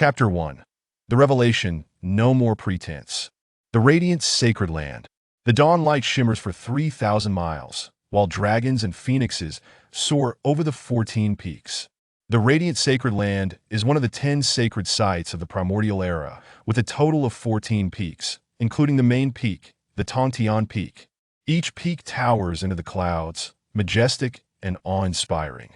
Chapter 1. The Revelation, No More Pretense. The radiant sacred land. The dawn light shimmers for 3,000 miles, while dragons and phoenixes soar over the 14 peaks. The radiant sacred land is one of the 10 sacred sites of the primordial era, with a total of 14 peaks, including the main peak, the Tongtian Peak. Each peak towers into the clouds, majestic and awe-inspiring.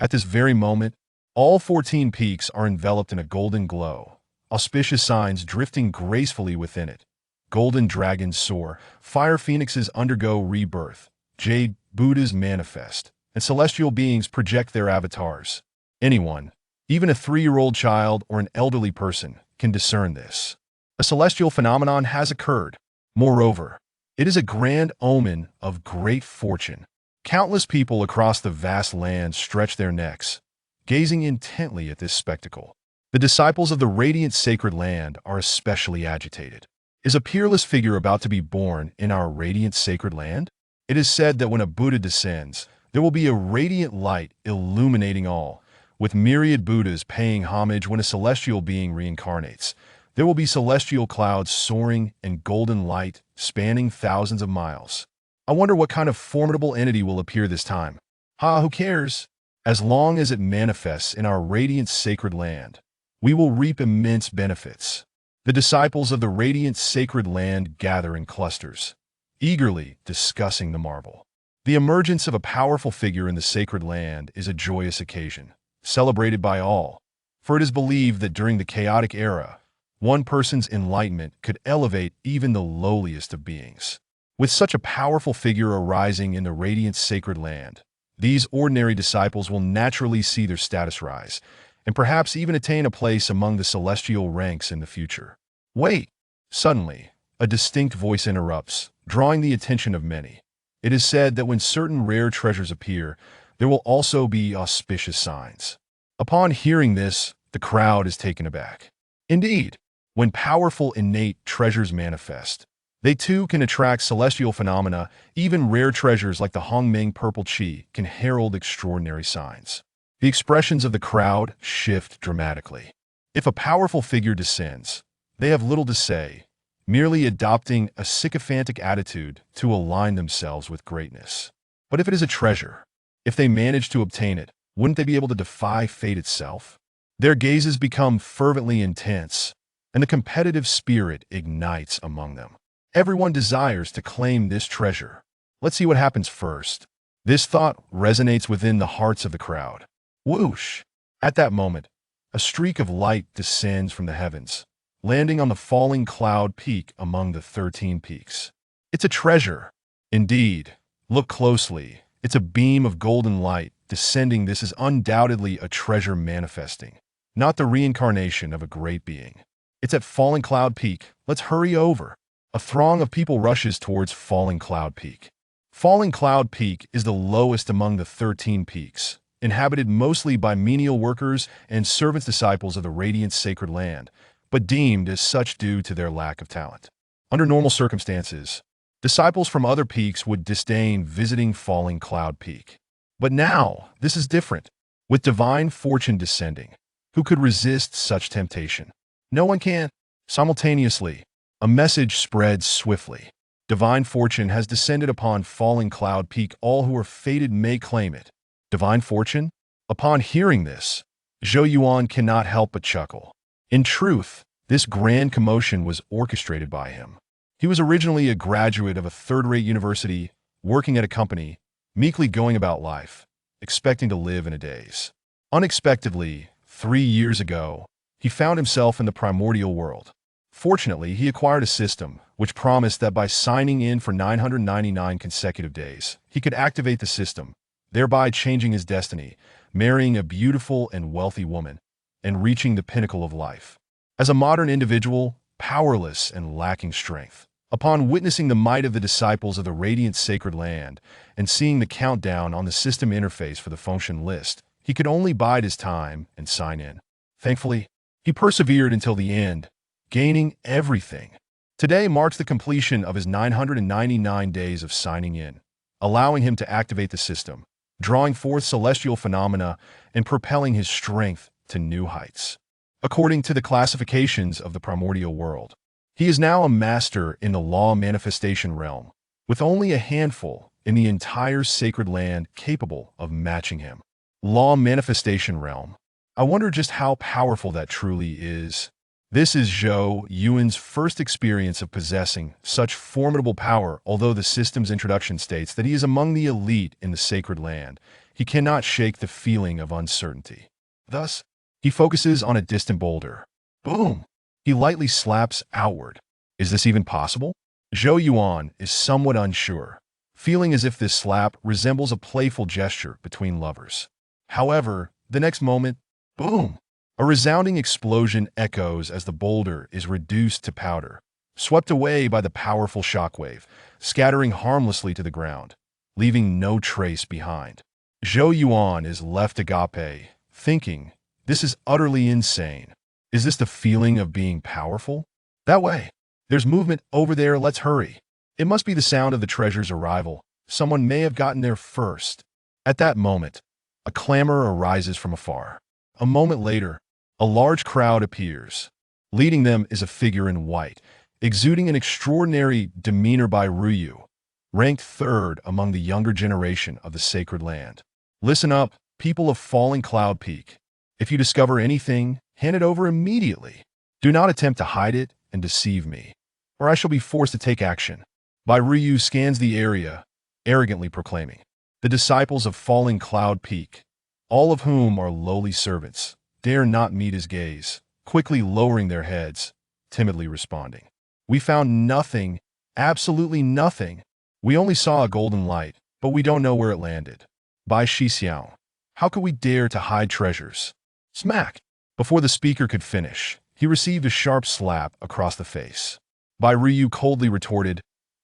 At this very moment, all 14 peaks are enveloped in a golden glow, auspicious signs drifting gracefully within it. Golden dragons soar, fire phoenixes undergo rebirth, jade Buddhas manifest, and celestial beings project their avatars. Anyone, even a 3-year-old child or an elderly person, can discern this. A celestial phenomenon has occurred. Moreover, it is a grand omen of great fortune. Countless people across the vast land stretch their necks, gazing intently at this spectacle. The disciples of the radiant sacred land are especially agitated. Is a peerless figure about to be born in our radiant sacred land? It is said that when a Buddha descends, there will be a radiant light illuminating all, with myriad Buddhas paying homage when a celestial being reincarnates. There will be celestial clouds soaring and golden light spanning thousands of miles. I wonder what kind of formidable entity will appear this time. Who cares? As long as it manifests in our radiant sacred land, we will reap immense benefits. The disciples of the radiant sacred land gather in clusters, eagerly discussing the marvel. The emergence of a powerful figure in the sacred land is a joyous occasion, celebrated by all, for it is believed that during the chaotic era, one person's enlightenment could elevate even the lowliest of beings. With such a powerful figure arising in the radiant sacred land, these ordinary disciples will naturally see their status rise, and perhaps even attain a place among the celestial ranks in the future. Wait! Suddenly, a distinct voice interrupts, drawing the attention of many. It is said that when certain rare treasures appear, there will also be auspicious signs. Upon hearing this, the crowd is taken aback. Indeed, when powerful innate treasures manifest, they too can attract celestial phenomena. Even rare treasures like the Hongmeng Purple Chi can herald extraordinary signs. The expressions of the crowd shift dramatically. If a powerful figure descends, they have little to say, merely adopting a sycophantic attitude to align themselves with greatness. But if it is a treasure, if they manage to obtain it, wouldn't they be able to defy fate itself? Their gazes become fervently intense, and the competitive spirit ignites among them. Everyone desires to claim this treasure. Let's see what happens first. This thought resonates within the hearts of the crowd. Whoosh! At that moment, a streak of light descends from the heavens, landing on the falling cloud peak among the 13 peaks. It's a treasure. Indeed, look closely. It's a beam of golden light descending. This is undoubtedly a treasure manifesting, not the reincarnation of a great being. It's at Falling Cloud Peak. Let's hurry over. A throng of people rushes towards Falling Cloud Peak. Falling Cloud Peak is the lowest among the 13 peaks, inhabited mostly by menial workers and servants disciples of the radiant sacred land, but deemed as such due to their lack of talent. Under normal circumstances, disciples from other peaks would disdain visiting Falling Cloud Peak. But now, this is different. With divine fortune descending, who could resist such temptation? No one can. Simultaneously, a message spreads swiftly. Divine fortune has descended upon Falling Cloud Peak. All who are fated may claim it. Divine fortune? Upon hearing this, Zhou Yuan cannot help but chuckle. In truth, this grand commotion was orchestrated by him. He was originally a graduate of a third-rate university, working at a company, meekly going about life, expecting to live in a daze. Unexpectedly, 3 years ago, he found himself in the primordial world. Fortunately, he acquired a system which promised that by signing in for 999 consecutive days, he could activate the system, thereby changing his destiny, marrying a beautiful and wealthy woman, and reaching the pinnacle of life. As a modern individual, powerless and lacking strength, upon witnessing the might of the disciples of the radiant sacred land and seeing the countdown on the system interface for the function list, he could only bide his time and sign in. Thankfully, he persevered until the end, gaining everything. Today marks the completion of his 999 days of signing in, allowing him to activate the system, drawing forth celestial phenomena and propelling his strength to new heights. according to the classifications of the primordial world. He is now a master in the law manifestation realm, with only a handful in the entire sacred land capable of matching him. Law manifestation realm. I wonder just how powerful that truly is. This is Zhou Yuan's first experience of possessing such formidable power. Although the system's introduction states that he is among the elite in the sacred land, he cannot shake the feeling of uncertainty. Thus, he focuses on a distant boulder. Boom! He lightly slaps outward. Is this even possible? Zhou Yuan is somewhat unsure, feeling as if this slap resembles a playful gesture between lovers. However, the next moment, boom! A resounding explosion echoes as the boulder is reduced to powder, swept away by the powerful shockwave, scattering harmlessly to the ground, leaving no trace behind. Zhou Yuan is left agape, thinking, this is utterly insane. Is this the feeling of being powerful? That way. There's movement over there, let's hurry. It must be the sound of the treasure's arrival. Someone may have gotten there first. At that moment, a clamor arises from afar. A moment later, a large crowd appears. Leading them is a figure in white, exuding an extraordinary demeanor by Ruyu, ranked third among the younger generation of the sacred land. Listen up, people of Falling Cloud Peak. If you discover anything, hand it over immediately. Do not attempt to hide it and deceive me, or I shall be forced to take action. Bai Ruyu scans the area, arrogantly proclaiming, the disciples of Falling Cloud Peak, all of whom are lowly servants, dare not meet his gaze, quickly lowering their heads, timidly responding. We found nothing, absolutely nothing. We only saw a golden light, but we don't know where it landed. Bai Shixiao, how could we dare to hide treasures? Smack! Before the speaker could finish, he received a sharp slap across the face. Bai Ruyu coldly retorted,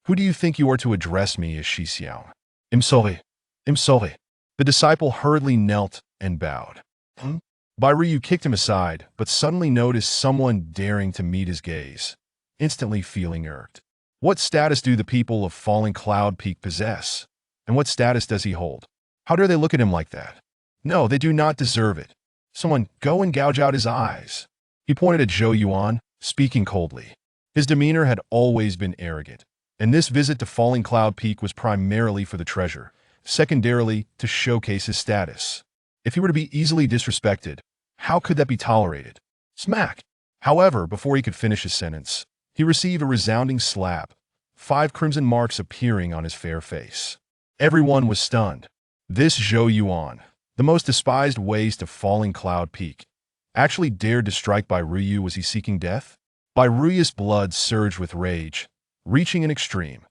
who do you think you are to address me as Shixiao? I'm sorry. The disciple hurriedly knelt and bowed. Bai Ruyu kicked him aside, but suddenly noticed someone daring to meet his gaze, instantly feeling irked. What status do the people of Falling Cloud Peak possess? And what status does he hold? How dare they look at him like that? No, they do not deserve it. Someone go and gouge out his eyes. He pointed at Zhou Yuan, speaking coldly. His demeanor had always been arrogant, and this visit to Falling Cloud Peak was primarily for the treasure, secondarily to showcase his status. If he were to be easily disrespected, how could that be tolerated? Smack! However, before he could finish his sentence, he received a resounding slap, 5 crimson marks appearing on his fair face. Everyone was stunned. This Zhou Yuan, the most despised waste of Falling Cloud Peak, actually dared to strike Bai Ruyu. Was he seeking death? Bai Ruyu's blood surged with rage, reaching an extreme.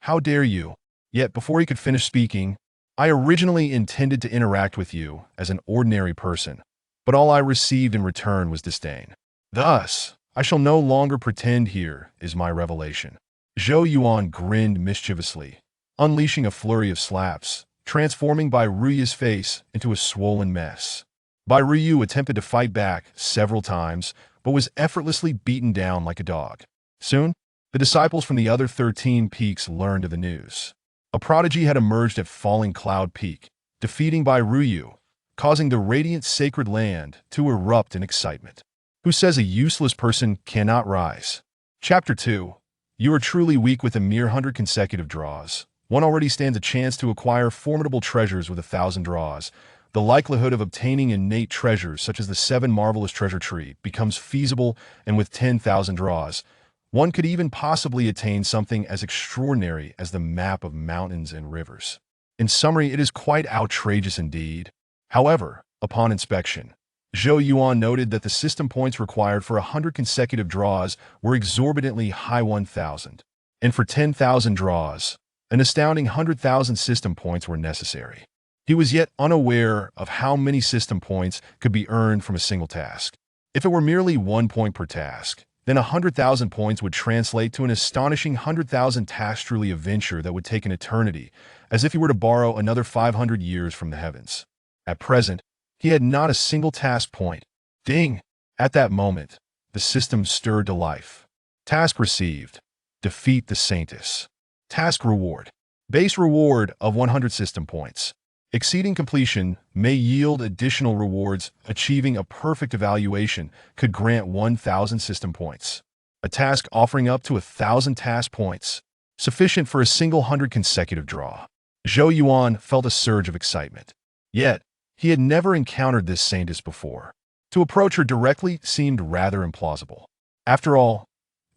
How dare you? Yet before he could finish speaking, I originally intended to interact with you as an ordinary person, but all I received in return was disdain. Thus, I shall no longer pretend. Here is my revelation. Zhou Yuan grinned mischievously, unleashing a flurry of slaps, transforming Bai Ruyu's face into a swollen mess. Bai Ruyu attempted to fight back several times, but was effortlessly beaten down like a dog. Soon, the disciples from the other 13 peaks learned of the news. A prodigy had emerged at Falling Cloud Peak, defeating Bai Ruyu, causing the radiant sacred land to erupt in excitement. Who says a useless person cannot rise? Chapter 2. You are truly weak with a mere 100 consecutive draws. One already stands a chance to acquire formidable treasures with 1,000 draws. The likelihood of obtaining innate treasures such as the 7 marvelous treasure tree becomes feasible, and with 10,000 draws, one could even possibly attain something as extraordinary as the map of mountains and rivers. In summary, it is quite outrageous indeed. However, upon inspection, Zhou Yuan noted that the system points required for 100 consecutive draws were exorbitantly high, 1,000. And for 10,000 draws, an astounding 100,000 system points were necessary. He was yet unaware of how many system points could be earned from a single task. If it were merely 1 point per task, then 100,000 points would translate to an astonishing 100,000 tasks, truly a venture that would take an eternity, as if he were to borrow another 500 years from the heavens. At present, he had not a single task point. Ding! At that moment, the system stirred to life. Task received. Defeat the Saintess. Task reward. Base reward of 100 system points. Exceeding completion may yield additional rewards. Achieving a perfect evaluation could grant 1,000 system points. A task offering up to 1,000 task points, sufficient for a single 100 consecutive draw. Zhou Yuan felt a surge of excitement. Yet, he had never encountered this saintess before. To approach her directly seemed rather implausible. After all,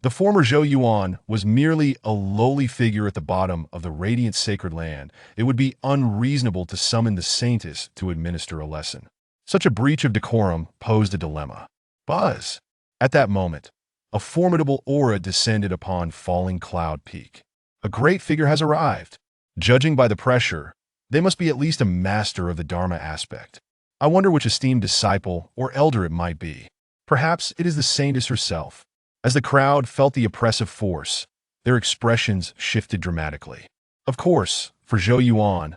the former Zhou Yuan was merely a lowly figure at the bottom of the radiant sacred land. It would be unreasonable to summon the saintess to administer a lesson. Such a breach of decorum posed a dilemma. Buzz! At that moment, a formidable aura descended upon Falling Cloud Peak. A great figure has arrived. Judging by the pressure, they must be at least a master of the Dharma aspect. I wonder which esteemed disciple or elder it might be. Perhaps it is the saintess herself. As the crowd felt the oppressive force, their expressions shifted dramatically. Of course, for Zhou Yuan,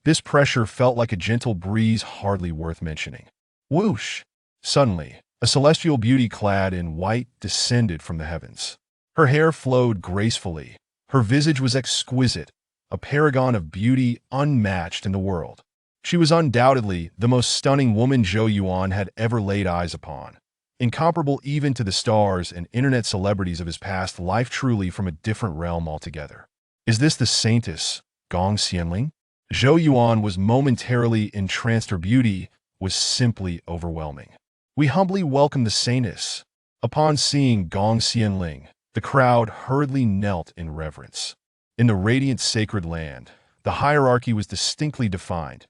this pressure felt like a gentle breeze hardly worth mentioning. Whoosh! Suddenly, a celestial beauty clad in white descended from the heavens. Her hair flowed gracefully. Her visage was exquisite, a paragon of beauty unmatched in the world. She was undoubtedly the most stunning woman Zhou Yuan had ever laid eyes upon. Incomparable even to the stars and internet celebrities of his past life, truly from a different realm altogether. Is this the saintess, Gong Xianling? Zhou Yuan was momentarily entranced. Her beauty was simply overwhelming. We humbly welcome the saintess. Upon seeing Gong Xianling, the crowd hurriedly knelt in reverence. In the radiant sacred land, the hierarchy was distinctly defined.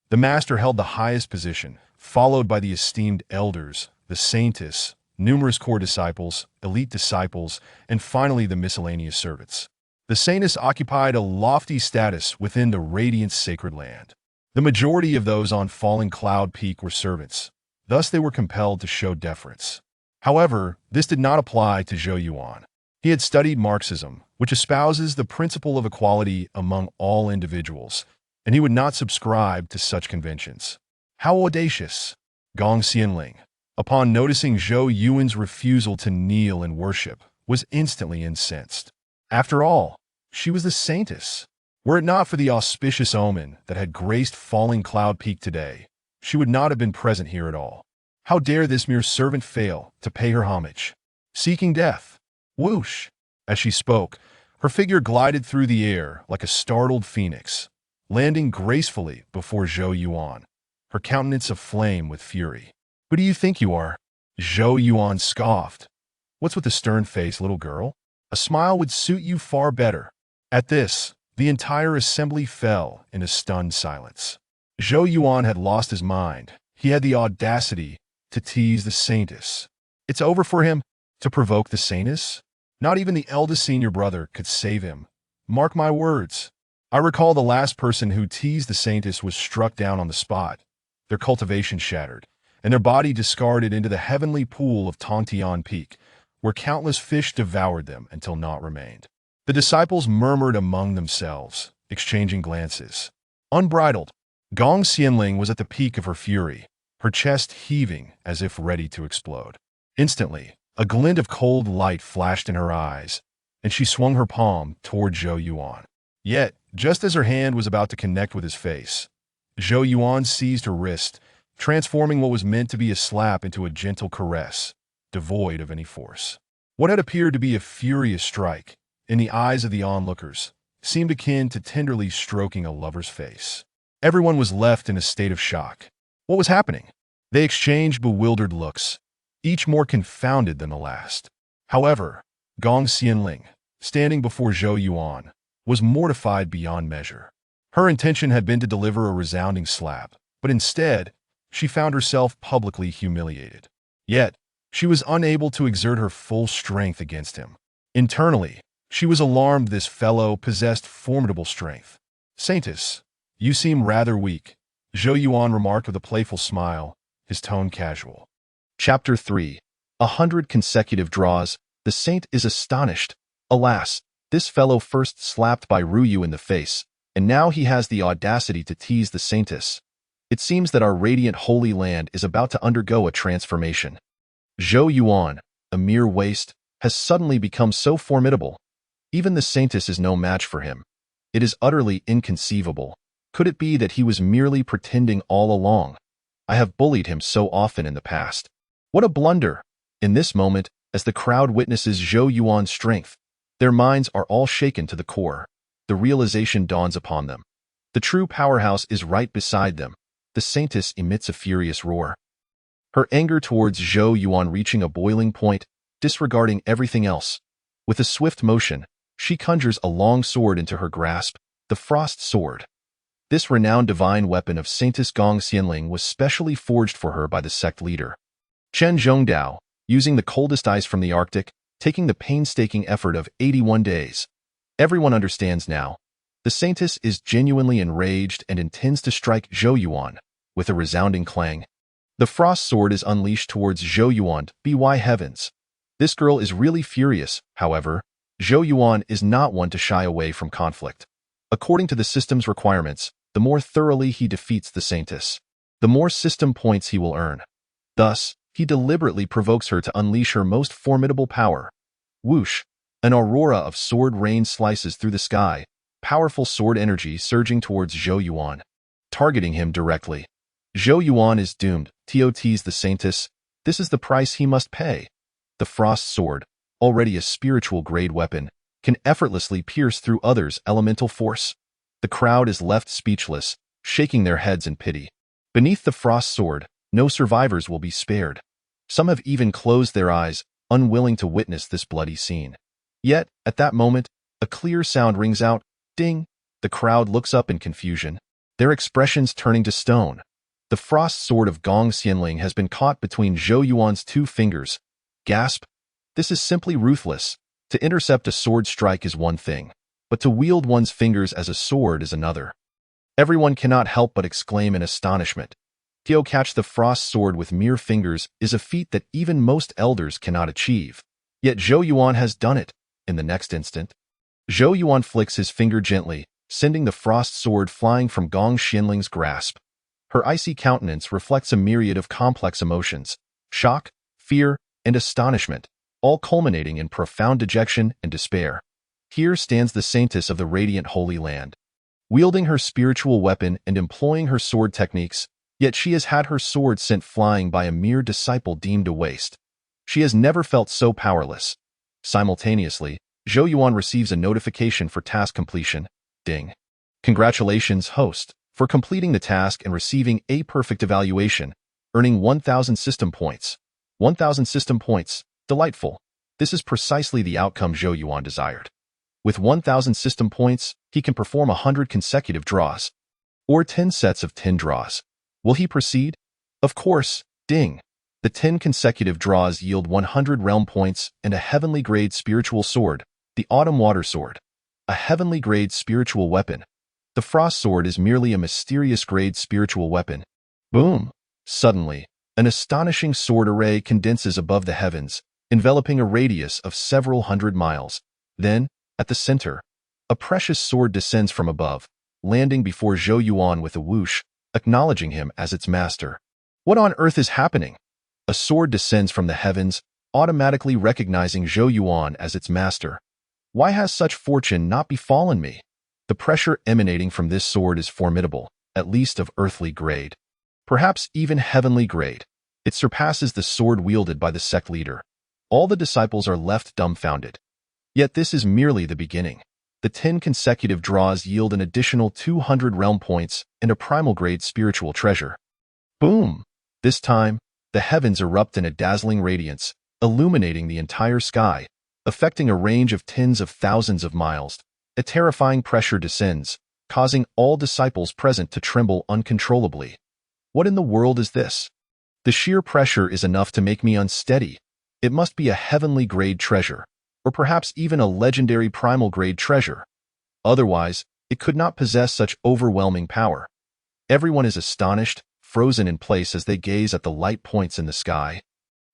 The master held the highest position, followed by the esteemed elders, the saintess, numerous core disciples, elite disciples, and finally the miscellaneous servants. The saintess occupied a lofty status within the radiant sacred land. The majority of those on Falling Cloud Peak were servants, thus they were compelled to show deference. However, this did not apply to Zhou Yuan. He had studied Marxism, which espouses the principle of equality among all individuals, and he would not subscribe to such conventions. How audacious! Gong Xianling, upon noticing Zhou Yuan's refusal to kneel and worship, was instantly incensed. After all, she was the saintess. Were it not for the auspicious omen that had graced Falling Cloud Peak today, she would not have been present here at all. How dare this mere servant fail to pay her homage? Seeking death. Whoosh! As she spoke, her figure glided through the air like a startled phoenix, landing gracefully before Zhou Yuan, her countenance aflame with fury. Who do you think you are? Zhou Yuan scoffed. What's with the stern face, little girl? A smile would suit you far better. At this, the entire assembly fell in a stunned silence. Zhou Yuan had lost his mind. He had the audacity to tease the saintess. It's over for him to provoke the saintess? Not even the eldest senior brother could save him. Mark my words. I recall the last person who teased the saintess was struck down on the spot, their cultivation shattered, and their body discarded into the heavenly pool of Tongtian Peak, where countless fish devoured them until naught remained. The disciples murmured among themselves, exchanging glances. Unbridled, Gong Xianling was at the peak of her fury, her chest heaving as if ready to explode. Instantly, a glint of cold light flashed in her eyes, and she swung her palm toward Zhou Yuan. Yet, just as her hand was about to connect with his face, Zhou Yuan seized her wrist, transforming what was meant to be a slap into a gentle caress, devoid of any force. What had appeared to be a furious strike, in the eyes of the onlookers, seemed akin to tenderly stroking a lover's face. Everyone was left in a state of shock. What was happening? They exchanged bewildered looks, each more confounded than the last. However, Gong Xianling, standing before Zhou Yuan, was mortified beyond measure. Her intention had been to deliver a resounding slap, but instead, she found herself publicly humiliated. Yet, she was unable to exert her full strength against him. Internally, she was alarmed this fellow possessed formidable strength. Saintess, you seem rather weak, Zhou Yuan remarked with a playful smile, his tone casual. Chapter 3. 100 consecutive draws. The saint is astonished. Alas, this fellow first slapped by Ruyu in the face, and now he has the audacity to tease the saintess. It seems that our radiant holy land is about to undergo a transformation. Zhou Yuan, a mere waste, has suddenly become so formidable. Even the saintess is no match for him. It is utterly inconceivable. Could it be that he was merely pretending all along? I have bullied him so often in the past. What a blunder! In this moment, as the crowd witnesses Zhou Yuan's strength, their minds are all shaken to the core. The realization dawns upon them. The true powerhouse is right beside them. The Saintess emits a furious roar. Her anger towards Zhou Yuan reaching a boiling point, disregarding everything else. With a swift motion, she conjures a long sword into her grasp, the Frost Sword. This renowned divine weapon of Saintess Gong Xianling was specially forged for her by the sect leader, Chen Zhongdao, using the coldest ice from the Arctic, taking the painstaking effort of 81 days. Everyone understands now. The Saintess is genuinely enraged and intends to strike Zhou Yuan. With a resounding clang, the Frost Sword is unleashed towards Zhou Yuan. By heavens! This girl is really furious. However, Zhou Yuan is not one to shy away from conflict. According to the system's requirements, the more thoroughly he defeats the Saintess, the more system points he will earn. Thus, he deliberately provokes her to unleash her most formidable power. Whoosh! An aurora of sword rain slices through the sky, powerful sword energy surging towards Zhou Yuan, targeting him directly. Zhou Yuan is doomed. TOT's the Saintess. This is the price he must pay. The Frost Sword, already a spiritual grade weapon, can effortlessly pierce through others' elemental force. The crowd is left speechless, shaking their heads in pity. Beneath the Frost Sword, no survivors will be spared. Some have even closed their eyes, unwilling to witness this bloody scene. Yet, at that moment, a clear sound rings out. Ding! The crowd looks up in confusion, their expressions turning to stone. The Frost Sword of Gong Xianling has been caught between Zhou Yuan's two fingers. Gasp! This is simply ruthless. To intercept a sword strike is one thing, but to wield one's fingers as a sword is another. Everyone cannot help but exclaim in astonishment. To catch the Frost Sword with mere fingers is a feat that even most elders cannot achieve. Yet Zhou Yuan has done it. In the next instant, Zhou Yuan flicks his finger gently, sending the Frost Sword flying from Gong Xianling's grasp. Her icy countenance reflects a myriad of complex emotions: shock, fear, and astonishment, all culminating in profound dejection and despair. Here stands the Saintess of the Radiant Holy Land, wielding her spiritual weapon and employing her sword techniques, yet she has had her sword sent flying by a mere disciple deemed a waste. She has never felt so powerless. Simultaneously, Zhou Yuan receives a notification for task completion. Ding. Congratulations, host, for completing the task and receiving a perfect evaluation, earning 1,000 system points. 1,000 system points. Delightful. This is precisely the outcome Zhou Yuan desired. With 1,000 system points, he can perform 100 consecutive draws, or 10 sets of 10 draws. Will he proceed? Of course. Ding. The 10 consecutive draws yield 100 realm points and a heavenly grade spiritual sword, the Autumn Water Sword. A heavenly grade spiritual weapon. The Frost Sword is merely a mysterious grade spiritual weapon. Boom! Suddenly, an astonishing sword array condenses above the heavens, enveloping a radius of several hundred miles. Then, at the center, a precious sword descends from above, landing before Zhou Yuan with a whoosh, acknowledging him as its master. What on earth is happening? A sword descends from the heavens, automatically recognizing Zhou Yuan as its master. Why has such fortune not befallen me? The pressure emanating from this sword is formidable, at least of earthly grade. Perhaps even heavenly grade. It surpasses the sword wielded by the sect leader. All the disciples are left dumbfounded. Yet this is merely the beginning. The 10 consecutive draws yield an additional 200 realm points and a primal grade spiritual treasure. Boom! This time, the heavens erupt in a dazzling radiance, illuminating the entire sky, affecting a range of tens of thousands of miles. A terrifying pressure descends, causing all disciples present to tremble uncontrollably. What in the world is this? The sheer pressure is enough to make me unsteady. It must be a heavenly grade treasure, or perhaps even a legendary primal grade treasure. Otherwise, it could not possess such overwhelming power. Everyone is astonished, frozen in place as they gaze at the light points in the sky,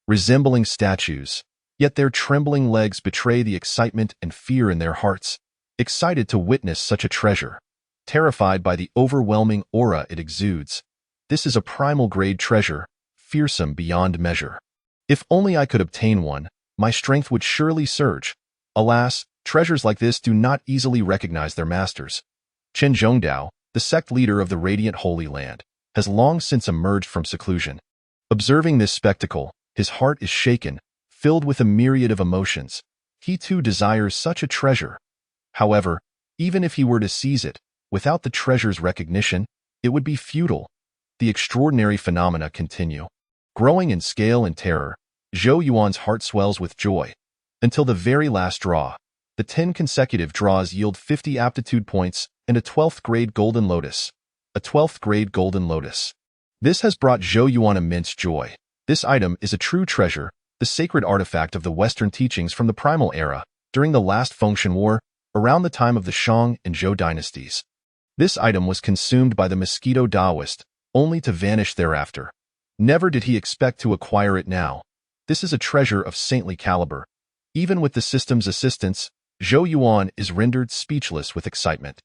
resembling statues, yet their trembling legs betray the excitement and fear in their hearts, excited to witness such a treasure, terrified by the overwhelming aura it exudes. This is a primal grade treasure, fearsome beyond measure. If only I could obtain one, my strength would surely surge. Alas, treasures like this do not easily recognize their masters. Chen Zhongdao, the sect leader of the Radiant Holy Land, has long since emerged from seclusion. Observing this spectacle, his heart is shaken, filled with a myriad of emotions. He too desires such a treasure. However, even if he were to seize it, without the treasure's recognition, it would be futile. The extraordinary phenomena continue. Growing in scale and terror, Zhou Yuan's heart swells with joy. Until the very last draw, the 10 consecutive draws yield 50 aptitude points and a 12th grade Golden Lotus. A 12th grade Golden Lotus. This has brought Zhou Yuan immense joy. This item is a true treasure, the sacred artifact of the Western teachings from the Primal Era, during the last Fengshan War, around the time of the Shang and Zhou dynasties. This item was consumed by the Mosquito Daoist, only to vanish thereafter. Never did he expect to acquire it now. This is a treasure of saintly caliber. Even with the system's assistance, Zhou Yuan is rendered speechless with excitement.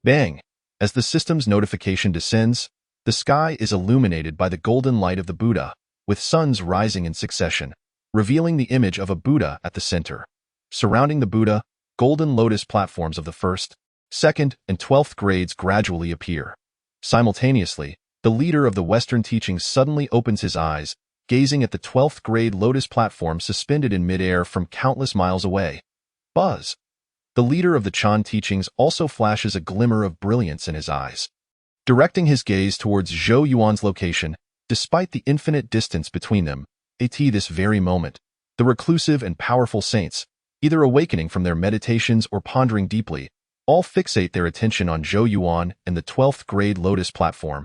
Bang! As the system's notification descends, the sky is illuminated by the golden light of the Buddha, with suns rising in succession, revealing the image of a Buddha at the center. Surrounding the Buddha, golden lotus platforms of the 1st, 2nd, and 12th grades gradually appear. Simultaneously, the leader of the Western teachings suddenly opens his eyes, gazing at the 12th grade lotus platform suspended in midair from countless miles away. Buzz! The leader of the Chan teachings also flashes a glimmer of brilliance in his eyes. Directing his gaze towards Zhou Yuan's location, despite the infinite distance between them, at this very moment, the reclusive and powerful saints, either awakening from their meditations or pondering deeply, all fixate their attention on Zhou Yuan and the 12th grade lotus platform.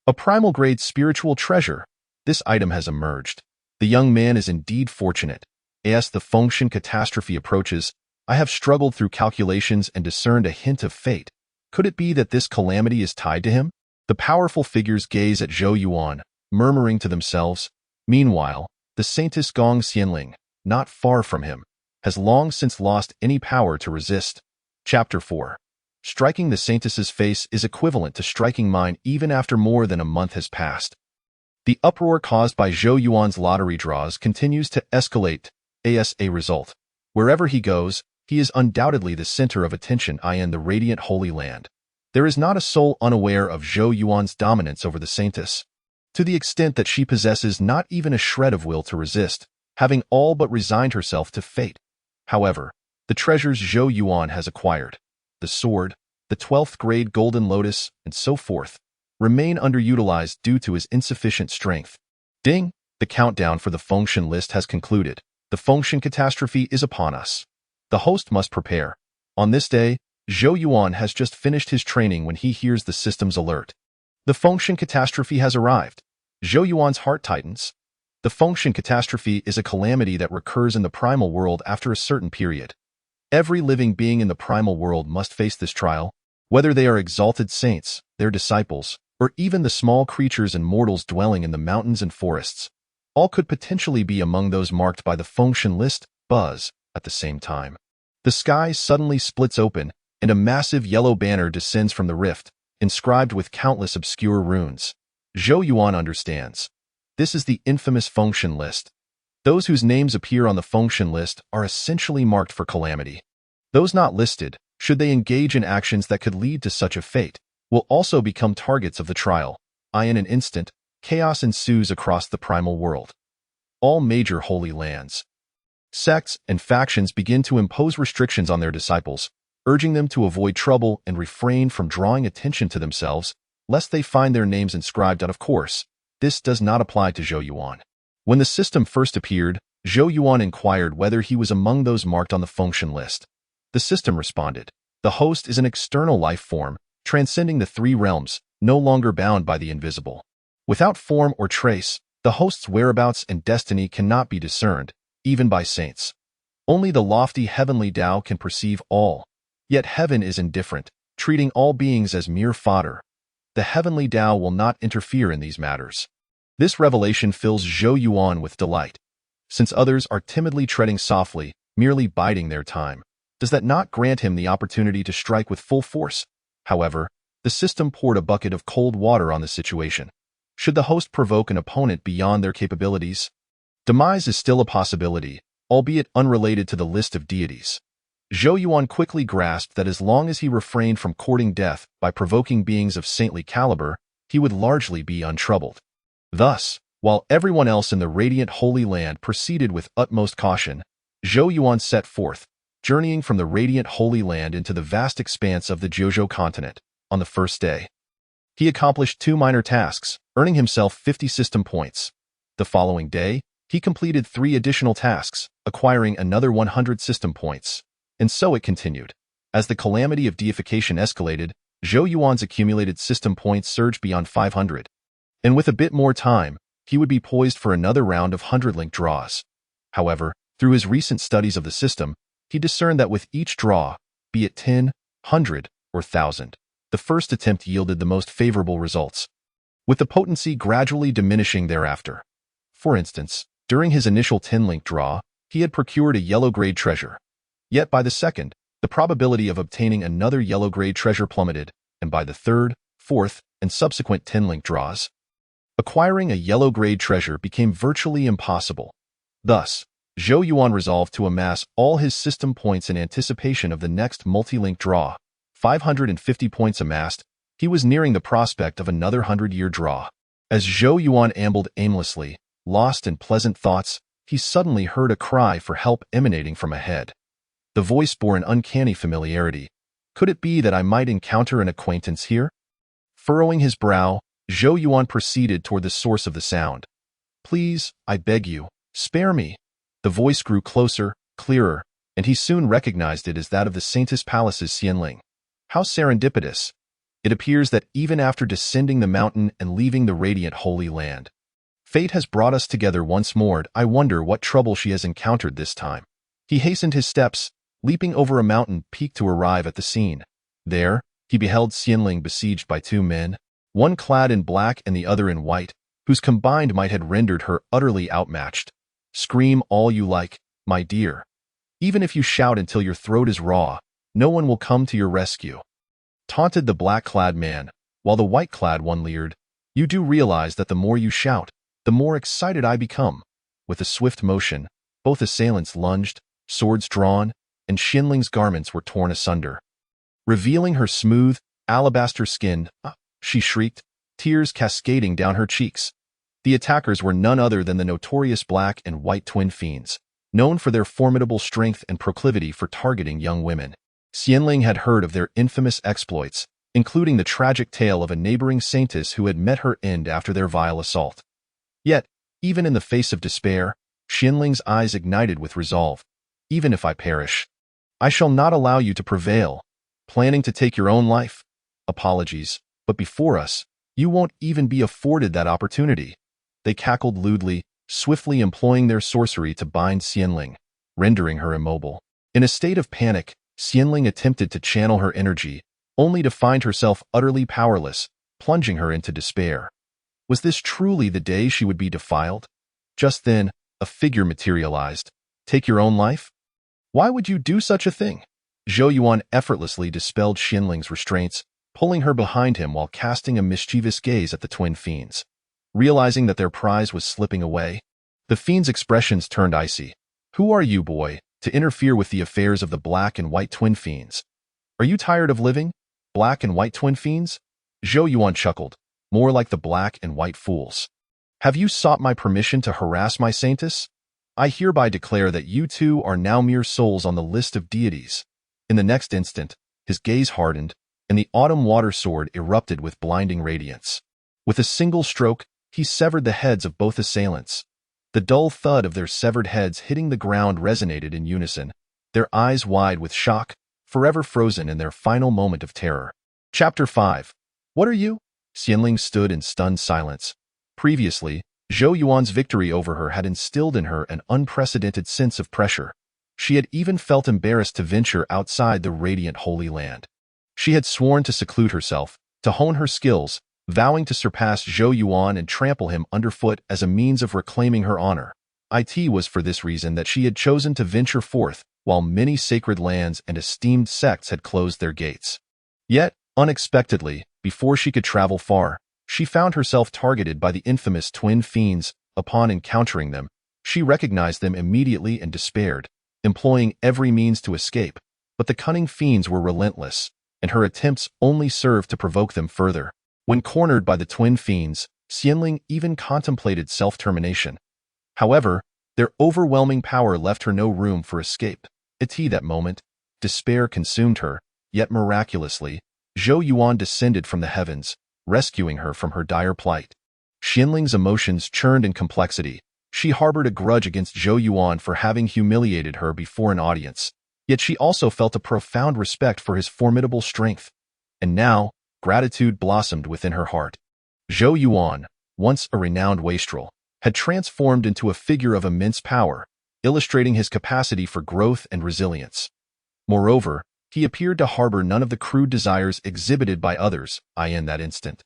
A primal grade spiritual treasure. This item has emerged. The young man is indeed fortunate. As the Fengshan catastrophe approaches, I have struggled through calculations and discerned a hint of fate. Could it be that this calamity is tied to him? The powerful figures gaze at Zhou Yuan, murmuring to themselves. Meanwhile, the saintess Gong Xianling, not far from him, has long since lost any power to resist. Chapter 4. Striking the saintess's face is equivalent to striking mine even after more than a month has passed. The uproar caused by Zhou Yuan's lottery draws continues to escalate. As a result, wherever he goes, he is undoubtedly the center of attention in the Radiant Holy Land. There is not a soul unaware of Zhou Yuan's dominance over the saintess, to the extent that she possesses not even a shred of will to resist, having all but resigned herself to fate. However, the treasures Zhou Yuan has acquired, the sword, the 12th grade Golden Lotus, and so forth, remain underutilized due to his insufficient strength. Ding! The countdown for the Fengshan list has concluded. The Fengshan catastrophe is upon us. The host must prepare. On this day, Zhou Yuan has just finished his training when he hears the system's alert. The Fengshan catastrophe has arrived. Zhou Yuan's heart tightens. The Fengshan catastrophe is a calamity that recurs in the primal world after a certain period. Every living being in the primal world must face this trial, whether they are exalted saints, their disciples, or even the small creatures and mortals dwelling in the mountains and forests. All could potentially be among those marked by the Fengshan list. Buzz! At the same time, the sky suddenly splits open, and a massive yellow banner descends from the rift, inscribed with countless obscure runes. Zhou Yuan understands. This is the infamous Fengshan list. Those whose names appear on the Fengshan list are essentially marked for calamity. Those not listed, should they engage in actions that could lead to such a fate, will also become targets of the trial. In an instant, chaos ensues across the primal world. All major holy lands, sects, and factions begin to impose restrictions on their disciples, urging them to avoid trouble and refrain from drawing attention to themselves, lest they find their names inscribed out of course. This does not apply to Zhou Yuan. When the system first appeared, Zhou Yuan inquired whether he was among those marked on the Fengshan list. The system responded. The host is an external life form, transcending the 3 realms, no longer bound by the invisible. Without form or trace, the host's whereabouts and destiny cannot be discerned, even by saints. Only the lofty heavenly Tao can perceive all. Yet heaven is indifferent, treating all beings as mere fodder. The heavenly Tao will not interfere in these matters. This revelation fills Zhou Yuan with delight. Since others are timidly treading softly, merely biding their time, does that not grant him the opportunity to strike with full force? However, the system poured a bucket of cold water on the situation. Should the host provoke an opponent beyond their capabilities? Demise is still a possibility, albeit unrelated to the list of deities. Zhou Yuan quickly grasped that as long as he refrained from courting death by provoking beings of saintly caliber, he would largely be untroubled. Thus, while everyone else in the radiant Holy Land proceeded with utmost caution, Zhou Yuan set forth, journeying from the radiant Holy Land into the vast expanse of the Jiuzhou continent. On the first day, he accomplished 2 minor tasks, earning himself 50 system points. The following day, he completed 3 additional tasks, acquiring another 100 system points. And so it continued. As the calamity of deification escalated, Zhou Yuan's accumulated system points surged beyond 500. And with a bit more time, he would be poised for another round of 100-link draws. However, through his recent studies of the system, he discerned that with each draw, be it 10, 100, or 1,000, the first attempt yielded the most favorable results, with the potency gradually diminishing thereafter. For instance, during his initial 10-link draw, he had procured a yellow-grade treasure. Yet by the second, the probability of obtaining another yellow-grade treasure plummeted, and by the third, fourth, and subsequent 10-link draws, acquiring a yellow-grade treasure became virtually impossible. Thus, Zhou Yuan resolved to amass all his system points in anticipation of the next multi-link draw. 550 points amassed, he was nearing the prospect of another 100-year draw. As Zhou Yuan ambled aimlessly, lost in pleasant thoughts, he suddenly heard a cry for help emanating from ahead. The voice bore an uncanny familiarity. Could it be that I might encounter an acquaintance here? Furrowing his brow, Zhou Yuan proceeded toward the source of the sound. Please, I beg you, spare me. The voice grew closer, clearer, and he soon recognized it as that of the Saintess Palace's Xianling. How serendipitous! It appears that even after descending the mountain and leaving the radiant Holy Land, fate has brought us together once more. I wonder what trouble she has encountered this time. He hastened his steps, leaping over a mountain peak to arrive at the scene. There, he beheld Xianling besieged by 2 men, one clad in black and the other in white, whose combined might had rendered her utterly outmatched. Scream all you like, my dear. Even if you shout until your throat is raw, no one will come to your rescue. Taunted the black-clad man, while the white-clad one leered. You do realize that the more you shout, the more excited I become. With a swift motion, both assailants lunged, swords drawn, and Xianling's garments were torn asunder. Revealing her smooth, alabaster skin, she shrieked, tears cascading down her cheeks. The attackers were none other than the notorious black and white twin fiends, known for their formidable strength and proclivity for targeting young women. Xianling had heard of their infamous exploits, including the tragic tale of a neighboring saintess who had met her end after their vile assault. Yet, even in the face of despair, Xianling's eyes ignited with resolve. Even if I perish, I shall not allow you to prevail. Planning to take your own life? Apologies, but before us, you won't even be afforded that opportunity. They cackled lewdly, swiftly employing their sorcery to bind Xianling, rendering her immobile. In a state of panic, Xianling attempted to channel her energy, only to find herself utterly powerless, plunging her into despair. Was this truly the day she would be defiled? Just then, a figure materialized. Take your own life? Why would you do such a thing? Zhou Yuan effortlessly dispelled Xianling's restraints, pulling her behind him while casting a mischievous gaze at the twin fiends. Realizing that their prize was slipping away, the fiends' expressions turned icy. Who are you, boy, to interfere with the affairs of the black and white twin fiends? Are you tired of living, black and white twin fiends? Zhou Yuan chuckled, more like the black and white fools. Have you sought my permission to harass my saintess? I hereby declare that you two are now mere souls on the list of deities. In the next instant, his gaze hardened, and the autumn water sword erupted with blinding radiance. With a single stroke, he severed the heads of both assailants. The dull thud of their severed heads hitting the ground resonated in unison, their eyes wide with shock, forever frozen in their final moment of terror. Chapter 5. What are you? Xianling stood in stunned silence. Previously, Zhou Yuan's victory over her had instilled in her an unprecedented sense of pressure. She had even felt embarrassed to venture outside the radiant Holy Land. She had sworn to seclude herself, to hone her skills, vowing to surpass Zhou Yuan and trample him underfoot as a means of reclaiming her honor. It was for this reason that she had chosen to venture forth, while many sacred lands and esteemed sects had closed their gates. Yet, unexpectedly, before she could travel far, she found herself targeted by the infamous twin fiends. Upon encountering them, she recognized them immediately and despaired, employing every means to escape. but the cunning fiends were relentless, and her attempts only served to provoke them further. When cornered by the twin fiends, Xianling even contemplated self-termination. However, their overwhelming power left her no room for escape. At that moment, despair consumed her, yet miraculously, Zhou Yuan descended from the heavens, rescuing her from her dire plight. Xianling's emotions churned in complexity. She harbored a grudge against Zhou Yuan for having humiliated her before an audience, yet she also felt a profound respect for his formidable strength. And now, gratitude blossomed within her heart. Zhou Yuan, once a renowned wastrel, had transformed into a figure of immense power, illustrating his capacity for growth and resilience. Moreover, he appeared to harbor none of the crude desires exhibited by others, in that instant.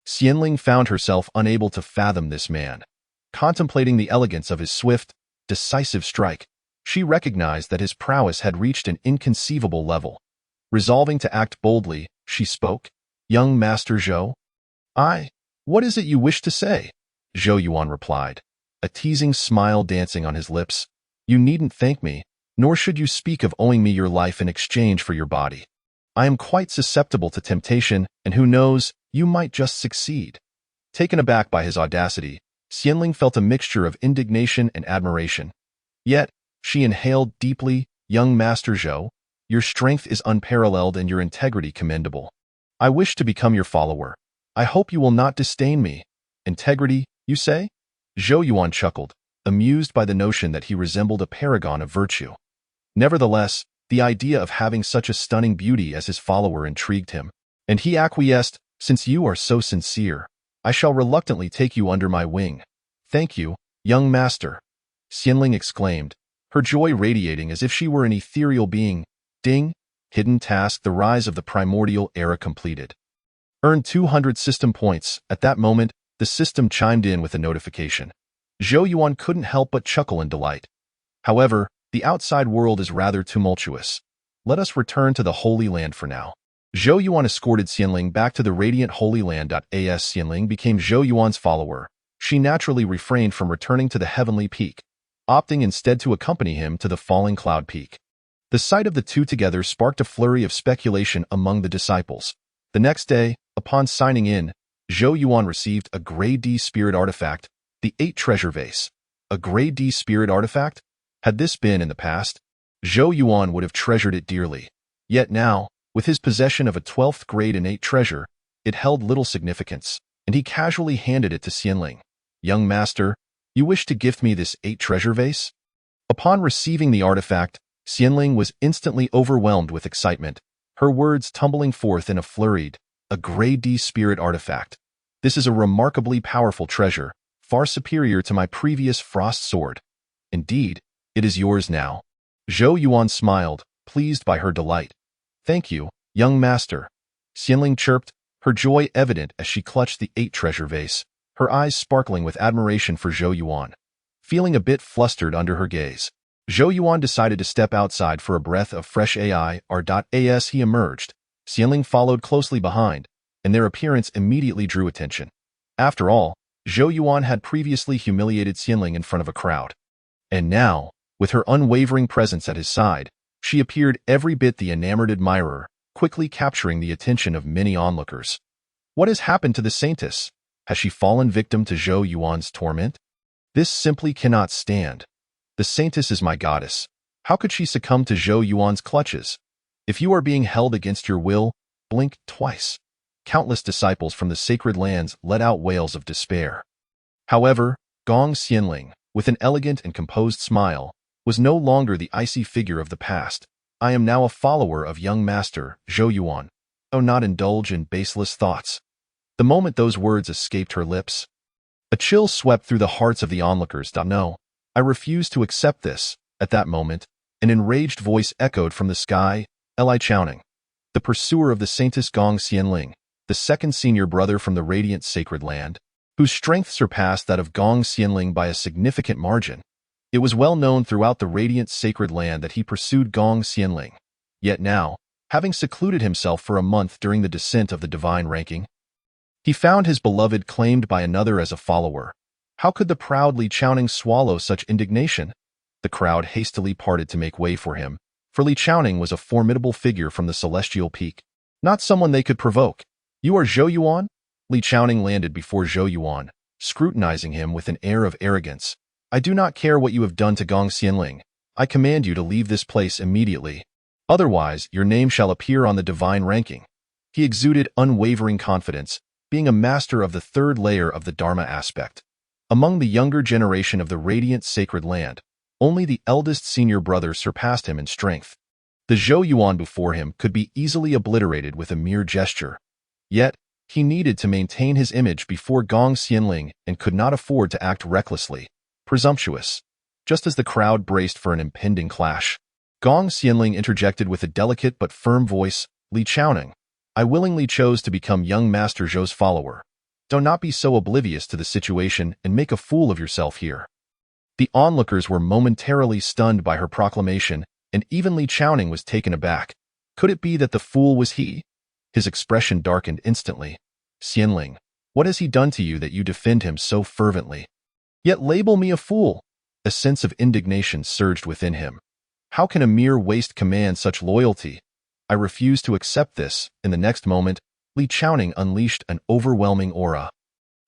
Xianling found herself unable to fathom this man. Contemplating the elegance of his swift, decisive strike, she recognized that his prowess had reached an inconceivable level. Resolving to act boldly, she spoke, "Young Master Zhou?" What is it you wish to say?" Zhou Yuan replied, a teasing smile dancing on his lips. "You needn't thank me, nor should you speak of owing me your life in exchange for your body. I am quite susceptible to temptation, and who knows, you might just succeed." Taken aback by his audacity, Xianling felt a mixture of indignation and admiration. Yet, she inhaled deeply, "Young Master Zhou, your strength is unparalleled and your integrity commendable. I wish to become your follower. I hope you will not disdain me." "Integrity, you say?" Zhou Yuan chuckled, amused by the notion that he resembled a paragon of virtue. Nevertheless, the idea of having such a stunning beauty as his follower intrigued him, and he acquiesced, "Since you are so sincere, I shall reluctantly take you under my wing." "Thank you, young master," Xianling exclaimed, her joy radiating as if she were an ethereal being. Ding! Hidden task: the rise of the primordial era completed. Earned 200 system points. At that moment, the system chimed in with a notification. Zhou Yuan couldn't help but chuckle in delight. However, the outside world is rather tumultuous. Let us return to the Holy Land for now. Zhou Yuan escorted Xianling back to the radiant Holy Land. As Xianling became Zhou Yuan's follower, she naturally refrained from returning to the heavenly peak, opting instead to accompany him to the falling cloud peak. The sight of the two together sparked a flurry of speculation among the disciples. The next day, upon signing in, Zhou Yuan received a Grade D spirit artifact, the 8 treasure vase. A Grade D spirit artifact? Had this been in the past, Zhou Yuan would have treasured it dearly. Yet now, with his possession of a 12th grade innate treasure, it held little significance, and he casually handed it to Xianling. "Young master, you wish to gift me this 8 treasure vase?" Upon receiving the artifact, Xianling was instantly overwhelmed with excitement, her words tumbling forth in a flurried, "A Grade D spirit artifact. This is a remarkably powerful treasure, far superior to my previous frost sword. Indeed, it is yours now." Zhou Yuan smiled, pleased by her delight. "Thank you, young master," Xianling chirped, her joy evident as she clutched the 8 treasure vase, her eyes sparkling with admiration for Zhou Yuan. Feeling a bit flustered under her gaze, Zhou Yuan decided to step outside for a breath of fresh air. As he emerged, Xianling followed closely behind, and their appearance immediately drew attention. After all, Zhou Yuan had previously humiliated Xianling in front of a crowd. And now, with her unwavering presence at his side, she appeared every bit the enamored admirer, quickly capturing the attention of many onlookers. What has happened to the Saintess? Has she fallen victim to Zhou Yuan's torment? This simply cannot stand. The Saintess is my goddess. How could she succumb to Zhou Yuan's clutches? If you are being held against your will, blink twice. Countless disciples from the sacred lands let out wails of despair. However, Gong Xianling, with an elegant and composed smile, was no longer the icy figure of the past. "I am now a follower of young master, Zhou Yuan. Oh, not indulge in baseless thoughts." The moment those words escaped her lips, a chill swept through the hearts of the onlookers. "No, I refuse to accept this." At that moment, an enraged voice echoed from the sky, "Eli Chowning, the pursuer of the Saintess Gong Xianling, the second senior brother from the radiant sacred land, whose strength surpassed that of Gong Xianling by a significant margin. It was well known throughout the radiant sacred land that he pursued Gong Xianling. Yet now, having secluded himself for a month during the descent of the divine ranking, he found his beloved claimed by another as a follower. How could the proud Li Chowning swallow such indignation? The crowd hastily parted to make way for him, for Li Chaoning was a formidable figure from the celestial peak, not someone they could provoke. "You are Zhou Yuan?" Li Chaoning landed before Zhou Yuan, scrutinizing him with an air of arrogance. "I do not care what you have done to Gong Xianling. I command you to leave this place immediately. Otherwise, your name shall appear on the divine ranking." He exuded unwavering confidence, being a master of the third layer of the Dharma aspect. Among the younger generation of the radiant sacred land, only the eldest senior brother surpassed him in strength. The Zhou Yuan before him could be easily obliterated with a mere gesture. Yet, he needed to maintain his image before Gong Xianling and could not afford to act recklessly, presumptuous. Just as the crowd braced for an impending clash, Gong Xianling interjected with a delicate but firm voice, "Li Chaoning, I willingly chose to become young Master Zhou's follower. Do not be so oblivious to the situation and make a fool of yourself here." The onlookers were momentarily stunned by her proclamation, and even Li Chaoning was taken aback. Could it be that the fool was he? His expression darkened instantly. "Xianling, what has he done to you that you defend him so fervently? Yet label me a fool?" A sense of indignation surged within him. "How can a mere waste command such loyalty? I refuse to accept this." In the next moment, Li Chaoning unleashed an overwhelming aura.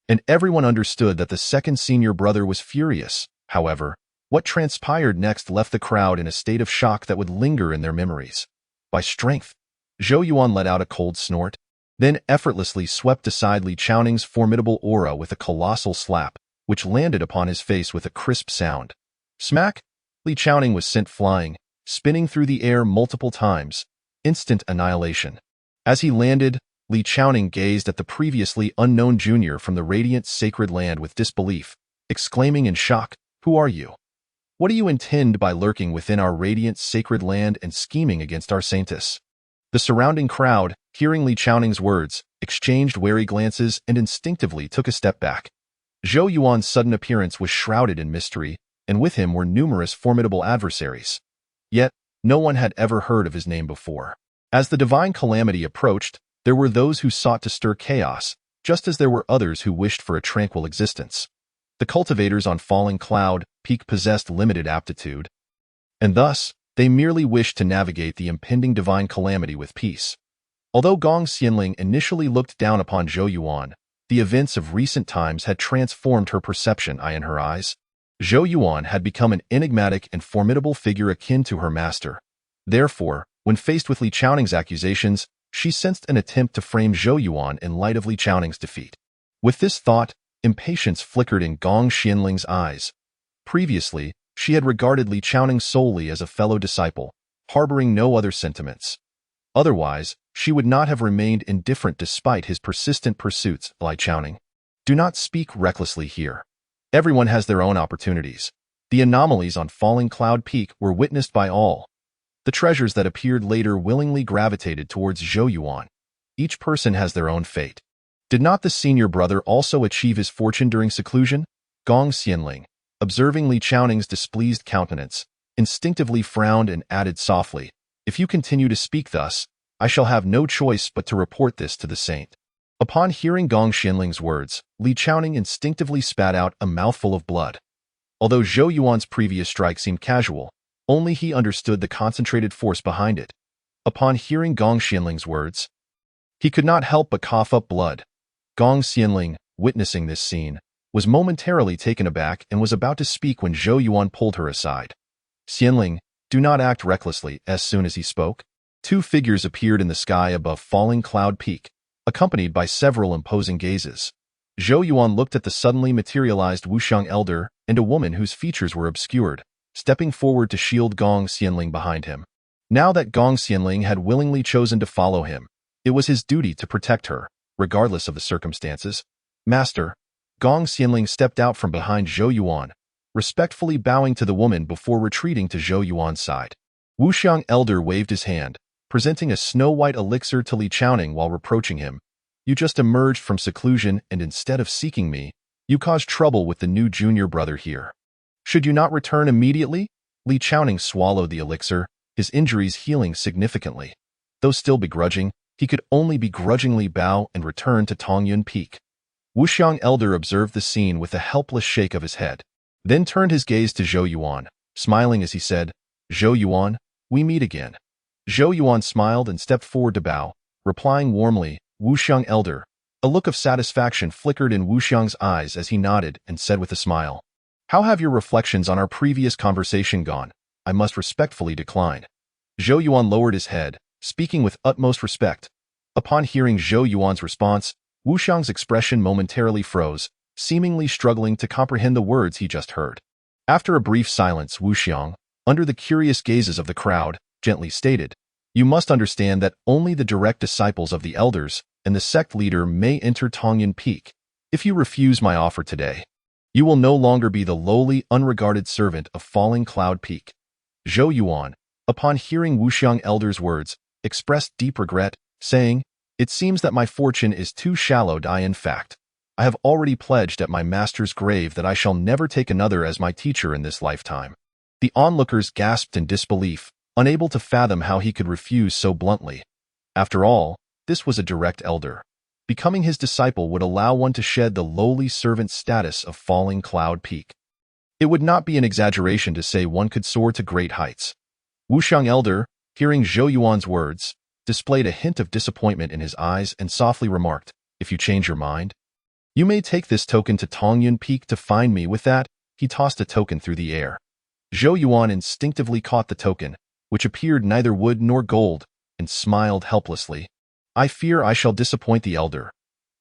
And everyone understood that the second senior brother was furious. However, what transpired next left the crowd in a state of shock that would linger in their memories. By strength, Zhou Yuan let out a cold snort, then effortlessly swept aside Li Chaoning's formidable aura with a colossal slap, which landed upon his face with a crisp sound. Smack! Li Chaoning was sent flying, spinning through the air multiple times. Instant annihilation. As he landed, Li Chaoning gazed at the previously unknown junior from the radiant sacred land with disbelief, exclaiming in shock, "Who are you? What do you intend by lurking within our radiant sacred land and scheming against our Saintus?" The surrounding crowd, hearing Li Chaoning's words, exchanged wary glances and instinctively took a step back. Zhou Yuan's sudden appearance was shrouded in mystery, and with him were numerous formidable adversaries. Yet, no one had ever heard of his name before. As the divine calamity approached, there were those who sought to stir chaos, just as there were others who wished for a tranquil existence. The cultivators on Falling Cloud Peak possessed limited aptitude, and thus, they merely wished to navigate the impending divine calamity with peace. Although Gong Xianling initially looked down upon Zhou Yuan, the events of recent times had transformed her perception. In her eyes, Zhou Yuan had become an enigmatic and formidable figure akin to her master. Therefore, when faced with Li Chaoning's accusations, she sensed an attempt to frame Zhou Yuan in light of Li Chaoning's defeat. With this thought, impatience flickered in Gong Xianling's eyes. Previously, she had regarded Li Chaoning solely as a fellow disciple, harboring no other sentiments. Otherwise, she would not have remained indifferent despite his persistent pursuits. "Li Chaoning, do not speak recklessly here. Everyone has their own opportunities. The anomalies on Falling Cloud Peak were witnessed by all. The treasures that appeared later willingly gravitated towards Zhou Yuan. Each person has their own fate. Did not the senior brother also achieve his fortune during seclusion?" Gong Xianling, observing Li Chaoning's displeased countenance, instinctively frowned and added softly, "If you continue to speak thus, I shall have no choice but to report this to the saint." Upon hearing Gong Xianling's words, Li Chaoning instinctively spat out a mouthful of blood. Although Zhou Yuan's previous strike seemed casual, only he understood the concentrated force behind it. Upon hearing Gong Xianling's words, he could not help but cough up blood. Gong Xianling, witnessing this scene, was momentarily taken aback and was about to speak when Zhou Yuan pulled her aside. "Xianling, do not act recklessly." As soon as he spoke, two figures appeared in the sky above Falling Cloud Peak, accompanied by several imposing gazes. Zhou Yuan looked at the suddenly materialized Wuxiang elder and a woman whose features were obscured, stepping forward to shield Gong Xianling behind him. Now that Gong Xianling had willingly chosen to follow him, it was his duty to protect her, regardless of the circumstances. "Master." Gong Xianling stepped out from behind Zhou Yuan, respectfully bowing to the woman before retreating to Zhou Yuan's side. Wuxiang elder waved his hand, presenting a snow-white elixir to Li Chaoning while reproaching him. "You just emerged from seclusion and instead of seeking me, you caused trouble with the new junior brother here. Should you not return immediately?" Li Chaoning swallowed the elixir, his injuries healing significantly. Though still begrudging, he could only begrudgingly bow and return to Tongyun Peak. Wuxiang elder observed the scene with a helpless shake of his head, then turned his gaze to Zhou Yuan, smiling as he said, "Zhou Yuan, we meet again." Zhou Yuan smiled and stepped forward to bow, replying warmly, "Wuxiang Elder." A look of satisfaction flickered in Wuxiang's eyes as he nodded and said with a smile, "How have your reflections on our previous conversation gone? I must respectfully decline." Zhou Yuan lowered his head, speaking with utmost respect. Upon hearing Zhou Yuan's response, Wuxiang's expression momentarily froze, seemingly struggling to comprehend the words he just heard. After a brief silence, Wuxiang, under the curious gazes of the crowd, gently stated, "You must understand that only the direct disciples of the elders and the sect leader may enter Tongyan Peak. If you refuse my offer today, you will no longer be the lowly, unregarded servant of Falling Cloud Peak." Zhou Yuan, upon hearing Wuxiang Elder's words, expressed deep regret, saying, "It seems that my fortune is too shallow. In fact, I have already pledged at my master's grave that I shall never take another as my teacher in this lifetime." The onlookers gasped in disbelief, unable to fathom how he could refuse so bluntly. After all, this was a direct elder. Becoming his disciple would allow one to shed the lowly servant status of Falling Cloud Peak. It would not be an exaggeration to say one could soar to great heights. Wuxiang Elder, hearing Zhou Yuan's words, displayed a hint of disappointment in his eyes and softly remarked, "If you change your mind, you may take this token to Tongyan Peak to find me." With that, he tossed a token through the air. Zhou Yuan instinctively caught the token, which appeared neither wood nor gold, and smiled helplessly. "I fear I shall disappoint the elder."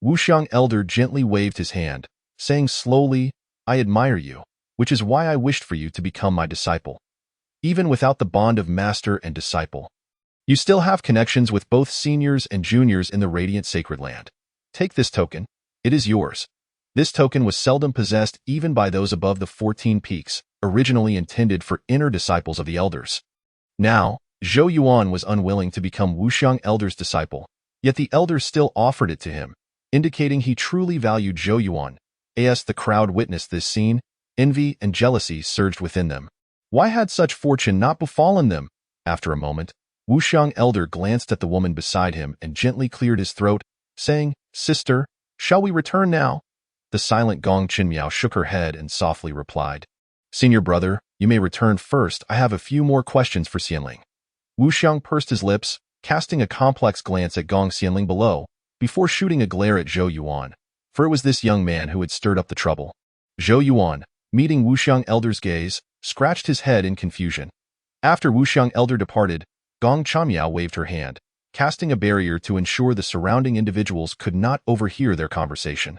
Wuxiang Elder gently waved his hand, saying slowly, "I admire you, which is why I wished for you to become my disciple. Even without the bond of master and disciple, you still have connections with both seniors and juniors in the Radiant Sacred Land. Take this token. It is yours." This token was seldom possessed even by those above the 14 peaks, originally intended for inner disciples of the elders. Now, Zhou Yuan was unwilling to become Wuxiang Elder's disciple, yet the elder still offered it to him, indicating he truly valued Zhou Yuan. As the crowd witnessed this scene, envy and jealousy surged within them. Why had such fortune not befallen them? After a moment, Wuxiang Elder glanced at the woman beside him and gently cleared his throat, saying, "Sister, shall we return now?" The silent Gong Qinmiao shook her head and softly replied, "Senior brother, you may return first. I have a few more questions for Xianling." Wuxiang pursed his lips, casting a complex glance at Gong Xianling below, before shooting a glare at Zhou Yuan, for it was this young man who had stirred up the trouble. Zhou Yuan, meeting Wuxiang Elder's gaze, scratched his head in confusion. After Wuxiang Elder departed, Gong Qinmiao waved her hand, casting a barrier to ensure the surrounding individuals could not overhear their conversation.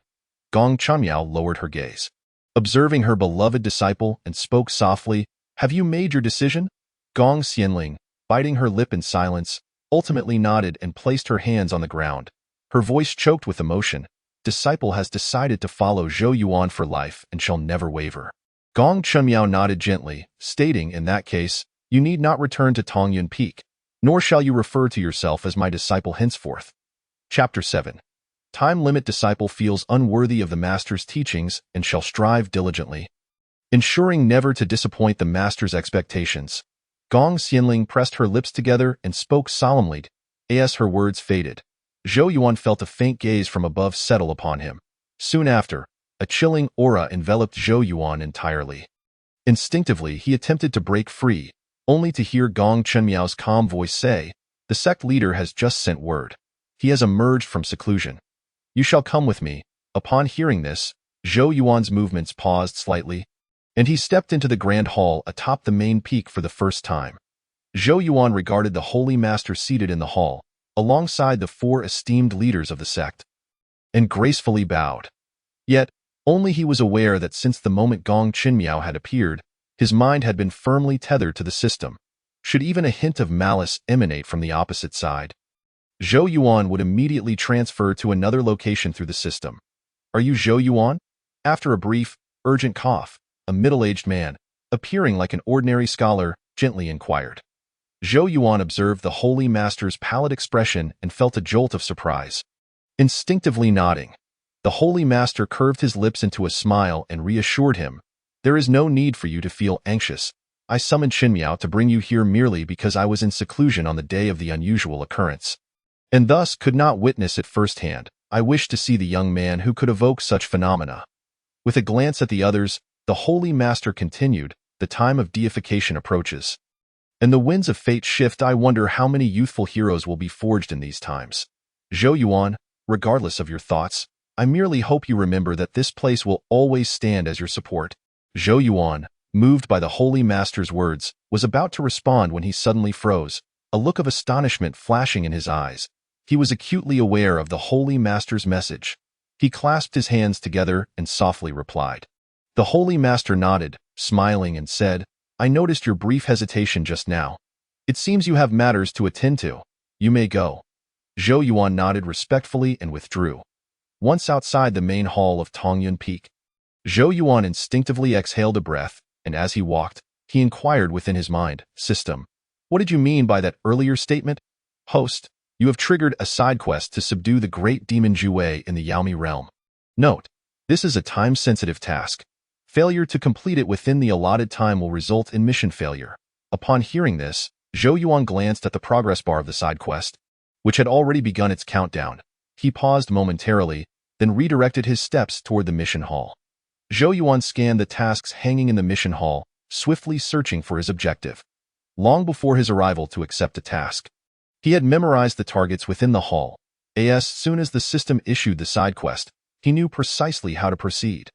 Gong Qinmiao lowered her gaze, observing her beloved disciple, and spoke softly, "Have you made your decision?" Gong Xianling, biting her lip in silence, ultimately nodded and placed her hands on the ground. Her voice choked with emotion. "Disciple has decided to follow Zhou Yuan for life and shall never waver." Gong Qinmiao nodded gently, stating, "In that case, you need not return to Tongyan Peak, nor shall you refer to yourself as my disciple henceforth." Chapter 7. Time Limit Disciple feels unworthy of the master's teachings and shall strive diligently, ensuring never to disappoint the master's expectations. Gong Xianling pressed her lips together and spoke solemnly. As her words faded, Zhou Yuan felt a faint gaze from above settle upon him. Soon after, a chilling aura enveloped Zhou Yuan entirely. Instinctively, he attempted to break free, only to hear Gong Qinmiao's calm voice say, "The sect leader has just sent word. He has emerged from seclusion. You shall come with me." Upon hearing this, Zhou Yuan's movements paused slightly, and he stepped into the grand hall atop the main peak for the first time. Zhou Yuan regarded the holy master seated in the hall, alongside the 4 esteemed leaders of the sect, and gracefully bowed. Yet, only he was aware that since the moment Gong Qinmiao had appeared, his mind had been firmly tethered to the system. Should even a hint of malice emanate from the opposite side, Zhou Yuan would immediately transfer to another location through the system. "Are you Zhou Yuan?" After a brief, urgent cough, a middle-aged man, appearing like an ordinary scholar, gently inquired. Zhou Yuan observed the holy master's pallid expression and felt a jolt of surprise. Instinctively nodding, the holy master curved his lips into a smile and reassured him, "There is no need for you to feel anxious. I summoned Qinmiao to bring you here merely because I was in seclusion on the day of the unusual occurrence, and thus could not witness it firsthand. I wished to see the young man who could evoke such phenomena." With a glance at the others, the holy master continued, "The time of deification approaches. And the winds of fate shift. I wonder how many youthful heroes will be forged in these times. Zhou Yuan, regardless of your thoughts, I merely hope you remember that this place will always stand as your support. Zhou Yuan, moved by the Holy Master's words, was about to respond when he suddenly froze, a look of astonishment flashing in his eyes. He was acutely aware of the Holy Master's message. He clasped his hands together and softly replied. The Holy Master nodded, smiling, and said, I noticed your brief hesitation just now. It seems you have matters to attend to. You may go. Zhou Yuan nodded respectfully and withdrew. Once outside the main hall of Tongyun Peak, Zhou Yuan instinctively exhaled a breath, and as he walked, he inquired within his mind, System, what did you mean by that earlier statement? Host, you have triggered a side quest to subdue the great demon Zhuwei in the Yaomi realm. Note, this is a time-sensitive task. Failure to complete it within the allotted time will result in mission failure. Upon hearing this, Zhou Yuan glanced at the progress bar of the side quest, which had already begun its countdown. He paused momentarily, then redirected his steps toward the mission hall. Zhou Yuan scanned the tasks hanging in the mission hall, swiftly searching for his objective. Long before his arrival to accept a task, he had memorized the targets within the hall. As soon as the system issued the side quest, he knew precisely how to proceed.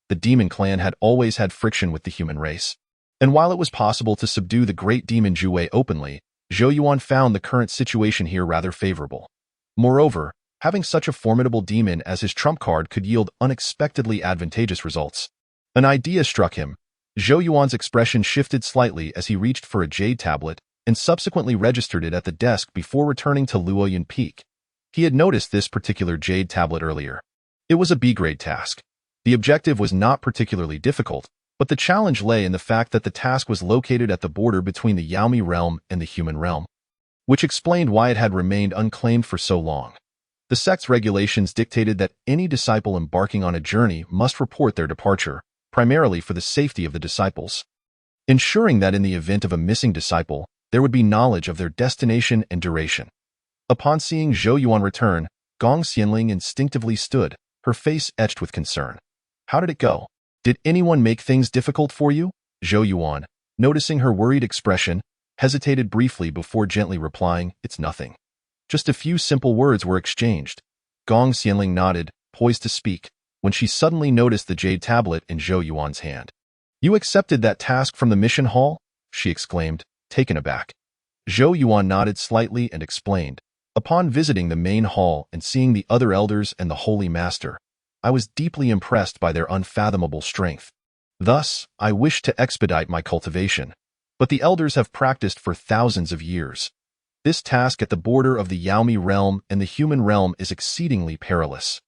The demon clan had always had friction with the human race, and while it was possible to subdue the great demon Zhuwei openly, Zhou Yuan found the current situation here rather favorable. Moreover, having such a formidable demon as his trump card could yield unexpectedly advantageous results. An idea struck him. Zhou Yuan's expression shifted slightly as he reached for a jade tablet and subsequently registered it at the desk before returning to Luoyun Peak. He had noticed this particular jade tablet earlier. It was a B-grade task. The objective was not particularly difficult, but the challenge lay in the fact that the task was located at the border between the Yaomi realm and the human realm, which explained why it had remained unclaimed for so long. The sect's regulations dictated that any disciple embarking on a journey must report their departure, primarily for the safety of the disciples, ensuring that in the event of a missing disciple, there would be knowledge of their destination and duration. Upon seeing Zhou Yuan return, Gong Xianling instinctively stood, her face etched with concern. How did it go? Did anyone make things difficult for you? Zhou Yuan, noticing her worried expression, hesitated briefly before gently replying, It's nothing. Just a few simple words were exchanged. Gong Xianling nodded, poised to speak, when she suddenly noticed the jade tablet in Zhou Yuan's hand. You accepted that task from the mission hall? She exclaimed, taken aback. Zhou Yuan nodded slightly and explained. Upon visiting the main hall and seeing the other elders and the Holy Master, I was deeply impressed by their unfathomable strength. Thus, I wished to expedite my cultivation, but the elders have practiced for thousands of years. This task at the border of the Yaomi realm and the human realm is exceedingly perilous.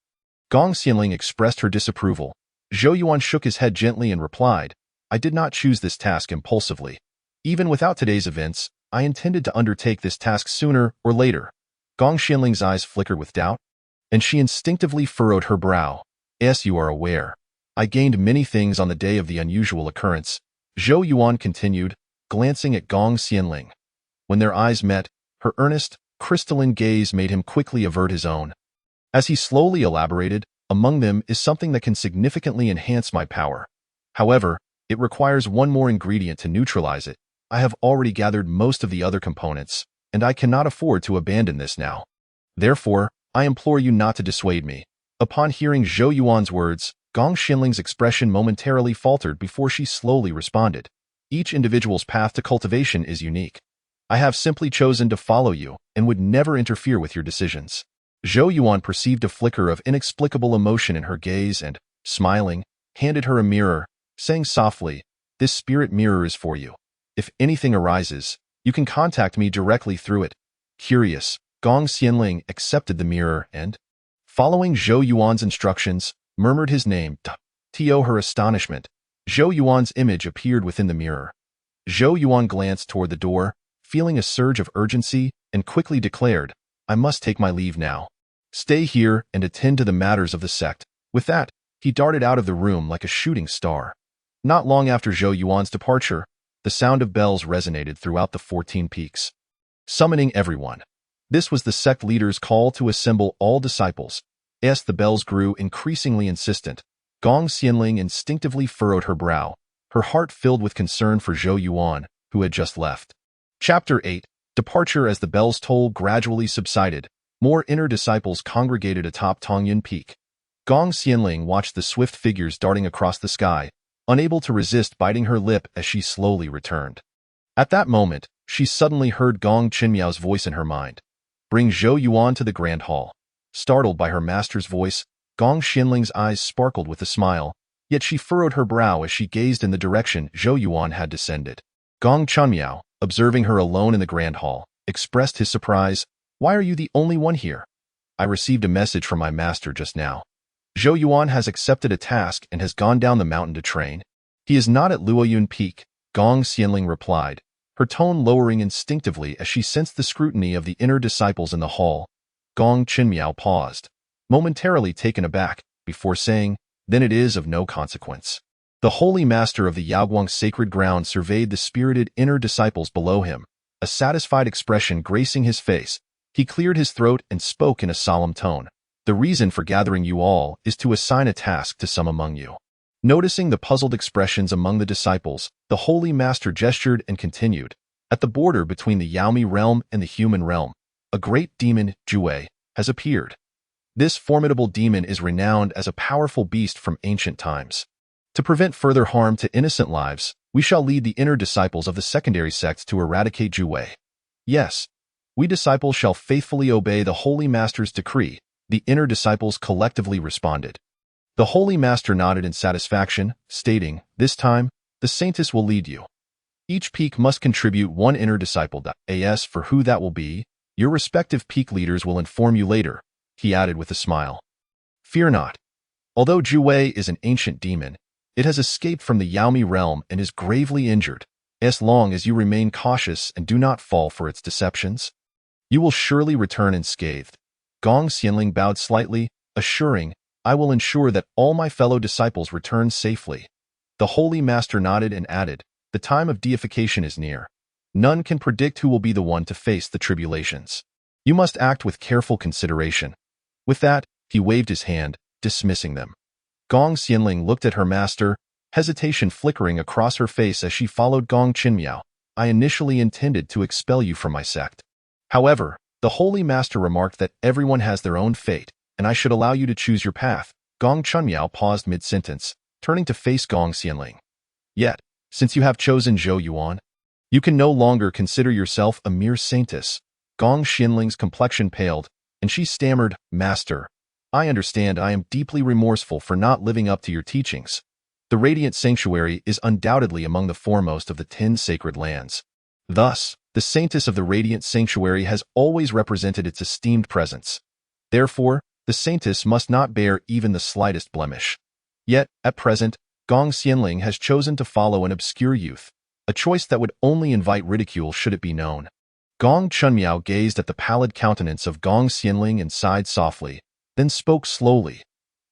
Gong Xianling expressed her disapproval. Zhou Yuan shook his head gently and replied, I did not choose this task impulsively. Even without today's events, I intended to undertake this task sooner or later. Gong Xianling's eyes flickered with doubt, and she instinctively furrowed her brow. Yes, you are aware. I gained many things on the day of the unusual occurrence. Zhou Yuan continued, glancing at Gong Xianling. When their eyes met, her earnest, crystalline gaze made him quickly avert his own. As he slowly elaborated, among them is something that can significantly enhance my power. However, it requires one more ingredient to neutralize it. I have already gathered most of the other components, and I cannot afford to abandon this now. Therefore, I implore you not to dissuade me. Upon hearing Zhou Yuan's words, Gong Xianling's expression momentarily faltered before she slowly responded. Each individual's path to cultivation is unique. I have simply chosen to follow you and would never interfere with your decisions. Zhou Yuan perceived a flicker of inexplicable emotion in her gaze and, smiling, handed her a mirror, saying softly, This spirit mirror is for you. If anything arises, you can contact me directly through it. Curious, Gong Xianling accepted the mirror and, following Zhou Yuan's instructions, murmured his name. To her astonishment, Zhou Yuan's image appeared within the mirror. Zhou Yuan glanced toward the door, feeling a surge of urgency, and quickly declared, I must take my leave now. Stay here and attend to the matters of the sect. With that, he darted out of the room like a shooting star. Not long after Zhou Yuan's departure, the sound of bells resonated throughout the 14 peaks, summoning everyone. This was the sect leader's call to assemble all disciples. As the bells grew increasingly insistent, Gong Xianling instinctively furrowed her brow, her heart filled with concern for Zhou Yuan, who had just left. Chapter 8. Departure. As the bell's toll gradually subsided, more inner disciples congregated atop Tongyin Peak. Gong Xianling watched the swift figures darting across the sky, unable to resist biting her lip as she slowly returned. At that moment, she suddenly heard Gong Qinmiao's voice in her mind. Bring Zhou Yuan to the Grand Hall. Startled by her master's voice, Gong Xianling's eyes sparkled with a smile, yet she furrowed her brow as she gazed in the direction Zhou Yuan had descended. Gong Qinmiao, observing her alone in the Grand Hall, expressed his surprise. Why are you the only one here? I received a message from my master just now. Zhou Yuan has accepted a task and has gone down the mountain to train. He is not at Luoyun Peak, Gong Xianling replied, her tone lowering instinctively as she sensed the scrutiny of the inner disciples in the hall. Gong Qinmiao paused, momentarily taken aback, before saying, then it is of no consequence. The holy master of the Yaoguang sacred ground surveyed the spirited inner disciples below him, a satisfied expression gracing his face. He cleared his throat and spoke in a solemn tone. The reason for gathering you all is to assign a task to some among you. Noticing the puzzled expressions among the disciples, the holy master gestured and continued. At the border between the Yaomi realm and the human realm, a great demon, Jue, has appeared. This formidable demon is renowned as a powerful beast from ancient times. To prevent further harm to innocent lives, we shall lead the inner disciples of the secondary sects to eradicate Jue. Yes, we disciples shall faithfully obey the holy master's decree, the inner disciples collectively responded. The holy master nodded in satisfaction, stating, this time, the saintess will lead you. Each peak must contribute one inner disciple. As for who that will be, your respective peak leaders will inform you later, he added with a smile. Fear not. Although Jue is an ancient demon, it has escaped from the Yaomi realm and is gravely injured. As long as you remain cautious and do not fall for its deceptions, you will surely return unscathed. Gong Xianling bowed slightly, assuring, I will ensure that all my fellow disciples return safely. The holy master nodded and added, the time of deification is near. None can predict who will be the one to face the tribulations. You must act with careful consideration. With that, he waved his hand, dismissing them. Gong Xianling looked at her master, hesitation flickering across her face as she followed Gong Qinmiao. I initially intended to expel you from my sect. However, the holy master remarked that everyone has their own fate, and I should allow you to choose your path. Gong Qinmiao paused mid-sentence, turning to face Gong Xianling. Yet, since you have chosen Zhou Yuan, you can no longer consider yourself a mere saintess. Gong Xianling's complexion paled, and she stammered, Master, I understand I am deeply remorseful for not living up to your teachings. The Radiant Sanctuary is undoubtedly among the foremost of the 10 sacred lands. Thus, the saintess of the Radiant Sanctuary has always represented its esteemed presence. Therefore, the saintess must not bear even the slightest blemish. Yet, at present, Gong Xianling has chosen to follow an obscure youth, a choice that would only invite ridicule should it be known. Gong Qinmiao gazed at the pallid countenance of Gong Xianling and sighed softly, then spoke slowly.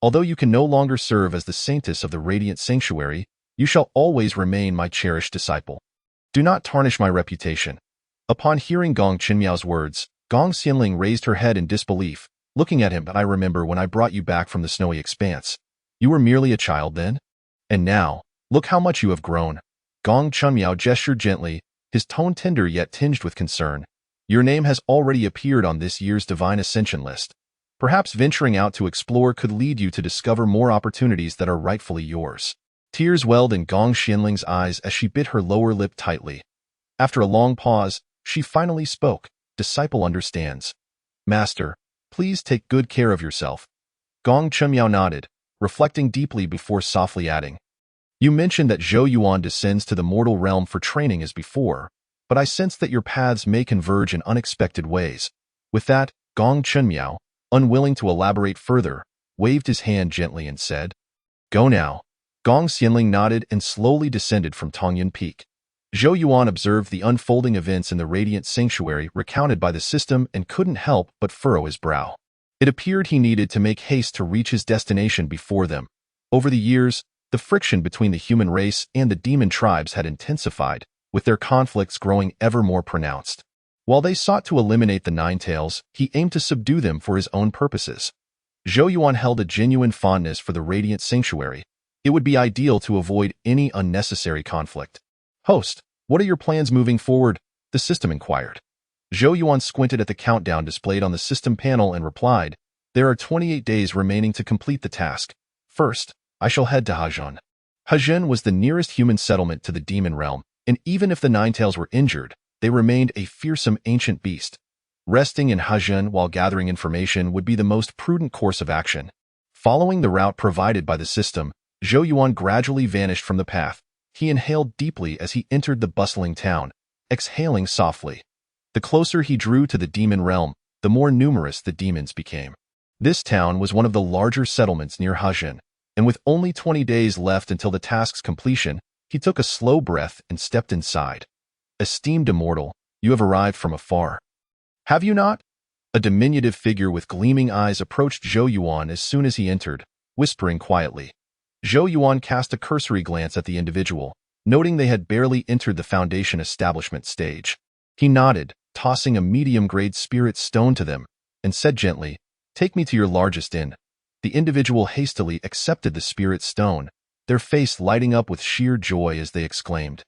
Although you can no longer serve as the saintess of the Radiant Sanctuary, you shall always remain my cherished disciple. Do not tarnish my reputation. Upon hearing Gong Qinmiao's words, Gong Xianling raised her head in disbelief, looking at him. But I remember when I brought you back from the snowy expanse. You were merely a child then? And now, look how much you have grown. Gong Qinmiao gestured gently, his tone tender yet tinged with concern. Your name has already appeared on this year's Divine Ascension list. Perhaps venturing out to explore could lead you to discover more opportunities that are rightfully yours. Tears welled in Gong Xianling's eyes as she bit her lower lip tightly. After a long pause, she finally spoke. Disciple understands. Master, please take good care of yourself. Gong Qinmiao nodded, reflecting deeply before softly adding. You mentioned that Zhou Yuan descends to the mortal realm for training as before, but I sense that your paths may converge in unexpected ways. With that, Gong Qinmiao, unwilling to elaborate further, waved his hand gently and said, Go now. Gong Xianling nodded and slowly descended from Tongyin Peak. Zhou Yuan observed the unfolding events in the Radiant Sanctuary recounted by the system and couldn't help but furrow his brow. It appeared he needed to make haste to reach his destination before them. Over the years, the friction between the human race and the demon tribes had intensified, with their conflicts growing ever more pronounced. While they sought to eliminate the Nine Tails, he aimed to subdue them for his own purposes. Zhou Yuan held a genuine fondness for the Radiant Sanctuary. It would be ideal to avoid any unnecessary conflict. Host, what are your plans moving forward? The the system inquired. Zhou Yuan squinted at the countdown displayed on the system panel and replied, "There are 28 days remaining to complete the task. First, I shall head to Hajun." Hajun was the nearest human settlement to the demon realm, and even if the Ninetales were injured, they remained a fearsome ancient beast. Resting in Hajun while gathering information would be the most prudent course of action. Following the route provided by the system, Zhou Yuan gradually vanished from the path. He inhaled deeply as he entered the bustling town, exhaling softly. The closer he drew to the demon realm, the more numerous the demons became. This town was one of the larger settlements near Hajun, and with only 20 days left until the task's completion, he took a slow breath and stepped inside. "Esteemed immortal, you have arrived from afar. Have you not?" A diminutive figure with gleaming eyes approached Zhou Yuan as soon as he entered, whispering quietly. Zhou Yuan cast a cursory glance at the individual, noting they had barely entered the Foundation establishment stage. He nodded, tossing a medium-grade spirit stone to them, and said gently, "Take me to your largest inn." The individual hastily accepted the spirit stone, their face lighting up with sheer joy as they exclaimed,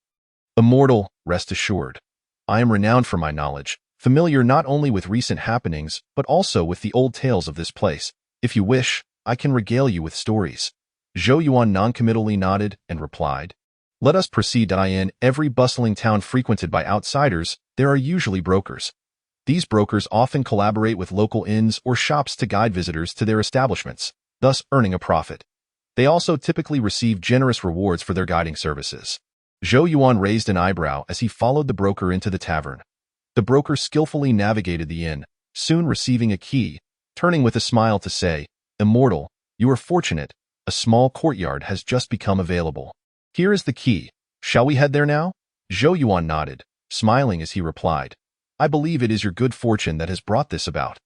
"Immortal, rest assured. I am renowned for my knowledge, familiar not only with recent happenings, but also with the old tales of this place. If you wish, I can regale you with stories." Zhou Yuan noncommittally nodded and replied, "Let us proceed." In every bustling town frequented by outsiders, there are usually brokers. These brokers often collaborate with local inns or shops to guide visitors to their establishments, thus earning a profit. They also typically receive generous rewards for their guiding services. Zhou Yuan raised an eyebrow as he followed the broker into the tavern. The broker skillfully navigated the inn, soon receiving a key, turning with a smile to say, "Immortal, you are fortunate. A small courtyard has just become available. Here is the key. Shall we head there now?" Zhou Yuan nodded, smiling as he replied, "I believe it is your good fortune that has brought this about."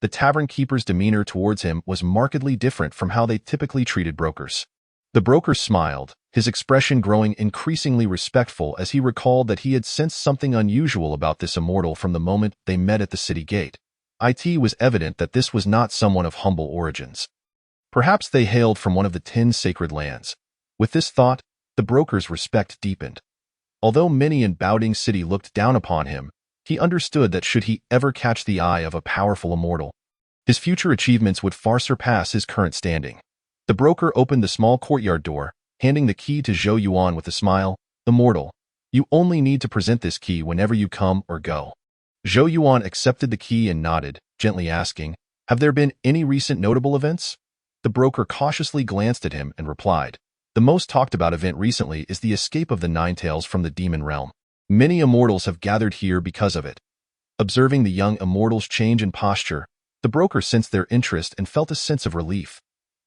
The tavern keeper's demeanor towards him was markedly different from how they typically treated brokers. The broker smiled, his expression growing increasingly respectful as he recalled that he had sensed something unusual about this immortal from the moment they met at the city gate. It was evident that this was not someone of humble origins. Perhaps they hailed from one of the 10 sacred lands. With this thought, the broker's respect deepened. Although many in Baoding City looked down upon him, he understood that should he ever catch the eye of a powerful immortal, his future achievements would far surpass his current standing. The broker opened the small courtyard door, handing the key to Zhou Yuan with a smile. "Immortal, you only need to present this key whenever you come or go." Zhou Yuan accepted the key and nodded, gently asking, "Have there been any recent notable events?" The broker cautiously glanced at him and replied, "The most talked about event recently is the escape of the Ninetales from the demon realm. Many immortals have gathered here because of it." Observing the young immortals' change in posture, the broker sensed their interest and felt a sense of relief.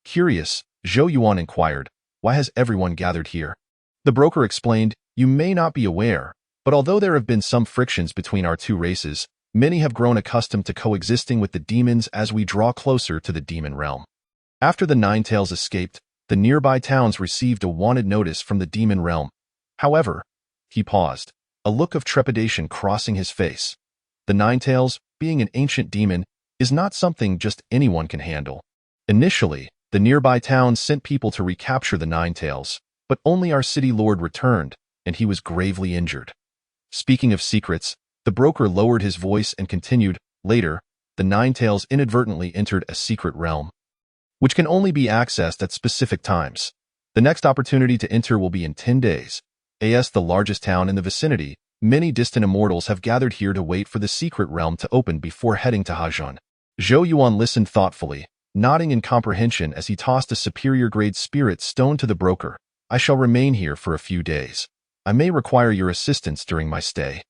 Curious, Zhou Yuan inquired, "Why has everyone gathered here?" The broker explained, "You may not be aware, but although there have been some frictions between our two races, many have grown accustomed to coexisting with the demons as we draw closer to the demon realm. After the Ninetales escaped, the nearby towns received a wanted notice from the demon realm. However," he paused, a look of trepidation crossing his face. "The Ninetales, being an ancient demon, is not something just anyone can handle. Initially, the nearby towns sent people to recapture the Ninetales, but only our city lord returned, and he was gravely injured." Speaking of secrets, the broker lowered his voice and continued, "Later, the Ninetales inadvertently entered a secret realm, which can only be accessed at specific times. The next opportunity to enter will be in 10 days. As the largest town in the vicinity, many distant immortals have gathered here to wait for the secret realm to open before heading to Hajun." Zhou Yuan listened thoughtfully, nodding in comprehension as he tossed a superior-grade spirit stone to the broker. "I shall remain here for a few days. I may require your assistance during my stay."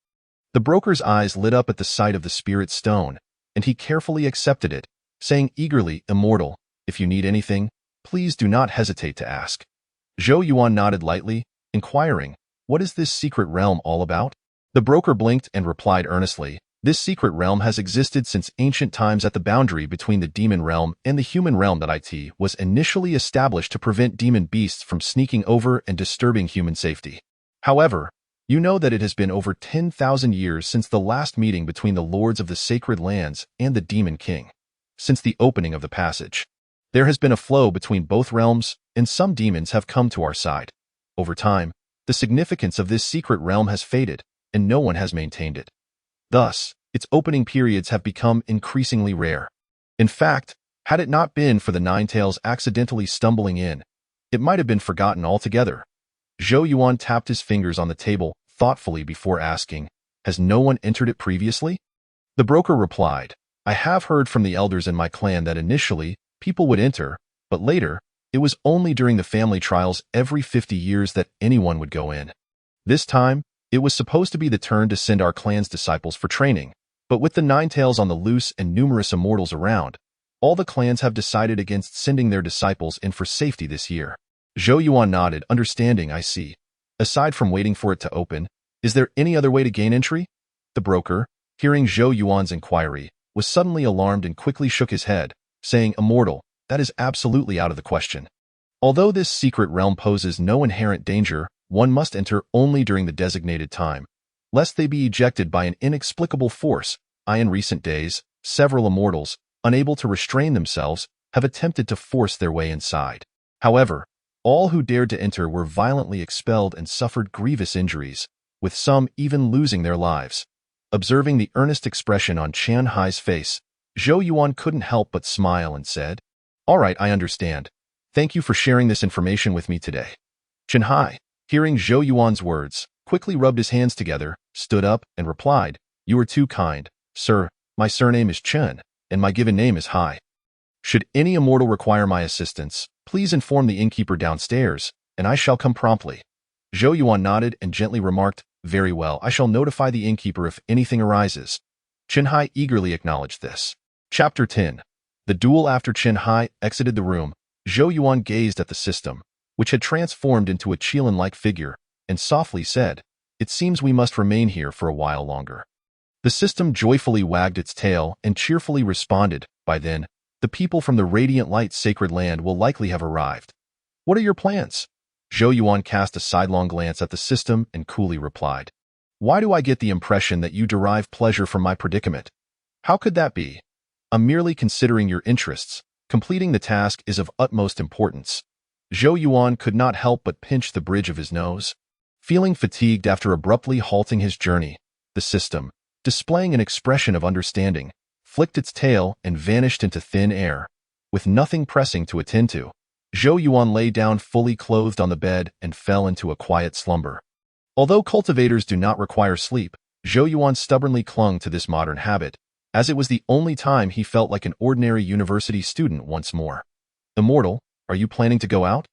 The broker's eyes lit up at the sight of the spirit stone, and he carefully accepted it, saying eagerly, "Immortal, if you need anything, please do not hesitate to ask." Zhou Yuan nodded lightly, inquiring, "What is this secret realm all about?" The broker blinked and replied earnestly, "This secret realm has existed since ancient times at the boundary between the demon realm and the human realm. It was initially established to prevent demon beasts from sneaking over and disturbing human safety. However, you know that it has been over 10,000 years since the last meeting between the lords of the sacred lands and the demon king. Since the opening of the passage, there has been a flow between both realms, and some demons have come to our side. Over time, the significance of this secret realm has faded, and no one has maintained it. Thus, its opening periods have become increasingly rare. In fact, had it not been for the Ninetales accidentally stumbling in, it might have been forgotten altogether. Zhou Yuan tapped his fingers on the table thoughtfully before asking, "Has no one entered it previously?" The broker replied, "I have heard from the elders in my clan that initially, people would enter, but later, it was only during the family trials every 50 years that anyone would go in. This time, it was supposed to be the turn to send our clan's disciples for training, but with the Ninetales on the loose and numerous immortals around, all the clans have decided against sending their disciples in for safety this year." Zhou Yuan nodded, understanding. "I see. Aside from waiting for it to open, is there any other way to gain entry?" The broker, hearing Zhou Yuan's inquiry, was suddenly alarmed and quickly shook his head, saying, "Immortal, that is absolutely out of the question. Although this secret realm poses no inherent danger, one must enter only during the designated time, lest they be ejected by an inexplicable force. In recent days, several immortals, unable to restrain themselves, have attempted to force their way inside. However, all who dared to enter were violently expelled and suffered grievous injuries, with some even losing their lives." Observing the earnest expression on Chen Hai's face, Zhou Yuan couldn't help but smile and said, "All right, I understand. Thank you for sharing this information with me today." Chen Hai, hearing Zhou Yuan's words, quickly rubbed his hands together, stood up, and replied, "You are too kind, sir. My surname is Chen, and my given name is Hai. Should any immortal require my assistance, please inform the innkeeper downstairs, and I shall come promptly." Zhou Yuan nodded and gently remarked, "Very well, I shall notify the innkeeper if anything arises." Chen Hai eagerly acknowledged this. Chapter 10. The duel. After Chen Hai exited the room, Zhou Yuan gazed at the system, which had transformed into a Qilin-like figure, and softly said, "It seems we must remain here for a while longer." The system joyfully wagged its tail and cheerfully responded, "By then, the people from the Radiant Light Sacred Land will likely have arrived. What are your plans?" Zhou Yuan cast a sidelong glance at the system and coolly replied, "Why do I get the impression that you derive pleasure from my predicament? How could that be? I'm merely considering your interests. Completing the task is of utmost importance." Zhou Yuan could not help but pinch the bridge of his nose. Feeling fatigued after abruptly halting his journey, the system, displaying an expression of understanding, flicked its tail and vanished into thin air. With nothing pressing to attend to, Zhou Yuan lay down fully clothed on the bed and fell into a quiet slumber. Although cultivators do not require sleep, Zhou Yuan stubbornly clung to this modern habit, as it was the only time he felt like an ordinary university student once more. "Immortal, are you planning to go out?"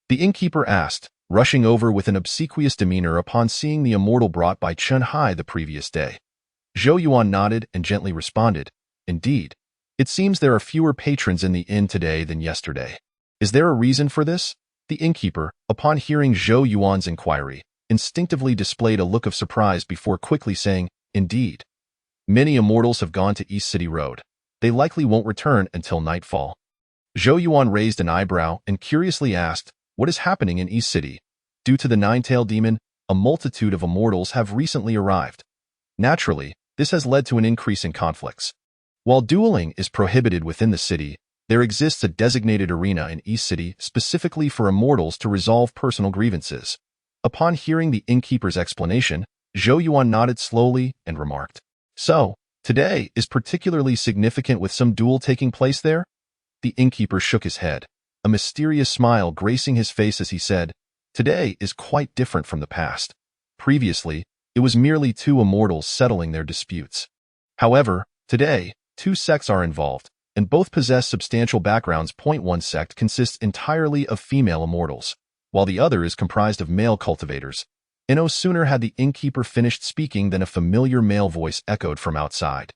the innkeeper asked, rushing over with an obsequious demeanor upon seeing the immortal brought by Chen Hai the previous day. Zhou Yuan nodded and gently responded, "Indeed. It seems there are fewer patrons in the inn today than yesterday. Is there a reason for this?" The innkeeper, upon hearing Zhou Yuan's inquiry, instinctively displayed a look of surprise before quickly saying, "Indeed. Many immortals have gone to East City Road. They likely won't return until nightfall." Zhou Yuan raised an eyebrow and curiously asked, "What is happening in East City?" Due to the Nine-Tailed Demon, a multitude of immortals have recently arrived. Naturally, this has led to an increase in conflicts. While dueling is prohibited within the city, there exists a designated arena in East City specifically for immortals to resolve personal grievances. Upon hearing the innkeeper's explanation, Zhou Yuan nodded slowly and remarked, "So, today is particularly significant with some duel taking place there?" The innkeeper shook his head, a mysterious smile gracing his face as he said, "Today is quite different from the past. Previously, it was merely two immortals settling their disputes. However, today, two sects are involved, and both possess substantial backgrounds. One sect consists entirely of female immortals, while the other is comprised of male cultivators." And no sooner had the innkeeper finished speaking than a familiar male voice echoed from outside.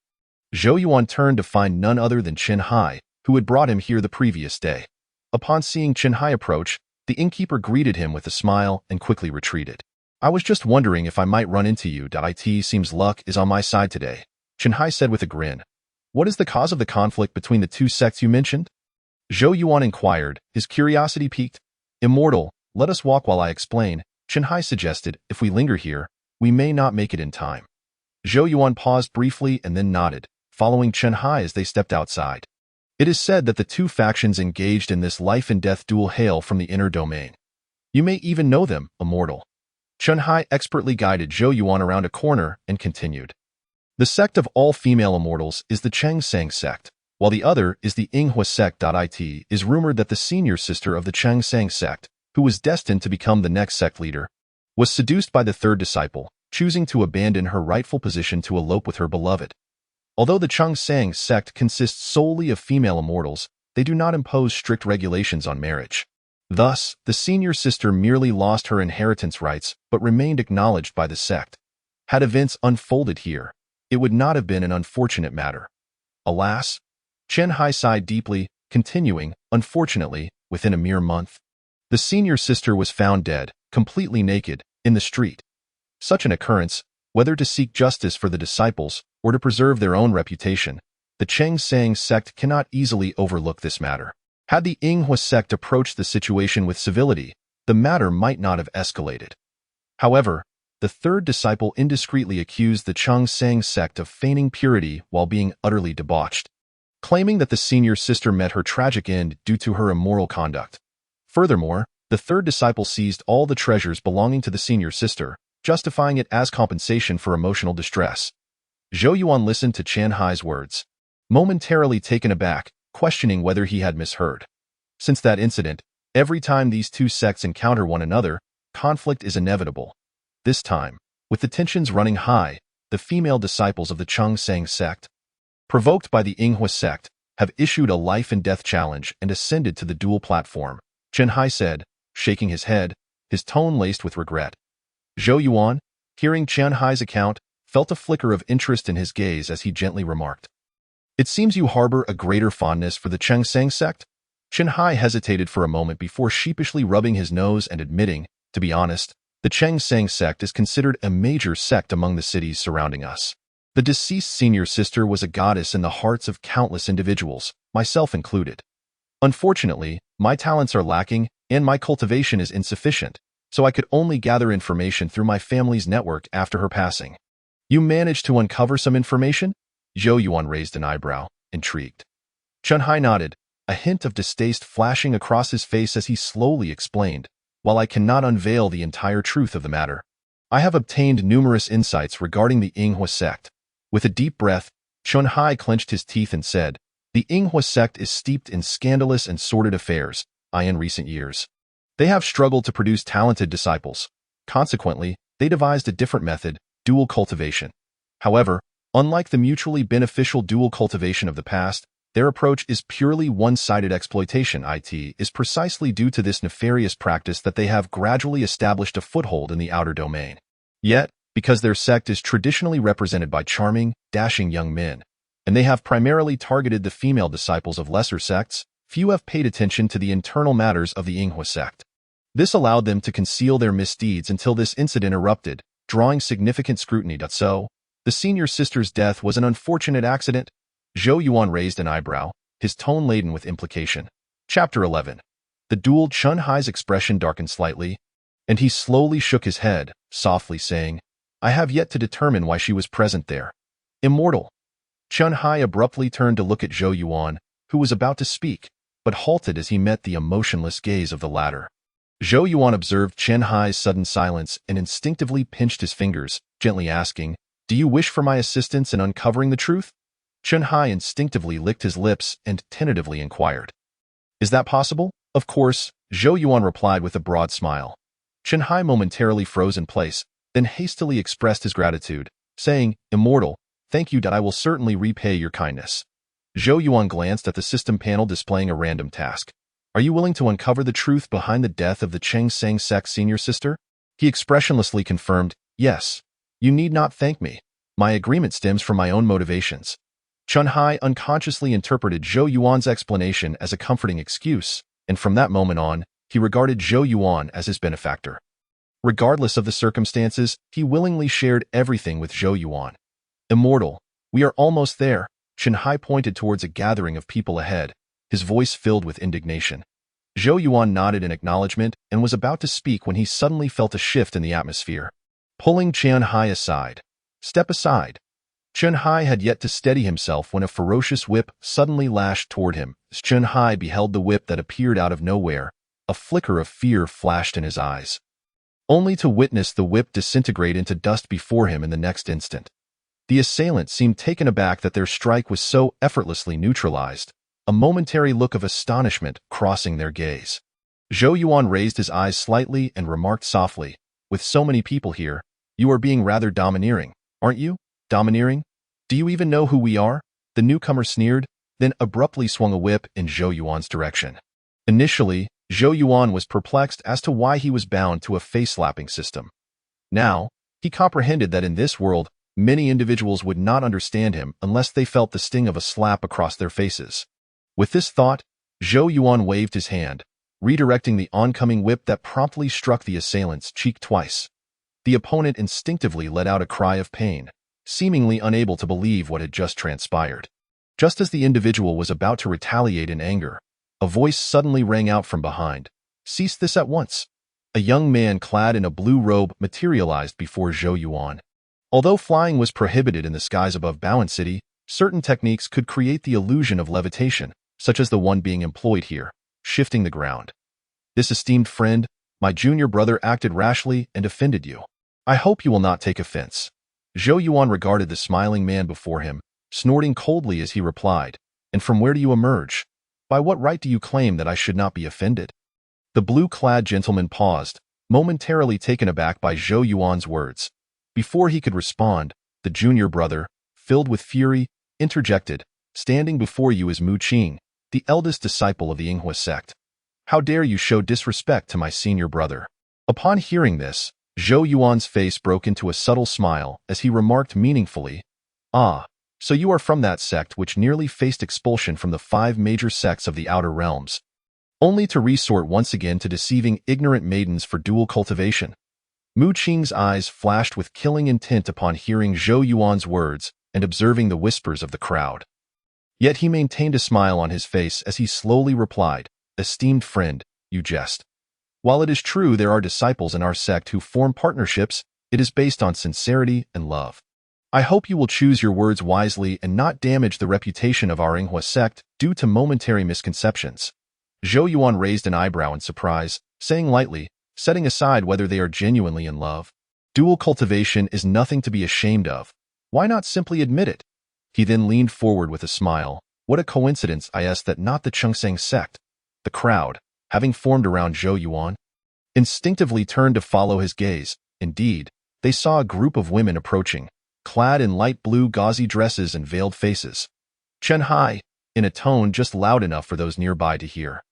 Zhou Yuan turned to find none other than Chen Hai, who had brought him here the previous day. Upon seeing Chen Hai approach, the innkeeper greeted him with a smile and quickly retreated. "I was just wondering if I might run into you. It seems luck is on my side today," Chen Hai said with a grin. "What is the cause of the conflict between the two sects you mentioned?" Zhou Yuan inquired, his curiosity piqued. "Immortal, let us walk while I explain," Chen Hai suggested. "If we linger here, we may not make it in time." Zhou Yuan paused briefly and then nodded, following Chen Hai as they stepped outside. It is said that the two factions engaged in this life-and-death duel hail from the inner domain. You may even know them, Immortal. Chen Hai expertly guided Zhou Yuan around a corner and continued. The sect of all female immortals is the Cheng Sang sect, while the other is the Yinghua sect. It is rumored that the senior sister of the Cheng Sang sect, who was destined to become the next sect leader, was seduced by the third disciple, choosing to abandon her rightful position to elope with her beloved. Although the Cheng Sang sect consists solely of female immortals, they do not impose strict regulations on marriage. Thus, the senior sister merely lost her inheritance rights but remained acknowledged by the sect. Had events unfolded here, it would not have been an unfortunate matter. Alas, Chen Hai sighed deeply, continuing, unfortunately, within a mere month, the senior sister was found dead, completely naked, in the street. Such an occurrence, whether to seek justice for the disciples or to preserve their own reputation, the Cheng Sang sect cannot easily overlook this matter. Had the Yinghua sect approached the situation with civility, the matter might not have escalated. However, the third disciple indiscreetly accused the Cheng Sang sect of feigning purity while being utterly debauched, claiming that the senior sister met her tragic end due to her immoral conduct. Furthermore, the third disciple seized all the treasures belonging to the senior sister, justifying it as compensation for emotional distress. Zhou Yuan listened to Chen Hai's words, momentarily taken aback, questioning whether he had misheard. Since that incident, every time these two sects encounter one another, conflict is inevitable. This time, with the tensions running high, the female disciples of the Cheng Sang sect, provoked by the Yinghua sect, have issued a life-and-death challenge and ascended to the duel platform, Chen Hai said, shaking his head, his tone laced with regret. Zhou Yuan, hearing Chen Hai's account, felt a flicker of interest in his gaze as he gently remarked, "It seems you harbor a greater fondness for the Cheng Sang sect?" Chen Hai hesitated for a moment before sheepishly rubbing his nose and admitting, to be honest, the Cheng Sang sect is considered a major sect among the cities surrounding us. The deceased senior sister was a goddess in the hearts of countless individuals, myself included. Unfortunately, my talents are lacking and my cultivation is insufficient, so I could only gather information through my family's network after her passing. You managed to uncover some information? Zhou Yuan raised an eyebrow, intrigued. Chen Hai nodded, a hint of distaste flashing across his face as he slowly explained, "While I cannot unveil the entire truth of the matter, I have obtained numerous insights regarding the Yinghua sect." With a deep breath, Chen Hai clenched his teeth and said, "The Yinghua sect is steeped in scandalous and sordid affairs, in recent years. They have struggled to produce talented disciples. Consequently, they devised a different method, dual cultivation. However, unlike the mutually beneficial dual cultivation of the past, their approach is purely one-sided exploitation. It is precisely due to this nefarious practice that they have gradually established a foothold in the outer domain. Yet, because their sect is traditionally represented by charming, dashing young men, and they have primarily targeted the female disciples of lesser sects, few have paid attention to the internal matters of the Yinghua sect. This allowed them to conceal their misdeeds until this incident erupted, drawing significant scrutiny. So, the senior sister's death was an unfortunate accident?" Zhou Yuan raised an eyebrow, his tone laden with implication. Chapter 11. The duel. Chen Hai's expression darkened slightly, and he slowly shook his head, softly saying, "I have yet to determine why she was present there." Immortal. Chen Hai abruptly turned to look at Zhou Yuan, who was about to speak, but halted as he met the emotionless gaze of the latter. Zhou Yuan observed Chen Hai's sudden silence and instinctively pinched his fingers, gently asking, "Do you wish for my assistance in uncovering the truth?" Chen Hai instinctively licked his lips and tentatively inquired, "Is that possible?" "Of course," Zhou Yuan replied with a broad smile. Chen Hai momentarily froze in place, then hastily expressed his gratitude, saying, "Immortal, thank you. I will certainly repay your kindness." Zhou Yuan glanced at the system panel displaying a random task. "Are you willing to uncover the truth behind the death of the Cheng Sang sect senior sister?" He expressionlessly confirmed, "Yes. You need not thank me. My agreement stems from my own motivations." Chen Hai unconsciously interpreted Zhou Yuan's explanation as a comforting excuse, and from that moment on, he regarded Zhou Yuan as his benefactor. Regardless of the circumstances, he willingly shared everything with Zhou Yuan. "Immortal, we are almost there." Chen Hai pointed towards a gathering of people ahead, his voice filled with indignation. Zhou Yuan nodded in acknowledgement and was about to speak when he suddenly felt a shift in the atmosphere. Pulling Chen Hai aside. "Step aside." Chen Hai had yet to steady himself when a ferocious whip suddenly lashed toward him. As Chen Hai beheld the whip that appeared out of nowhere, a flicker of fear flashed in his eyes. only to witness the whip disintegrate into dust before him in the next instant. The assailant seemed taken aback that their strike was so effortlessly neutralized, a momentary look of astonishment crossing their gaze. Zhou Yuan raised his eyes slightly and remarked softly, "With so many people here, you are being rather domineering, aren't you? Domineering? Do you even know who we are?" The newcomer sneered, then abruptly swung a whip in Zhou Yuan's direction. Initially, Zhou Yuan was perplexed as to why he was bound to a face-slapping system. Now, he comprehended that in this world, many individuals would not understand him unless they felt the sting of a slap across their faces. With this thought, Zhou Yuan waved his hand, redirecting the oncoming whip that promptly struck the assailant's cheek twice. The opponent instinctively let out a cry of pain, seemingly unable to believe what had just transpired. Just as the individual was about to retaliate in anger, a voice suddenly rang out from behind. "Cease this at once." A young man clad in a blue robe materialized before Zhou Yuan. Although flying was prohibited in the skies above Bowen City, certain techniques could create the illusion of levitation, such as the one being employed here, shifting the ground. "This esteemed friend, my junior brother, acted rashly and offended you. I hope you will not take offense." Zhou Yuan regarded the smiling man before him, snorting coldly as he replied, "And from where do you emerge? By what right do you claim that I should not be offended?" The blue-clad gentleman paused, momentarily taken aback by Zhou Yuan's words. Before he could respond, the junior brother, filled with fury, interjected, "Standing before you is Mu Qing, the eldest disciple of the Yinghua sect. How dare you show disrespect to my senior brother?" Upon hearing this, Zhou Yuan's face broke into a subtle smile as he remarked meaningfully, "Ah, so you are from that sect which nearly faced expulsion from the 5 major sects of the Outer Realms, only to resort once again to deceiving ignorant maidens for dual cultivation." Mu Qing's eyes flashed with killing intent upon hearing Zhou Yuan's words and observing the whispers of the crowd. Yet he maintained a smile on his face as he slowly replied, "Esteemed friend, you jest. While it is true there are disciples in our sect who form partnerships, it is based on sincerity and love. I hope you will choose your words wisely and not damage the reputation of our Yinghua sect due to momentary misconceptions." Zhou Yuan raised an eyebrow in surprise, saying lightly, "Setting aside whether they are genuinely in love, dual cultivation is nothing to be ashamed of. Why not simply admit it?" He then leaned forward with a smile. "What a coincidence, that not the Chungsang sect." The crowd, having formed around Zhou Yuan, instinctively turned to follow his gaze. Indeed, they saw a group of women approaching, clad in light blue gauzy dresses and veiled faces. "Chen Hai," in a tone just loud enough for those nearby to hear,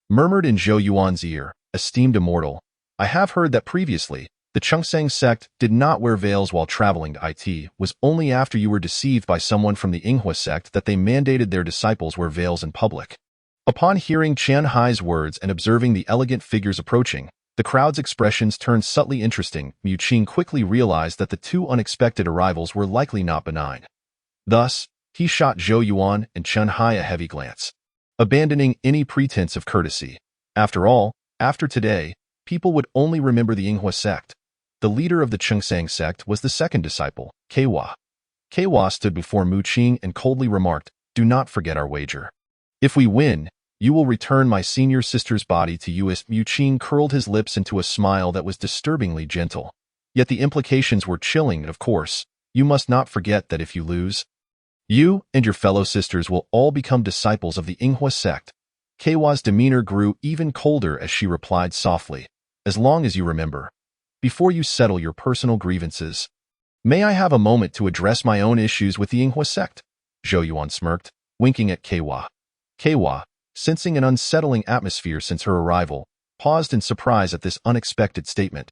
murmured in Zhou Yuan's ear, "Esteemed immortal, I have heard that previously, the Chungsang sect did not wear veils while traveling to IT. Was only after you were deceived by someone from the Yinghua sect that they mandated their disciples wear veils in public." Upon hearing Chen Hai's words and observing the elegant figures approaching, the crowd's expressions turned subtly interesting. Mu Qing quickly realized that the 2 unexpected arrivals were likely not benign. Thus, he shot Zhou Yuan and Chen Hai a heavy glance, abandoning any pretense of courtesy. After all, after today, people would only remember the Yinghua sect. The leader of the Chungsang sect was the second disciple, Keiwa. Keiwa stood before Mu Qing and coldly remarked, "Do not forget our wager. If we win, you will return my senior sister's body to you." Mu Qing curled his lips into a smile that was disturbingly gentle. Yet the implications were chilling. "Of course, you must not forget that if you lose, you and your fellow sisters will all become disciples of the Yinghua sect." Keiwa's demeanor grew even colder as she replied softly, "As long as you remember. Before you settle your personal grievances, may I have a moment to address my own issues with the Yinghua sect?" Zhou Yuan smirked, winking at Keiwa. Keiwa, sensing an unsettling atmosphere since her arrival, paused in surprise at this unexpected statement.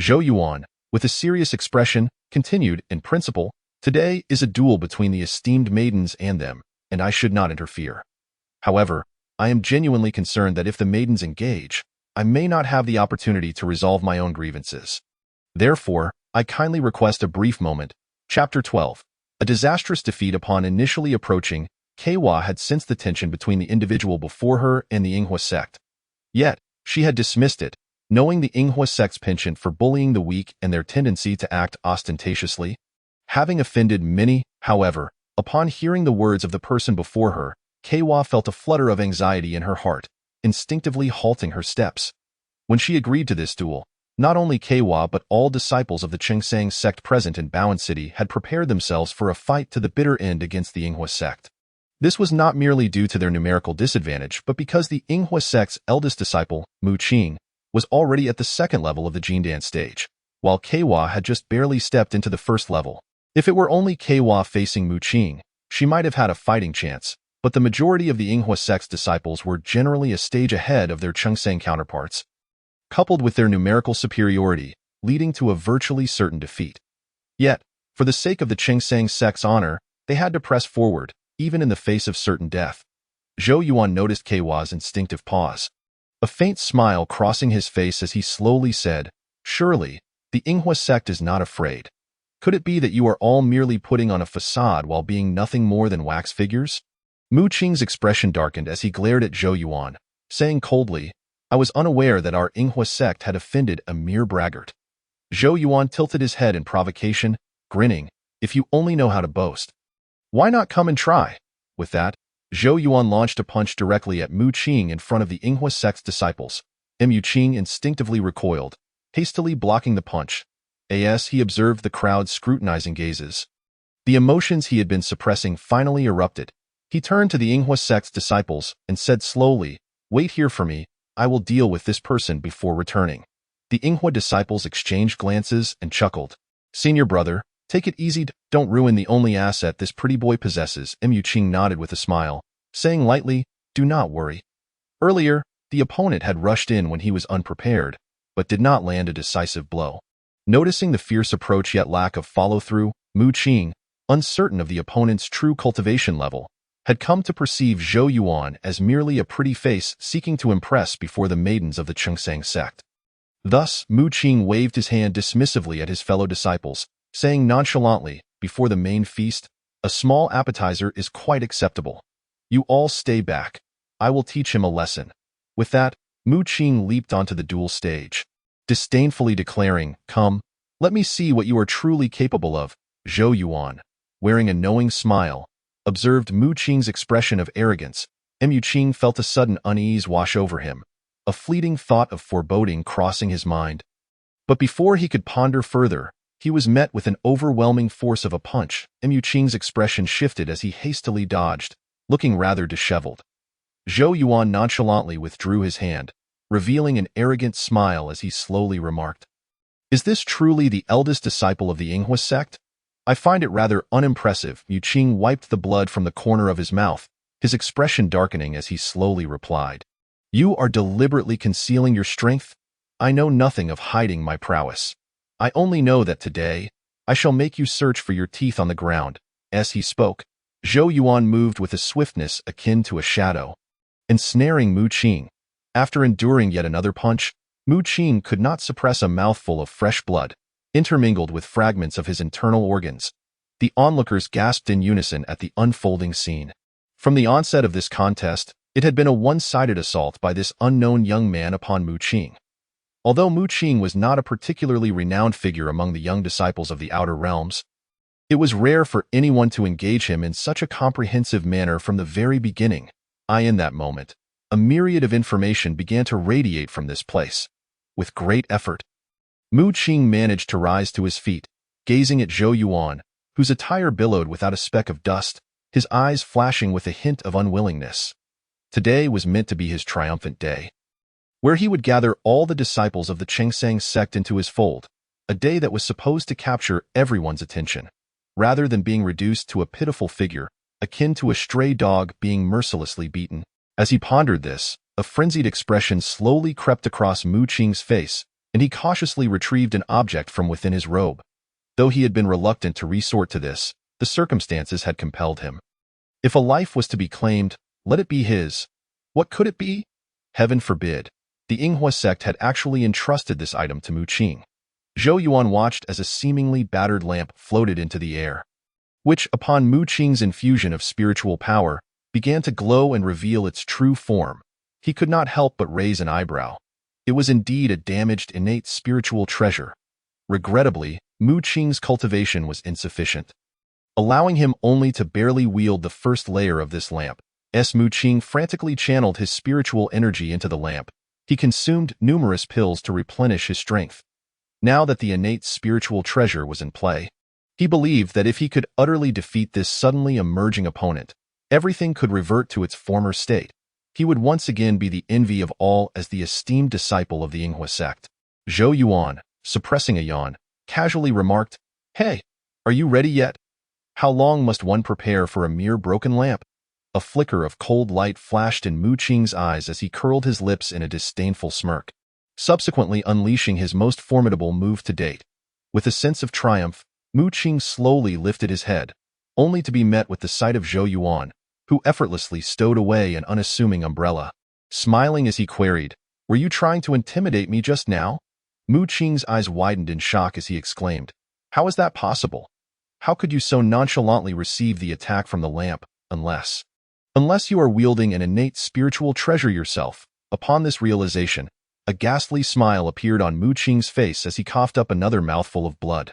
Zhou Yuan, with a serious expression, continued, "In principle, today is a duel between the esteemed maidens and them, and I should not interfere. However, I am genuinely concerned that if the maidens engage, I may not have the opportunity to resolve my own grievances. Therefore, I kindly request a brief moment." Chapter 12. A disastrous defeat. Upon initially approaching, Keiwa had sensed the tension between the individual before her and the Yinghua sect. Yet, she had dismissed it, knowing the Yinghua sect's penchant for bullying the weak and their tendency to act ostentatiously. Having offended many, however, upon hearing the words of the person before her, Keiwa felt a flutter of anxiety in her heart, instinctively halting her steps. When she agreed to this duel, Not only Keiwa but all disciples of the Chengsang sect present in Bowen City had prepared themselves for a fight to the bitter end against the Yinghua sect. This was not merely due to their numerical disadvantage, but because the Yinghua sect's eldest disciple, Mu Qing, was already at the second level of the Jindan stage, while Keiwa had just barely stepped into the first level. If it were only Keiwa facing Mu Qing, she might have had a fighting chance, but the majority of the Yinghua sect's disciples were generally a stage ahead of their Chengsang counterparts, coupled with their numerical superiority, leading to a virtually certain defeat. Yet, for the sake of the Chengsang sect's honor, they had to press forward, even in the face of certain death. Zhou Yuan noticed Keiwa's instinctive pause, a faint smile crossing his face as he slowly said, "Surely, the Yinghua sect is not afraid. Could it be that you are all merely putting on a facade while being nothing more than wax figures?" Mu Qing's expression darkened as he glared at Zhou Yuan, saying coldly, "I was unaware that our Yinghua sect had offended a mere braggart." Zhou Yuan tilted his head in provocation, grinning, "If you only know how to boast, why not come and try?" With that, Zhou Yuan launched a punch directly at Mu Qing in front of the Yinghua sect's disciples. Mu Qing instinctively recoiled, hastily blocking the punch. As he observed the crowd's scrutinizing gazes, the emotions he had been suppressing finally erupted. He turned to the Yinghua sect's disciples and said slowly, "Wait here for me, I will deal with this person before returning." The Yinghua disciples exchanged glances and chuckled. "Senior brother, take it easy, don't ruin the only asset this pretty boy possesses." Mu Qing nodded with a smile, saying lightly, "Do not worry." Earlier, the opponent had rushed in when he was unprepared, but did not land a decisive blow. Noticing the fierce approach yet lack of follow-through, Mu Qing, uncertain of the opponent's true cultivation level, had come to perceive Zhou Yuan as merely a pretty face seeking to impress before the maidens of the Chengsang sect. Thus, Mu Qing waved his hand dismissively at his fellow disciples, saying nonchalantly, before the main feast, "A small appetizer is quite acceptable. You all stay back. I will teach him a lesson." With that, Mu Qing leaped onto the duel stage, disdainfully declaring, "Come, let me see what you are truly capable of." Zhou Yuan, wearing a knowing smile, observed Mu Qing's expression of arrogance. Mu Qing felt a sudden unease wash over him, a fleeting thought of foreboding crossing his mind. But before he could ponder further, he was met with an overwhelming force of a punch. Mu Qing's expression shifted as he hastily dodged, looking rather disheveled. Zhou Yuan nonchalantly withdrew his hand, revealing an arrogant smile as he slowly remarked, "Is this truly the eldest disciple of the Yinghua sect? I find it rather unimpressive." Mu Qing wiped the blood from the corner of his mouth, his expression darkening as he slowly replied, "You are deliberately concealing your strength? I know nothing of hiding my prowess. I only know that today, I shall make you search for your teeth on the ground." As he spoke, Zhou Yuan moved with a swiftness akin to a shadow, ensnaring Mu Qing. After enduring yet another punch, Mu Qing could not suppress a mouthful of fresh blood, intermingled with fragments of his internal organs. The onlookers gasped in unison at the unfolding scene. From the onset of this contest, it had been a one-sided assault by this unknown young man upon Mu Qing. Although Mu Qing was not a particularly renowned figure among the young disciples of the Outer Realms, it was rare for anyone to engage him in such a comprehensive manner from the very beginning. In that moment, a myriad of information began to radiate from this place. With great effort, Mu Qing managed to rise to his feet, gazing at Zhou Yuan, whose attire billowed without a speck of dust, his eyes flashing with a hint of unwillingness. Today was meant to be his triumphant day, where he would gather all the disciples of the Chengsang sect into his fold, a day that was supposed to capture everyone's attention, rather than being reduced to a pitiful figure, akin to a stray dog being mercilessly beaten. As he pondered this, a frenzied expression slowly crept across Mu Qing's face, and he cautiously retrieved an object from within his robe. Though he had been reluctant to resort to this, the circumstances had compelled him. If a life was to be claimed, let it be his. What could it be? Heaven forbid. The Yinghua sect had actually entrusted this item to Mu Qing. Zhou Yuan watched as a seemingly battered lamp floated into the air, which, upon Mu Qing's infusion of spiritual power, began to glow and reveal its true form. He could not help but raise an eyebrow. It was indeed a damaged innate spiritual treasure. Regrettably, Mu Qing's cultivation was insufficient, allowing him only to barely wield the first layer of this lamp. As Mu Qing frantically channeled his spiritual energy into the lamp, he consumed numerous pills to replenish his strength. now that the innate spiritual treasure was in play. He believed that if he could utterly defeat this suddenly emerging opponent, everything could revert to its former state. He would once again be the envy of all as the esteemed disciple of the Yinghua sect. Zhou Yuan, suppressing a yawn, casually remarked, "Hey, are you ready yet? How long must one prepare for a mere broken lamp?" A flicker of cold light flashed in Mu Qing's eyes as he curled his lips in a disdainful smirk, subsequently unleashing his most formidable move to date. With a sense of triumph, Mu Qing slowly lifted his head, only to be met with the sight of Zhou Yuan, who effortlessly stowed away an unassuming umbrella. Smiling as he queried, "Were you trying to intimidate me just now?" Mu Qing's eyes widened in shock as he exclaimed, "How is that possible? How could you so nonchalantly receive the attack from the lamp, unless you are wielding an innate spiritual treasure yourself?" Upon this realization, a ghastly smile appeared on Mu Qing's face as he coughed up another mouthful of blood.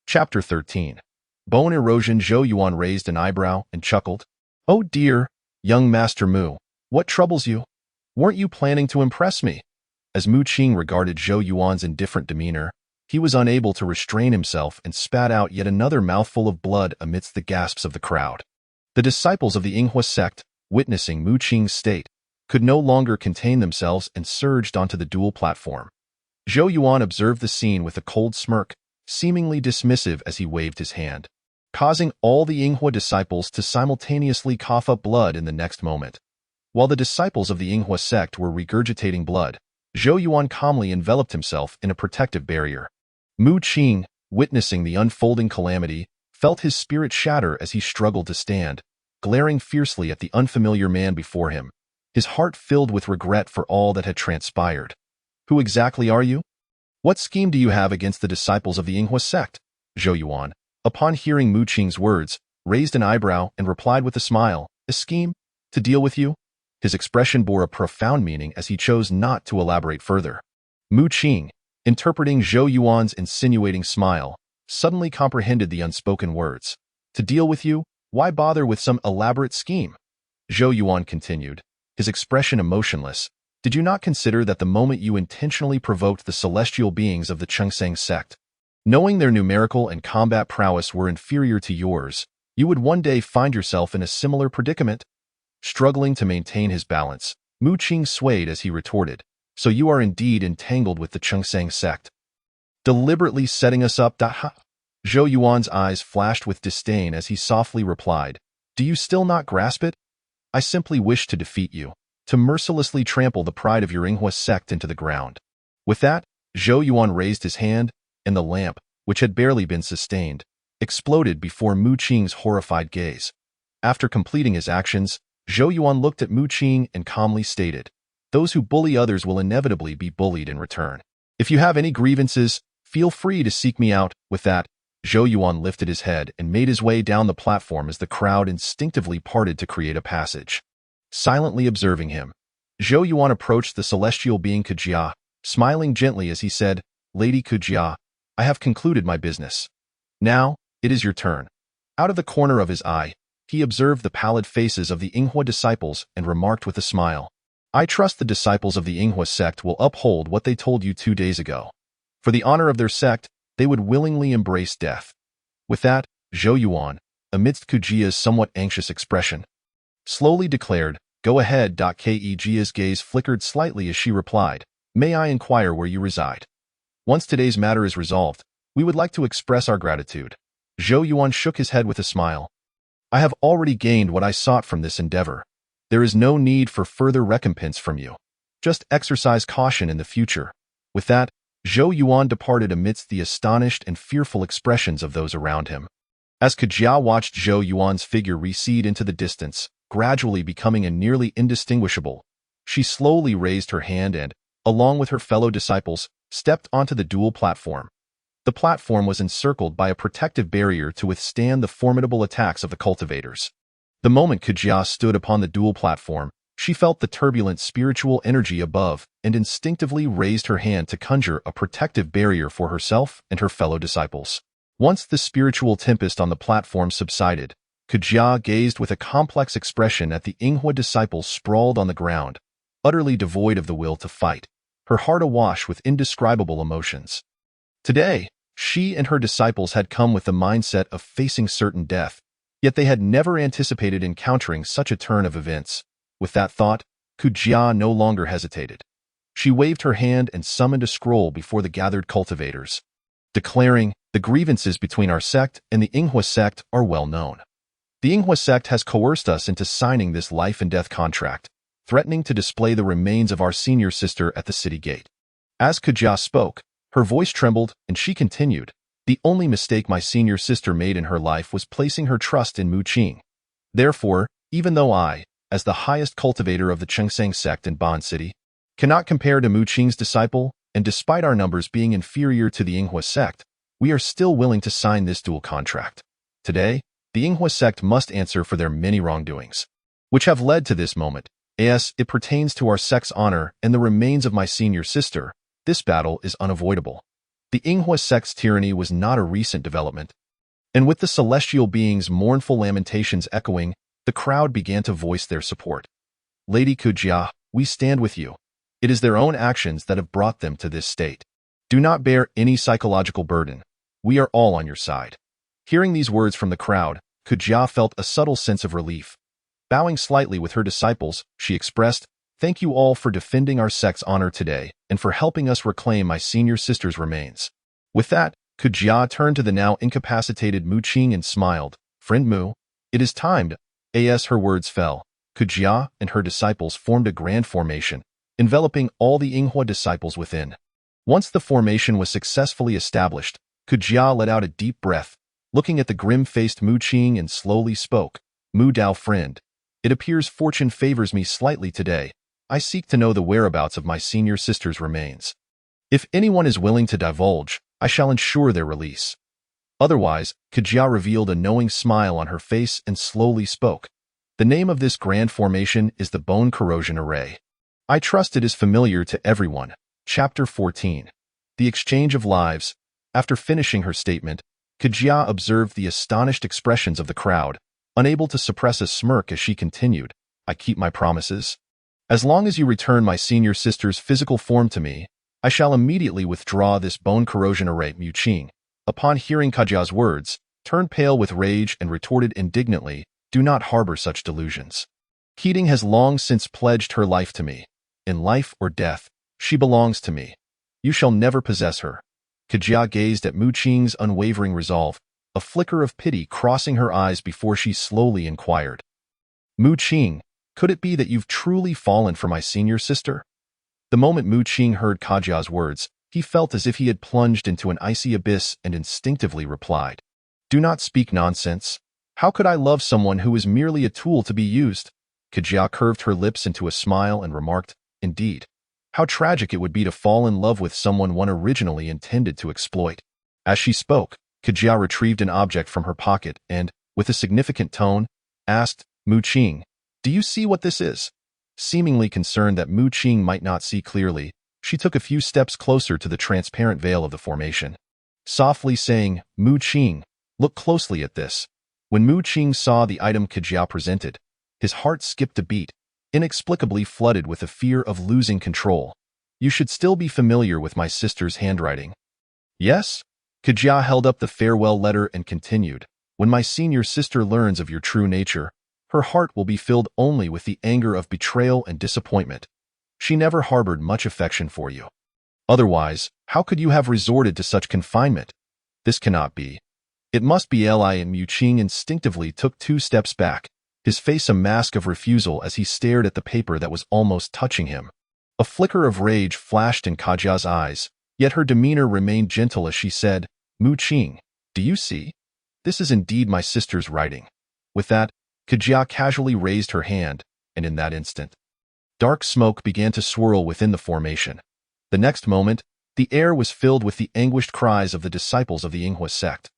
Chapter 13. Bone Erosion. Zhou Yuan raised an eyebrow and chuckled. "Oh dear, young Master Mu, what troubles you? Weren't you planning to impress me?" As Mu Qing regarded Zhou Yuan's indifferent demeanor, he was unable to restrain himself and spat out yet another mouthful of blood amidst the gasps of the crowd. The disciples of the Yinghua sect, witnessing Mu Qing's state, could no longer contain themselves and surged onto the dual platform. Zhou Yuan observed the scene with a cold smirk, seemingly dismissive as he waved his hand, causing all the Yinghua disciples to simultaneously cough up blood in the next moment. While the disciples of the Yinghua sect were regurgitating blood, Zhou Yuan calmly enveloped himself in a protective barrier. Mu Qing, witnessing the unfolding calamity, felt his spirit shatter as he struggled to stand, glaring fiercely at the unfamiliar man before him, his heart filled with regret for all that had transpired. "Who exactly are you? What scheme do you have against the disciples of the Yinghua sect?" Zhou Yuan, upon hearing Mu Qing's words, raised an eyebrow and replied with a smile, "A scheme? To deal with you?" His expression bore a profound meaning as he chose not to elaborate further. Mu Qing, interpreting Zhou Yuan's insinuating smile, suddenly comprehended the unspoken words. "To deal with you? Why bother with some elaborate scheme?" Zhou Yuan continued, his expression emotionless. "Did you not consider that the moment you intentionally provoked the celestial beings of the Chengsheng sect, knowing their numerical and combat prowess were inferior to yours, you would one day find yourself in a similar predicament?" Struggling to maintain his balance, Mu Qing swayed as he retorted, "So you are indeed entangled with the Chengsheng sect, deliberately setting us up, ha?" Zhou Yuan's eyes flashed with disdain as he softly replied, "Do you still not grasp it? I simply wish to defeat you, to mercilessly trample the pride of your Yinghua sect into the ground." With that, Zhou Yuan raised his hand, and the lamp, which had barely been sustained, exploded before Mu Qing's horrified gaze. After completing his actions, Zhou Yuan looked at Mu Qing and calmly stated, "Those who bully others will inevitably be bullied in return. If you have any grievances, feel free to seek me out." With that, Zhou Yuan lifted his head and made his way down the platform as the crowd instinctively parted to create a passage. Silently observing him, Zhou Yuan approached the celestial being Kujia, smiling gently as he said, "Lady Kujia, I have concluded my business. Now, it is your turn." Out of the corner of his eye, he observed the pallid faces of the Yinghua disciples and remarked with a smile, "I trust the disciples of the Yinghua sect will uphold what they told you 2 days ago. For the honor of their sect, they would willingly embrace death." With that, Zhou Yuan, amidst Kujia's somewhat anxious expression, slowly declared, "Go ahead." Kujia's gaze flickered slightly as she replied, "May I inquire where you reside? Once today's matter is resolved, we would like to express our gratitude." Zhou Yuan shook his head with a smile. "I have already gained what I sought from this endeavor. There is no need for further recompense from you. Just exercise caution in the future." With that, Zhou Yuan departed amidst the astonished and fearful expressions of those around him. As Kujia watched Zhou Yuan's figure recede into the distance, gradually becoming nearly indistinguishable, she slowly raised her hand and, along with her fellow disciples, stepped onto the dual platform. The platform was encircled by a protective barrier to withstand the formidable attacks of the cultivators. The moment Kujia stood upon the dual platform, she felt the turbulent spiritual energy above and instinctively raised her hand to conjure a protective barrier for herself and her fellow disciples. Once the spiritual tempest on the platform subsided, Kujia gazed with a complex expression at the Yinghua disciples sprawled on the ground, utterly devoid of the will to fight, her heart awash with indescribable emotions. Today, she and her disciples had come with the mindset of facing certain death, yet they had never anticipated encountering such a turn of events. With that thought, Kujia no longer hesitated. She waved her hand and summoned a scroll before the gathered cultivators, declaring, "The grievances between our sect and the Yinghua sect are well known. The Yinghua sect has coerced us into signing this life and death contract, threatening to display the remains of our senior sister at the city gate." As Kujia spoke, her voice trembled, and she continued, "The only mistake my senior sister made in her life was placing her trust in Mu Qing. Therefore, even though I, as the highest cultivator of the Chengsang sect in Ban City, cannot compare to Mu Qing's disciple, and despite our numbers being inferior to the Yinghua sect, we are still willing to sign this dual contract. Today, the Yinghua sect must answer for their many wrongdoings, which have led to this moment. As it pertains to our sect's honor and the remains of my senior sister, this battle is unavoidable. The Yinghua sect's tyranny was not a recent development, and with the celestial beings' mournful lamentations echoing, the crowd began to voice their support. Lady Kujia, we stand with you. It is their own actions that have brought them to this state. Do not bear any psychological burden. We are all on your side." Hearing these words from the crowd, Kujia felt a subtle sense of relief. Bowing slightly with her disciples, she expressed, "Thank you all for defending our sect's honor today and for helping us reclaim my senior sister's remains." With that, Kujia turned to the now incapacitated Mu Qing and smiled, "Friend Mu, it is timed." As her words fell, Kujia and her disciples formed a grand formation, enveloping all the Yinghua disciples within. Once the formation was successfully established, Kujia let out a deep breath, looking at the grim-faced Mu Qing and slowly spoke, "Mu Dao friend, it appears fortune favors me slightly today. I seek to know the whereabouts of my senior sister's remains. If anyone is willing to divulge, I shall ensure their release." Otherwise, Kujia revealed a knowing smile on her face and slowly spoke, "The name of this grand formation is the Bone Corrosion Array. I trust it is familiar to everyone." Chapter 14. The Exchange of Lives. After finishing her statement, Kujia observed the astonished expressions of the crowd, unable to suppress a smirk as she continued, "I keep my promises. As long as you return my senior sister's physical form to me, I shall immediately withdraw this bone corrosion array." Mu Qing, upon hearing Kujia's words, turned pale with rage and retorted indignantly, "Do not harbor such delusions. Keating has long since pledged her life to me. In life or death, she belongs to me. You shall never possess her." Kujia gazed at Mu Qing's unwavering resolve, a flicker of pity crossing her eyes before she slowly inquired, "Mu Qing, could it be that you've truly fallen for my senior sister?" The moment Mu Qing heard Kujia's words, he felt as if he had plunged into an icy abyss and instinctively replied, "Do not speak nonsense. How could I love someone who is merely a tool to be used?" Kujia curved her lips into a smile and remarked, "Indeed. How tragic it would be to fall in love with someone one originally intended to exploit." As she spoke, Kujia retrieved an object from her pocket and, with a significant tone, asked, "Mu Qing, do you see what this is?" Seemingly concerned that Mu Qing might not see clearly, she took a few steps closer to the transparent veil of the formation, softly saying, "Mu Qing, look closely at this." When Mu Qing saw the item Kujia presented, his heart skipped a beat, inexplicably flooded with a fear of losing control. "You should still be familiar with my sister's handwriting." "Yes?" Kujia held up the farewell letter and continued, "When my senior sister learns of your true nature, her heart will be filled only with the anger of betrayal and disappointment. She never harbored much affection for you. Otherwise, how could you have resorted to such confinement? This cannot be. It must be Li." And Mu Qing instinctively took 2 steps back, his face a mask of refusal as he stared at the paper that was almost touching him. A flicker of rage flashed in Kujia's eyes, yet her demeanor remained gentle as she said, "Mu Qing, do you see? This is indeed my sister's writing." With that, Kujia casually raised her hand, and in that instant, dark smoke began to swirl within the formation. The next moment, the air was filled with the anguished cries of the disciples of the Yinghua sect.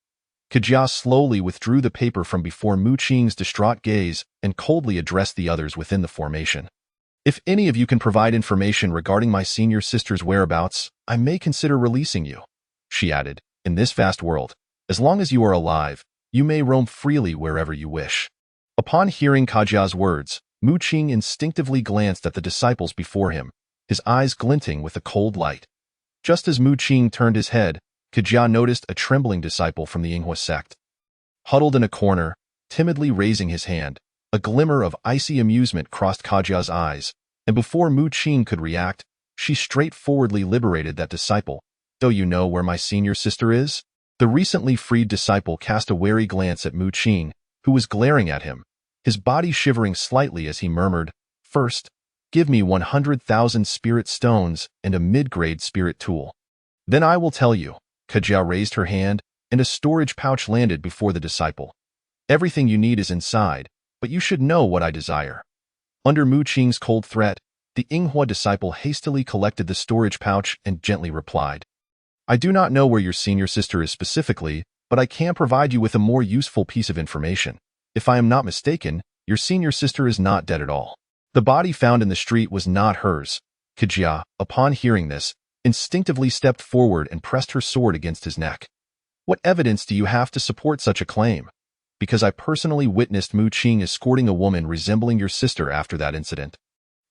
Kujia slowly withdrew the paper from before Mu Qing's distraught gaze and coldly addressed the others within the formation. "If any of you can provide information regarding my senior sister's whereabouts, I may consider releasing you," she added. "In this vast world, as long as you are alive, you may roam freely wherever you wish." Upon hearing Kujia's words, Mu Qing instinctively glanced at the disciples before him, his eyes glinting with a cold light. Just as Mu Qing turned his head, Kejia noticed a trembling disciple from the Yinghua sect. Huddled in a corner, timidly raising his hand, a glimmer of icy amusement crossed Kejia's eyes, and before Mu Qing could react, she straightforwardly liberated that disciple. "Do you know where my senior sister is?" The recently freed disciple cast a wary glance at Mu Qing, who was glaring at him, his body shivering slightly as he murmured, "First, give me 100,000 spirit stones and a mid-grade spirit tool. Then I will tell you." Kejia raised her hand, and a storage pouch landed before the disciple. "Everything you need is inside, but you should know what I desire." Under Mu Qing's cold threat, the Yinghua disciple hastily collected the storage pouch and gently replied, "I do not know where your senior sister is specifically, but I can provide you with a more useful piece of information. If I am not mistaken, your senior sister is not dead at all. The body found in the street was not hers." Kejia, upon hearing this, instinctively stepped forward and pressed her sword against his neck. "What evidence do you have to support such a claim?" "Because I personally witnessed Mu Qing escorting a woman resembling your sister after that incident."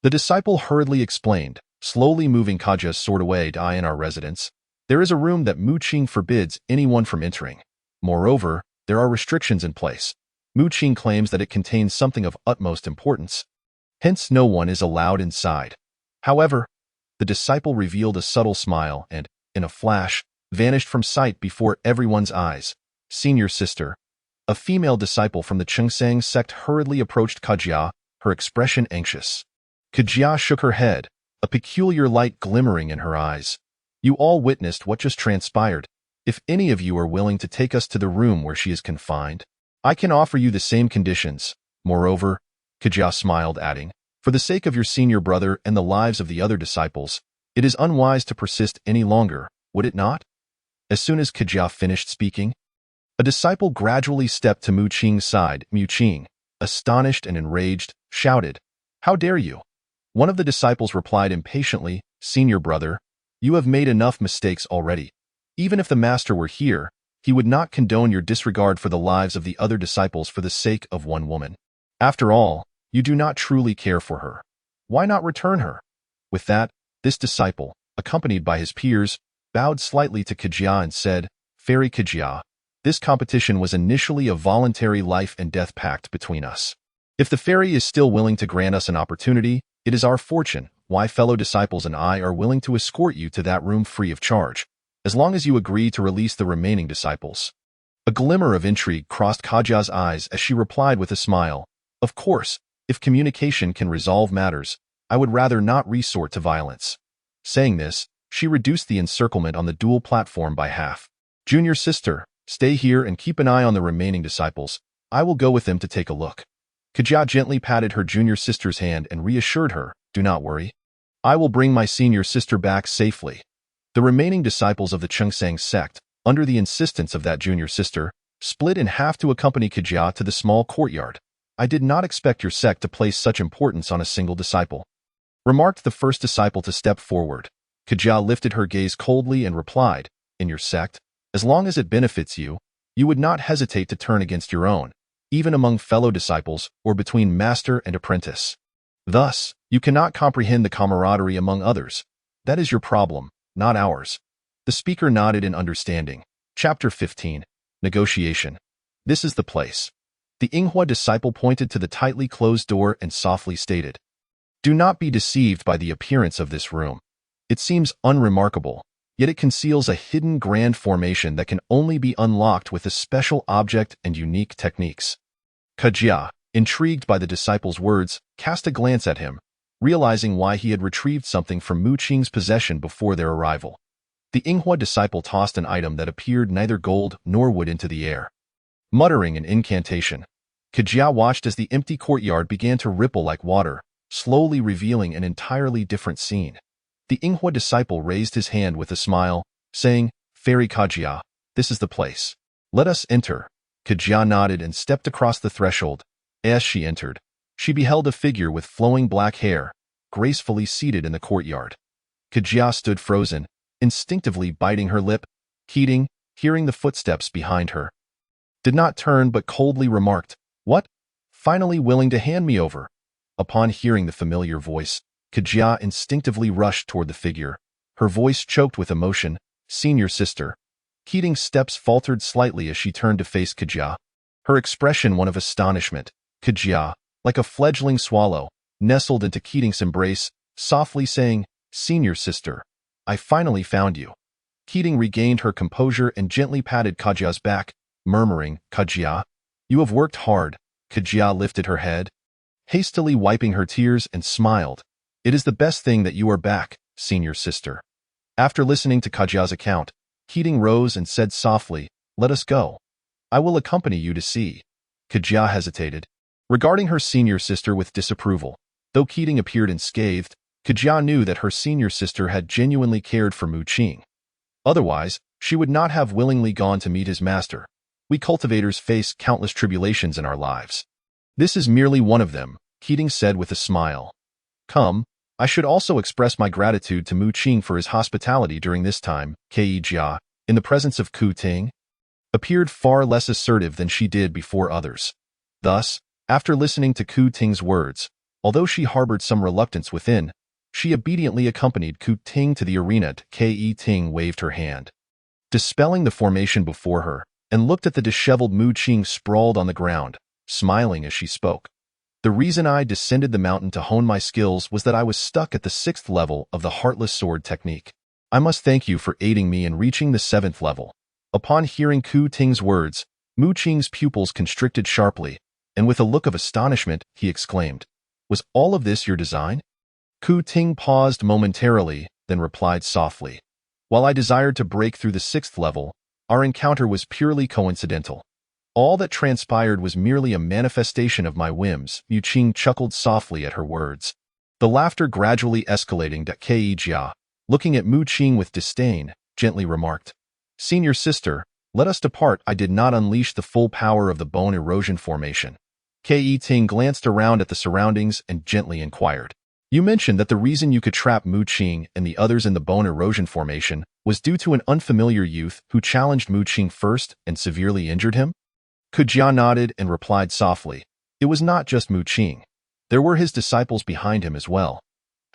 The disciple hurriedly explained, slowly moving Kejia's sword away to our residence. "There is a room that Mu Qing forbids anyone from entering. Moreover, there are restrictions in place. Mu Qing claims that it contains something of utmost importance. Hence no one is allowed inside." However, the disciple revealed a subtle smile and, in a flash, vanished from sight before everyone's eyes. "Senior sister." A female disciple from the Chengsang sect hurriedly approached Kejia, her expression anxious. Kejia shook her head, a peculiar light glimmering in her eyes. "You all witnessed what just transpired. If any of you are willing to take us to the room where she is confined, I can offer you the same conditions. Moreover," Kejia smiled, adding, "for the sake of your senior brother and the lives of the other disciples, it is unwise to persist any longer, would it not?" As soon as Kejia finished speaking, a disciple gradually stepped to Mu Qing's side. Mu Qing, astonished and enraged, shouted, "How dare you?" One of the disciples replied impatiently, "Senior brother, you have made enough mistakes already. Even if the master were here, he would not condone your disregard for the lives of the other disciples for the sake of one woman. After all, you do not truly care for her. Why not return her?" With that, this disciple, accompanied by his peers, bowed slightly to Kejia and said, "Fairy Kejia, this competition was initially a voluntary life and death pact between us. If the fairy is still willing to grant us an opportunity, it is our fortune. My fellow disciples and I are willing to escort you to that room free of charge, as long as you agree to release the remaining disciples." A glimmer of intrigue crossed Kejia's eyes as she replied with a smile, "Of course, if communication can resolve matters, I would rather not resort to violence." Saying this, she reduced the encirclement on the dual platform by half. "Junior sister, stay here and keep an eye on the remaining disciples. I will go with them to take a look." Kejia gently patted her junior sister's hand and reassured her, "Do not worry. I will bring my senior sister back safely." The remaining disciples of the Chengsang sect, under the insistence of that junior sister, split in half to accompany Kejia to the small courtyard. "I did not expect your sect to place such importance on a single disciple," remarked the first disciple to step forward. Kejia lifted her gaze coldly and replied, "In your sect, as long as it benefits you, you would not hesitate to turn against your own, even among fellow disciples or between master and apprentice. Thus, you cannot comprehend the camaraderie among others. That is your problem, not ours." The speaker nodded in understanding. Chapter 15. Negotiation. "This is the place." The Yinghua disciple pointed to the tightly closed door and softly stated, "Do not be deceived by the appearance of this room. It seems unremarkable, yet it conceals a hidden grand formation that can only be unlocked with a special object and unique techniques." Kejia, intrigued by the disciple's words, cast a glance at him, realizing why he had retrieved something from Mu Qing's possession before their arrival. The Yinghua disciple tossed an item that appeared neither gold nor wood into the air. Muttering an incantation, Kejia watched as the empty courtyard began to ripple like water, slowly revealing an entirely different scene. The Yinghua disciple raised his hand with a smile, saying, "Fairy Kejia, this is the place. Let us enter." Kejia nodded and stepped across the threshold. As she entered, she beheld a figure with flowing black hair, gracefully seated in the courtyard. Kejia stood frozen, instinctively biting her lip. Keating, hearing the footsteps behind her, did not turn but coldly remarked, "What? Finally willing to hand me over?" Upon hearing the familiar voice, Kejia instinctively rushed toward the figure, her voice choked with emotion. "Senior sister." Keating's steps faltered slightly as she turned to face Kajia, her expression one of astonishment. Kajia, like a fledgling swallow, nestled into Keating's embrace, softly saying, "Senior sister, I finally found you." Keating regained her composure and gently patted Kajia's back, murmuring, "Kajia, you have worked hard." Kajia lifted her head, hastily wiping her tears, and smiled. "It is the best thing that you are back, senior sister." After listening to Kajia's account, Keating rose and said softly, "Let us go. I will accompany you to see." Kajia hesitated, regarding her senior sister with disapproval. Though Keating appeared unscathed, Kajia knew that her senior sister had genuinely cared for Mu Qing. Otherwise, she would not have willingly gone to meet his master. We cultivators face countless tribulations in our lives. This is merely one of them, Keating said with a smile. "Come, I should also express my gratitude to Mu Qing for his hospitality during this time." Kajia, in the presence of Ku Ting, appeared far less assertive than she did before others. Thus, after listening to Ku Ting's words, although she harbored some reluctance within, she obediently accompanied Ku Ting to the arena. Ku Ting waved her hand, dispelling the formation before her, and looked at the disheveled Mu Qing sprawled on the ground, smiling as she spoke. "The reason I descended the mountain to hone my skills was that I was stuck at the 6th level of the Heartless Sword technique. I must thank you for aiding me in reaching the 7th level." Upon hearing Ku Ting's words, Mu Qing's pupils constricted sharply, and with a look of astonishment, he exclaimed, "Was all of this your design?" Ku Ting paused momentarily, then replied softly, "While I desired to break through the 6th level, our encounter was purely coincidental. All that transpired was merely a manifestation of my whims." Mu Qing chuckled softly at her words, the laughter gradually escalating. Kajia, looking at Mu Qing with disdain, gently remarked, "Senior sister, let us depart. I did not unleash the full power of the bone erosion formation." Ku Ting glanced around at the surroundings and gently inquired, "You mentioned that the reason you could trap Mu Qing and the others in the bone erosion formation was due to an unfamiliar youth who challenged Mu Qing first and severely injured him?" Kajia nodded and replied softly, "It was not just Mu Qing. There were his disciples behind him as well.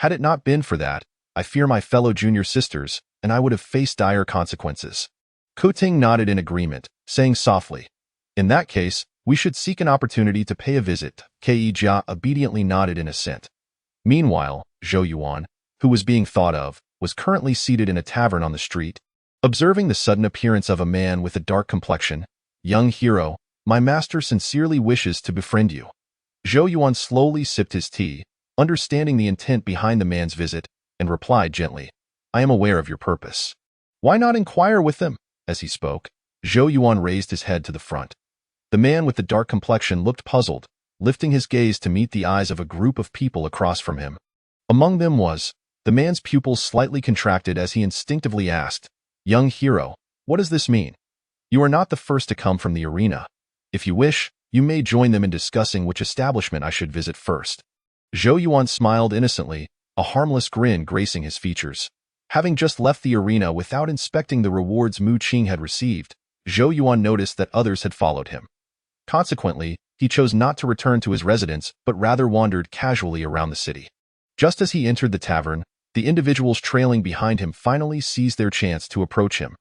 Had it not been for that, I fear my fellow junior sisters, and I would have faced dire consequences." Ku Ting nodded in agreement, saying softly, "In that case, we should seek an opportunity to pay a visit." Kajia obediently nodded in assent. Meanwhile, Zhou Yuan, who was being thought of, was currently seated in a tavern on the street. Observing the sudden appearance of a man with a dark complexion, "Young hero, my master sincerely wishes to befriend you." Zhou Yuan slowly sipped his tea, understanding the intent behind the man's visit, and replied gently, "I am aware of your purpose. Why not inquire with them?" As he spoke, Zhou Yuan raised his head to the front. The man with the dark complexion looked puzzled, lifting his gaze to meet the eyes of a group of people across from him. Among them was, the man's pupils slightly contracted as he instinctively asked, "Young hero, what does this mean? You are not the first to come from the arena. If you wish, you may join them in discussing which establishment I should visit first." Zhou Yuan smiled innocently, a harmless grin gracing his features. Having just left the arena without inspecting the rewards Mu Qing had received, Zhou Yuan noticed that others had followed him. Consequently, he chose not to return to his residence but rather wandered casually around the city. Just as he entered the tavern, the individuals trailing behind him finally seized their chance to approach him.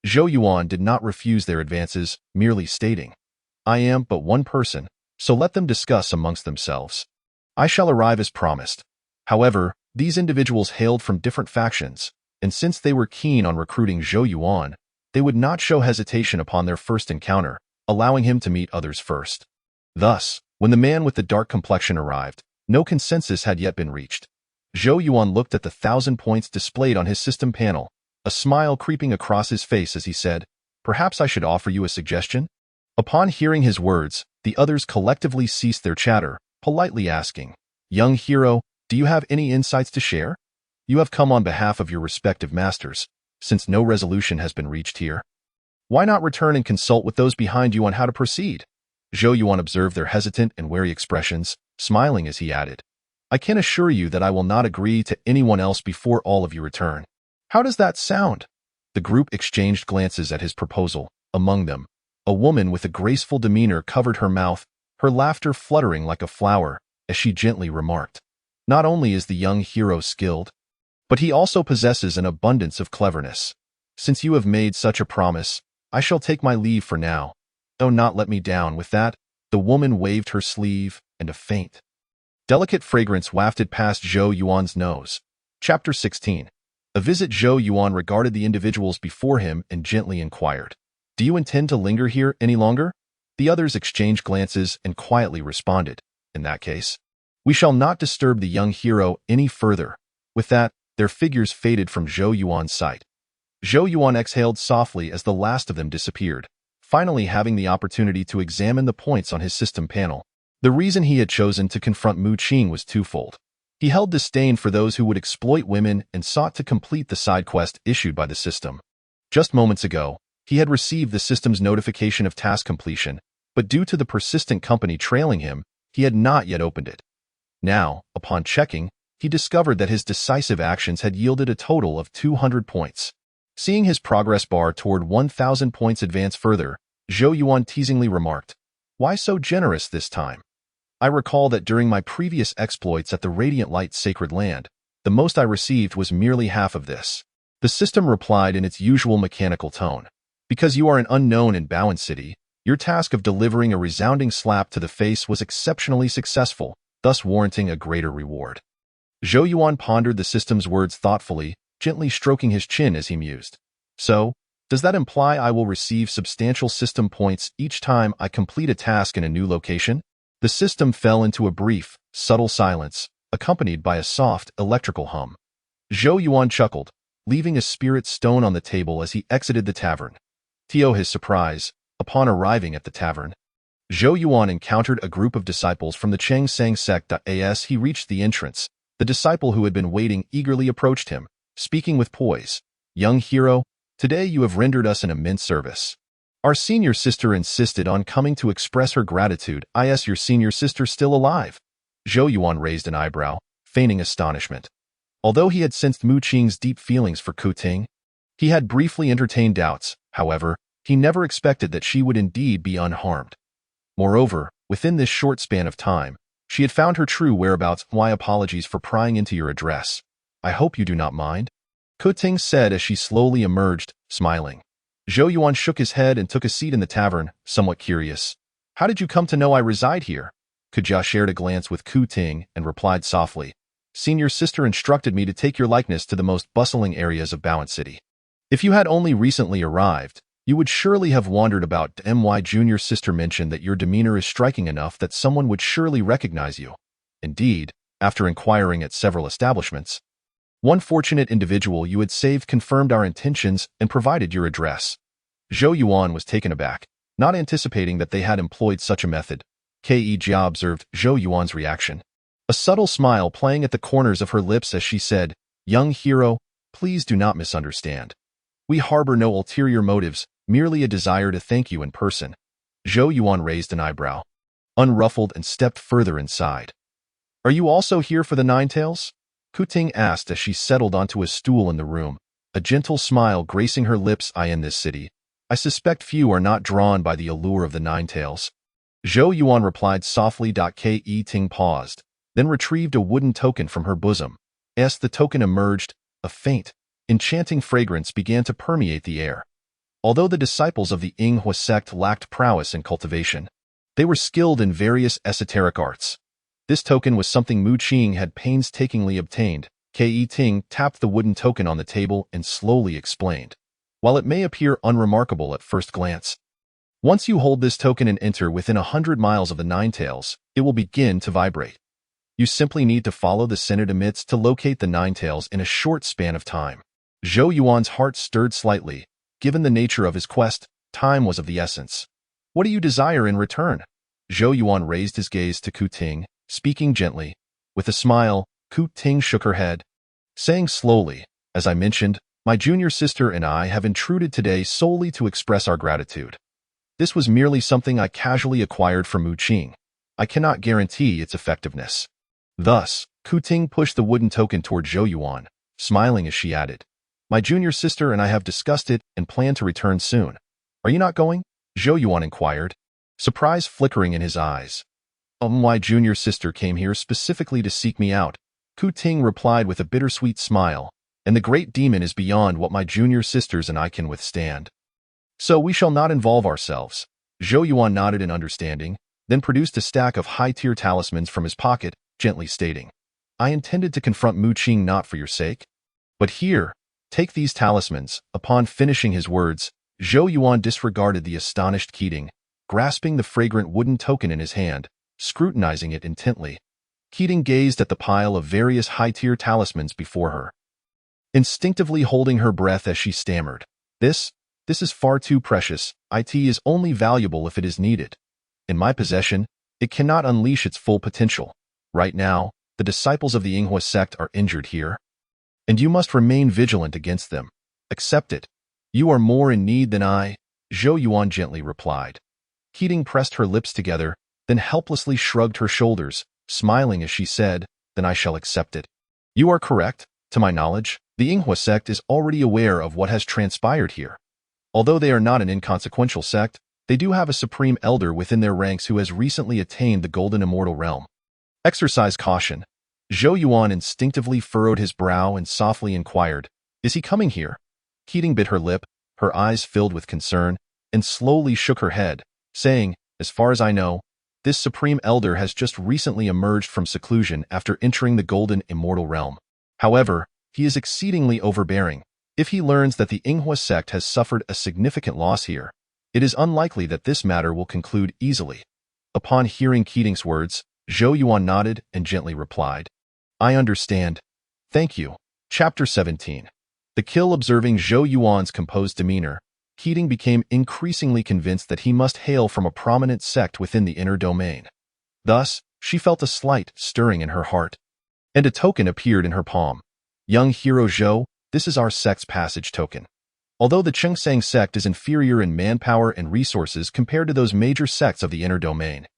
Zhou Yuan did not refuse their advances, merely stating, "I am but one person, so let them discuss amongst themselves. I shall arrive as promised." However, these individuals hailed from different factions, and since they were keen on recruiting Zhou Yuan, they would not show hesitation upon their first encounter, allowing him to meet others first. Thus, when the man with the dark complexion arrived, no consensus had yet been reached. Zhou Yuan looked at the 1,000 points displayed on his system panel, a smile creeping across his face as he said, "Perhaps I should offer you a suggestion?" Upon hearing his words, the others collectively ceased their chatter, politely asking, "Young hero, do you have any insights to share? You have come on behalf of your respective masters, since no resolution has been reached here. Why not return and consult with those behind you on how to proceed?" Zhou Yuan observed their hesitant and wary expressions, smiling as he added, "I can assure you that I will not agree to anyone else before all of you return." "How does that sound?" The group exchanged glances at his proposal. Among them, a woman with a graceful demeanor covered her mouth, her laughter fluttering like a flower, as she gently remarked, "Not only is the young hero skilled, but he also possesses an abundance of cleverness. Since you have made such a promise, I shall take my leave for now. Oh, not let me down. With that, the woman waved her sleeve, and a faint, delicate fragrance wafted past Zhou Yuan's nose. Chapter 16. A visit. Zhou Yuan regarded the individuals before him and gently inquired, "Do you intend to linger here any longer?" The others exchanged glances and quietly responded, "In that case, we shall not disturb the young hero any further." With that, their figures faded from Zhou Yuan's sight. Zhou Yuan exhaled softly as the last of them disappeared, finally having the opportunity to examine the points on his system panel. The reason he had chosen to confront Mu Qing was twofold. He held disdain for those who would exploit women and sought to complete the side quest issued by the system. Just moments ago, he had received the system's notification of task completion, but due to the persistent company trailing him, he had not yet opened it. Now, upon checking, he discovered that his decisive actions had yielded a total of 200 points. Seeing his progress bar toward 1,000 points advance further, Zhou Yuan teasingly remarked, "Why so generous this time? I recall that during my previous exploits at the Radiant Light Sacred Land, the most I received was merely half of this." The system replied in its usual mechanical tone, "Because you are an unknown in Bowen City, your task of delivering a resounding slap to the face was exceptionally successful, thus warranting a greater reward." Zhou Yuan pondered the system's words thoughtfully, gently stroking his chin as he mused. "So, does that imply I will receive substantial system points each time I complete a task in a new location?" The system fell into a brief, subtle silence, accompanied by a soft, electrical hum. Zhou Yuan chuckled, leaving a spirit stone on the table as he exited the tavern. To his surprise, upon arriving at the tavern, Zhou Yuan encountered a group of disciples from the Chengsang sect. As he reached the entrance, the disciple who had been waiting eagerly approached him, speaking with poise. "Young hero, today you have rendered us an immense service. Our senior sister insisted on coming to express her gratitude." "Is your senior sister still alive?" Zhou Yuan raised an eyebrow, feigning astonishment. Although he had sensed Mu Qing's deep feelings for Ku Ting, he had briefly entertained doubts. However, he never expected that she would indeed be unharmed. Moreover, within this short span of time, she had found her true whereabouts. "My apologies for prying into your address. I hope you do not mind," Ku Ting said as she slowly emerged, smiling. Zhou Yuan shook his head and took a seat in the tavern, somewhat curious. "How did you come to know I reside here?" Kujia shared a glance with Ku Ting and replied softly, "Senior sister instructed me to take your likeness to the most bustling areas of Bowen City. If you had only recently arrived, you would surely have wandered about. My junior sister mentioned that your demeanor is striking enough that someone would surely recognize you. Indeed, after inquiring at several establishments, one fortunate individual you had saved confirmed our intentions and provided your address." Zhou Yuan was taken aback, not anticipating that they had employed such a method. Jia observed Zhou Yuan's reaction, a subtle smile playing at the corners of her lips as she said, "Young hero, please do not misunderstand. We harbor no ulterior motives, merely a desire to thank you in person." Zhou Yuan raised an eyebrow, unruffled, and stepped further inside. "Are you also here for the Nine Tails?" Ku Ting asked as she settled onto a stool in the room, a gentle smile gracing her lips. "In this city, I suspect few are not drawn by the allure of the Nine Tails." Zhou Yuan replied softly. Ting paused, then retrieved a wooden token from her bosom. As the token emerged, a faint, enchanting fragrance began to permeate the air. Although the disciples of the Yinghua sect lacked prowess in cultivation, they were skilled in various esoteric arts. This token was something Mu Qing had painstakingly obtained. Ting tapped the wooden token on the table and slowly explained. "While it may appear unremarkable at first glance, once you hold this token and enter within 100 miles of the Nine Tails, it will begin to vibrate. You simply need to follow the scent it emits to locate the Nine Tails in a short span of time." Zhou Yuan's heart stirred slightly. Given the nature of his quest, time was of the essence. "What do you desire in return?" Zhou Yuan raised his gaze to Ku Ting, speaking gently. With a smile, Ku Ting shook her head, saying slowly, "As I mentioned, my junior sister and I have intruded today solely to express our gratitude. This was merely something I casually acquired from Mu Qing. I cannot guarantee its effectiveness." Thus, Ku Ting pushed the wooden token toward Zhou Yuan, smiling as she added, "My junior sister and I have discussed it and plan to return soon. Are you not going?" Zhou Yuan inquired, surprise flickering in his eyes. My junior sister came here specifically to seek me out," Ku Ting replied with a bittersweet smile, and the great demon is beyond what my junior sisters and I can withstand. So we shall not involve ourselves. Zhou Yuan nodded in understanding, then produced a stack of high-tier talismans from his pocket, gently stating, I intended to confront Mu Qing not for your sake. But here, take these talismans. Upon finishing his words, Zhou Yuan disregarded the astonished Keating, grasping the fragrant wooden token in his hand, scrutinizing it intently. Keating gazed at the pile of various high-tier talismans before her, instinctively holding her breath as she stammered, This is far too precious. It is only valuable if it is needed. In my possession, it cannot unleash its full potential. Right now, the disciples of the Yinghua sect are injured here, and you must remain vigilant against them. Accept it. You are more in need than I, Zhou Yuan gently replied. Keating pressed her lips together, then helplessly shrugged her shoulders, smiling as she said, Then I shall accept it. You are correct. To my knowledge, the Yinghua sect is already aware of what has transpired here. Although they are not an inconsequential sect, they do have a supreme elder within their ranks who has recently attained the golden immortal realm. Exercise caution. Zhou Yuan instinctively furrowed his brow and softly inquired, Is he coming here? Keating bit her lip, her eyes filled with concern, and slowly shook her head, saying, As far as I know, this supreme elder has just recently emerged from seclusion after entering the golden immortal realm. However, he is exceedingly overbearing. If he learns that the Yinghua sect has suffered a significant loss here, it is unlikely that this matter will conclude easily. Upon hearing Keating's words, Zhou Yuan nodded and gently replied, I understand. Thank you. Chapter 17. The Kill. Observing Zhou Yuan's composed demeanor, Keating became increasingly convinced that he must hail from a prominent sect within the inner domain. Thus, she felt a slight stirring in her heart, and a token appeared in her palm. Young hero Zhou, this is our sect's passage token. Although the Chengsang sect is inferior in manpower and resources compared to those major sects of the inner domain,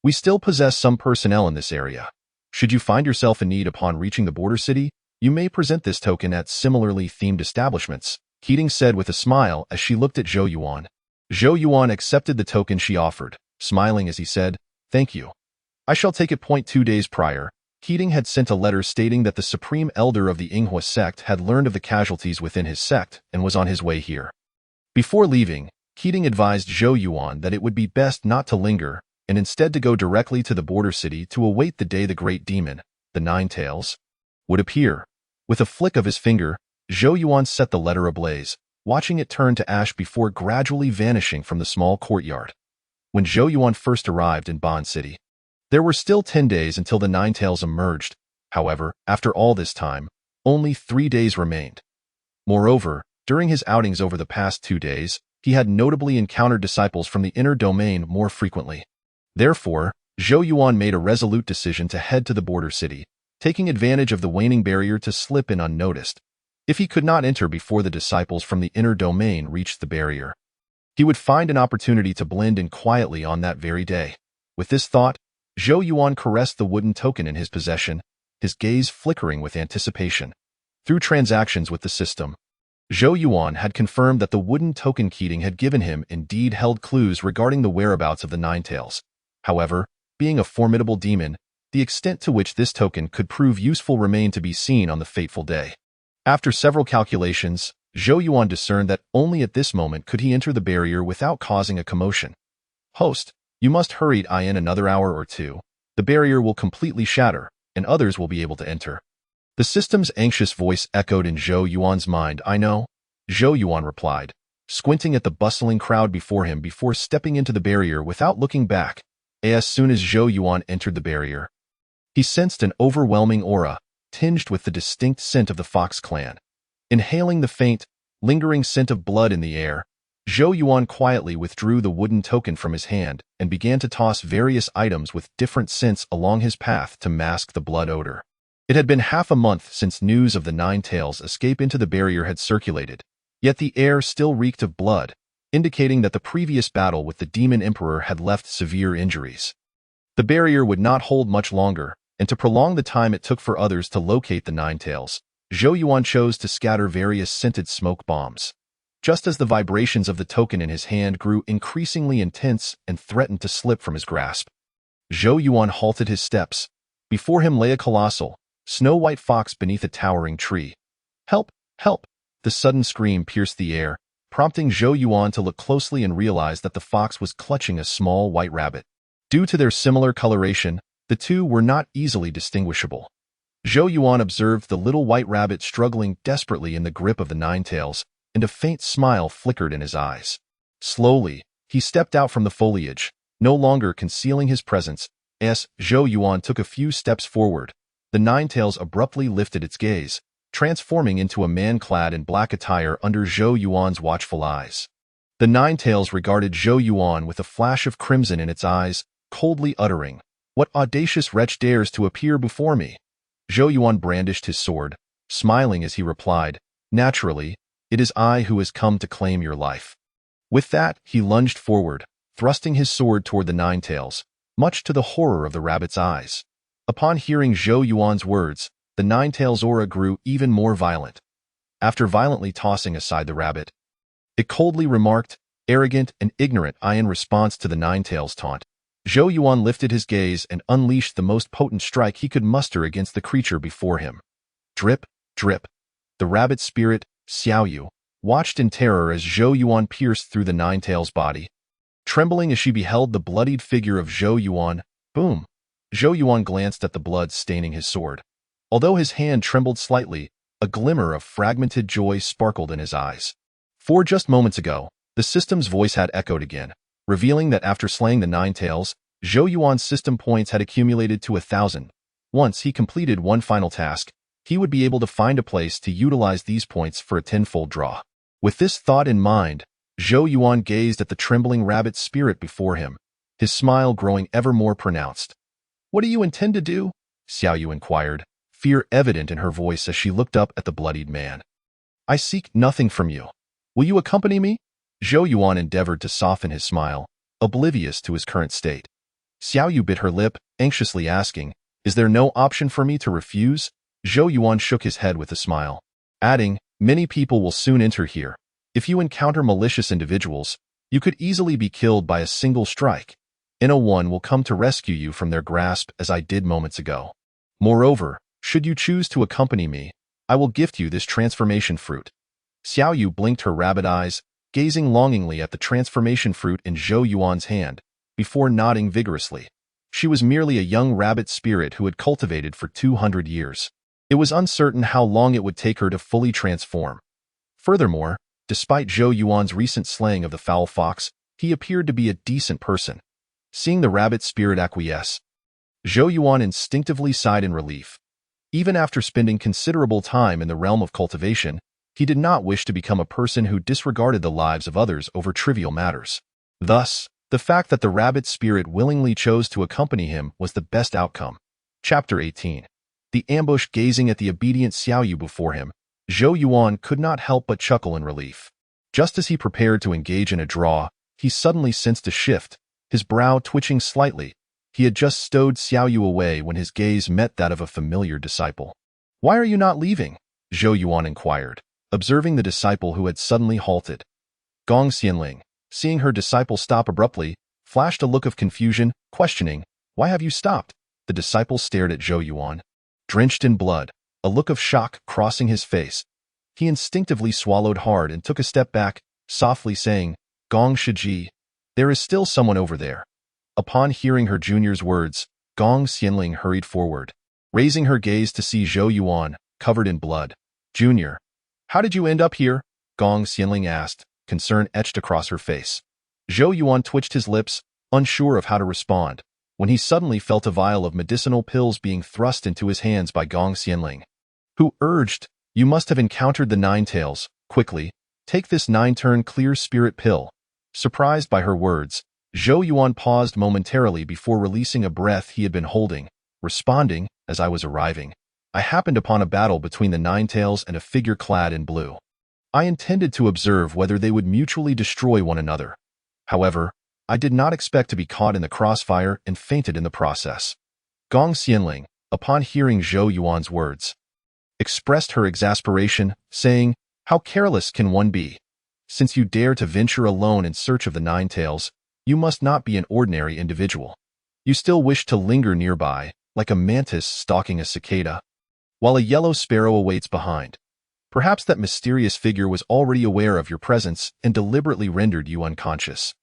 we still possess some personnel in this area. Should you find yourself in need upon reaching the border city, you may present this token at similarly themed establishments, Keating said with a smile as she looked at Zhou Yuan. Zhou Yuan accepted the token she offered, smiling as he said, Thank you. I shall take it. 2 days prior, Keating had sent a letter stating that the supreme elder of the Yinghua sect had learned of the casualties within his sect and was on his way here. Before leaving, Keating advised Zhou Yuan that it would be best not to linger and instead to go directly to the border city to await the day the great demon, the Nine Tails, would appear. With a flick of his finger, Zhou Yuan set the letter ablaze, watching it turn to ash before gradually vanishing from the small courtyard. When Zhou Yuan first arrived in Ban City, there were still 10 days until the Nine Tails emerged. However, after all this time, only 3 days remained. Moreover, during his outings over the past 2 days, he had notably encountered disciples from the inner domain more frequently. Therefore, Zhou Yuan made a resolute decision to head to the border city, taking advantage of the waning barrier to slip in unnoticed. If he could not enter before the disciples from the inner domain reached the barrier, he would find an opportunity to blend in quietly on that very day. With this thought, Zhou Yuan caressed the wooden token in his possession, his gaze flickering with anticipation. Through transactions with the system, Zhou Yuan had confirmed that the wooden token Keating had given him indeed held clues regarding the whereabouts of the Nine Tails. However, being a formidable demon, the extent to which this token could prove useful remained to be seen on the fateful day. After several calculations, Zhou Yuan discerned that only at this moment could he enter the barrier without causing a commotion. Host, you must hurry in another hour or two. The barrier will completely shatter, and others will be able to enter. The system's anxious voice echoed in Zhou Yuan's mind. I know, Zhou Yuan replied, squinting at the bustling crowd before him before stepping into the barrier without looking back. As soon as Zhou Yuan entered the barrier, he sensed an overwhelming aura, tinged with the distinct scent of the Fox clan. Inhaling the faint, lingering scent of blood in the air, Zhou Yuan quietly withdrew the wooden token from his hand and began to toss various items with different scents along his path to mask the blood odor. It had been half a month since news of the Nine Tails' escape into the barrier had circulated, yet the air still reeked of blood, indicating that the previous battle with the Demon Emperor had left severe injuries. The barrier would not hold much longer, and to prolong the time it took for others to locate the Nine Tails, Zhou Yuan chose to scatter various scented smoke bombs. Just as the vibrations of the token in his hand grew increasingly intense and threatened to slip from his grasp, Zhou Yuan halted his steps. Before him lay a colossal, snow-white fox beneath a towering tree. Help! Help! The sudden scream pierced the air, prompting Zhou Yuan to look closely and realize that the fox was clutching a small white rabbit. Due to their similar coloration, the two were not easily distinguishable. Zhou Yuan observed the little white rabbit struggling desperately in the grip of the Ninetales, and a faint smile flickered in his eyes. Slowly, he stepped out from the foliage, no longer concealing his presence. As Zhou Yuan took a few steps forward, the Ninetales abruptly lifted its gaze, transforming into a man clad in black attire under Zhou Yuan's watchful eyes. The Ninetales regarded Zhou Yuan with a flash of crimson in its eyes, coldly uttering, "What audacious wretch dares to appear before me?" Zhou Yuan brandished his sword, smiling as he replied, "Naturally, it is I who has come to claim your life." With that, he lunged forward, thrusting his sword toward the Ninetales, much to the horror of the rabbit's eyes. Upon hearing Zhou Yuan's words, the Ninetales' aura grew even more violent. After violently tossing aside the rabbit, it coldly remarked, "Arrogant and ignorant," in response to the Ninetales' taunt. Zhou Yuan lifted his gaze and unleashed the most potent strike he could muster against the creature before him. Drip, drip. The rabbit spirit, Xiaoyu, watched in terror as Zhou Yuan pierced through the Ninetales' body. Trembling as she beheld the bloodied figure of Zhou Yuan, boom! Zhou Yuan glanced at the blood staining his sword. Although his hand trembled slightly, a glimmer of fragmented joy sparkled in his eyes. For just moments ago, the system's voice had echoed again, revealing that after slaying the Ninetales, Zhou Yuan's system points had accumulated to 1,000. Once he completed one final task, he would be able to find a place to utilize these points for a tenfold draw. With this thought in mind, Zhou Yuan gazed at the trembling rabbit spirit before him, his smile growing ever more pronounced. "What do you intend to do?" Xiaoyu inquired, fear evident in her voice as she looked up at the bloodied man. "I seek nothing from you. Will you accompany me?" Zhou Yuan endeavored to soften his smile, oblivious to his current state. Xiaoyu bit her lip, anxiously asking, "Is there no option for me to refuse?" Zhou Yuan shook his head with a smile, adding, "Many people will soon enter here. If you encounter malicious individuals, you could easily be killed by a single strike. One will come to rescue you from their grasp as I did moments ago. Moreover, should you choose to accompany me, I will gift you this transformation fruit." Xiaoyu blinked her rabbit eyes, gazing longingly at the transformation fruit in Zhou Yuan's hand, before nodding vigorously. She was merely a young rabbit spirit who had cultivated for 200 years. It was uncertain how long it would take her to fully transform. Furthermore, despite Zhou Yuan's recent slaying of the foul fox, he appeared to be a decent person. Seeing the rabbit spirit acquiesce, Zhou Yuan instinctively sighed in relief. Even after spending considerable time in the realm of cultivation, he did not wish to become a person who disregarded the lives of others over trivial matters. Thus, the fact that the rabbit spirit willingly chose to accompany him was the best outcome. Chapter 18. The ambush. Gazing at the obedient Xiaoyu before him, Zhou Yuan could not help but chuckle in relief. Just as he prepared to engage in a draw, he suddenly sensed a shift, his brow twitching slightly. He had just stowed Xiaoyu away when his gaze met that of a familiar disciple. "Why are you not leaving?" Zhou Yuan inquired, observing the disciple who had suddenly halted. Gong Xianling, seeing her disciple stop abruptly, flashed a look of confusion, questioning, "Why have you stopped?" The disciple stared at Zhou Yuan, drenched in blood, a look of shock crossing his face. He instinctively swallowed hard and took a step back, softly saying, "Gong Shiji, there is still someone over there." Upon hearing her junior's words, Gong Xianling hurried forward, raising her gaze to see Zhou Yuan, covered in blood. "Junior, how did you end up here?" Gong Xianling asked, concern etched across her face. Zhou Yuan twitched his lips, unsure of how to respond, when he suddenly felt a vial of medicinal pills being thrust into his hands by Gong Xianling, who urged, "You must have encountered the Ninetales. Quickly, take this 9-turn clear spirit pill." Surprised by her words, Zhou Yuan paused momentarily before releasing a breath he had been holding, responding, "As I was arriving, I happened upon a battle between the Ninetales and a figure clad in blue. I intended to observe whether they would mutually destroy one another. However, I did not expect to be caught in the crossfire and fainted in the process." Gong Xianling, upon hearing Zhou Yuan's words, expressed her exasperation, saying, "How careless can one be? Since you dare to venture alone in search of the Ninetales, you must not be an ordinary individual. You still wish to linger nearby, like a mantis stalking a cicada, while a yellow sparrow awaits behind. Perhaps that mysterious figure was already aware of your presence and deliberately rendered you unconscious.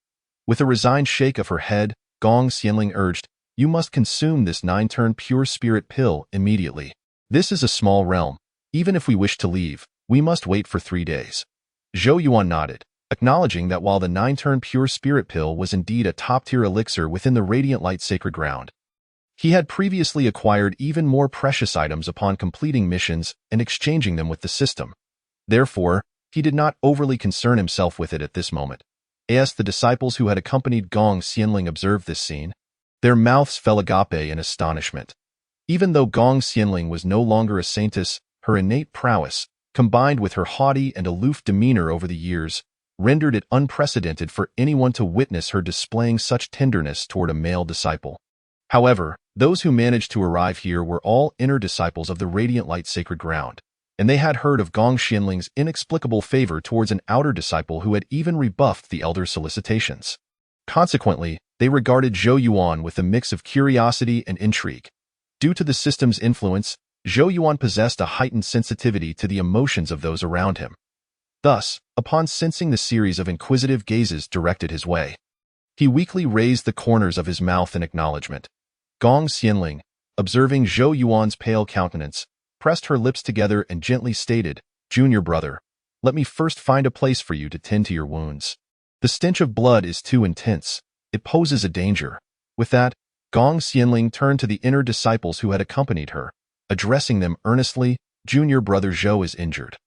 With a resigned shake of her head, Gong Xianling urged, "You must consume this 9-turn pure spirit pill immediately. This is a small realm. Even if we wish to leave, we must wait for 3 days." Zhou Yuan nodded, acknowledging that while the 9-turn pure spirit pill was indeed a top-tier elixir within the Radiant Light Sacred Ground, he had previously acquired even more precious items upon completing missions and exchanging them with the system. Therefore, he did not overly concern himself with it at this moment. As the disciples who had accompanied Gong Xianling observed this scene, their mouths fell agape in astonishment. Even though Gong Xianling was no longer a saintess, her innate prowess, combined with her haughty and aloof demeanor over the years, rendered it unprecedented for anyone to witness her displaying such tenderness toward a male disciple. However, those who managed to arrive here were all inner disciples of the Radiant Light Sacred Ground, and they had heard of Gong Xianling's inexplicable favor towards an outer disciple who had even rebuffed the elder's solicitations. Consequently, they regarded Zhou Yuan with a mix of curiosity and intrigue. Due to the system's influence, Zhou Yuan possessed a heightened sensitivity to the emotions of those around him. Thus, upon sensing the series of inquisitive gazes directed his way, he weakly raised the corners of his mouth in acknowledgement. Gong Xianling, observing Zhou Yuan's pale countenance, pressed her lips together and gently stated, "Junior brother, let me first find a place for you to tend to your wounds. The stench of blood is too intense. It poses a danger." With that, Gong Xianling turned to the inner disciples who had accompanied her, addressing them earnestly, "Junior brother Zhou is injured.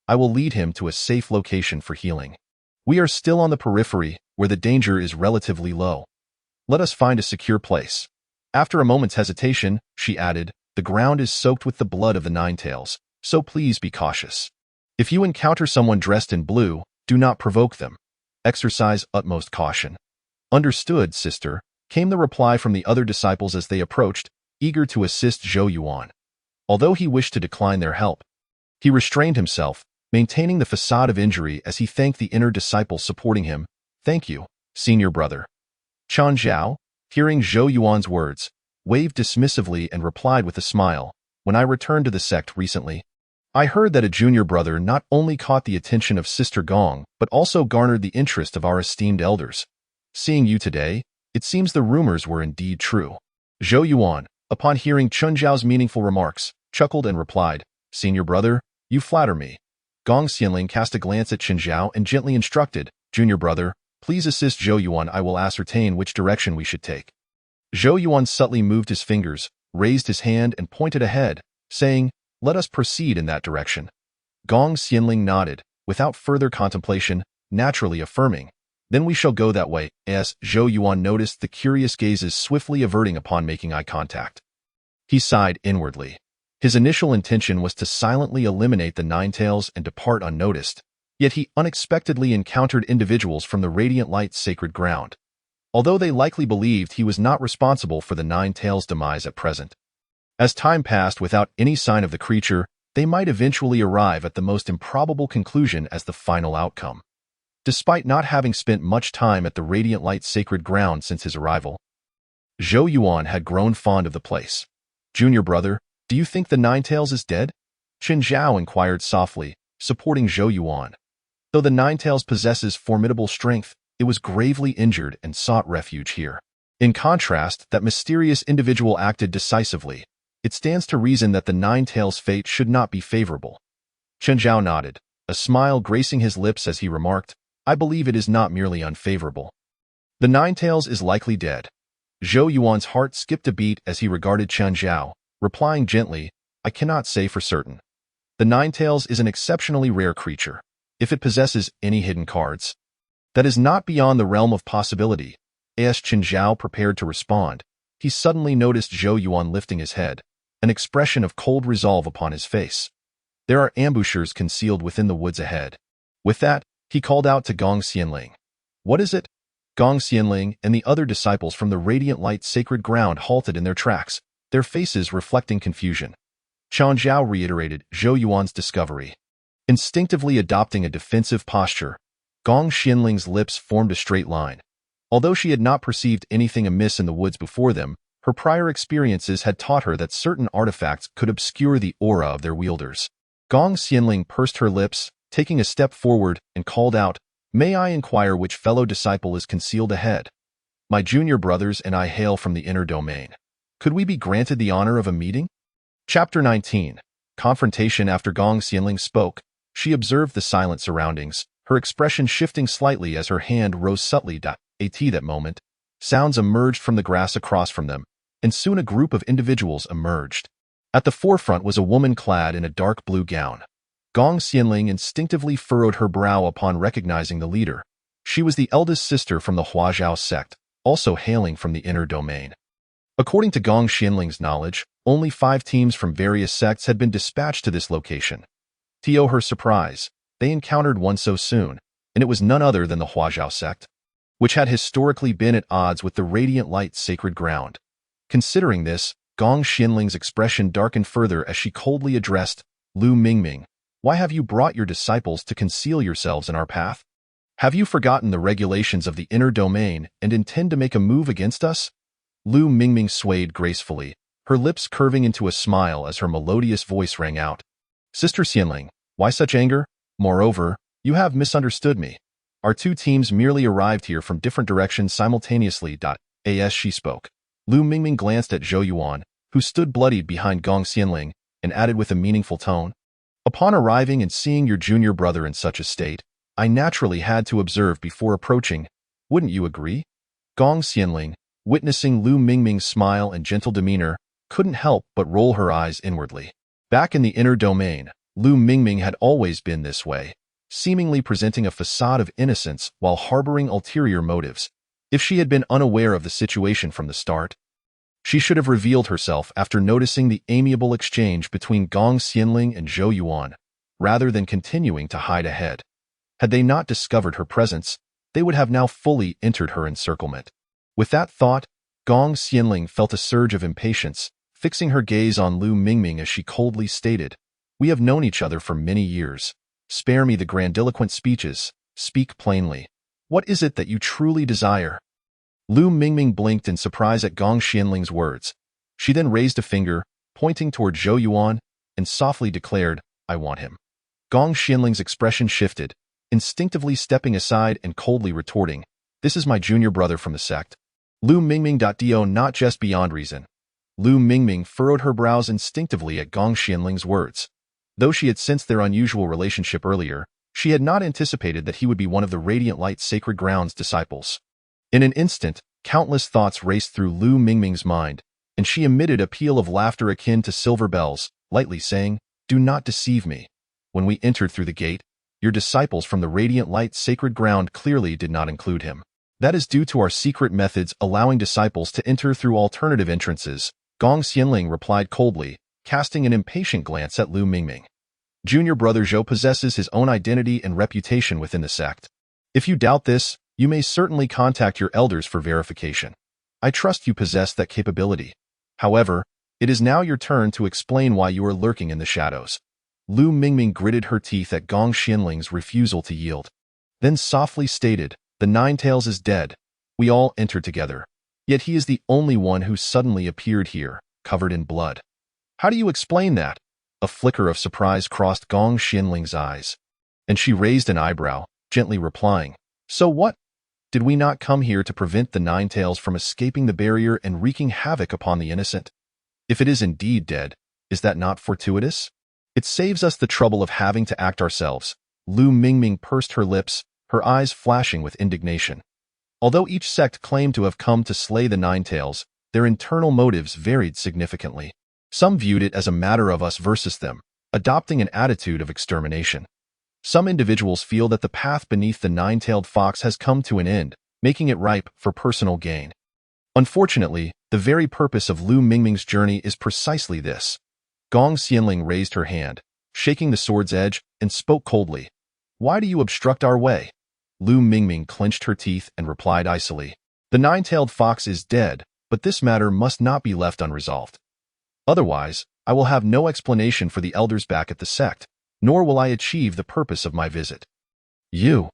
I will lead him to a safe location for healing. We are still on the periphery, where the danger is relatively low. Let us find a secure place." After a moment's hesitation, she added, "The ground is soaked with the blood of the Ninetales, so please be cautious. If you encounter someone dressed in blue, do not provoke them. Exercise utmost caution." "Understood, sister," came the reply from the other disciples as they approached, eager to assist Zhou Yuan. Although he wished to decline their help, he restrained himself, maintaining the facade of injury as he thanked the inner disciples supporting him. "Thank you, senior brother." Chen Zhao, hearing Zhou Yuan's words, waved dismissively and replied with a smile, "When I returned to the sect recently, I heard that a junior brother not only caught the attention of Sister Gong, but also garnered the interest of our esteemed elders. Seeing you today, it seems the rumors were indeed true." Zhou Yuan, upon hearing Chen Zhao's meaningful remarks, chuckled and replied, "Senior brother, you flatter me." Gong Xianling cast a glance at Chen Zhao and gently instructed, "Junior brother, please assist Zhou Yuan. I will ascertain which direction we should take." Zhou Yuan subtly moved his fingers, raised his hand and pointed ahead, saying, "Let us proceed in that direction." Gong Xianling nodded, without further contemplation, naturally affirming, "Then we shall go that way." As Zhou Yuan noticed the curious gazes swiftly averting upon making eye contact, he sighed inwardly. His initial intention was to silently eliminate the Ninetales and depart unnoticed, yet he unexpectedly encountered individuals from the Radiant Light Sacred Ground, although they likely believed he was not responsible for the Ninetales' demise at present. As time passed without any sign of the creature, they might eventually arrive at the most improbable conclusion as the final outcome. Despite not having spent much time at the Radiant Light Sacred Ground since his arrival, Zhou Yuan had grown fond of the place. "Junior brother, do you think the Ninetales is dead?" Chen Zhao inquired softly, supporting Zhou Yuan. Though the Ninetales possesses formidable strength, it was gravely injured and sought refuge here. In contrast, that mysterious individual acted decisively. It stands to reason that the Ninetales' fate should not be favorable. Chen Zhao nodded, a smile gracing his lips as he remarked, "I believe it is not merely unfavorable. The Ninetales is likely dead." Zhou Yuan's heart skipped a beat as he regarded Chen Zhao, replying gently, "I cannot say for certain. The Ninetales is an exceptionally rare creature. If it possesses any hidden cards, that is not beyond the realm of possibility." As Chen Zhao prepared to respond, he suddenly noticed Zhou Yuan lifting his head, an expression of cold resolve upon his face. "There are ambushers concealed within the woods ahead." With that, he called out to Gong Xianling. "What is it?" Gong Xianling and the other disciples from the Radiant Light Sacred Ground halted in their tracks, their faces reflecting confusion. Chen Zhao reiterated Zhou Yuan's discovery. Instinctively adopting a defensive posture, Gong Xianling's lips formed a straight line. Although she had not perceived anything amiss in the woods before them, her prior experiences had taught her that certain artifacts could obscure the aura of their wielders. Gong Xianling pursed her lips, taking a step forward, and called out, "May I inquire which fellow disciple is concealed ahead? My junior brothers and I hail from the inner domain. Could we be granted the honor of a meeting?" Chapter 19. Confrontation. After Gong Xianling spoke, she observed the silent surroundings, her expression shifting slightly as her hand rose subtly. At that moment, sounds emerged from the grass across from them, and soon a group of individuals emerged. At the forefront was a woman clad in a dark blue gown. Gong Xianling instinctively furrowed her brow upon recognizing the leader. She was the eldest sister from the Huazhao sect, also hailing from the inner domain. According to Gong Xianling's knowledge, only 5 teams from various sects had been dispatched to this location. To her surprise, they encountered one so soon, and it was none other than the Huazhao sect, which had historically been at odds with the Radiant Light sacred ground. Considering this, Gong Xianling's expression darkened further as she coldly addressed Lu Mingming. "Why have you brought your disciples to conceal yourselves in our path? Have you forgotten the regulations of the inner domain and intend to make a move against us?" Lu Mingming swayed gracefully, her lips curving into a smile as her melodious voice rang out. "Sister Xianling, why such anger? Moreover, you have misunderstood me. Our 2 teams merely arrived here from different directions simultaneously." As she spoke, Lu Mingming glanced at Zhou Yuan, who stood bloodied behind Gong Xianling, and added with a meaningful tone, "Upon arriving and seeing your junior brother in such a state, I naturally had to observe before approaching. Wouldn't you agree?" Gong Xianling, witnessing Lu Mingming's smile and gentle demeanor, couldn't help but roll her eyes inwardly. Back in the inner domain, Lu Mingming had always been this way, seemingly presenting a facade of innocence while harboring ulterior motives. If she had been unaware of the situation from the start, she should have revealed herself after noticing the amiable exchange between Gong Xianling and Zhou Yuan, rather than continuing to hide ahead. Had they not discovered her presence, they would have now fully entered her encirclement. With that thought, Gong Xianling felt a surge of impatience, fixing her gaze on Lu Mingming as she coldly stated, "We have known each other for many years. Spare me the grandiloquent speeches. Speak plainly. What is it that you truly desire?" Lu Mingming blinked in surprise at Gong Xianling's words. She then raised a finger, pointing toward Zhou Yuan, and softly declared, "I want him." Gong Xianling's expression shifted, instinctively stepping aside and coldly retorting, "This is my junior brother from the sect." Lu Mingming. Not just beyond reason. Lu Mingming furrowed her brows instinctively at Gong Xianling's words. Though she had sensed their unusual relationship earlier, she had not anticipated that he would be one of the Radiant Light Sacred Ground's disciples. In an instant, countless thoughts raced through Lu Mingming's mind, and she emitted a peal of laughter akin to silver bells, lightly saying, "Do not deceive me. When we entered through the gate, your disciples from the Radiant Light Sacred Ground clearly did not include him. That is due to our secret methods allowing disciples to enter through alternative entrances," Gong Xianling replied coldly, casting an impatient glance at Lu Mingming. "Junior brother Zhou possesses his own identity and reputation within the sect. If you doubt this, you may certainly contact your elders for verification. I trust you possess that capability. However, it is now your turn to explain why you are lurking in the shadows." Lu Mingming gritted her teeth at Gong Xianling's refusal to yield, then softly stated, "The Ninetails is dead. We all entered together. Yet he is the only one who suddenly appeared here, covered in blood. How do you explain that?" A flicker of surprise crossed Gong Xianling's eyes, and she raised an eyebrow, gently replying, "So what? Did we not come here to prevent the Ninetails from escaping the barrier and wreaking havoc upon the innocent? If it is indeed dead, is that not fortuitous? It saves us the trouble of having to act ourselves." Lu Mingming pursed her lips, her eyes flashing with indignation. Although each sect claimed to have come to slay the Ninetails, their internal motives varied significantly. Some viewed it as a matter of us versus them, adopting an attitude of extermination. Some individuals feel that the path beneath the nine-tailed fox has come to an end, making it ripe for personal gain. Unfortunately, the very purpose of Lu Mingming's journey is precisely this. Gong Xianling raised her hand, shaking the sword's edge, and spoke coldly. "Why do you obstruct our way?" Lu Mingming clenched her teeth and replied icily. "The nine-tailed fox is dead, but this matter must not be left unresolved. Otherwise, I will have no explanation for the elders back at the sect, nor will I achieve the purpose of my visit." "You?"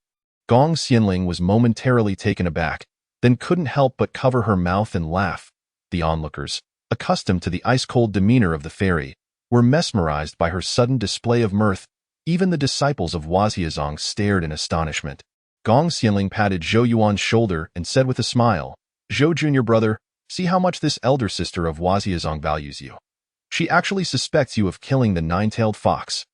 Gong Xianling was momentarily taken aback, then couldn't help but cover her mouth and laugh. The onlookers, accustomed to the ice-cold demeanor of the fairy, were mesmerized by her sudden display of mirth. Even the disciples of Huaxiazong stared in astonishment. Gong Xianling patted Zhou Yuan's shoulder and said with a smile, "Zhou Junior brother, see how much this elder sister of Huaxiazong values you. She actually suspects you of killing the nine-tailed fox."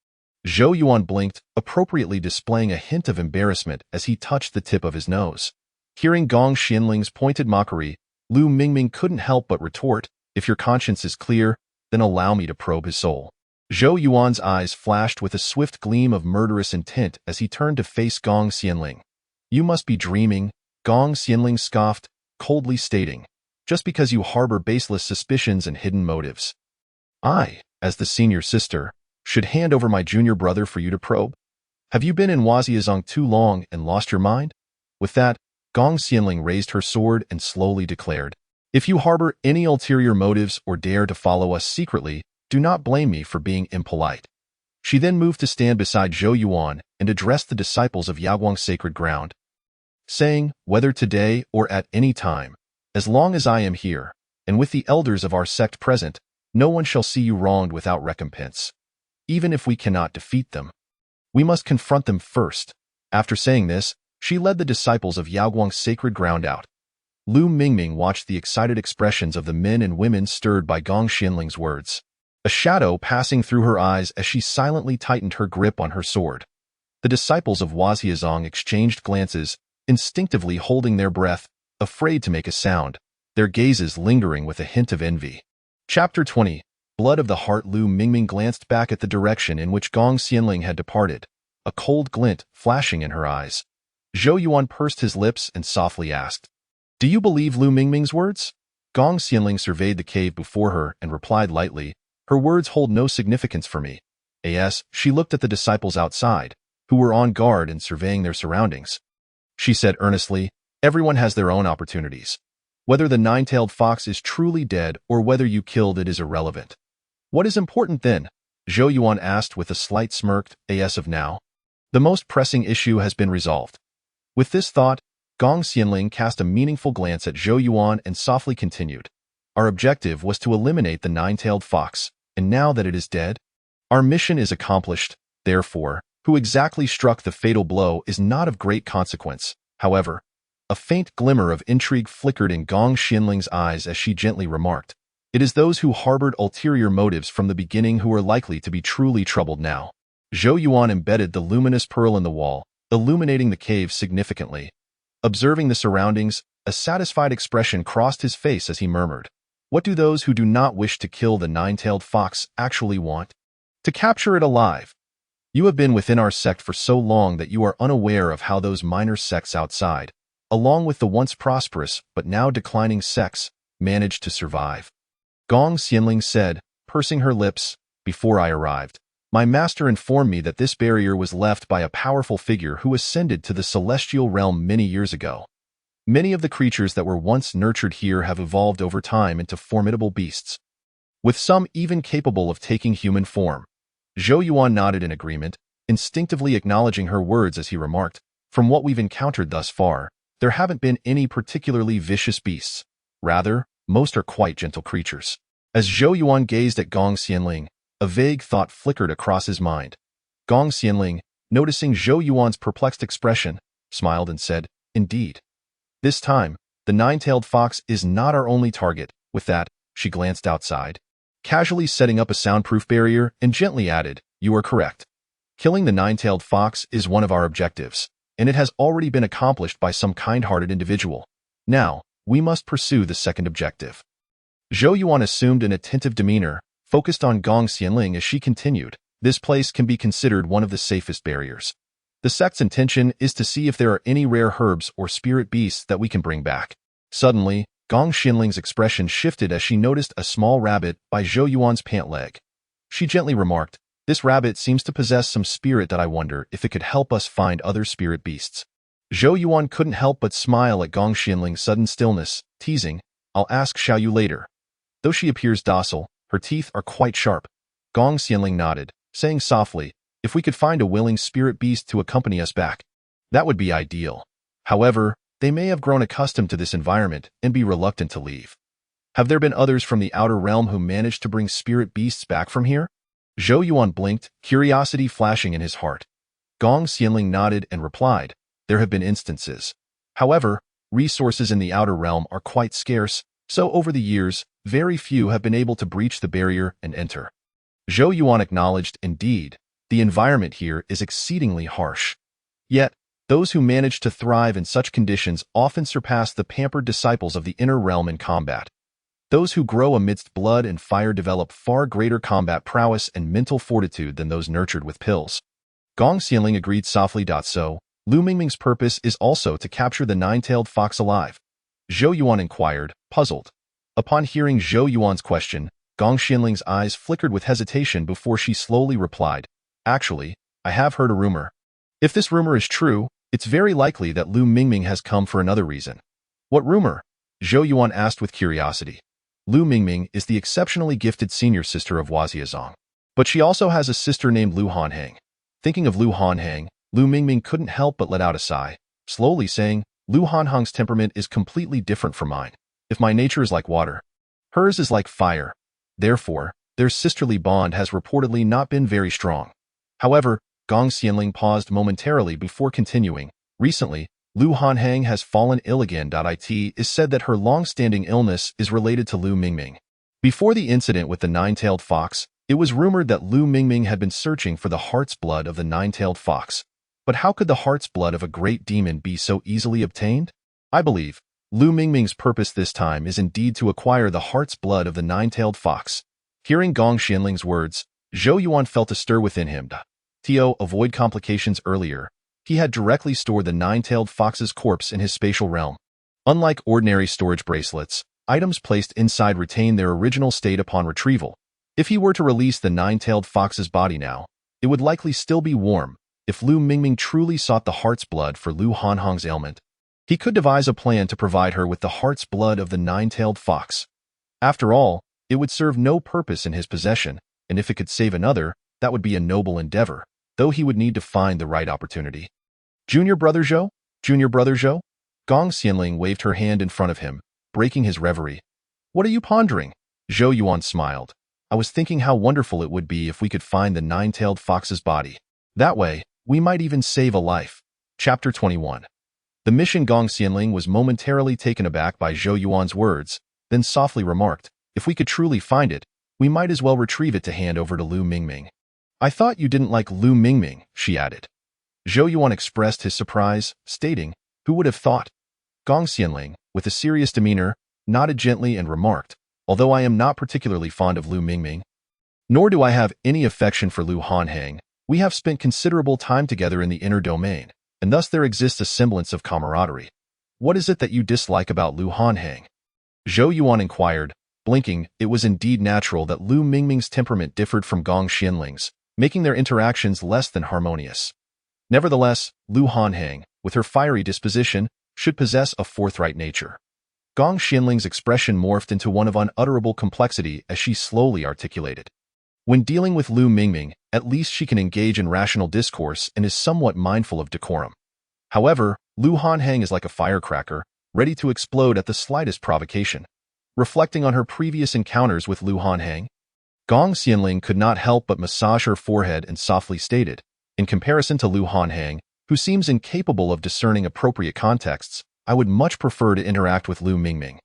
Zhou Yuan blinked, appropriately displaying a hint of embarrassment as he touched the tip of his nose. Hearing Gong Xianling's pointed mockery, Lu Mingming couldn't help but retort, "If your conscience is clear, then allow me to probe his soul." Zhou Yuan's eyes flashed with a swift gleam of murderous intent as he turned to face Gong Xianling. "You must be dreaming," Gong Xianling scoffed, coldly stating, "just because you harbor baseless suspicions and hidden motives. I, as the senior sister, should hand over my junior brother for you to probe? Have you been in Huaxiazong too long and lost your mind?" With that, Gong Xianling raised her sword and slowly declared, "If you harbor any ulterior motives or dare to follow us secretly, do not blame me for being impolite." She then moved to stand beside Zhou Yuan and addressed the disciples of Yaguang's sacred ground, saying, "Whether today or at any time, as long as I am here, and with the elders of our sect present, no one shall see you wronged without recompense. Even if we cannot defeat them, we must confront them first." After saying this, she led the disciples of Yaguang's sacred ground out. Lu Mingming watched the excited expressions of the men and women stirred by Gong Xianling's words, a shadow passing through her eyes as she silently tightened her grip on her sword. The disciples of Huaxiazong exchanged glances, instinctively holding their breath, afraid to make a sound, their gazes lingering with a hint of envy. Chapter 20. Blood of the Heart. Lu Mingming glanced back at the direction in which Gong Xianling had departed, a cold glint flashing in her eyes. Zhou Yuan pursed his lips and softly asked, "Do you believe Lu Mingming's words?" Gong Xianling surveyed the cave before her and replied lightly, "Her words hold no significance for me." As she looked at the disciples outside, who were on guard and surveying their surroundings. She said earnestly, "Everyone has their own opportunities. Whether the nine-tailed fox is truly dead or whether you killed it is irrelevant." "What is important then?" Zhou Yuan asked with a slight smirk. "As of now, the most pressing issue has been resolved." With this thought, Gong Xianling cast a meaningful glance at Zhou Yuan and softly continued, "Our objective was to eliminate the nine-tailed fox, and now that it is dead, our mission is accomplished. Therefore, who exactly struck the fatal blow is not of great consequence." However, a faint glimmer of intrigue flickered in Gong Xianling's eyes as she gently remarked, "It is those who harbored ulterior motives from the beginning who are likely to be truly troubled now." Zhou Yuan embedded the luminous pearl in the wall, illuminating the cave significantly. Observing the surroundings, a satisfied expression crossed his face as he murmured, "What do those who do not wish to kill the nine-tailed fox actually want? To capture it alive. You have been within our sect for so long that you are unaware of how those minor sects outside, along with the once prosperous but now declining sects, managed to survive." Gong Xianling said, pursing her lips, "Before I arrived, my master informed me that this barrier was left by a powerful figure who ascended to the celestial realm many years ago. Many of the creatures that were once nurtured here have evolved over time into formidable beasts, with some even capable of taking human form." Zhou Yuan nodded in agreement, instinctively acknowledging her words as he remarked, "From what we've encountered thus far, there haven't been any particularly vicious beasts. Rather, most are quite gentle creatures." As Zhou Yuan gazed at Gong Xianling, a vague thought flickered across his mind. Gong Xianling, noticing Zhou Yuan's perplexed expression, smiled and said, "Indeed. This time, the nine-tailed fox is not our only target." With that, she glanced outside, casually setting up a soundproof barrier, and gently added, "You are correct. Killing the nine-tailed fox is one of our objectives, and it has already been accomplished by some kind-hearted individual. Now, we must pursue the second objective." Zhou Yuan assumed an attentive demeanor, focused on Gong Xianling as she continued, "This place can be considered one of the safest barriers. The sect's intention is to see if there are any rare herbs or spirit beasts that we can bring back." Suddenly, Gong Xianling's expression shifted as she noticed a small rabbit by Zhou Yuan's pant leg. She gently remarked, "This rabbit seems to possess some spirit that I wonder if it could help us find other spirit beasts." Zhou Yuan couldn't help but smile at Gong Xianling's sudden stillness, teasing, "I'll ask Xiao Yu later." Though she appears docile, her teeth are quite sharp. Gong Xianling nodded, saying softly, "If we could find a willing spirit beast to accompany us back, that would be ideal. However, they may have grown accustomed to this environment and be reluctant to leave." "Have there been others from the outer realm who managed to bring spirit beasts back from here?" Zhou Yuan blinked, curiosity flashing in his heart. Gong Xianling nodded and replied, there have been instances. However, resources in the outer realm are quite scarce, so over the years, very few have been able to breach the barrier and enter. Zhou Yuan acknowledged, indeed, the environment here is exceedingly harsh. Yet, those who manage to thrive in such conditions often surpass the pampered disciples of the inner realm in combat. Those who grow amidst blood and fire develop far greater combat prowess and mental fortitude than those nurtured with pills. Gong Xianling agreed softly. So, Lu Mingming's purpose is also to capture the nine-tailed fox alive. Zhou Yuan inquired, puzzled. Upon hearing Zhou Yuan's question, Gong Xianling's eyes flickered with hesitation before she slowly replied, actually, I have heard a rumor. If this rumor is true, it's very likely that Lu Mingming has come for another reason. What rumor? Zhou Yuan asked with curiosity. Lu Mingming is the exceptionally gifted senior sister of Huaxiazong. But she also has a sister named Lu Hanhang. Thinking of Lu Hanhang, Lu Mingming couldn't help but let out a sigh, slowly saying, Lu Hanhang's temperament is completely different from mine. If my nature is like water, hers is like fire. Therefore, their sisterly bond has reportedly not been very strong. However, Gong Xianling paused momentarily before continuing. Recently, Lu Hanhang has fallen ill again. It is said that her long-standing illness is related to Lu Mingming. Before the incident with the nine-tailed fox, it was rumored that Lu Mingming had been searching for the heart's blood of the nine-tailed fox. But how could the heart's blood of a great demon be so easily obtained? I believe Lu Mingming's purpose this time is indeed to acquire the heart's blood of the nine-tailed fox. Hearing Gong Xianling's words, Zhou Yuan felt a stir within him. To avoid complications earlier, he had directly stored the nine-tailed fox's corpse in his spatial realm. Unlike ordinary storage bracelets, items placed inside retain their original state upon retrieval. If he were to release the nine-tailed fox's body now, it would likely still be warm. If Lu Mingming truly sought the heart's blood for Lu Hanhang's ailment, he could devise a plan to provide her with the heart's blood of the nine-tailed fox. After all, it would serve no purpose in his possession, and if it could save another, that would be a noble endeavor, though he would need to find the right opportunity. Junior Brother Zhou? Junior Brother Zhou? Gong Xianling waved her hand in front of him, breaking his reverie. What are you pondering? Zhou Yuan smiled. I was thinking how wonderful it would be if we could find the nine-tailed fox's body. That way, we might even save a life. Chapter 21. The mission. Gong Xianling was momentarily taken aback by Zhou Yuan's words, then softly remarked, if we could truly find it, we might as well retrieve it to hand over to Lu Mingming. I thought you didn't like Lu Mingming, she added. Zhou Yuan expressed his surprise, stating, who would have thought? Gong Xianling, with a serious demeanor, nodded gently and remarked, although I am not particularly fond of Lu Mingming, nor do I have any affection for Lu Hanhang, we have spent considerable time together in the inner domain, and thus there exists a semblance of camaraderie. What is it that you dislike about Lu Hanhang? Zhou Yuan inquired, blinking. It was indeed natural that Lu Mingming's temperament differed from Gong Xianling's, making their interactions less than harmonious. Nevertheless, Lu Hanhang, with her fiery disposition, should possess a forthright nature. Gong Xianling's expression morphed into one of unutterable complexity as she slowly articulated. When dealing with Lu Mingming, at least she can engage in rational discourse and is somewhat mindful of decorum. However, Lu Hanhang is like a firecracker, ready to explode at the slightest provocation. Reflecting on her previous encounters with Lu Hanhang, Gong Xianling could not help but massage her forehead and softly stated, in comparison to Lu Hanhang, who seems incapable of discerning appropriate contexts, I would much prefer to interact with Lu Mingming.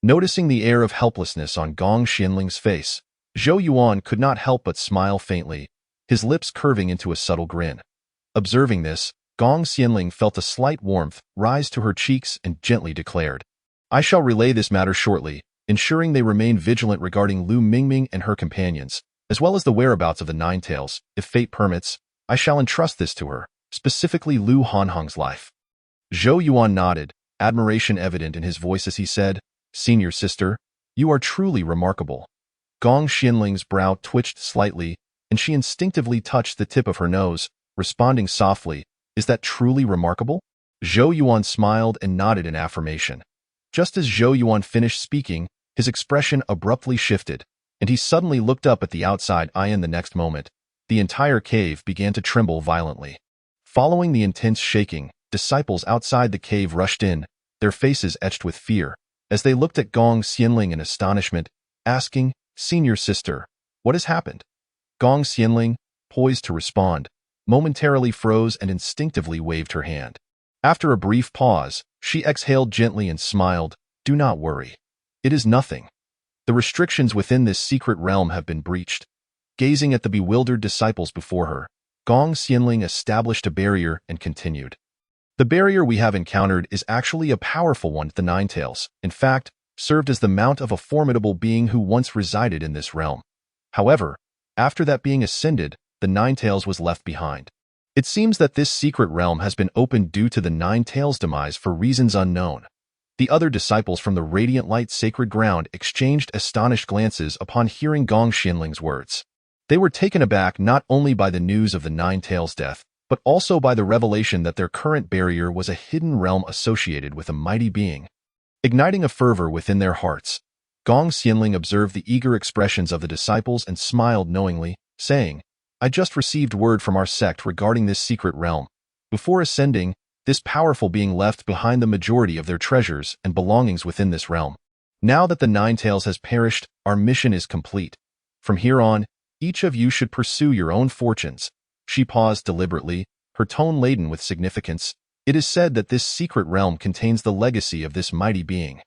Noticing the air of helplessness on Gong Xianling's face, Zhou Yuan could not help but smile faintly, his lips curving into a subtle grin. Observing this, Gong Xianling felt a slight warmth rise to her cheeks and gently declared, I shall relay this matter shortly, ensuring they remain vigilant regarding Lu Mingming and her companions, as well as the whereabouts of the Nine Tails. If fate permits, I shall entrust this to her, specifically Lu Hanhang's life. Zhou Yuan nodded, admiration evident in his voice as he said, Senior sister, you are truly remarkable. Gong Xianling's brow twitched slightly, and she instinctively touched the tip of her nose, responding softly, Is that truly remarkable? Zhou Yuan smiled and nodded in affirmation. Just as Zhou Yuan finished speaking, his expression abruptly shifted, and he suddenly looked up at the outside eye. In the next moment, the entire cave began to tremble violently. Following the intense shaking, disciples outside the cave rushed in, their faces etched with fear, as they looked at Gong Xianling in astonishment, asking, Senior sister, what has happened? Gong Xianling, poised to respond, momentarily froze and instinctively waved her hand. After a brief pause, she exhaled gently and smiled. Do not worry. It is nothing. The restrictions within this secret realm have been breached. Gazing at the bewildered disciples before her, Gong Xianling established a barrier and continued. The barrier we have encountered is actually a powerful one, the Ninetales. In fact, served as the mount of a formidable being who once resided in this realm. However, after that being ascended, the Ninetales was left behind. It seems that this secret realm has been opened due to the Ninetales' demise for reasons unknown. The other disciples from the Radiant Light Sacred Ground exchanged astonished glances upon hearing Gong Xianling's words. They were taken aback not only by the news of the Ninetales' death, but also by the revelation that their current barrier was a hidden realm associated with a mighty being. Igniting a fervor within their hearts, Gong Xianling observed the eager expressions of the disciples and smiled knowingly, saying, I just received word from our sect regarding this secret realm. Before ascending, this powerful being left behind the majority of their treasures and belongings within this realm. Now that the Ninetales has perished, our mission is complete. From here on, each of you should pursue your own fortunes. She paused deliberately, her tone laden with significance. It is said that this secret realm contains the legacy of this mighty being.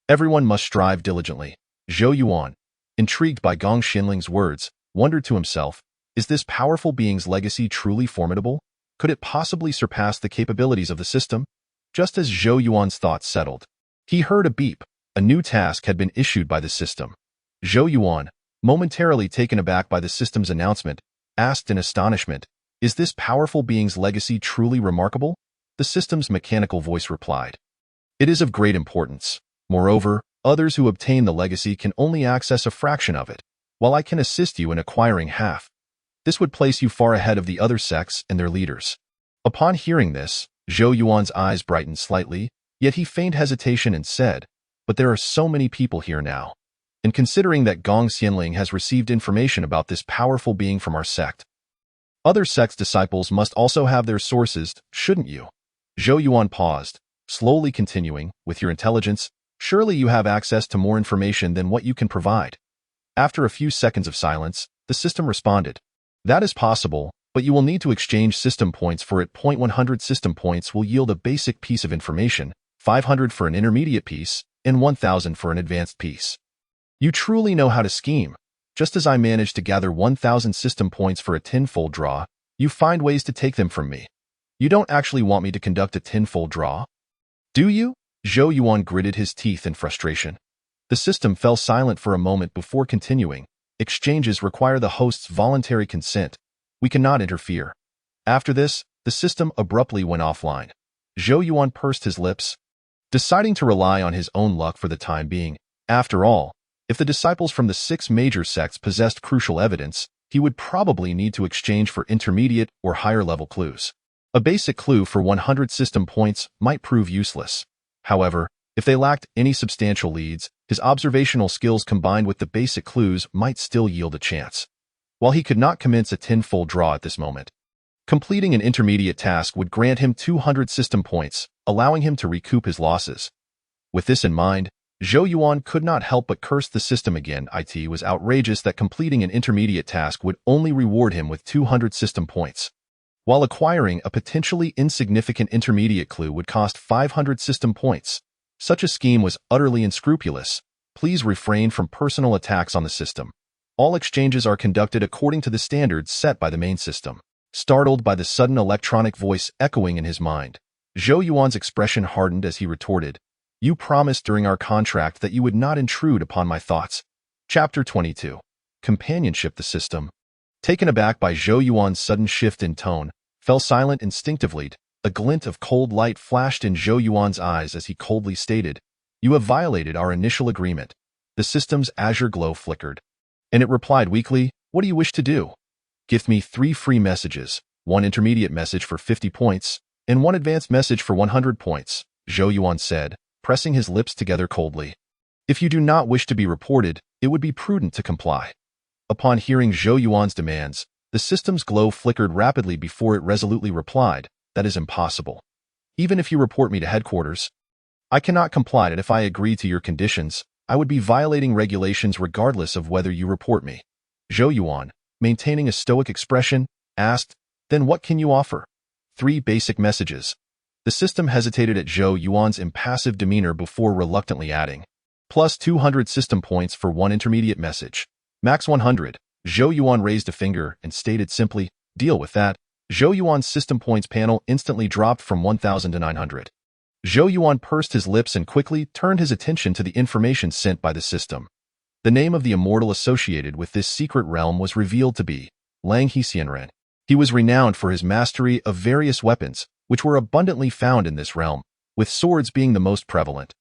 Everyone must strive diligently. Zhou Yuan, intrigued by Gong Xianling's words, wondered to himself, is this powerful being's legacy truly formidable? Could it possibly surpass the capabilities of the system? Just as Zhou Yuan's thoughts settled, he heard a beep. A new task had been issued by the system. Zhou Yuan, momentarily taken aback by the system's announcement, asked in astonishment, is this powerful being's legacy truly remarkable? The system's mechanical voice replied, it is of great importance. Moreover, others who obtain the legacy can only access a fraction of it, while I can assist you in acquiring half. This would place you far ahead of the other sects and their leaders. Upon hearing this, Zhou Yuan's eyes brightened slightly, yet he feigned hesitation and said, but there are so many people here now. And considering that Gong Xianling has received information about this powerful being from our sect, other sects' disciples must also have their sources, shouldn't you? Zhou Yuan paused, slowly continuing, with your intelligence, surely you have access to more information than what you can provide. After a few seconds of silence, the system responded, that is possible, but you will need to exchange system points for it. 100 system points will yield a basic piece of information, 500 for an intermediate piece, and 1,000 for an advanced piece. You truly know how to scheme. Just as I managed to gather 1,000 system points for a tenfold draw, you find ways to take them from me. You don't actually want me to conduct a tenfold draw? Do you? Zhou Yuan gritted his teeth in frustration. The system fell silent for a moment before continuing. Exchanges require the host's voluntary consent. We cannot interfere. After this, the system abruptly went offline. Zhou Yuan pursed his lips, deciding to rely on his own luck for the time being. After all, if the disciples from the 6 major sects possessed crucial evidence, he would probably need to exchange for intermediate or higher-level clues. A basic clue for 100 system points might prove useless. However, if they lacked any substantial leads, his observational skills combined with the basic clues might still yield a chance. While he could not commence a tenfold draw at this moment, completing an intermediate task would grant him 200 system points, allowing him to recoup his losses. With this in mind, Zhou Yuan could not help but curse the system again. It was outrageous that completing an intermediate task would only reward him with 200 system points, while acquiring a potentially insignificant intermediate clue would cost 500 system points. Such a scheme was utterly unscrupulous. Please refrain from personal attacks on the system. All exchanges are conducted according to the standards set by the main system. Startled by the sudden electronic voice echoing in his mind, Zhou Yuan's expression hardened as he retorted, you promised during our contract that you would not intrude upon my thoughts. Chapter 22. Companionship. The system, taken aback by Zhou Yuan's sudden shift in tone, fell silent instinctively. A glint of cold light flashed in Zhou Yuan's eyes as he coldly stated, you have violated our initial agreement. The system's azure glow flickered, and it replied weakly, what do you wish to do? Give me 3 free messages, 1 intermediate message for 50 points, and 1 advanced message for 100 points, Zhou Yuan said, pressing his lips together coldly. If you do not wish to be reported, it would be prudent to comply. Upon hearing Zhou Yuan's demands, the system's glow flickered rapidly before it resolutely replied, that is impossible. Even if you report me to headquarters, I cannot comply. If I agree to your conditions, I would be violating regulations regardless of whether you report me. Zhou Yuan, maintaining a stoic expression, asked, "Then what can you offer?" "3 basic messages." The system hesitated at Zhou Yuan's impassive demeanor before reluctantly adding, "Plus 200 system points for 1 intermediate message. Max 100. Zhou Yuan raised a finger and stated simply, "Deal with that." Zhou Yuan's system points panel instantly dropped from 1,000 to 900. Zhou Yuan pursed his lips and quickly turned his attention to the information sent by the system. The name of the immortal associated with this secret realm was revealed to be Lang Hexianren. He was renowned for his mastery of various weapons, which were abundantly found in this realm, with swords being the most prevalent.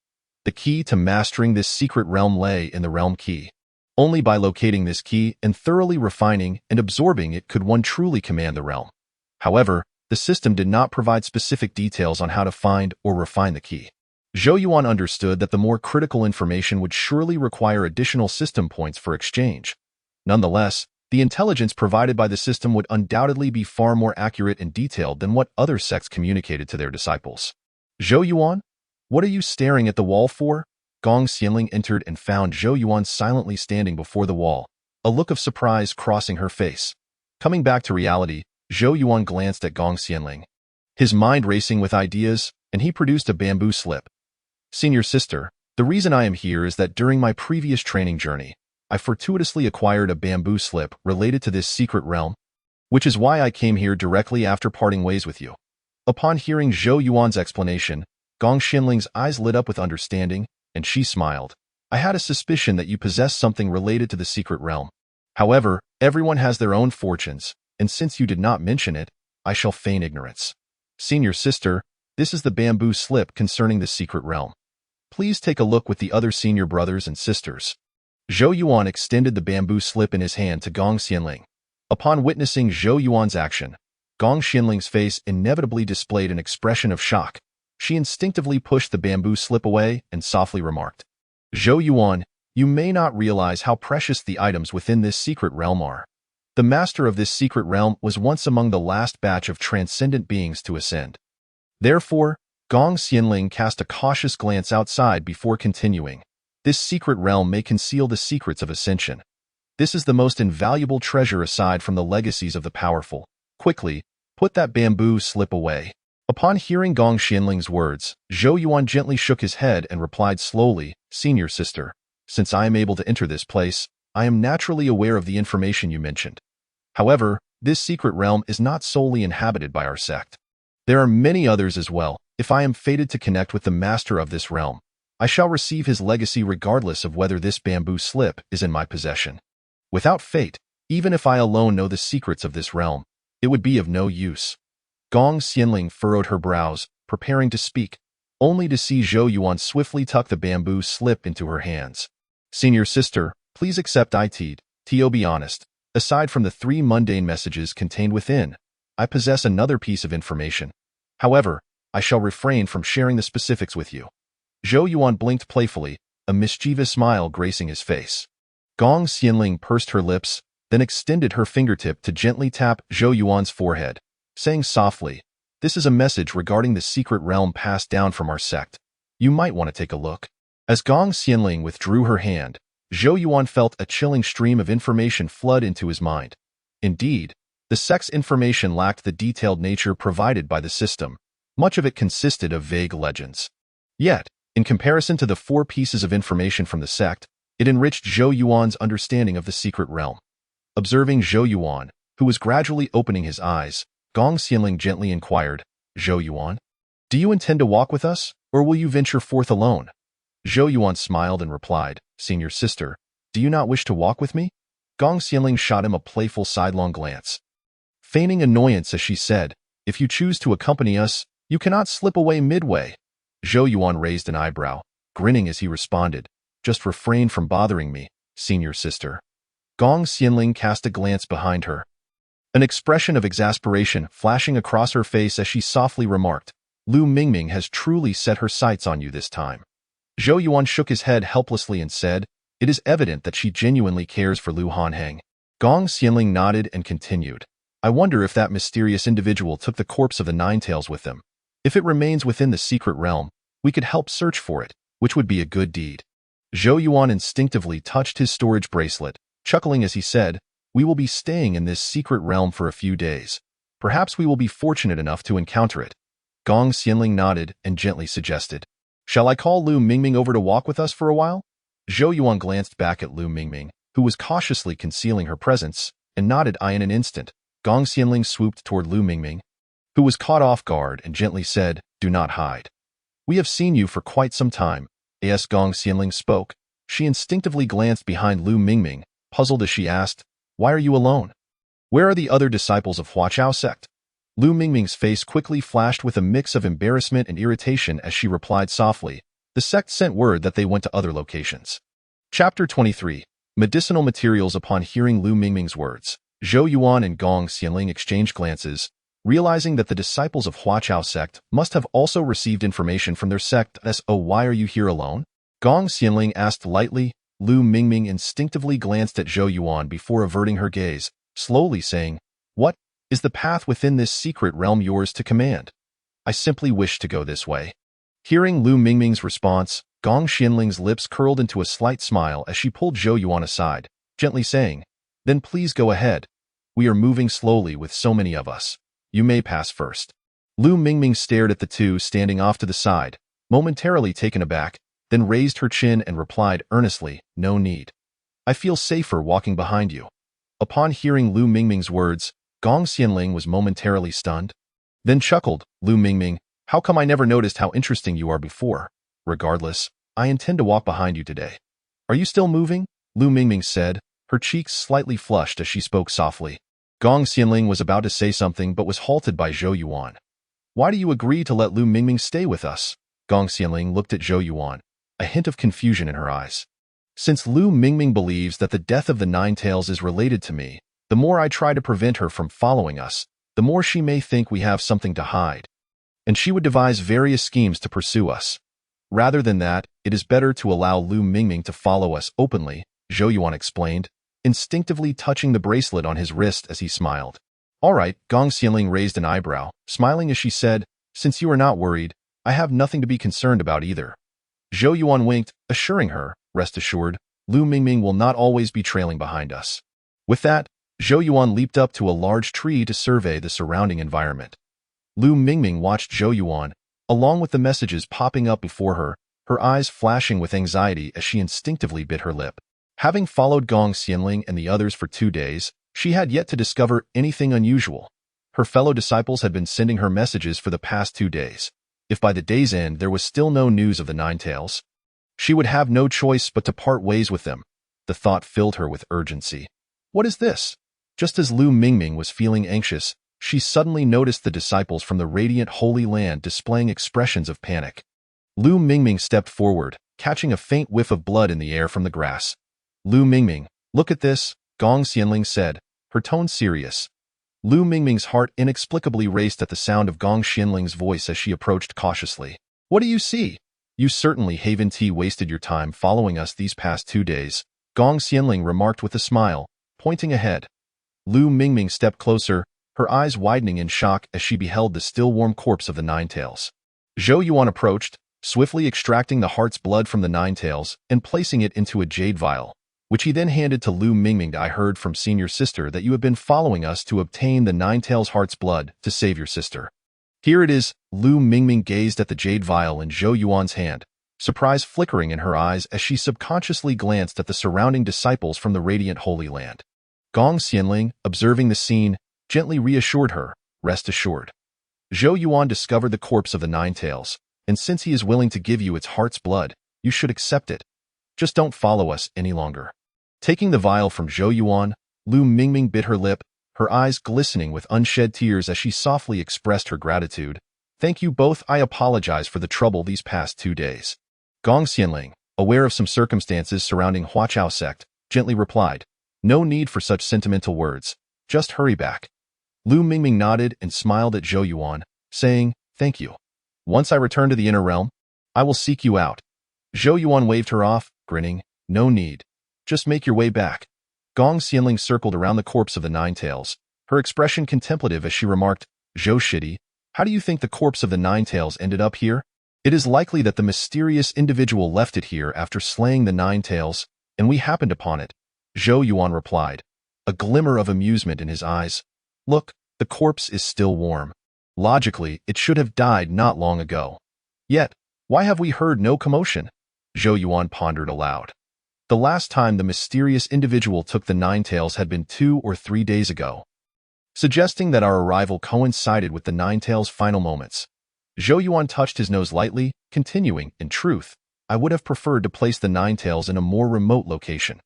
The key to mastering this secret realm lay in the realm key. Only by locating this key and thoroughly refining and absorbing it could one truly command the realm. However, the system did not provide specific details on how to find or refine the key. Zhou Yuan understood that the more critical information would surely require additional system points for exchange. Nonetheless, the intelligence provided by the system would undoubtedly be far more accurate and detailed than what other sects communicated to their disciples. "Zhou Yuan? What are you staring at the wall for?" Gong Xianling entered and found Zhou Yuan silently standing before the wall, a look of surprise crossing her face. Coming back to reality, Zhou Yuan glanced at Gong Xianling, his mind racing with ideas, and he produced a bamboo slip. "Senior sister, the reason I am here is that during my previous training journey, I fortuitously acquired a bamboo slip related to this secret realm, which is why I came here directly after parting ways with you." Upon hearing Zhou Yuan's explanation, Gong Xianling's eyes lit up with understanding, and she smiled. "I had a suspicion that you possessed something related to the secret realm. However, everyone has their own fortunes, and since you did not mention it, I shall feign ignorance. Senior sister, this is the bamboo slip concerning the secret realm. Please take a look with the other senior brothers and sisters." Zhou Yuan extended the bamboo slip in his hand to Gong Xianling. Upon witnessing Zhou Yuan's action, Gong Xianling's face inevitably displayed an expression of shock. She instinctively pushed the bamboo slip away and softly remarked, "Zhou Yuan, you may not realize how precious the items within this secret realm are. The master of this secret realm was once among the last batch of transcendent beings to ascend." Therefore, Gong Xianling cast a cautious glance outside before continuing. "This secret realm may conceal the secrets of ascension. This is the most invaluable treasure aside from the legacies of the powerful. Quickly, put that bamboo slip away." Upon hearing Gong Xianling's words, Zhou Yuan gently shook his head and replied slowly, "Senior sister, since I am able to enter this place, I am naturally aware of the information you mentioned. However, this secret realm is not solely inhabited by our sect. There are many others as well. If I am fated to connect with the master of this realm, I shall receive his legacy regardless of whether this bamboo slip is in my possession. Without fate, even if I alone know the secrets of this realm, it would be of no use." Gong Xianling furrowed her brows, preparing to speak, only to see Zhou Yuan swiftly tuck the bamboo slip into her hands. "Senior sister, please accept it. To be honest, aside from the 3 mundane messages contained within, I possess another piece of information. However, I shall refrain from sharing the specifics with you." Zhou Yuan blinked playfully, a mischievous smile gracing his face. Gong Xianling pursed her lips, then extended her fingertip to gently tap Zhou Yuan's forehead, saying softly, "This is a message regarding the secret realm passed down from our sect. You might want to take a look." As Gong Xianling withdrew her hand, Zhou Yuan felt a chilling stream of information flood into his mind. Indeed, the sect's information lacked the detailed nature provided by the system. Much of it consisted of vague legends. Yet, in comparison to the 4 pieces of information from the sect, it enriched Zhou Yuan's understanding of the secret realm. Observing Zhou Yuan, who was gradually opening his eyes, Gong Xianling gently inquired, "Zhou Yuan, do you intend to walk with us, or will you venture forth alone?" Zhou Yuan smiled and replied, "Senior sister, do you not wish to walk with me?" Gong Xianling shot him a playful sidelong glance. Feigning annoyance as she said, "If you choose to accompany us, you cannot slip away midway." Zhou Yuan raised an eyebrow, grinning as he responded, "Just refrain from bothering me, senior sister." Gong Xianling cast a glance behind her, an expression of exasperation flashing across her face as she softly remarked, "Lu Mingming has truly set her sights on you this time." Zhou Yuan shook his head helplessly and said, "It is evident that she genuinely cares for Lu Hanheng." Gong Xianling nodded and continued, "I wonder if that mysterious individual took the corpse of the Ninetails with them. If it remains within the secret realm, we could help search for it, which would be a good deed." Zhou Yuan instinctively touched his storage bracelet, chuckling as he said, We will be staying in this secret realm for a few days. Perhaps we will be fortunate enough to encounter it. Gong Xianling nodded and gently suggested. Shall I call Lu Mingming over to walk with us for a while? Zhou Yuan glanced back at Lu Mingming, who was cautiously concealing her presence, and nodded in an instant. Gong Xianling swooped toward Lu Mingming, who was caught off guard, and gently said, "Do not hide. We have seen you for quite some time." As Gong Xianling spoke, she instinctively glanced behind Lu Mingming, puzzled as she asked, "Why are you alone? Where are the other disciples of Huaqiao sect?" Lu Mingming's face quickly flashed with a mix of embarrassment and irritation as she replied softly, "The sect sent word that they went to other locations." Chapter 23. Medicinal Materials. Upon hearing Lu Mingming's words, Zhou Yuan and Gong Xianling exchanged glances, realizing that the disciples of Huaqiao sect must have also received information from their sect. Why are you here alone? Gong Xianling asked lightly. Lu Mingming instinctively glanced at Zhou Yuan before averting her gaze, slowly saying, "What? Is the path within this secret realm yours to command? I simply wish to go this way." Hearing Lu Mingming's response, Gong Xianling's lips curled into a slight smile as she pulled Zhou Yuan aside, gently saying, "Then please go ahead. We are moving slowly with so many of us. You may pass first." Lu Mingming stared at the two standing off to the side, momentarily taken aback, then raised her chin and replied earnestly, "No need. I feel safer walking behind you." Upon hearing Lu Mingming's words, Gong Xianling was momentarily stunned, then chuckled. "Lu Mingming, how come I never noticed how interesting you are before? Regardless, I intend to walk behind you today." "Are you still moving?" Lu Mingming said, her cheeks slightly flushed as she spoke softly. Gong Xianling was about to say something but was halted by Zhou Yuan. "Why do you agree to let Lu Mingming stay with us?" Gong Xianling looked at Zhou Yuan, a hint of confusion in her eyes. "Since Lu Mingming believes that the death of the Nine Tails is related to me, the more I try to prevent her from following us, the more she may think we have something to hide, and she would devise various schemes to pursue us. Rather than that, it is better to allow Lu Mingming to follow us openly," Zhou Yuan explained, instinctively touching the bracelet on his wrist as he smiled. "All right," Gong Xianling raised an eyebrow, smiling as she said, "Since you are not worried, I have nothing to be concerned about either." Zhou Yuan winked, assuring her, "Rest assured, Lu Mingming will not always be trailing behind us." With that, Zhou Yuan leaped up to a large tree to survey the surrounding environment. Lu Mingming watched Zhou Yuan, along with the messages popping up before her, her eyes flashing with anxiety as she instinctively bit her lip. Having followed Gong Xianling and the others for 2 days, she had yet to discover anything unusual. Her fellow disciples had been sending her messages for the past 2 days. If by the day's end there was still no news of the Nine Tails, she would have no choice but to part ways with them. The thought filled her with urgency. What is this? Just as Lu Mingming was feeling anxious, she suddenly noticed the disciples from the radiant Holy Land displaying expressions of panic. Lu Mingming stepped forward, catching a faint whiff of blood in the air from the grass. "Lu Mingming, look at this," Gong Xianling said, her tone serious. Lu Mingming's heart inexplicably raced at the sound of Gong Xianling's voice as she approached cautiously. "What do you see?" "You certainly haven't wasted your time following us these past 2 days," Gong Xianling remarked with a smile, pointing ahead. Lu Mingming stepped closer, her eyes widening in shock as she beheld the still warm corpse of the Nine Tails. Zhou Yuan approached, swiftly extracting the heart's blood from the Nine Tails and placing it into a jade vial, which he then handed to Lu Mingming. "I heard from Senior Sister that you have been following us to obtain the Nine Tails heart's blood to save your sister. Here it is." Lu Mingming gazed at the jade vial in Zhou Yuan's hand, surprise flickering in her eyes as she subconsciously glanced at the surrounding disciples from the radiant Holy Land. Gong Xianling, observing the scene, gently reassured her, "Rest assured. Zhou Yuan discovered the corpse of the Nine Tails, and since he is willing to give you its heart's blood, you should accept it. Just don't follow us any longer." Taking the vial from Zhou Yuan, Lu Mingming bit her lip, her eyes glistening with unshed tears as she softly expressed her gratitude. "Thank you both. I apologize for the trouble these past 2 days." Gong Xianling, aware of some circumstances surrounding Huaqiao sect, gently replied, "No need for such sentimental words. Just hurry back." Lu Mingming nodded and smiled at Zhou Yuan, saying, "Thank you. Once I return to the inner realm, I will seek you out." Zhou Yuan waved her off, grinning, "No need. Just make your way back." Gong Xianling circled around the corpse of the Nine Tails, her expression contemplative as she remarked, "Zhou Shidi, how do you think the corpse of the Nine Tails ended up here? It is likely that the mysterious individual left it here after slaying the Nine Tails, and we happened upon it." Zhou Yuan replied. a glimmer of amusement in his eyes. Look, the corpse is still warm. Logically, it should have died not long ago. Yet, why have we heard no commotion? Zhou Yuan pondered aloud. The last time the mysterious individual took the Nine Tails had been 2 or 3 days ago, suggesting that our arrival coincided with the Nine Tails' final moments. Zhou Yuan touched his nose lightly, continuing, in truth, I would have preferred to place the Nine Tails in a more remote location.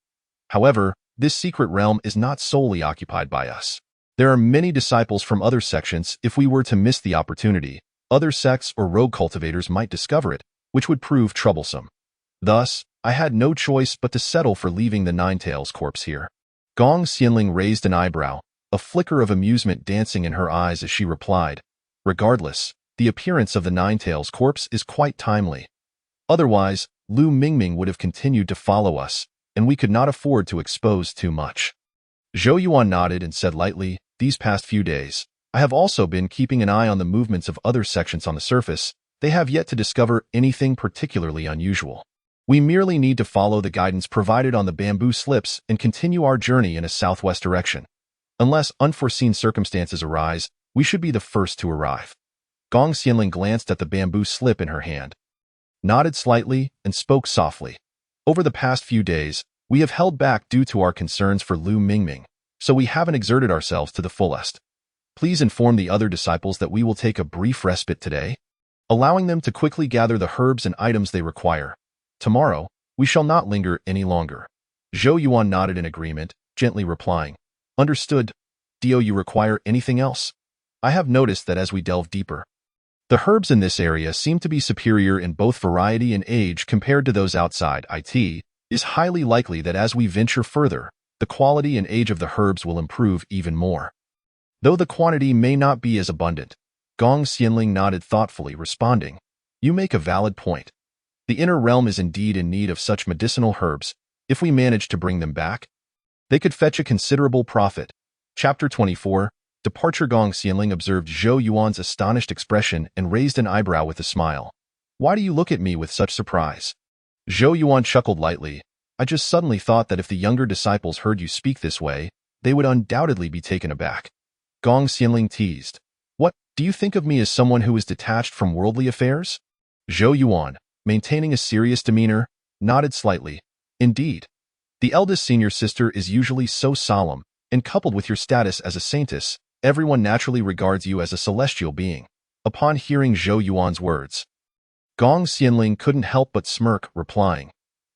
However, this secret realm is not solely occupied by us. There are many disciples from other sections. If we were to miss the opportunity, other sects or rogue cultivators might discover it, which would prove troublesome. Thus, I had no choice but to settle for leaving the Nine Tails corpse here. Gong Xianling raised an eyebrow, a flicker of amusement dancing in her eyes as she replied, regardless, the appearance of the Nine Tails corpse is quite timely. Otherwise, Lu Mingming would have continued to follow us, and we could not afford to expose too much. Zhou Yuan nodded and said lightly, these past few days, I have also been keeping an eye on the movements of other sections on the surface. They have yet to discover anything particularly unusual. We merely need to follow the guidance provided on the bamboo slips and continue our journey in a southwest direction. Unless unforeseen circumstances arise, we should be the first to arrive. Gong Xianling glanced at the bamboo slip in her hand, nodded slightly, and spoke softly. Over the past few days, we have held back due to our concerns for Lu Mingming, so we haven't exerted ourselves to the fullest. Please inform the other disciples that we will take a brief respite today, allowing them to quickly gather the herbs and items they require. Tomorrow, we shall not linger any longer. Zhou Yuan nodded in agreement, gently replying, Understood. Do you require anything else? I have noticed that as we delve deeper, the herbs in this area seem to be superior in both variety and age compared to those outside. It is highly likely that as we venture further, the quality and age of the herbs will improve even more. Though the quantity may not be as abundant, Gong Xianling nodded thoughtfully, responding, You make a valid point. The inner realm is indeed in need of such medicinal herbs. If we manage to bring them back, they could fetch a considerable profit. Chapter 24. Departure. Gong Xianling observed Zhou Yuan's astonished expression and raised an eyebrow with a smile. Why do you look at me with such surprise? Zhou Yuan chuckled lightly. I just suddenly thought that if the younger disciples heard you speak this way, they would undoubtedly be taken aback. Gong Xianling teased. What, do you think of me as someone who is detached from worldly affairs? Zhou Yuan, maintaining a serious demeanor, nodded slightly. Indeed. The eldest senior sister is usually so solemn, and coupled with your status as a saintess, everyone naturally regards you as a celestial being. Upon hearing Zhou Yuan's words, Gong Xianling couldn't help but smirk, replying,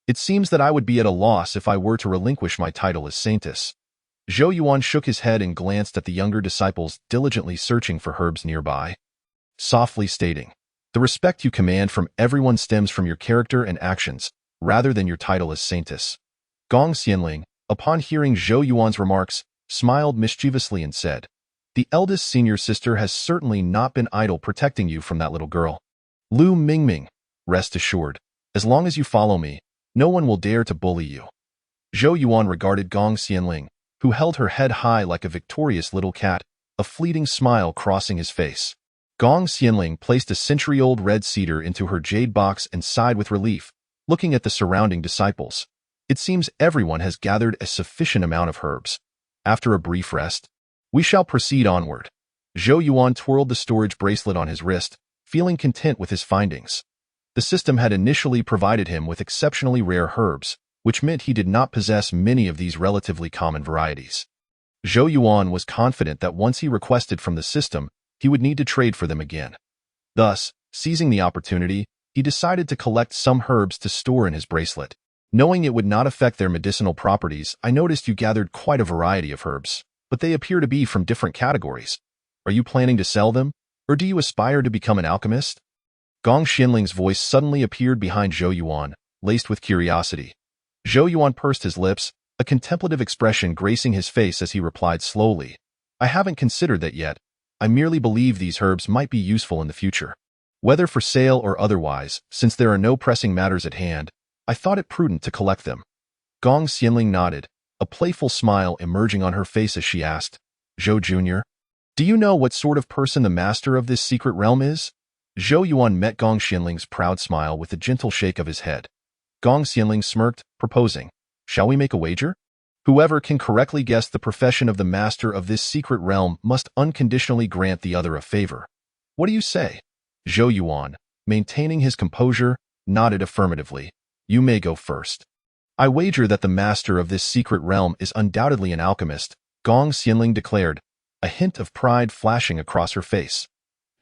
It seems that I would be at a loss if I were to relinquish my title as saintess. Zhou Yuan shook his head and glanced at the younger disciples diligently searching for herbs nearby, softly stating, The respect you command from everyone stems from your character and actions, rather than your title as saintess. Gong Xianling, upon hearing Zhou Yuan's remarks, smiled mischievously and said, The eldest senior sister has certainly not been idle protecting you from that little girl. Lu Mingming, rest assured, as long as you follow me, no one will dare to bully you. Zhou Yuan regarded Gong Xianling, who held her head high like a victorious little cat, a fleeting smile crossing his face. Gong Xianling placed a century-old red cedar into her jade box and sighed with relief, looking at the surrounding disciples. It seems everyone has gathered a sufficient amount of herbs. After a brief rest, we shall proceed onward. Zhou Yuan twirled the storage bracelet on his wrist, feeling content with his findings. The system had initially provided him with exceptionally rare herbs, which meant he did not possess many of these relatively common varieties. Zhou Yuan was confident that once he requested from the system, he would need to trade for them again. Thus, seizing the opportunity, he decided to collect some herbs to store in his bracelet. Knowing it would not affect their medicinal properties, I noticed you gathered quite a variety of herbs, but they appear to be from different categories. Are you planning to sell them, or do you aspire to become an alchemist? Gong Xianling's voice suddenly appeared behind Zhou Yuan, laced with curiosity. Zhou Yuan pursed his lips, a contemplative expression gracing his face as he replied slowly, I haven't considered that yet. I merely believe these herbs might be useful in the future. Whether for sale or otherwise, since there are no pressing matters at hand, I thought it prudent to collect them. Gong Xianling nodded, a playful smile emerging on her face as she asked, Zhou Jr., do you know what sort of person the master of this secret realm is? Zhou Yuan met Gong Xianling's proud smile with a gentle shake of his head. Gong Xianling smirked, proposing, Shall we make a wager? Whoever can correctly guess the profession of the master of this secret realm must unconditionally grant the other a favor. What do you say? Zhou Yuan, maintaining his composure, nodded affirmatively. You may go first. I wager that the master of this secret realm is undoubtedly an alchemist, Gong Xianling declared, a hint of pride flashing across her face.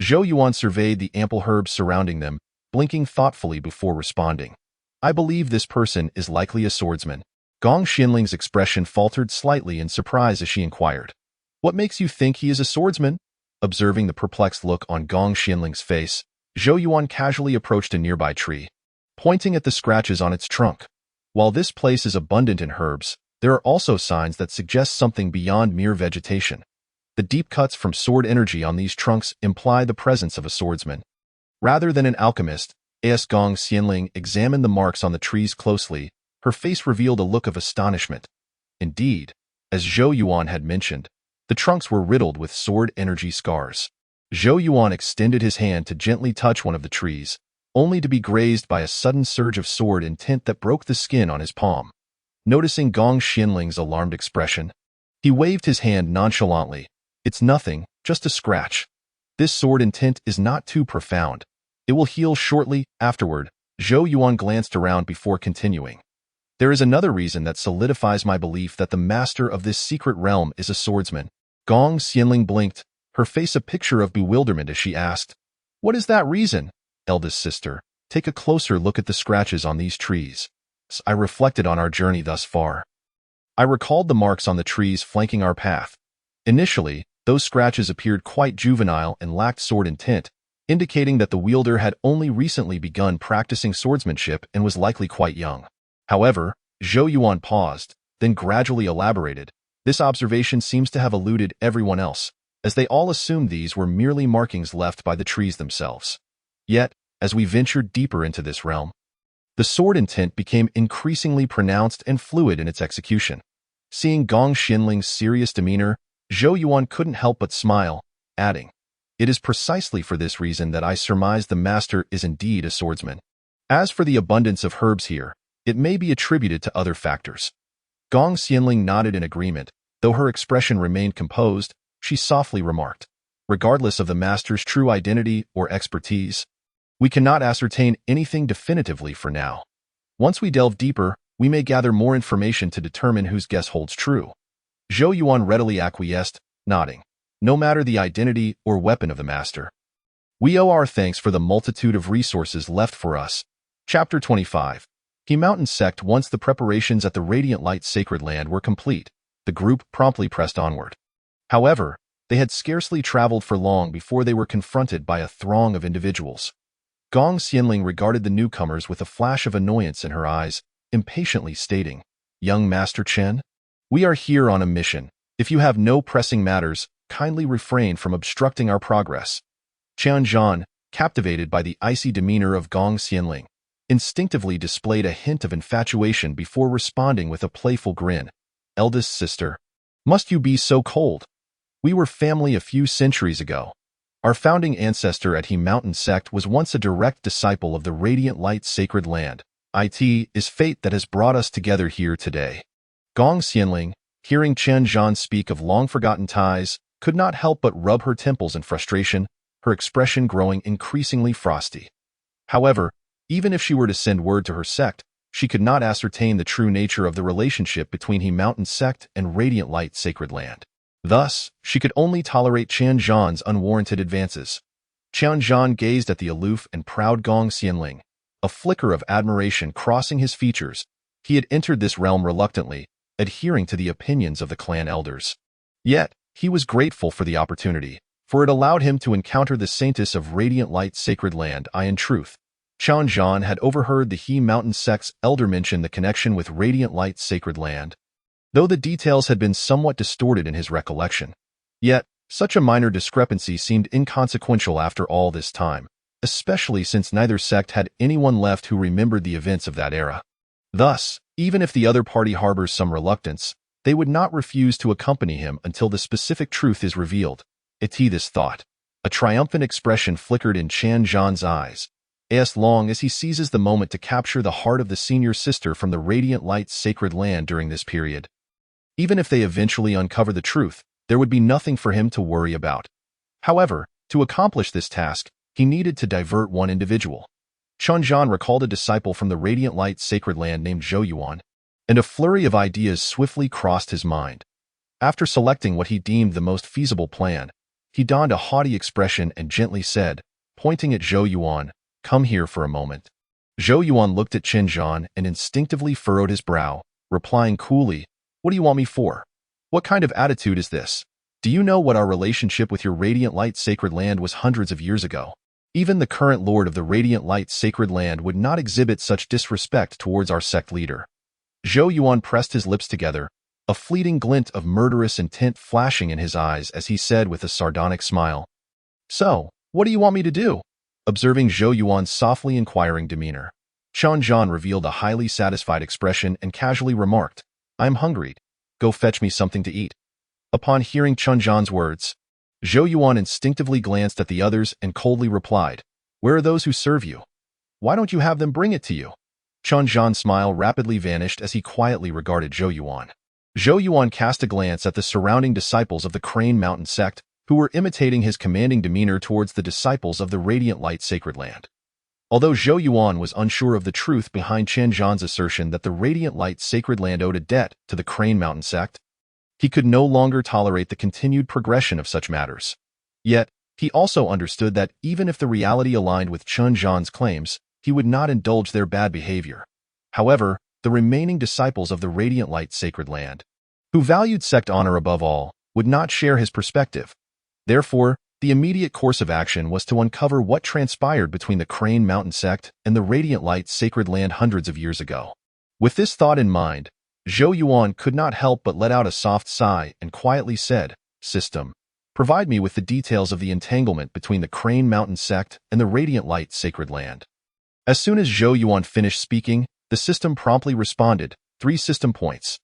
Zhou Yuan surveyed the ample herbs surrounding them, blinking thoughtfully before responding. I believe this person is likely a swordsman. Gong Xianling's expression faltered slightly in surprise as she inquired. What makes you think he is a swordsman? Observing the perplexed look on Gong Xianling's face, Zhou Yuan casually approached a nearby tree, pointing at the scratches on its trunk. While this place is abundant in herbs, there are also signs that suggest something beyond mere vegetation. The deep cuts from sword energy on these trunks imply the presence of a swordsman. Rather than an alchemist, Gong Xianling examined the marks on the trees closely. Her face revealed a look of astonishment. Indeed, as Zhou Yuan had mentioned, the trunks were riddled with sword energy scars. Zhou Yuan extended his hand to gently touch one of the trees, only to be grazed by a sudden surge of sword intent that broke the skin on his palm. Noticing Gong Xianling's alarmed expression, he waved his hand nonchalantly. It's nothing, just a scratch. This sword intent is not too profound. It will heal shortly afterward. Zhou Yuan glanced around before continuing. There is another reason that solidifies my belief that the master of this secret realm is a swordsman. Gong Xianling blinked, her face a picture of bewilderment as she asked, What is that reason? Eldest sister, take a closer look at the scratches on these trees. I reflected on our journey thus far. I recalled the marks on the trees flanking our path. Initially, those scratches appeared quite juvenile and lacked sword intent, indicating that the wielder had only recently begun practicing swordsmanship and was likely quite young. However, Zhou Yuan paused, then gradually elaborated. This observation seems to have eluded everyone else, as they all assumed these were merely markings left by the trees themselves. Yet, as we ventured deeper into this realm, the sword intent became increasingly pronounced and fluid in its execution. Seeing Gong Xianling's serious demeanor, Zhou Yuan couldn't help but smile, adding, It is precisely for this reason that I surmise the master is indeed a swordsman. As for the abundance of herbs here, it may be attributed to other factors. Gong Xianling nodded in agreement. Though her expression remained composed, she softly remarked, Regardless of the master's true identity or expertise, we cannot ascertain anything definitively for now. Once we delve deeper, we may gather more information to determine whose guess holds true. Zhou Yuan readily acquiesced, nodding. No matter the identity or weapon of the master, we owe our thanks for the multitude of resources left for us. Chapter 25. He Mountain Sect. Once the preparations at the Radiant Light Sacred Land were complete, the group promptly pressed onward. However, they had scarcely traveled for long before they were confronted by a throng of individuals. Gong Xianling regarded the newcomers with a flash of annoyance in her eyes, impatiently stating, Young Master Chen, we are here on a mission. If you have no pressing matters, kindly refrain from obstructing our progress. Qian Zhan, captivated by the icy demeanor of Gong Xianling, instinctively displayed a hint of infatuation before responding with a playful grin. Eldest sister, must you be so cold? We were family a few centuries ago. Our founding ancestor at He Mountain Sect was once a direct disciple of the Radiant Light Sacred Land. It is fate that has brought us together here today. Gong Xianling, hearing Qian Zhan speak of long-forgotten ties, could not help but rub her temples in frustration, her expression growing increasingly frosty. However, even if she were to send word to her sect, she could not ascertain the true nature of the relationship between He Mountain Sect and Radiant Light Sacred Land. Thus, she could only tolerate Qian Zhan's unwarranted advances. Qian Zhan gazed at the aloof and proud Gong Xianling, a flicker of admiration crossing his features. He had entered this realm reluctantly, adhering to the opinions of the clan elders. Yet, he was grateful for the opportunity, for it allowed him to encounter the saintess of Radiant Light Sacred Land. In truth, Qian Zhan had overheard the He Mountain Sect's elder mention the connection with Radiant Light Sacred Land, though the details had been somewhat distorted in his recollection. Yet, such a minor discrepancy seemed inconsequential after all this time, especially since neither sect had anyone left who remembered the events of that era. Thus, even if the other party harbors some reluctance, they would not refuse to accompany him until the specific truth is revealed. This thought. A triumphant expression flickered in Qian Zhan's eyes, as long as he seizes the moment to capture the heart of the senior sister from the Radiant Light Sacred Land during this period. Even if they eventually uncover the truth, there would be nothing for him to worry about. However, to accomplish this task, he needed to divert one individual. Chen Zhan recalled a disciple from the Radiant Light Sacred Land named Zhou Yuan, and a flurry of ideas swiftly crossed his mind. After selecting what he deemed the most feasible plan, he donned a haughty expression and gently said, pointing at Zhou Yuan, "Come here for a moment." Zhou Yuan looked at Chen Zhan and instinctively furrowed his brow, replying coolly, "What do you want me for? What kind of attitude is this? Do you know what our relationship with your Radiant Light Sacred Land was hundreds of years ago? Even the current lord of the Radiant Light Sacred Land would not exhibit such disrespect towards our sect leader." Zhou Yuan pressed his lips together, a fleeting glint of murderous intent flashing in his eyes as he said with a sardonic smile, "So, what do you want me to do?" Observing Zhou Yuan's softly inquiring demeanor, Chen Zhan revealed a highly satisfied expression and casually remarked, "I'm hungry. Go fetch me something to eat." Upon hearing Chen Zhan's words, Zhou Yuan instinctively glanced at the others and coldly replied, "Where are those who serve you? Why don't you have them bring it to you?" Chen Zhan's smile rapidly vanished as he quietly regarded Zhou Yuan. Zhou Yuan cast a glance at the surrounding disciples of the Crane Mountain sect, who were imitating his commanding demeanor towards the disciples of the Radiant Light Sacred Land. Although Zhou Yuan was unsure of the truth behind Chen Zhan's assertion that the Radiant Light Sacred Land owed a debt to the Crane Mountain sect, he could no longer tolerate the continued progression of such matters. Yet, he also understood that even if the reality aligned with Chen Zhan's claims, he would not indulge their bad behavior. However, the remaining disciples of the Radiant Light Sacred Land, who valued sect honor above all, would not share his perspective. Therefore, the immediate course of action was to uncover what transpired between the Crane Mountain sect and the Radiant Light Sacred Land hundreds of years ago. With this thought in mind, Zhou Yuan could not help but let out a soft sigh and quietly said, "System, provide me with the details of the entanglement between the Crane Mountain sect and the Radiant Light Sacred Land." As soon as Zhou Yuan finished speaking, the system promptly responded, 3 system points.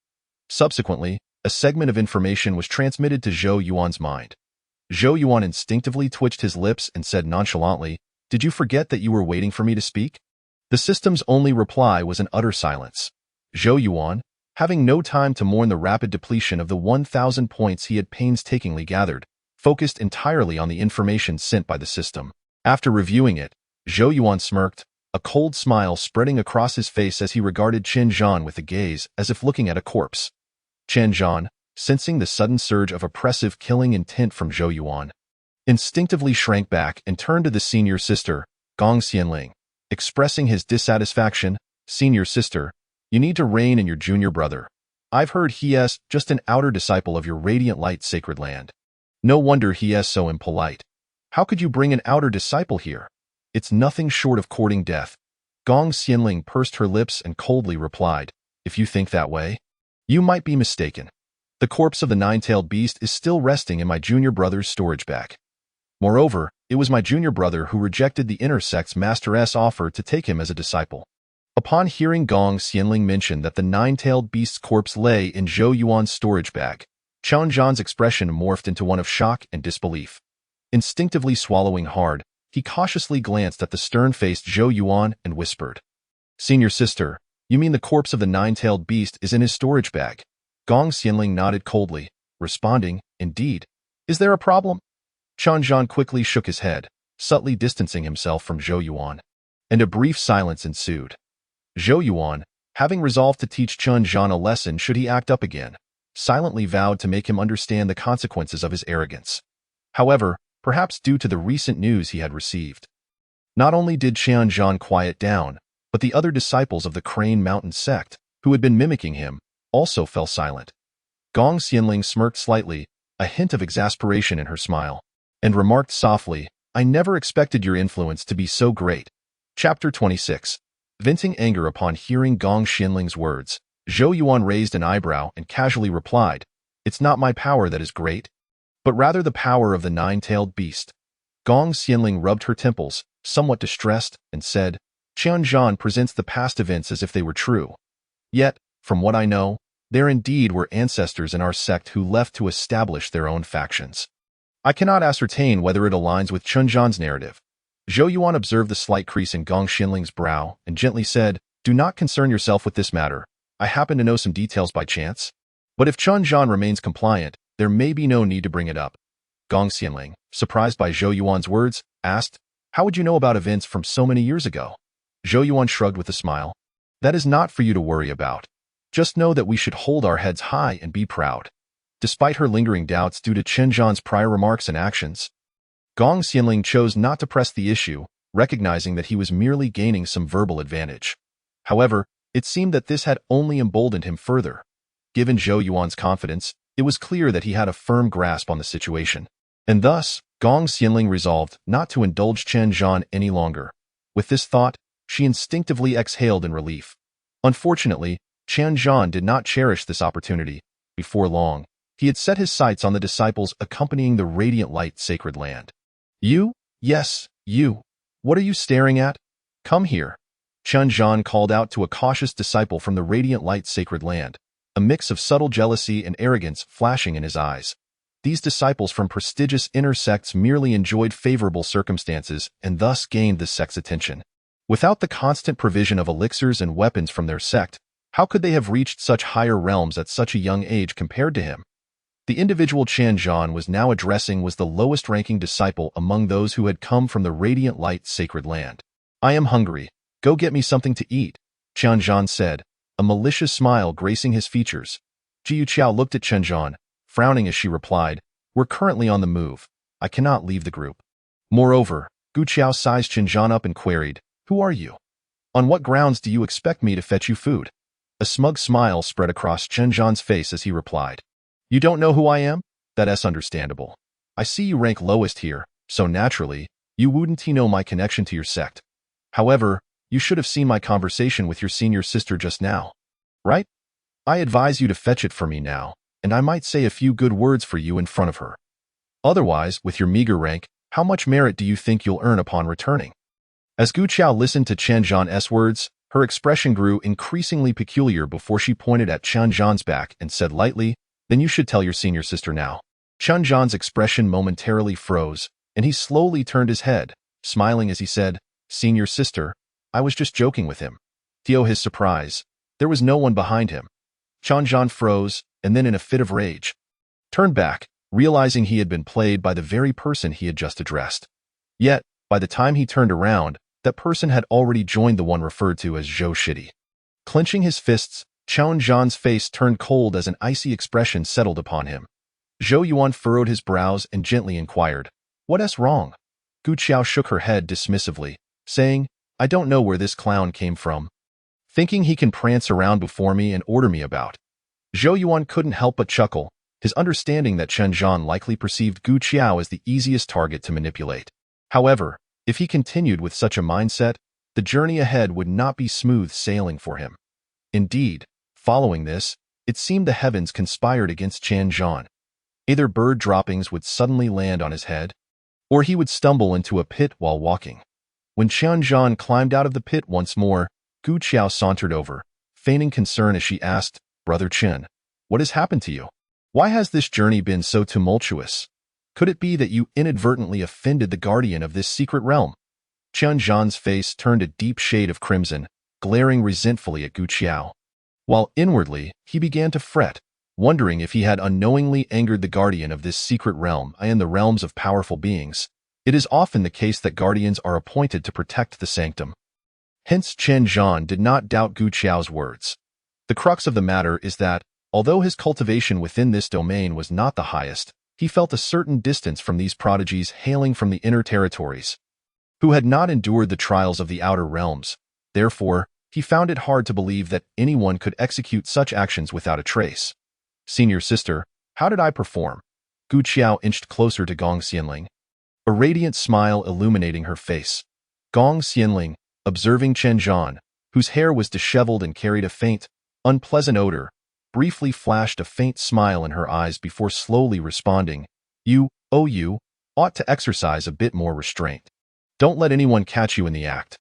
Subsequently, a segment of information was transmitted to Zhou Yuan's mind. Zhou Yuan instinctively twitched his lips and said nonchalantly, "Did you forget that you were waiting for me to speak?" The system's only reply was an utter silence. Zhou Yuan, having no time to mourn the rapid depletion of the 1,000 points he had painstakingly gathered, focused entirely on the information sent by the system. After reviewing it, Zhou Yuan smirked, a cold smile spreading across his face as he regarded Chen Zhan with a gaze as if looking at a corpse. Chen Zhan, sensing the sudden surge of oppressive killing intent from Zhou Yuan, instinctively shrank back and turned to the senior sister, Gong Xianling, expressing his dissatisfaction. "Senior sister, you need to rein in your junior brother. I've heard he is just an outer disciple of your Radiant Light Sacred Land. No wonder he is so impolite. How could you bring an outer disciple here? It's nothing short of courting death." Gong Xianling pursed her lips and coldly replied, "If you think that way, you might be mistaken. The corpse of the nine-tailed beast is still resting in my junior brother's storage bag. Moreover, it was my junior brother who rejected the inner sect's master's offer to take him as a disciple." Upon hearing Gong Xianling mention that the nine-tailed beast's corpse lay in Zhou Yuan's storage bag, Chen Zhan's expression morphed into one of shock and disbelief. Instinctively swallowing hard, he cautiously glanced at the stern-faced Zhou Yuan and whispered, "Senior sister, you mean the corpse of the nine-tailed beast is in his storage bag?" Gong Xianling nodded coldly, responding, "Indeed. Is there a problem?" Chen Zhan quickly shook his head, subtly distancing himself from Zhou Yuan, and a brief silence ensued. Zhou Yuan, having resolved to teach Chen Zhan a lesson should he act up again, silently vowed to make him understand the consequences of his arrogance. However, perhaps due to the recent news he had received, not only did Chen Zhan quiet down, but the other disciples of the Crane Mountain sect, who had been mimicking him, also fell silent. Gong Xianling smirked slightly, a hint of exasperation in her smile, and remarked softly, "I never expected your influence to be so great." Chapter 26. Venting anger upon hearing Gong Xianling's words, Zhou Yuan raised an eyebrow and casually replied, "It's not my power that is great, but rather the power of the nine-tailed beast." Gong Xianling rubbed her temples, somewhat distressed, and said, "Chen Zhan presents the past events as if they were true. Yet, from what I know, there indeed were ancestors in our sect who left to establish their own factions. I cannot ascertain whether it aligns with Chen Zhan's narrative." Zhou Yuan observed the slight crease in Gong Xianling's brow and gently said, "Do not concern yourself with this matter. I happen to know some details by chance." But if Chen Zhan remains compliant, there may be no need to bring it up. Gong Xianling, surprised by Zhou Yuan's words, asked, "How would you know about events from so many years ago?" Zhou Yuan shrugged with a smile. "That is not for you to worry about. Just know that we should hold our heads high and be proud." Despite her lingering doubts due to Chen Zhan's prior remarks and actions, Gong Xianling chose not to press the issue, recognizing that he was merely gaining some verbal advantage. However, it seemed that this had only emboldened him further. Given Zhou Yuan's confidence, it was clear that he had a firm grasp on the situation. And thus, Gong Xianling resolved not to indulge Chen Zhan any longer. With this thought, she instinctively exhaled in relief. Unfortunately, Chen Zhan did not cherish this opportunity. Before long, he had set his sights on the disciples accompanying the Radiant Light Sacred Land. "You? Yes, you. What are you staring at? Come here." Chen Zhan called out to a cautious disciple from the Radiant Light Sacred Land, a mix of subtle jealousy and arrogance flashing in his eyes. These disciples from prestigious inner sects merely enjoyed favorable circumstances and thus gained the sect's attention. Without the constant provision of elixirs and weapons from their sect, how could they have reached such higher realms at such a young age compared to him? The individual Chen Zhan was now addressing was the lowest-ranking disciple among those who had come from the Radiant Light Sacred Land. "I am hungry. Go get me something to eat," Chen Zhan said, a malicious smile gracing his features. Jiu Qiao looked at Chen Zhan, frowning as she replied, "We're currently on the move. I cannot leave the group." Moreover, Gu Qiao sized Chen Zhan up and queried, "Who are you? On what grounds do you expect me to fetch you food?" A smug smile spread across Chen Zhan's face as he replied, "You don't know who I am? That's understandable. I see you rank lowest here, so naturally, you wouldn't know my connection to your sect. However, you should have seen my conversation with your senior sister just now. Right? I advise you to fetch it for me now, and I might say a few good words for you in front of her. Otherwise, with your meager rank, how much merit do you think you'll earn upon returning?" As Gu Qiao listened to Chen Zhan's words, her expression grew increasingly peculiar before she pointed at Chen Zhan's back and said lightly, "Then you should tell your senior sister now." Chen Zhan's expression momentarily froze, and he slowly turned his head, smiling as he said, "Senior sister, I was just joking with him." To his surprise, there was no one behind him. Chen Zhan froze, and then in a fit of rage, turned back, realizing he had been played by the very person he had just addressed. Yet, by the time he turned around, that person had already joined the one referred to as Zhou Shidi. Clenching his fists, Chen Zhan's face turned cold as an icy expression settled upon him. Zhou Yuan furrowed his brows and gently inquired, "What's wrong?" Gu Qiao shook her head dismissively, saying, "I don't know where this clown came from. Thinking he can prance around before me and order me about." Zhou Yuan couldn't help but chuckle, his understanding that Chen Zhan likely perceived Gu Qiao as the easiest target to manipulate. However, if he continued with such a mindset, the journey ahead would not be smooth sailing for him. Indeed, following this, it seemed the heavens conspired against Chen Zhan. Either bird droppings would suddenly land on his head, or he would stumble into a pit while walking. When Chen Zhan climbed out of the pit once more, Gu Qiao sauntered over, feigning concern as she asked, "Brother Chen, what has happened to you? Why has this journey been so tumultuous? Could it be that you inadvertently offended the guardian of this secret realm?" Chen Zhan's face turned a deep shade of crimson, glaring resentfully at Gu Qiao. While inwardly, he began to fret, wondering if he had unknowingly angered the guardian of this secret realm and the realms of powerful beings. It is often the case that guardians are appointed to protect the sanctum. Hence Chen Zhan did not doubt Gu Qiao's words. The crux of the matter is that, although his cultivation within this domain was not the highest, he felt a certain distance from these prodigies hailing from the inner territories, who had not endured the trials of the outer realms. Therefore, he found it hard to believe that anyone could execute such actions without a trace. "Senior sister, how did I perform?" Gu Qiao inched closer to Gong Xianling, a radiant smile illuminating her face. Gong Xianling, observing Chen Zhan, whose hair was disheveled and carried a faint, unpleasant odor, briefly flashed a faint smile in her eyes before slowly responding, you ought to exercise a bit more restraint. Don't let anyone catch you in the act."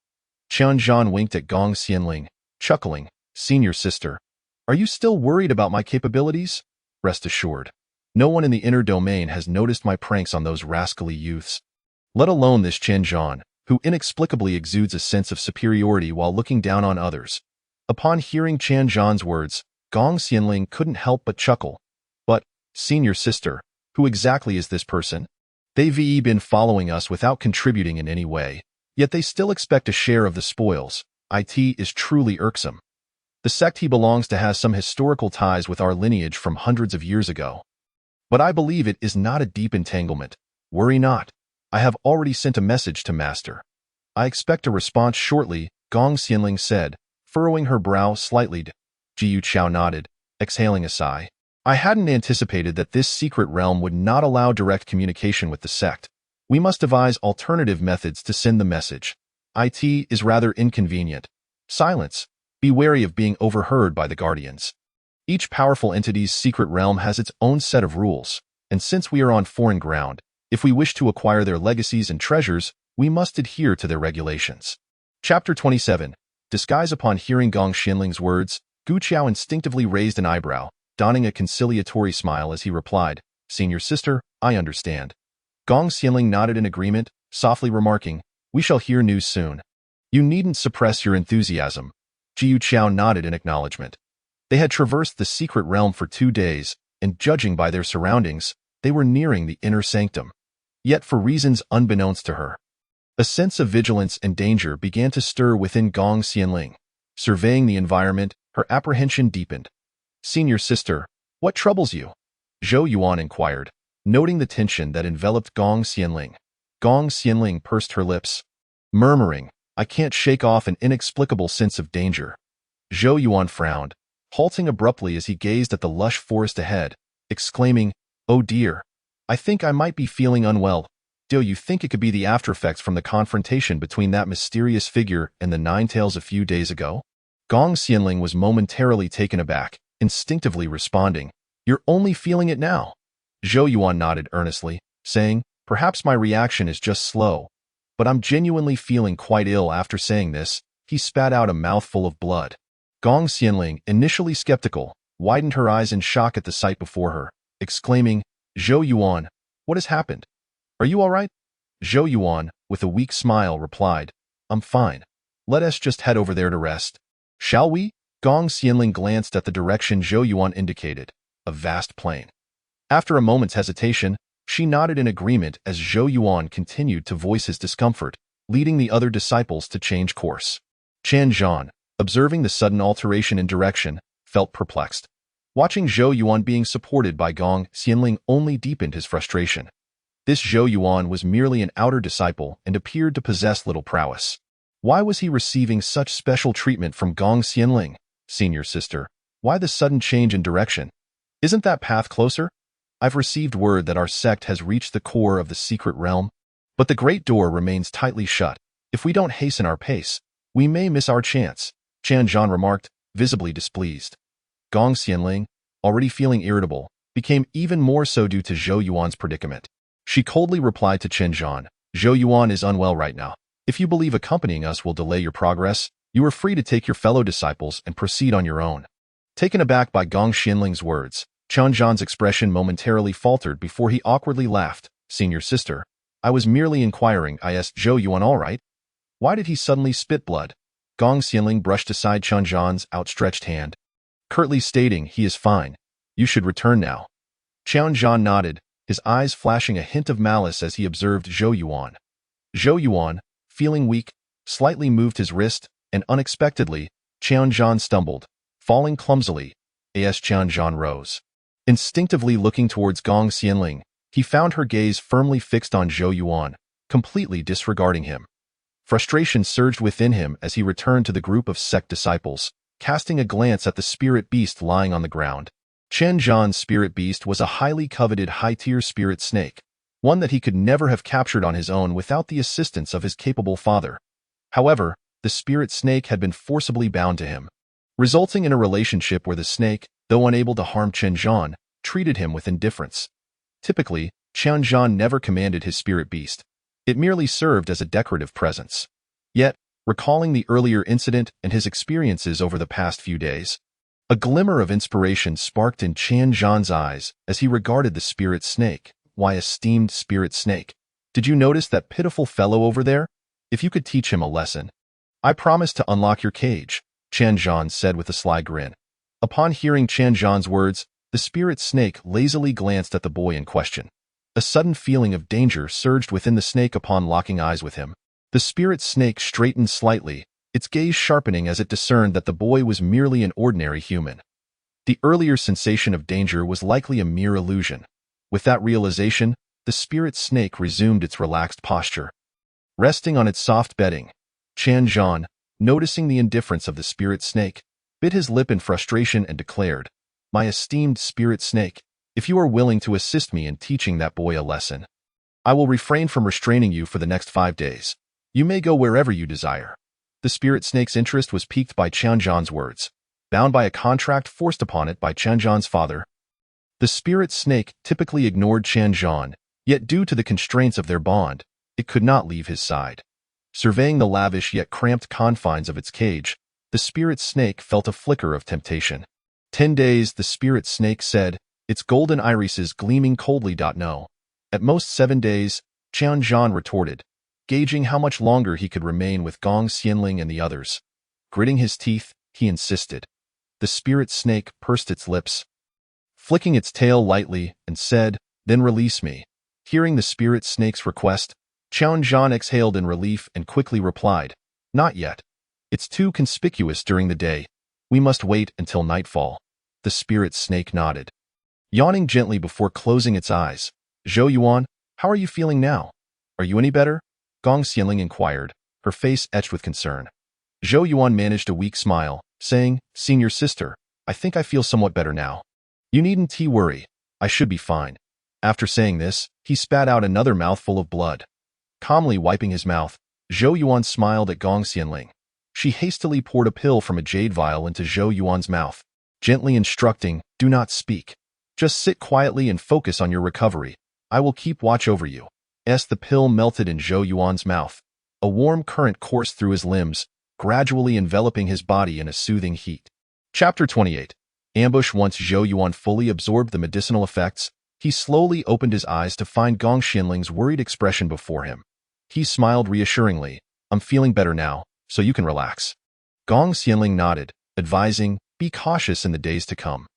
Chen Zhan winked at Gong Xianling, chuckling, "Senior sister, are you still worried about my capabilities? Rest assured, no one in the inner domain has noticed my pranks on those rascally youths. Let alone this Chen Zhan, who inexplicably exudes a sense of superiority while looking down on others." Upon hearing Chen Zhan's words, Gong Xianling couldn't help but chuckle. But, senior sister, who exactly is this person? They've been following us without contributing in any way, yet they still expect a share of the spoils. It is truly irksome. The sect he belongs to has some historical ties with our lineage from hundreds of years ago. But I believe it is not a deep entanglement. Worry not. I have already sent a message to Master. I expect a response shortly, Gong Xianling said, furrowing her brow slightly. Jiu Chao nodded, exhaling a sigh. I hadn't anticipated that this secret realm would not allow direct communication with the sect. We must devise alternative methods to send the message. It is rather inconvenient. Silence. Be wary of being overheard by the Guardians. Each powerful entity's secret realm has its own set of rules, and since we are on foreign ground, if we wish to acquire their legacies and treasures, we must adhere to their regulations. Chapter 27. Disguise. Upon hearing Gong Xianling's words, Gu Qiao instinctively raised an eyebrow, donning a conciliatory smile as he replied, Senior sister, I understand. Gong Xianling nodded in agreement, softly remarking, We shall hear news soon. You needn't suppress your enthusiasm. Jiu Chao nodded in acknowledgement. They had traversed the secret realm for 2 days, and judging by their surroundings, they were nearing the inner sanctum. Yet for reasons unbeknownst to her, a sense of vigilance and danger began to stir within Gong Xianling. Surveying the environment, her apprehension deepened. Senior sister, what troubles you? Zhou Yuan inquired, noting the tension that enveloped Gong Xianling. Gong Xianling pursed her lips, murmuring, I can't shake off an inexplicable sense of danger. Zhou Yuan frowned, halting abruptly as he gazed at the lush forest ahead, exclaiming, Oh dear, I think I might be feeling unwell. Do you think it could be the aftereffects from the confrontation between that mysterious figure and the Nine Tails a few days ago? Gong Xianling was momentarily taken aback, instinctively responding, You're only feeling it now. Zhou Yuan nodded earnestly, saying, Perhaps my reaction is just slow, but I'm genuinely feeling quite ill. After saying this, he spat out a mouthful of blood. Gong Xianling, initially skeptical, widened her eyes in shock at the sight before her, exclaiming, Zhou Yuan, what has happened? Are you all right? Zhou Yuan, with a weak smile, replied, I'm fine. Let us just head over there to rest. Shall we? Gong Xianling glanced at the direction Zhou Yuan indicated, a vast plain. After a moment's hesitation, she nodded in agreement as Zhou Yuan continued to voice his discomfort, leading the other disciples to change course. Chen Zhan, observing the sudden alteration in direction, felt perplexed. Watching Zhou Yuan being supported by Gong Xianling only deepened his frustration. This Zhou Yuan was merely an outer disciple and appeared to possess little prowess. Why was he receiving such special treatment from Gong Xianling? Senior sister, why the sudden change in direction? Isn't that path closer? I've received word that our sect has reached the core of the secret realm, but the great door remains tightly shut. If we don't hasten our pace, we may miss our chance, Chen Zhan remarked, visibly displeased. Gong Xianling, already feeling irritable, became even more so due to Zhou Yuan's predicament. She coldly replied to Chen Zhan, Zhou Yuan is unwell right now. If you believe accompanying us will delay your progress, you are free to take your fellow disciples and proceed on your own. Taken aback by Gong Xianling's words, Chen Zhan's expression momentarily faltered before he awkwardly laughed. Senior sister, I was merely inquiring. Is Zhou Yuan all right? Why did he suddenly spit blood? Gong Xianling brushed aside Chen Zhan's outstretched hand, curtly stating, He is fine. You should return now. Chen Zhan nodded, his eyes flashing a hint of malice as he observed Zhou Yuan. Zhou Yuan, feeling weak, slightly moved his wrist, and unexpectedly, Chen Zhan stumbled, falling clumsily. As Chen Zhan rose, instinctively looking towards Gong Xianling, he found her gaze firmly fixed on Zhou Yuan, completely disregarding him. Frustration surged within him as he returned to the group of sect disciples, casting a glance at the spirit beast lying on the ground. Chen Zhan's spirit beast was a highly coveted high-tier spirit snake, one that he could never have captured on his own without the assistance of his capable father. However, the spirit snake had been forcibly bound to him, resulting in a relationship where the snake, though unable to harm Chen Zhan, treated him with indifference. Typically, Chen Zhan never commanded his spirit beast. It merely served as a decorative presence. Yet, recalling the earlier incident and his experiences over the past few days, a glimmer of inspiration sparked in Chen Zhan's eyes as he regarded the spirit snake. Why, esteemed spirit snake, did you notice that pitiful fellow over there? If you could teach him a lesson, I promise to unlock your cage, Chen Zhan said with a sly grin. Upon hearing Chen Zhan's words, the spirit snake lazily glanced at the boy in question. A sudden feeling of danger surged within the snake upon locking eyes with him. The spirit snake straightened slightly, its gaze sharpening as it discerned that the boy was merely an ordinary human. The earlier sensation of danger was likely a mere illusion. With that realization, the spirit snake resumed its relaxed posture. Resting on its soft bedding, Chen Zhan, noticing the indifference of the spirit snake, bit his lip in frustration and declared, "My esteemed spirit snake, if you are willing to assist me in teaching that boy a lesson, I will refrain from restraining you for the next 5 days. You may go wherever you desire." The spirit snake's interest was piqued by Chen Zhan's words, bound by a contract forced upon it by Chen Zhan's father. The spirit snake typically ignored Chen Zhan, yet due to the constraints of their bond, it could not leave his side. Surveying the lavish yet cramped confines of its cage, the spirit snake felt a flicker of temptation. 10 days, the spirit snake said, its golden irises gleaming coldly. No. At most 7 days, Chen Zhan retorted, gauging how much longer he could remain with Gong Xianling and the others. Gritting his teeth, he insisted. The spirit snake pursed its lips, flicking its tail lightly, and said, "Then release me." Hearing the spirit snake's request, Chen Zhan exhaled in relief and quickly replied, "Not yet. It's too conspicuous during the day. We must wait until nightfall." The spirit snake nodded, yawning gently before closing its eyes. "Zhou Yuan, how are you feeling now? Are you any better?" Gong Xianling inquired, her face etched with concern. Zhou Yuan managed a weak smile, saying, "Senior sister, I think I feel somewhat better now. You needn't worry. I should be fine." After saying this, he spat out another mouthful of blood. Calmly wiping his mouth, Zhou Yuan smiled at Gong Xianling. She hastily poured a pill from a jade vial into Zhou Yuan's mouth, gently instructing, "Do not speak. Just sit quietly and focus on your recovery. I will keep watch over you." As the pill melted in Zhou Yuan's mouth, a warm current coursed through his limbs, gradually enveloping his body in a soothing heat. Chapter 28. Ambush. Once Zhou Yuan fully absorbed the medicinal effects, he slowly opened his eyes to find Gong Xianling's worried expression before him. He smiled reassuringly, "I'm feeling better now, so you can relax." Gong Xianling nodded, advising, "Be cautious in the days to come."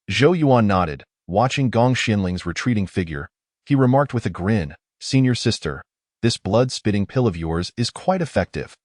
Zhou Yuan nodded, watching Gong Xianling's retreating figure. He remarked with a grin, "Senior sister, this blood-spitting pill of yours is quite effective."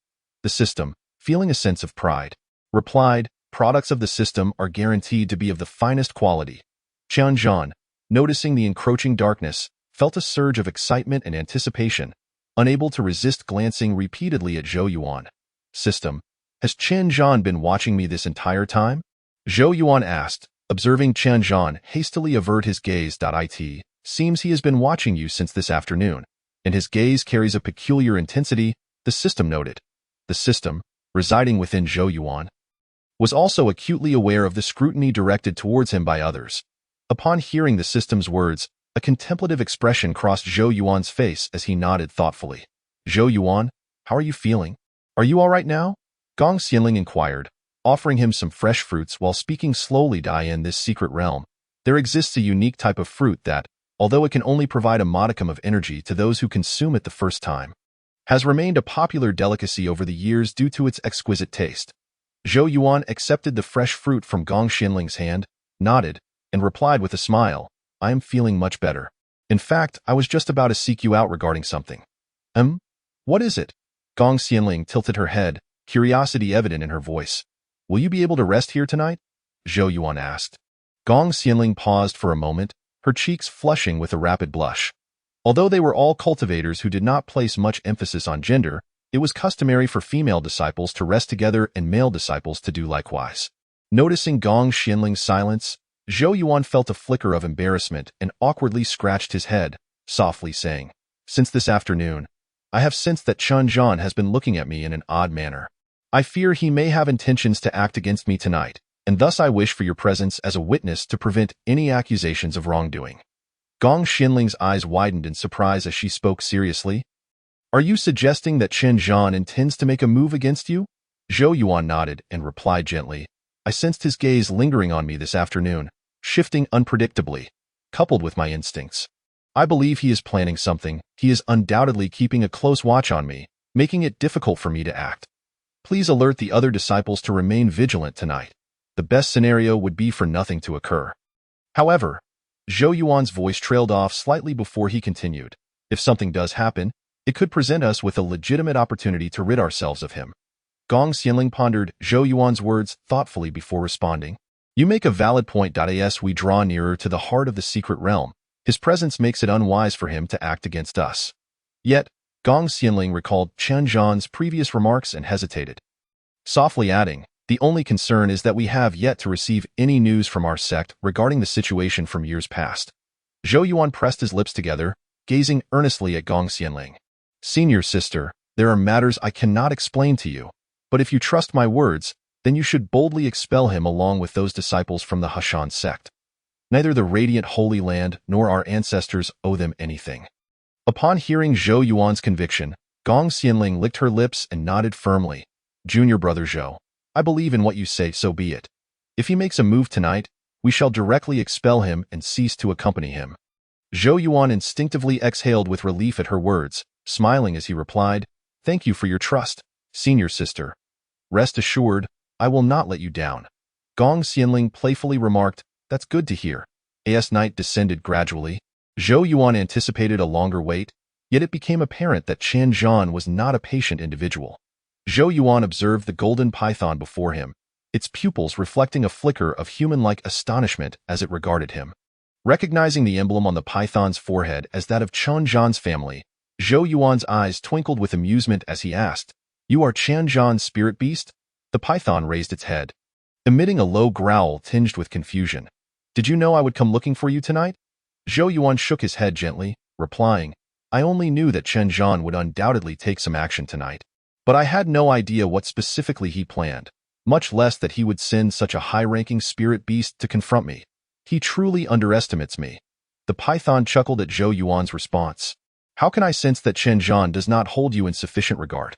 The system, feeling a sense of pride, replied, "Products of the system are guaranteed to be of the finest quality." Chen Zhan, noticing the encroaching darkness, felt a surge of excitement and anticipation, unable to resist glancing repeatedly at Zhou Yuan. "System, has Chen Zhan been watching me this entire time?" Zhou Yuan asked, observing Chen Zhan hastily avert his gaze. "It seems he has been watching you since this afternoon, and his gaze carries a peculiar intensity," the system noted. The system, residing within Zhou Yuan, was also acutely aware of the scrutiny directed towards him by others. Upon hearing the system's words, a contemplative expression crossed Zhou Yuan's face as he nodded thoughtfully. "Zhou Yuan, how are you feeling? Are you all right now?" Gong Xianling inquired, offering him some fresh fruits while speaking slowly. In this secret realm, there exists a unique type of fruit that, although it can only provide a modicum of energy to those who consume it the first time, has remained a popular delicacy over the years due to its exquisite taste. Zhou Yuan accepted the fresh fruit from Gong Xianling's hand, nodded, and replied with a smile, "I am feeling much better. In fact, I was just about to seek you out regarding something." What is it?" Gong Xianling tilted her head, curiosity evident in her voice. "Will you be able to rest here tonight?" Zhou Yuan asked. Gong Xianling paused for a moment, her cheeks flushing with a rapid blush. Although they were all cultivators who did not place much emphasis on gender, it was customary for female disciples to rest together and male disciples to do likewise. Noticing Gong Xianling's silence, Zhou Yuan felt a flicker of embarrassment and awkwardly scratched his head, softly saying, "Since this afternoon, I have sensed that Chen Zhan has been looking at me in an odd manner. I fear he may have intentions to act against me tonight, and thus I wish for your presence as a witness to prevent any accusations of wrongdoing." Gong Xianling's eyes widened in surprise as she spoke seriously. "Are you suggesting that Chen Zhan intends to make a move against you?" Zhou Yuan nodded and replied gently, "I sensed his gaze lingering on me this afternoon, shifting unpredictably, coupled with my instincts. I believe he is planning something. He is undoubtedly keeping a close watch on me, making it difficult for me to act. Please alert the other disciples to remain vigilant tonight." The The best scenario would be for nothing to occur. However, Zhou Yuan's voice trailed off slightly before he continued. If something does happen, it could present us with a legitimate opportunity to rid ourselves of him. Gong Xianling pondered Zhou Yuan's words thoughtfully before responding. You make a valid point. As we draw nearer to the heart of the secret realm, his presence makes it unwise for him to act against us. Yet, Gong Xianling recalled Chen Zhan's previous remarks and hesitated, softly adding, the only concern is that we have yet to receive any news from our sect regarding the situation from years past. Zhou Yuan pressed his lips together, gazing earnestly at Gong Xianling. Senior sister, there are matters I cannot explain to you, but if you trust my words, then you should boldly expel him along with those disciples from the Hashan sect. Neither the radiant Holy Land nor our ancestors owe them anything. Upon hearing Zhou Yuan's conviction, Gong Xianling licked her lips and nodded firmly. Junior brother Zhou, I believe in what you say, so be it. If he makes a move tonight, we shall directly expel him and cease to accompany him. Zhou Yuan instinctively exhaled with relief at her words, smiling as he replied, Thank you for your trust, senior sister. Rest assured, I will not let you down. Gong Xianling playfully remarked, That's good to hear. As night descended gradually, Zhou Yuan anticipated a longer wait, yet it became apparent that Chen Zhan was not a patient individual. Zhou Yuan observed the golden python before him, its pupils reflecting a flicker of human-like astonishment as it regarded him. Recognizing the emblem on the python's forehead as that of Chen Zhan's family, Zhou Yuan's eyes twinkled with amusement as he asked, You are Chen Zhan's spirit beast? The python raised its head, emitting a low growl tinged with confusion. Did you know I would come looking for you tonight? Zhou Yuan shook his head gently, replying, I only knew that Chen Zhan would undoubtedly take some action tonight. But I had no idea what specifically he planned, much less that he would send such a high-ranking spirit beast to confront me. He truly underestimates me. The python chuckled at Zhou Yuan's response. How can I sense that Chen Zhan does not hold you in sufficient regard?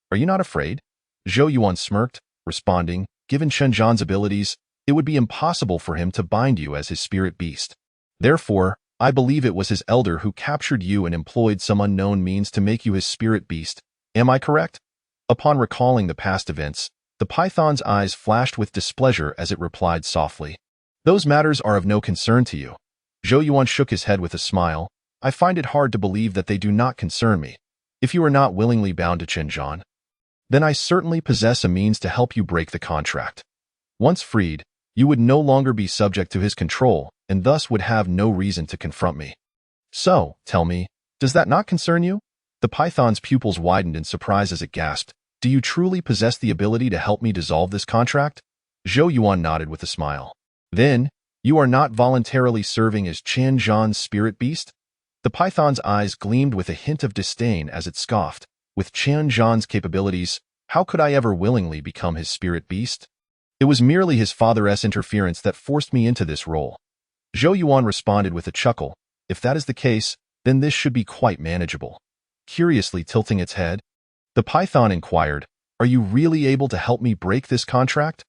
Are you not afraid? Zhou Yuan smirked, responding, Given Chen Zhan's abilities, it would be impossible for him to bind you as his spirit beast. Therefore, I believe it was his elder who captured you and employed some unknown means to make you his spirit beast. Am I correct? Upon recalling the past events, the python's eyes flashed with displeasure as it replied softly. Those matters are of no concern to you. Zhou Yuan shook his head with a smile. I find it hard to believe that they do not concern me. If you are not willingly bound to Chen Zhan, then I certainly possess a means to help you break the contract. Once freed, you would no longer be subject to his control and thus would have no reason to confront me. So, tell me, does that not concern you? The python's pupils widened in surprise as it gasped, Do you truly possess the ability to help me dissolve this contract? Zhou Yuan nodded with a smile. Then, you are not voluntarily serving as Chen Zhan's spirit beast? The python's eyes gleamed with a hint of disdain as it scoffed. With Chen Zhan's capabilities, how could I ever willingly become his spirit beast? It was merely his father's interference that forced me into this role. Zhou Yuan responded with a chuckle. If that is the case, then this should be quite manageable. Curiously tilting its head, the python inquired, Are you really able to help me break this contract?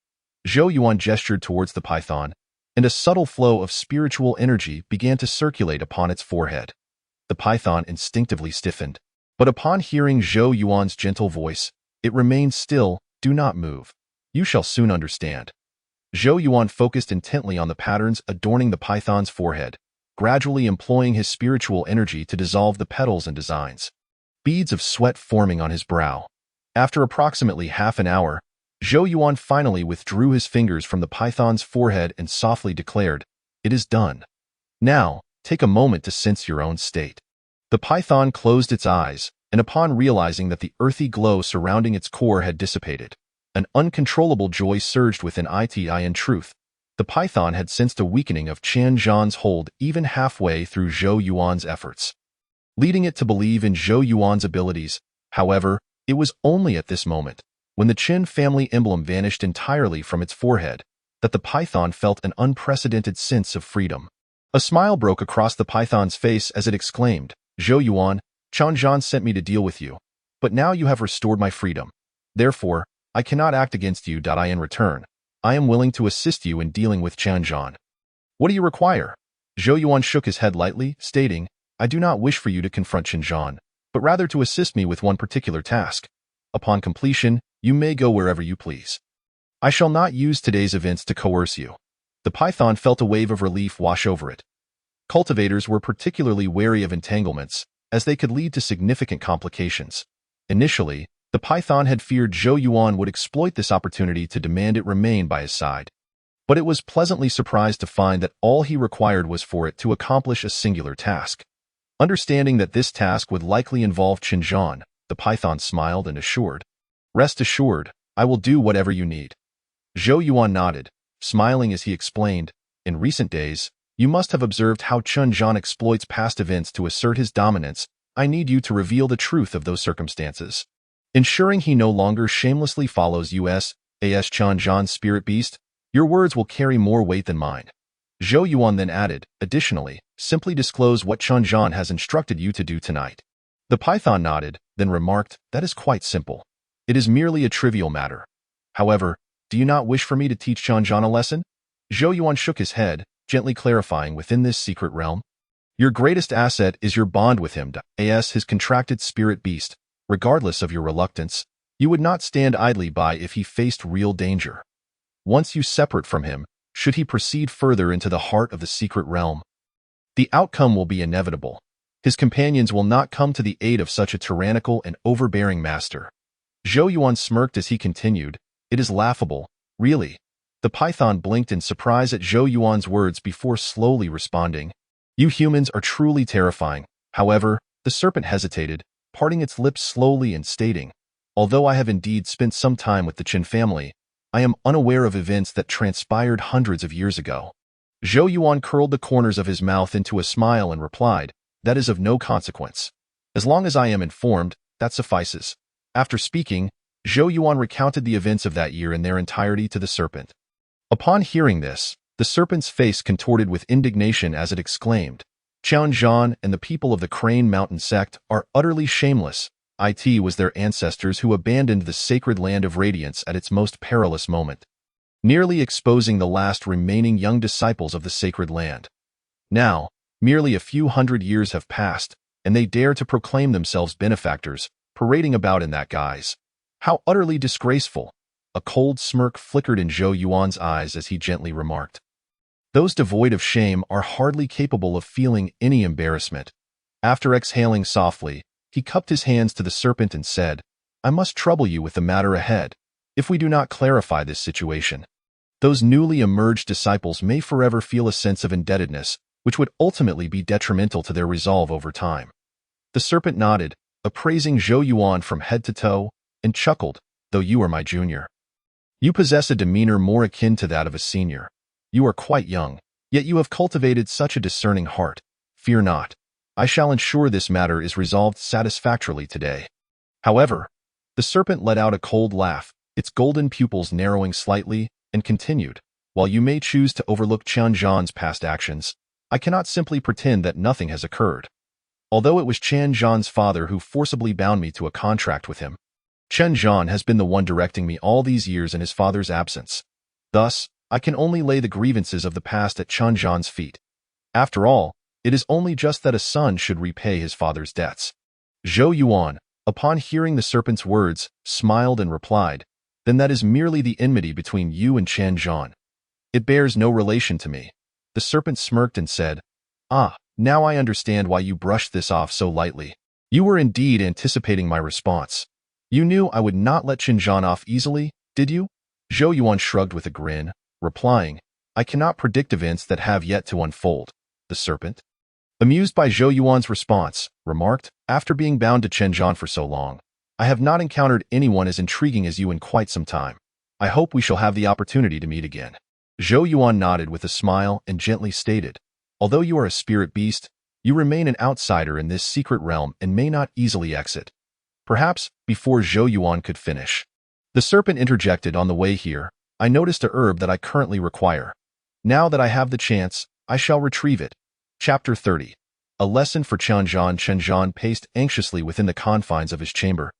Zhou Yuan gestured towards the python, and a subtle flow of spiritual energy began to circulate upon its forehead. The python instinctively stiffened, but upon hearing Zhou Yuan's gentle voice, it remained still. Do not move. You shall soon understand. Zhou Yuan focused intently on the patterns adorning the python's forehead, gradually employing his spiritual energy to dissolve the petals and designs. Beads of sweat forming on his brow. After approximately half an hour, Zhou Yuan finally withdrew his fingers from the python's forehead and softly declared, It is done. Now, take a moment to sense your own state. The python closed its eyes, and upon realizing that the earthy glow surrounding its core had dissipated, an uncontrollable joy surged within it. In truth, the python had sensed a weakening of Chen Zhan's hold even halfway through Zhou Yuan's efforts, leading it to believe in Zhou Yuan's abilities. However, it was only at this moment, when the Chen family emblem vanished entirely from its forehead, that the python felt an unprecedented sense of freedom. A smile broke across the python's face as it exclaimed, Zhou Yuan, Chen Zhan sent me to deal with you, but now you have restored my freedom. Therefore, I cannot act against you. In return, I am willing to assist you in dealing with Chen Zhan. What do you require? Zhou Yuan shook his head lightly, stating, I do not wish for you to confront Chen Zhan, but rather to assist me with one particular task. Upon completion, you may go wherever you please. I shall not use today's events to coerce you. The python felt a wave of relief wash over it. Cultivators were particularly wary of entanglements, as they could lead to significant complications. Initially, the python had feared Zhou Yuan would exploit this opportunity to demand it remain by his side. But it was pleasantly surprised to find that all he required was for it to accomplish a singular task. Understanding that this task would likely involve Qin Zhan, the python smiled and assured, "Rest assured, I will do whatever you need." Zhou Yuan nodded, smiling as he explained, "In recent days, you must have observed how Qin Zhan exploits past events to assert his dominance. I need you to reveal the truth of those circumstances. Ensuring he no longer shamelessly follows U.S. A.S. Qin Zhan's spirit beast, your words will carry more weight than mine." Zhou Yuan then added, "Additionally, simply disclose what Qin Zhan has instructed you to do tonight." The python nodded, then remarked, "That is quite simple. It is merely a trivial matter. However, do you not wish for me to teach Qin Zhan a lesson?" Zhou Yuan shook his head, gently clarifying, "Within this secret realm, your greatest asset is your bond with him, as his contracted spirit beast. Regardless of your reluctance, you would not stand idly by if he faced real danger. Once you separate from him, should he proceed further into the heart of the secret realm, the outcome will be inevitable. His companions will not come to the aid of such a tyrannical and overbearing master." Zhou Yuan smirked as he continued, "It is laughable, really." The python blinked in surprise at Zhou Yuan's words before slowly responding, "You humans are truly terrifying." However, the serpent hesitated, parting its lips slowly and stating, "Although I have indeed spent some time with the Qin family, I am unaware of events that transpired hundreds of years ago." Zhou Yuan curled the corners of his mouth into a smile and replied, "That is of no consequence. As long as I am informed, that suffices." After speaking, Zhou Yuan recounted the events of that year in their entirety to the serpent. Upon hearing this, the serpent's face contorted with indignation as it exclaimed, "Qin Zhan and the people of the Crane Mountain sect are utterly shameless. It was their ancestors who abandoned the sacred land of radiance at its most perilous moment, nearly exposing the last remaining young disciples of the sacred land. Now, merely a few hundred years have passed, and they dare to proclaim themselves benefactors, parading about in that guise. How utterly disgraceful!" A cold smirk flickered in Zhou Yuan's eyes as he gently remarked, "Those devoid of shame are hardly capable of feeling any embarrassment." After exhaling softly, he cupped his hands to the serpent and said, "I must trouble you with the matter ahead. If we do not clarify this situation, those newly emerged disciples may forever feel a sense of indebtedness, which would ultimately be detrimental to their resolve over time." The serpent nodded, appraising Zhou Yuan from head to toe, and chuckled, "Though you are my junior, you possess a demeanor more akin to that of a senior. You are quite young, yet you have cultivated such a discerning heart. Fear not. I shall ensure this matter is resolved satisfactorily today." However, the serpent let out a cold laugh, its golden pupils narrowing slightly, and continued, "While you may choose to overlook Qin Zhan's past actions, I cannot simply pretend that nothing has occurred. Although it was Qin Zhan's father who forcibly bound me to a contract with him, Qin Zhan has been the one directing me all these years in his father's absence. Thus, I can only lay the grievances of the past at Qin Zhan's feet. After all, it is only just that a son should repay his father's debts." Zhou Yuan, upon hearing the serpent's words, smiled and replied, "Then that is merely the enmity between you and Qin Zhan. It bears no relation to me." The serpent smirked and said, "Ah, now I understand why you brushed this off so lightly. You were indeed anticipating my response. You knew I would not let Qin Zhan off easily, did you?" Zhou Yuan shrugged with a grin, replying, "I cannot predict events that have yet to unfold." The serpent, amused by Zhou Yuan's response, remarked, "After being bound to Qin Zhan for so long, I have not encountered anyone as intriguing as you in quite some time. I hope we shall have the opportunity to meet again." Zhou Yuan nodded with a smile and gently stated, "Although you are a spirit beast, you remain an outsider in this secret realm and may not easily exit." Perhaps, before Zhou Yuan could finish, the serpent interjected, "On the way here, I noticed a herb that I currently require. Now that I have the chance, I shall retrieve it." Chapter 30. A lesson for Qin Zhan. Qin Zhan paced anxiously within the confines of his chamber,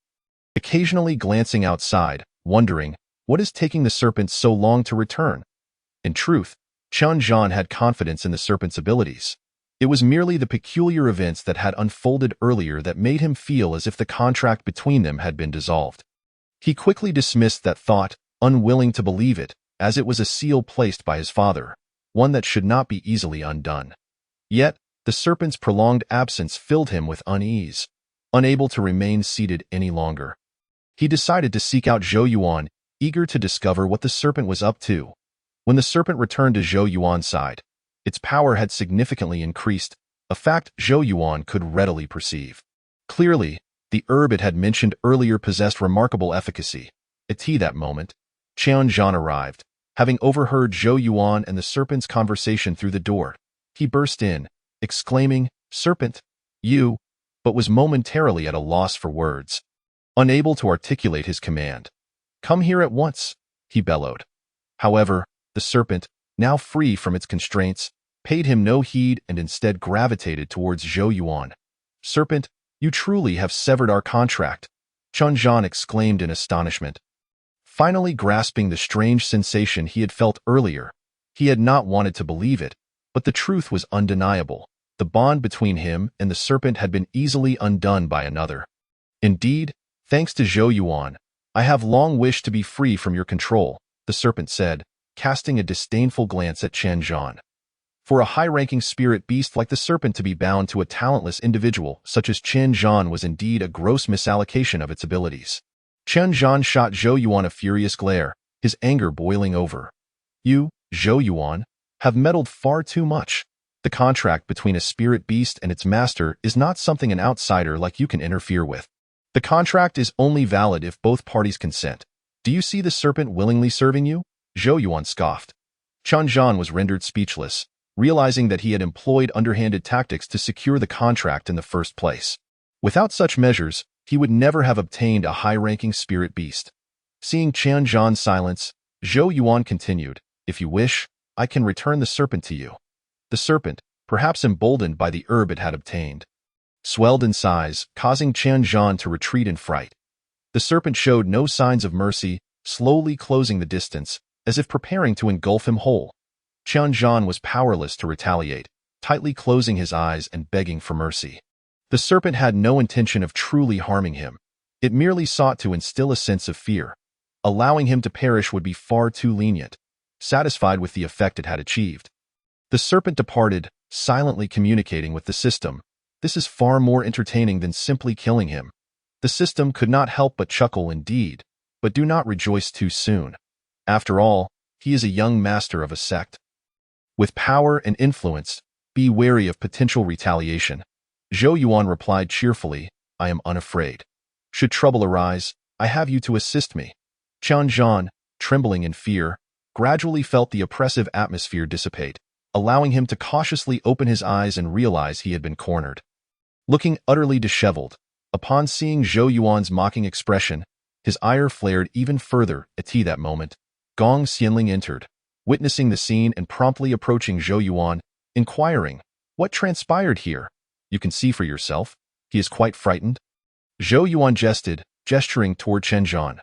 occasionally glancing outside, wondering, what is taking the serpent so long to return? In truth, Qin Zhan had confidence in the serpent's abilities. It was merely the peculiar events that had unfolded earlier that made him feel as if the contract between them had been dissolved. He quickly dismissed that thought, unwilling to believe it, as it was a seal placed by his father, one that should not be easily undone. Yet, the serpent's prolonged absence filled him with unease, unable to remain seated any longer. He decided to seek out Zhou Yuan, eager to discover what the serpent was up to. When the serpent returned to Zhou Yuan's side, its power had significantly increased, a fact Zhou Yuan could readily perceive. Clearly, the herb it had mentioned earlier possessed remarkable efficacy. At that moment, Qian Zhan arrived. Having overheard Zhou Yuan and the serpent's conversation through the door, he burst in, exclaiming, "Serpent, you," but was momentarily at a loss for words. Unable to articulate his command, "Come here at once," he bellowed. However, the serpent, now free from its constraints, paid him no heed and instead gravitated towards Zhou Yuan. "Serpent, you truly have severed our contract," Qian Zhan exclaimed in astonishment. Finally grasping the strange sensation he had felt earlier, he had not wanted to believe it, but the truth was undeniable. The bond between him and the serpent had been easily undone by another. "Indeed, thanks to Zhou Yuan, I have long wished to be free from your control," the serpent said, casting a disdainful glance at Qian Zhan. For a high-ranking spirit beast like the serpent to be bound to a talentless individual such as Qian Zhan was indeed a gross misallocation of its abilities. Qian Zhan shot Zhou Yuan a furious glare, his anger boiling over. "You, Zhou Yuan, have meddled far too much. The contract between a spirit beast and its master is not something an outsider like you can interfere with. The contract is only valid if both parties consent. Do you see the serpent willingly serving you?" Zhou Yuan scoffed. Qian Zhan was rendered speechless, realizing that he had employed underhanded tactics to secure the contract in the first place. Without such measures, he would never have obtained a high-ranking spirit beast. Seeing Qian Zhan's silence, Zhou Yuan continued, "If you wish, I can return the serpent to you." The serpent, perhaps emboldened by the herb it had obtained, swelled in size, causing Qian Zhan to retreat in fright. The serpent showed no signs of mercy, slowly closing the distance, as if preparing to engulf him whole. Qian Zhan was powerless to retaliate, tightly closing his eyes and begging for mercy. The serpent had no intention of truly harming him. It merely sought to instill a sense of fear. Allowing him to perish would be far too lenient. Satisfied with the effect it had achieved, the serpent departed, silently communicating with the system. "This is far more entertaining than simply killing him." The system could not help but chuckle indeed, but do not rejoice too soon. After all, he is a young master of a sect. With power and influence, be wary of potential retaliation. Zhou Yuan replied cheerfully, "I am unafraid. Should trouble arise, I have you to assist me." Qian Zhan, trembling in fear, gradually felt the oppressive atmosphere dissipate, allowing him to cautiously open his eyes and realize he had been cornered. Looking utterly disheveled, upon seeing Zhou Yuan's mocking expression, his ire flared even further. At that moment, Gong Xianling entered, witnessing the scene and promptly approaching Zhou Yuan, inquiring, "What transpired here? You can see for yourself. He is quite frightened." Zhou Yuan jested, gesturing toward Qian Zhan.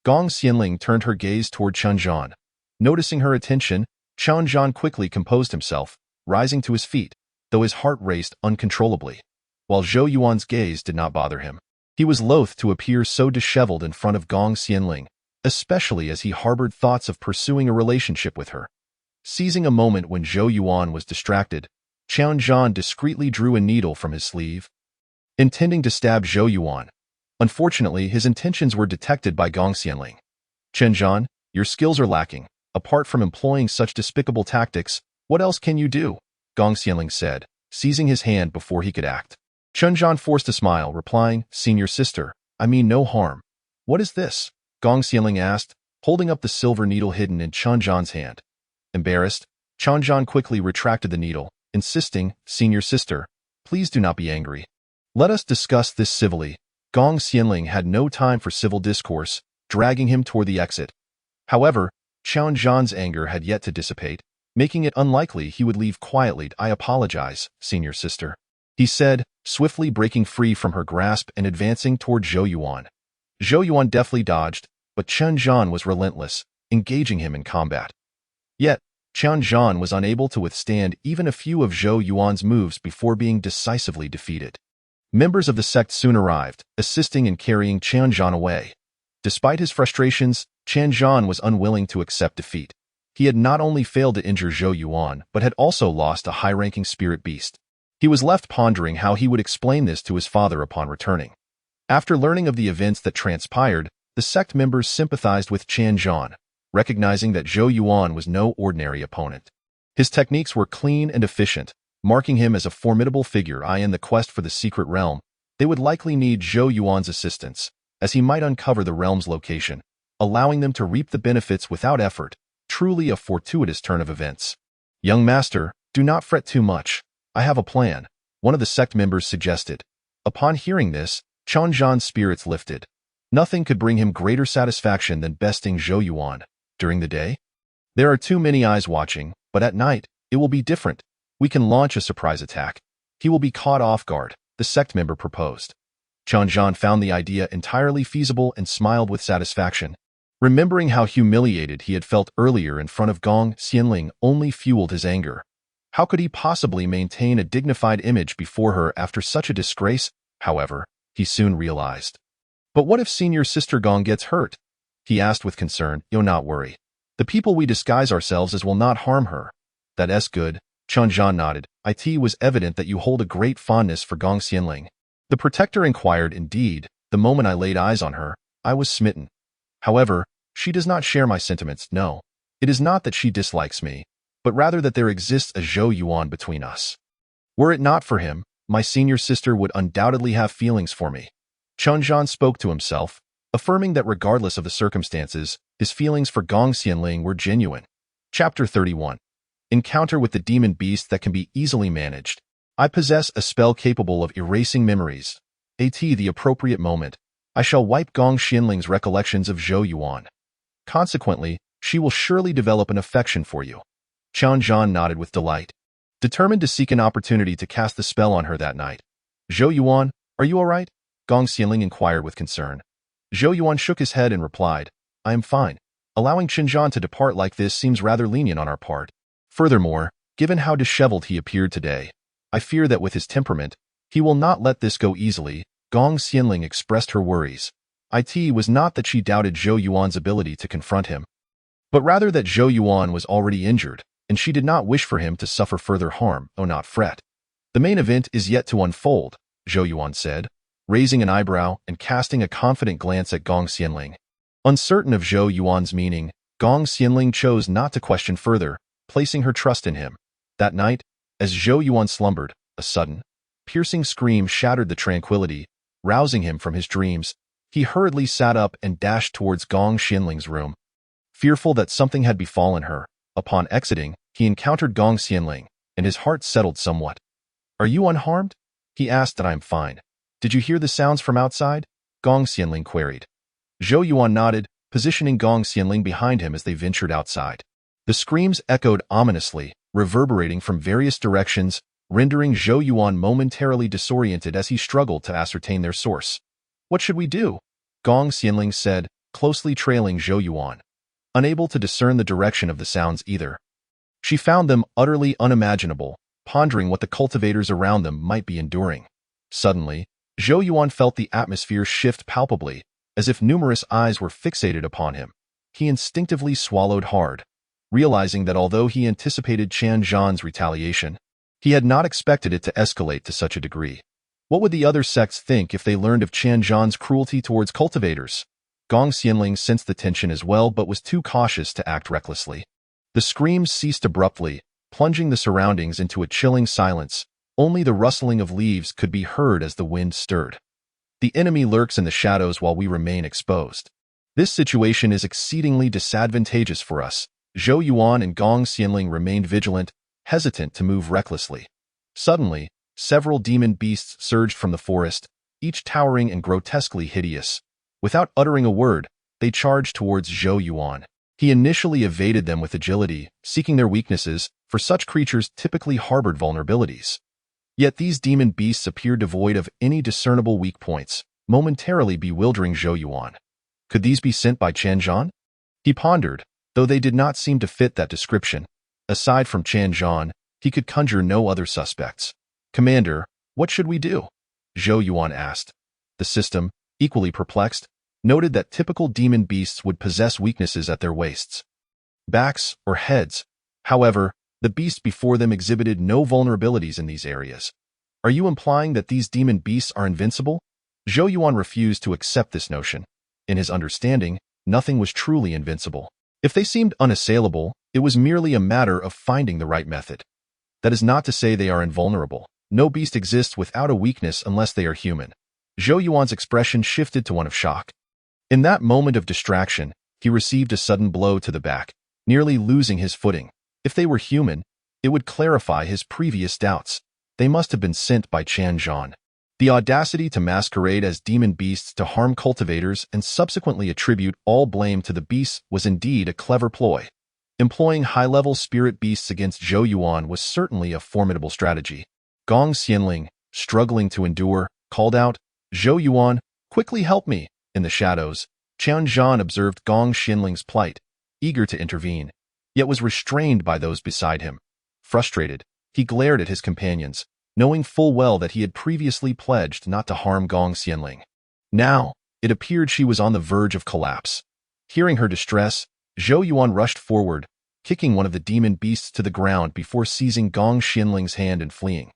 Gong Xianling turned her gaze toward Qian Zhan. Noticing her attention, Qian Zhan quickly composed himself, rising to his feet, though his heart raced uncontrollably. While Zhou Yuan's gaze did not bother him, he was loath to appear so disheveled in front of Gong Xianling, especially as he harbored thoughts of pursuing a relationship with her. Seizing a moment when Zhou Yuan was distracted, Qian Zhan discreetly drew a needle from his sleeve, intending to stab Zhou Yuan. Unfortunately, his intentions were detected by Gong Xianling. "Qian Zhan, your skills are lacking. Apart from employing such despicable tactics, what else can you do?" Gong Xianling said, seizing his hand before he could act. Qian Zhan forced a smile, replying, "Senior sister, I mean no harm." "What is this?" Gong Xianling asked, holding up the silver needle hidden in Qian Zhan's hand. Embarrassed, Qian Zhan quickly retracted the needle, insisting, "Senior sister, please do not be angry. Let us discuss this civilly." Gong Xianling had no time for civil discourse, dragging him toward the exit. However, Qian Zhan's anger had yet to dissipate, making it unlikely he would leave quietly. "I apologize, senior sister," he said, swiftly breaking free from her grasp and advancing toward Zhou Yuan. Zhou Yuan deftly dodged, but Qian Zhan was relentless, engaging him in combat. Yet, Qian Zhan was unable to withstand even a few of Zhou Yuan's moves before being decisively defeated. Members of the sect soon arrived, assisting in carrying Qian Zhan away. Despite his frustrations, Qian Zhan was unwilling to accept defeat. He had not only failed to injure Zhou Yuan, but had also lost a high-ranking spirit beast. He was left pondering how he would explain this to his father upon returning. After learning of the events that transpired, the sect members sympathized with Qian Zhan, recognizing that Zhou Yuan was no ordinary opponent. His techniques were clean and efficient, marking him as a formidable figure in the quest for the secret realm. They would likely need Zhou Yuan's assistance, as he might uncover the realm's location, allowing them to reap the benefits without effort, truly a fortuitous turn of events. Young master, do not fret too much. I have a plan, one of the sect members suggested. Upon hearing this, Qian Zhan's spirits lifted. Nothing could bring him greater satisfaction than besting Zhou Yuan. During the day, there are too many eyes watching, but at night, it will be different. We can launch a surprise attack. He will be caught off guard, the sect member proposed. Qian Zhan found the idea entirely feasible and smiled with satisfaction. Remembering how humiliated he had felt earlier in front of Gong Xianling only fueled his anger. How could he possibly maintain a dignified image before her after such a disgrace? However, he soon realized. But what if senior sister Gong gets hurt? He asked with concern. You'll not worry. The people we disguise ourselves as will not harm her. That's good. Qian Zhan nodded. It was evident that you hold a great fondness for Gong Xianling. The protector inquired. Indeed, the moment I laid eyes on her, I was smitten. However, she does not share my sentiments. No, it is not that she dislikes me, but rather that there exists a Zhou Yuan between us. Were it not for him, my senior sister would undoubtedly have feelings for me. Qian Zhan spoke to himself, affirming that regardless of the circumstances, his feelings for Gong Xianling were genuine. Chapter 31. Encounter with the demon beast that can be easily managed. I possess a spell capable of erasing memories. At the appropriate moment, I shall wipe Gong Xianling's recollections of Zhou Yuan. Consequently, she will surely develop an affection for you. Qian Zhan nodded with delight, determined to seek an opportunity to cast the spell on her that night. Zhou Yuan, are you all right? Gong Xianling inquired with concern. Zhou Yuan shook his head and replied, I am fine. Allowing Qian Zhan to depart like this seems rather lenient on our part. Furthermore, given how disheveled he appeared today, I fear that with his temperament, he will not let this go easily. Gong Xianling expressed her worries. It was not that she doubted Zhou Yuan's ability to confront him, but rather that Zhou Yuan was already injured, and she did not wish for him to suffer further harm. Oh, not fret. The main event is yet to unfold, Zhou Yuan said, raising an eyebrow and casting a confident glance at Gong Xianling. Uncertain of Zhou Yuan's meaning, Gong Xianling chose not to question further, placing her trust in him. That night, as Zhou Yuan slumbered, a sudden, piercing scream shattered the tranquility, rousing him from his dreams. He hurriedly sat up and dashed towards Gong Xianling's room. Fearful that something had befallen her, upon exiting, he encountered Gong Xianling, and his heart settled somewhat. Are you unharmed? He asked. That I am fine. Did you hear the sounds from outside? Gong Xianling queried. Zhou Yuan nodded, positioning Gong Xianling behind him as they ventured outside. The screams echoed ominously, reverberating from various directions, rendering Zhou Yuan momentarily disoriented as he struggled to ascertain their source. What should we do? Gong Xianling said, closely trailing Zhou Yuan, unable to discern the direction of the sounds either. She found them utterly unimaginable, pondering what the cultivators around them might be enduring. Suddenly, Zhou Yuan felt the atmosphere shift palpably, as if numerous eyes were fixated upon him. He instinctively swallowed hard, realizing that although he anticipated Qian Zhan's retaliation, he had not expected it to escalate to such a degree. What would the other sects think if they learned of Qian Zhan's cruelty towards cultivators? Gong Xianling sensed the tension as well but was too cautious to act recklessly. The screams ceased abruptly, plunging the surroundings into a chilling silence. Only the rustling of leaves could be heard as the wind stirred. The enemy lurks in the shadows while we remain exposed. This situation is exceedingly disadvantageous for us. Zhou Yuan and Gong Xianling remained vigilant, hesitant to move recklessly. Suddenly, several demon beasts surged from the forest, each towering and grotesquely hideous. Without uttering a word, they charged towards Zhou Yuan. He initially evaded them with agility, seeking their weaknesses, for such creatures typically harbored vulnerabilities. Yet these demon beasts appeared devoid of any discernible weak points, momentarily bewildering Zhou Yuan. Could these be sent by Qian Zhan? He pondered, though they did not seem to fit that description. Aside from Qian Zhan, he could conjure no other suspects. Commander, what should we do? Zhou Yuan asked. The system, equally perplexed, noted that typical demon beasts would possess weaknesses at their waists, backs, or heads. However, the beasts before them exhibited no vulnerabilities in these areas. Are you implying that these demon beasts are invincible? Zhou Yuan refused to accept this notion. In his understanding, nothing was truly invincible. If they seemed unassailable, it was merely a matter of finding the right method. That is not to say they are invulnerable. No beast exists without a weakness unless they are human. Zhou Yuan's expression shifted to one of shock. In that moment of distraction, he received a sudden blow to the back, nearly losing his footing. If they were human, it would clarify his previous doubts. They must have been sent by Qian Zhan. The audacity to masquerade as demon beasts to harm cultivators and subsequently attribute all blame to the beasts was indeed a clever ploy. Employing high-level spirit beasts against Zhou Yuan was certainly a formidable strategy. Gong Xianling, struggling to endure, called out, "Zhou Yuan, quickly help me!" In the shadows, Qian Zhan observed Gong Xianling's plight, eager to intervene, yet was restrained by those beside him. Frustrated, he glared at his companions, knowing full well that he had previously pledged not to harm Gong Xianling. Now, it appeared she was on the verge of collapse. Hearing her distress, Zhou Yuan rushed forward, kicking one of the demon beasts to the ground before seizing Gong Xianling's hand and fleeing.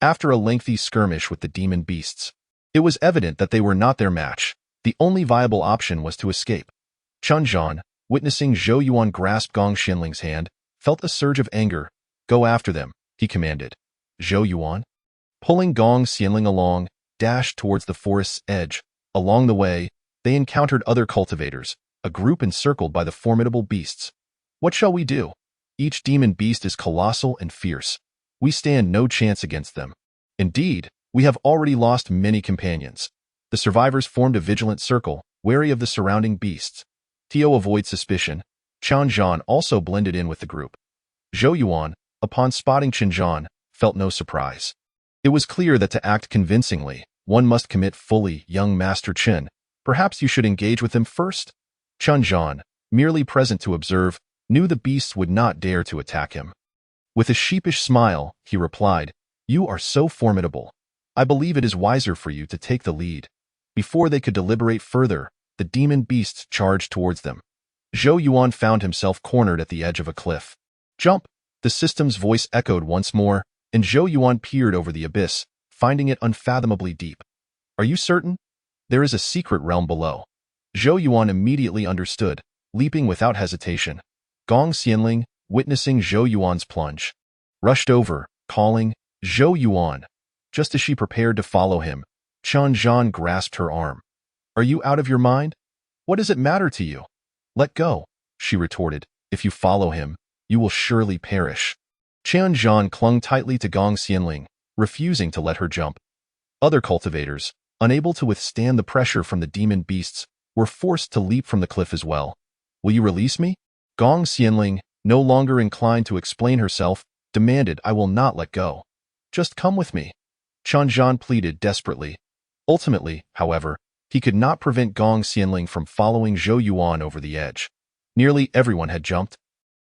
After a lengthy skirmish with the demon beasts, it was evident that they were not their match. The only viable option was to escape. Qian Zhan, witnessing Zhou Yuan grasp Gong Xianling's hand, felt a surge of anger. "Go after them," he commanded. Zhou Yuan, pulling Gong Xianling along, dashed towards the forest's edge. Along the way, they encountered other cultivators, a group encircled by the formidable beasts. "What shall we do? Each demon beast is colossal and fierce. We stand no chance against them. Indeed, we have already lost many companions." The survivors formed a vigilant circle, wary of the surrounding beasts. To avoid suspicion, Qian Zhan also blended in with the group. Zhou Yuan, upon spotting Qian Zhan, felt no surprise. It was clear that to act convincingly, one must commit fully. "Young Master Qian, perhaps you should engage with them first?" Qian Zhan, merely present to observe, knew the beasts would not dare to attack him. With a sheepish smile, he replied, "You are so formidable. I believe it is wiser for you to take the lead." Before they could deliberate further, the demon beasts charged towards them. Zhou Yuan found himself cornered at the edge of a cliff. "Jump!" The system's voice echoed once more, and Zhou Yuan peered over the abyss, finding it unfathomably deep. "Are you certain? There is a secret realm below." Zhou Yuan immediately understood, leaping without hesitation. Gong Xianling, witnessing Zhou Yuan's plunge, rushed over, calling, "Zhou Yuan!" Just as she prepared to follow him, Qian Zhan grasped her arm. "Are you out of your mind? What does it matter to you?" "Let go," she retorted. "If you follow him, you will surely perish." Qian Zhan clung tightly to Gong Xianling, refusing to let her jump. Other cultivators, unable to withstand the pressure from the demon beasts, were forced to leap from the cliff as well. "Will you release me?" Gong Xianling, no longer inclined to explain herself, demanded. "I will not let go. Just come with me." Qian Zhan pleaded desperately. Ultimately, however, he could not prevent Gong Xianling from following Zhou Yuan over the edge. Nearly everyone had jumped,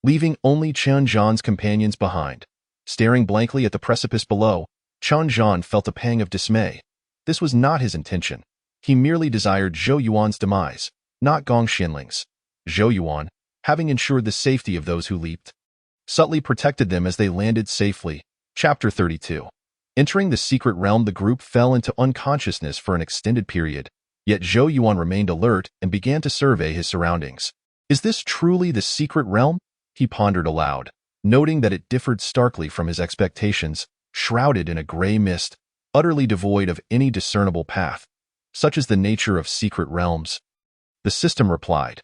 leaving only Qian Zhan's companions behind. Staring blankly at the precipice below, Qian Zhan felt a pang of dismay. This was not his intention. He merely desired Zhou Yuan's demise, not Gong Xianling's. Zhou Yuan, having ensured the safety of those who leaped, subtly protected them as they landed safely. Chapter 32. Entering the secret realm, the group fell into unconsciousness for an extended period, yet Zhou Yuan remained alert and began to survey his surroundings. "Is this truly the secret realm?" he pondered aloud, noting that it differed starkly from his expectations, shrouded in a gray mist, utterly devoid of any discernible path. Such is the nature of secret realms. The system replied.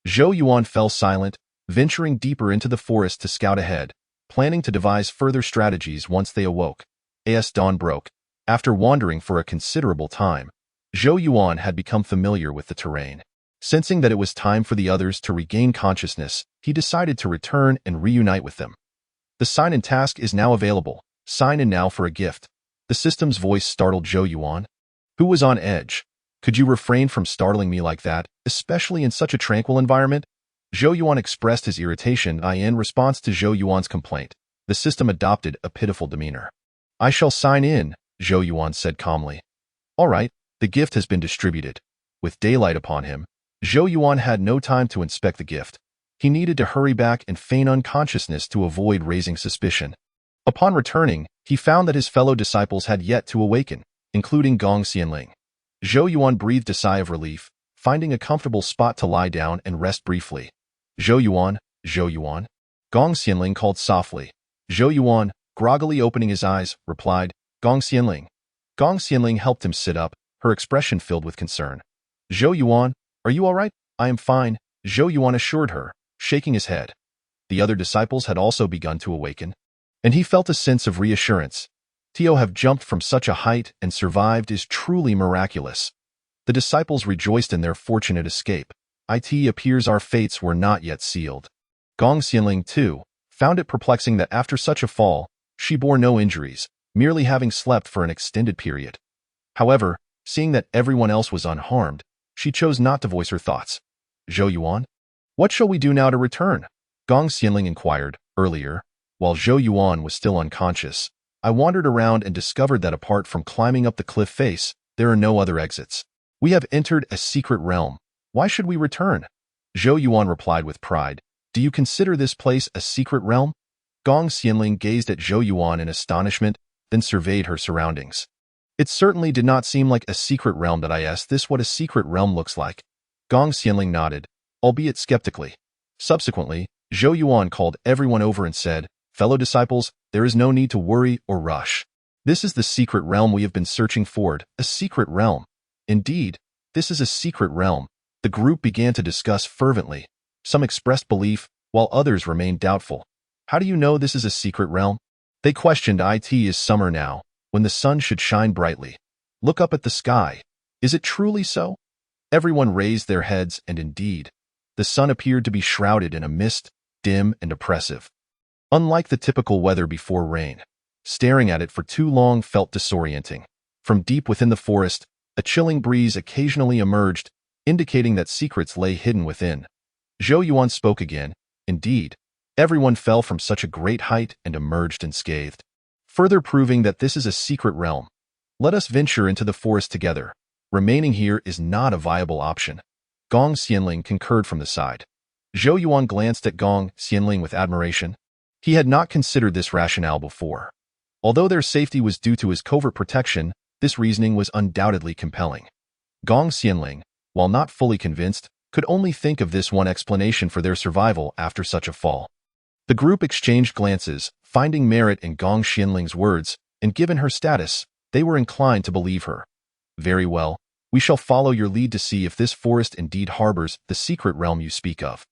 Zhou Yuan fell silent, venturing deeper into the forest to scout ahead, planning to devise further strategies once they awoke. As dawn broke, after wandering for a considerable time, Zhou Yuan had become familiar with the terrain. Sensing that it was time for the others to regain consciousness, he decided to return and reunite with them. "The sign-in task is now available. Sign in now for a gift." The system's voice startled Zhou Yuan, who was on edge. "Could you refrain from startling me like that, especially in such a tranquil environment?" Zhou Yuan expressed his irritation in response to Zhou Yuan's complaint. The system adopted a pitiful demeanor. "I shall sign in," Zhou Yuan said calmly. "All right, the gift has been distributed. With daylight upon him, Zhou Yuan had no time to inspect the gift. He needed to hurry back and feign unconsciousness to avoid raising suspicion. Upon returning, he found that his fellow disciples had yet to awaken, including Gong Xianling. Zhou Yuan breathed a sigh of relief, finding a comfortable spot to lie down and rest briefly. Zhou Yuan, Zhou Yuan. Gong Xianling called softly. Zhou Yuan, groggily opening his eyes, replied, Gong Xianling. Gong Xianling helped him sit up, her expression filled with concern. Zhou Yuan, are you all right? I am fine, Zhou Yuan assured her, shaking his head. The other disciples had also begun to awaken, and he felt a sense of reassurance. To have jumped from such a height and survived is truly miraculous. The disciples rejoiced in their fortunate escape. It appears our fates were not yet sealed. Gong Xianling, too, found it perplexing that after such a fall, she bore no injuries, merely having slept for an extended period. However, seeing that everyone else was unharmed, she chose not to voice her thoughts. Zhou Yuan? What shall we do now to return? Gong Xianling inquired. Earlier, while Zhou Yuan was still unconscious, I wandered around and discovered that apart from climbing up the cliff face, there are no other exits. We have entered a secret realm. Why should we return? Zhou Yuan replied with pride. Do you consider this place a secret realm? Gong Xianling gazed at Zhou Yuan in astonishment, then surveyed her surroundings. It certainly did not seem like a secret realm that I asked this what a secret realm looks like. Gong Xianling nodded, albeit skeptically. Subsequently, Zhou Yuan called everyone over and said, Fellow disciples, there is no need to worry or rush. This is the secret realm we have been searching for, a secret realm. Indeed, this is a secret realm. The group began to discuss fervently. Some expressed belief, while others remained doubtful. How do you know this is a secret realm? They questioned. It is summer now, when the sun should shine brightly. Look up at the sky. Is it truly so? Everyone raised their heads, and indeed, the sun appeared to be shrouded in a mist, dim and oppressive. Unlike the typical weather before rain, staring at it for too long felt disorienting. From deep within the forest, a chilling breeze occasionally emerged, indicating that secrets lay hidden within. Zhou Yuan spoke again. Indeed, everyone fell from such a great height and emerged unscathed, further proving that this is a secret realm. Let us venture into the forest together. Remaining here is not a viable option. Gong Xianling concurred from the side. Zhou Yuan glanced at Gong Xianling with admiration. He had not considered this rationale before. Although their safety was due to his covert protection, this reasoning was undoubtedly compelling. Gong Xianling, while not fully convinced, could only think of this one explanation for their survival after such a fall. The group exchanged glances, finding merit in Gong Xianling's words, and given her status, they were inclined to believe her. Very well, we shall follow your lead to see if this forest indeed harbors the secret realm you speak of.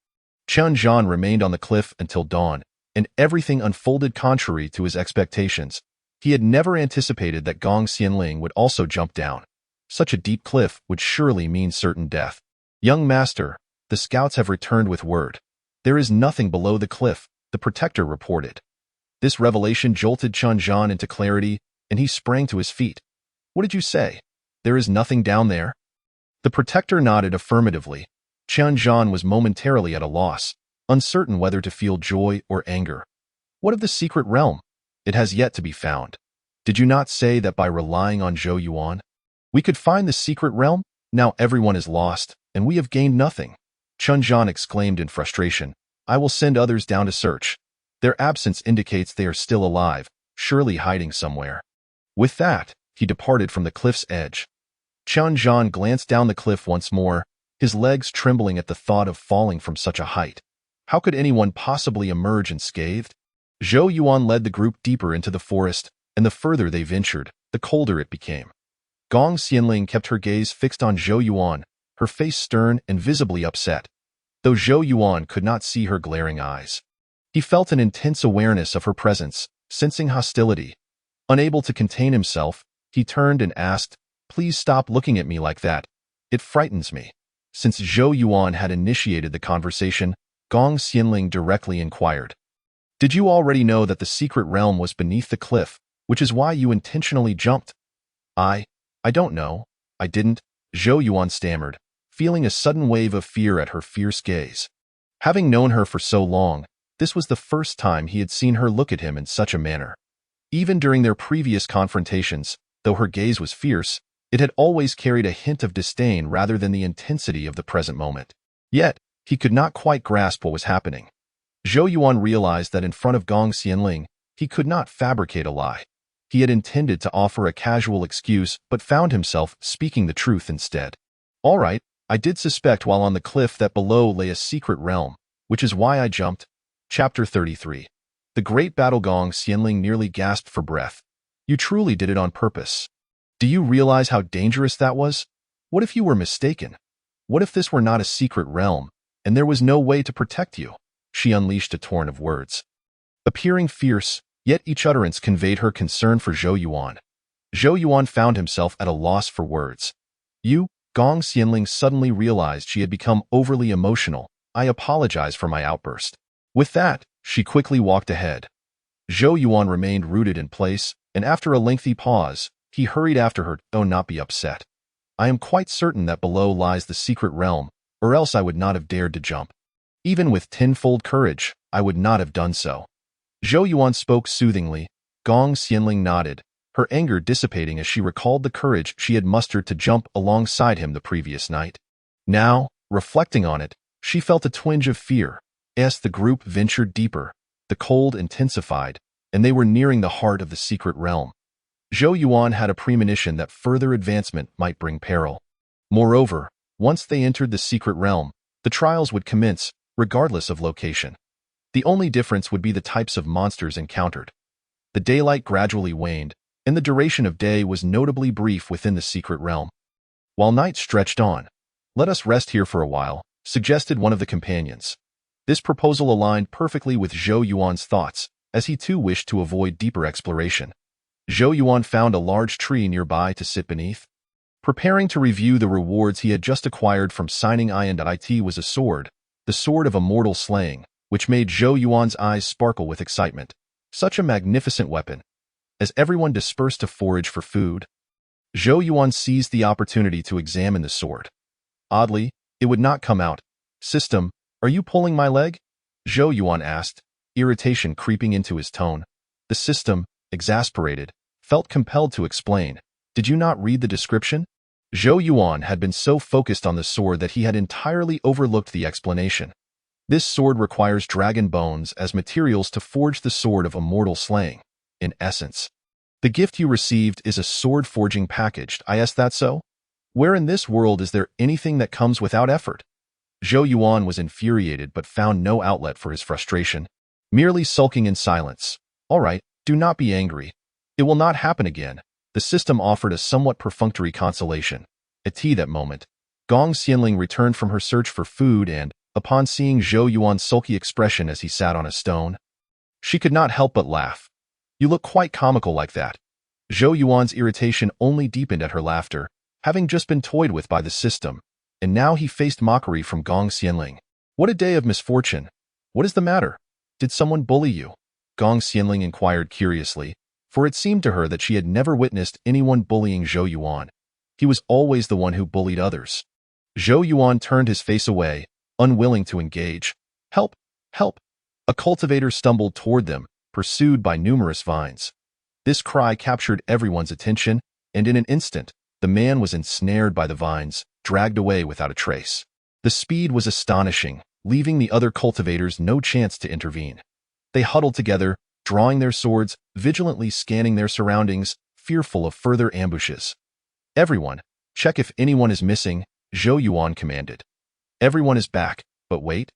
Chen Zhan remained on the cliff until dawn, and everything unfolded contrary to his expectations. He had never anticipated that Gong Xianling would also jump down. Such a deep cliff would surely mean certain death. Young master, the scouts have returned with word. There is nothing below the cliff, the protector reported. This revelation jolted Chen Zhan into clarity, and he sprang to his feet. What did you say? There is nothing down there? The protector nodded affirmatively. Chen Zhan was momentarily at a loss, uncertain whether to feel joy or anger. What of the secret realm? It has yet to be found. Did you not say that by relying on Zhou Yuan, we could find the secret realm? Now everyone is lost, and we have gained nothing. Chen Zhan exclaimed in frustration. I will send others down to search. Their absence indicates they are still alive, surely hiding somewhere. With that, he departed from the cliff's edge. Chen Zhan glanced down the cliff once more, his legs trembling at the thought of falling from such a height. How could anyone possibly emerge unscathed? Zhou Yuan led the group deeper into the forest, and the further they ventured, the colder it became. Gong Xianling kept her gaze fixed on Zhou Yuan, her face stern and visibly upset, though Zhou Yuan could not see her glaring eyes. He felt an intense awareness of her presence, sensing hostility. Unable to contain himself, he turned and asked, Please stop looking at me like that. It frightens me. Since Zhou Yuan had initiated the conversation, Gong Xianling directly inquired. Did you already know that the secret realm was beneath the cliff, which is why you intentionally jumped? I don't know. I didn't, Zhou Yuan stammered, feeling a sudden wave of fear at her fierce gaze. Having known her for so long, this was the first time he had seen her look at him in such a manner. Even during their previous confrontations, though her gaze was fierce, It had always carried a hint of disdain rather than the intensity of the present moment. Yet, he could not quite grasp what was happening. Zhou Yuan realized that in front of Gong Xianling, he could not fabricate a lie. He had intended to offer a casual excuse but found himself speaking the truth instead. All right, I did suspect while on the cliff that below lay a secret realm, which is why I jumped. Chapter 33. The great battle. Gong Xianling nearly gasped for breath. You truly did it on purpose. Do you realize how dangerous that was? What if you were mistaken? What if this were not a secret realm, and there was no way to protect you? She unleashed a torrent of words. Appearing fierce, yet each utterance conveyed her concern for Zhou Yuan. Zhou Yuan found himself at a loss for words. You, Gong Xianling suddenly realized she had become overly emotional. I apologize for my outburst. With that, she quickly walked ahead. Zhou Yuan remained rooted in place, and after a lengthy pause, he hurried after her. Oh, not be upset. I am quite certain that below lies the secret realm, or else I would not have dared to jump. Even with tenfold courage, I would not have done so. Zhou Yuan spoke soothingly. Gong Xianling nodded, her anger dissipating as she recalled the courage she had mustered to jump alongside him the previous night. Now, reflecting on it, she felt a twinge of fear. As the group ventured deeper, the cold intensified, and they were nearing the heart of the secret realm. Zhou Yuan had a premonition that further advancement might bring peril. Moreover, once they entered the secret realm, the trials would commence, regardless of location. The only difference would be the types of monsters encountered. The daylight gradually waned, and the duration of day was notably brief within the secret realm. While night stretched on, let us rest here for a while, suggested one of the companions. This proposal aligned perfectly with Zhou Yuan's thoughts, as he too wished to avoid deeper exploration. Zhou Yuan found a large tree nearby to sit beneath. Preparing to review the rewards he had just acquired from signing IN.IT was a sword, the sword of immortal slaying, which made Zhou Yuan's eyes sparkle with excitement. Such a magnificent weapon. As everyone dispersed to forage for food, Zhou Yuan seized the opportunity to examine the sword. Oddly, it would not come out. System, are you pulling my leg? Zhou Yuan asked, irritation creeping into his tone. The system, exasperated, felt compelled to explain. Did you not read the description? Zhou Yuan had been so focused on the sword that he had entirely overlooked the explanation. This sword requires dragon bones as materials to forge the sword of immortal slaying. In essence, the gift you received is a sword forging package. Is that so? Where in this world is there anything that comes without effort? Zhou Yuan was infuriated but found no outlet for his frustration, merely sulking in silence. All right, do not be angry. It will not happen again. The system offered a somewhat perfunctory consolation. At that moment, Gong Xianling returned from her search for food and, upon seeing Zhou Yuan's sulky expression as he sat on a stone, she could not help but laugh. You look quite comical like that. Zhou Yuan's irritation only deepened at her laughter, having just been toyed with by the system, and now he faced mockery from Gong Xianling. What a day of misfortune. What is the matter? Did someone bully you? Gong Xianling inquired curiously, for it seemed to her that she had never witnessed anyone bullying Zhou Yuan. He was always the one who bullied others. Zhou Yuan turned his face away, unwilling to engage. Help! Help! A cultivator stumbled toward them, pursued by numerous vines. This cry captured everyone's attention, and in an instant, the man was ensnared by the vines, dragged away without a trace. The speed was astonishing, leaving the other cultivators no chance to intervene. They huddled together, drawing their swords, vigilantly scanning their surroundings, fearful of further ambushes. Everyone, check if anyone is missing, Zhou Yuan commanded. Everyone is back, but wait.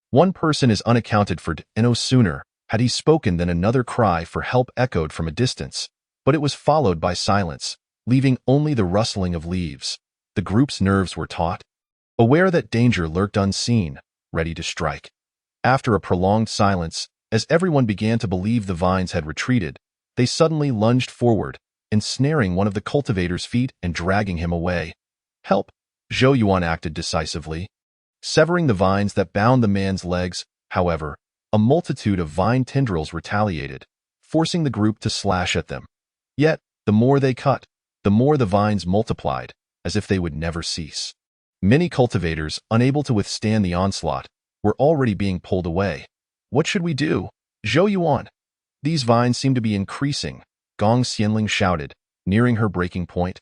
One person is unaccounted for. No sooner had he spoken than another cry for help echoed from a distance, but it was followed by silence, leaving only the rustling of leaves. The group's nerves were taut, aware that danger lurked unseen, ready to strike. After a prolonged silence, as everyone began to believe the vines had retreated, they suddenly lunged forward, ensnaring one of the cultivator's feet and dragging him away. Help! Zhou Yuan acted decisively. Severing the vines that bound the man's legs, however, a multitude of vine tendrils retaliated, forcing the group to slash at them. Yet, the more they cut, the more the vines multiplied, as if they would never cease. Many cultivators, unable to withstand the onslaught, were already being pulled away. What should we do? Zhou Yuan. These vines seem to be increasing, Gong Xianling shouted, nearing her breaking point.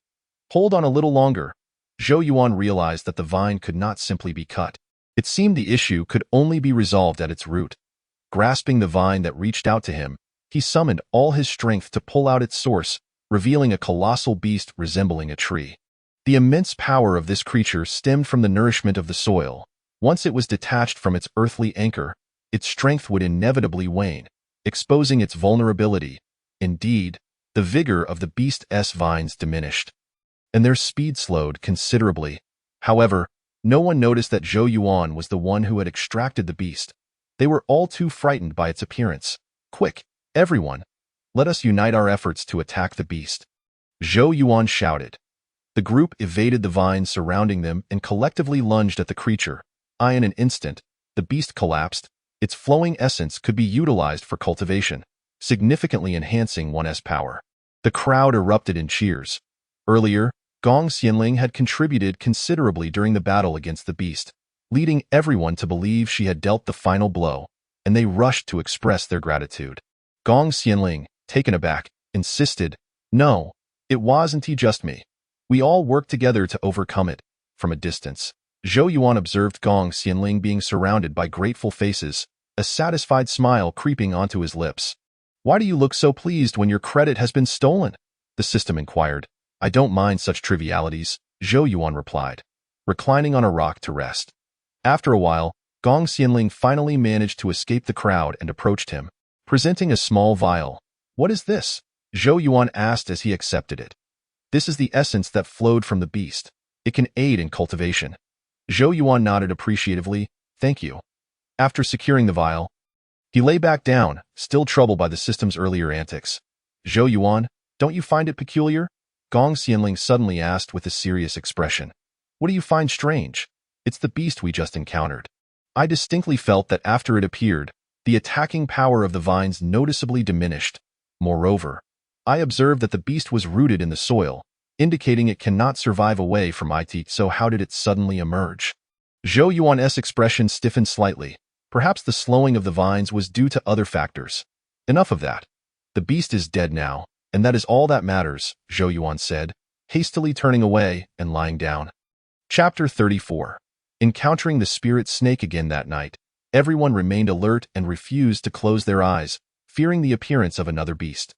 Hold on a little longer. Zhou Yuan realized that the vine could not simply be cut. It seemed the issue could only be resolved at its root. Grasping the vine that reached out to him, he summoned all his strength to pull out its source, revealing a colossal beast resembling a tree. The immense power of this creature stemmed from the nourishment of the soil. Once it was detached from its earthly anchor, its strength would inevitably wane, exposing its vulnerability. Indeed, the vigor of the beast's vines diminished, and their speed slowed considerably. However, no one noticed that Zhou Yuan was the one who had extracted the beast. They were all too frightened by its appearance. Quick, everyone! Let us unite our efforts to attack the beast. Zhou Yuan shouted. The group evaded the vines surrounding them and collectively lunged at the creature. In an instant, the beast collapsed. Its flowing essence could be utilized for cultivation, significantly enhancing one's power. The crowd erupted in cheers. Earlier, Gong Xianling had contributed considerably during the battle against the beast, leading everyone to believe she had dealt the final blow, and they rushed to express their gratitude. Gong Xianling, taken aback, insisted, "No, it wasn't just me. We all worked together to overcome it." From a distance, Zhou Yuan observed Gong Xianling being surrounded by grateful faces, a satisfied smile creeping onto his lips. "Why do you look so pleased when your credit has been stolen?" the system inquired. "I don't mind such trivialities," Zhou Yuan replied, reclining on a rock to rest. After a while, Gong Xianling finally managed to escape the crowd and approached him, presenting a small vial. "What is this?" Zhou Yuan asked as he accepted it. "This is the essence that flowed from the beast. It can aid in cultivation." Zhou Yuan nodded appreciatively. "Thank you." After securing the vial, he lay back down, still troubled by the system's earlier antics. "Zhou Yuan, don't you find it peculiar?" Gong Xianling suddenly asked with a serious expression. "What do you find strange?" "It's the beast we just encountered. I distinctly felt that after it appeared, the attacking power of the vines noticeably diminished. Moreover, I observed that the beast was rooted in the soil, indicating it cannot survive away from it. So how did it suddenly emerge?" Zhou Yuan's expression stiffened slightly. Perhaps the slowing of the vines was due to other factors. "Enough of that. The beast is dead now, and that is all that matters," Zhou Yuan said, hastily turning away and lying down. Chapter 34. Encountering the spirit snake again that night, everyone remained alert and refused to close their eyes, fearing the appearance of another beast.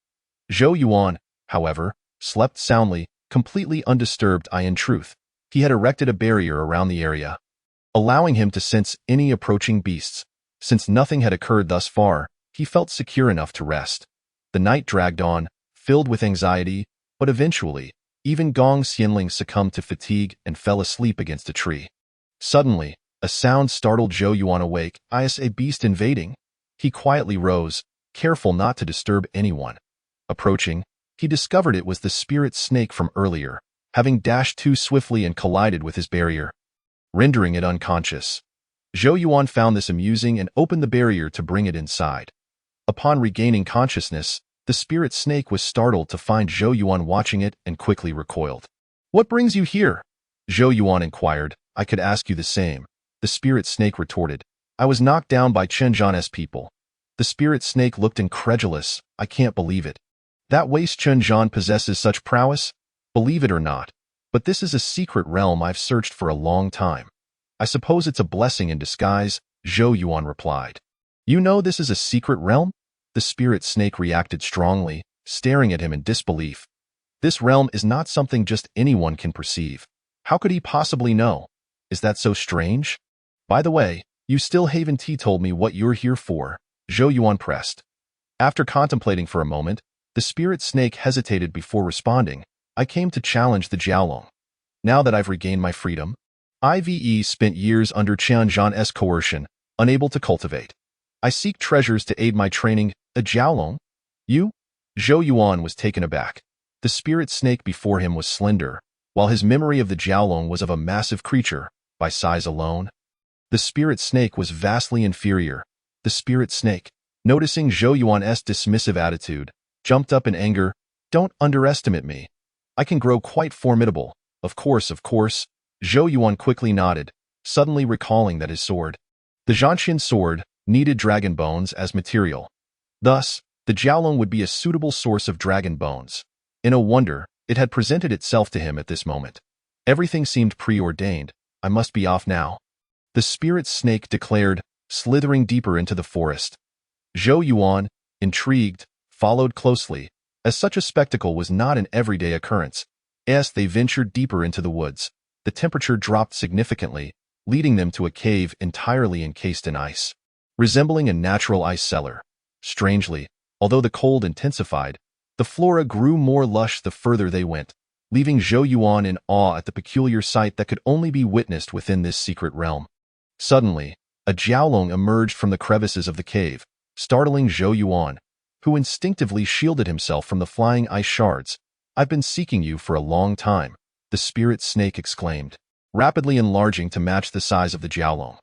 Zhou Yuan, however, slept soundly, completely undisturbed. In truth, he had erected a barrier around the area, allowing him to sense any approaching beasts. Since nothing had occurred thus far, he felt secure enough to rest. The night dragged on, filled with anxiety, but eventually, even Gong Xianling succumbed to fatigue and fell asleep against a tree. Suddenly, a sound startled Zhou Yuan awake. "Is a beast invading?" He quietly rose, careful not to disturb anyone. Approaching, he discovered it was the spirit snake from earlier, having dashed too swiftly and collided with his barrier, rendering it unconscious. Zhou Yuan found this amusing and opened the barrier to bring it inside. Upon regaining consciousness, the spirit snake was startled to find Zhou Yuan watching it and quickly recoiled. "What brings you here?" Zhou Yuan inquired. "I could ask you the same," the spirit snake retorted. "I was knocked down by Chen Zhan's people." The spirit snake looked incredulous. "I can't believe it. That waste Chen Zhan possesses such prowess? Believe it or not, but this is a secret realm I've searched for a long time." "I suppose it's a blessing in disguise," Zhou Yuan replied. "You know this is a secret realm?" The spirit snake reacted strongly, staring at him in disbelief. "This realm is not something just anyone can perceive. How could he possibly know? Is that so strange? By the way, you still haven't told me what you're here for," Zhou Yuan pressed. After contemplating for a moment, the spirit snake hesitated before responding. "I came to challenge the Jiaolong. Now that I've regained my freedom, I've spent years under Chen Zhan's coercion, unable to cultivate. I seek treasures to aid my training. A Jiaolong? You?" Zhou Yuan was taken aback. The spirit snake before him was slender, while his memory of the Jiaolong was of a massive creature, by size alone. The spirit snake was vastly inferior. The spirit snake, noticing Zhou Yuan's dismissive attitude, jumped up in anger. "Don't underestimate me. I can grow quite formidable." Of course. Zhou Yuan quickly nodded, suddenly recalling that his sword, the Zhanqian sword, needed dragon bones as material. Thus, the Jiaolong would be a suitable source of dragon bones. In a wonder, It had presented itself to him at this moment. Everything seemed preordained. I must be off now. The spirit snake declared, slithering deeper into the forest. Zhou Yuan, intrigued, followed closely, as such a spectacle was not an everyday occurrence. As they ventured deeper into the woods, the temperature dropped significantly, leading them to a cave entirely encased in ice, resembling a natural ice cellar. Strangely, although the cold intensified, the flora grew more lush the further they went, leaving Zhou Yuan in awe at the peculiar sight that could only be witnessed within this secret realm. Suddenly, a Jiaolong emerged from the crevices of the cave, startling Zhou Yuan, who instinctively shielded himself from the flying ice shards. "I've been seeking you for a long time," the spirit snake exclaimed, rapidly enlarging to match the size of the Jiaolong.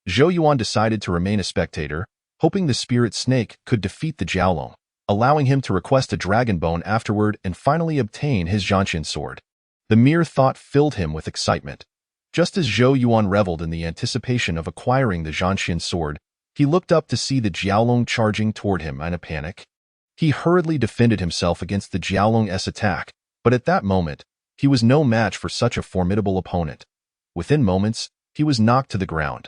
Zhou Yuan decided to remain a spectator, hoping the spirit snake could defeat the Jiaolong, allowing him to request a dragon bone afterward and finally obtain his Zhanqian sword. The mere thought filled him with excitement. Just as Zhou Yuan reveled in the anticipation of acquiring the Zhanqian sword, he looked up to see the Jiaolong charging toward him in a panic. He hurriedly defended himself against the Jiaolong's attack, but at that moment, he was no match for such a formidable opponent. Within moments, he was knocked to the ground.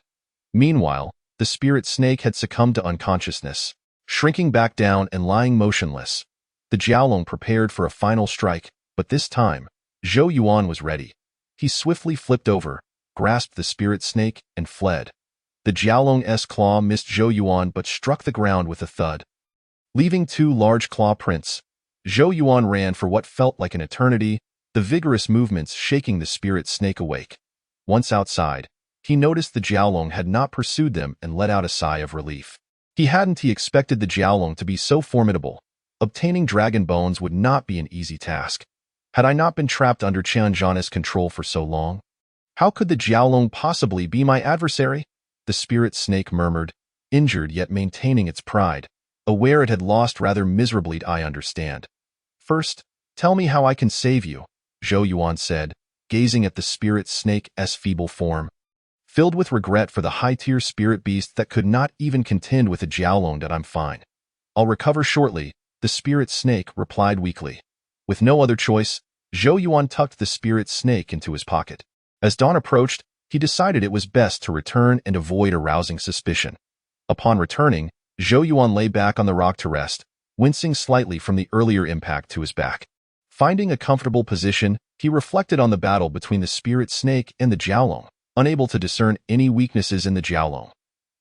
Meanwhile, the spirit snake had succumbed to unconsciousness, shrinking back down and lying motionless. The Jiaolong prepared for a final strike, but this time, Zhou Yuan was ready. He swiftly flipped over, grasped the spirit snake, and fled. The Jiaolong's claw missed Zhou Yuan but struck the ground with a thud, leaving two large claw prints. Zhou Yuan ran for what felt like an eternity, the vigorous movements shaking the spirit snake awake. Once outside, he noticed the Jiaolong had not pursued them and let out a sigh of relief. He expected the Jiaolong to be so formidable. Obtaining dragon bones would not be an easy task. Had I not been trapped under Qianzhan's control for so long? How could the Jiaolong possibly be my adversary? The spirit snake murmured, injured yet maintaining its pride, aware it had lost rather miserably. "I understand. First, tell me how I can save you," Zhou Yuan said, gazing at the spirit snake's feeble form. Filled with regret for the high-tier spirit beast that could not even contend with a Jiaolong. "That I'm fine. I'll recover shortly," the spirit snake replied weakly. With no other choice, Zhou Yuan tucked the spirit snake into his pocket. As dawn approached, he decided it was best to return and avoid arousing suspicion. Upon returning, Zhou Yuan lay back on the rock to rest, wincing slightly from the earlier impact to his back. Finding a comfortable position, he reflected on the battle between the spirit snake and the Jiaolong, unable to discern any weaknesses in the Jiaolong.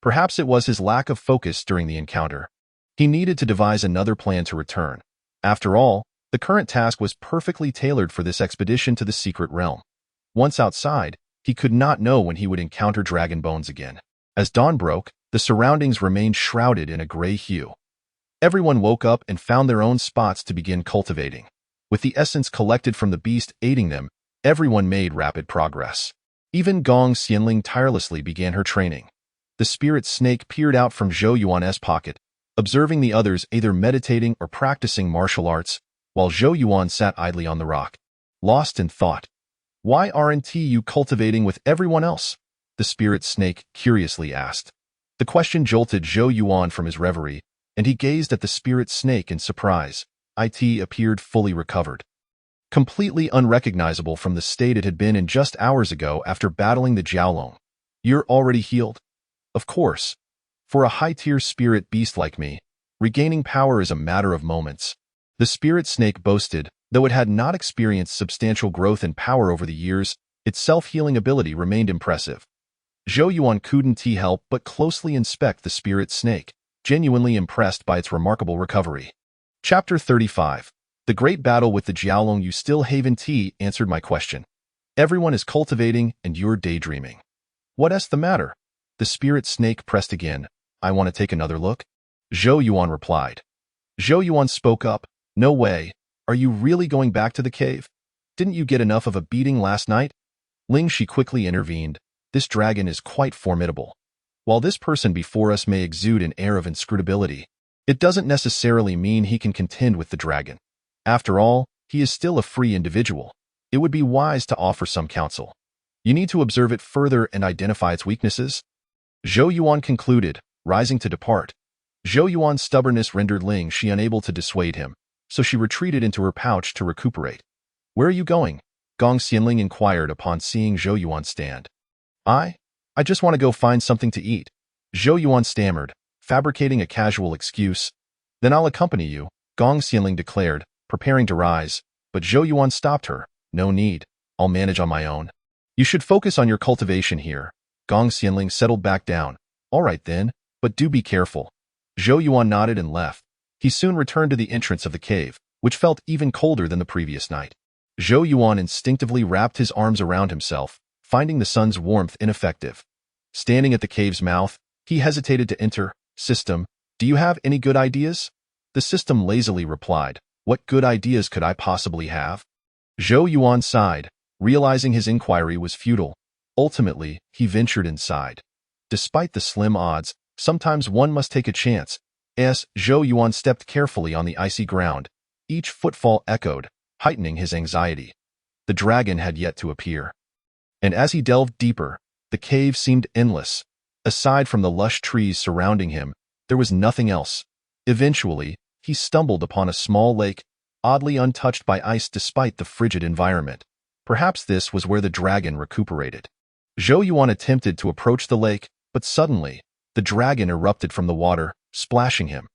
Perhaps it was his lack of focus during the encounter. He needed to devise another plan to return. After all, the current task was perfectly tailored for this expedition to the secret realm. Once outside, he could not know when he would encounter dragon bones again. As dawn broke, the surroundings remained shrouded in a gray hue. Everyone woke up and found their own spots to begin cultivating. With the essence collected from the beast aiding them, everyone made rapid progress. Even Gong Xianling tirelessly began her training. The spirit snake peered out from Zhou Yuan's pocket, observing the others either meditating or practicing martial arts, while Zhou Yuan sat idly on the rock, lost in thought. "Why aren't you cultivating with everyone else?" the spirit snake curiously asked. The question jolted Zhou Yuan from his reverie, and he gazed at the spirit snake in surprise. It appeared fully recovered, completely unrecognizable from the state it had been in just hours ago after battling the Jiaolong. "You're already healed?" "Of course. For a high-tier spirit beast like me, regaining power is a matter of moments," the spirit snake boasted. Though it had not experienced substantial growth in power over the years, its self-healing ability remained impressive. Zhou Yuan couldn't help but closely inspect the spirit snake, genuinely impressed by its remarkable recovery. Chapter 35. The Great Battle with the Jiaolong. "You still haven't answered my question. Everyone is cultivating and you're daydreaming. What's the matter?" The spirit snake pressed again. "I want to take another look," Zhou Yuan replied. Zhou Yuan spoke up. "No way. Are you really going back to the cave? Didn't you get enough of a beating last night?" Ling Shi quickly intervened. "This dragon is quite formidable. While this person before us may exude an air of inscrutability, it doesn't necessarily mean he can contend with the dragon. After all, he is still a free individual. It would be wise to offer some counsel. You need to observe it further and identify its weaknesses," Zhou Yuan concluded, rising to depart. Zhou Yuan's stubbornness rendered Ling Shi unable to dissuade him, so she retreated into her pouch to recuperate. Where are you going? Gong Xianling inquired upon seeing Zhou Yuan stand. I just want to go find something to eat. Zhou Yuan stammered, fabricating a casual excuse. Then I'll accompany you, Gong Xianling declared, preparing to rise, but Zhou Yuan stopped her. No need. I'll manage on my own. You should focus on your cultivation here. Gong Xianling settled back down. All right then, but do be careful. Zhou Yuan nodded and left. He soon returned to the entrance of the cave, which felt even colder than the previous night. Zhou Yuan instinctively wrapped his arms around himself, finding the sun's warmth ineffective. Standing at the cave's mouth, he hesitated to enter. System, do you have any good ideas? The system lazily replied, what good ideas could I possibly have? Zhou Yuan sighed, realizing his inquiry was futile. Ultimately, he ventured inside. Despite the slim odds, sometimes one must take a chance. As Zhou Yuan stepped carefully on the icy ground, each footfall echoed, heightening his anxiety. The dragon had yet to appear. And as he delved deeper, the cave seemed endless. Aside from the lush trees surrounding him, there was nothing else. Eventually, he stumbled upon a small lake, oddly untouched by ice despite the frigid environment. Perhaps this was where the dragon recuperated. Zhou Yuan attempted to approach the lake, but suddenly, the dragon erupted from the water, splashing him.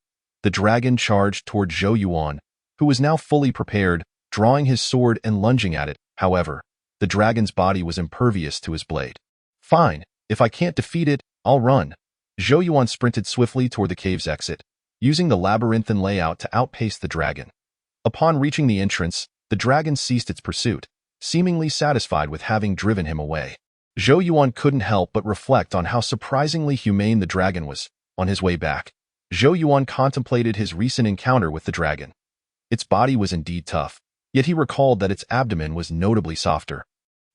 The dragon charged toward Zhou Yuan, who was now fully prepared, drawing his sword and lunging at it. However, the dragon's body was impervious to his blade. Fine, if I can't defeat it, I'll run. Zhou Yuan sprinted swiftly toward the cave's exit, using the labyrinthine layout to outpace the dragon. Upon reaching the entrance, the dragon ceased its pursuit, seemingly satisfied with having driven him away. Zhou Yuan couldn't help but reflect on how surprisingly humane the dragon was. On his way back, Zhou Yuan contemplated his recent encounter with the dragon. Its body was indeed tough, yet he recalled that its abdomen was notably softer,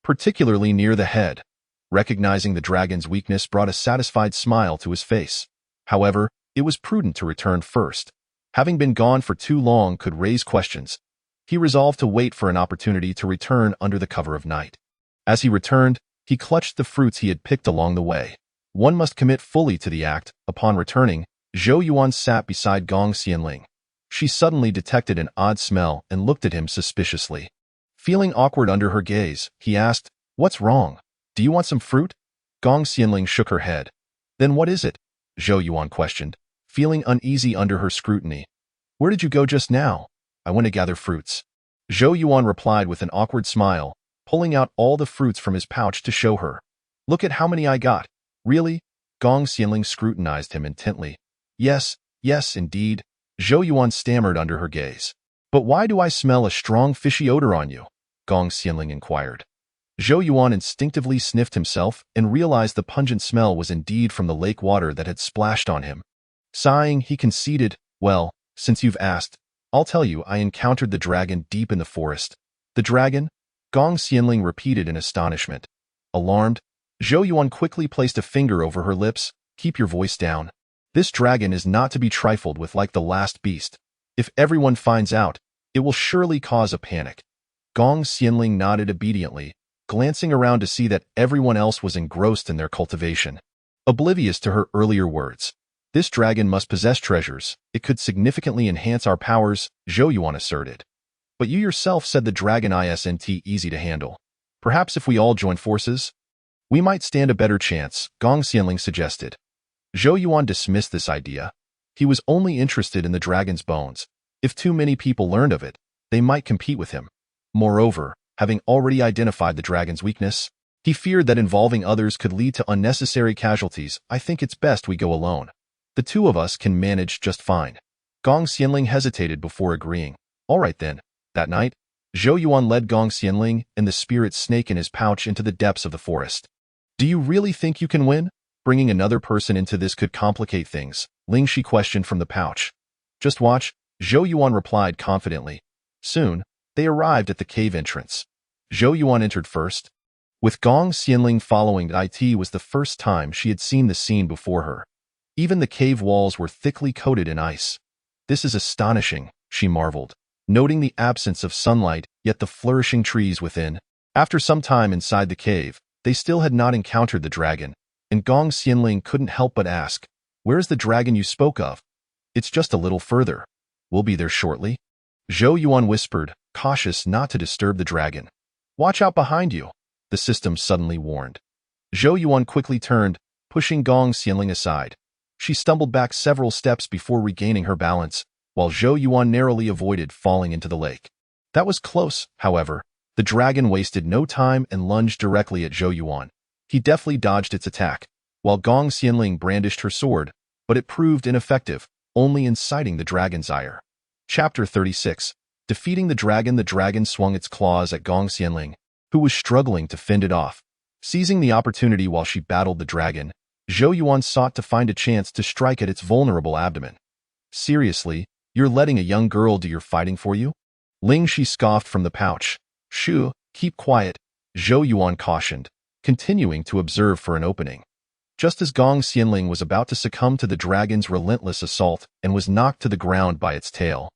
particularly near the head. Recognizing the dragon's weakness brought a satisfied smile to his face. However, it was prudent to return first. Having been gone for too long could raise questions. He resolved to wait for an opportunity to return under the cover of night. As he returned, he clutched the fruits he had picked along the way. One must commit fully to the act. Upon returning, Zhou Yuan sat beside Gong Xianling. She suddenly detected an odd smell and looked at him suspiciously. Feeling awkward under her gaze, he asked, "What's wrong? Do you want some fruit?" Gong Xianling shook her head. "Then what is it?" Zhou Yuan questioned, feeling uneasy under her scrutiny. "Where did you go just now?" "I went to gather fruits." Zhou Yuan replied with an awkward smile, pulling out all the fruits from his pouch to show her. "Look at how many I got." "Really?" Gong Xianling scrutinized him intently. Yes, indeed," Zhou Yuan stammered under her gaze. "But why do I smell a strong fishy odor on you?" Gong Xianling inquired. Zhou Yuan instinctively sniffed himself and realized the pungent smell was indeed from the lake water that had splashed on him. Sighing, he conceded, "Well, since you've asked, I'll tell you I encountered the dragon deep in the forest." "The dragon?" Gong Xianling repeated in astonishment. Alarmed, Zhou Yuan quickly placed a finger over her lips. "Keep your voice down. This dragon is not to be trifled with like the last beast. If everyone finds out, it will surely cause a panic." Gong Xianling nodded obediently, glancing around to see that everyone else was engrossed in their cultivation. Oblivious to her earlier words, "This dragon must possess treasures. It could significantly enhance our powers," Zhou Yuan asserted. "But you yourself said the dragon isn't easy to handle. Perhaps if we all join forces, we might stand a better chance," Gong Xianling suggested. Zhou Yuan dismissed this idea. He was only interested in the dragon's bones. If too many people learned of it, they might compete with him. Moreover, having already identified the dragon's weakness, he feared that involving others could lead to unnecessary casualties. "I think it's best we go alone. The two of us can manage just fine." Gong Xianling hesitated before agreeing. "All right then." That night, Zhou Yuan led Gong Xianling and the spirit snake in his pouch into the depths of the forest. "Do you really think you can win? Bringing another person into this could complicate things," Ling Shi questioned from the pouch. "Just watch," Zhou Yuan replied confidently. Soon, they arrived at the cave entrance. Zhou Yuan entered first. With Gong Xianling following, it was the first time she had seen the scene before her. Even the cave walls were thickly coated in ice. "This is astonishing," she marveled, noting the absence of sunlight, yet the flourishing trees within. After some time inside the cave, they still had not encountered the dragon, and Gong Xianling couldn't help but ask, "Where's the dragon you spoke of?" "It's just a little further. We'll be there shortly," Zhou Yuan whispered, cautious not to disturb the dragon. "Watch out behind you," the system suddenly warned. Zhou Yuan quickly turned, pushing Gong Xianling aside. She stumbled back several steps before regaining her balance, while Zhou Yuan narrowly avoided falling into the lake. That was close, however. The dragon wasted no time and lunged directly at Zhou Yuan. He deftly dodged its attack, while Gong Xianling brandished her sword, but it proved ineffective, only inciting the dragon's ire. Chapter 36. Defeating the dragon swung its claws at Gong Xianling, who was struggling to fend it off. Seizing the opportunity while she battled the dragon, Zhou Yuan sought to find a chance to strike at its vulnerable abdomen. "Seriously, you're letting a young girl do your fighting for you?" Ling Shi scoffed from the pouch. "Shoo, keep quiet," Zhou Yuan cautioned, continuing to observe for an opening. Just as Gong Xianling was about to succumb to the dragon's relentless assault and was knocked to the ground by its tail,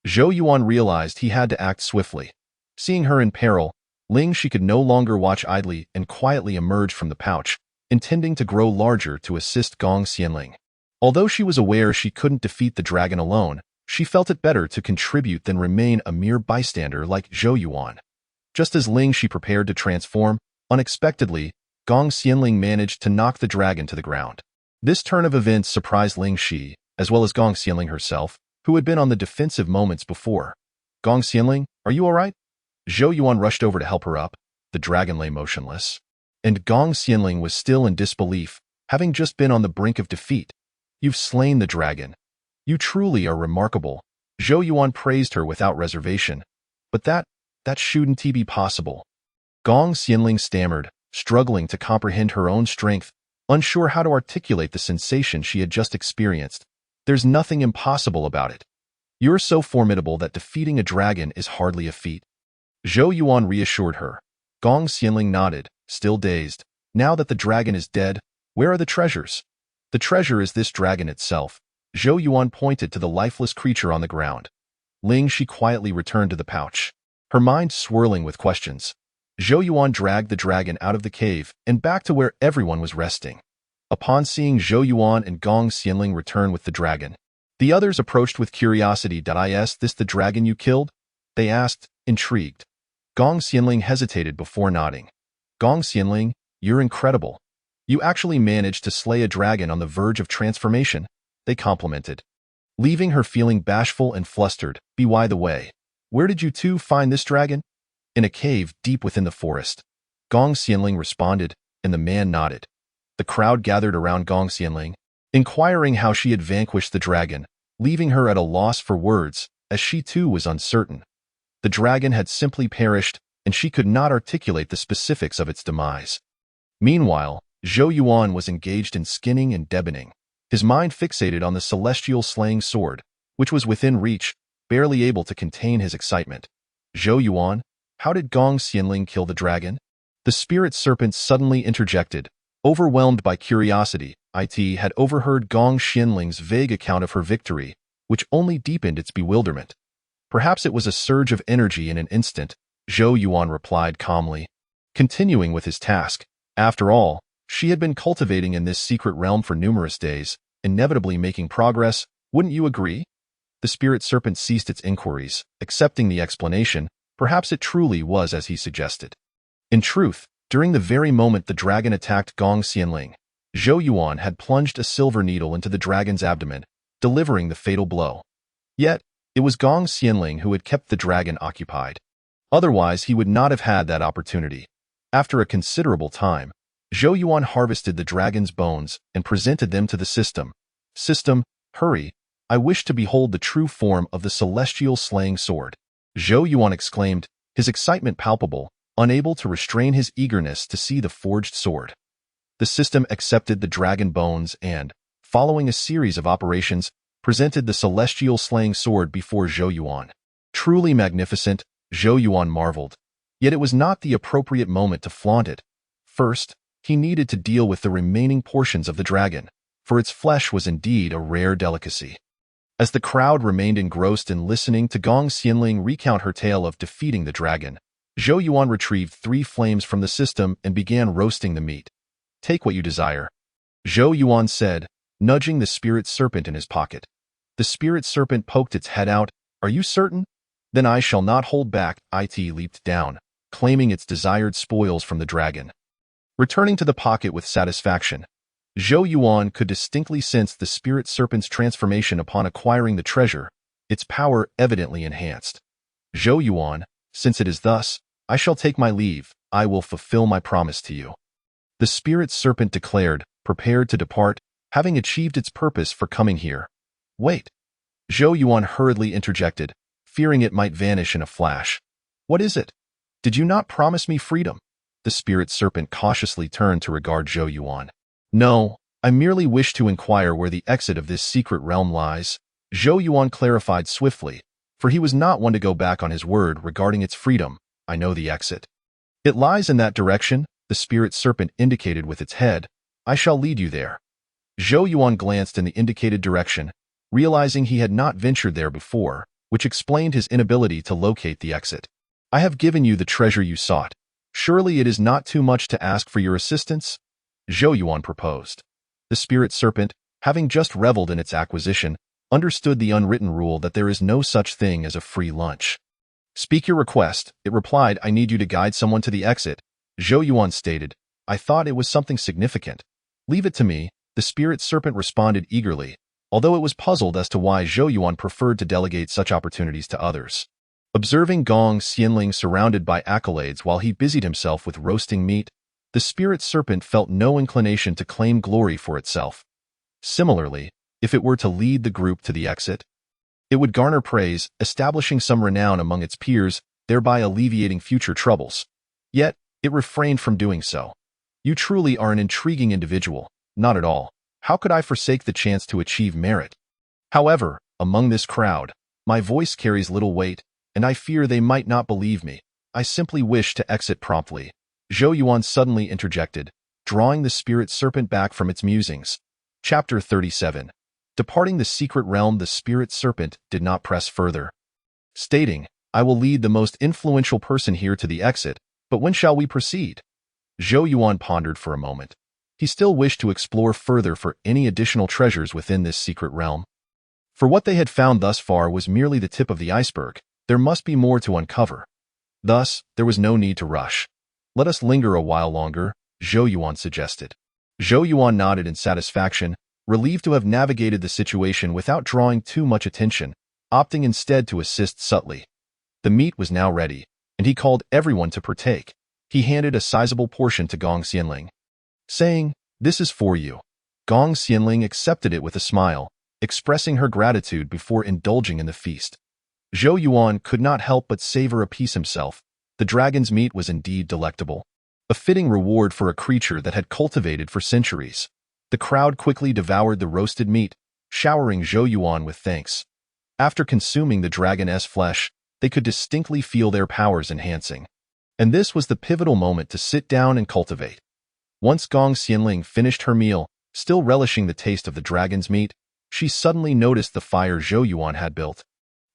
Zhou Yuan realized he had to act swiftly. Seeing her in peril, Ling Shi could no longer watch idly and quietly emerged from the pouch, intending to grow larger to assist Gong Xianling. Although she was aware she couldn't defeat the dragon alone, she felt it better to contribute than remain a mere bystander like Zhou Yuan. Just as Ling Shi prepared to transform, unexpectedly, Gong Xianling managed to knock the dragon to the ground. This turn of events surprised Ling Shi, as well as Gong Xianling herself, who had been on the defensive moments before. "Gong Xianling, are you all right?" Zhou Yuan rushed over to help her up. The dragon lay motionless, and Gong Xianling was still in disbelief, having just been on the brink of defeat. "You've slain the dragon. You truly are remarkable." Zhou Yuan praised her without reservation. "But that shouldn't be possible." Gong Xianling stammered, struggling to comprehend her own strength, unsure how to articulate the sensation she had just experienced. "There's nothing impossible about it. You're so formidable that defeating a dragon is hardly a feat." Zhou Yuan reassured her. Gong Xianling nodded, still dazed. "Now that the dragon is dead, where are the treasures?" "The treasure is this dragon itself." Zhou Yuan pointed to the lifeless creature on the ground. Ling Shi quietly returned to the pouch, her mind swirling with questions. Zhou Yuan dragged the dragon out of the cave and back to where everyone was resting. Upon seeing Zhou Yuan and Gong Xianling return with the dragon, the others approached with curiosity. "Is this the dragon you killed?" they asked, intrigued. Gong Xianling hesitated before nodding. "Gong Xianling, you're incredible. You actually managed to slay a dragon on the verge of transformation," they complimented. Leaving her feeling bashful and flustered, "By the way, where did you two find this dragon?" "In a cave deep within the forest," Gong Xianling responded, and the man nodded. The crowd gathered around Gong Xianling, inquiring how she had vanquished the dragon, leaving her at a loss for words, as she too was uncertain. The dragon had simply perished, and she could not articulate the specifics of its demise. Meanwhile, Zhou Yuan was engaged in skinning and deboning, his mind fixated on the celestial slaying sword, which was within reach, barely able to contain his excitement. "Zhou Yuan, how did Gong Xianling kill the dragon?" The spirit serpent suddenly interjected, overwhelmed by curiosity. It had overheard Gong Xianling's vague account of her victory, which only deepened its bewilderment. "Perhaps it was a surge of energy in an instant," Zhou Yuan replied calmly, continuing with his task. After all, she had been cultivating in this secret realm for numerous days, inevitably making progress, wouldn't you agree? The spirit serpent ceased its inquiries, accepting the explanation. Perhaps it truly was as he suggested. In truth, during the very moment the dragon attacked Gong Xianling, Zhou Yuan had plunged a silver needle into the dragon's abdomen, delivering the fatal blow. Yet, it was Gong Xianling who had kept the dragon occupied. Otherwise, he would not have had that opportunity. After a considerable time, Zhou Yuan harvested the dragon's bones and presented them to the system. "System, hurry, I wish to behold the true form of the celestial slaying sword." Zhou Yuan exclaimed, his excitement palpable, unable to restrain his eagerness to see the forged sword. The system accepted the dragon bones and, following a series of operations, presented the celestial slaying sword before Zhou Yuan. Truly magnificent, Zhou Yuan marveled. Yet it was not the appropriate moment to flaunt it. First, he needed to deal with the remaining portions of the dragon, for its flesh was indeed a rare delicacy. As the crowd remained engrossed in listening to Gong Xianling recount her tale of defeating the dragon, Zhou Yuan retrieved 3 flames from the system and began roasting the meat. "Take what you desire," Zhou Yuan said, nudging the spirit serpent in his pocket. The spirit serpent poked its head out. "Are you certain?" Then I shall not hold back. It leaped down, claiming its desired spoils from the dragon. Returning to the pocket with satisfaction, Zhou Yuan could distinctly sense the spirit serpent's transformation upon acquiring the treasure, its power evidently enhanced. Zhou Yuan, since it is thus, I shall take my leave. I will fulfill my promise to you. The spirit serpent declared, prepared to depart, having achieved its purpose for coming here. Wait. Zhou Yuan hurriedly interjected, fearing it might vanish in a flash. What is it? Did you not promise me freedom? The spirit serpent cautiously turned to regard Zhou Yuan. No, I merely wish to inquire where the exit of this secret realm lies, Zhou Yuan clarified swiftly, for he was not one to go back on his word regarding its freedom. I know the exit. It lies in that direction, the spirit serpent indicated with its head. I shall lead you there. Zhou Yuan glanced in the indicated direction, realizing he had not ventured there before, which explained his inability to locate the exit. I have given you the treasure you sought. Surely it is not too much to ask for your assistance? Zhou Yuan proposed. The spirit serpent, having just reveled in its acquisition, understood the unwritten rule that there is no such thing as a free lunch. Speak your request, it replied. I need you to guide someone to the exit, Zhou Yuan stated. I thought it was something significant. Leave it to me, the spirit serpent responded eagerly, although it was puzzled as to why Zhou Yuan preferred to delegate such opportunities to others. Observing Gong Xianling surrounded by accolades while he busied himself with roasting meat, the spirit serpent felt no inclination to claim glory for itself. Similarly, if it were to lead the group to the exit, it would garner praise, establishing some renown among its peers, thereby alleviating future troubles. Yet, it refrained from doing so. You truly are an intriguing individual. Not at all. How could I forsake the chance to achieve merit? However, among this crowd, my voice carries little weight, and I fear they might not believe me. I simply wish to exit promptly. Zhou Yuan suddenly interjected, drawing the spirit serpent back from its musings. Chapter 37. Departing the secret realm, the spirit serpent did not press further, stating, I will lead the most influential person here to the exit, but when shall we proceed? Zhou Yuan pondered for a moment. He still wished to explore further for any additional treasures within this secret realm. For what they had found thus far was merely the tip of the iceberg. There must be more to uncover. Thus, there was no need to rush. Let us linger a while longer, Zhou Yuan suggested. Zhou Yuan nodded in satisfaction, relieved to have navigated the situation without drawing too much attention, opting instead to assist subtly. The meat was now ready, and he called everyone to partake. He handed a sizable portion to Gong Xianling, saying, This is for you. Gong Xianling accepted it with a smile, expressing her gratitude before indulging in the feast. Zhou Yuan could not help but savor a piece himself. The dragon's meat was indeed delectable, a fitting reward for a creature that had cultivated for centuries. The crowd quickly devoured the roasted meat, showering Zhou Yuan with thanks. After consuming the dragon's flesh, they could distinctly feel their powers enhancing. And this was the pivotal moment to sit down and cultivate. Once Gong Xianling finished her meal, still relishing the taste of the dragon's meat, she suddenly noticed the fire Zhou Yuan had built.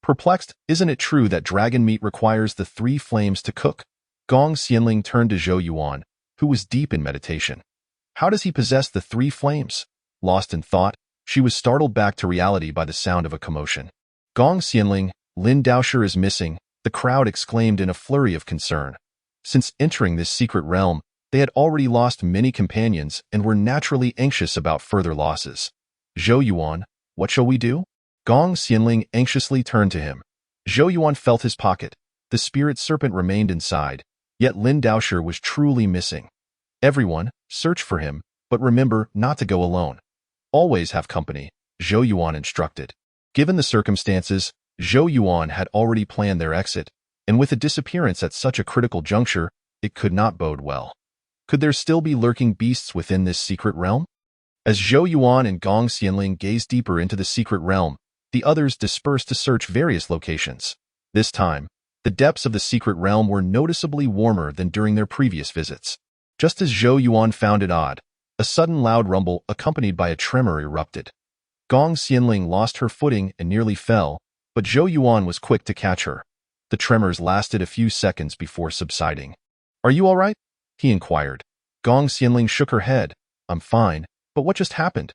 Perplexed, isn't it true that dragon meat requires the 3 flames to cook? Gong Xianling turned to Zhou Yuan, who was deep in meditation. How does he possess the 3 flames? Lost in thought, she was startled back to reality by the sound of a commotion. Gong Xianling, Lin Daosher is missing, the crowd exclaimed in a flurry of concern. Since entering this secret realm, they had already lost many companions and were naturally anxious about further losses. Zhou Yuan, what shall we do? Gong Xianling anxiously turned to him. Zhou Yuan felt his pocket. The spirit serpent remained inside, yet Lin Daosher was truly missing. Everyone, search for him, but remember not to go alone. Always have company, Zhou Yuan instructed. Given the circumstances, Zhou Yuan had already planned their exit, and with a disappearance at such a critical juncture, it could not bode well. Could there still be lurking beasts within this secret realm? As Zhou Yuan and Gong Xianling gazed deeper into the secret realm, the others dispersed to search various locations. This time, the depths of the secret realm were noticeably warmer than during their previous visits. Just as Zhou Yuan found it odd, a sudden loud rumble accompanied by a tremor erupted. Gong Xianling lost her footing and nearly fell, but Zhou Yuan was quick to catch her. The tremors lasted a few seconds before subsiding. Are you all right? He inquired. Gong Xianling shook her head. I'm fine, but what just happened?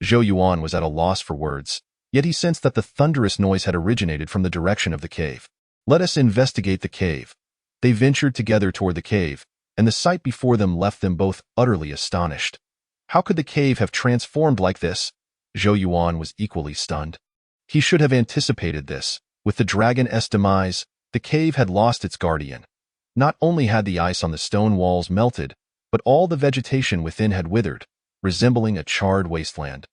Zhou Yuan was at a loss for words, yet he sensed that the thunderous noise had originated from the direction of the cave. Let us investigate the cave. They ventured together toward the cave, and the sight before them left them both utterly astonished. How could the cave have transformed like this? Zhou Yuan was equally stunned. He should have anticipated this. With the dragon's demise, the cave had lost its guardian. Not only had the ice on the stone walls melted, but all the vegetation within had withered, resembling a charred wasteland.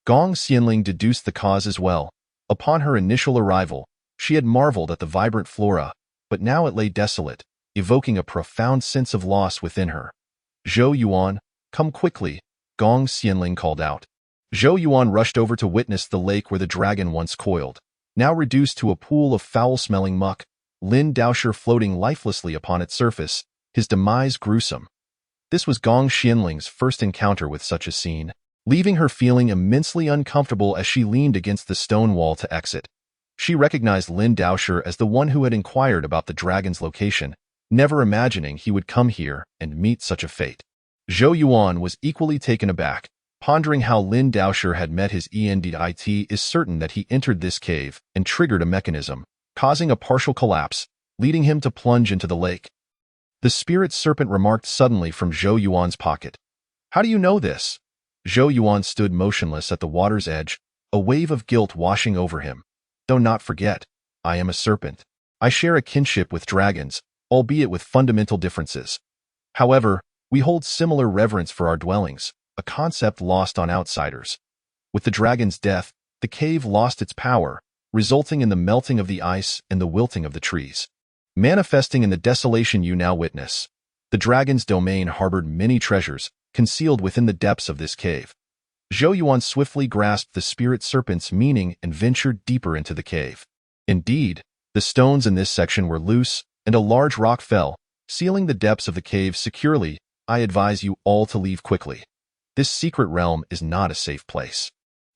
Gong Xianling deduced the cause as well. Upon her initial arrival, she had marveled at the vibrant flora, but now it lay desolate, evoking a profound sense of loss within her. Zhou Yuan, come quickly, Gong Xianling called out. Zhou Yuan rushed over to witness the lake where the dragon once coiled, now reduced to a pool of foul-smelling muck, Lin Daosher floating lifelessly upon its surface, his demise gruesome. This was Gong Xianling's first encounter with such a scene, leaving her feeling immensely uncomfortable as she leaned against the stone wall to exit. She recognized Lin Daosher as the one who had inquired about the dragon's location, never imagining he would come here and meet such a fate. Zhou Yuan was equally taken aback, pondering how Lin Daosher had met his end. It is certain that he entered this cave and triggered a mechanism, causing a partial collapse, leading him to plunge into the lake. The spirit serpent remarked suddenly from Zhou Yuan's pocket. How do you know this? Zhou Yuan stood motionless at the water's edge, a wave of guilt washing over him. Do not forget, I am a serpent. I share a kinship with dragons, albeit with fundamental differences. However, we hold similar reverence for our dwellings, a concept lost on outsiders. With the dragon's death, the cave lost its power, resulting in the melting of the ice and the wilting of the trees. Manifesting in the desolation you now witness, the dragon's domain harbored many treasures, concealed within the depths of this cave. Zhou Yuan swiftly grasped the spirit serpent's meaning and ventured deeper into the cave. Indeed, the stones in this section were loose, and a large rock fell, sealing the depths of the cave securely. I advise you all to leave quickly. This secret realm is not a safe place.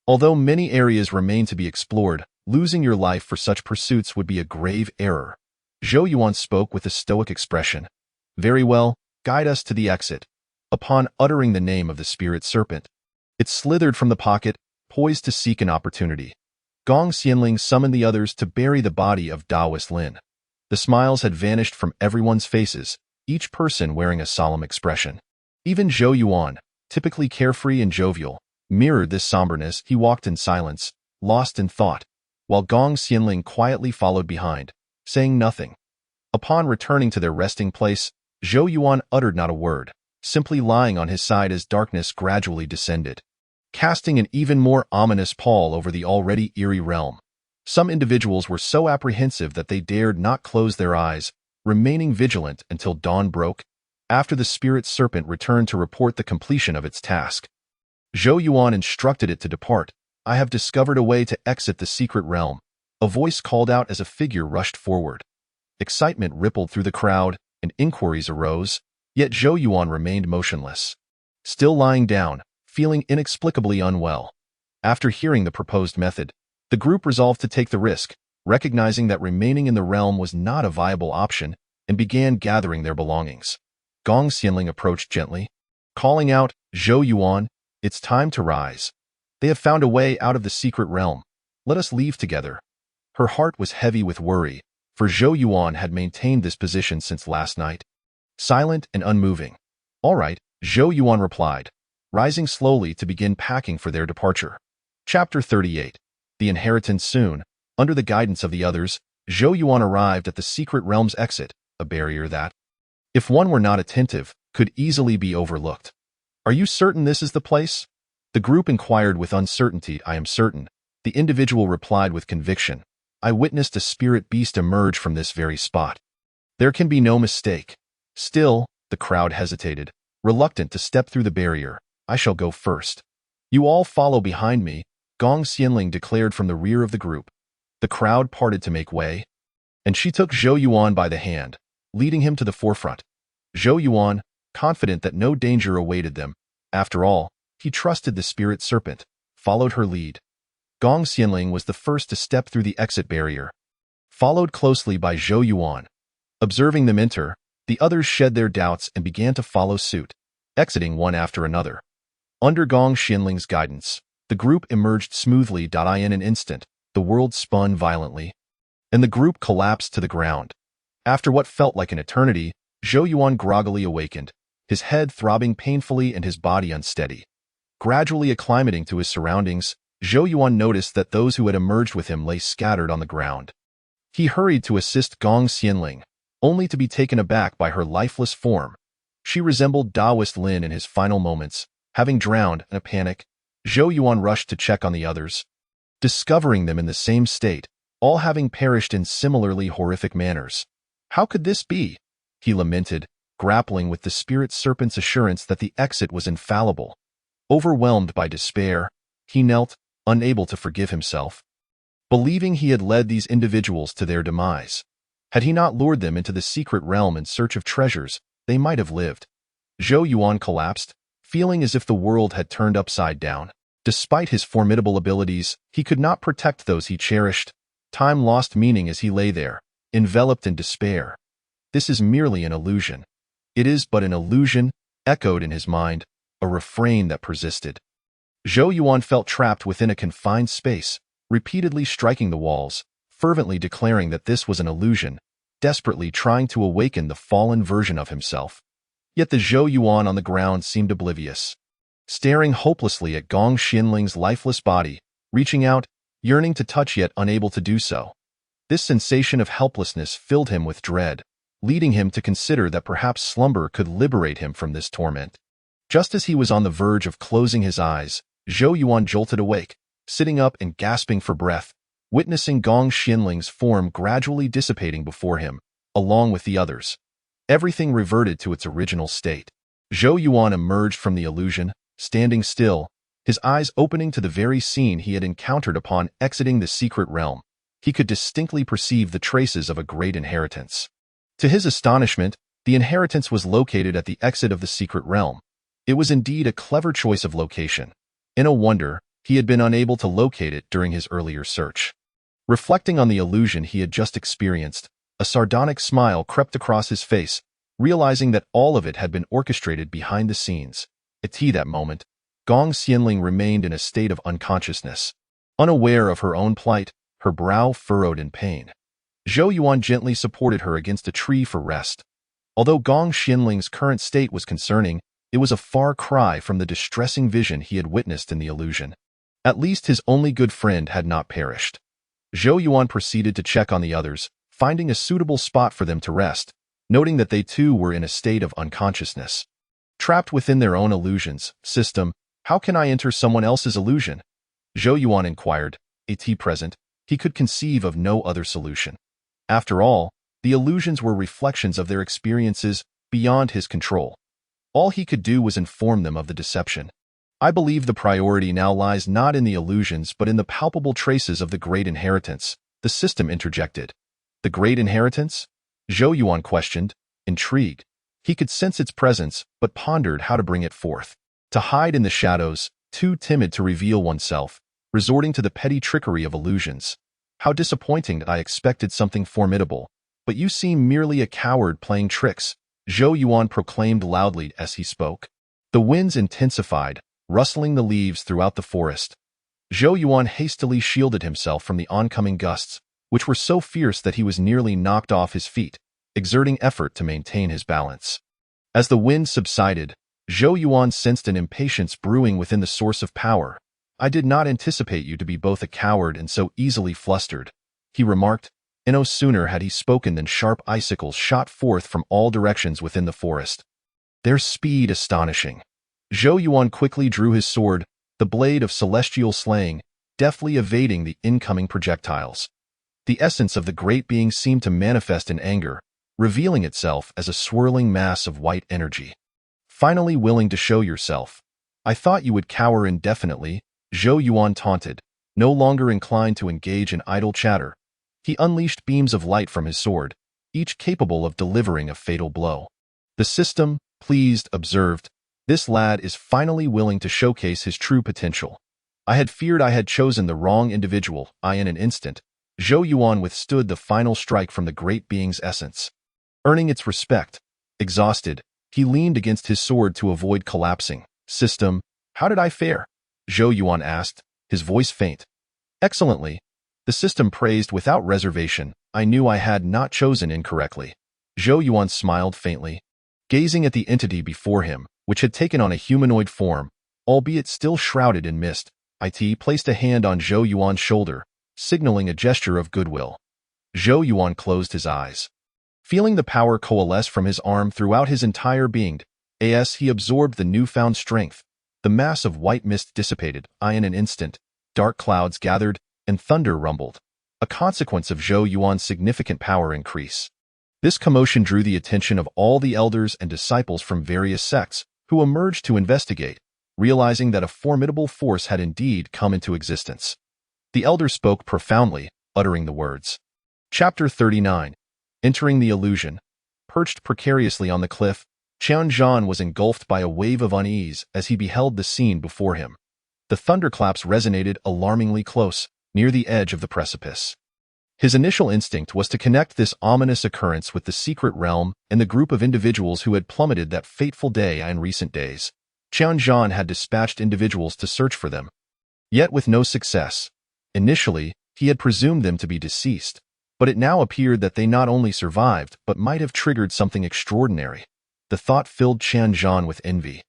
Although many areas remain to be explored, losing your life for such pursuits would be a grave error. Zhou Yuan spoke with a stoic expression. Very well, guide us to the exit. Upon uttering the name of the spirit serpent, it slithered from the pocket, poised to seek an opportunity. Gong Xianling summoned the others to bury the body of Daoist Lin. The smiles had vanished from everyone's faces, each person wearing a solemn expression. Even Zhou Yuan, typically carefree and jovial, mirrored this somberness. He walked in silence, lost in thought, while Gong Xianling quietly followed behind, saying nothing. Upon returning to their resting place, Zhou Yuan uttered not a word, simply lying on his side as darkness gradually descended, casting an even more ominous pall over the already eerie realm. Some individuals were so apprehensive that they dared not close their eyes, remaining vigilant until dawn broke, after the spirit serpent returned to report the completion of its task. Zhou Yuan instructed it to depart. I have discovered a way to exit the secret realm, a voice called out as a figure rushed forward. Excitement rippled through the crowd, and inquiries arose, yet Zhou Yuan remained motionless, still lying down, feeling inexplicably unwell. After hearing the proposed method, the group resolved to take the risk, recognizing that remaining in the realm was not a viable option, and began gathering their belongings. Gong Xianling approached gently, calling out, Zhou Yuan, it's time to rise. They have found a way out of the secret realm. Let us leave together. Her heart was heavy with worry, for Zhou Yuan had maintained this position since last night. Silent and unmoving. All right, Zhou Yuan replied, rising slowly to begin packing for their departure. Chapter 38. The inheritance soon. Under the guidance of the others, Zhou Yuan arrived at the secret realm's exit, a barrier that, if one were not attentive, could easily be overlooked. Are you certain this is the place? The group inquired with uncertainty. I am certain. The individual replied with conviction. I witnessed a spirit beast emerge from this very spot. There can be no mistake. Still, the crowd hesitated, reluctant to step through the barrier. I shall go first. You all follow behind me, Gong Xianling declared from the rear of the group. The crowd parted to make way, and she took Zhou Yuan by the hand, leading him to the forefront. Zhou Yuan, confident that no danger awaited them, after all, he trusted the spirit serpent, followed her lead. Gong Xianling was the first to step through the exit barrier, followed closely by Zhou Yuan. Observing them enter, the others shed their doubts and began to follow suit, exiting one after another. Under Gong Xianling's guidance, the group emerged smoothly. In an instant, the world spun violently. and the group collapsed to the ground. After what felt like an eternity, Zhou Yuan groggily awakened, his head throbbing painfully and his body unsteady. Gradually acclimating to his surroundings, Zhou Yuan noticed that those who had emerged with him lay scattered on the ground. He hurried to assist Gong Xianling, only to be taken aback by her lifeless form. She resembled Daoist Lin in his final moments. Having drowned in a panic, Zhou Yuan rushed to check on the others, discovering them in the same state, all having perished in similarly horrific manners. How could this be? He lamented, grappling with the spirit serpent's assurance that the exit was infallible. Overwhelmed by despair, he knelt, unable to forgive himself, believing he had led these individuals to their demise. Had he not lured them into the secret realm in search of treasures, they might have lived. Zhou Yuan collapsed, feeling as if the world had turned upside down. Despite his formidable abilities, he could not protect those he cherished. Time lost meaning as he lay there, enveloped in despair. This is merely an illusion. It is but an illusion, echoed in his mind, a refrain that persisted. Zhou Yuan felt trapped within a confined space, repeatedly striking the walls, fervently declaring that this was an illusion, desperately trying to awaken the fallen version of himself. Yet the Zhou Yuan on the ground seemed oblivious, staring hopelessly at Gong Xianling's lifeless body, reaching out, yearning to touch yet unable to do so. This sensation of helplessness filled him with dread, leading him to consider that perhaps slumber could liberate him from this torment. Just as he was on the verge of closing his eyes, Zhou Yuan jolted awake, sitting up and gasping for breath, witnessing Gong Xianling's form gradually dissipating before him, along with the others. Everything reverted to its original state. Zhou Yuan emerged from the illusion, standing still, his eyes opening to the very scene he had encountered upon exiting the secret realm. He could distinctly perceive the traces of a great inheritance. To his astonishment, the inheritance was located at the exit of the secret realm. It was indeed a clever choice of location. In a wonder, he had been unable to locate it during his earlier search. Reflecting on the illusion he had just experienced, a sardonic smile crept across his face, realizing that all of it had been orchestrated behind the scenes. At that moment, Gong Xianling remained in a state of unconsciousness. Unaware of her own plight, her brow furrowed in pain. Zhou Yuan gently supported her against a tree for rest. Although Gong Xianling's current state was concerning, it was a far cry from the distressing vision he had witnessed in the illusion. At least his only good friend had not perished. Zhou Yuan proceeded to check on the others, finding a suitable spot for them to rest, noting that they too were in a state of unconsciousness. Trapped within their own illusions, system, how can I enter someone else's illusion? Zhou Yuan inquired. At present, he could conceive of no other solution. After all, the illusions were reflections of their experiences beyond his control. All he could do was inform them of the deception. I believe the priority now lies not in the illusions but in the palpable traces of the great inheritance, the system interjected. The great inheritance? Zhou Yuan questioned, intrigued. He could sense its presence, but pondered how to bring it forth. To hide in the shadows, too timid to reveal oneself, resorting to the petty trickery of illusions. How disappointing that I expected something formidable, but you seem merely a coward playing tricks, Zhou Yuan proclaimed loudly as he spoke. The winds intensified, rustling the leaves throughout the forest. Zhou Yuan hastily shielded himself from the oncoming gusts, which were so fierce that he was nearly knocked off his feet, exerting effort to maintain his balance. As the wind subsided, Zhou Yuan sensed an impatience brewing within the source of power. I did not anticipate you to be both a coward and so easily flustered, he remarked, and no sooner had he spoken than sharp icicles shot forth from all directions within the forest. Their speed astonishing. Zhou Yuan quickly drew his sword, the blade of celestial slaying, deftly evading the incoming projectiles. The essence of the great being seemed to manifest in anger, revealing itself as a swirling mass of white energy. Finally willing to show yourself. I thought you would cower indefinitely, Zhou Yuan taunted, no longer inclined to engage in idle chatter. He unleashed beams of light from his sword, each capable of delivering a fatal blow. The system, pleased, observed, this lad is finally willing to showcase his true potential. I had feared I had chosen the wrong individual. In an instant, Zhou Yuan withstood the final strike from the great being's essence. Earning its respect, exhausted, he leaned against his sword to avoid collapsing. System, how did I fare? Zhou Yuan asked, his voice faint. Excellently. The system praised without reservation. I knew I had not chosen incorrectly. Zhou Yuan smiled faintly, gazing at the entity before him, which had taken on a humanoid form, albeit still shrouded in mist. It placed a hand on Zhou Yuan's shoulder, signaling a gesture of goodwill. Zhou Yuan closed his eyes, feeling the power coalesce from his arm throughout his entire being. As he absorbed the newfound strength, the mass of white mist dissipated. In an instant, dark clouds gathered, and thunder rumbled, a consequence of Zhou Yuan's significant power increase. This commotion drew the attention of all the elders and disciples from various sects, who emerged to investigate, realizing that a formidable force had indeed come into existence. The elder spoke profoundly, uttering the words. Chapter 39. Entering the illusion. Perched precariously on the cliff, Qian Zhan was engulfed by a wave of unease as he beheld the scene before him. The thunderclaps resonated alarmingly close, near the edge of the precipice. His initial instinct was to connect this ominous occurrence with the secret realm and the group of individuals who had plummeted that fateful day in recent days. Qian Zhan had dispatched individuals to search for them, yet with no success. Initially, he had presumed them to be deceased, but it now appeared that they not only survived but might have triggered something extraordinary. The thought filled Qian Zhan with envy.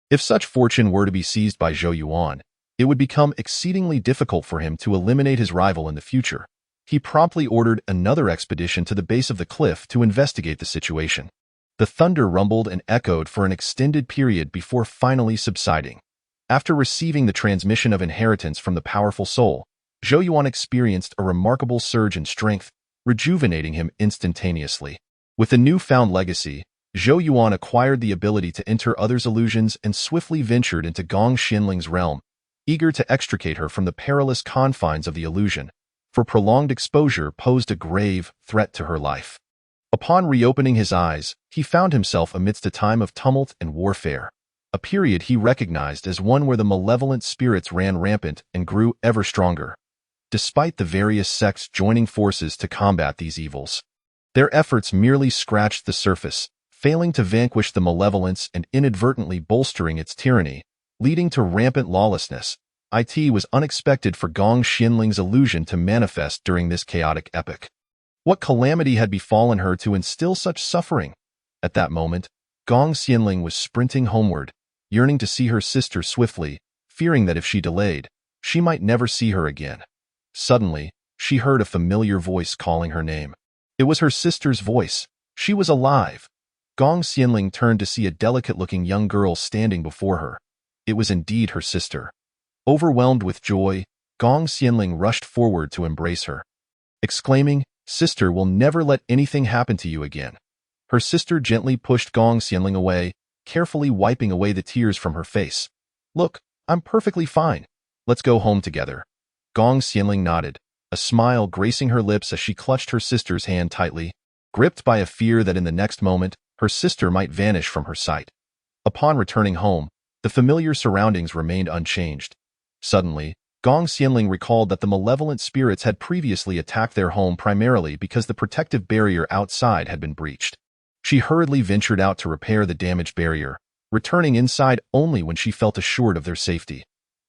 If such fortune were to be seized by Zhou Yuan, it would become exceedingly difficult for him to eliminate his rival in the future. He promptly ordered another expedition to the base of the cliff to investigate the situation. The thunder rumbled and echoed for an extended period before finally subsiding. After receiving the transmission of inheritance from the powerful soul, Zhou Yuan experienced a remarkable surge in strength, rejuvenating him instantaneously. With the newfound legacy, Zhou Yuan acquired the ability to enter others' illusions and swiftly ventured into Gong Xianling's realm, eager to extricate her from the perilous confines of the illusion, for prolonged exposure posed a grave threat to her life. Upon reopening his eyes, he found himself amidst a time of tumult and warfare, a period he recognized as one where the malevolent spirits ran rampant and grew ever stronger. Despite the various sects joining forces to combat these evils, their efforts merely scratched the surface, failing to vanquish the malevolence and inadvertently bolstering its tyranny, leading to rampant lawlessness. It was unexpected for Gong Xianling's illusion to manifest during this chaotic epoch. What calamity had befallen her to instill such suffering? At that moment, Gong Xianling was sprinting homeward, yearning to see her sister swiftly, fearing that if she delayed, she might never see her again. Suddenly, she heard a familiar voice calling her name. It was her sister's voice. She was alive. Gong Xianling turned to see a delicate-looking young girl standing before her. It was indeed her sister. Overwhelmed with joy, Gong Xianling rushed forward to embrace her, exclaiming, "Sister will never let anything happen to you again." Her sister gently pushed Gong Xianling away, carefully wiping away the tears from her face. "Look, I'm perfectly fine. Let's go home together." Gong Xianling nodded, a smile gracing her lips as she clutched her sister's hand tightly, gripped by a fear that in the next moment, her sister might vanish from her sight. Upon returning home, the familiar surroundings remained unchanged. Suddenly, Gong Xianling recalled that the malevolent spirits had previously attacked their home primarily because the protective barrier outside had been breached. She hurriedly ventured out to repair the damaged barrier, returning inside only when she felt assured of their safety.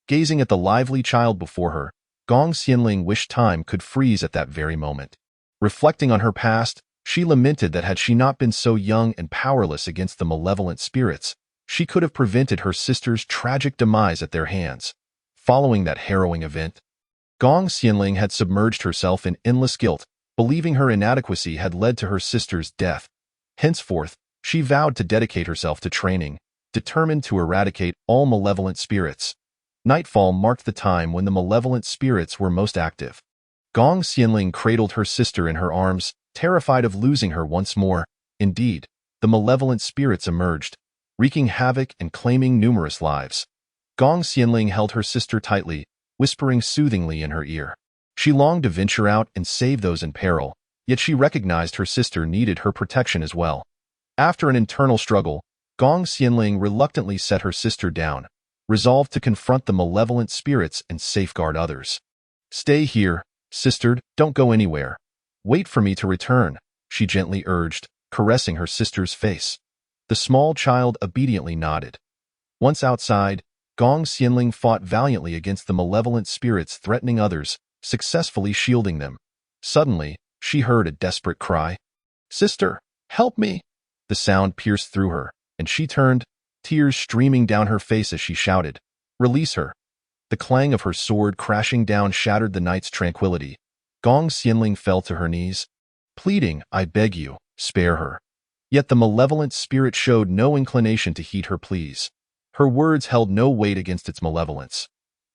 Gazing at the lively child before her, Gong Xianling wished time could freeze at that very moment. Reflecting on her past, she lamented that had she not been so young and powerless against the malevolent spirits, she could have prevented her sister's tragic demise at their hands. Following that harrowing event, Gong Xianling had submerged herself in endless guilt, believing her inadequacy had led to her sister's death. Henceforth, she vowed to dedicate herself to training, determined to eradicate all malevolent spirits. Nightfall marked the time when the malevolent spirits were most active. Gong Xianling cradled her sister in her arms, terrified of losing her once more. Indeed, the malevolent spirits emerged, wreaking havoc and claiming numerous lives. Gong Xianling held her sister tightly, whispering soothingly in her ear. She longed to venture out and save those in peril, yet she recognized her sister needed her protection as well. After an internal struggle, Gong Xianling reluctantly set her sister down, resolved to confront the malevolent spirits and safeguard others. "Stay here, sister, don't go anywhere. Wait for me to return," she gently urged, caressing her sister's face. The small child obediently nodded. Once outside, Gong Xianling fought valiantly against the malevolent spirits threatening others, successfully shielding them. Suddenly, she heard a desperate cry. "Sister, help me!" The sound pierced through her, and she turned, tears streaming down her face as she shouted, "Release her!" The clang of her sword crashing down shattered the night's tranquility. Gong Xianling fell to her knees, pleading, "I beg you, spare her." Yet the malevolent spirit showed no inclination to heed her pleas. Her words held no weight against its malevolence.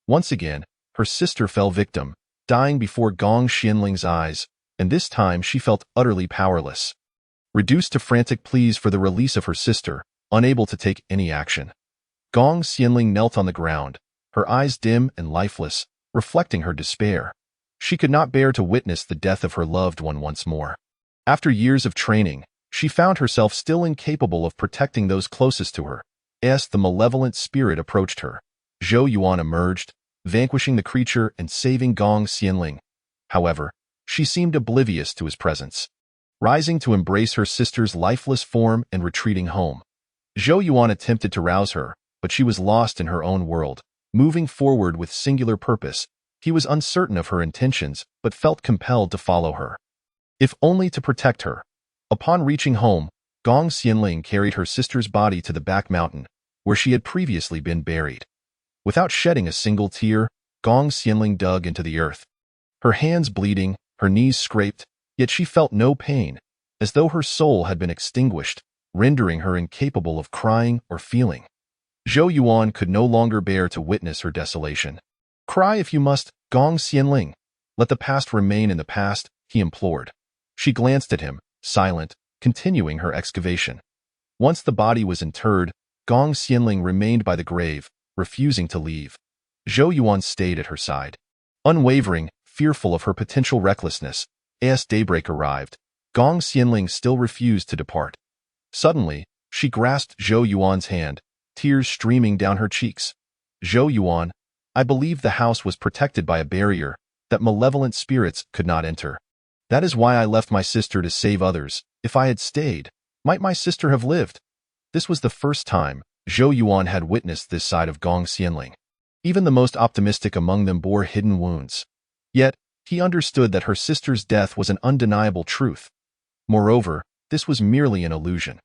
Once again, her sister fell victim, dying before Gong Xianling's eyes, and this time she felt utterly powerless. Reduced to frantic pleas for the release of her sister, unable to take any action, Gong Xianling knelt on the ground, her eyes dim and lifeless, reflecting her despair. She could not bear to witness the death of her loved one once more. After years of training, she found herself still incapable of protecting those closest to her. As the malevolent spirit approached her, Zhou Yuan emerged, vanquishing the creature and saving Gong Xianling. However, she seemed oblivious to his presence. Rising to embrace her sister's lifeless form and retreating home, Zhou Yuan attempted to rouse her, but she was lost in her own world, moving forward with singular purpose. He was uncertain of her intentions, but felt compelled to follow her, if only to protect her. Upon reaching home, Gong Xianling carried her sister's body to the back mountain, where she had previously been buried. Without shedding a single tear, Gong Xianling dug into the earth. Her hands bleeding, her knees scraped, yet she felt no pain, as though her soul had been extinguished, rendering her incapable of crying or feeling. Zhou Yuan could no longer bear to witness her desolation. "Cry if you must, Gong Xianling. Let the past remain in the past," he implored. She glanced at him, silent, continuing her excavation. Once the body was interred, Gong Xianling remained by the grave, refusing to leave. Zhou Yuan stayed at her side. Unwavering, fearful of her potential recklessness, as daybreak arrived, Gong Xianling still refused to depart. Suddenly, she grasped Zhou Yuan's hand, tears streaming down her cheeks. "Zhou Yuan, I believe the house was protected by a barrier that malevolent spirits could not enter. That is why I left my sister to save others. If I had stayed, might my sister have lived?" This was the first time Zhou Yuan had witnessed this side of Gong Xianling. Even the most optimistic among them bore hidden wounds. Yet, he understood that her sister's death was an undeniable truth. Moreover, this was merely an illusion.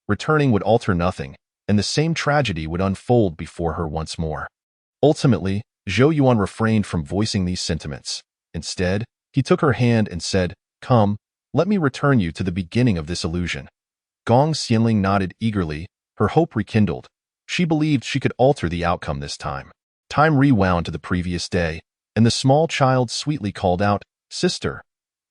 Returning would alter nothing, and the same tragedy would unfold before her once more. Ultimately, Zhou Yuan refrained from voicing these sentiments. Instead, he took her hand and said, "Come, let me return you to the beginning of this illusion." Gong Xianling nodded eagerly, her hope rekindled. She believed she could alter the outcome this time. Time rewound to the previous day, and the small child sweetly called out, "Sister."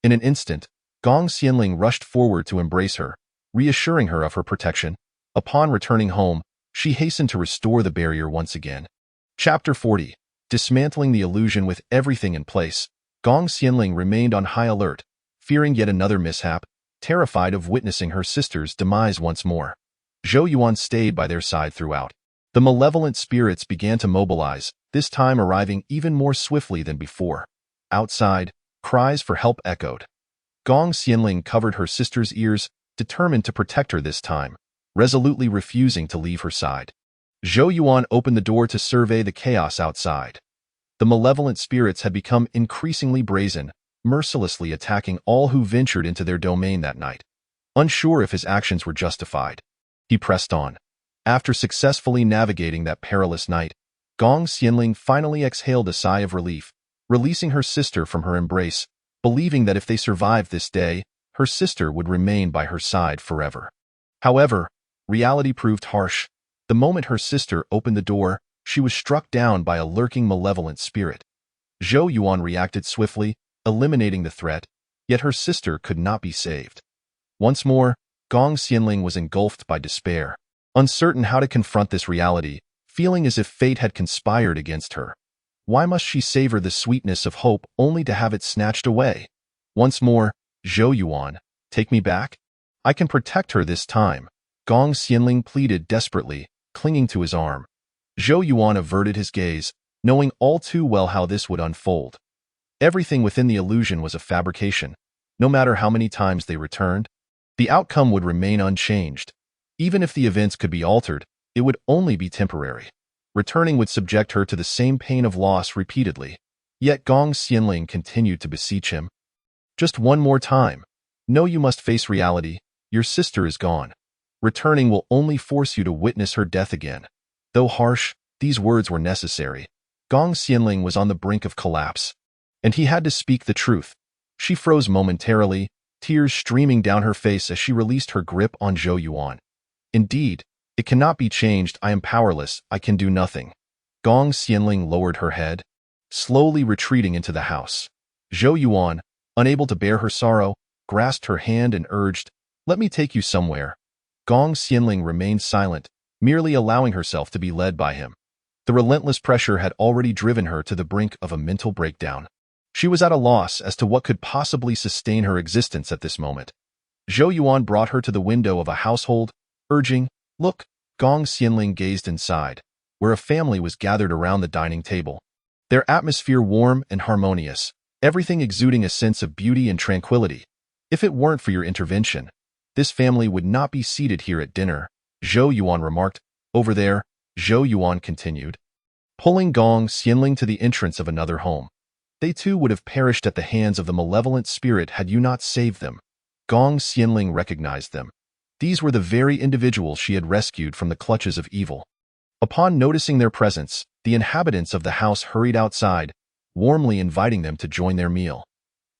In an instant, Gong Xianling rushed forward to embrace her, reassuring her of her protection. Upon returning home, she hastened to restore the barrier once again. Chapter 40. Dismantling the illusion with everything in place, Gong Xianling remained on high alert, fearing yet another mishap, terrified of witnessing her sister's demise once more. Zhou Yuan stayed by their side throughout. The malevolent spirits began to mobilize, this time arriving even more swiftly than before. Outside, cries for help echoed. Gong Xianling covered her sister's ears, determined to protect her this time, resolutely refusing to leave her side. Zhou Yuan opened the door to survey the chaos outside. The malevolent spirits had become increasingly brazen, mercilessly attacking all who ventured into their domain that night. Unsure if his actions were justified, he pressed on. After successfully navigating that perilous night, Gong Xianling finally exhaled a sigh of relief, releasing her sister from her embrace, believing that if they survived this day, her sister would remain by her side forever. However, reality proved harsh. The moment her sister opened the door, she was struck down by a lurking malevolent spirit. Zhou Yuan reacted swiftly, eliminating the threat, yet her sister could not be saved. Once more, Gong Xianling was engulfed by despair, uncertain how to confront this reality, feeling as if fate had conspired against her. Why must she savor the sweetness of hope only to have it snatched away? Once more, "Zhou Yuan, take me back? I can protect her this time," Gong Xianling pleaded desperately, clinging to his arm. Zhou Yuan averted his gaze, knowing all too well how this would unfold. Everything within the illusion was a fabrication. No matter how many times they returned, the outcome would remain unchanged. Even if the events could be altered, it would only be temporary. Returning would subject her to the same pain of loss repeatedly. Yet Gong Xianling continued to beseech him. Just one more time. No, you must face reality. Your sister is gone. Returning will only force you to witness her death again. Though harsh, these words were necessary. Gong Xianling was on the brink of collapse, and he had to speak the truth. She froze momentarily, tears streaming down her face as she released her grip on Zhou Yuan. Indeed, it cannot be changed. I am powerless. I can do nothing. Gong Xianling lowered her head, slowly retreating into the house. Zhou Yuan, unable to bear her sorrow, grasped her hand and urged, "Let me take you somewhere." Gong Xianling remained silent, merely allowing herself to be led by him. The relentless pressure had already driven her to the brink of a mental breakdown. She was at a loss as to what could possibly sustain her existence at this moment. Zhou Yuan brought her to the window of a household, urging, "Look." Gong Xianling gazed inside, where a family was gathered around the dining table. Their atmosphere warm and harmonious, everything exuding a sense of beauty and tranquility. If it weren't for your intervention, this family would not be seated here at dinner, Zhou Yuan remarked. Over there, Zhou Yuan continued, pulling Gong Xianling to the entrance of another home. They too would have perished at the hands of the malevolent spirit had you not saved them. Gong Xianling recognized them. These were the very individuals she had rescued from the clutches of evil. Upon noticing their presence, the inhabitants of the house hurried outside, warmly inviting them to join their meal.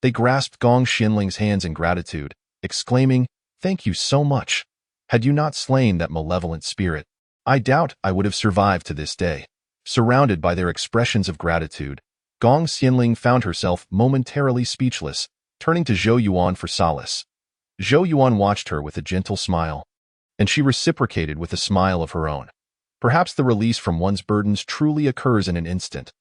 They grasped Gong Xianling's hands in gratitude, exclaiming, "Thank you so much. Had you not slain that malevolent spirit, I doubt I would have survived to this day." Surrounded by their expressions of gratitude, Gong Xianling found herself momentarily speechless, turning to Zhou Yuan for solace. Zhou Yuan watched her with a gentle smile, and she reciprocated with a smile of her own. Perhaps the release from one's burdens truly occurs in an instant.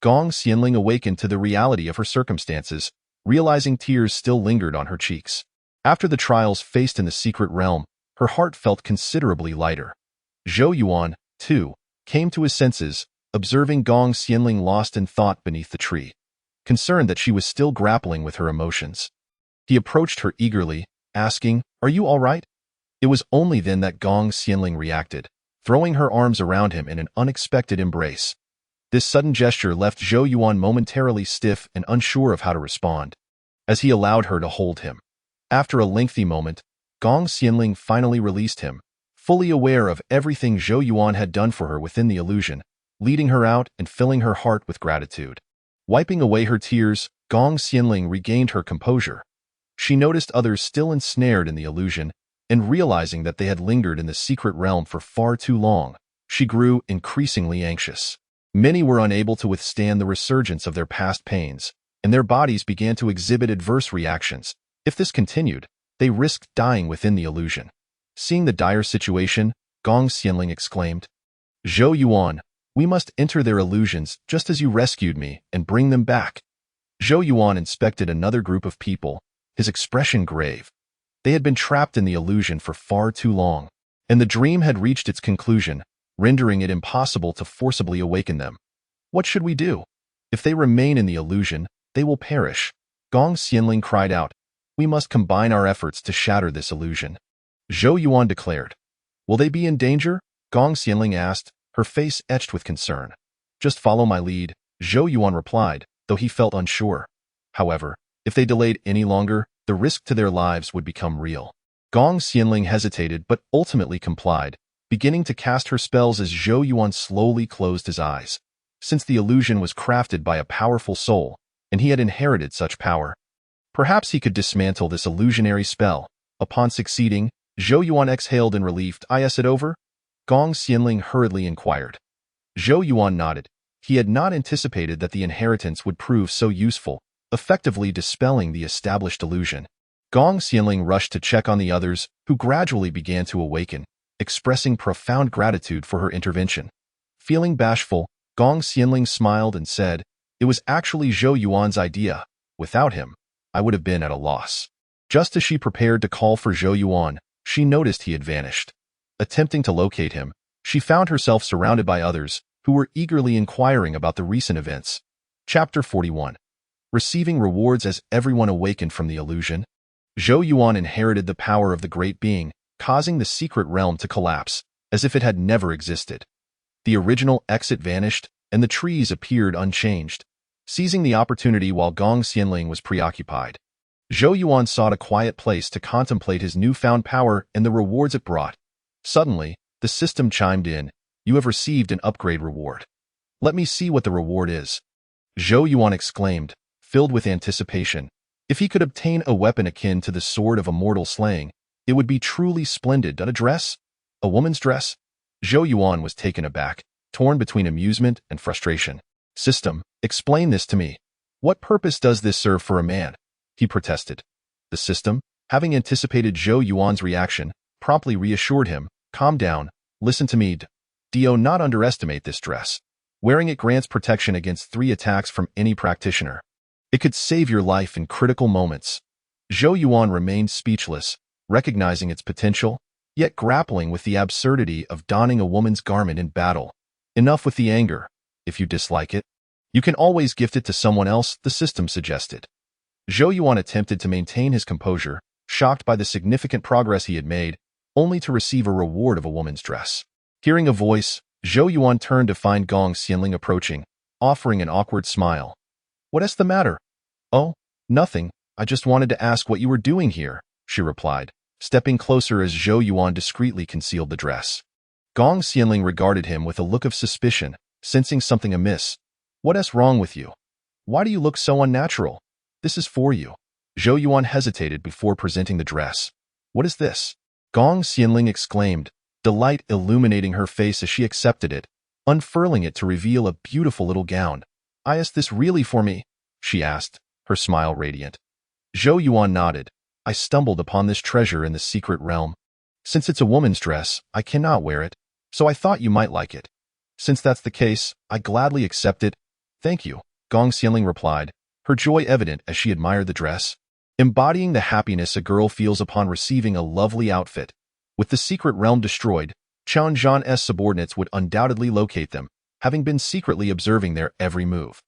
Gong Xianling awakened to the reality of her circumstances, realizing tears still lingered on her cheeks. After the trials faced in the secret realm, her heart felt considerably lighter. Zhou Yuan, too, came to his senses, observing Gong Xianling lost in thought beneath the tree. Concerned that she was still grappling with her emotions, he approached her eagerly, asking, "Are you all right?" It was only then that Gong Xianling reacted, throwing her arms around him in an unexpected embrace. This sudden gesture left Zhou Yuan momentarily stiff and unsure of how to respond, as he allowed her to hold him. After a lengthy moment, Gong Xianling finally released him, fully aware of everything Zhou Yuan had done for her within the illusion, leading her out and filling her heart with gratitude. Wiping away her tears, Gong Xianling regained her composure. She noticed others still ensnared in the illusion, and realizing that they had lingered in the secret realm for far too long, she grew increasingly anxious. Many were unable to withstand the resurgence of their past pains, and their bodies began to exhibit adverse reactions. If this continued, they risked dying within the illusion. Seeing the dire situation, Gong Xianling exclaimed, "Zhou Yuan, we must enter their illusions just as you rescued me and bring them back." Zhou Yuan inspected another group of people, his expression grave. They had been trapped in the illusion for far too long, and the dream had reached its conclusion, rendering it impossible to forcibly awaken them. "What should we do? If they remain in the illusion, they will perish." Gong Xianling cried out, "We must combine our efforts to shatter this illusion." Zhou Yuan declared. "Will they be in danger?" Gong Xianling asked, her face etched with concern. "Just follow my lead," Zhou Yuan replied, though he felt unsure. However, if they delayed any longer, the risk to their lives would become real. Gong Xianling hesitated but ultimately complied, beginning to cast her spells as Zhou Yuan slowly closed his eyes. Since the illusion was crafted by a powerful soul, and he had inherited such power, perhaps he could dismantle this illusionary spell. Upon succeeding, Zhou Yuan exhaled in relief. "Is it over?" Gong Xianling hurriedly inquired. Zhou Yuan nodded. He had not anticipated that the inheritance would prove so useful, effectively dispelling the established illusion. Gong Xianling rushed to check on the others, who gradually began to awaken, expressing profound gratitude for her intervention. Feeling bashful, Gong Xianling smiled and said, "It was actually Zhou Yuan's idea. Without him, I would have been at a loss." Just as she prepared to call for Zhou Yuan, she noticed he had vanished. Attempting to locate him, she found herself surrounded by others, who were eagerly inquiring about the recent events. Chapter 41. Receiving rewards as everyone awakened from the illusion. Zhou Yuan inherited the power of the Great Being, causing the secret realm to collapse, as if it had never existed. The original exit vanished, and the trees appeared unchanged. seizing the opportunity while Gong Xianling was preoccupied. Zhou Yuan sought a quiet place to contemplate his newfound power and the rewards it brought. Suddenly, the system chimed in. You have received an upgrade reward. Let me see what the reward is. Zhou Yuan exclaimed, filled with anticipation. If he could obtain a weapon akin to the sword of immortal slaying, it would be truly splendid. A dress? A woman's dress? Zhou Yuan was taken aback, torn between amusement and frustration. System, explain this to me. What purpose does this serve for a man? He protested. The system, having anticipated Zhou Yuan's reaction, promptly reassured him. Calm down, listen to me. Do not underestimate this dress. Wearing it grants protection against 3 attacks from any practitioner. It could save your life in critical moments. Zhou Yuan remained speechless, recognizing its potential, yet grappling with the absurdity of donning a woman's garment in battle. Enough with the anger. If you dislike it, you can always gift it to someone else, the system suggested. Zhou Yuan attempted to maintain his composure, shocked by the significant progress he had made, only to receive a reward of a woman's dress. Hearing a voice, Zhou Yuan turned to find Gong Xianling approaching, offering an awkward smile. What's the matter? Oh, nothing. I just wanted to ask what you were doing here, she replied, stepping closer as Zhou Yuan discreetly concealed the dress. Gong Xianling regarded him with a look of suspicion, sensing something amiss. What's wrong with you? Why do you look so unnatural? This is for you. Zhou Yuan hesitated before presenting the dress. What is this? Gong Xianling exclaimed, delight illuminating her face as she accepted it, unfurling it to reveal a beautiful little gown. Is this really for me? She asked, her smile radiant. Zhou Yuan nodded. I stumbled upon this treasure in the secret realm. Since it's a woman's dress, I cannot wear it, so I thought you might like it. Since that's the case, I gladly accept it. Thank you, Gong Xianling replied, her joy evident as she admired the dress, embodying the happiness a girl feels upon receiving a lovely outfit. With the secret realm destroyed, Qian Zhan's subordinates would undoubtedly locate them, having been secretly observing their every move.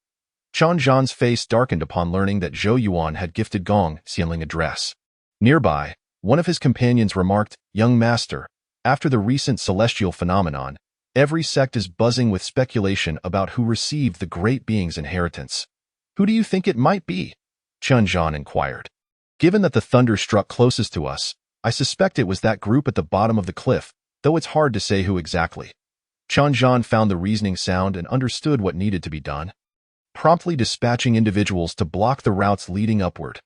Qian Zhan's face darkened upon learning that Zhou Yuan had gifted Gong Xianling a dress. Nearby, one of his companions remarked, Young master, after the recent celestial phenomenon, every sect is buzzing with speculation about who received the great being's inheritance. Who do you think it might be? Qian Zhan inquired. Given that the thunder struck closest to us, I suspect it was that group at the bottom of the cliff, though it's hard to say who exactly. Qian Zhan found the reasoning sound and understood what needed to be done, promptly dispatching individuals to block the routes leading upward.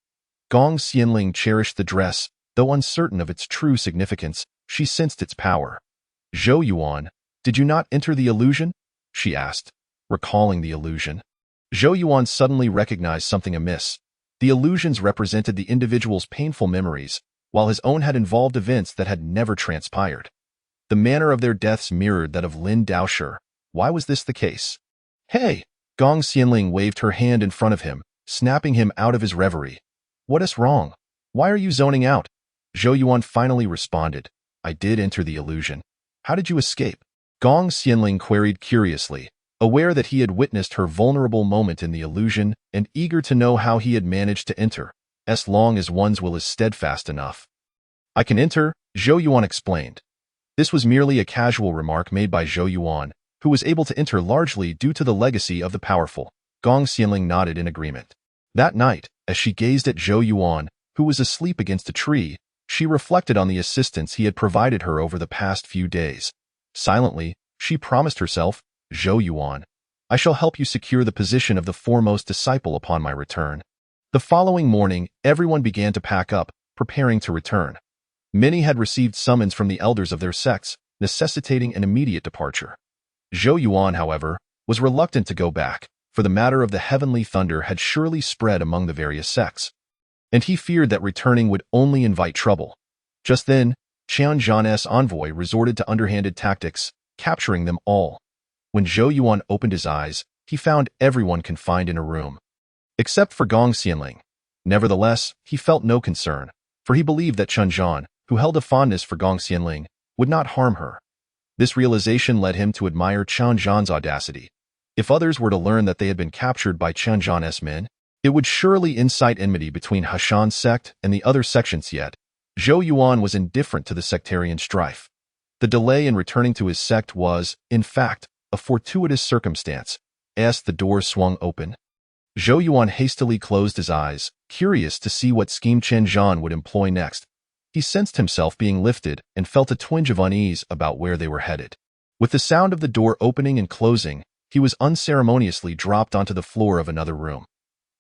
Gong Xianling cherished the dress, though uncertain of its true significance, she sensed its power. Zhou Yuan, did you not enter the illusion? She asked, recalling the illusion. Zhou Yuan suddenly recognized something amiss. The illusions represented the individual's painful memories, while his own had involved events that had never transpired. The manner of their deaths mirrored that of Lin Daoshi. Why was this the case? Hey! Gong Xianling waved her hand in front of him, snapping him out of his reverie. What's wrong? Why are you zoning out? Zhou Yuan finally responded. I did enter the illusion. How did you escape? Gong Xianling queried curiously, aware that he had witnessed her vulnerable moment in the illusion and eager to know how he had managed to enter, as long as one's will is steadfast enough. I can enter, Zhou Yuan explained. This was merely a casual remark made by Zhou Yuan, who was able to enter largely due to the legacy of the powerful. Gong Xianling nodded in agreement. That night, as she gazed at Zhou Yuan, who was asleep against a tree, she reflected on the assistance he had provided her over the past few days. Silently, she promised herself, Zhou Yuan, I shall help you secure the position of the foremost disciple upon my return. The following morning, everyone began to pack up, preparing to return. Many had received summons from the elders of their sects, necessitating an immediate departure. Zhou Yuan, however, was reluctant to go back, for the matter of the heavenly thunder had surely spread among the various sects, and he feared that returning would only invite trouble. Just then, Qian Zhan's envoy resorted to underhanded tactics, capturing them all. When Zhou Yuan opened his eyes, he found everyone confined in a room, except for Gong Xianling. Nevertheless, he felt no concern, for he believed that Qian Zhan, who held a fondness for Gong Xianling, would not harm her. This realization led him to admire Qian Zhan's audacity. If others were to learn that they had been captured by Qian Zhan's men, it would surely incite enmity between Hashan's sect and the other sections yet. Zhou Yuan was indifferent to the sectarian strife. The delay in returning to his sect was, in fact, a fortuitous circumstance, as the door swung open. Zhou Yuan hastily closed his eyes, curious to see what scheme Chen Zhan would employ next. He sensed himself being lifted and felt a twinge of unease about where they were headed. With the sound of the door opening and closing, he was unceremoniously dropped onto the floor of another room.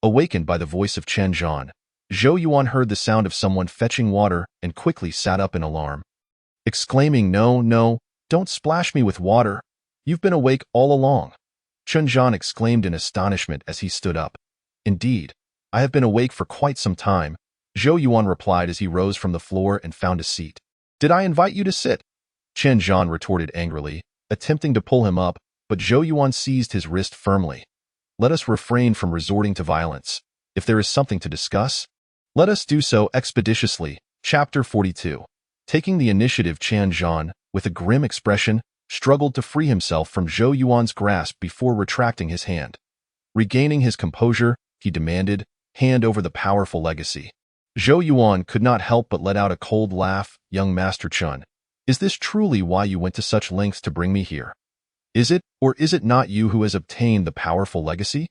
Awakened by the voice of Chen Zhan, Zhou Yuan heard the sound of someone fetching water and quickly sat up in alarm. Exclaiming, "No, no, don't splash me with water. You've been awake all along." Chen Zhan exclaimed in astonishment as he stood up. "Indeed, I have been awake for quite some time," Zhou Yuan replied as he rose from the floor and found a seat. "Did I invite you to sit?" Chen Zhan retorted angrily, attempting to pull him up, but Zhou Yuan seized his wrist firmly. "Let us refrain from resorting to violence. If there is something to discuss, let us do so expeditiously." Chapter 42. Taking the initiative, Chen Zhan, with a grim expression, struggled to free himself from Zhou Yuan's grasp before retracting his hand. Regaining his composure, he demanded, "Hand over the powerful legacy." Zhou Yuan could not help but let out a cold laugh. "Young Master Chen, is this truly why you went to such lengths to bring me here? Is it, or is it not you who has obtained the powerful legacy?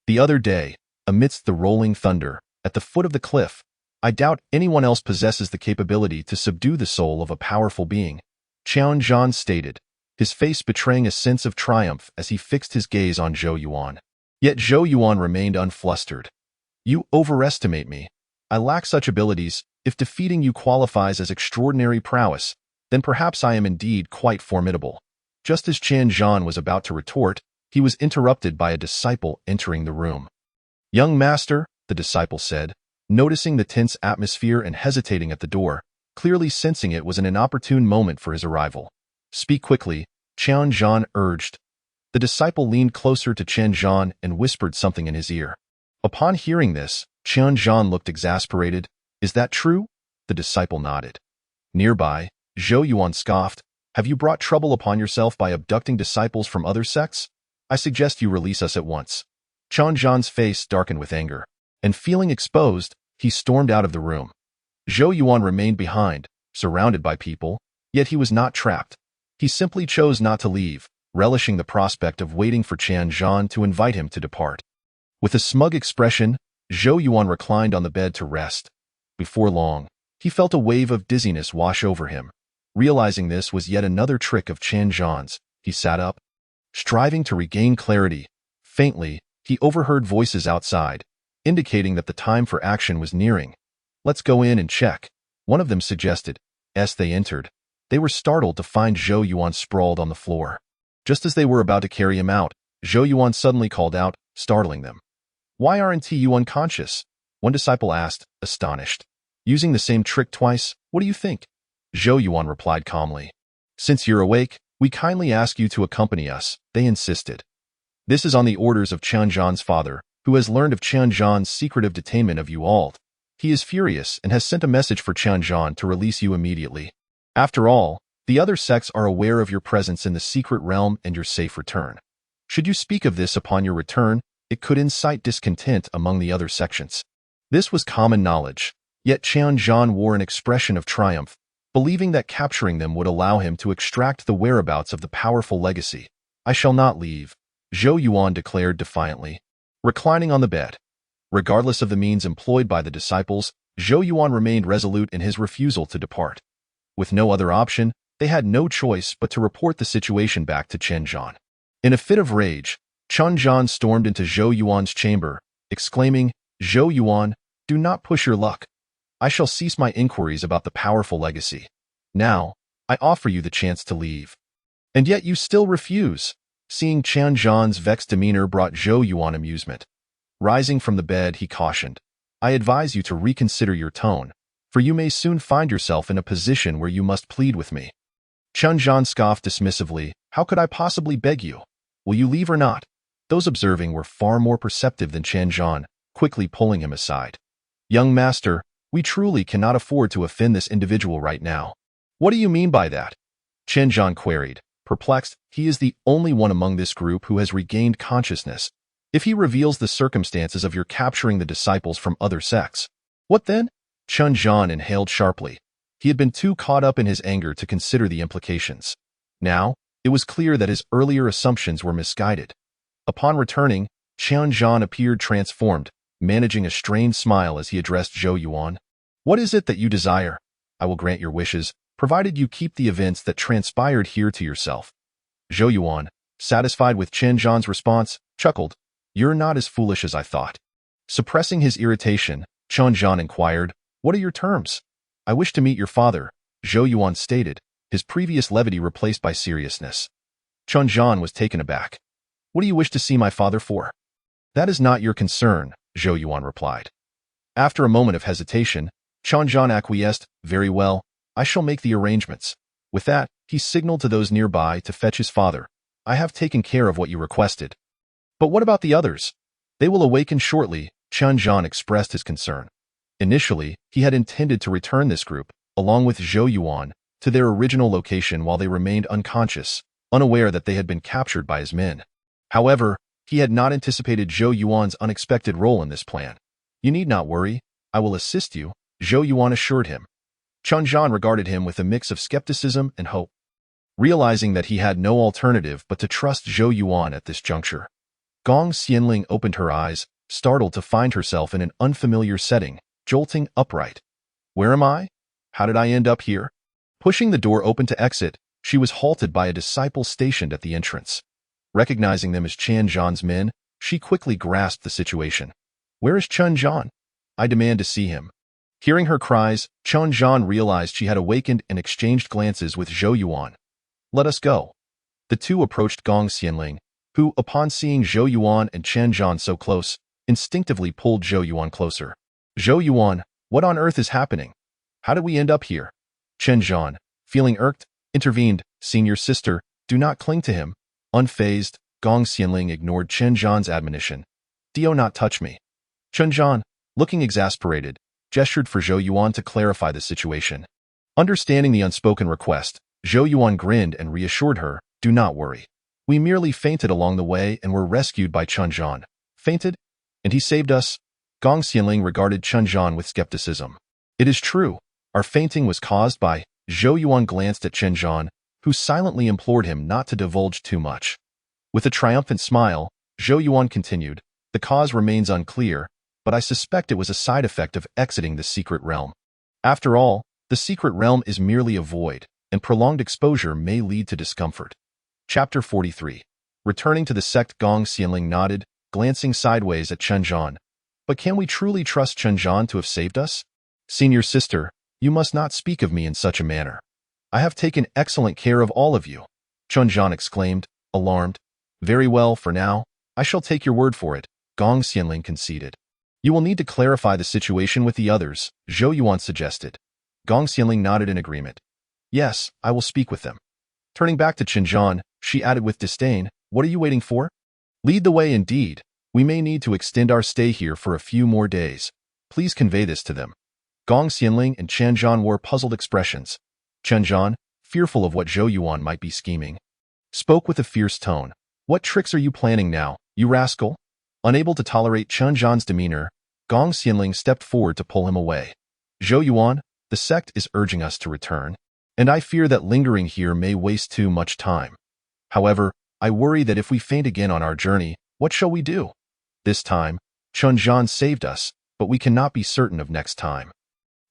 The other day, amidst the rolling thunder, at the foot of the cliff, I doubt anyone else possesses the capability to subdue the soul of a powerful being," Chen Zhan stated, his face betraying a sense of triumph as he fixed his gaze on Zhou Yuan. Yet Zhou Yuan remained unflustered. "You overestimate me. I lack such abilities. If defeating you qualifies as extraordinary prowess, then perhaps I am indeed quite formidable." Just as Chen Zhan was about to retort, he was interrupted by a disciple entering the room. "Young master," the disciple said, noticing the tense atmosphere and hesitating at the door, clearly sensing it was an inopportune moment for his arrival. "Speak quickly," Chen Zhan urged. The disciple leaned closer to Chen Zhan and whispered something in his ear. Upon hearing this, Chen Zhan looked exasperated. "Is that true?" The disciple nodded. Nearby, Zhou Yuan scoffed. "Have you brought trouble upon yourself by abducting disciples from other sects? I suggest you release us at once." Chen Zhan's face darkened with anger, and feeling exposed, he stormed out of the room. Zhou Yuan remained behind, surrounded by people, yet he was not trapped. He simply chose not to leave, relishing the prospect of waiting for Chen Zhan to invite him to depart. With a smug expression, Zhou Yuan reclined on the bed to rest. Before long, he felt a wave of dizziness wash over him. Realizing this was yet another trick of Chen Zhan's, he sat up. Striving to regain clarity, faintly, he overheard voices outside, indicating that the time for action was nearing. "Let's go in and check," one of them suggested. As they entered, they were startled to find Zhou Yuan sprawled on the floor. Just as they were about to carry him out, Zhou Yuan suddenly called out, startling them. "Why aren't you unconscious?" one disciple asked, astonished. "Using the same trick twice, what do you think?" Zhou Yuan replied calmly. "Since you're awake, we kindly ask you to accompany us," they insisted. "This is on the orders of Chen Zhan's father, who has learned of Chen Zhan's secretive detainment of you all. He is furious and has sent a message for Chen Zhan to release you immediately. After all, the other sects are aware of your presence in the secret realm and your safe return. Should you speak of this upon your return, it could incite discontent among the other sections." This was common knowledge, yet Chen Zhan wore an expression of triumph, believing that capturing them would allow him to extract the whereabouts of the powerful legacy. "I shall not leave," Zhou Yuan declared defiantly, reclining on the bed. Regardless of the means employed by the disciples, Zhou Yuan remained resolute in his refusal to depart. With no other option, they had no choice but to report the situation back to Chen Zhan. In a fit of rage, Chen Zhan stormed into Zhou Yuan's chamber, exclaiming, "Zhou Yuan, do not push your luck. I shall cease my inquiries about the powerful legacy. Now, I offer you the chance to leave. And yet you still refuse." Seeing Chen Zhan's vexed demeanor brought Zhou Yuan amusement. Rising from the bed, he cautioned, "I advise you to reconsider your tone, for you may soon find yourself in a position where you must plead with me." Chen Zhan scoffed dismissively. "How could I possibly beg you? Will you leave or not?" Those observing were far more perceptive than Chen Zhan, quickly pulling him aside. "Young master, we truly cannot afford to offend this individual right now." "What do you mean by that?" Chen Zhan queried, perplexed. He is the only one among this group who has regained consciousness. If he reveals the circumstances of your capturing the disciples from other sects, what then? Chen Zhan inhaled sharply. He had been too caught up in his anger to consider the implications. Now, it was clear that his earlier assumptions were misguided. Upon returning, Qian Zhan appeared transformed, managing a strained smile as he addressed Zhou Yuan. What is it that you desire? I will grant your wishes, provided you keep the events that transpired here to yourself. Zhou Yuan, satisfied with Qian Zhan's response, chuckled. You're not as foolish as I thought. Suppressing his irritation, Qian Zhan inquired, what are your terms? I wish to meet your father, Zhou Yuan stated, his previous levity replaced by seriousness. Qian Zhan was taken aback. What do you wish to see my father for? That is not your concern, Zhou Yuan replied. After a moment of hesitation, Qian Zhan acquiesced, very well, I shall make the arrangements. With that, he signaled to those nearby to fetch his father. I have taken care of what you requested. But what about the others? They will awaken shortly, Qian Zhan expressed his concern. Initially, he had intended to return this group, along with Zhou Yuan, to their original location while they remained unconscious, unaware that they had been captured by his men. However, he had not anticipated Zhou Yuan's unexpected role in this plan. You need not worry, I will assist you, Zhou Yuan assured him. Qian Zhan regarded him with a mix of skepticism and hope. Realizing that he had no alternative but to trust Zhou Yuan at this juncture, Gong Xianling opened her eyes, startled to find herself in an unfamiliar setting, jolting upright. Where am I? How did I end up here? Pushing the door open to exit, she was halted by a disciple stationed at the entrance. Recognizing them as Qian Zhan's men, she quickly grasped the situation. Where is Qian Zhan? I demand to see him. Hearing her cries, Qian Zhan realized she had awakened and exchanged glances with Zhou Yuan. Let us go. The two approached Gong Xianling, who, upon seeing Zhou Yuan and Qian Zhan so close, instinctively pulled Zhou Yuan closer. Zhou Yuan, what on earth is happening? How did we end up here? Qian Zhan, feeling irked, intervened, Senior sister, do not cling to him. Unfazed, Gong Xianling ignored Qian Zhan's admonition. Do not touch me. Qian Zhan, looking exasperated, gestured for Zhou Yuan to clarify the situation. Understanding the unspoken request, Zhou Yuan grinned and reassured her, do not worry. We merely fainted along the way and were rescued by Qian Zhan. Fainted? And he saved us? Gong Xianling regarded Qian Zhan with skepticism. It is true. Our fainting was caused by... Zhou Yuan glanced at Qian Zhan, who silently implored him not to divulge too much. With a triumphant smile, Zhou Yuan continued, the cause remains unclear, but I suspect it was a side effect of exiting the secret realm. After all, the secret realm is merely a void, and prolonged exposure may lead to discomfort. Chapter 43. Returning to the sect, Gong Xianling nodded, glancing sideways at Qian Zhan. But can we truly trust Qian Zhan to have saved us? Senior sister, you must not speak of me in such a manner. I have taken excellent care of all of you, Qian Zhan exclaimed, alarmed. Very well, for now, I shall take your word for it, Gong Xianling conceded. You will need to clarify the situation with the others, Zhou Yuan suggested. Gong Xianling nodded in agreement. Yes, I will speak with them. Turning back to Qian Zhan, she added with disdain, what are you waiting for? Lead the way indeed. We may need to extend our stay here for a few more days. Please convey this to them. Gong Xianling and Qian Zhan wore puzzled expressions. Qian Zhan, fearful of what Zhou Yuan might be scheming, spoke with a fierce tone. What tricks are you planning now, you rascal? Unable to tolerate Qian Zhan's demeanor, Gong Xianling stepped forward to pull him away. Zhou Yuan, the sect is urging us to return, and I fear that lingering here may waste too much time. However, I worry that if we faint again on our journey, what shall we do? This time, Qian Zhan saved us, but we cannot be certain of next time.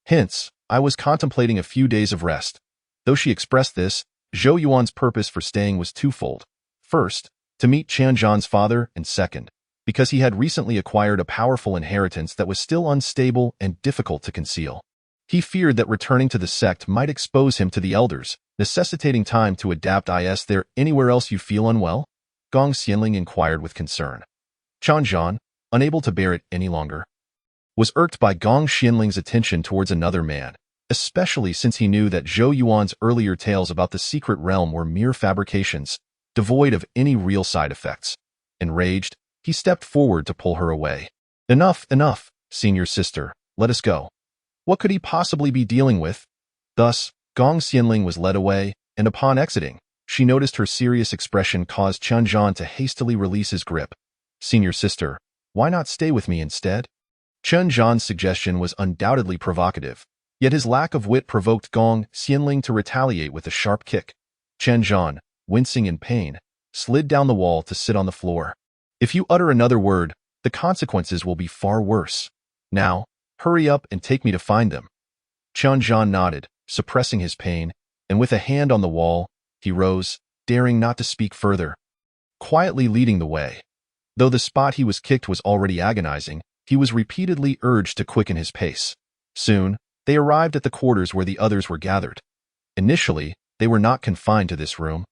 Hence, I was contemplating a few days of rest. Though she expressed this, Zhou Yuan's purpose for staying was twofold. First, to meet Qian Zhan's father, and second, because he had recently acquired a powerful inheritance that was still unstable and difficult to conceal. He feared that returning to the sect might expose him to the elders, necessitating time to adapt. Is there anywhere else you feel unwell? Gong Xianling inquired with concern. Qian Zhan, unable to bear it any longer, was irked by Gong Xianling's attention towards another man, especially since he knew that Zhou Yuan's earlier tales about the secret realm were mere fabrications, devoid of any real side effects. Enraged, he stepped forward to pull her away. Enough, enough, senior sister, let us go. What could he possibly be dealing with? Thus, Gong Xianling was led away, and upon exiting, she noticed her serious expression caused Qian Zhan to hastily release his grip. Senior sister, why not stay with me instead? Qian Zhan's suggestion was undoubtedly provocative, yet his lack of wit provoked Gong Xianling to retaliate with a sharp kick. Qian Zhan, wincing in pain, slid down the wall to sit on the floor. If you utter another word, the consequences will be far worse. Now, hurry up and take me to find them." Qianzhan nodded, suppressing his pain, and with a hand on the wall, he rose, daring not to speak further, quietly leading the way. Though the spot he was kicked was already agonizing, he was repeatedly urged to quicken his pace. Soon, they arrived at the quarters where the others were gathered. Initially, they were not confined to this room.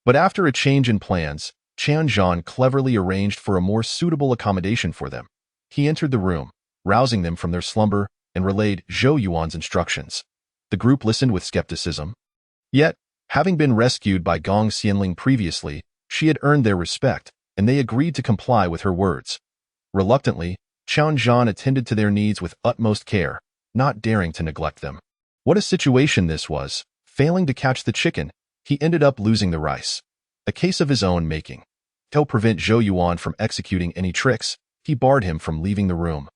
But after a change in plans, Qianzhan cleverly arranged for a more suitable accommodation for them. He entered the room, rousing them from their slumber, and relayed Zhou Yuan's instructions. The group listened with skepticism. Yet, having been rescued by Gong Xianling previously, she had earned their respect, and they agreed to comply with her words. Reluctantly, Qianzhan attended to their needs with utmost care, not daring to neglect them. What a situation this was! Failing to catch the chicken, he ended up losing the rice. A case of his own making. To prevent Zhou Yuan from executing any tricks, he barred him from leaving the room.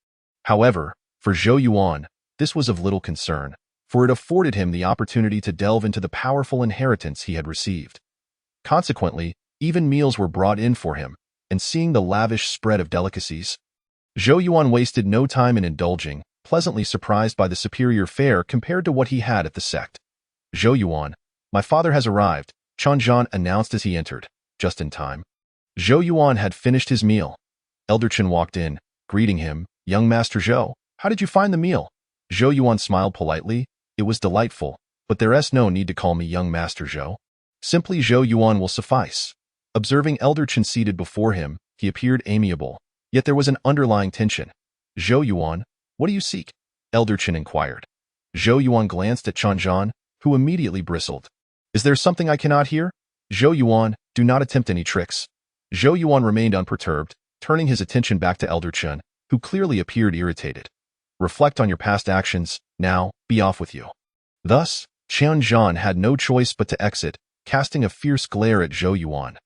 However, for Zhou Yuan, this was of little concern, for it afforded him the opportunity to delve into the powerful inheritance he had received. Consequently, even meals were brought in for him, and seeing the lavish spread of delicacies, Zhou Yuan wasted no time in indulging, pleasantly surprised by the superior fare compared to what he had at the sect. "Zhou Yuan, my father has arrived," Qianzhan announced as he entered, just in time. Zhou Yuan had finished his meal. Elder Chen walked in, greeting him, "Young Master Zhou, how did you find the meal?" Zhou Yuan smiled politely. "It was delightful, but there's no need to call me Young Master Zhou. Simply Zhou Yuan will suffice." Observing Elder Chen seated before him, he appeared amiable, yet there was an underlying tension. "Zhou Yuan, what do you seek?" Elder Chen inquired. Zhou Yuan glanced at Qianzhan, who immediately bristled. "Is there something I cannot hear?" "Zhou Yuan, do not attempt any tricks." Zhou Yuan remained unperturbed, turning his attention back to Elder Chen, who clearly appeared irritated. "Reflect on your past actions, now, be off with you." Thus, Qianzhan had no choice but to exit, casting a fierce glare at Zhou Yuan.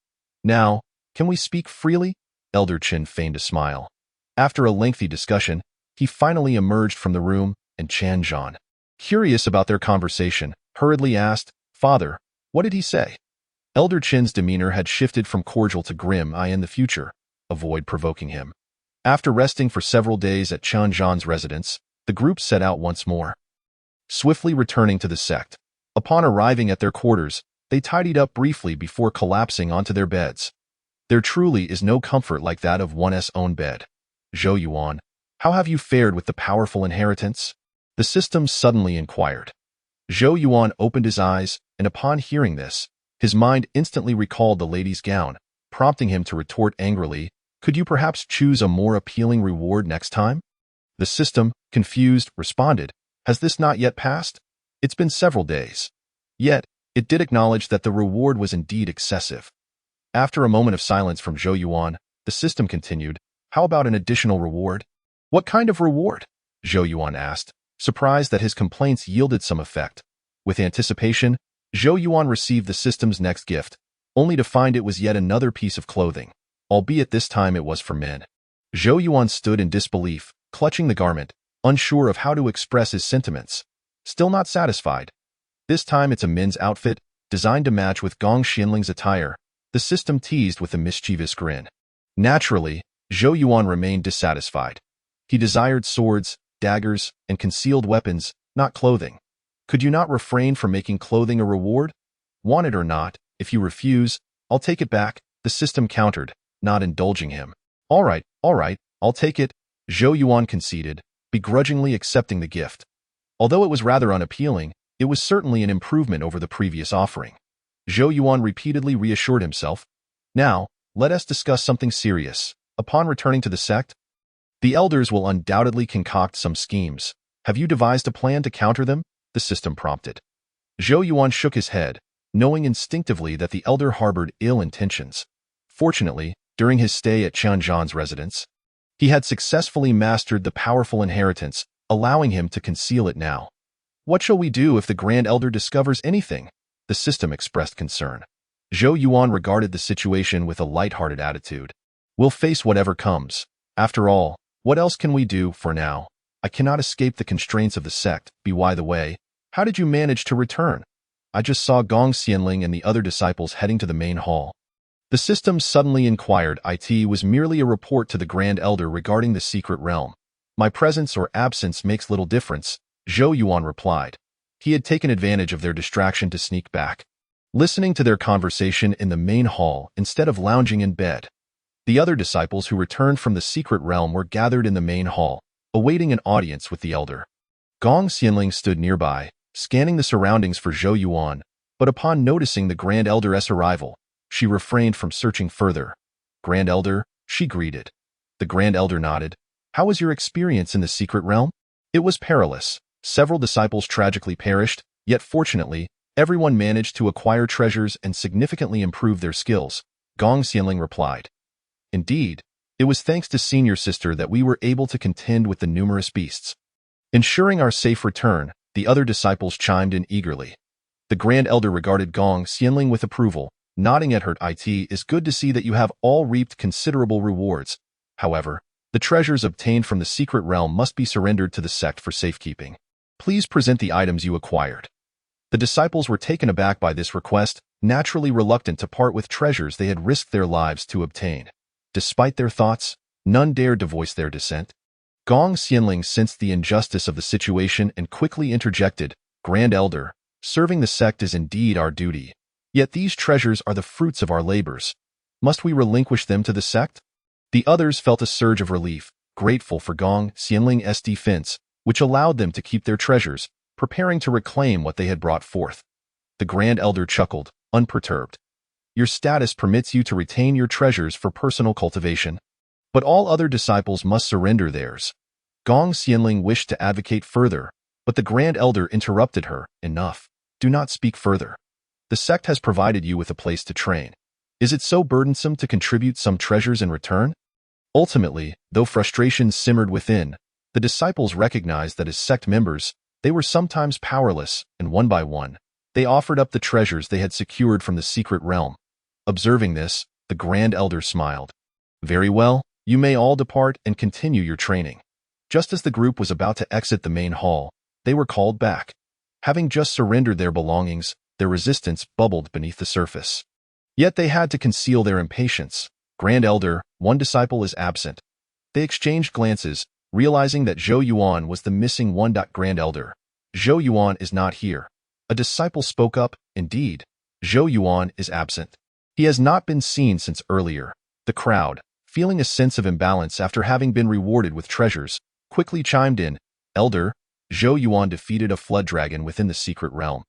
"Now, can we speak freely?" Elder Chen feigned a smile. After a lengthy discussion, he finally emerged from the room, and Qianzhan, curious about their conversation, hurriedly asked, "Father, what did he say?" Elder Chen's demeanor had shifted from cordial to grim. "I in the future. Avoid provoking him." After resting for several days at Qianzhan's residence, the group set out once more. Swiftly returning to the sect. Upon arriving at their quarters, they tidied up briefly before collapsing onto their beds. There truly is no comfort like that of one's own bed. "Zhou Yuan, how have you fared with the powerful inheritance?" The system suddenly inquired. Zhou Yuan opened his eyes, and upon hearing this, his mind instantly recalled the lady's gown, prompting him to retort angrily, "Could you perhaps choose a more appealing reward next time?" The system, confused, responded, "Has this not yet passed? It's been several days." Yet, it did acknowledge that the reward was indeed excessive. After a moment of silence from Zhou Yuan, the system continued, "How about an additional reward?" "What kind of reward?" Zhou Yuan asked, surprised that his complaints yielded some effect. With anticipation, Zhou Yuan received the system's next gift, only to find it was yet another piece of clothing, albeit this time it was for men. Zhou Yuan stood in disbelief, clutching the garment, unsure of how to express his sentiments. Still not satisfied. This time it's a men's outfit, designed to match with Gong Xianling's attire. The system teased with a mischievous grin. Naturally, Zhou Yuan remained dissatisfied. He desired swords, daggers, and concealed weapons, not clothing. "Could you not refrain from making clothing a reward?" "Want it or not, if you refuse, I'll take it back," the system countered, not indulging him. All right, I'll take it," Zhou Yuan conceded, begrudgingly accepting the gift. Although it was rather unappealing, it was certainly an improvement over the previous offering. Zhou Yuan repeatedly reassured himself. "Now, let us discuss something serious. Upon returning to the sect, the elders will undoubtedly concoct some schemes. Have you devised a plan to counter them?" the system prompted. Zhou Yuan shook his head, knowing instinctively that the elder harbored ill intentions. Fortunately, during his stay at Qianzhan's residence, he had successfully mastered the powerful inheritance, allowing him to conceal it now. "What shall we do if the Grand Elder discovers anything?" the system expressed concern. Zhou Yuan regarded the situation with a light-hearted attitude. "We'll face whatever comes. After all, what else can we do for now? I cannot escape the constraints of the sect. By the way, how did you manage to return?" "I just saw Gong Xianling and the other disciples heading to the main hall." The system suddenly inquired. It was merely a report to the Grand Elder regarding the secret realm. My presence or absence makes little difference, Zhou Yuan replied. He had taken advantage of their distraction to sneak back, listening to their conversation in the main hall instead of lounging in bed. The other disciples who returned from the secret realm were gathered in the main hall, awaiting an audience with the elder. Gong Xianling stood nearby, scanning the surroundings for Zhou Yuan, but upon noticing the Grand Elder's arrival, she refrained from searching further. Grand Elder, she greeted. The Grand Elder nodded. How was your experience in the secret realm? It was perilous. Several disciples tragically perished, yet fortunately, everyone managed to acquire treasures and significantly improve their skills, Gong Xianling replied. Indeed, it was thanks to Senior Sister that we were able to contend with the numerous beasts. Ensuring our safe return, the other disciples chimed in eagerly. The Grand Elder regarded Gong Xianling with approval, nodding at her. It is good to see that you have all reaped considerable rewards. However, the treasures obtained from the secret realm must be surrendered to the sect for safekeeping. Please present the items you acquired. The disciples were taken aback by this request, naturally reluctant to part with treasures they had risked their lives to obtain. Despite their thoughts, none dared to voice their dissent. Gong Xianling sensed the injustice of the situation and quickly interjected, Grand Elder, serving the sect is indeed our duty. Yet these treasures are the fruits of our labors. Must we relinquish them to the sect? The others felt a surge of relief, grateful for Gong Xianling's defense, which allowed them to keep their treasures, preparing to reclaim what they had brought forth. The Grand Elder chuckled, unperturbed. Your status permits you to retain your treasures for personal cultivation, but all other disciples must surrender theirs. Gong Xianling wished to advocate further, but the Grand Elder interrupted her. Enough. Do not speak further. The sect has provided you with a place to train. Is it so burdensome to contribute some treasures in return? Ultimately, though frustration simmered within, the disciples recognized that as sect members, they were sometimes powerless, and one by one, they offered up the treasures they had secured from the secret realm. Observing this, the Grand Elder smiled. Very well, you may all depart and continue your training. Just as the group was about to exit the main hall, they were called back. Having just surrendered their belongings, their resistance bubbled beneath the surface. Yet they had to conceal their impatience. Grand Elder, one disciple is absent. They exchanged glances, realizing that Zhou Yuan was the missing one. Grand Elder, Zhou Yuan is not here. A disciple spoke up. Indeed, Zhou Yuan is absent. He has not been seen since earlier. The crowd, feeling a sense of imbalance after having been rewarded with treasures, quickly chimed in. Elder, Zhou Yuan defeated a flood dragon within the secret realm.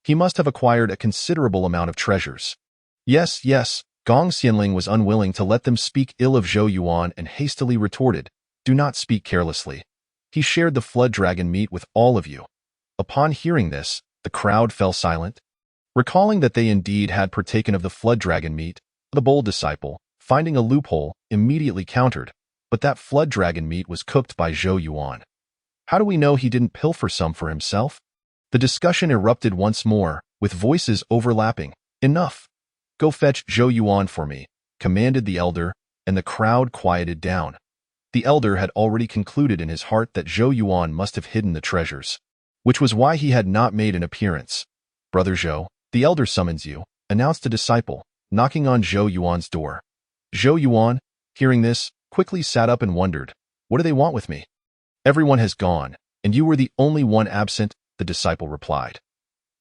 He must have acquired a considerable amount of treasures. Yes, yes, Gong Xianling was unwilling to let them speak ill of Zhou Yuan and hastily retorted, do not speak carelessly. He shared the flood dragon meat with all of you. Upon hearing this, the crowd fell silent. Recalling that they indeed had partaken of the flood dragon meat, the bold disciple, finding a loophole, immediately countered, but that flood dragon meat was cooked by Zhou Yuan. How do we know he didn't pilfer some for himself? The discussion erupted once more, with voices overlapping. Enough! Go fetch Zhou Yuan for me, commanded the elder, and the crowd quieted down. The elder had already concluded in his heart that Zhou Yuan must have hidden the treasures, which was why he had not made an appearance. Brother Zhou, the elder summons you, announced a disciple, knocking on Zhou Yuan's door. Zhou Yuan, hearing this, quickly sat up and wondered, what do they want with me? Everyone has gone, and you were the only one absent, the disciple replied.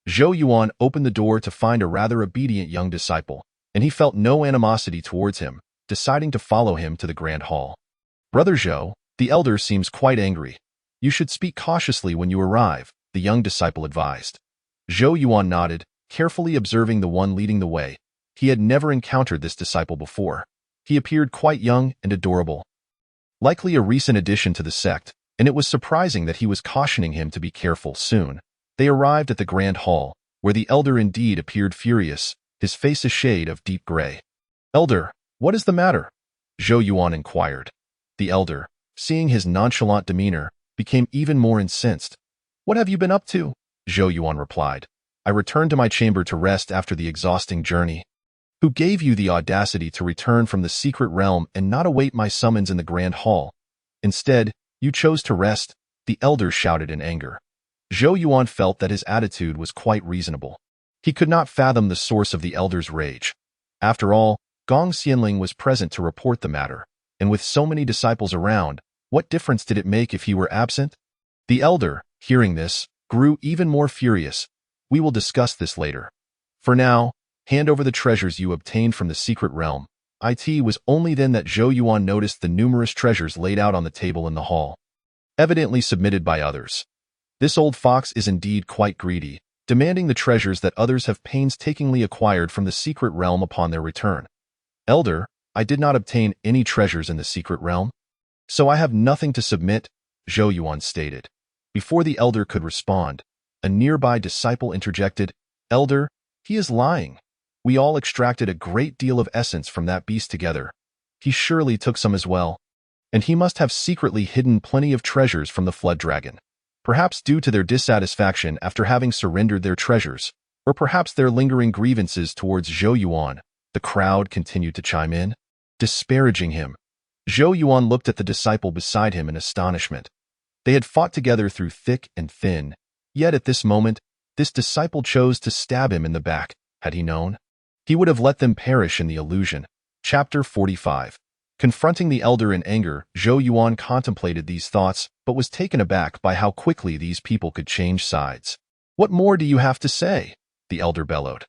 Zhou Yuan opened the door to find a rather obedient young disciple, and he felt no animosity towards him, deciding to follow him to the grand hall. Brother Zhou, the elder seems quite angry. You should speak cautiously when you arrive, the young disciple advised. Zhou Yuan nodded, carefully observing the one leading the way. He had never encountered this disciple before. He appeared quite young and adorable. Likely a recent addition to the sect, and it was surprising that he was cautioning him to be careful. Soon, they arrived at the grand hall, where the elder indeed appeared furious, his face a shade of deep gray. Elder, what is the matter? Zhou Yuan inquired. The elder, seeing his nonchalant demeanor, became even more incensed. What have you been up to? Zhou Yuan replied. I returned to my chamber to rest after the exhausting journey. Who gave you the audacity to return from the secret realm and not await my summons in the grand hall? Instead, you chose to rest, the elder shouted in anger. Zhou Yuan felt that his attitude was quite reasonable. He could not fathom the source of the elder's rage. After all, Gong Xianling was present to report the matter, and with so many disciples around, what difference did it make if he were absent? The elder, hearing this, grew even more furious. We will discuss this later. For now, hand over the treasures you obtained from the secret realm. It was only then that Zhou Yuan noticed the numerous treasures laid out on the table in the hall, evidently submitted by others. This old fox is indeed quite greedy, demanding the treasures that others have painstakingly acquired from the secret realm upon their return. Elder, I did not obtain any treasures in the secret realm, so I have nothing to submit, Zhou Yuan stated. Before the elder could respond, a nearby disciple interjected, Elder, he is lying. We all extracted a great deal of essence from that beast together. He surely took some as well, and he must have secretly hidden plenty of treasures from the flood dragon. Perhaps due to their dissatisfaction after having surrendered their treasures, or perhaps their lingering grievances towards Zhou Yuan, the crowd continued to chime in, disparaging him. Zhou Yuan looked at the disciple beside him in astonishment. They had fought together through thick and thin, yet at this moment, this disciple chose to stab him in the back. Had he known, he would have let them perish in the illusion. Chapter 45. Confronting the elder in anger, Zhou Yuan contemplated these thoughts, but was taken aback by how quickly these people could change sides. What more do you have to say? The elder bellowed.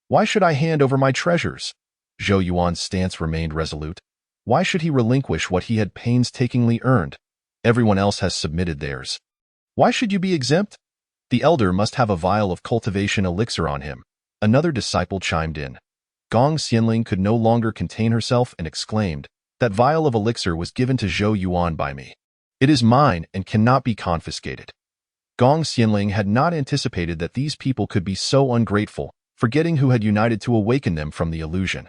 Why should I hand over my treasures? Zhou Yuan's stance remained resolute. Why should he relinquish what he had painstakingly earned? Everyone else has submitted theirs. Why should you be exempt? The elder must have a vial of cultivation elixir on him. Another disciple chimed in. Gong Xianling could no longer contain herself and exclaimed, that vial of elixir was given to Zhou Yuan by me. It is mine and cannot be confiscated. Gong Xianling had not anticipated that these people could be so ungrateful, forgetting who had united to awaken them from the illusion.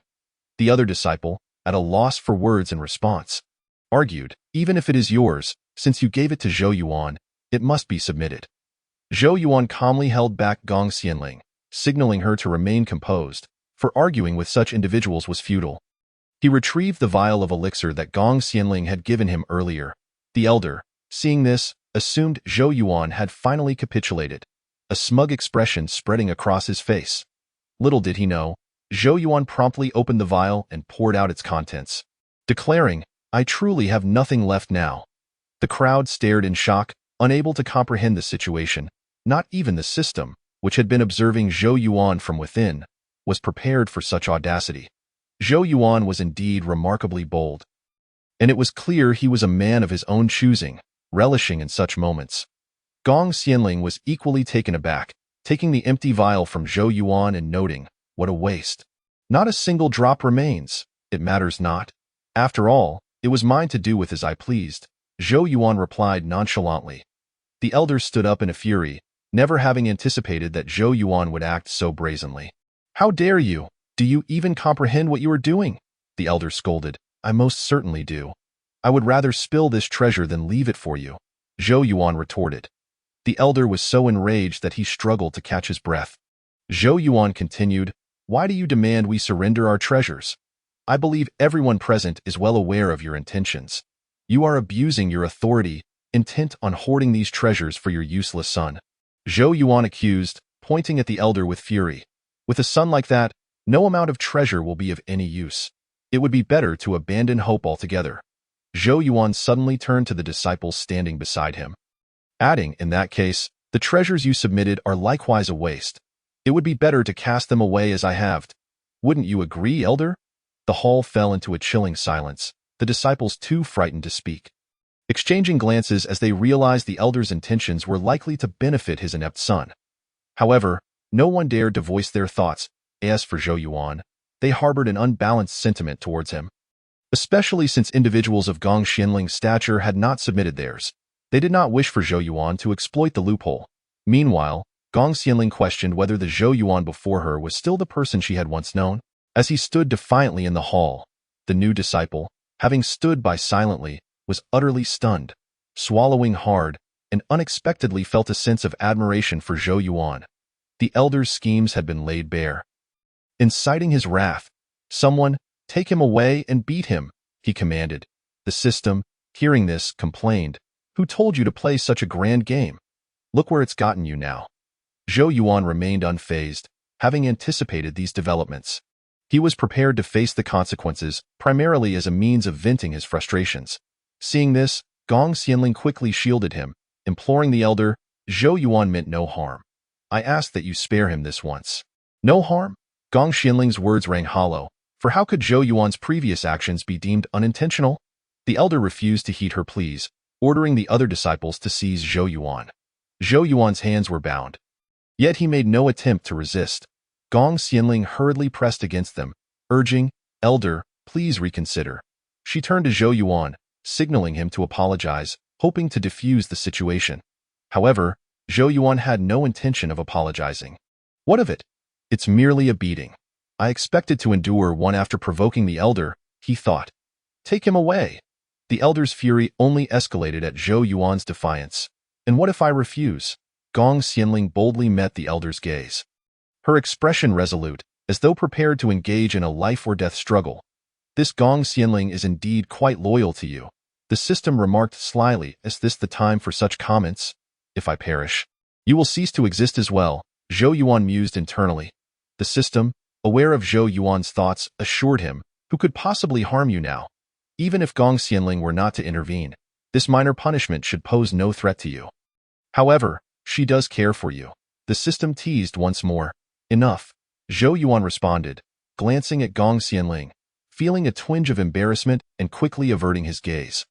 The other disciple, at a loss for words in response, argued, even if it is yours, since you gave it to Zhou Yuan, it must be submitted. Zhou Yuan calmly held back Gong Xianling, signaling her to remain composed, for arguing with such individuals was futile. He retrieved the vial of elixir that Gong Xianling had given him earlier. The elder, seeing this, assumed Zhou Yuan had finally capitulated, a smug expression spreading across his face. Little did he know, Zhou Yuan promptly opened the vial and poured out its contents, declaring, I truly have nothing left now. The crowd stared in shock, unable to comprehend the situation. Not even the system, which had been observing Zhou Yuan from within, was prepared for such audacity. Zhou Yuan was indeed remarkably bold, and it was clear he was a man of his own choosing, relishing in such moments. Gong Xianling was equally taken aback, taking the empty vial from Zhou Yuan and noting, what a waste. Not a single drop remains. It matters not. After all, it was mine to do with as I pleased, Zhou Yuan replied nonchalantly. The elder stood up in a fury, never having anticipated that Zhou Yuan would act so brazenly. How dare you? Do you even comprehend what you are doing? The elder scolded. I most certainly do. I would rather spill this treasure than leave it for you, Zhou Yuan retorted. The elder was so enraged that he struggled to catch his breath. Zhou Yuan continued, Why do you demand we surrender our treasures? I believe everyone present is well aware of your intentions. You are abusing your authority, intent on hoarding these treasures for your useless son. Zhou Yuan accused, pointing at the elder with fury. With a son like that, no amount of treasure will be of any use. It would be better to abandon hope altogether. Zhou Yuan suddenly turned to the disciples standing beside him, adding, in that case, the treasures you submitted are likewise a waste. It would be better to cast them away as I have. Wouldn't you agree, elder? The hall fell into a chilling silence, the disciples too frightened to speak, exchanging glances as they realized the elder's intentions were likely to benefit his inept son. However, no one dared to voice their thoughts. As for Zhou Yuan, they harbored an unbalanced sentiment towards him, especially since individuals of Gong Xianling's stature had not submitted theirs. They did not wish for Zhou Yuan to exploit the loophole. Meanwhile, Gong Xianling questioned whether the Zhou Yuan before her was still the person she had once known. As he stood defiantly in the hall, the new disciple, having stood by silently, was utterly stunned, swallowing hard, and unexpectedly felt a sense of admiration for Zhou Yuan. The elder's schemes had been laid bare. Inciting his wrath, someone, take him away and beat him, he commanded. The system, hearing this, complained, Who told you to play such a grand game? Look where it's gotten you now. Zhou Yuan remained unfazed, having anticipated these developments. He was prepared to face the consequences, primarily as a means of venting his frustrations. Seeing this, Gong Xianling quickly shielded him, imploring the elder, "Zhou Yuan meant no harm. I ask that you spare him this once." No harm? Gong Xianling's words rang hollow, for how could Zhou Yuan's previous actions be deemed unintentional? The elder refused to heed her pleas, ordering the other disciples to seize Zhou Yuan. Zhou Yuan's hands were bound. Yet he made no attempt to resist. Gong Xianling hurriedly pressed against them, urging, "Elder, please reconsider." She turned to Zhou Yuan, signaling him to apologize, hoping to defuse the situation. However, Zhou Yuan had no intention of apologizing. "What of it? It's merely a beating. I expected to endure one after provoking the elder," he thought. "Take him away." The elder's fury only escalated at Zhou Yuan's defiance. "And what if I refuse?" Gong Xianling boldly met the elder's gaze. Her expression resolute, as though prepared to engage in a life-or-death struggle. "This Gong Xianling is indeed quite loyal to you," the system remarked slyly. "Is this the time for such comments? If I perish, you will cease to exist as well," Zhou Yuan mused internally. The system, aware of Zhou Yuan's thoughts, assured him, "Who could possibly harm you now? Even if Gong Xianling were not to intervene, this minor punishment should pose no threat to you. However, she does care for you." The system teased once more. "Enough," Zhou Yuan responded, glancing at Gong Xianling, feeling a twinge of embarrassment and quickly averting his gaze.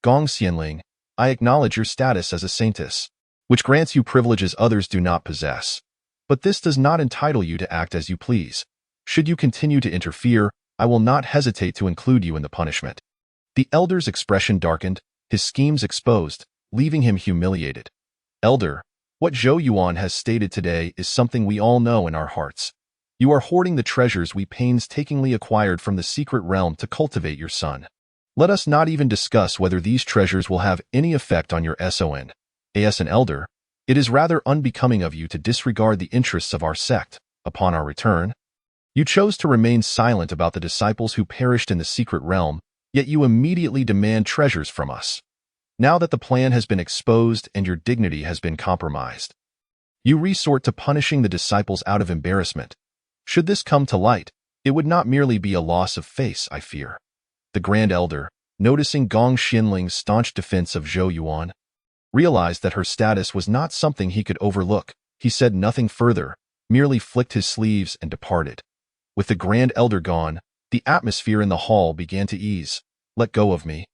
"Gong Xianling, I acknowledge your status as a saintess, which grants you privileges others do not possess. But this does not entitle you to act as you please. Should you continue to interfere, I will not hesitate to include you in the punishment." The elder's expression darkened, his schemes exposed, leaving him humiliated. "Elder, what Zhou Yuan has stated today is something we all know in our hearts. You are hoarding the treasures we painstakingly acquired from the secret realm to cultivate your son. Let us not even discuss whether these treasures will have any effect on your son. As an elder, it is rather unbecoming of you to disregard the interests of our sect. Upon our return, you chose to remain silent about the disciples who perished in the secret realm, yet you immediately demand treasures from us. Now that the plan has been exposed and your dignity has been compromised, you resort to punishing the disciples out of embarrassment. Should this come to light, it would not merely be a loss of face, I fear." The Grand Elder, noticing Gong Xianling's staunch defense of Zhou Yuan, realized that her status was not something he could overlook. He said nothing further, merely flicked his sleeves and departed. With the Grand Elder gone, the atmosphere in the hall began to ease. "Let go of me,"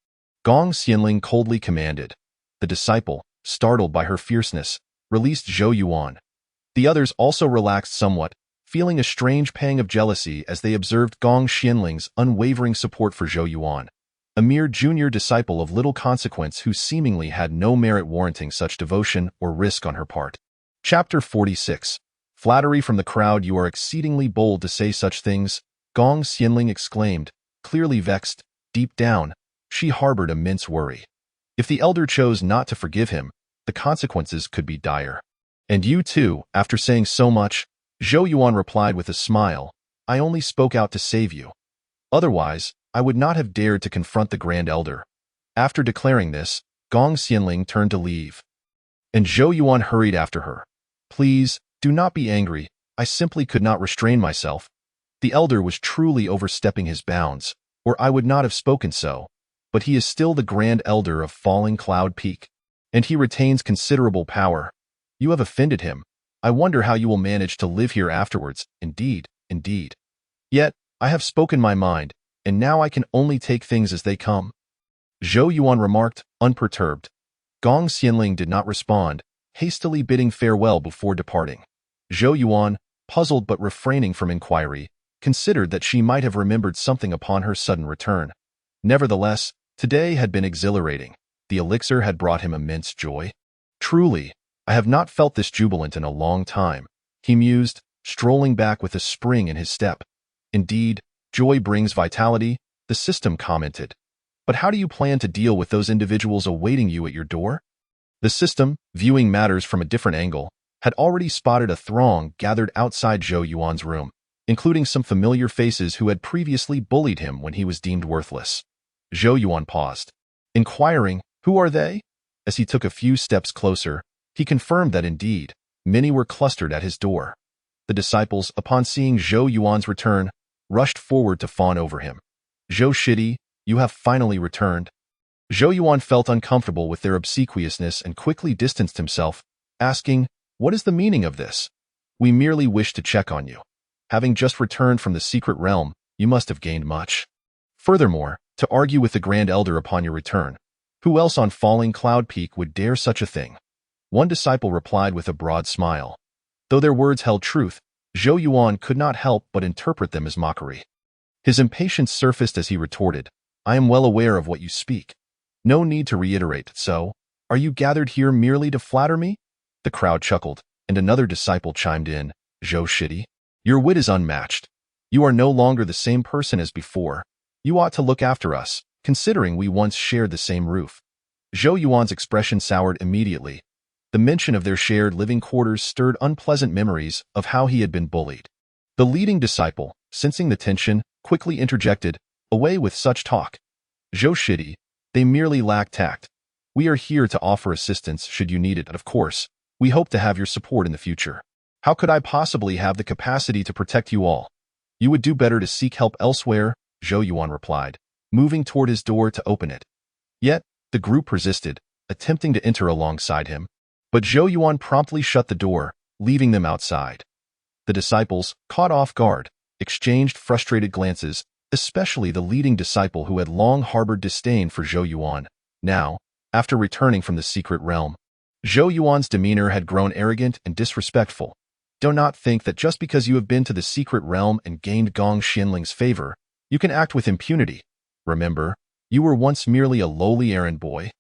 Gong Xianling coldly commanded. The disciple, startled by her fierceness, released Zhou Yuan. The others also relaxed somewhat, feeling a strange pang of jealousy as they observed Gong Xianling's unwavering support for Zhou Yuan, a mere junior disciple of little consequence who seemingly had no merit warranting such devotion or risk on her part. Chapter 46. Flattery from the crowd. "You are exceedingly bold to say such things," Gong Xianling exclaimed, clearly vexed. Deep down, she harbored immense worry. If the elder chose not to forgive him, the consequences could be dire. "And you too, after saying so much," Zhou Yuan replied with a smile, "I only spoke out to save you. Otherwise, I would not have dared to confront the Grand Elder." After declaring this, Gong Xianling turned to leave, and Zhou Yuan hurried after her. "Please, do not be angry. I simply could not restrain myself." The elder was truly overstepping his bounds, or I would not have spoken so, but he is still the Grand Elder of Falling Cloud Peak, and he retains considerable power. You have offended him. I wonder how you will manage to live here afterwards. Indeed, indeed. Yet, I have spoken my mind, and now I can only take things as they come." Zhou Yuan remarked, unperturbed. Gong Xianling did not respond, hastily bidding farewell before departing. Zhou Yuan, puzzled but refraining from inquiry, considered that she might have remembered something upon her sudden return. Nevertheless, today had been exhilarating. The elixir had brought him immense joy. "Truly, I have not felt this jubilant in a long time," he mused, strolling back with a spring in his step. "Indeed, joy brings vitality," the system commented. "But how do you plan to deal with those individuals awaiting you at your door?" The system, viewing matters from a different angle, had already spotted a throng gathered outside Zhou Yuan's room, including some familiar faces who had previously bullied him when he was deemed worthless. Zhou Yuan paused, inquiring, "Who are they?" As he took a few steps closer, he confirmed that indeed, many were clustered at his door. The disciples, upon seeing Zhou Yuan's return, rushed forward to fawn over him. Zhou Shidi, you have finally returned. Zhou Yuan felt uncomfortable with their obsequiousness and quickly distanced himself, asking, "What is the meaning of this? We merely wish to check on you. Having just returned from the secret realm, you must have gained much. Furthermore, to argue with the Grand Elder upon your return, who else on Falling Cloud Peak would dare such a thing?" One disciple replied with a broad smile. Though their words held truth, Zhou Yuan could not help but interpret them as mockery. His impatience surfaced as he retorted, "I am well aware of what you speak. No need to reiterate, so, are you gathered here merely to flatter me?" The crowd chuckled, and another disciple chimed in, "Zhou Shidi, your wit is unmatched. You are no longer the same person as before. You ought to look after us, considering we once shared the same roof." Zhou Yuan's expression soured immediately. The mention of their shared living quarters stirred unpleasant memories of how he had been bullied. The leading disciple, sensing the tension, quickly interjected, "Away with such talk. Zhou Shidi, they merely lack tact. We are here to offer assistance should you need it, and of course, we hope to have your support in the future. How could I possibly have the capacity to protect you all? You would do better to seek help elsewhere," Zhou Yuan replied, moving toward his door to open it. Yet, the group resisted, attempting to enter alongside him. But Zhou Yuan promptly shut the door, leaving them outside. The disciples, caught off guard, exchanged frustrated glances, especially the leading disciple who had long harbored disdain for Zhou Yuan. Now, after returning from the secret realm, Zhou Yuan's demeanor had grown arrogant and disrespectful. Do not think that just because you have been to the secret realm and gained Gong Xianling's favor, you can act with impunity. Remember, you were once merely a lowly errand boy.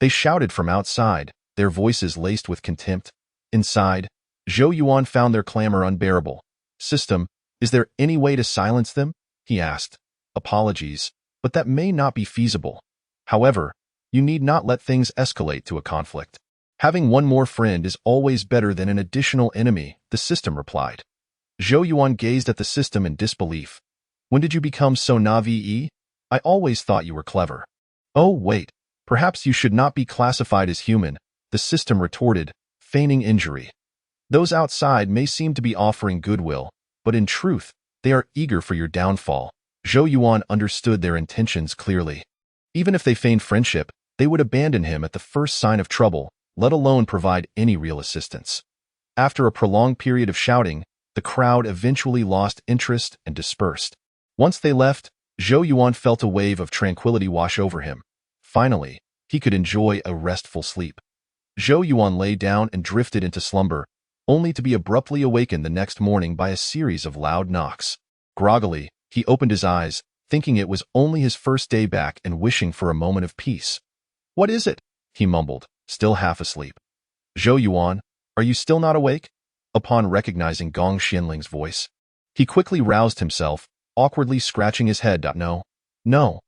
They shouted from outside, their voices laced with contempt. Inside, Zhou Yuan found their clamor unbearable. "System, is there any way to silence them?" he asked. "Apologies, but that may not be feasible. However, you need not let things escalate to a conflict. Having one more friend is always better than an additional enemy," the system replied. Zhou Yuan gazed at the system in disbelief. "When did you become so naive? I always thought you were clever." "Oh, wait, perhaps you should not be classified as human," the system retorted, feigning injury. "Those outside may seem to be offering goodwill, but in truth, they are eager for your downfall." Zhou Yuan understood their intentions clearly. Even if they feigned friendship, they would abandon him at the first sign of trouble, let alone provide any real assistance. After a prolonged period of shouting, the crowd eventually lost interest and dispersed. Once they left, Zhou Yuan felt a wave of tranquility wash over him. Finally, he could enjoy a restful sleep. Zhou Yuan lay down and drifted into slumber, only to be abruptly awakened the next morning by a series of loud knocks. Groggily, he opened his eyes, thinking it was only his first day back and wishing for a moment of peace. "What is it?" he mumbled, still half asleep. "Zhou Yuan, are you still not awake?" Upon recognizing Gong Xianling's voice, he quickly roused himself, awkwardly scratching his head. No,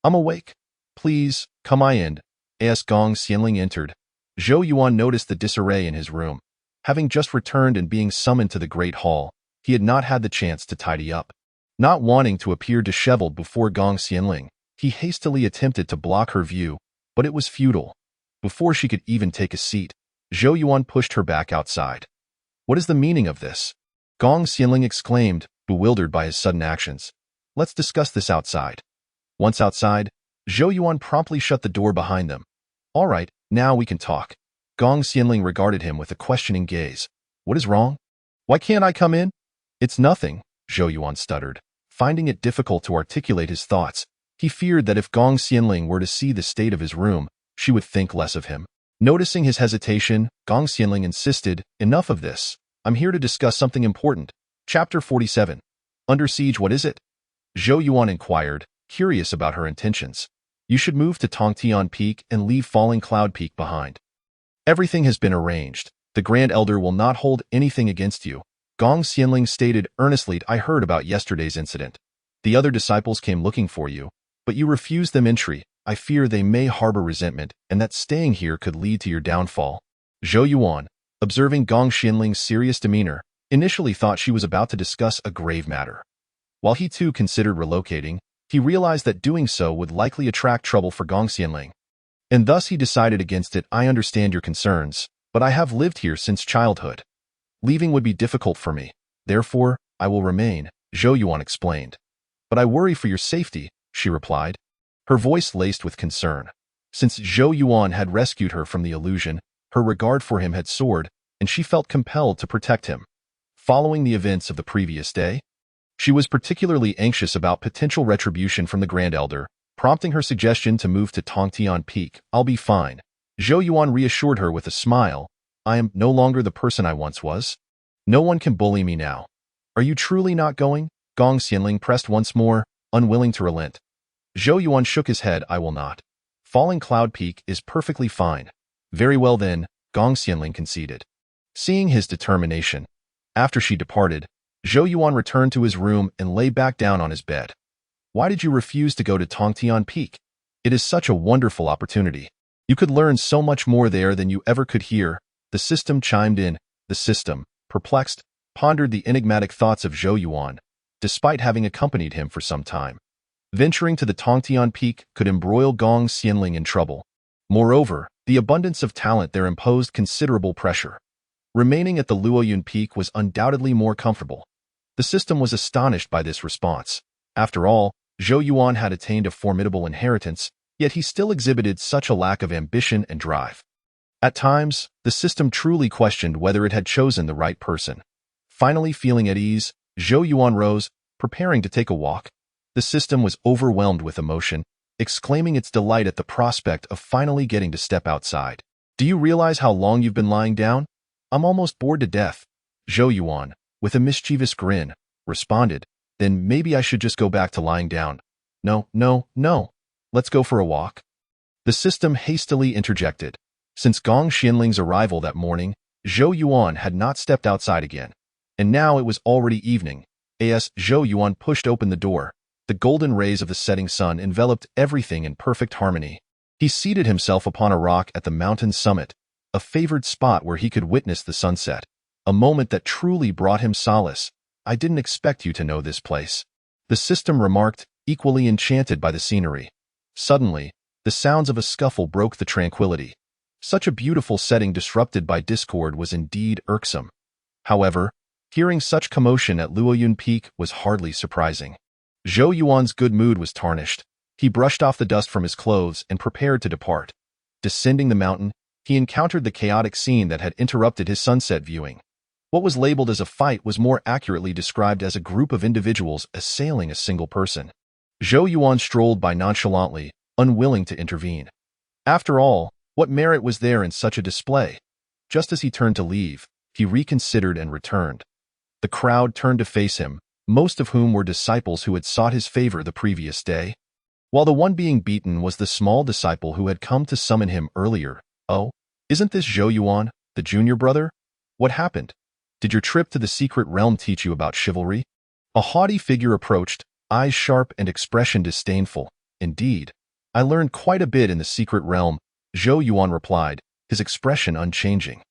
I'm awake. Please, come in." As Gong Xianling entered, Zhou Yuan noticed the disarray in his room. Having just returned and being summoned to the Great Hall, he had not had the chance to tidy up. Not wanting to appear disheveled before Gong Xianling, he hastily attempted to block her view, but it was futile. Before she could even take a seat, Zhou Yuan pushed her back outside. "What is the meaning of this?" Gong Xianling exclaimed, bewildered by his sudden actions. "Let's discuss this outside." Once outside, Zhou Yuan promptly shut the door behind them. "All right, now we can talk." Gong Xianling regarded him with a questioning gaze. "What is wrong? Why can't I come in?" "It's nothing," Zhou Yuan stuttered. Finding it difficult to articulate his thoughts, he feared that if Gong Xianling were to see the state of his room, she would think less of him. Noticing his hesitation, Gong Xianling insisted, "Enough of this. I'm here to discuss something important." Chapter 47. Under Siege, what is it? Zhou Yuan inquired, curious about her intentions. "You should move to Tongtian Peak and leave Falling Cloud Peak behind. Everything has been arranged. The Grand Elder will not hold anything against you," Gong Xianling stated earnestly. "I heard about yesterday's incident. The other disciples came looking for you, but you refused them entry. I fear they may harbor resentment, and that staying here could lead to your downfall." Zhou Yuan, observing Gong Xianling's serious demeanor, initially thought she was about to discuss a grave matter. While he too considered relocating, he realized that doing so would likely attract trouble for Gong Xianling. And thus he decided against it. "I understand your concerns, but I have lived here since childhood. Leaving would be difficult for me. Therefore, I will remain," Zhou Yuan explained. But I worry for your safety, she replied, her voice laced with concern. Since Zhou Yuan had rescued her from the illusion, her regard for him had soared, and she felt compelled to protect him. Following the events of the previous day, she was particularly anxious about potential retribution from the Grand Elder, prompting her suggestion to move to Tongtian Peak. I'll be fine. Zhou Yuan reassured her with a smile. I am no longer the person I once was. No one can bully me now. Are you truly not going? Gong Xianling pressed once more, unwilling to relent. Zhou Yuan shook his head. I will not. Falling Cloud Peak is perfectly fine. Very well then, Gong Xianling conceded. Seeing his determination, after she departed, Zhou Yuan returned to his room and lay back down on his bed. Why did you refuse to go to Tongtian Peak? It is such a wonderful opportunity. You could learn so much more there than you ever could here. The system chimed in. The system, perplexed, pondered the enigmatic thoughts of Zhou Yuan, despite having accompanied him for some time. Venturing to the Tongtian Peak could embroil Gong Xianling in trouble. Moreover, the abundance of talent there imposed considerable pressure. Remaining at the Luoyun Peak was undoubtedly more comfortable. The system was astonished by this response. After all, Zhou Yuan had attained a formidable inheritance, yet he still exhibited such a lack of ambition and drive. At times, the system truly questioned whether it had chosen the right person. Finally feeling at ease, Zhou Yuan rose, preparing to take a walk. The system was overwhelmed with emotion, exclaiming its delight at the prospect of finally getting to step outside. Do you realize how long you've been lying down? I'm almost bored to death. Zhou Yuan, with a mischievous grin, responded. Then maybe I should just go back to lying down. No. Let's go for a walk. The system hastily interjected. Since Gong Xianling's arrival that morning, Zhou Yuan had not stepped outside again. And now it was already evening. As Zhou Yuan pushed open the door, the golden rays of the setting sun enveloped everything in perfect harmony. He seated himself upon a rock at the mountain's summit, a favored spot where he could witness the sunset, a moment that truly brought him solace. I didn't expect you to know this place. The system remarked, equally enchanted by the scenery. Suddenly, the sounds of a scuffle broke the tranquility. Such a beautiful setting disrupted by discord was indeed irksome. However, hearing such commotion at Luoyun Peak was hardly surprising. Zhou Yuan's good mood was tarnished. He brushed off the dust from his clothes and prepared to depart. Descending the mountain, he encountered the chaotic scene that had interrupted his sunset viewing. What was labeled as a fight was more accurately described as a group of individuals assailing a single person. Zhou Yuan strolled by nonchalantly, unwilling to intervene. After all, what merit was there in such a display? Just as he turned to leave, he reconsidered and returned. The crowd turned to face him, most of whom were disciples who had sought his favor the previous day. While the one being beaten was the small disciple who had come to summon him earlier. Oh, isn't this Zhou Yuan, the junior brother? What happened? Did your trip to the secret realm teach you about chivalry? A haughty figure approached, eyes sharp and expression disdainful. Indeed, I learned quite a bit in the secret realm, Zhou Yuan replied, his expression unchanging.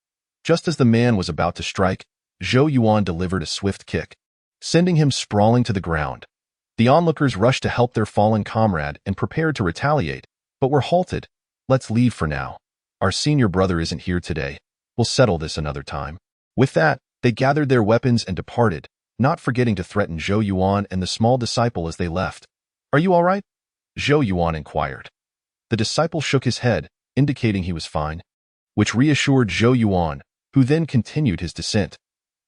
Just as the man was about to strike, Zhou Yuan delivered a swift kick, sending him sprawling to the ground. The onlookers rushed to help their fallen comrade and prepared to retaliate, but were halted. Let's leave for now. Our senior brother isn't here today. We'll settle this another time. With that, they gathered their weapons and departed, not forgetting to threaten Zhou Yuan and the small disciple as they left. Are you all right? Zhou Yuan inquired. The disciple shook his head, indicating he was fine, which reassured Zhou Yuan, who then continued his descent.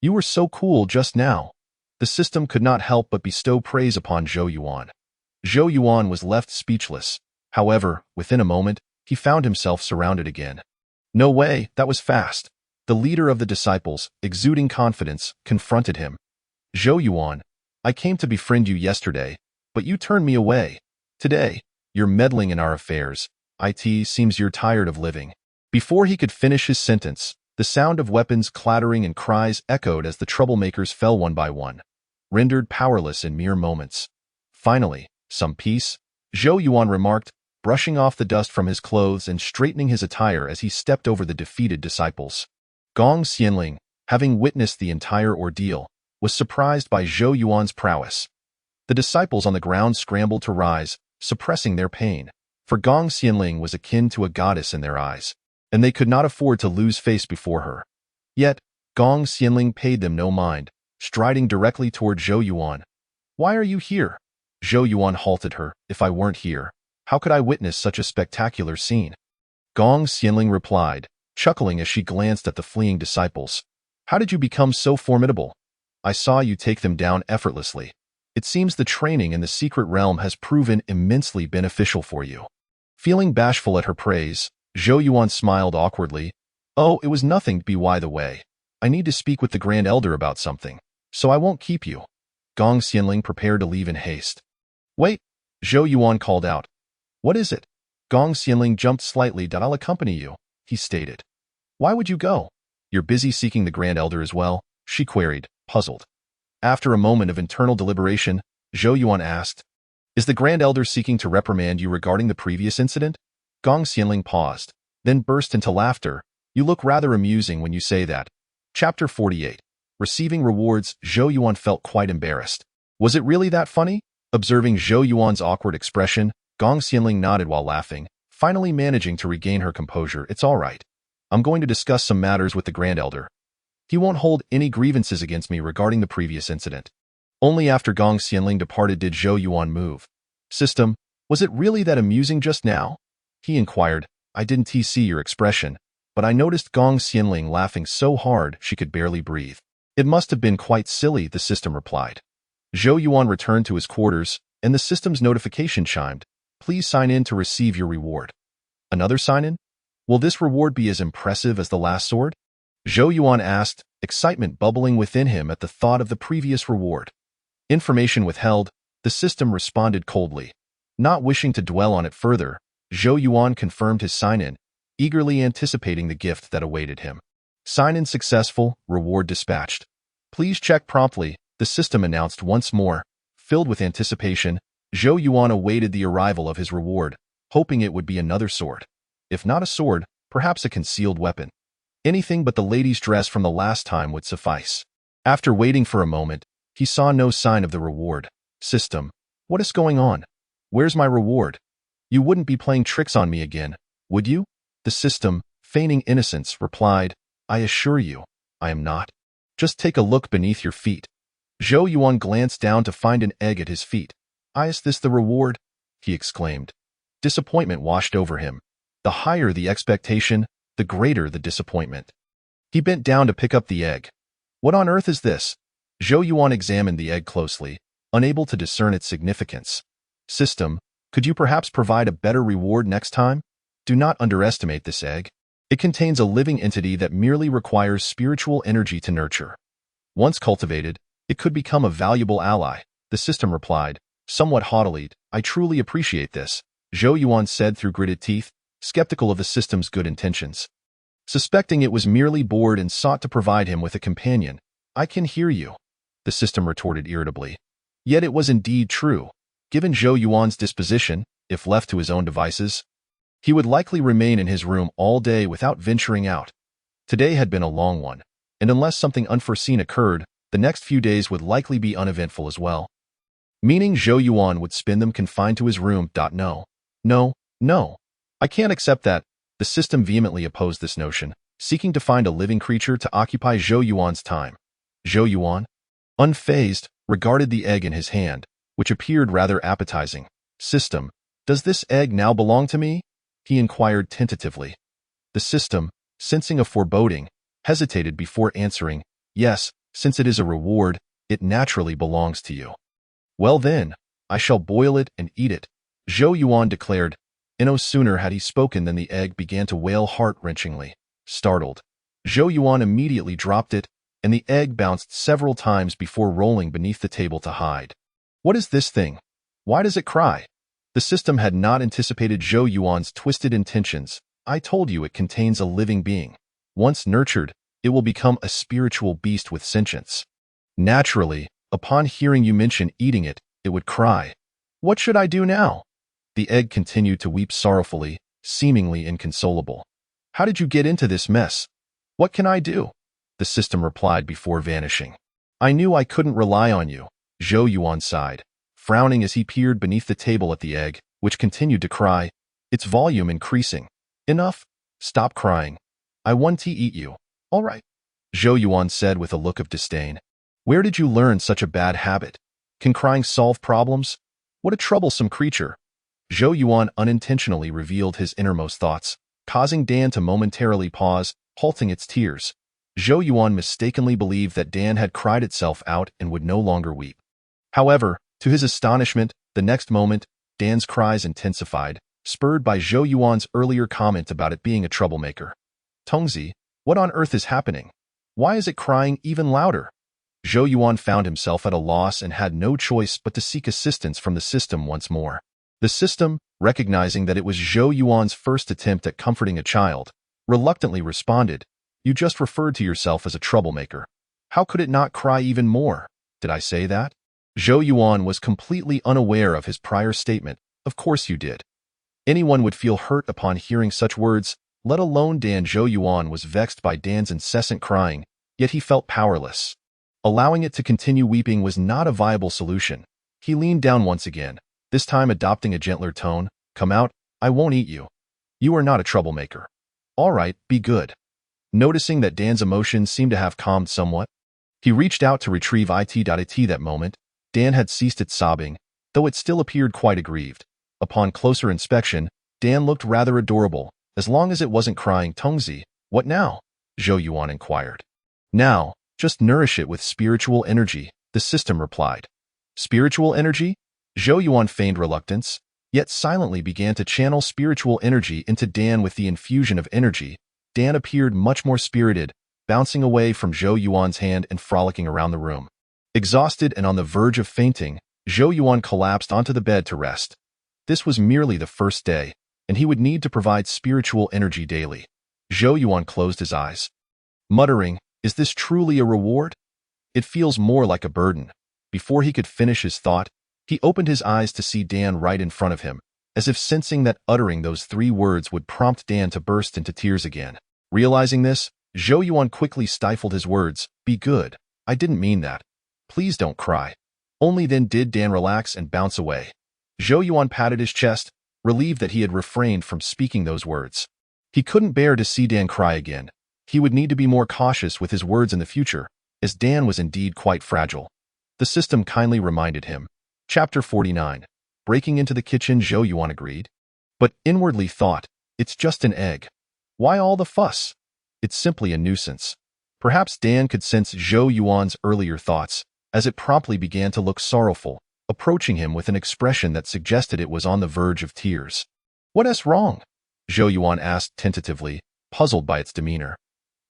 You were so cool just now. The system could not help but bestow praise upon Zhou Yuan. Zhou Yuan was left speechless. However, within a moment, he found himself surrounded again. No way, that was fast. The leader of the disciples, exuding confidence, confronted him. Zhou Yuan, I came to befriend you yesterday, but you turned me away. Today, you're meddling in our affairs. It seems you're tired of living. Before he could finish his sentence, the sound of weapons clattering and cries echoed as the troublemakers fell one by one, rendered powerless in mere moments. Finally, some peace, Zhou Yuan remarked, brushing off the dust from his clothes and straightening his attire as he stepped over the defeated disciples. Gong Xianling, having witnessed the entire ordeal, was surprised by Zhou Yuan's prowess. The disciples on the ground scrambled to rise, suppressing their pain, for Gong Xianling was akin to a goddess in their eyes, and they could not afford to lose face before her. Yet, Gong Xianling paid them no mind, striding directly toward Zhou Yuan. Why are you here? Zhou Yuan halted her. If I weren't here, how could I witness such a spectacular scene? Gong Xianling replied, chuckling as she glanced at the fleeing disciples. How did you become so formidable? I saw you take them down effortlessly. It seems the training in the secret realm has proven immensely beneficial for you. Feeling bashful at her praise, Zhou Yuan smiled awkwardly. Oh, it was nothing, by the way. I need to speak with the Grand Elder about something, so I won't keep you. Gong Xianling prepared to leave in haste. Wait, Zhou Yuan called out. What is it? Gong Xianling jumped slightly. I'll accompany you, he stated. Why would you go? You're busy seeking the Grand Elder as well, she queried, puzzled. After a moment of internal deliberation, Zhou Yuan asked, Is the Grand Elder seeking to reprimand you regarding the previous incident? Gong Xianling paused, then burst into laughter. You look rather amusing when you say that. Chapter 48. Receiving rewards. Zhou Yuan felt quite embarrassed. Was it really that funny? Observing Zhou Yuan's awkward expression, Gong Xianling nodded while laughing, finally managing to regain her composure. It's all right. I'm going to discuss some matters with the Grand Elder. He won't hold any grievances against me regarding the previous incident. Only after Gong Xianling departed did Zhou Yuan move. System, was it really that amusing just now? He inquired. I didn't see your expression, but I noticed Gong Xianling laughing so hard she could barely breathe. It must have been quite silly, the system replied. Zhou Yuan returned to his quarters, and the system's notification chimed. Please sign in to receive your reward. Another sign-in? Will this reward be as impressive as the last sword? Zhou Yuan asked, excitement bubbling within him at the thought of the previous reward. Information withheld, the system responded coldly. Not wishing to dwell on it further, Zhou Yuan confirmed his sign-in, eagerly anticipating the gift that awaited him. Sign-in successful, reward dispatched. Please check promptly, the system announced once more. Filled with anticipation, Zhou Yuan awaited the arrival of his reward, hoping it would be another sword. If not a sword, perhaps a concealed weapon. Anything but the lady's dress from the last time would suffice. After waiting for a moment, he saw no sign of the reward. System, what is going on? Where's my reward? You wouldn't be playing tricks on me again, would you? The system, feigning innocence, replied, I assure you, I am not. Just take a look beneath your feet. Zhou Yuan glanced down to find an egg at his feet. Is this the reward? He exclaimed. Disappointment washed over him. The higher the expectation, the greater the disappointment. He bent down to pick up the egg. What on earth is this? Zhou Yuan examined the egg closely, unable to discern its significance. System, could you perhaps provide a better reward next time? Do not underestimate this egg. It contains a living entity that merely requires spiritual energy to nurture. Once cultivated, it could become a valuable ally, the system replied, somewhat haughtily. I truly appreciate this, Zhou Yuan said through gritted teeth, skeptical of the system's good intentions. Suspecting it was merely bored and sought to provide him with a companion. I can hear you, the system retorted irritably. Yet it was indeed true. Given Zhou Yuan's disposition, if left to his own devices, he would likely remain in his room all day without venturing out. Today had been a long one, and unless something unforeseen occurred, the next few days would likely be uneventful as well. Meaning Zhou Yuan would spend them confined to his room. No. I can't accept that. The system vehemently opposed this notion, seeking to find a living creature to occupy Zhou Yuan's time. Zhou Yuan, unfazed, regarded the egg in his hand, which appeared rather appetizing. System, does this egg now belong to me? He inquired tentatively. The system, sensing a foreboding, hesitated before answering, yes, since it is a reward, it naturally belongs to you. Well then, I shall boil it and eat it, Zhou Yuan declared. And no sooner had he spoken than the egg began to wail heart-wrenchingly. Startled, Zhou Yuan immediately dropped it, and the egg bounced several times before rolling beneath the table to hide. What is this thing? Why does it cry? The system had not anticipated Zhou Yuan's twisted intentions. I told you it contains a living being. Once nurtured, it will become a spiritual beast with sentience. Naturally, upon hearing you mention eating it, it would cry. What should I do now? The egg continued to weep sorrowfully, seemingly inconsolable. How did you get into this mess? What can I do? The system replied before vanishing. I knew I couldn't rely on you, Zhou Yuan sighed, frowning as he peered beneath the table at the egg, which continued to cry, its volume increasing. Enough. Stop crying. I want to eat you. All right, Zhou Yuan said with a look of disdain. Where did you learn such a bad habit? Can crying solve problems? What a troublesome creature. Zhou Yuan unintentionally revealed his innermost thoughts, causing Dan to momentarily pause, halting its tears. Zhou Yuan mistakenly believed that Dan had cried itself out and would no longer weep. However, to his astonishment, the next moment, Dan's cries intensified, spurred by Zhou Yuan's earlier comment about it being a troublemaker. Tongzi, what on earth is happening? Why is it crying even louder? Zhou Yuan found himself at a loss and had no choice but to seek assistance from the system once more. The system, recognizing that it was Zhou Yuan's first attempt at comforting a child, reluctantly responded, "You just referred to yourself as a troublemaker. How could it not cry even more? Did I say that?" Zhou Yuan was completely unaware of his prior statement. Of course you did. Anyone would feel hurt upon hearing such words, let alone Dan. Zhou Yuan was vexed by Dan's incessant crying, yet he felt powerless. Allowing it to continue weeping was not a viable solution. He leaned down once again, this time adopting a gentler tone. "Come out, I won't eat you. You are not a troublemaker. All right, be good." Noticing that Dan's emotions seemed to have calmed somewhat, he reached out to retrieve it. That moment, Dan had ceased its sobbing, though it still appeared quite aggrieved. Upon closer inspection, Dan looked rather adorable, as long as it wasn't crying. "Tongzi, what now?" Zhou Yuan inquired. "Now, just nourish it with spiritual energy," the system replied. Spiritual energy? Zhou Yuan feigned reluctance, yet silently began to channel spiritual energy into Dan. With the infusion of energy, Dan appeared much more spirited, bouncing away from Zhou Yuan's hand and frolicking around the room. Exhausted and on the verge of fainting, Zhou Yuan collapsed onto the bed to rest. This was merely the first day, and he would need to provide spiritual energy daily. Zhou Yuan closed his eyes, muttering, "Is this truly a reward? It feels more like a burden." Before he could finish his thought, he opened his eyes to see Dan right in front of him, as if sensing that uttering those 3 words would prompt Dan to burst into tears again. Realizing this, Zhou Yuan quickly stifled his words. "Be good. I didn't mean that. Please don't cry." Only then did Dan relax and bounce away. Zhou Yuan patted his chest, relieved that he had refrained from speaking those words. He couldn't bear to see Dan cry again. He would need to be more cautious with his words in the future, as Dan was indeed quite fragile. The system kindly reminded him. Chapter 49. Breaking into the kitchen. Zhou Yuan agreed, but inwardly thought, "It's just an egg. Why all the fuss? It's simply a nuisance." Perhaps Dan could sense Zhou Yuan's earlier thoughts, as it promptly began to look sorrowful, approaching him with an expression that suggested it was on the verge of tears. "What's wrong?" Zhou Yuan asked tentatively, puzzled by its demeanor.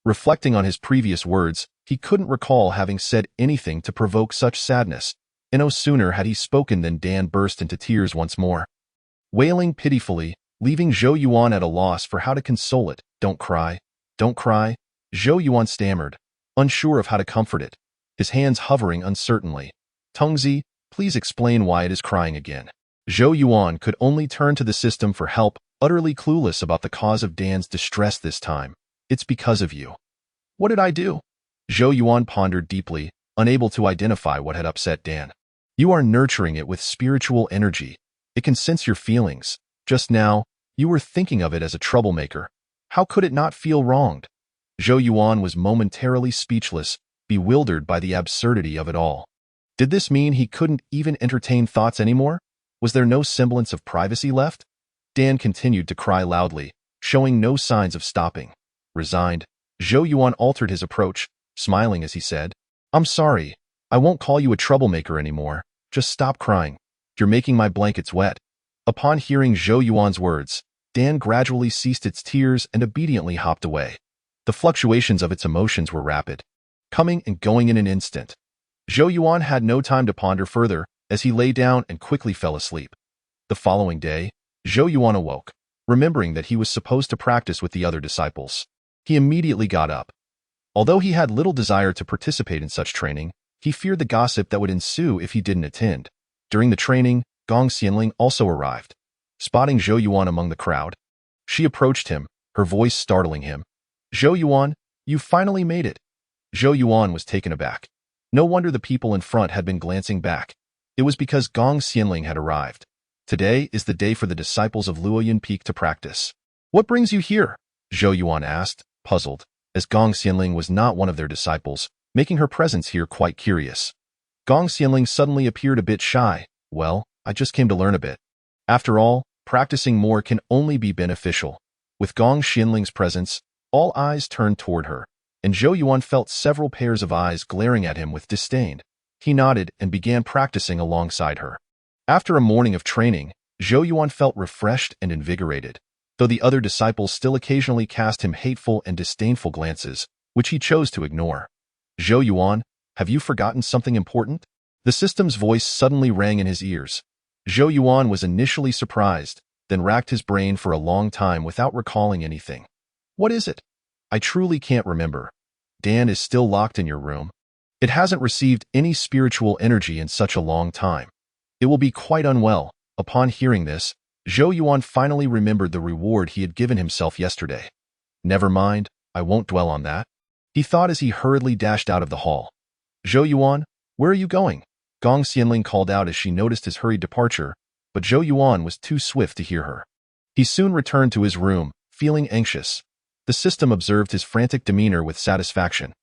Reflecting on his previous words, he couldn't recall having said anything to provoke such sadness, and no sooner had he spoken than Dan burst into tears once more, wailing pitifully, leaving Zhou Yuan at a loss for how to console it. Don't cry. Don't cry," Zhou Yuan stammered, unsure of how to comfort it, his hands hovering uncertainly. "Tongzi, please explain why it is crying again." Zhou Yuan could only turn to the system for help, utterly clueless about the cause of Dan's distress this time. "It's because of you." "What did I do?" Zhou Yuan pondered deeply, unable to identify what had upset Dan. "You are nurturing it with spiritual energy. It can sense your feelings. Just now, you were thinking of it as a troublemaker. How could it not feel wronged?" Zhou Yuan was momentarily speechless, bewildered by the absurdity of it all. Did this mean he couldn't even entertain thoughts anymore? Was there no semblance of privacy left? Dan continued to cry loudly, showing no signs of stopping. Resigned, Zhou Yuan altered his approach, smiling as he said, "I'm sorry. I won't call you a troublemaker anymore. Just stop crying. You're making my blankets wet." Upon hearing Zhou Yuan's words, Dan gradually ceased its tears and obediently hopped away. The fluctuations of its emotions were rapid, coming and going in an instant. Zhou Yuan had no time to ponder further, as he lay down and quickly fell asleep. The following day, Zhou Yuan awoke, remembering that he was supposed to practice with the other disciples. He immediately got up. Although he had little desire to participate in such training, he feared the gossip that would ensue if he didn't attend. During the training, Gong Xianling also arrived. Spotting Zhou Yuan among the crowd, she approached him, her voice startling him. "Zhou Yuan, you finally made it." Zhou Yuan was taken aback. No wonder the people in front had been glancing back. It was because Gong Xianling had arrived. Today is the day for the disciples of Luoyuan Peak to practice. "What brings you here?" Zhou Yuan asked, puzzled, as Gong Xianling was not one of their disciples, making her presence here quite curious. Gong Xianling suddenly appeared a bit shy. Well, I just came to learn a bit. After all, practicing more can only be beneficial. With Gong Xianling's presence, all eyes turned toward her, and Zhou Yuan felt several pairs of eyes glaring at him with disdain. He nodded and began practicing alongside her. After a morning of training, Zhou Yuan felt refreshed and invigorated, though the other disciples still occasionally cast him hateful and disdainful glances, which he chose to ignore. Zhou Yuan, have you forgotten something important? The system's voice suddenly rang in his ears. Zhou Yuan was initially surprised, then racked his brain for a long time without recalling anything. What is it? I truly can't remember. Dan is still locked in your room. It hasn't received any spiritual energy in such a long time. It will be quite unwell. Upon hearing this, Zhou Yuan finally remembered the reward he had given himself yesterday. Never mind, I won't dwell on that, he thought as he hurriedly dashed out of the hall. Zhou Yuan, where are you going? Gong Xianling called out as she noticed his hurried departure, but Zhou Yuan was too swift to hear her. He soon returned to his room, feeling anxious. The system observed his frantic demeanor with satisfaction.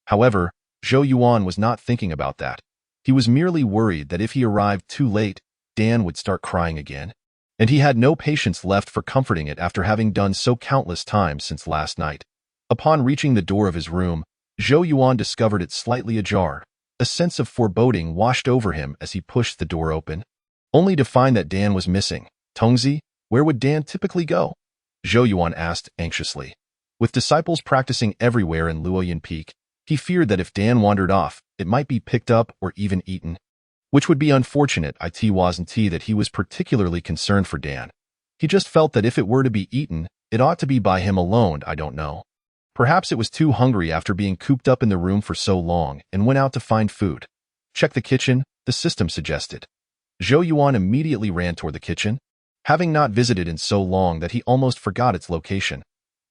However, Zhou Yuan was not thinking about that. He was merely worried that if he arrived too late, Dan would start crying again, and he had no patience left for comforting it after having done so countless times since last night. Upon reaching the door of his room, Zhou Yuan discovered it slightly ajar. A sense of foreboding washed over him as he pushed the door open, only to find that Dan was missing. Tongzi, where would Dan typically go? Zhou Yuan asked anxiously. With disciples practicing everywhere in Luoyan Peak, he feared that if Dan wandered off, it might be picked up or even eaten, which would be unfortunate. It wasn't that he was particularly concerned for Dan. He just felt that if it were to be eaten, it ought to be by him alone. I don't know. Perhaps it was too hungry after being cooped up in the room for so long and went out to find food. Check the kitchen, the system suggested. Zhou Yuan immediately ran toward the kitchen, having not visited in so long that he almost forgot its location.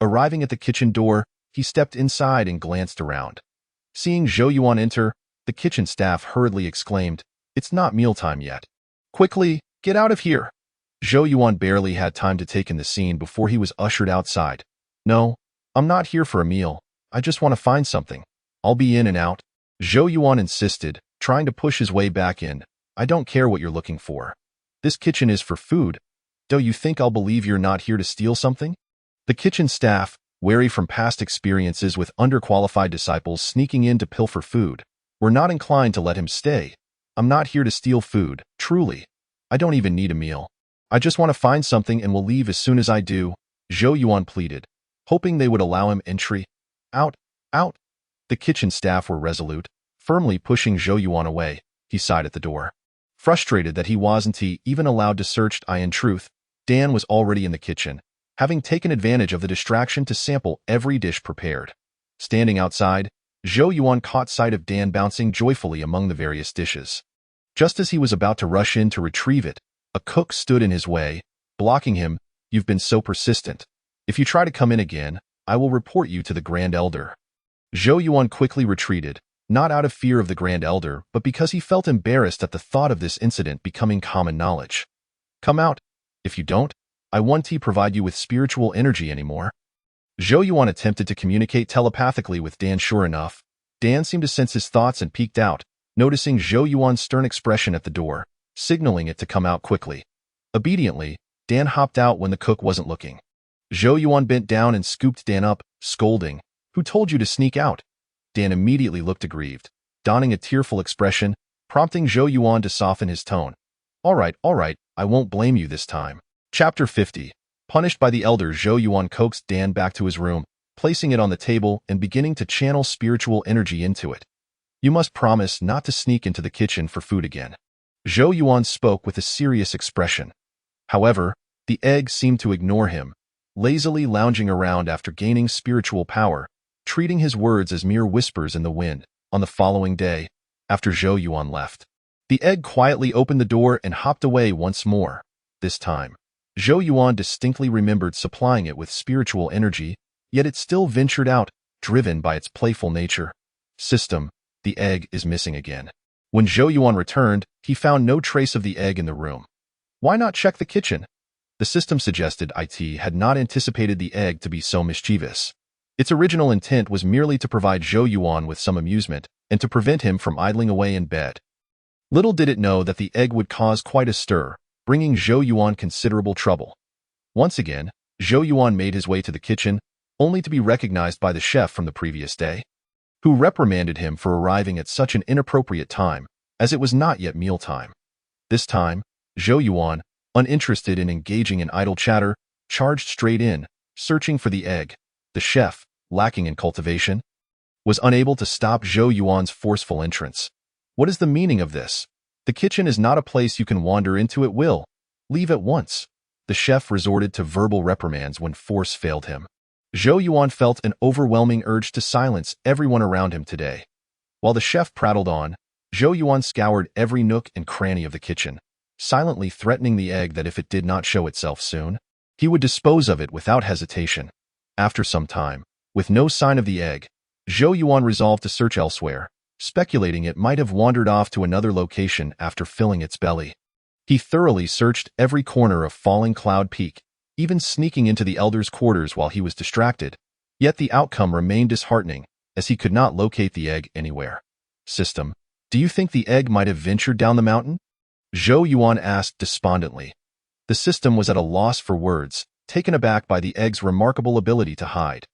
Arriving at the kitchen door, he stepped inside and glanced around. Seeing Zhou Yuan enter, the kitchen staff hurriedly exclaimed, "It's not mealtime yet. Quickly, get out of here." Zhou Yuan barely had time to take in the scene before he was ushered outside. "No, I'm not here for a meal. I just want to find something. I'll be in and out." Zhou Yuan insisted, trying to push his way back in. "I don't care what you're looking for. This kitchen is for food. Do you think I'll believe you're not here to steal something?" The kitchen staff, wary from past experiences with underqualified disciples sneaking in to pilfer food, were not inclined to let him stay. "I'm not here to steal food, truly. I don't even need a meal. I just want to find something and will leave as soon as I do," Zhou Yuan pleaded, hoping they would allow him entry. "Out, out." The kitchen staff were resolute, firmly pushing Zhou Yuan away. He sighed at the door. Frustrated that he wasn't even allowed to search. In truth, Dan was already in the kitchen, having taken advantage of the distraction to sample every dish prepared. Standing outside, Zhou Yuan caught sight of Dan bouncing joyfully among the various dishes. Just as he was about to rush in to retrieve it, a cook stood in his way, blocking him. "You've been so persistent. If you try to come in again, I will report you to the Grand Elder." Zhou Yuan quickly retreated, not out of fear of the Grand Elder, but because he felt embarrassed at the thought of this incident becoming common knowledge. "Come out. If you don't, I won't provide you with spiritual energy anymore." Zhou Yuan attempted to communicate telepathically with Dan. Sure enough, Dan seemed to sense his thoughts and peeked out, noticing Zhou Yuan's stern expression at the door, signaling it to come out quickly. Obediently, Dan hopped out when the cook wasn't looking. Zhou Yuan bent down and scooped Dan up, scolding, "Who told you to sneak out?" Dan immediately looked aggrieved, donning a tearful expression, prompting Zhou Yuan to soften his tone. All right, I won't blame you this time." Chapter 50. Punished by the elder, Zhou Yuan coaxed Dan back to his room, placing it on the table and beginning to channel spiritual energy into it. "You must promise not to sneak into the kitchen for food again." Zhou Yuan spoke with a serious expression. However, the egg seemed to ignore him, lazily lounging around after gaining spiritual power, treating his words as mere whispers in the wind. On the following day, after Zhou Yuan left, the egg quietly opened the door and hopped away once more. This time, Zhou Yuan distinctly remembered supplying it with spiritual energy, yet it still ventured out, driven by its playful nature. System, the egg is missing again. When Zhou Yuan returned, he found no trace of the egg in the room. Why not check the kitchen? The system suggested it had not anticipated the egg to be so mischievous. Its original intent was merely to provide Zhou Yuan with some amusement and to prevent him from idling away in bed. Little did it know that the egg would cause quite a stir, bringing Zhou Yuan considerable trouble. Once again, Zhou Yuan made his way to the kitchen, only to be recognized by the chef from the previous day, who reprimanded him for arriving at such an inappropriate time, as it was not yet mealtime. This time, Zhou Yuan, uninterested in engaging in idle chatter, charged straight in, searching for the egg. The chef, lacking in cultivation, was unable to stop Zhou Yuan's forceful entrance. What is the meaning of this? The kitchen is not a place you can wander into at will. Leave at once. The chef resorted to verbal reprimands when force failed him. Zhou Yuan felt an overwhelming urge to silence everyone around him today. While the chef prattled on, Zhou Yuan scoured every nook and cranny of the kitchen, silently threatening the egg that if it did not show itself soon, he would dispose of it without hesitation. After some time, with no sign of the egg, Zhou Yuan resolved to search elsewhere, speculating it might have wandered off to another location after filling its belly. He thoroughly searched every corner of Falling Cloud Peak, even sneaking into the elder's quarters while he was distracted, yet the outcome remained disheartening, as he could not locate the egg anywhere. System, do you think the egg might have ventured down the mountain? Zhou Yuan asked despondently. The system was at a loss for words, taken aback by the egg's remarkable ability to hide.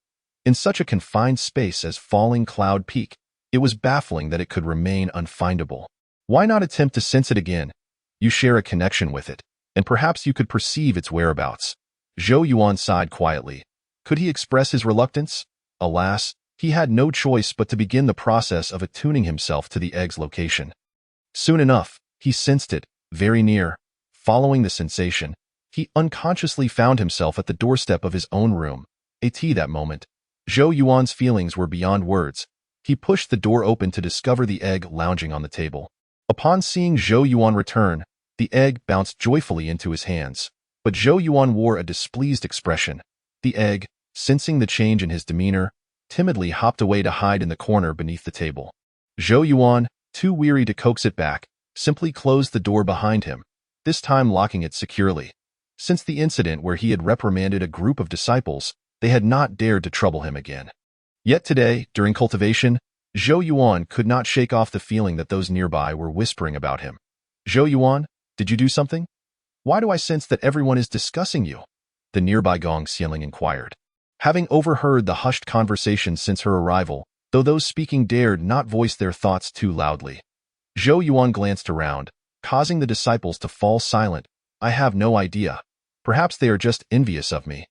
In such a confined space as Falling Cloud Peak, it was baffling that it could remain unfindable. Why not attempt to sense it again? You share a connection with it, and perhaps you could perceive its whereabouts. Zhou Yuan sighed quietly. Could he express his reluctance? Alas, he had no choice but to begin the process of attuning himself to the egg's location. Soon enough, he sensed it, very near. Following the sensation, he unconsciously found himself at the doorstep of his own room. That moment, Zhou Yuan's feelings were beyond words. He pushed the door open to discover the egg lounging on the table. Upon seeing Zhou Yuan return, the egg bounced joyfully into his hands. But Zhou Yuan wore a displeased expression. The egg, sensing the change in his demeanor, timidly hopped away to hide in the corner beneath the table. Zhou Yuan, too weary to coax it back, simply closed the door behind him, this time locking it securely. Since the incident where he had reprimanded a group of disciples, they had not dared to trouble him again. Yet today, during cultivation, Zhou Yuan could not shake off the feeling that those nearby were whispering about him. Zhou Yuan, did you do something? Why do I sense that everyone is discussing you? The nearby Gong Xianling inquired. Having overheard the hushed conversation since her arrival, though those speaking dared not voice their thoughts too loudly. Zhou Yuan glanced around, causing the disciples to fall silent. I have no idea. Perhaps they are just envious of me.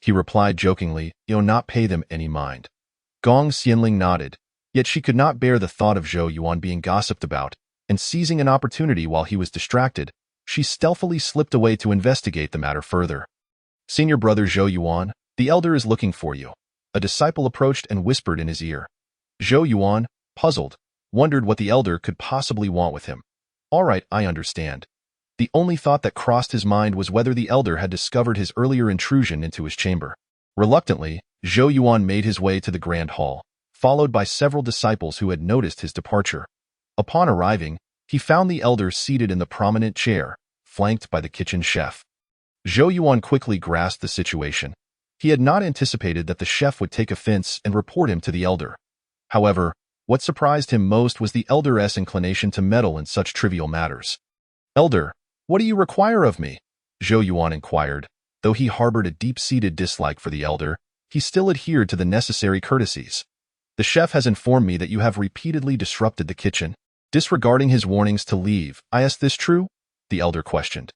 He replied jokingly, you'll not pay them any mind. Gong Xianling nodded, yet she could not bear the thought of Zhou Yuan being gossiped about, and seizing an opportunity while he was distracted, she stealthily slipped away to investigate the matter further. Senior brother Zhou Yuan, the elder is looking for you. A disciple approached and whispered in his ear. Zhou Yuan, puzzled, wondered what the elder could possibly want with him. All right, I understand. The only thought that crossed his mind was whether the elder had discovered his earlier intrusion into his chamber. Reluctantly, Zhou Yuan made his way to the grand hall, followed by several disciples who had noticed his departure. Upon arriving, he found the elder seated in the prominent chair, flanked by the kitchen chef. Zhou Yuan quickly grasped the situation. He had not anticipated that the chef would take offense and report him to the elder. However, what surprised him most was the elder's inclination to meddle in such trivial matters. Elder, what do you require of me? Zhou Yuan inquired. Though he harbored a deep-seated dislike for the elder, he still adhered to the necessary courtesies. The chef has informed me that you have repeatedly disrupted the kitchen, disregarding his warnings to leave. Is this true? The elder questioned.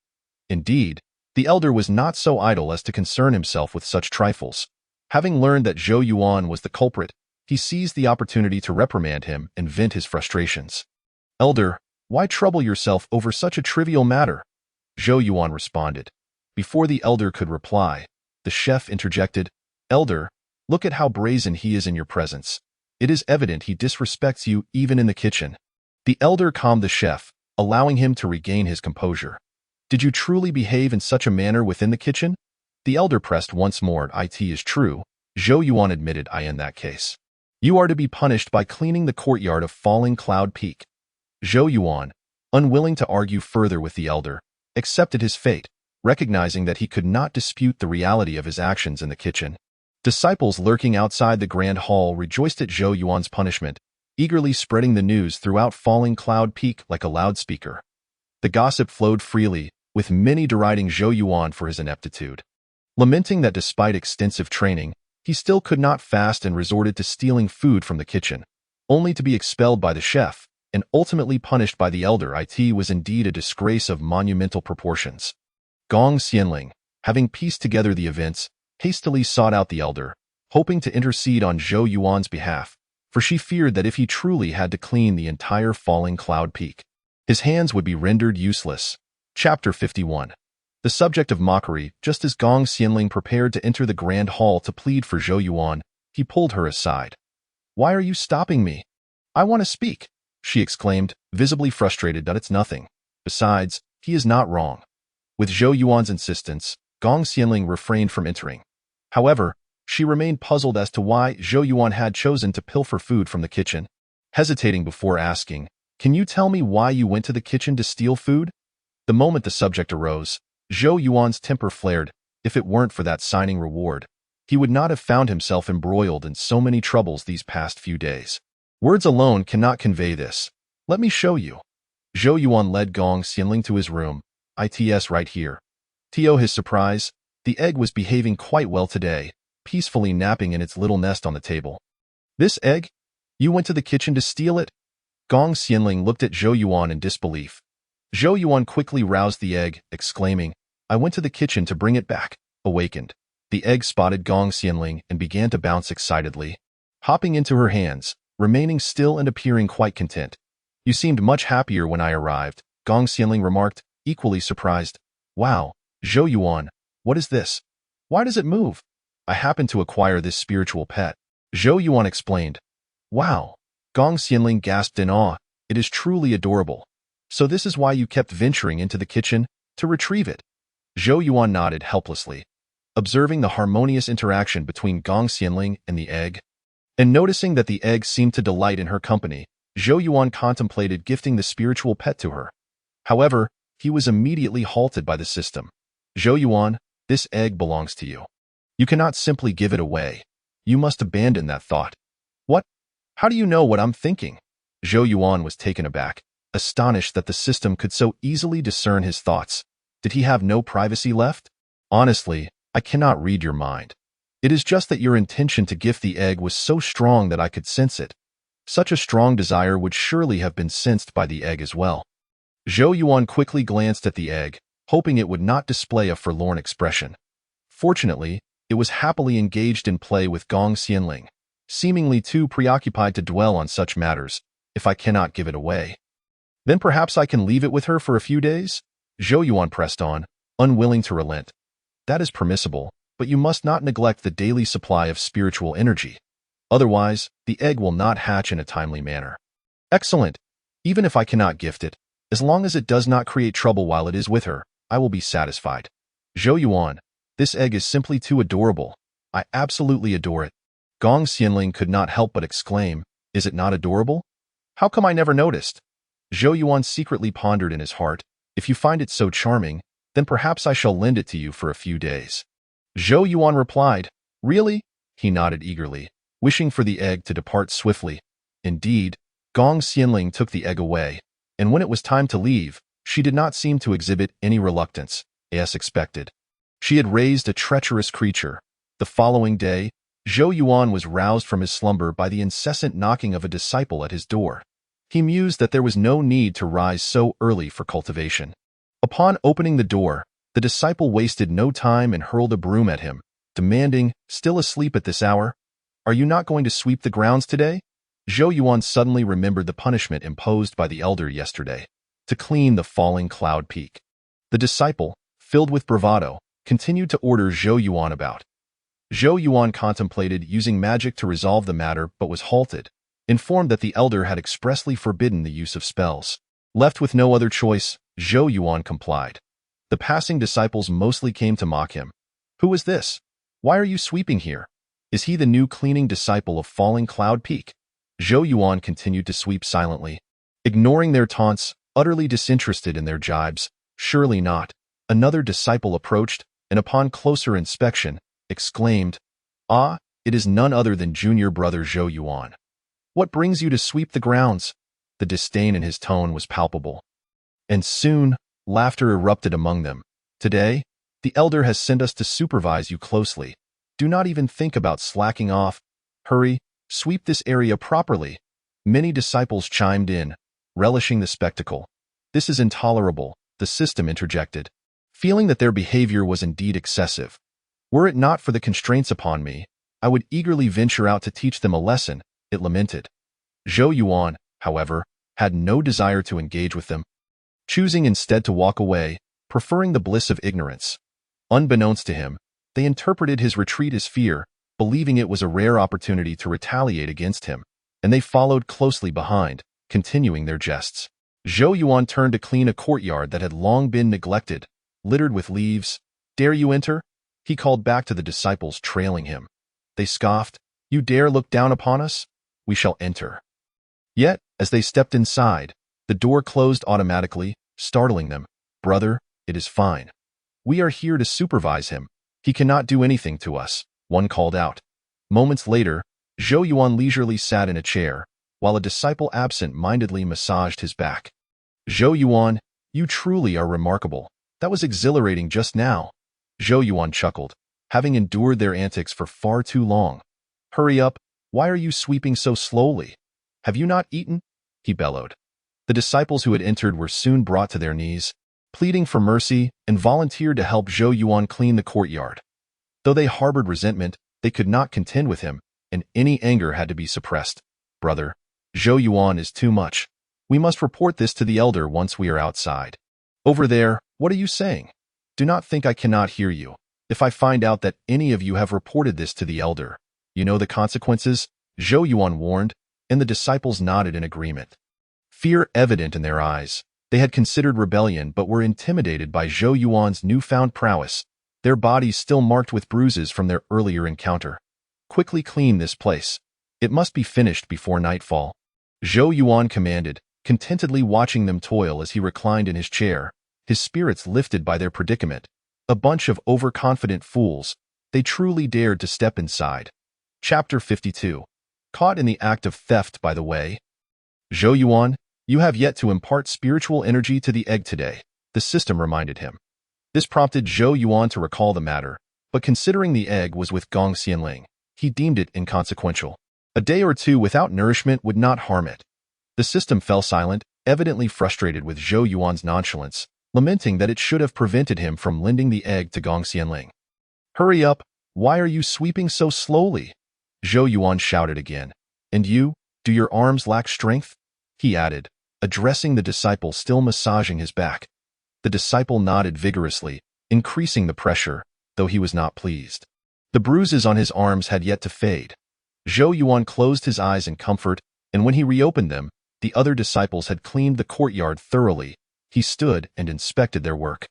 Indeed, the elder was not so idle as to concern himself with such trifles. Having learned that Zhou Yuan was the culprit, he seized the opportunity to reprimand him and vent his frustrations. Elder, why trouble yourself over such a trivial matter? Zhou Yuan responded. Before the elder could reply, the chef interjected, Elder, look at how brazen he is in your presence. It is evident he disrespects you even in the kitchen. The elder calmed the chef, allowing him to regain his composure. Did you truly behave in such a manner within the kitchen? The elder pressed once more. It is true, Zhou Yuan admitted. In that case, you are to be punished by cleaning the courtyard of Falling Cloud Peak. Zhou Yuan, unwilling to argue further with the elder, accepted his fate, recognizing that he could not dispute the reality of his actions in the kitchen. Disciples lurking outside the grand hall rejoiced at Zhou Yuan's punishment, eagerly spreading the news throughout Falling Cloud Peak like a loudspeaker. The gossip flowed freely, with many deriding Zhou Yuan for his ineptitude, lamenting that despite extensive training, he still could not fast and resorted to stealing food from the kitchen, only to be expelled by the chef and ultimately punished by the elder. It was indeed a disgrace of monumental proportions. Gong Xianling, having pieced together the events, hastily sought out the elder, hoping to intercede on Zhou Yuan's behalf, for she feared that if he truly had to clean the entire Falling Cloud Peak, his hands would be rendered useless. Chapter 51. The subject of mockery. Just as Gong Xianling prepared to enter the grand hall to plead for Zhou Yuan, he pulled her aside. "Why are you stopping me? I want to speak," she exclaimed, visibly frustrated. "That it's nothing. Besides, he is not wrong." With Zhou Yuan's insistence, Gong Xianling refrained from entering. However, she remained puzzled as to why Zhou Yuan had chosen to pilfer food from the kitchen, hesitating before asking, "Can you tell me why you went to the kitchen to steal food?" The moment the subject arose, Zhou Yuan's temper flared. If it weren't for that signing reward, he would not have found himself embroiled in so many troubles these past few days. Words alone cannot convey this. "Let me show you." Zhou Yuan led Gong Xianling to his room. "It's right here." To his surprise, the egg was behaving quite well today, peacefully napping in its little nest on the table. "This egg? You went to the kitchen to steal it?" Gong Xianling looked at Zhou Yuan in disbelief. Zhou Yuan quickly roused the egg, exclaiming, "I went to the kitchen to bring it back." Awakened, the egg spotted Gong Xianling and began to bounce excitedly, hopping into her hands, remaining still and appearing quite content. "You seemed much happier when I arrived," Gong Xianling remarked, equally surprised. "Wow, Zhou Yuan, what is this? Why does it move?" "I happened to acquire this spiritual pet," Zhou Yuan explained. "Wow," Gong Xianling gasped in awe, "it is truly adorable. So this is why you kept venturing into the kitchen, to retrieve it?" Zhou Yuan nodded helplessly, observing the harmonious interaction between Gong Xianling and the egg. And noticing that the egg seemed to delight in her company, Zhou Yuan contemplated gifting the spiritual pet to her. However, he was immediately halted by the system. "Zhou Yuan, this egg belongs to you. You cannot simply give it away. You must abandon that thought." "What? How do you know what I'm thinking?" Zhou Yuan was taken aback, astonished that the system could so easily discern his thoughts. Did he have no privacy left? "Honestly, I cannot read your mind. It is just that your intention to gift the egg was so strong that I could sense it. Such a strong desire would surely have been sensed by the egg as well." Zhou Yuan quickly glanced at the egg, hoping it would not display a forlorn expression. Fortunately, it was happily engaged in play with Gong Xianling, seemingly too preoccupied to dwell on such matters. "If I cannot give it away, then perhaps I can leave it with her for a few days?" Zhou Yuan pressed on, unwilling to relent. "That is permissible, but you must not neglect the daily supply of spiritual energy. Otherwise, the egg will not hatch in a timely manner." "Excellent. Even if I cannot gift it, as long as it does not create trouble while it is with her, I will be satisfied." "Zhou Yuan, this egg is simply too adorable. I absolutely adore it." Gong Xianling could not help but exclaim, "Is it not adorable? How come I never noticed?" Zhou Yuan secretly pondered in his heart, "If you find it so charming, then perhaps I shall lend it to you for a few days." Zhou Yuan replied, "Really?" He nodded eagerly, wishing for the egg to depart swiftly. Indeed, Gong Xianling took the egg away, and when it was time to leave, she did not seem to exhibit any reluctance, as expected. She had raised a treacherous creature. The following day, Zhou Yuan was roused from his slumber by the incessant knocking of a disciple at his door. He mused that there was no need to rise so early for cultivation. Upon opening the door, the disciple wasted no time and hurled a broom at him, demanding, "Still asleep at this hour? Are you not going to sweep the grounds today?" Zhou Yuan suddenly remembered the punishment imposed by the elder yesterday, to clean the Falling Cloud Peak. The disciple, filled with bravado, continued to order Zhou Yuan about. Zhou Yuan contemplated using magic to resolve the matter but was halted, informed that the elder had expressly forbidden the use of spells. Left with no other choice, Zhou Yuan complied. The passing disciples mostly came to mock him. "Who is this? Why are you sweeping here? Is he the new cleaning disciple of Falling Cloud Peak?" Zhou Yuan continued to sweep silently, ignoring their taunts, utterly disinterested in their jibes. "Surely not." Another disciple approached, and upon closer inspection, exclaimed, "Ah, it is none other than junior brother Zhou Yuan. What brings you to sweep the grounds? The disdain in his tone was palpable. And soon, laughter erupted among them. Today, the elder has sent us to supervise you closely. Do not even think about slacking off. Hurry, sweep this area properly. Many disciples chimed in, relishing the spectacle. This is intolerable, the system interjected, feeling that their behavior was indeed excessive. Were it not for the constraints upon me, I would eagerly venture out to teach them a lesson, it lamented. Zhou Yuan, however, had no desire to engage with them, choosing instead to walk away, preferring the bliss of ignorance. Unbeknownst to him, they interpreted his retreat as fear, believing it was a rare opportunity to retaliate against him, and they followed closely behind, continuing their jests. Zhou Yuan turned to clean a courtyard that had long been neglected, littered with leaves. Dare you enter? He called back to the disciples trailing him. They scoffed. You dare look down upon us? We shall enter. Yet, as they stepped inside, the door closed automatically, startling them. Brother, it is fine. We are here to supervise him. He cannot do anything to us, one called out. Moments later, Zhou Yuan leisurely sat in a chair, while a disciple absent-mindedly massaged his back. Zhou Yuan, you truly are remarkable. That was exhilarating just now. Zhou Yuan chuckled, having endured their antics for far too long. Hurry up, why are you sweeping so slowly? Have you not eaten? He bellowed. The disciples who had entered were soon brought to their knees, pleading for mercy, and volunteered to help Zhou Yuan clean the courtyard. Though they harbored resentment, they could not contend with him, and any anger had to be suppressed. Brother, Zhou Yuan is too much. We must report this to the elder once we are outside. Over there, what are you saying? Do not think I cannot hear you. If I find out that any of you have reported this to the elder, you know the consequences, Zhou Yuan warned, and the disciples nodded in agreement. Fear evident in their eyes, they had considered rebellion but were intimidated by Zhou Yuan's newfound prowess, their bodies still marked with bruises from their earlier encounter. Quickly clean this place. It must be finished before nightfall. Zhou Yuan commanded, contentedly watching them toil as he reclined in his chair, his spirits lifted by their predicament. A bunch of overconfident fools. They truly dared to step inside. Chapter 52. Caught in the act of theft by the way. Zhou Yuan, you have yet to impart spiritual energy to the egg today, the system reminded him. This prompted Zhou Yuan to recall the matter, but considering the egg was with Gong Xianling, he deemed it inconsequential. A day or two without nourishment would not harm it. The system fell silent, evidently frustrated with Zhou Yuan's nonchalance, lamenting that it should have prevented him from lending the egg to Gong Xianling. Hurry up, why are you sweeping so slowly? Zhou Yuan shouted again. And you, do your arms lack strength? He added, addressing the disciple still massaging his back. The disciple nodded vigorously, increasing the pressure, though he was not pleased. The bruises on his arms had yet to fade. Zhou Yuan closed his eyes in comfort, and when he reopened them, the other disciples had cleaned the courtyard thoroughly. He stood and inspected their work.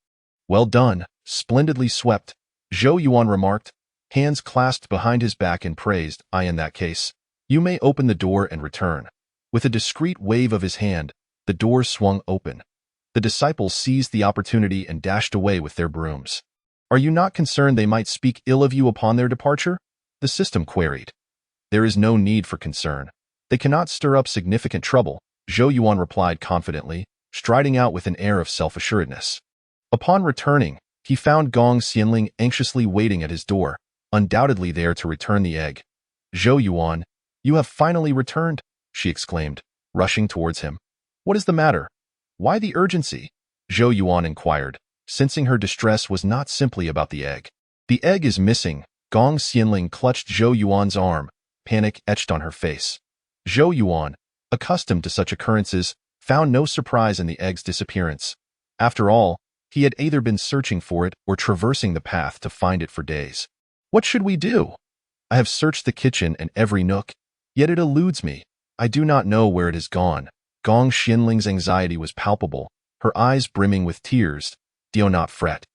Well done, splendidly swept, Zhou Yuan remarked, hands clasped behind his back and praised. In that case, you may open the door and return. With a discreet wave of his hand, the door swung open. The disciples seized the opportunity and dashed away with their brooms. Are you not concerned they might speak ill of you upon their departure? The system queried. There is no need for concern. They cannot stir up significant trouble, Zhou Yuan replied confidently, striding out with an air of self-assuredness. Upon returning, he found Gong Xianling anxiously waiting at his door, undoubtedly there to return the egg. Zhou Yuan, you have finally returned, she exclaimed, rushing towards him. What is the matter? Why the urgency? Zhou Yuan inquired, sensing her distress was not simply about the egg. The egg is missing. Gong Xianling clutched Zhou Yuan's arm, panic etched on her face. Zhou Yuan, accustomed to such occurrences, found no surprise in the egg's disappearance. After all, he had either been searching for it or traversing the path to find it for days. What should we do? I have searched the kitchen and every nook, yet it eludes me. I do not know where it has gone. Gong Xianling's anxiety was palpable, her eyes brimming with tears. Do not fret.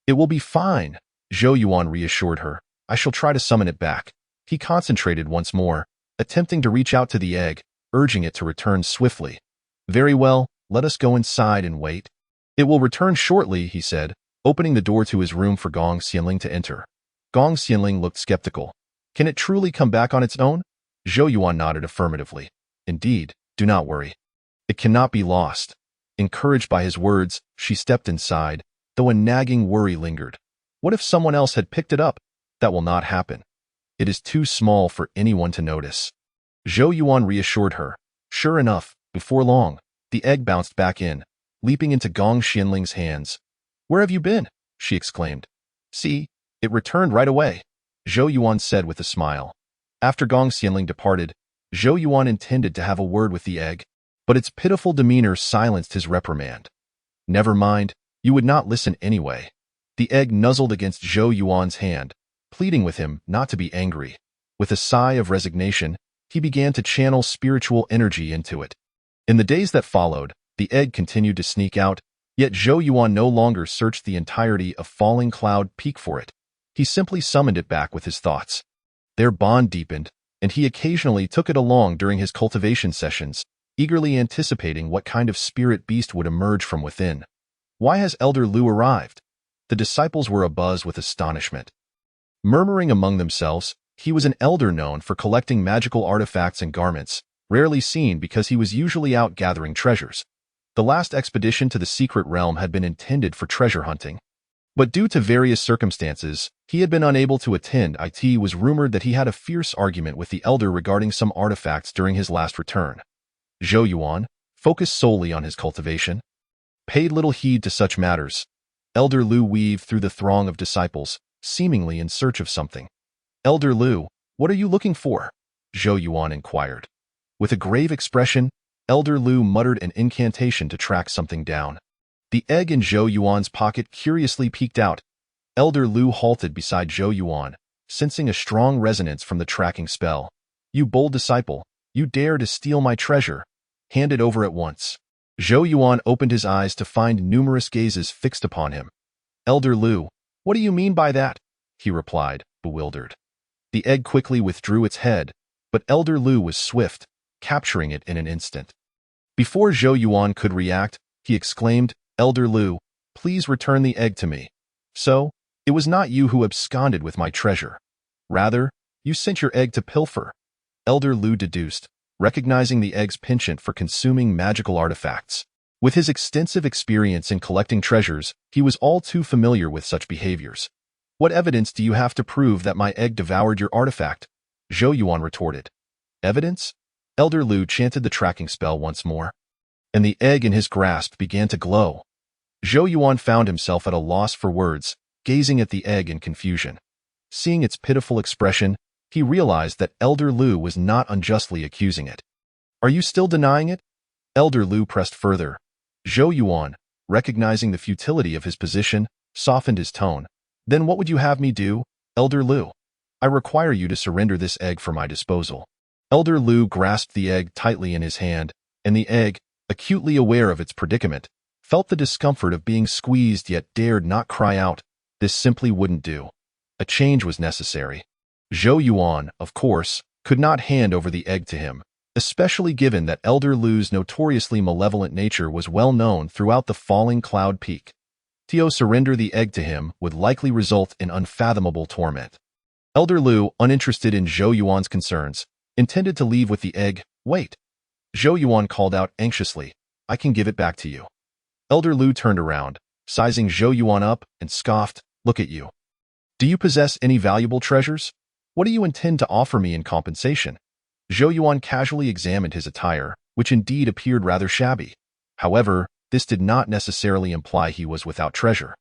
It will be fine, Zhou Yuan reassured her. I shall try to summon it back. He concentrated once more, attempting to reach out to the egg, urging it to return swiftly. Very well, let us go inside and wait. It will return shortly, he said, opening the door to his room for Gong Xianling to enter. Gong Xianling looked skeptical. Can it truly come back on its own? Zhou Yuan nodded affirmatively. Indeed, do not worry. It cannot be lost. Encouraged by his words, she stepped inside, though a nagging worry lingered. What if someone else had picked it up? That will not happen. It is too small for anyone to notice. Zhou Yuan reassured her. Sure enough, before long, the egg bounced back in, leaping into Gong Xianling's hands. Where have you been? She exclaimed. See, it returned right away, Zhou Yuan said with a smile. After Gong Xianling departed, Zhou Yuan intended to have a word with the egg, but its pitiful demeanor silenced his reprimand. Never mind, you would not listen anyway. The egg nuzzled against Zhou Yuan's hand, pleading with him not to be angry. With a sigh of resignation, he began to channel spiritual energy into it. In the days that followed, the egg continued to sneak out, yet Zhou Yuan no longer searched the entirety of Falling Cloud Peak for it. He simply summoned it back with his thoughts. Their bond deepened, and he occasionally took it along during his cultivation sessions, eagerly anticipating what kind of spirit beast would emerge from within. Why has Elder Lu arrived? The disciples were abuzz with astonishment. Murmuring among themselves, he was an elder known for collecting magical artifacts and garments, rarely seen because he was usually out gathering treasures. The last expedition to the secret realm had been intended for treasure hunting. But due to various circumstances, he had been unable to attend. It was rumored that he had a fierce argument with the elder regarding some artifacts during his last return. Zhou Yuan, focused solely on his cultivation, paid little heed to such matters. Elder Lu weaved through the throng of disciples, seemingly in search of something. Elder Lu, what are you looking for? Zhou Yuan inquired. With a grave expression, Elder Lu muttered an incantation to track something down. The egg in Zhou Yuan's pocket curiously peeked out. Elder Lu halted beside Zhou Yuan, sensing a strong resonance from the tracking spell. You bold disciple, you dare to steal my treasure. Hand it over at once. Zhou Yuan opened his eyes to find numerous gazes fixed upon him. Elder Lu, what do you mean by that? He replied, bewildered. The egg quickly withdrew its head, but Elder Lu was swift, capturing it in an instant. Before Zhou Yuan could react, he exclaimed, Elder Lu, please return the egg to me. So, it was not you who absconded with my treasure. Rather, you sent your egg to pilfer. Elder Lu deduced, recognizing the egg's penchant for consuming magical artifacts. With his extensive experience in collecting treasures, he was all too familiar with such behaviors. What evidence do you have to prove that my egg devoured your artifact? Zhou Yuan retorted. Evidence? Elder Lu chanted the tracking spell once more, and the egg in his grasp began to glow. Zhou Yuan found himself at a loss for words, gazing at the egg in confusion. Seeing its pitiful expression, he realized that Elder Lu was not unjustly accusing it. Are you still denying it? Elder Lu pressed further. Zhou Yuan, recognizing the futility of his position, softened his tone. Then what would you have me do, Elder Lu? I require you to surrender this egg for my disposal. Elder Lu grasped the egg tightly in his hand, and the egg, acutely aware of its predicament, felt the discomfort of being squeezed yet dared not cry out. This simply wouldn't do. A change was necessary. Zhou Yuan, of course, could not hand over the egg to him, especially given that Elder Lu's notoriously malevolent nature was well known throughout the Falling Cloud Peak. To surrender the egg to him would likely result in unfathomable torment. Elder Lu, uninterested in Zhou Yuan's concerns, intended to leave with the egg. Wait. Zhou Yuan called out anxiously, I can give it back to you. Elder Lu turned around, sizing Zhou Yuan up, and scoffed, look at you. Do you possess any valuable treasures? What do you intend to offer me in compensation? Zhou Yuan casually examined his attire, which indeed appeared rather shabby. However, this did not necessarily imply he was without treasure.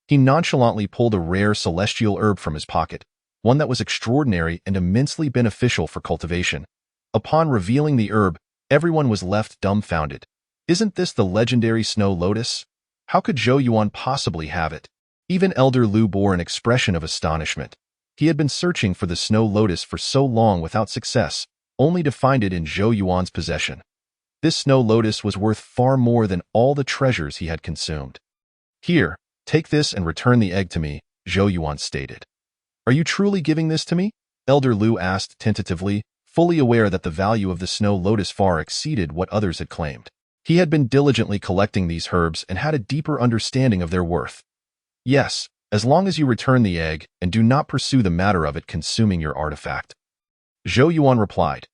He nonchalantly pulled a rare celestial herb from his pocket, one that was extraordinary and immensely beneficial for cultivation. Upon revealing the herb, everyone was left dumbfounded. Isn't this the legendary snow lotus? How could Zhou Yuan possibly have it? Even Elder Lu bore an expression of astonishment. He had been searching for the snow lotus for so long without success, only to find it in Zhou Yuan's possession. This snow lotus was worth far more than all the treasures he had consumed. Here, take this and return the egg to me, Zhou Yuan stated. Are you truly giving this to me? Elder Lu asked tentatively, fully aware that the value of the snow lotus far exceeded what others had claimed. He had been diligently collecting these herbs and had a deeper understanding of their worth. Yes, as long as you return the egg and do not pursue the matter of it consuming your artifact. Zhou Yuan replied.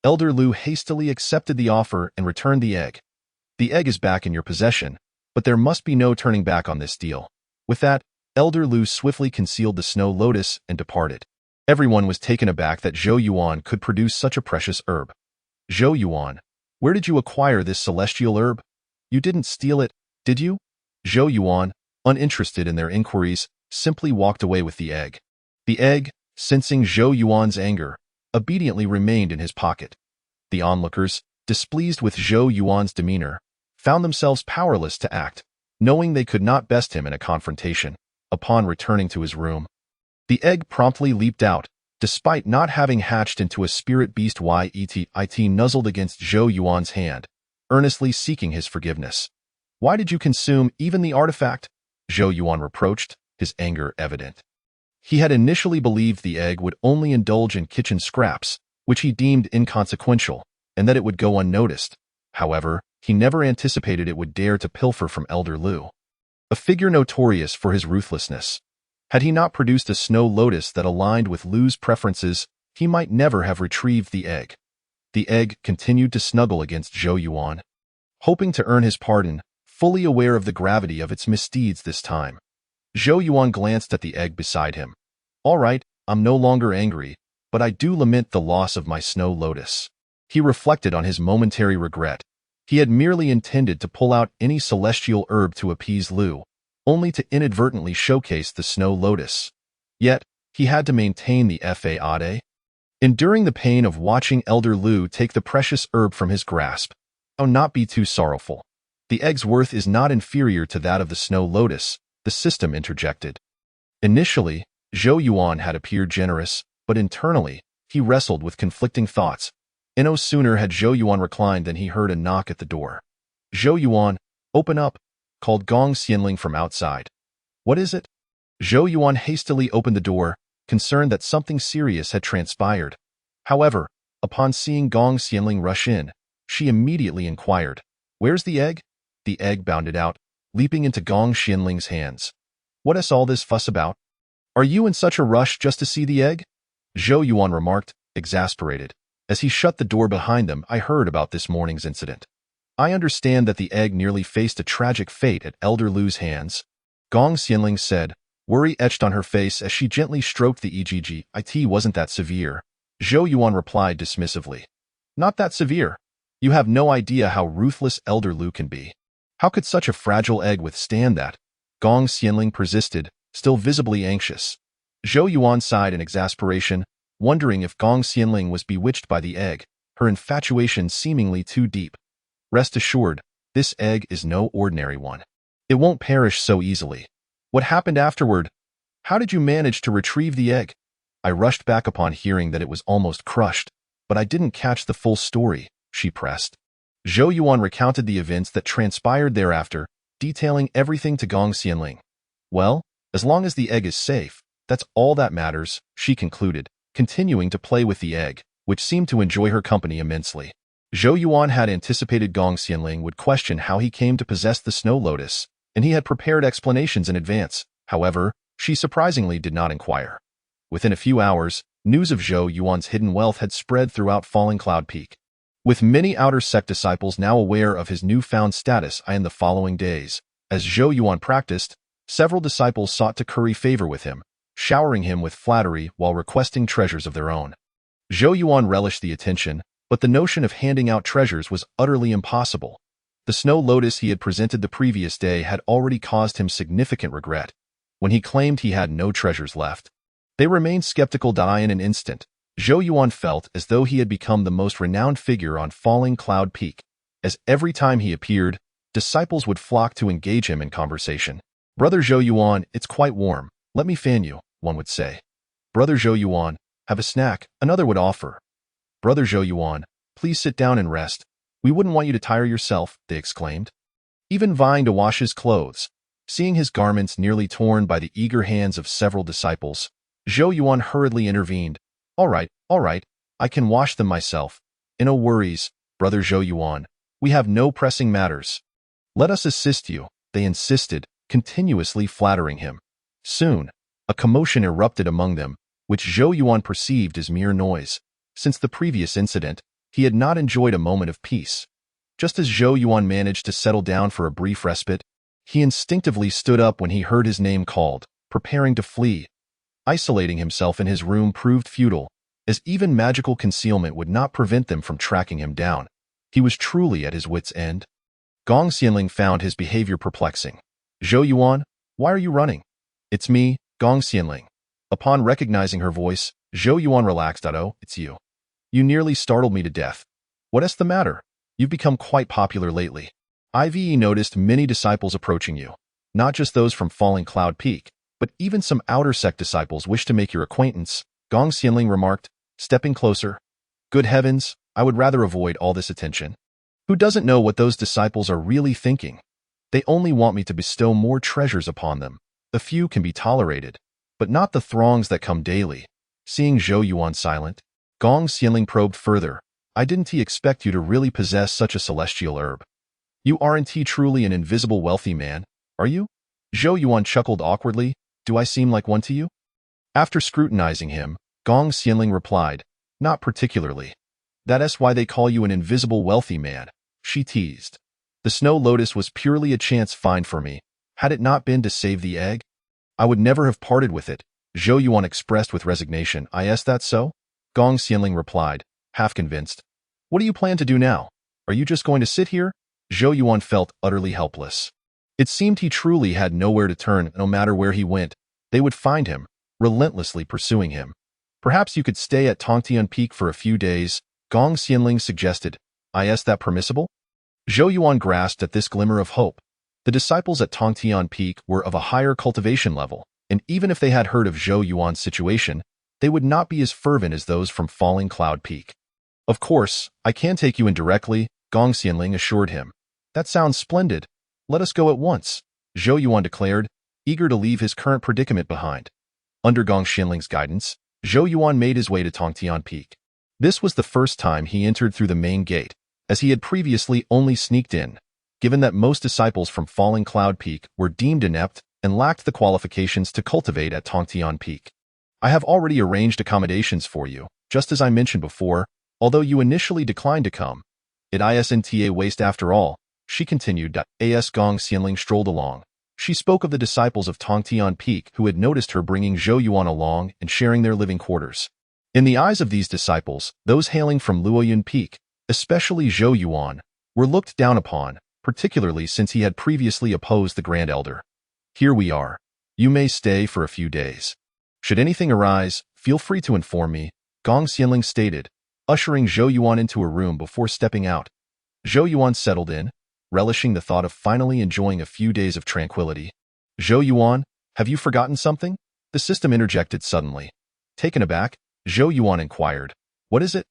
Elder Lu hastily accepted the offer and returned the egg. The egg is back in your possession, but there must be no turning back on this deal. With that, Elder Lu swiftly concealed the snow lotus and departed. Everyone was taken aback that Zhou Yuan could produce such a precious herb. Zhou Yuan, where did you acquire this celestial herb? You didn't steal it, did you? Zhou Yuan, uninterested in their inquiries, simply walked away with the egg. The egg, sensing Zhou Yuan's anger, obediently remained in his pocket. The onlookers, displeased with Zhou Yuan's demeanor, found themselves powerless to act, knowing they could not best him in a confrontation. Upon returning to his room, the egg promptly leaped out, despite not having hatched into a spirit beast. It nuzzled against Zhou Yuan's hand, earnestly seeking his forgiveness. Why did you consume even the artifact? Zhou Yuan reproached, his anger evident. He had initially believed the egg would only indulge in kitchen scraps, which he deemed inconsequential, and that it would go unnoticed. However, he never anticipated it would dare to pilfer from Elder Lu, a figure notorious for his ruthlessness. Had he not produced a snow lotus that aligned with Lu's preferences, he might never have retrieved the egg. The egg continued to snuggle against Zhou Yuan, hoping to earn his pardon, fully aware of the gravity of its misdeeds this time. Zhou Yuan glanced at the egg beside him. All right, I'm no longer angry, but I do lament the loss of my snow lotus. He reflected on his momentary regret. He had merely intended to pull out any celestial herb to appease Lu, only to inadvertently showcase the snow lotus. Yet, he had to maintain the faade, enduring the pain of watching Elder Lu take the precious herb from his grasp. Oh, not be too sorrowful. The egg's worth is not inferior to that of the snow lotus, the system interjected. Initially, Zhou Yuan had appeared generous, but internally, he wrestled with conflicting thoughts. No sooner had Zhou Yuan reclined than he heard a knock at the door. Zhou Yuan, open up, called Gong Xianling from outside. What is it? Zhou Yuan hastily opened the door, concerned that something serious had transpired. However, upon seeing Gong Xianling rush in, she immediately inquired, Where's the egg? The egg bounded out, leaping into Gong Xianling's hands. What is all this fuss about? Are you in such a rush just to see the egg? Zhou Yuan remarked, exasperated. As he shut the door behind them, I heard about this morning's incident. I understand that the egg nearly faced a tragic fate at Elder Lu's hands. Gong Xianling said, worry etched on her face as she gently stroked the egg. It wasn't that severe. Zhou Yuan replied dismissively. Not that severe. You have no idea how ruthless Elder Lu can be. How could such a fragile egg withstand that? Gong Xianling persisted, still visibly anxious. Zhou Yuan sighed in exasperation, wondering if Gong Xianling was bewitched by the egg, her infatuation seemingly too deep. Rest assured, this egg is no ordinary one. It won't perish so easily. What happened afterward? How did you manage to retrieve the egg? I rushed back upon hearing that it was almost crushed, but I didn't catch the full story, she pressed. Zhou Yuan recounted the events that transpired thereafter, detailing everything to Gong Xianling. Well, as long as the egg is safe, that's all that matters, she concluded, continuing to play with the egg, which seemed to enjoy her company immensely. Zhou Yuan had anticipated Gong Xianling would question how he came to possess the snow lotus, and he had prepared explanations in advance. However, she surprisingly did not inquire. Within a few hours, news of Zhou Yuan's hidden wealth had spread throughout Falling Cloud Peak. With many outer sect disciples now aware of his newfound status in the following days, as Zhou Yuan practiced, several disciples sought to curry favor with him, showering him with flattery while requesting treasures of their own. Zhou Yuan relished the attention, but the notion of handing out treasures was utterly impossible. The snow lotus he had presented the previous day had already caused him significant regret. When he claimed he had no treasures left, they remained skeptical. In an instant, Zhou Yuan felt as though he had become the most renowned figure on Falling Cloud Peak, as every time he appeared, disciples would flock to engage him in conversation. Brother Zhou Yuan, it's quite warm. Let me fan you, one would say. Brother Zhou Yuan, have a snack, another would offer. Brother Zhou Yuan, please sit down and rest. We wouldn't want you to tire yourself, they exclaimed. Even vying to wash his clothes. Seeing his garments nearly torn by the eager hands of several disciples, Zhou Yuan hurriedly intervened. All right, I can wash them myself. No worries, Brother Zhou Yuan. We have no pressing matters. Let us assist you, they insisted, continuously flattering him. Soon, a commotion erupted among them, which Zhou Yuan perceived as mere noise. Since the previous incident, He had not enjoyed a moment of peace. Just as Zhou Yuan managed to settle down for a brief respite, he instinctively stood up when he heard his name called, preparing to flee. Isolating himself in his room proved futile, as even magical concealment would not prevent them from tracking him down. He was truly at his wit's end. Gong Xianling found his behavior perplexing. Zhou Yuan, why are you running? It's me, Gong Xianling. Upon recognizing her voice, Zhou Yuan relaxed. Oh, it's you. You nearly startled me to death. What's the matter? You've become quite popular lately. I've noticed many disciples approaching you. Not just those from Falling Cloud Peak, but even some outer sect disciples wish to make your acquaintance, Gong Xianling remarked, stepping closer. Good heavens, I would rather avoid all this attention. Who doesn't know what those disciples are really thinking? They only want me to bestow more treasures upon them. A few can be tolerated, but not the throngs that come daily. Seeing Zhou Yuan silent, Gong Xianling probed further. I didn't expect you to really possess such a celestial herb. You aren't truly an invisible wealthy man, are you? Zhou Yuan chuckled awkwardly. Do I seem like one to you? After scrutinizing him, Gong Xianling replied, not particularly. That's why they call you an invisible wealthy man, she teased. The snow lotus was purely a chance find for me. Had it not been to save the egg, I would never have parted with it, Zhou Yuan expressed with resignation. Is that so? Gong Xianling replied, half convinced. What do you plan to do now? Are you just going to sit here? Zhou Yuan felt utterly helpless. It seemed he truly had nowhere to turn. No matter where he went, they would find him, relentlessly pursuing him. Perhaps you could stay at Tongtian Peak for a few days, Gong Xianling suggested. Is that permissible? Zhou Yuan grasped at this glimmer of hope. The disciples at Tongtian Peak were of a higher cultivation level, and even if they had heard of Zhou Yuan's situation, they would not be as fervent as those from Falling Cloud Peak. Of course, I can take you in directly, Gong Xianling assured him. That sounds splendid. Let us go at once, Zhou Yuan declared, eager to leave his current predicament behind. Under Gong Xianling's guidance, Zhou Yuan made his way to Tongtian Peak. This was the first time he entered through the main gate, as he had previously only sneaked in, given that most disciples from Falling Cloud Peak were deemed inept and lacked the qualifications to cultivate at Tongtian Peak. I have already arranged accommodations for you, just as I mentioned before, although you initially declined to come. It isn't a waste after all, she continued. As Gong Xianling strolled along, she spoke of the disciples of Tongtian Peak who had noticed her bringing Zhou Yuan along and sharing their living quarters. In the eyes of these disciples, those hailing from Luoyun Peak, especially Zhou Yuan, were looked down upon, particularly since he had previously opposed the Grand Elder. Here we are. You may stay for a few days. Should anything arise, feel free to inform me, Gong Xianling stated, ushering Zhou Yuan into a room before stepping out. Zhou Yuan settled in, relishing the thought of finally enjoying a few days of tranquility. Zhou Yuan, have you forgotten something? The system interjected suddenly. Taken aback, Zhou Yuan inquired. What is it?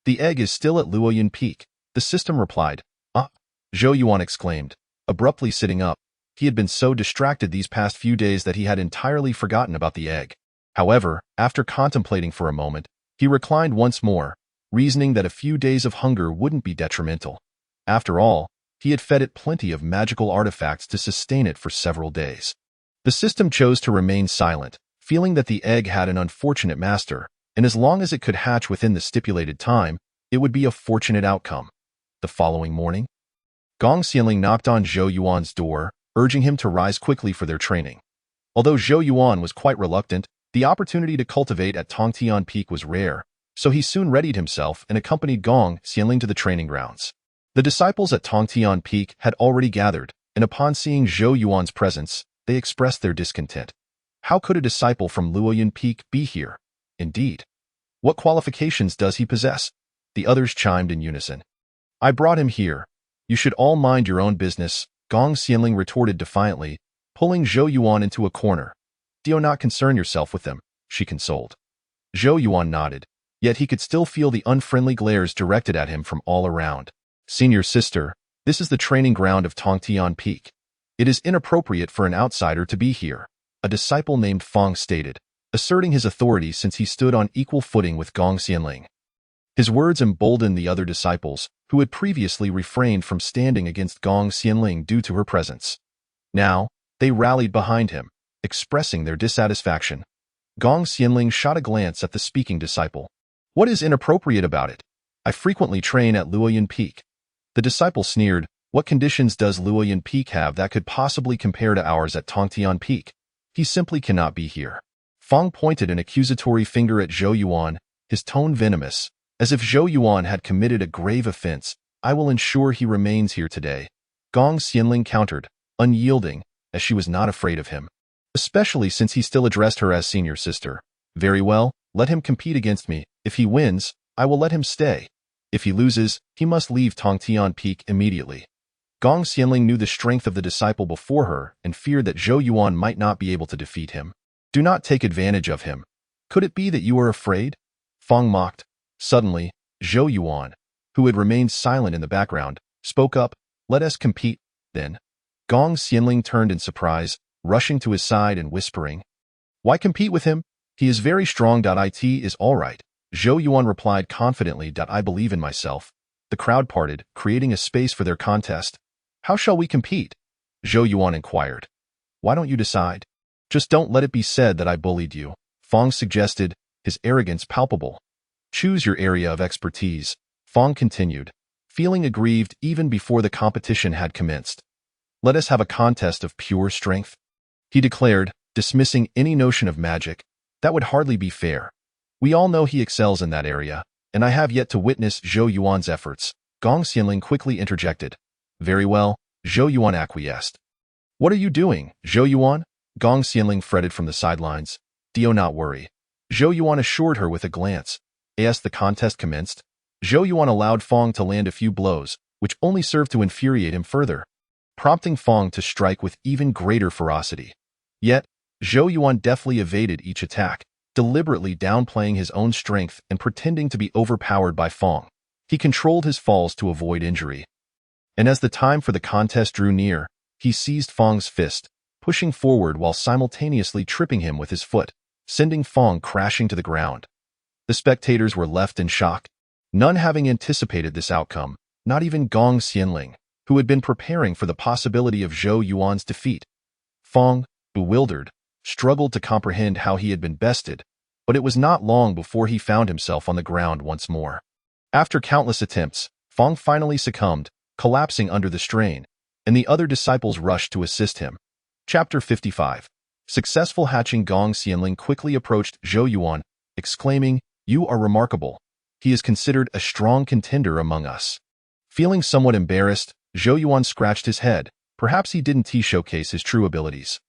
The egg is still at Luoyun Peak, the system replied. Ah, Zhou Yuan exclaimed, abruptly sitting up. He had been so distracted these past few days that he had entirely forgotten about the egg. However, after contemplating for a moment, he reclined once more, reasoning that a few days of hunger wouldn't be detrimental. After all, he had fed it plenty of magical artifacts to sustain it for several days. The system chose to remain silent, feeling that the egg had an unfortunate master, and as long as it could hatch within the stipulated time, it would be a fortunate outcome. The following morning, Gong Xianling knocked on Zhou Yuan's door, urging him to rise quickly for their training. Although Zhou Yuan was quite reluctant, the opportunity to cultivate at Tongtian Peak was rare, so he soon readied himself and accompanied Gong Xianling to the training grounds. The disciples at Tongtian Peak had already gathered, and upon seeing Zhou Yuan's presence, they expressed their discontent. How could a disciple from Luoyun Peak be here? Indeed. What qualifications does he possess? The others chimed in unison. I brought him here. You should all mind your own business, Gong Xianling retorted defiantly, pulling Zhou Yuan into a corner. Do not concern yourself with them, she consoled. Zhou Yuan nodded, yet he could still feel the unfriendly glares directed at him from all around. Senior sister, this is the training ground of Tongtian Peak. It is inappropriate for an outsider to be here, a disciple named Fong stated, asserting his authority since he stood on equal footing with Gong Xianling. His words emboldened the other disciples, who had previously refrained from standing against Gong Xianling due to her presence. Now, they rallied behind him, expressing their dissatisfaction. Gong Xianling shot a glance at the speaking disciple. What is inappropriate about it? I frequently train at Luoyuan Peak. The disciple sneered, what conditions does Luoyuan Peak have that could possibly compare to ours at Tongtian Peak? He simply cannot be here. Fong pointed an accusatory finger at Zhou Yuan, his tone venomous, as if Zhou Yuan had committed a grave offense. I will ensure he remains here today. Gong Xianling countered, unyielding, as she was not afraid of him, especially since he still addressed her as senior sister. Very well, let him compete against me. If he wins, I will let him stay. If he loses, he must leave Tongtian Peak immediately. Gong Xianling knew the strength of the disciple before her and feared that Zhou Yuan might not be able to defeat him. Do not take advantage of him. Could it be that you are afraid? Fong mocked. Suddenly, Zhou Yuan, who had remained silent in the background, spoke up, let us compete, then. Gong Xianling turned in surprise, rushing to his side and whispering, why compete with him? He is very strong. It is all right. Zhou Yuan replied confidently. I believe in myself. The crowd parted, creating a space for their contest. How shall we compete? Zhou Yuan inquired. Why don't you decide? Just don't let it be said that I bullied you, Fong suggested, his arrogance palpable. Choose your area of expertise, Fong continued, feeling aggrieved even before the competition had commenced. Let us have a contest of pure strength, he declared, dismissing any notion of magic. That would hardly be fair. We all know he excels in that area, and I have yet to witness Zhou Yuan's efforts. Gong Xianling quickly interjected. Very well, Zhou Yuan acquiesced. What are you doing, Zhou Yuan? Gong Xianling fretted from the sidelines. Do not worry. Zhou Yuan assured her with a glance. As the contest commenced, Zhou Yuan allowed Fong to land a few blows, which only served to infuriate him further, prompting Fong to strike with even greater ferocity. Yet, Zhou Yuan deftly evaded each attack, deliberately downplaying his own strength and pretending to be overpowered by Fong. He controlled his falls to avoid injury. And as the time for the contest drew near, he seized Fong's fist, pushing forward while simultaneously tripping him with his foot, sending Fong crashing to the ground. The spectators were left in shock, none having anticipated this outcome, not even Gong Xianling, who had been preparing for the possibility of Zhou Yuan's defeat. Fong, bewildered, struggled to comprehend how he had been bested, but it was not long before he found himself on the ground once more. After countless attempts, Fong finally succumbed, collapsing under the strain, and the other disciples rushed to assist him. Chapter 55. Successful hatching. Gong Xianling quickly approached Zhou Yuan, exclaiming, You are remarkable. He is considered a strong contender among us. Feeling somewhat embarrassed, Zhou Yuan scratched his head. Perhaps he didn't showcase his true abilities.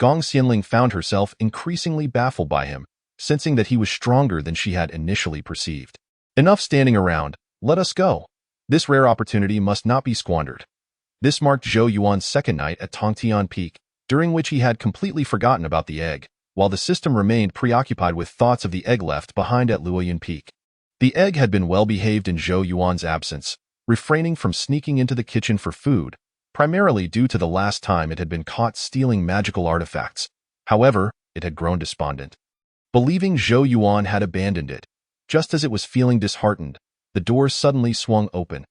Gong Xianling found herself increasingly baffled by him, sensing that he was stronger than she had initially perceived. Enough standing around, let us go. This rare opportunity must not be squandered. This marked Zhou Yuan's second night at Tongtian Peak, during which he had completely forgotten about the egg, while the system remained preoccupied with thoughts of the egg left behind at Luoyuan Peak. The egg had been well behaved in Zhou Yuan's absence, refraining from sneaking into the kitchen for food, primarily due to the last time it had been caught stealing magical artifacts. However, it had grown despondent, believing Zhou Yuan had abandoned it. Just as it was feeling disheartened, the door suddenly swung open.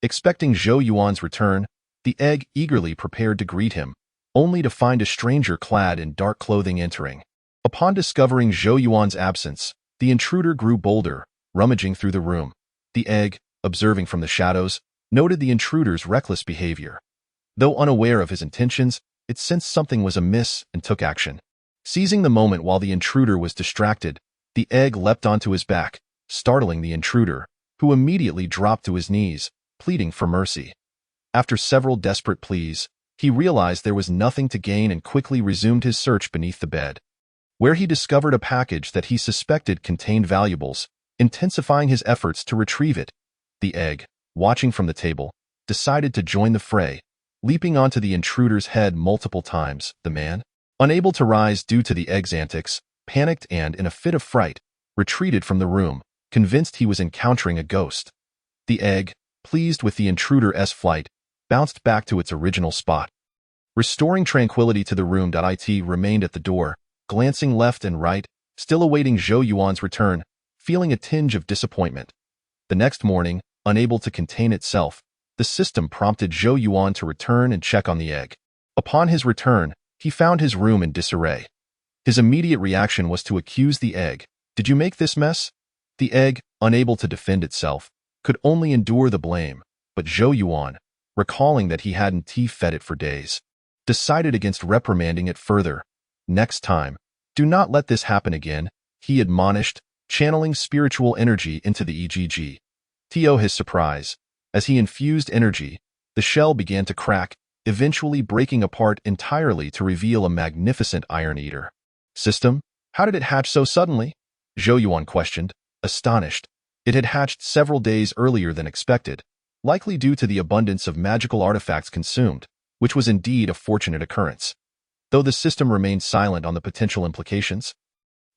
Expecting Zhou Yuan's return, the egg eagerly prepared to greet him, only to find a stranger clad in dark clothing entering. Upon discovering Zhou Yuan's absence, the intruder grew bolder, rummaging through the room. The egg, observing from the shadows, noted the intruder's reckless behavior. Though unaware of his intentions, it sensed something was amiss and took action. Seizing the moment while the intruder was distracted, the egg leapt onto his back, startling the intruder, who immediately dropped to his knees, pleading for mercy. After several desperate pleas, he realized there was nothing to gain and quickly resumed his search beneath the bed, where he discovered a package that he suspected contained valuables, intensifying his efforts to retrieve it. The egg, watching from the table, decided to join the fray, leaping onto the intruder's head multiple times. The man, unable to rise due to the egg's antics, panicked and, in a fit of fright, retreated from the room, convinced he was encountering a ghost. The egg, pleased with the intruder's flight, bounced back to its original spot. Restoring tranquility to the room. It remained at the door, glancing left and right, still awaiting Zhou Yuan's return, feeling a tinge of disappointment. The next morning, unable to contain itself, the system prompted Zhou Yuan to return and check on the egg. Upon his return, he found his room in disarray. His immediate reaction was to accuse the egg. Did you make this mess? The egg, unable to defend itself, could only endure the blame, but Zhou Yuan, recalling that he hadn't fed it for days, decided against reprimanding it further. Next time, do not let this happen again, he admonished, channeling spiritual energy into the EGG. To his surprise, as he infused energy, the shell began to crack, eventually breaking apart entirely to reveal a magnificent Iron Eater. System? How did it hatch so suddenly? Zhou Yuan questioned, astonished. It had hatched several days earlier than expected, likely due to the abundance of magical artifacts consumed, which was indeed a fortunate occurrence. Though the system remained silent on the potential implications,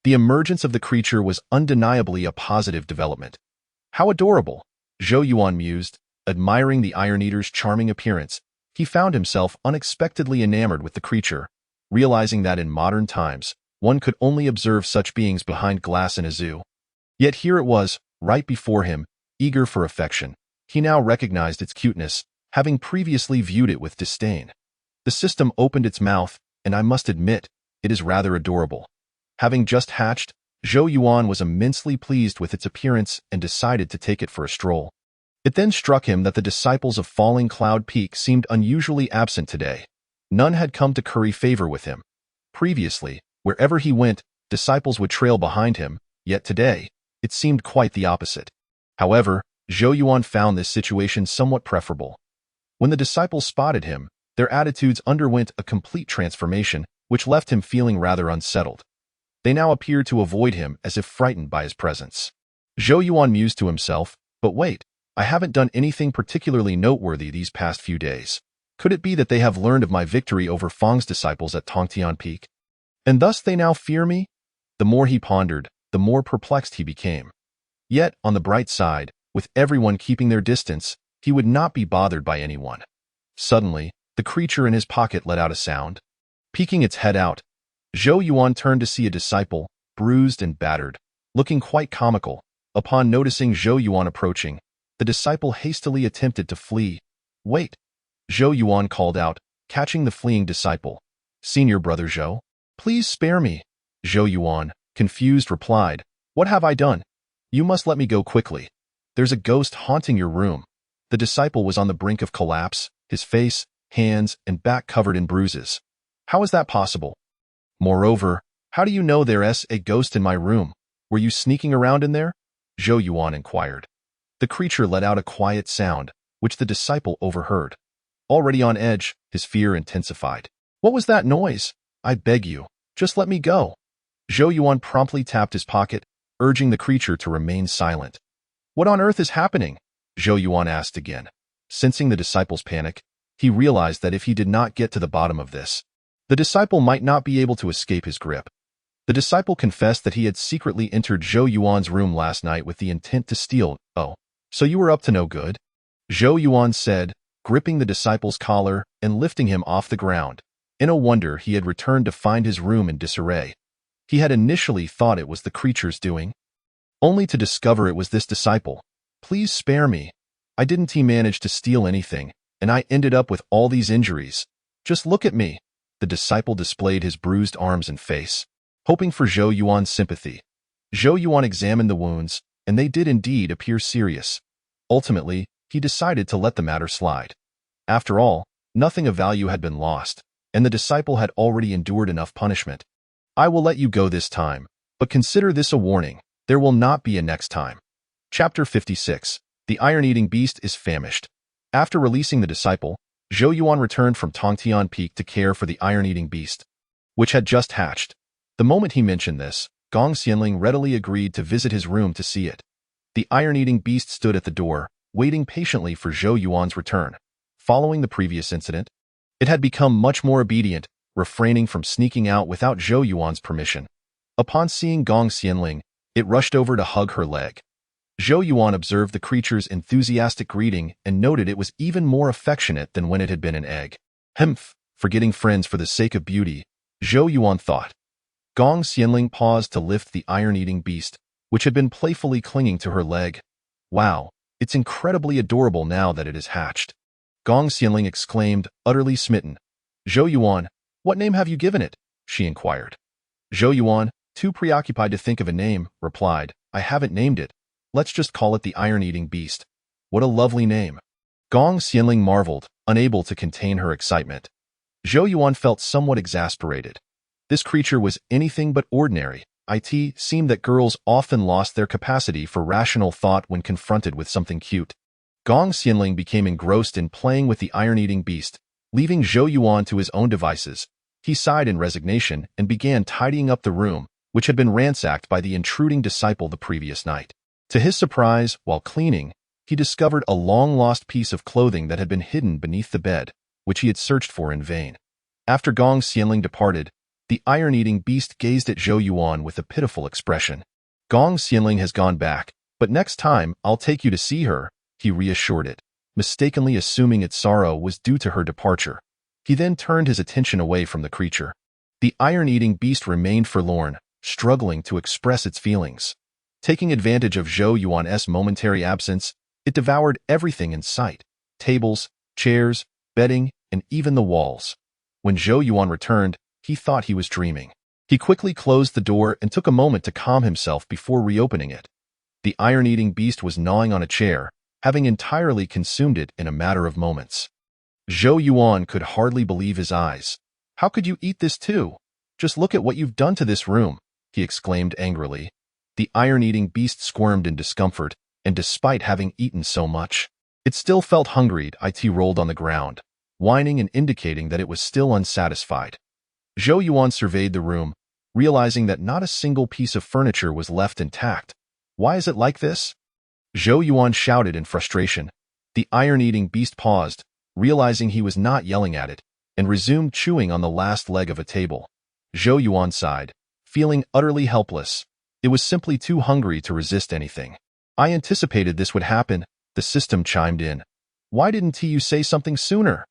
the emergence of the creature was undeniably a positive development. How adorable, Zhou Yuan mused, admiring the Iron Eater's charming appearance. He found himself unexpectedly enamored with the creature, realizing that in modern times, one could only observe such beings behind glass in a zoo. Yet here it was, right before him, eager for affection. He now recognized its cuteness, having previously viewed it with disdain. The system opened its mouth, and I must admit, it is rather adorable. Having just hatched, Zhou Yuan was immensely pleased with its appearance and decided to take it for a stroll. It then struck him that the disciples of Falling Cloud Peak seemed unusually absent today. None had come to curry favor with him. Previously, wherever he went, disciples would trail behind him, yet today, it seemed quite the opposite. However, Zhou Yuan found this situation somewhat preferable. When the disciples spotted him, their attitudes underwent a complete transformation, which left him feeling rather unsettled. They now appeared to avoid him as if frightened by his presence. Zhou Yuan mused to himself, but wait, I haven't done anything particularly noteworthy these past few days. Could it be that they have learned of my victory over Fang's disciples at Tongtian Peak? And thus they now fear me? The more he pondered, the more perplexed he became. Yet, on the bright side, with everyone keeping their distance, he would not be bothered by anyone. Suddenly, the creature in his pocket let out a sound. Peeking its head out, Zhou Yuan turned to see a disciple, bruised and battered, looking quite comical. Upon noticing Zhou Yuan approaching, the disciple hastily attempted to flee. Wait! Zhou Yuan called out, catching the fleeing disciple. Senior brother Zhou, please spare me. Zhou Yuan, confused, replied, What have I done? You must let me go quickly. There's a ghost haunting your room. The disciple was on the brink of collapse, his face, hands, and back covered in bruises. How is that possible? Moreover, how do you know there's a ghost in my room? Were you sneaking around in there? Zhou Yuan inquired. The creature let out a quiet sound, which the disciple overheard. Already on edge, his fear intensified. What was that noise? I beg you, just let me go. Zhou Yuan promptly tapped his pocket, urging the creature to remain silent. What on earth is happening? Zhou Yuan asked again. Sensing the disciple's panic, he realized that if he did not get to the bottom of this, the disciple might not be able to escape his grip. The disciple confessed that he had secretly entered Zhou Yuan's room last night with the intent to steal. Oh, so you were up to no good? Zhou Yuan said, gripping the disciple's collar and lifting him off the ground. In a wonder, he had returned to find his room in disarray. He had initially thought it was the creature's doing, only to discover it was this disciple. Please spare me. I didn't manage to steal anything, and I ended up with all these injuries. Just look at me. The disciple displayed his bruised arms and face, hoping for Zhou Yuan's sympathy. Zhou Yuan examined the wounds, and they did indeed appear serious. Ultimately, he decided to let the matter slide. After all, nothing of value had been lost, and the disciple had already endured enough punishment. I will let you go this time, but consider this a warning. There will not be a next time. Chapter 56. The Iron-Eating Beast is famished. After releasing the disciple, Zhou Yuan returned from Tongtian Peak to care for the Iron-Eating Beast, which had just hatched. The moment he mentioned this, Gong Xianling readily agreed to visit his room to see it. The Iron-Eating Beast stood at the door, waiting patiently for Zhou Yuan's return. Following the previous incident, it had become much more obedient, refraining from sneaking out without Zhou Yuan's permission. Upon seeing Gong Xianling, it rushed over to hug her leg. Zhou Yuan observed the creature's enthusiastic greeting and noted it was even more affectionate than when it had been an egg. Humph, forgetting friends for the sake of beauty, Zhou Yuan thought. Gong Xianling paused to lift the Iron-Eating Beast, which had been playfully clinging to her leg. Wow, it's incredibly adorable now that it is hatched. Gong Xianling exclaimed, utterly smitten. Zhou Yuan, what name have you given it? She inquired. Zhou Yuan, too preoccupied to think of a name, replied, I haven't named it. Let's just call it the Iron-Eating Beast. What a lovely name. Gong Xianling marveled, unable to contain her excitement. Zhou Yuan felt somewhat exasperated. This creature was anything but ordinary. It seemed that girls often lost their capacity for rational thought when confronted with something cute. Gong Xianling became engrossed in playing with the iron-eating beast, leaving Zhou Yuan to his own devices. He sighed in resignation and began tidying up the room, which had been ransacked by the intruding disciple the previous night. To his surprise, while cleaning, he discovered a long-lost piece of clothing that had been hidden beneath the bed, which he had searched for in vain. After Gong Xianling departed, the iron-eating beast gazed at Zhou Yuan with a pitiful expression. Gong Xianling has gone back, but next time I'll take you to see her, he reassured it, mistakenly assuming its sorrow was due to her departure. He then turned his attention away from the creature. The iron-eating beast remained forlorn, struggling to express its feelings. Taking advantage of Zhou Yuan's momentary absence, it devoured everything in sight: tables, chairs, bedding, and even the walls. When Zhou Yuan returned, he thought he was dreaming. He quickly closed the door and took a moment to calm himself before reopening it. The iron-eating beast was gnawing on a chair, having entirely consumed it in a matter of moments. Zhou Yuan could hardly believe his eyes. "How could you eat this too? Just look at what you've done to this room," he exclaimed angrily. The iron-eating beast squirmed in discomfort, and despite having eaten so much, it still felt hungry. It rolled on the ground, whining and indicating that it was still unsatisfied. Zhou Yuan surveyed the room, realizing that not a single piece of furniture was left intact. "Why is it like this?" Zhou Yuan shouted in frustration. The iron-eating beast paused, realizing he was not yelling at it, and resumed chewing on the last leg of a table. Zhou Yuan sighed, feeling utterly helpless. It was simply too hungry to resist anything. "I anticipated this would happen," the system chimed in. "Why didn't you say something sooner?"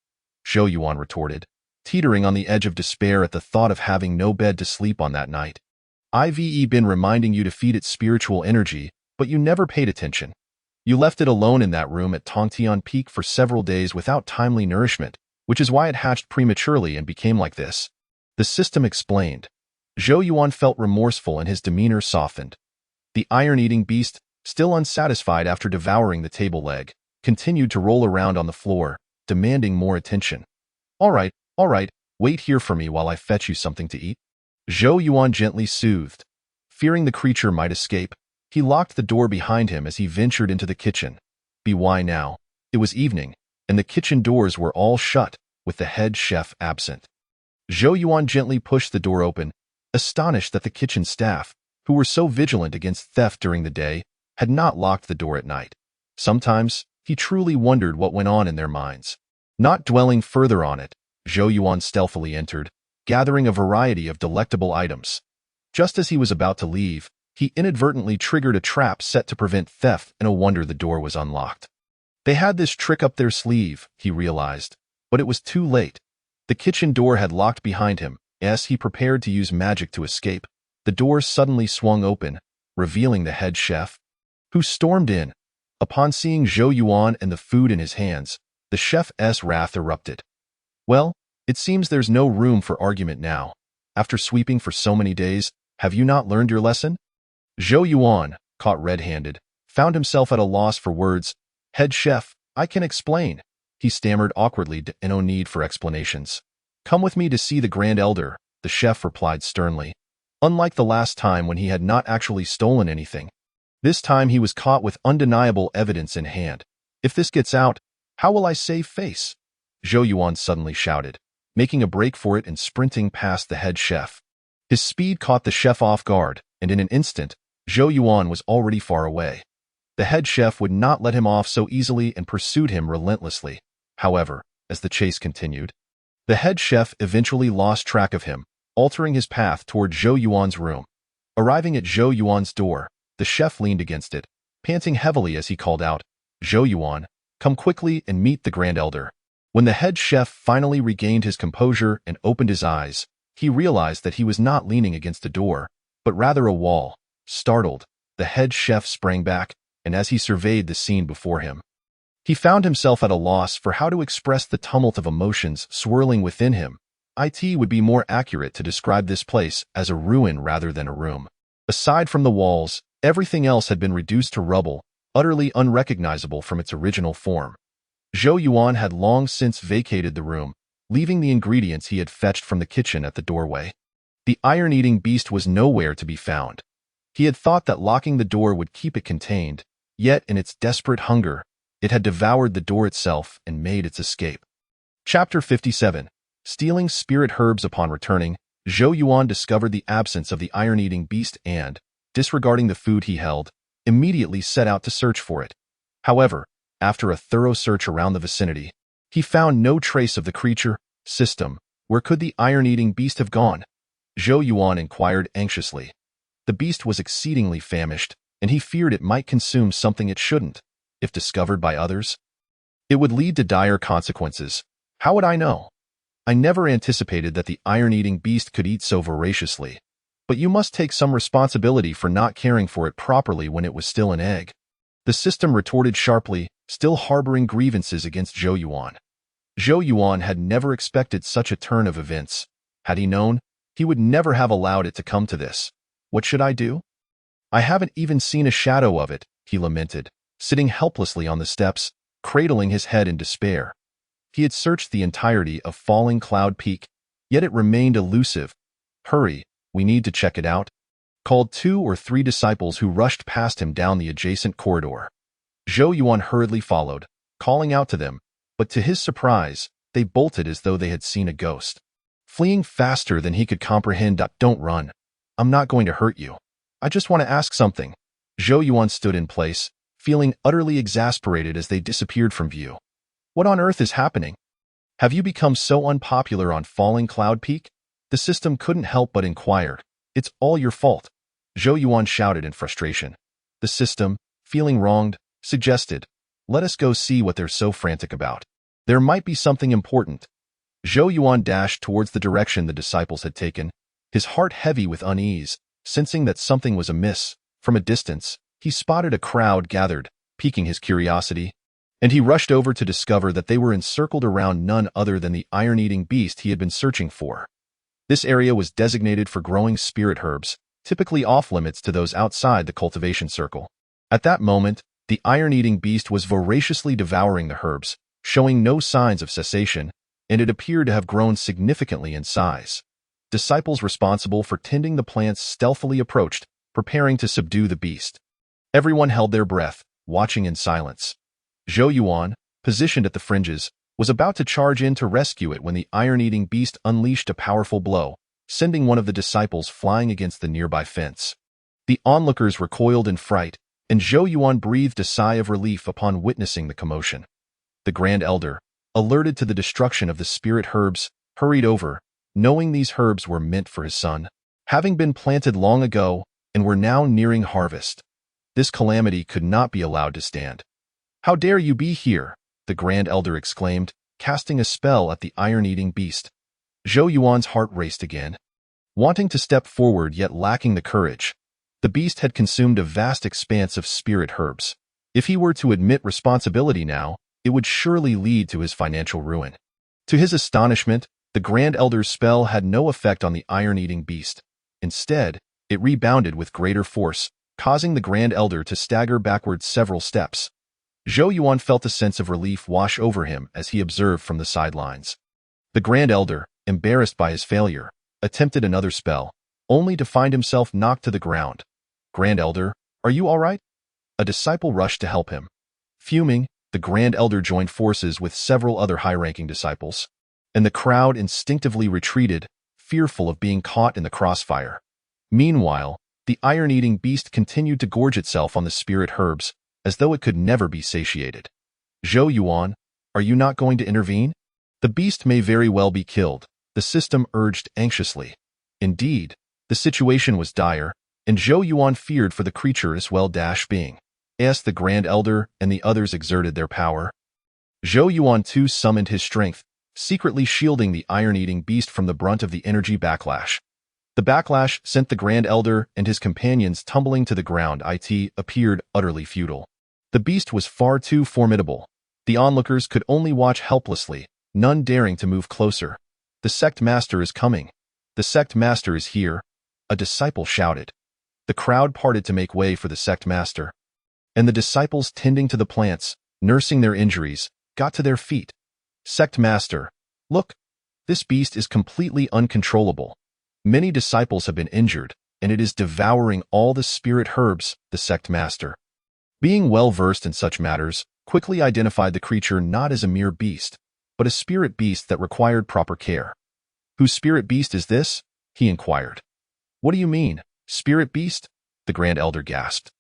Zhou Yuan retorted, teetering on the edge of despair at the thought of having no bed to sleep on that night. "I've been reminding you to feed it spiritual energy, but you never paid attention. You left it alone in that room at Tongtian Peak for several days without timely nourishment, which is why it hatched prematurely and became like this," the system explained. Zhou Yuan felt remorseful and his demeanor softened. The iron-eating beast, still unsatisfied after devouring the table leg, continued to roll around on the floor, demanding more attention. All right, wait here for me while I fetch you something to eat," Zhou Yuan gently soothed. Fearing the creature might escape, he locked the door behind him as he ventured into the kitchen. Why now? It was evening, and the kitchen doors were all shut, with the head chef absent. Zhou Yuan gently pushed the door open, astonished that the kitchen staff, who were so vigilant against theft during the day, had not locked the door at night. Sometimes, he truly wondered what went on in their minds. Not dwelling further on it, Zhou Yuan stealthily entered, gathering a variety of delectable items. Just as he was about to leave, he inadvertently triggered a trap set to prevent theft, and no wonder the door was unlocked. They had this trick up their sleeve, he realized, but it was too late. The kitchen door had locked behind him. As he prepared to use magic to escape, the door suddenly swung open, revealing the head chef, who stormed in. Upon seeing Zhou Yuan and the food in his hands, the chef's wrath erupted. "Well, it seems there's no room for argument now. After sweeping for so many days, have you not learned your lesson?" Zhou Yuan, caught red-handed, found himself at a loss for words. "Head chef, I can explain," he stammered awkwardly, no need for explanations. "Come with me to see the Grand Elder," the chef replied sternly. Unlike the last time when he had not actually stolen anything, this time he was caught with undeniable evidence in hand. "If this gets out, how will I save face?" Zhou Yuan suddenly shouted, making a break for it and sprinting past the head chef. His speed caught the chef off guard, and in an instant, Zhou Yuan was already far away. The head chef would not let him off so easily and pursued him relentlessly. However, as the chase continued, the head chef eventually lost track of him, altering his path toward Zhou Yuan's room. Arriving at Zhou Yuan's door, the chef leaned against it, panting heavily as he called out, "Zhou Yuan, come quickly and meet the Grand Elder." When the head chef finally regained his composure and opened his eyes, he realized that he was not leaning against a door, but rather a wall. Startled, the head chef sprang back, and as he surveyed the scene before him, he found himself at a loss for how to express the tumult of emotions swirling within him. It would be more accurate to describe this place as a ruin rather than a room. Aside from the walls, everything else had been reduced to rubble, utterly unrecognizable from its original form. Zhou Yuan had long since vacated the room, leaving the ingredients he had fetched from the kitchen at the doorway. The iron-eating beast was nowhere to be found. He had thought that locking the door would keep it contained, yet in its desperate hunger, it had devoured the door itself and made its escape. Chapter 57. Stealing spirit herbs. Upon returning, Zhou Yuan discovered the absence of the iron-eating beast and, disregarding the food he held, immediately set out to search for it. However, after a thorough search around the vicinity, he found no trace of the creature. System, where could the iron-eating beast have gone? Zhou Yuan inquired anxiously. The beast was exceedingly famished, and he feared it might consume something it shouldn't. If discovered by others, it would lead to dire consequences. How would I know? I never anticipated that the iron-eating beast could eat so voraciously. But you must take some responsibility for not caring for it properly when it was still an egg. The system retorted sharply, still harboring grievances against Zhou Yuan. Zhou Yuan had never expected such a turn of events. Had he known, he would never have allowed it to come to this. What should I do? I haven't even seen a shadow of it, he lamented, sitting helplessly on the steps, cradling his head in despair. He had searched the entirety of Falling Cloud Peak, yet it remained elusive. Hurry, we need to check it out, called 2 or 3 disciples who rushed past him down the adjacent corridor. Zhou Yuan hurriedly followed, calling out to them, but to his surprise, they bolted as though they had seen a ghost. Fleeing faster than he could comprehend. Don't run. I'm not going to hurt you. I just want to ask something. Zhou Yuan stood in place, feeling utterly exasperated as they disappeared from view. What on earth is happening? Have you become so unpopular on Falling Cloud Peak? The system couldn't help but inquire. It's all your fault. Zhou Yuan shouted in frustration. The system, feeling wronged, suggested, let us go see what they're so frantic about. There might be something important. Zhou Yuan dashed towards the direction the disciples had taken, his heart heavy with unease, sensing that something was amiss. From a distance, he spotted a crowd gathered, piquing his curiosity, and he rushed over to discover that they were encircled around none other than the iron-eating beast he had been searching for. This area was designated for growing spirit herbs, typically off-limits to those outside the cultivation circle. At that moment, the iron-eating beast was voraciously devouring the herbs, showing no signs of cessation, and it appeared to have grown significantly in size. Disciples responsible for tending the plants stealthily approached, preparing to subdue the beast. Everyone held their breath, watching in silence. Zhou Yuan, positioned at the fringes, was about to charge in to rescue it when the iron-eating beast unleashed a powerful blow, sending one of the disciples flying against the nearby fence. The onlookers recoiled in fright, and Zhou Yuan breathed a sigh of relief upon witnessing the commotion. The Grand Elder, alerted to the destruction of the spirit herbs, hurried over, knowing these herbs were meant for his son, having been planted long ago and were now nearing harvest. This calamity could not be allowed to stand. How dare you be here? The Grand Elder exclaimed, casting a spell at the iron-eating beast. Zhou Yuan's heart raced again. Wanting to step forward yet lacking the courage, the beast had consumed a vast expanse of spirit herbs. If he were to admit responsibility now, it would surely lead to his financial ruin. To his astonishment, the Grand Elder's spell had no effect on the iron-eating beast. Instead, it rebounded with greater force, causing the Grand Elder to stagger backwards several steps. Zhou Yuan felt a sense of relief wash over him as he observed from the sidelines. The Grand Elder, embarrassed by his failure, attempted another spell, only to find himself knocked to the ground. Grand Elder, are you all right? A disciple rushed to help him. Fuming, the Grand Elder joined forces with several other high-ranking disciples, and the crowd instinctively retreated, fearful of being caught in the crossfire. Meanwhile, the iron-eating beast continued to gorge itself on the spirit herbs, as though it could never be satiated. Zhou Yuan, are you not going to intervene? The beast may very well be killed, the system urged anxiously. Indeed, the situation was dire, and Zhou Yuan feared for the creature as well. Being asked the Grand Elder and the others exerted their power. Zhou Yuan too summoned his strength, secretly shielding the iron-eating beast from the brunt of the energy backlash. The backlash sent the Grand Elder and his companions tumbling to the ground. It appeared utterly futile. The beast was far too formidable. The onlookers could only watch helplessly, none daring to move closer. The sect master is coming. The sect master is here, a disciple shouted. The crowd parted to make way for the sect master. and the disciples tending to the plants, nursing their injuries, got to their feet. Sect Master, look, this beast is completely uncontrollable. Many disciples have been injured, and it is devouring all the spirit herbs, the Sect Master, being well-versed in such matters, quickly identified the creature not as a mere beast, but a spirit beast that required proper care. Whose spirit beast is this? He inquired. What do you mean, spirit beast? The Grand Elder gasped.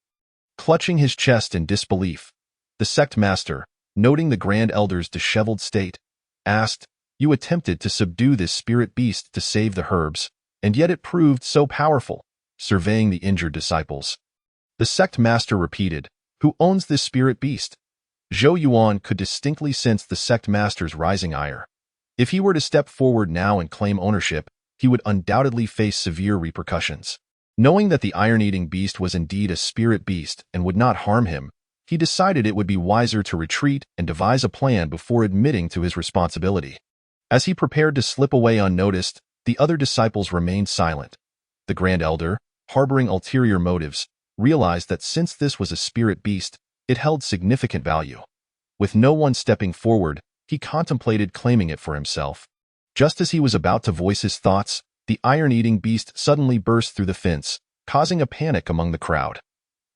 Clutching his chest in disbelief, the Sect Master, noting the Grand Elder's disheveled state, asked, You attempted to subdue this spirit beast to save the herbs, and yet it proved so powerful, surveying the injured disciples. The Sect Master repeated, Who owns this spirit beast? Zhou Yuan could distinctly sense the Sect Master's rising ire. If he were to step forward now and claim ownership, he would undoubtedly face severe repercussions. Knowing that the iron-eating beast was indeed a spirit beast and would not harm him, he decided it would be wiser to retreat and devise a plan before admitting to his responsibility. As he prepared to slip away unnoticed, the other disciples remained silent. The Grand Elder, harboring ulterior motives, realized that since this was a spirit beast, it held significant value. With no one stepping forward, he contemplated claiming it for himself. Just as he was about to voice his thoughts, the iron-eating beast suddenly burst through the fence, causing a panic among the crowd.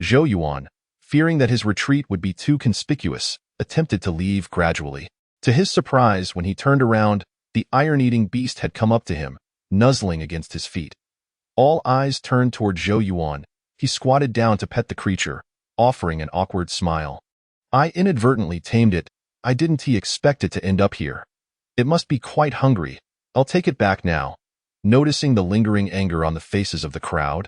Zhou Yuan, fearing that his retreat would be too conspicuous, attempted to leave gradually. To his surprise, when he turned around, the iron-eating beast had come up to him, nuzzling against his feet. All eyes turned toward Zhou Yuan. He squatted down to pet the creature, offering an awkward smile. I inadvertently tamed it. I didn't expect it to end up here. It must be quite hungry. I'll take it back now. Noticing the lingering anger on the faces of the crowd,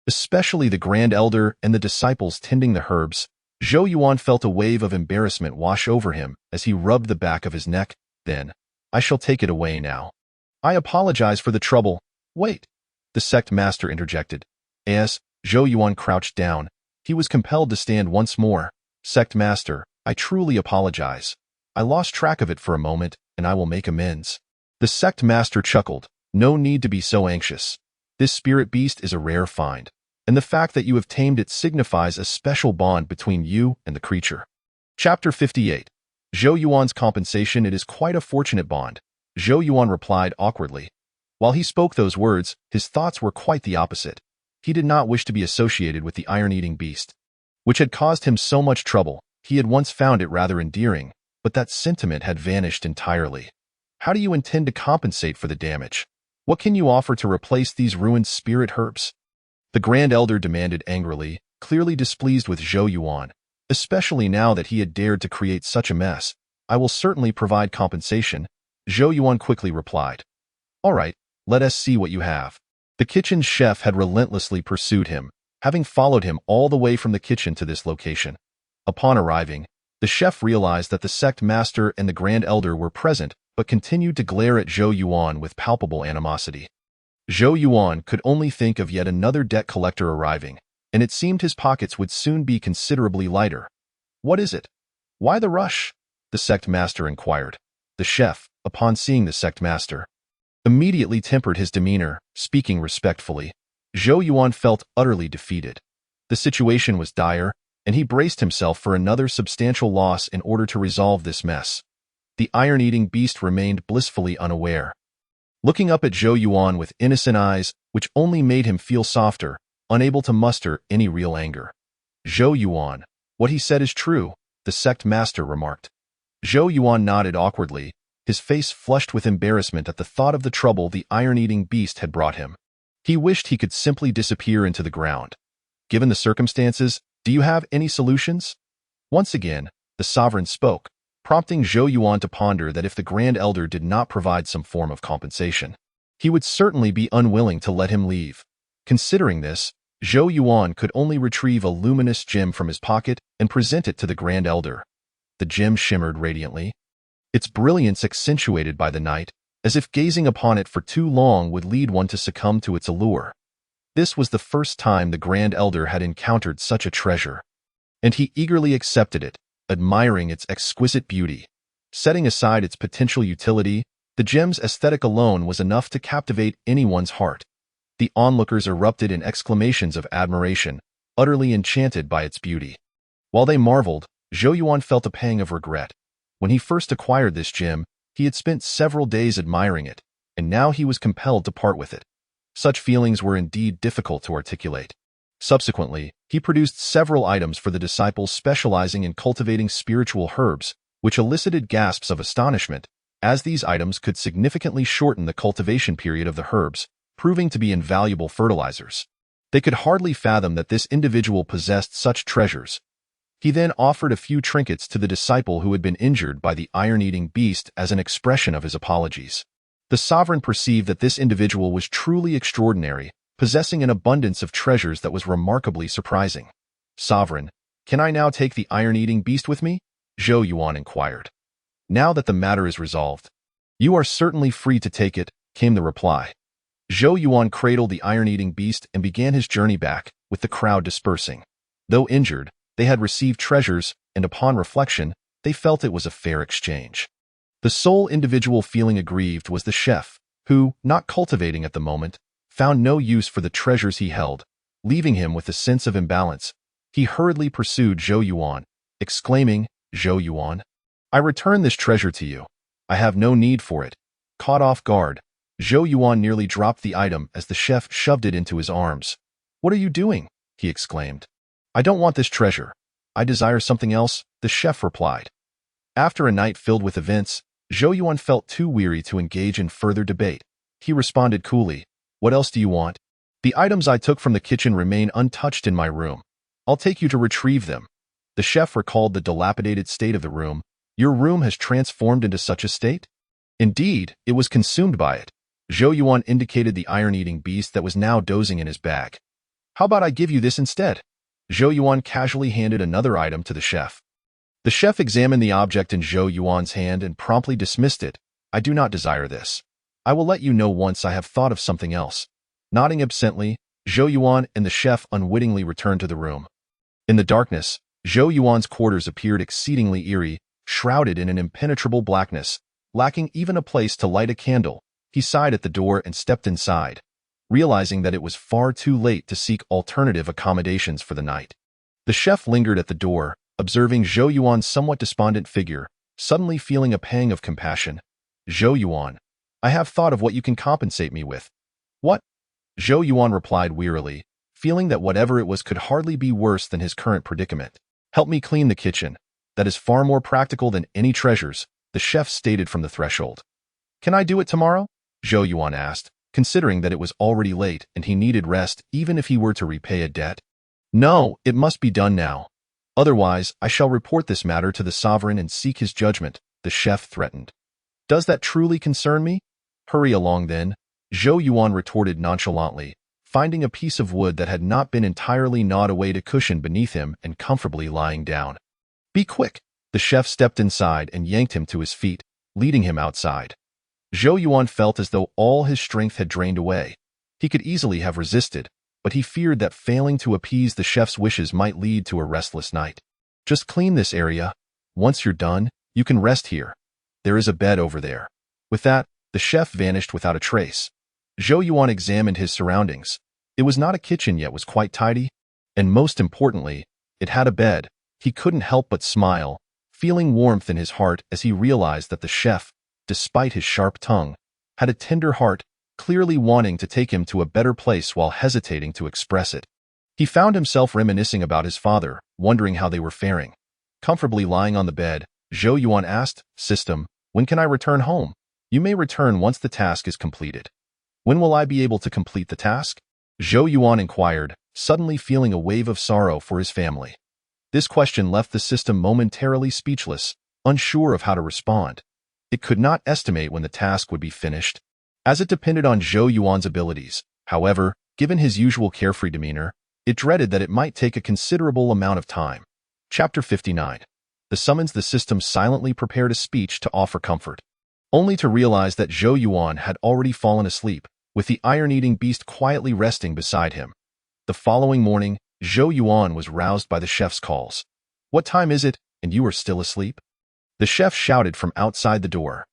especially the Grand Elder and the disciples tending the herbs, Zhou Yuan felt a wave of embarrassment wash over him as he rubbed the back of his neck. Then, I shall take it away now. I apologize for the trouble. Wait, the Sect Master interjected. As Zhou Yuan crouched down, he was compelled to stand once more. Sect Master, I truly apologize. I lost track of it for a moment, and I will make amends. The Sect Master chuckled. No need to be so anxious. This spirit beast is a rare find, and the fact that you have tamed it signifies a special bond between you and the creature. Chapter 58. Zhou Yuan's compensation. It is quite a fortunate bond, Zhou Yuan replied awkwardly. While he spoke those words, his thoughts were quite the opposite. He did not wish to be associated with the iron-eating beast, which had caused him so much trouble. He had once found it rather endearing, but that sentiment had vanished entirely. How do you intend to compensate for the damage? What can you offer to replace these ruined spirit herbs? The Grand Elder demanded angrily, clearly displeased with Zhou Yuan, especially now that he had dared to create such a mess. I will certainly provide compensation, Zhou Yuan quickly replied. All right, let us see what you have. The kitchen's chef had relentlessly pursued him, having followed him all the way from the kitchen to this location. Upon arriving, the chef realized that the Sect Master and the Grand Elder were present, but continued to glare at Zhou Yuan with palpable animosity. Zhou Yuan could only think of yet another debt collector arriving, and it seemed his pockets would soon be considerably lighter. What is it? Why the rush? The Sect Master inquired. The chef, upon seeing the Sect Master, immediately tempered his demeanor, speaking respectfully. Zhou Yuan felt utterly defeated. The situation was dire, and he braced himself for another substantial loss in order to resolve this mess. The iron-eating beast remained blissfully unaware, looking up at Zhou Yuan with innocent eyes, which only made him feel softer, unable to muster any real anger. Zhou Yuan, what he said is true, the Sect Master remarked. Zhou Yuan nodded awkwardly, his face flushed with embarrassment at the thought of the trouble the iron-eating beast had brought him. He wished he could simply disappear into the ground. Given the circumstances, do you have any solutions? Once again, the sovereign spoke, prompting Zhou Yuan to ponder that if the Grand Elder did not provide some form of compensation, he would certainly be unwilling to let him leave. Considering this, Zhou Yuan could only retrieve a luminous gem from his pocket and present it to the Grand Elder. The gem shimmered radiantly, its brilliance accentuated by the night, as if gazing upon it for too long would lead one to succumb to its allure. This was the first time the Grand Elder had encountered such a treasure, and he eagerly accepted it, admiring its exquisite beauty. Setting aside its potential utility, the gem's aesthetic alone was enough to captivate anyone's heart. The onlookers erupted in exclamations of admiration, utterly enchanted by its beauty. While they marveled, Zhou Yuan felt a pang of regret. When he first acquired this gem, he had spent several days admiring it, and now he was compelled to part with it. Such feelings were indeed difficult to articulate. Subsequently, he produced several items for the disciples specializing in cultivating spiritual herbs, which elicited gasps of astonishment, as these items could significantly shorten the cultivation period of the herbs, proving to be invaluable fertilizers. They could hardly fathom that this individual possessed such treasures. He then offered a few trinkets to the disciple who had been injured by the iron-eating beast as an expression of his apologies. The sovereign perceived that this individual was truly extraordinary, possessing an abundance of treasures that was remarkably surprising. "Sovereign, can I now take the iron-eating beast with me?" Zhou Yuan inquired. "Now that the matter is resolved, you are certainly free to take it," came the reply. Zhou Yuan cradled the iron-eating beast and began his journey back, with the crowd dispersing. Though injured, they had received treasures, and upon reflection, they felt it was a fair exchange. The sole individual feeling aggrieved was the chef, who, not cultivating at the moment, found no use for the treasures he held, leaving him with a sense of imbalance. He hurriedly pursued Zhou Yuan, exclaiming, "Zhou Yuan, I return this treasure to you. I have no need for it." Caught off guard, Zhou Yuan nearly dropped the item as the chef shoved it into his arms. "What are you doing?" he exclaimed. "I don't want this treasure. I desire something else," the chef replied. After a night filled with events, Zhou Yuan felt too weary to engage in further debate. He responded coolly, "What else do you want? The items I took from the kitchen remain untouched in my room. I'll take you to retrieve them." The chef recalled the dilapidated state of the room. "Your room has transformed into such a state?" "Indeed, it was consumed by it." Zhou Yuan indicated the iron-eating beast that was now dozing in his bag. "How about I give you this instead?" Zhou Yuan casually handed another item to the chef. The chef examined the object in Zhou Yuan's hand and promptly dismissed it. "I do not desire this. I will let you know once I have thought of something else." Nodding absently, Zhou Yuan and the chef unwittingly returned to the room. In the darkness, Zhou Yuan's quarters appeared exceedingly eerie, shrouded in an impenetrable blackness, lacking even a place to light a candle. He sighed at the door and stepped inside, realizing that it was far too late to seek alternative accommodations for the night. The chef lingered at the door, observing Zhou Yuan's somewhat despondent figure, suddenly feeling a pang of compassion. "Zhou Yuan, I have thought of what you can compensate me with." "What?" Zhou Yuan replied wearily, feeling that whatever it was could hardly be worse than his current predicament. "Help me clean the kitchen. That is far more practical than any treasures," the chef stated from the threshold. "Can I do it tomorrow?" Zhou Yuan asked, considering that it was already late and he needed rest even if he were to repay a debt. "No, it must be done now. Otherwise, I shall report this matter to the sovereign and seek his judgment," the chef threatened. "Does that truly concern me?" "Hurry along then," Zhou Yuan retorted nonchalantly, finding a piece of wood that had not been entirely gnawed away to cushion beneath him and comfortably lying down. "Be quick!" The chef stepped inside and yanked him to his feet, leading him outside. Zhou Yuan felt as though all his strength had drained away. He could easily have resisted, but he feared that failing to appease the chef's wishes might lead to a restless night. "Just clean this area. Once you're done, you can rest here. There is a bed over there." With that, the chef vanished without a trace. Zhou Yuan examined his surroundings. It was not a kitchen yet was quite tidy, and most importantly, it had a bed. He couldn't help but smile, feeling warmth in his heart as he realized that the chef, despite his sharp tongue, had a tender heart, clearly wanting to take him to a better place while hesitating to express it. He found himself reminiscing about his father, wondering how they were faring. Comfortably lying on the bed, Zhou Yuan asked, "System, when can I return home?" "You may return once the task is completed." "When will I be able to complete the task?" Zhou Yuan inquired, suddenly feeling a wave of sorrow for his family. This question left the system momentarily speechless, unsure of how to respond. It could not estimate when the task would be finished, as it depended on Zhou Yuan's abilities. However, given his usual carefree demeanor, it dreaded that it might take a considerable amount of time. Chapter 59. The summons. The system silently prepared a speech to offer comfort, only to realize that Zhou Yuan had already fallen asleep, with the iron-eating beast quietly resting beside him. The following morning, Zhou Yuan was roused by the chef's calls. "What time is it, and you are still asleep?" The chef shouted from outside the door.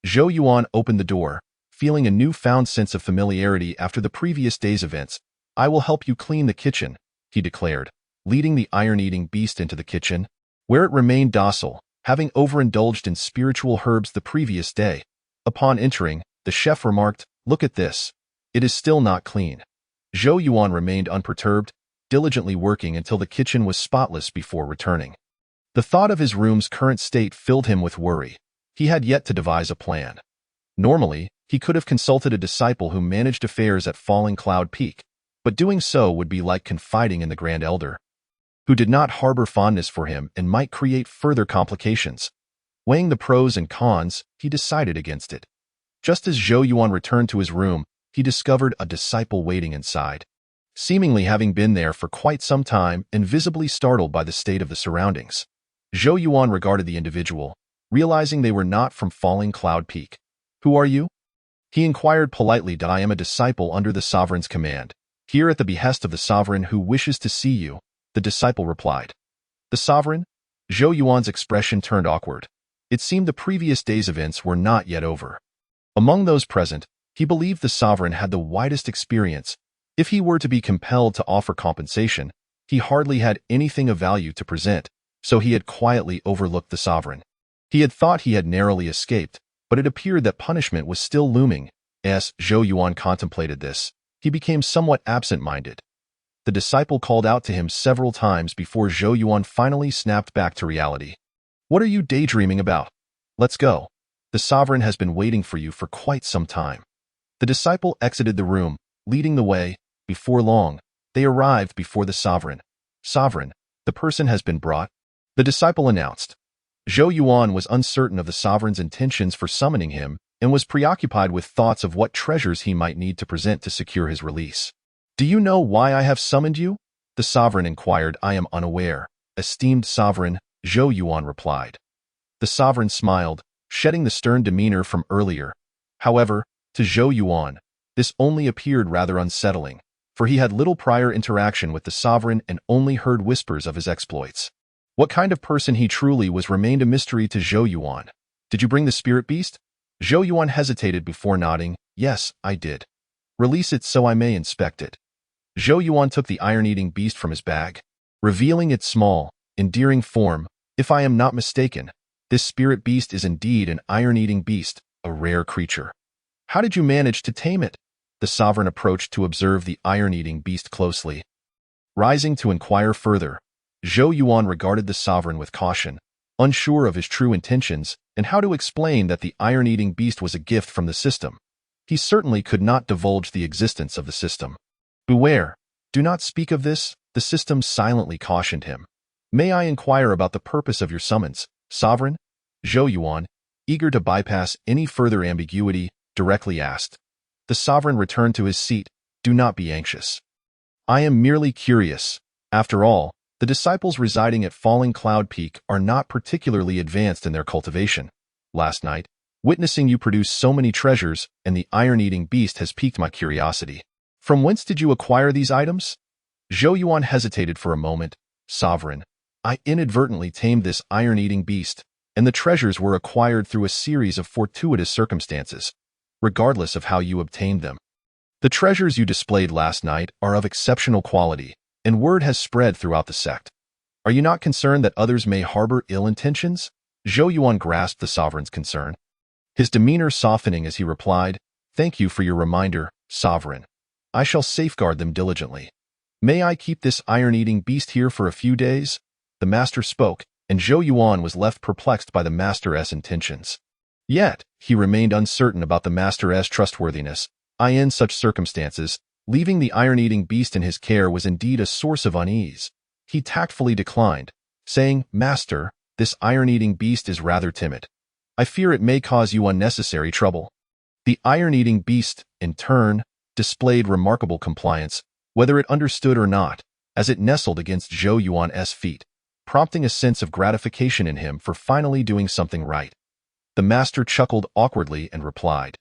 Zhou Yuan opened the door, feeling a newfound sense of familiarity after the previous day's events. "I will help you clean the kitchen," he declared, leading the iron-eating beast into the kitchen, where it remained docile, having overindulged in spiritual herbs the previous day. Upon entering, the chef remarked, "Look at this. It is still not clean." Zhou Yuan remained unperturbed, diligently working until the kitchen was spotless before returning. The thought of his room's current state filled him with worry. He had yet to devise a plan. Normally, he could have consulted a disciple who managed affairs at Falling Cloud Peak, but doing so would be like confiding in the Grand Elder, who did not harbor fondness for him and might create further complications. Weighing the pros and cons, he decided against it. Just as Zhou Yuan returned to his room, he discovered a disciple waiting inside, seemingly having been there for quite some time and visibly startled by the state of the surroundings. Zhou Yuan regarded the individual, realizing they were not from Falling Cloud Peak. "Who are you?" he inquired politely. "I am a disciple under the sovereign's command, here at the behest of the sovereign who wishes to see you," the disciple replied. "The sovereign?" Zhou Yuan's expression turned awkward. It seemed the previous day's events were not yet over. Among those present, he believed the sovereign had the widest experience. If he were to be compelled to offer compensation, he hardly had anything of value to present, so he had quietly overlooked the sovereign. He had thought he had narrowly escaped, but it appeared that punishment was still looming. As Zhou Yuan contemplated this, he became somewhat absent-minded. The disciple called out to him several times before Zhou Yuan finally snapped back to reality. "What are you daydreaming about? Let's go. The sovereign has been waiting for you for quite some time." The disciple exited the room, leading the way. Before long, they arrived before the sovereign. "Sovereign, the person has been brought," the disciple announced. Zhou Yuan was uncertain of the sovereign's intentions for summoning him and was preoccupied with thoughts of what treasures he might need to present to secure his release. "Do you know why I have summoned you?" the sovereign inquired. "I am unaware, esteemed sovereign," Zhou Yuan replied. The sovereign smiled, shedding the stern demeanor from earlier. However, to Zhou Yuan, this only appeared rather unsettling, for he had little prior interaction with the sovereign and only heard whispers of his exploits. What kind of person he truly was remained a mystery to Zhou Yuan. "Did you bring the spirit beast?" Zhou Yuan hesitated before nodding. "Yes, I did." "Release it so I may inspect it." Zhou Yuan took the iron-eating beast from his bag, revealing its small, endearing form. "If I am not mistaken, this spirit beast is indeed an iron-eating beast, a rare creature. How did you manage to tame it?" The sovereign approached to observe the iron-eating beast closely. Rising to inquire further, Zhou Yuan regarded the sovereign with caution, unsure of his true intentions and how to explain that the iron-eating beast was a gift from the system. He certainly could not divulge the existence of the system. "Beware, do not speak of this," the system silently cautioned him. "May I inquire about the purpose of your summons, sovereign?" Zhou Yuan, eager to bypass any further ambiguity, directly asked. The sovereign returned to his seat. "Do not be anxious. I am merely curious. After all, the disciples residing at Falling Cloud Peak are not particularly advanced in their cultivation. Last night, witnessing you produce so many treasures and the iron-eating beast has piqued my curiosity. From whence did you acquire these items?" Zhou Yuan hesitated for a moment. "Sovereign, I inadvertently tamed this iron-eating beast, and the treasures were acquired through a series of fortuitous circumstances, regardless of how you obtained them. The treasures you displayed last night are of exceptional quality, and word has spread throughout the sect. Are you not concerned that others may harbor ill intentions?" Zhou Yuan grasped the sovereign's concern, his demeanor softening as he replied, "Thank you for your reminder, sovereign. I shall safeguard them diligently. May I keep this iron-eating beast here for a few days?" The master spoke, and Zhou Yuan was left perplexed by the master's intentions. Yet, he remained uncertain about the master's trustworthiness. In such circumstances, leaving the iron-eating beast in his care was indeed a source of unease. He tactfully declined, saying, "Master, this iron-eating beast is rather timid. I fear it may cause you unnecessary trouble." The iron-eating beast, in turn, displayed remarkable compliance, whether it understood or not, as it nestled against Zhou Yuan's feet, prompting a sense of gratification in him for finally doing something right. The master chuckled awkwardly and replied,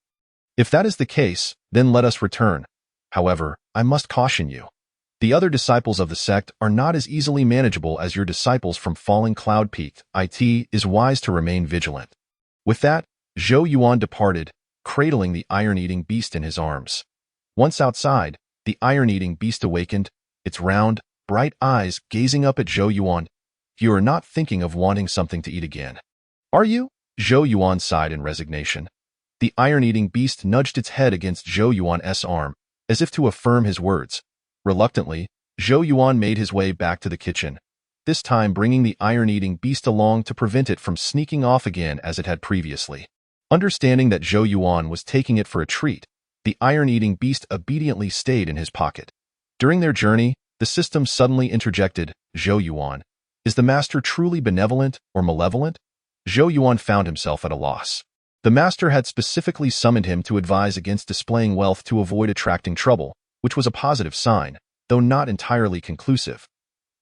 "If that is the case, then let us return. However, I must caution you. The other disciples of the sect are not as easily manageable as your disciples from Falling Cloud Peak. It is wise to remain vigilant." With that, Zhou Yuan departed, cradling the iron-eating beast in his arms. Once outside, the iron-eating beast awakened, its round, bright eyes gazing up at Zhou Yuan. "You are not thinking of wanting something to eat again, are you?" Zhou Yuan sighed in resignation. The iron-eating beast nudged its head against Zhou Yuan's arm, as if to affirm his words. Reluctantly, Zhou Yuan made his way back to the kitchen, this time bringing the iron-eating beast along to prevent it from sneaking off again as it had previously. Understanding that Zhou Yuan was taking it for a treat, the iron-eating beast obediently stayed in his pocket. During their journey, the system suddenly interjected, "Zhou Yuan, is the master truly benevolent or malevolent?" Zhou Yuan found himself at a loss. The master had specifically summoned him to advise against displaying wealth to avoid attracting trouble, which was a positive sign, though not entirely conclusive.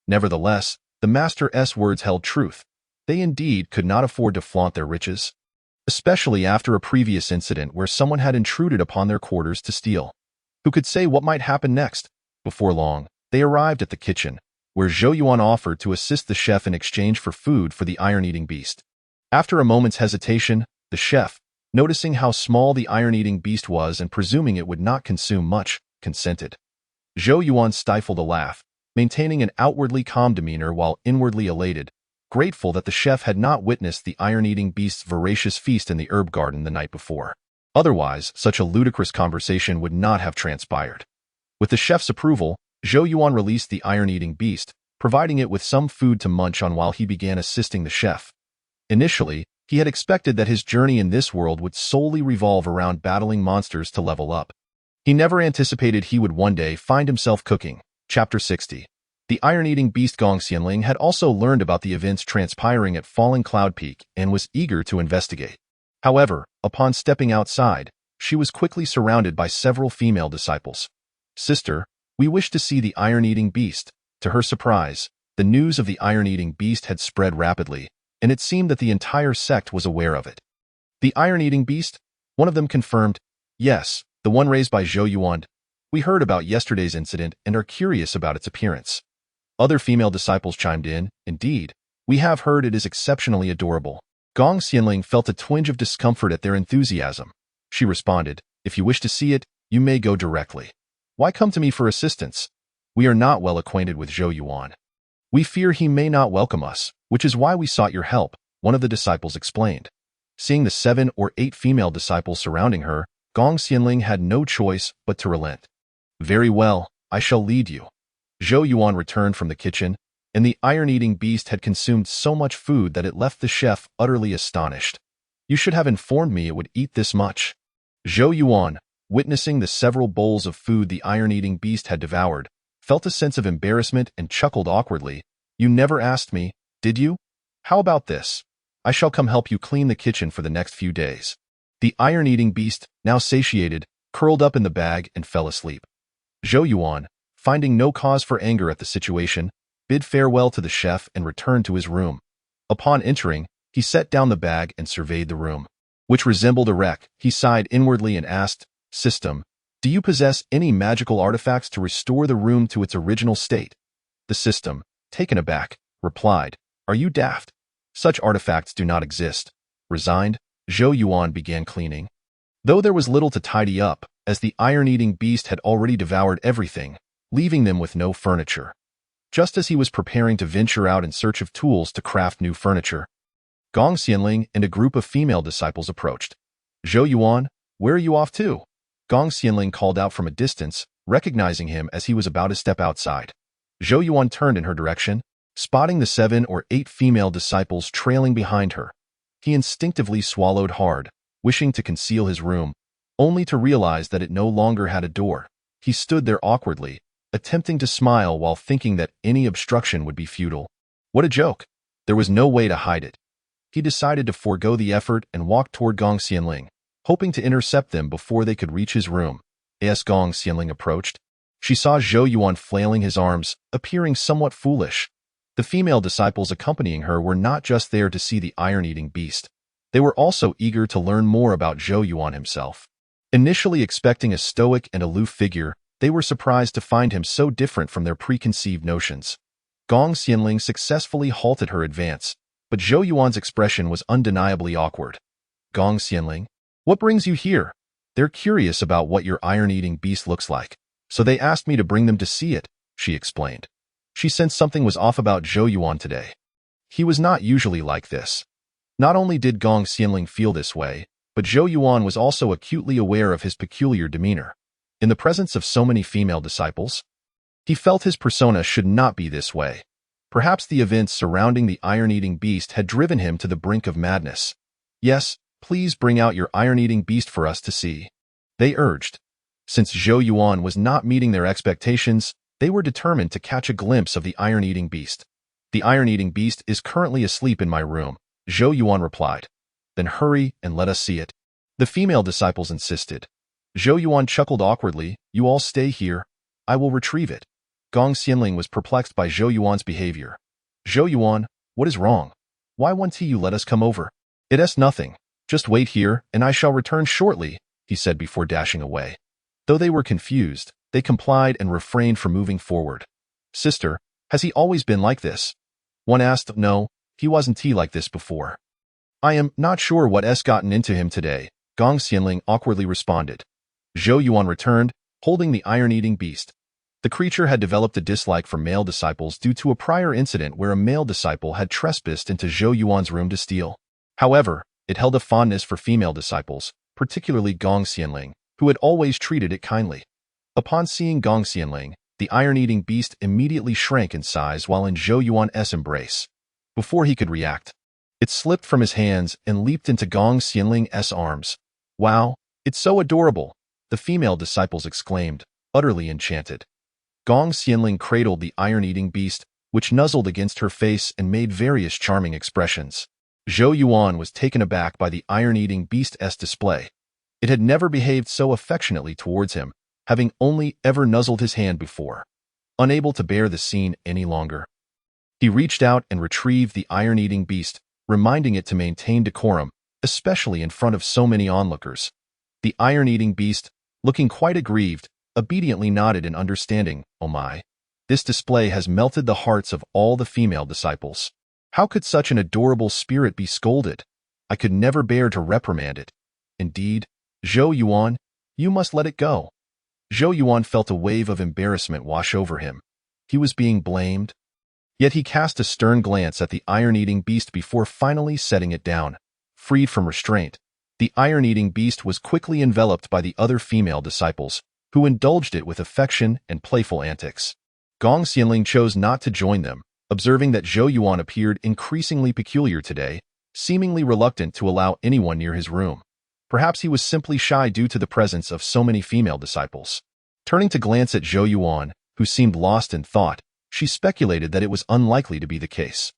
Nevertheless, the master's words held truth. They indeed could not afford to flaunt their riches, especially after a previous incident where someone had intruded upon their quarters to steal. Who could say what might happen next? Before long, they arrived at the kitchen, where Zhou Yuan offered to assist the chef in exchange for food for the iron-eating beast. After a moment's hesitation, the chef, noticing how small the iron-eating beast was and presuming it would not consume much, consented. Zhou Yuan stifled a laugh, maintaining an outwardly calm demeanor while inwardly elated, grateful that the chef had not witnessed the iron-eating beast's voracious feast in the herb garden the night before. Otherwise, such a ludicrous conversation would not have transpired. With the chef's approval, Zhou Yuan released the iron-eating beast, providing it with some food to munch on while he began assisting the chef. Initially, he had expected that his journey in this world would solely revolve around battling monsters to level up. He never anticipated he would one day find himself cooking. Chapter 60. The iron-eating beast Gong Xianling had also learned about the events transpiring at Falling Cloud Peak and was eager to investigate. However, upon stepping outside, she was quickly surrounded by several female disciples. "Sister, we wish to see the iron-eating beast." To her surprise, the news of the iron-eating beast had spread rapidly, and it seemed that the entire sect was aware of it. "The iron-eating beast?" One of them confirmed. "Yes, the one raised by Zhou Yuan. We heard about yesterday's incident and are curious about its appearance." Other female disciples chimed in. "Indeed, we have heard it is exceptionally adorable." Gong Xianling felt a twinge of discomfort at their enthusiasm. She responded, "If you wish to see it, you may go directly. Why come to me for assistance? We are not well acquainted with Zhou Yuan. We fear he may not welcome us, which is why we sought your help," one of the disciples explained. Seeing the 7 or 8 female disciples surrounding her, Gong Xianling had no choice but to relent. "Very well, I shall lead you." Zhou Yuan returned from the kitchen, and the iron-eating beast had consumed so much food that it left the chef utterly astonished. "You should have informed me it would eat this much." Zhou Yuan, witnessing the several bowls of food the iron-eating beast had devoured, felt a sense of embarrassment and chuckled awkwardly. "You never asked me, did you? How about this? I shall come help you clean the kitchen for the next few days." The iron-eating beast, now satiated, curled up in the bag and fell asleep. Zhou Yuan, finding no cause for anger at the situation, bid farewell to the chef and returned to his room. Upon entering, he set down the bag and surveyed the room, which resembled a wreck. He sighed inwardly and asked, "System, do you possess any magical artifacts to restore the room to its original state?" The system, taken aback, replied, "Are you daft? Such artifacts do not exist." Resigned, Zhou Yuan began cleaning. Though there was little to tidy up, as the iron-eating beast had already devoured everything, leaving them with no furniture. Just as he was preparing to venture out in search of tools to craft new furniture, Gong Xianling and a group of female disciples approached. "Zhou Yuan, where are you off to?" Gong Xianling called out from a distance, recognizing him as he was about to step outside. Zhou Yuan turned in her direction, spotting the 7 or 8 female disciples trailing behind her. He instinctively swallowed hard, wishing to conceal his room, only to realize that it no longer had a door. He stood there awkwardly, attempting to smile while thinking that any obstruction would be futile. What a joke! There was no way to hide it. He decided to forego the effort and walk toward Gong Xianling, hoping to intercept them before they could reach his room. As Gong Xianling approached, she saw Zhou Yuan flailing his arms, appearing somewhat foolish. The female disciples accompanying her were not just there to see the iron-eating beast. They were also eager to learn more about Zhou Yuan himself. Initially expecting a stoic and aloof figure, they were surprised to find him so different from their preconceived notions. Gong Xianling successfully halted her advance, but Zhou Yuan's expression was undeniably awkward. "Gong Xianling, what brings you here?" "They're curious about what your iron-eating beast looks like, so they asked me to bring them to see it," she explained. She sensed something was off about Zhou Yuan today. He was not usually like this. Not only did Gong Xianling feel this way, but Zhou Yuan was also acutely aware of his peculiar demeanor. In the presence of so many female disciples, he felt his persona should not be this way. Perhaps the events surrounding the iron-eating beast had driven him to the brink of madness. Yes, please bring out your iron-eating beast for us to see, they urged. Since Zhou Yuan was not meeting their expectations, they were determined to catch a glimpse of the iron-eating beast. The iron-eating beast is currently asleep in my room, Zhou Yuan replied. Then hurry and let us see it. The female disciples insisted. Zhou Yuan chuckled awkwardly. You all stay here. I will retrieve it. Gong Xianling was perplexed by Zhou Yuan's behavior. Zhou Yuan, what is wrong? Why won't you let us come over? It's nothing. Just wait here, and I shall return shortly, he said before dashing away. Though they were confused, they complied and refrained from moving forward. Sister, has he always been like this? One asked. No, he wasn't like this before. I am not sure what's gotten into him today, Gong Xianling awkwardly responded. Zhou Yuan returned, holding the iron-eating beast. The creature had developed a dislike for male disciples due to a prior incident where a male disciple had trespassed into Zhou Yuan's room to steal. However, it held a fondness for female disciples, particularly Gong Xianling, who had always treated it kindly. Upon seeing Gong Xianling, the iron-eating beast immediately shrank in size while in Zhou Yuan's embrace. Before he could react, it slipped from his hands and leaped into Gong Xianling's arms. Wow, it's so adorable, the female disciples exclaimed, utterly enchanted. Gong Xianling cradled the iron-eating beast, which nuzzled against her face and made various charming expressions. Zhou Yuan was taken aback by the iron-eating beast's display. It had never behaved so affectionately towards him, having only ever nuzzled his hand before. Unable to bear the scene any longer, he reached out and retrieved the iron-eating beast, reminding it to maintain decorum, especially in front of so many onlookers. The iron-eating beast, looking quite aggrieved, obediently nodded in understanding. Oh my! This display has melted the hearts of all the female disciples. How could such an adorable spirit be scolded? I could never bear to reprimand it. Indeed, Zhou Yuan, you must let it go. Zhou Yuan felt a wave of embarrassment wash over him. He was being blamed. Yet he cast a stern glance at the iron-eating beast before finally setting it down. Freed from restraint, the iron-eating beast was quickly enveloped by the other female disciples, who indulged it with affection and playful antics. Gong Xianling chose not to join them, observing that Zhou Yuan appeared increasingly peculiar today, seemingly reluctant to allow anyone near his room. Perhaps he was simply shy due to the presence of so many female disciples. Turning to glance at Zhou Yuan, who seemed lost in thought, she speculated that it was unlikely to be the case.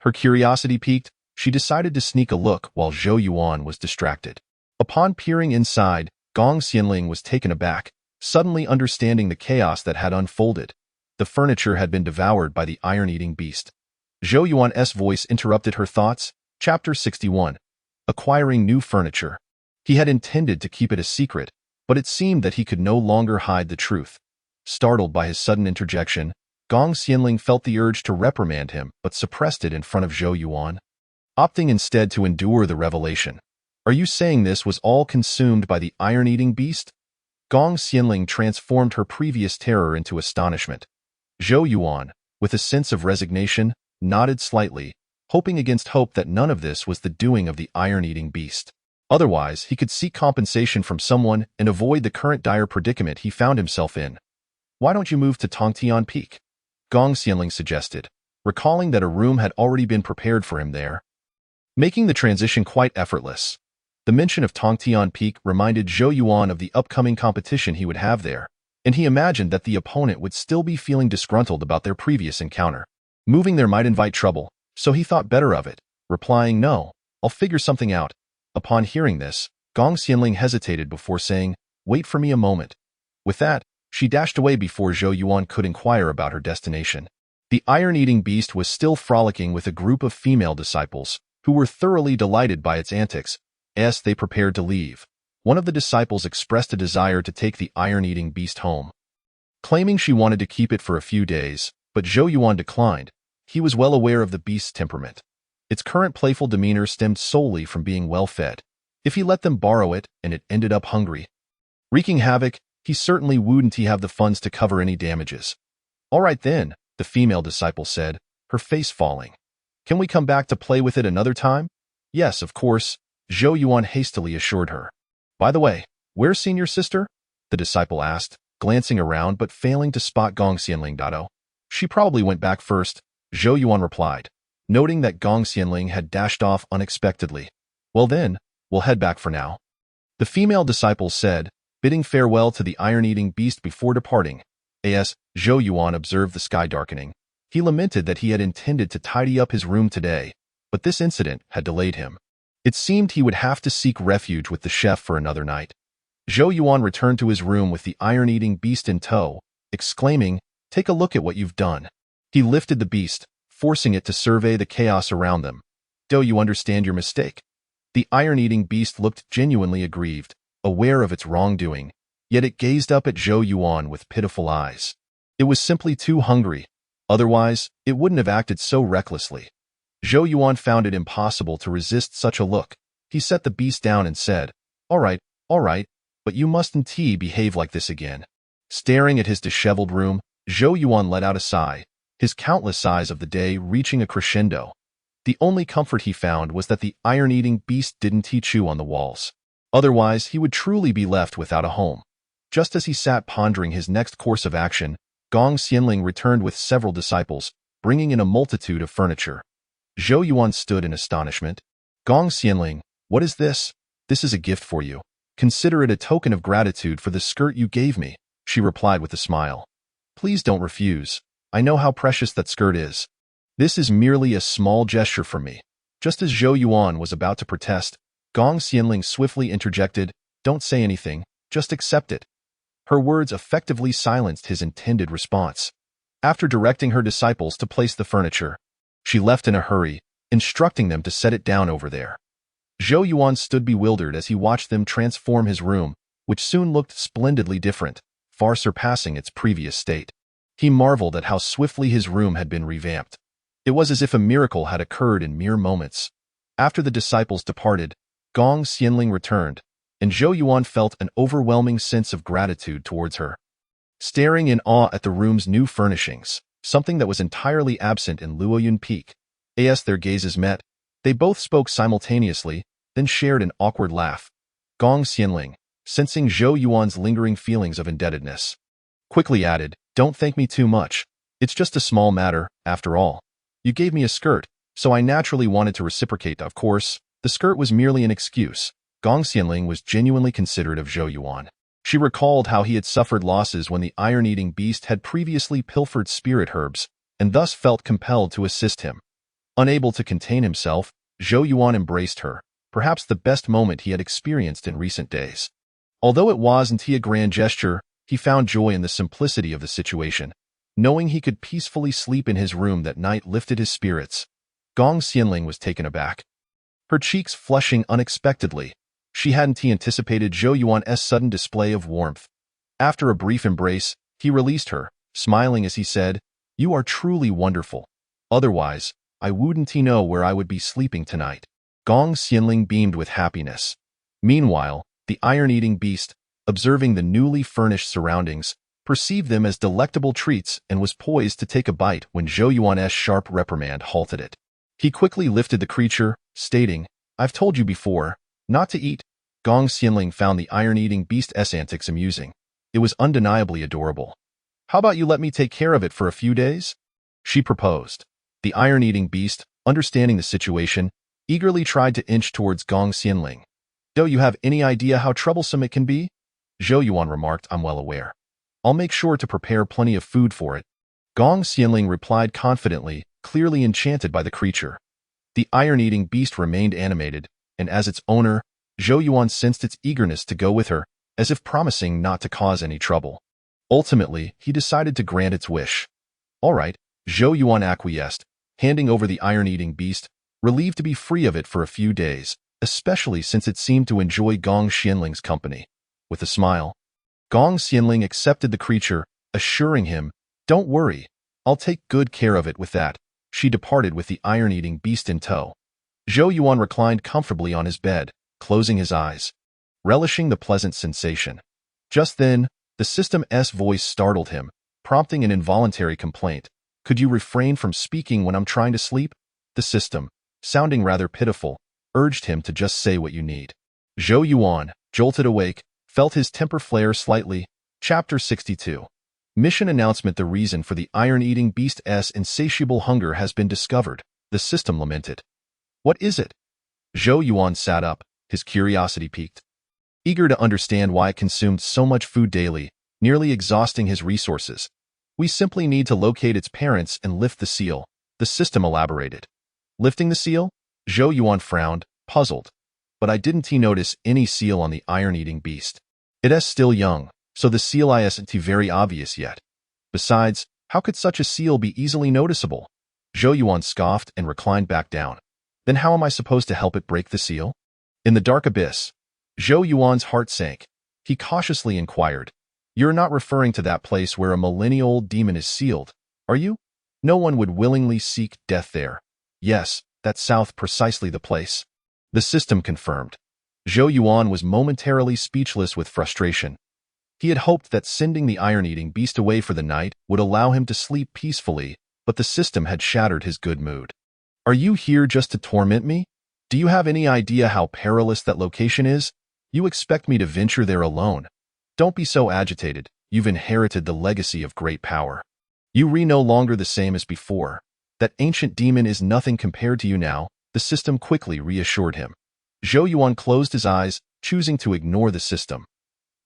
Her curiosity piqued, she decided to sneak a look while Zhou Yuan was distracted. Upon peering inside, Gong Xianling was taken aback, suddenly understanding the chaos that had unfolded. The furniture had been devoured by the iron-eating beast. Zhou Yuan's voice interrupted her thoughts. Chapter 61. Acquiring new furniture. He had intended to keep it a secret, but it seemed that he could no longer hide the truth. Startled by his sudden interjection, Gong Xianling felt the urge to reprimand him but suppressed it in front of Zhou Yuan, opting instead to endure the revelation. Are you saying this was all consumed by the iron-eating beast? Gong Xianling transformed her previous terror into astonishment. Zhou Yuan, with a sense of resignation, nodded slightly, hoping against hope that none of this was the doing of the iron-eating beast. Otherwise, he could seek compensation from someone and avoid the current dire predicament he found himself in. Why don't you move to Tongtian Peak? Gong Xianling suggested, recalling that a room had already been prepared for him there, making the transition quite effortless. The mention of Tongtian Peak reminded Zhou Yuan of the upcoming competition he would have there, and he imagined that the opponent would still be feeling disgruntled about their previous encounter. Moving there might invite trouble, so he thought better of it, replying, No, I'll figure something out. Upon hearing this, Gong Xianling hesitated before saying, Wait for me a moment. With that, she dashed away before Zhou Yuan could inquire about her destination. The iron-eating beast was still frolicking with a group of female disciples, who were thoroughly delighted by its antics. As they prepared to leave, one of the disciples expressed a desire to take the iron-eating beast home, claiming she wanted to keep it for a few days, but Zhou Yuan declined. He was well aware of the beast's temperament. Its current playful demeanor stemmed solely from being well-fed. If he let them borrow it and it ended up hungry, wreaking havoc, he certainly wouldn't have the funds to cover any damages. All right then, the female disciple said, her face falling. Can we come back to play with it another time? Yes, of course, Zhou Yuan hastily assured her. By the way, where's senior sister? The disciple asked, glancing around but failing to spot Gong Xianling. She probably went back first, Zhou Yuan replied, noting that Gong Xianling had dashed off unexpectedly. Well then, we'll head back for now. The female disciple said, bidding farewell to the iron-eating beast before departing. As Zhou Yuan observed the sky darkening, he lamented that he had intended to tidy up his room today, but this incident had delayed him. It seemed he would have to seek refuge with the chef for another night. Zhou Yuan returned to his room with the iron-eating beast in tow, exclaiming, "Take a look at what you've done." He lifted the beast, forcing it to survey the chaos around them. "Do you understand your mistake?" The iron-eating beast looked genuinely aggrieved, aware of its wrongdoing, yet it gazed up at Zhou Yuan with pitiful eyes. It was simply too hungry. Otherwise, it wouldn't have acted so recklessly. Zhou Yuan found it impossible to resist such a look. He set the beast down and said, all right, but you mustn't behave like this again." Staring at his disheveled room, Zhou Yuan let out a sigh, his countless sighs of the day reaching a crescendo. The only comfort he found was that the iron-eating beast didn't chew on the walls. Otherwise, he would truly be left without a home. Just as he sat pondering his next course of action, Gong Xianling returned with several disciples, bringing in a multitude of furniture. Zhou Yuan stood in astonishment. "Gong Xianling, what is this?" "This is a gift for you. Consider it a token of gratitude for the skirt you gave me," she replied with a smile. "Please don't refuse. I know how precious that skirt is. This is merely a small gesture for me." Just as Zhou Yuan was about to protest, Gong Xianling swiftly interjected, "Don't say anything, just accept it." Her words effectively silenced his intended response. After directing her disciples to place the furniture, she left in a hurry, instructing them to set it down over there. Zhou Yuan stood bewildered as he watched them transform his room, which soon looked splendidly different, far surpassing its previous state. He marveled at how swiftly his room had been revamped. It was as if a miracle had occurred in mere moments. After the disciples departed, Gong Xianling returned, and Zhou Yuan felt an overwhelming sense of gratitude towards her. Staring in awe at the room's new furnishings, something that was entirely absent in Luoyun Peak, as their gazes met, they both spoke simultaneously, then shared an awkward laugh. Gong Xianling, sensing Zhou Yuan's lingering feelings of indebtedness, quickly added, "Don't thank me too much. It's just a small matter, after all. You gave me a skirt, so I naturally wanted to reciprocate. Of course, the skirt was merely an excuse." Gong Xianling was genuinely considerate of Zhou Yuan. She recalled how he had suffered losses when the iron-eating beast had previously pilfered spirit herbs, and thus felt compelled to assist him. Unable to contain himself, Zhou Yuan embraced her, perhaps the best moment he had experienced in recent days. Although it wasn't a grand gesture, he found joy in the simplicity of the situation. Knowing he could peacefully sleep in his room that night lifted his spirits. Gong Xianling was taken aback, her cheeks flushing unexpectedly. She hadn't anticipated Zhou Yuan's sudden display of warmth. After a brief embrace, he released her, smiling as he said, "You are truly wonderful. Otherwise, I wouldn't know where I would be sleeping tonight." Gong Xianling beamed with happiness. Meanwhile, the iron-eating beast, observing the newly furnished surroundings, perceived them as delectable treats and was poised to take a bite when Zhou Yuan's sharp reprimand halted it. He quickly lifted the creature, stating, "I've told you before, not to eat." Gong Xianling found the iron-eating beast's antics amusing. It was undeniably adorable. "How about you let me take care of it for a few days?" she proposed. The iron-eating beast, understanding the situation, eagerly tried to inch towards Gong Xianling. "Do you have any idea how troublesome it can be?" Zhou Yuan remarked, "I'm well aware. I'll make sure to prepare plenty of food for it." Gong Xianling replied confidently, clearly enchanted by the creature. The iron-eating beast remained animated, and as its owner, Zhou Yuan sensed its eagerness to go with her, as if promising not to cause any trouble. Ultimately, he decided to grant its wish. "All right," Zhou Yuan acquiesced, handing over the iron-eating beast, relieved to be free of it for a few days, especially since it seemed to enjoy Gong Xianling's company. With a smile, Gong Xianling accepted the creature, assuring him, "Don't worry, I'll take good care of it." With that, she departed with the iron-eating beast in tow. Zhou Yuan reclined comfortably on his bed, closing his eyes, relishing the pleasant sensation. Just then, the system's voice startled him, prompting an involuntary complaint. Could you refrain from speaking when I'm trying to sleep? The system, sounding rather pitiful, urged him to just say what you need. Zhou Yuan, jolted awake, felt his temper flare slightly. Chapter 62. Mission announcement: the reason for the iron-eating beast's insatiable hunger has been discovered, the system lamented. What is it? Zhou Yuan sat up, his curiosity piqued. Eager to understand why it consumed so much food daily, nearly exhausting his resources. We simply need to locate its parents and lift the seal, the system elaborated. Lifting the seal? Zhou Yuan frowned, puzzled. But didn't he notice any seal on the iron-eating beast? It's still young, so the seal isn't very obvious yet. Besides, how could such a seal be easily noticeable? Zhou Yuan scoffed and reclined back down. Then how am I supposed to help it break the seal? In the dark abyss. Zhou Yuan's heart sank. He cautiously inquired. You're not referring to that place where a millennia-old demon is sealed, are you? No one would willingly seek death there. Yes, that's south, precisely the place. The system confirmed. Zhou Yuan was momentarily speechless with frustration. He had hoped that sending the iron-eating beast away for the night would allow him to sleep peacefully, but the system had shattered his good mood. Are you here just to torment me? Do you have any idea how perilous that location is? You expect me to venture there alone? Don't be so agitated. You've inherited the legacy of great power. You are no longer the same as before. That ancient demon is nothing compared to you now, the system quickly reassured him. Zhou Yuan closed his eyes, choosing to ignore the system.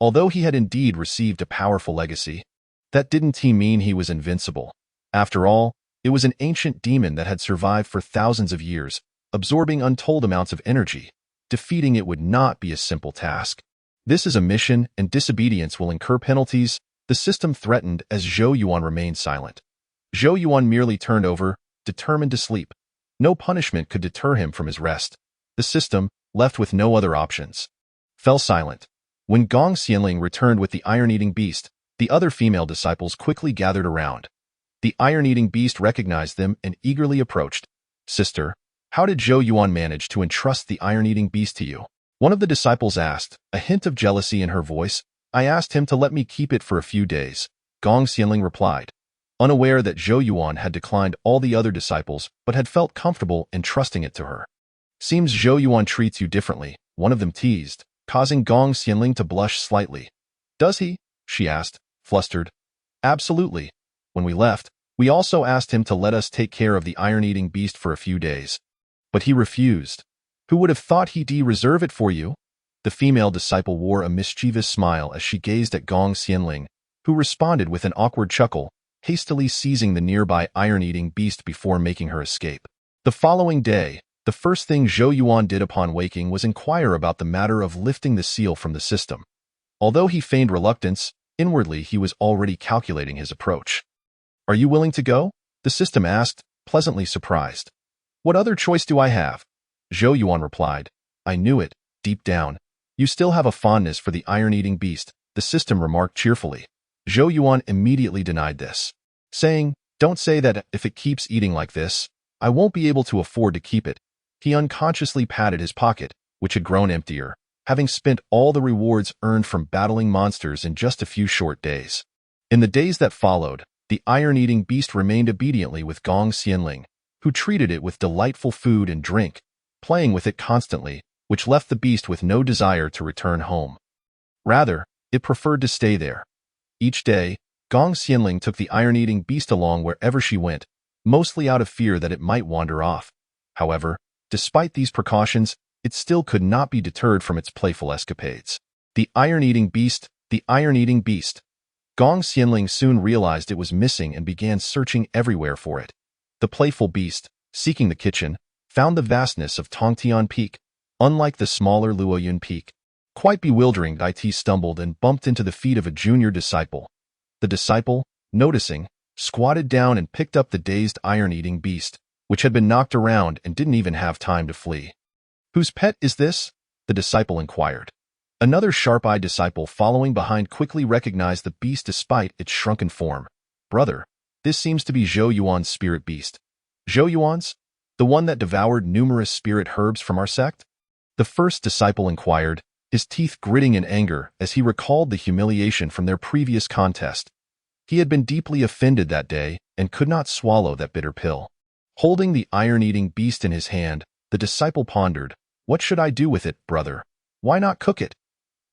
Although he had indeed received a powerful legacy, that didn't mean he was invincible. After all, it was an ancient demon that had survived for thousands of years, absorbing untold amounts of energy. Defeating it would not be a simple task. This is a mission, and disobedience will incur penalties, the system threatened as Zhou Yuan remained silent. Zhou Yuan merely turned over, determined to sleep. No punishment could deter him from his rest. The system, left with no other options, fell silent. When Gong Xianling returned with the iron-eating beast, the other female disciples quickly gathered around. The iron-eating beast recognized them and eagerly approached. Sister, how did Zhou Yuan manage to entrust the iron-eating beast to you? One of the disciples asked, a hint of jealousy in her voice. I asked him to let me keep it for a few days, Gong Xianling replied, unaware that Zhou Yuan had declined all the other disciples but had felt comfortable entrusting it to her. Seems Zhou Yuan treats you differently, one of them teased, causing Gong Xianling to blush slightly. Does he? She asked, flustered. Absolutely. When we left, we also asked him to let us take care of the iron-eating beast for a few days. But he refused. Who would have thought he'd reserve it for you? The female disciple wore a mischievous smile as she gazed at Gong Xianling, who responded with an awkward chuckle, hastily seizing the nearby iron-eating beast before making her escape. The following day, the first thing Zhou Yuan did upon waking was inquire about the matter of lifting the seal from the system. Although he feigned reluctance, inwardly he was already calculating his approach. Are you willing to go? The system asked, pleasantly surprised. What other choice do I have? Zhou Yuan replied. I knew it, deep down. You still have a fondness for the iron-eating beast, the system remarked cheerfully. Zhou Yuan immediately denied this, saying, don't say that. If it keeps eating like this, I won't be able to afford to keep it. He unconsciously patted his pocket, which had grown emptier, having spent all the rewards earned from battling monsters in just a few short days. In the days that followed, the iron-eating beast remained obediently with Gong Xianling, who treated it with delightful food and drink, playing with it constantly, which left the beast with no desire to return home. Rather, it preferred to stay there. Each day, Gong Xianling took the iron-eating beast along wherever she went, mostly out of fear that it might wander off. However, despite these precautions, it still could not be deterred from its playful escapades. The iron-eating beast, the iron-eating beast. Gong Xianling soon realized it was missing and began searching everywhere for it. The playful beast, seeking the kitchen, found the vastness of Tongtian Peak, unlike the smaller Luoyun Peak. Quite bewildering, it stumbled and bumped into the feet of a junior disciple. The disciple, noticing, squatted down and picked up the dazed iron-eating beast, which had been knocked around and didn't even have time to flee. Whose pet is this? The disciple inquired. Another sharp-eyed disciple following behind quickly recognized the beast despite its shrunken form. Brother, this seems to be Zhou Yuan's spirit beast. Zhou Yuan's? The one that devoured numerous spirit herbs from our sect? The first disciple inquired, his teeth gritting in anger as he recalled the humiliation from their previous contest. He had been deeply offended that day and could not swallow that bitter pill. Holding the iron-eating beast in his hand, the disciple pondered, "What should I do with it, brother? Why not cook it?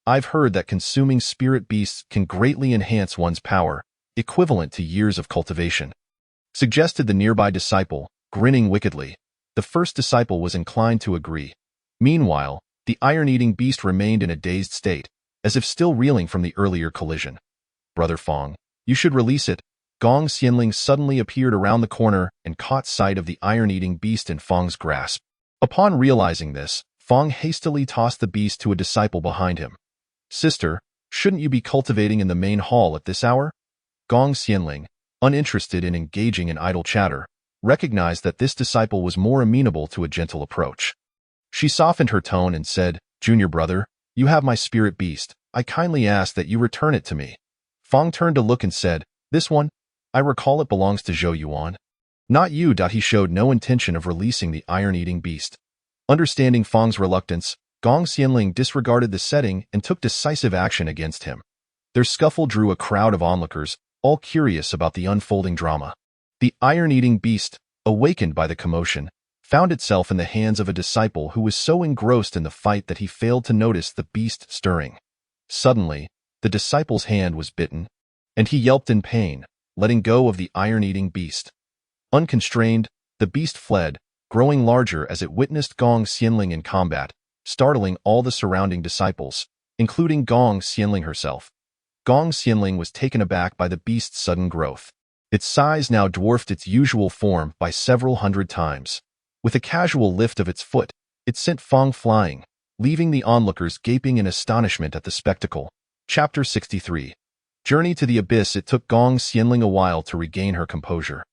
I've heard that consuming spirit beasts can greatly enhance one's power, equivalent to years of cultivation," suggested the nearby disciple, grinning wickedly. The first disciple was inclined to agree. Meanwhile, the iron-eating beast remained in a dazed state, as if still reeling from the earlier collision. "Brother Fong, you should release it." Gong Xianling suddenly appeared around the corner and caught sight of the iron-eating beast in Fong's grasp. Upon realizing this, Fong hastily tossed the beast to a disciple behind him. "Sister, shouldn't you be cultivating in the main hall at this hour?" Gong Xianling, uninterested in engaging in idle chatter, recognized that this disciple was more amenable to a gentle approach. She softened her tone and said, "Junior brother, you have my spirit beast. I kindly ask that you return it to me." Fong turned to look and said, "This one? I recall it belongs to Zhou Yuan." "Not you." He showed no intention of releasing the iron-eating beast. Understanding Fong's reluctance, Gong Xianling disregarded the setting and took decisive action against him. Their scuffle drew a crowd of onlookers, all curious about the unfolding drama. The iron-eating beast, awakened by the commotion, found itself in the hands of a disciple who was so engrossed in the fight that he failed to notice the beast stirring. Suddenly, the disciple's hand was bitten, and he yelped in pain, letting go of the iron-eating beast. Unconstrained, the beast fled, growing larger as it witnessed Gong Xianling in combat, startling all the surrounding disciples, including Gong Xianling herself. Gong Xianling was taken aback by the beast's sudden growth. Its size now dwarfed its usual form by several hundred times. With a casual lift of its foot, it sent Fong flying, leaving the onlookers gaping in astonishment at the spectacle. Chapter 63. Journey to the Abyss. It took Gong Xianling a while to regain her composure.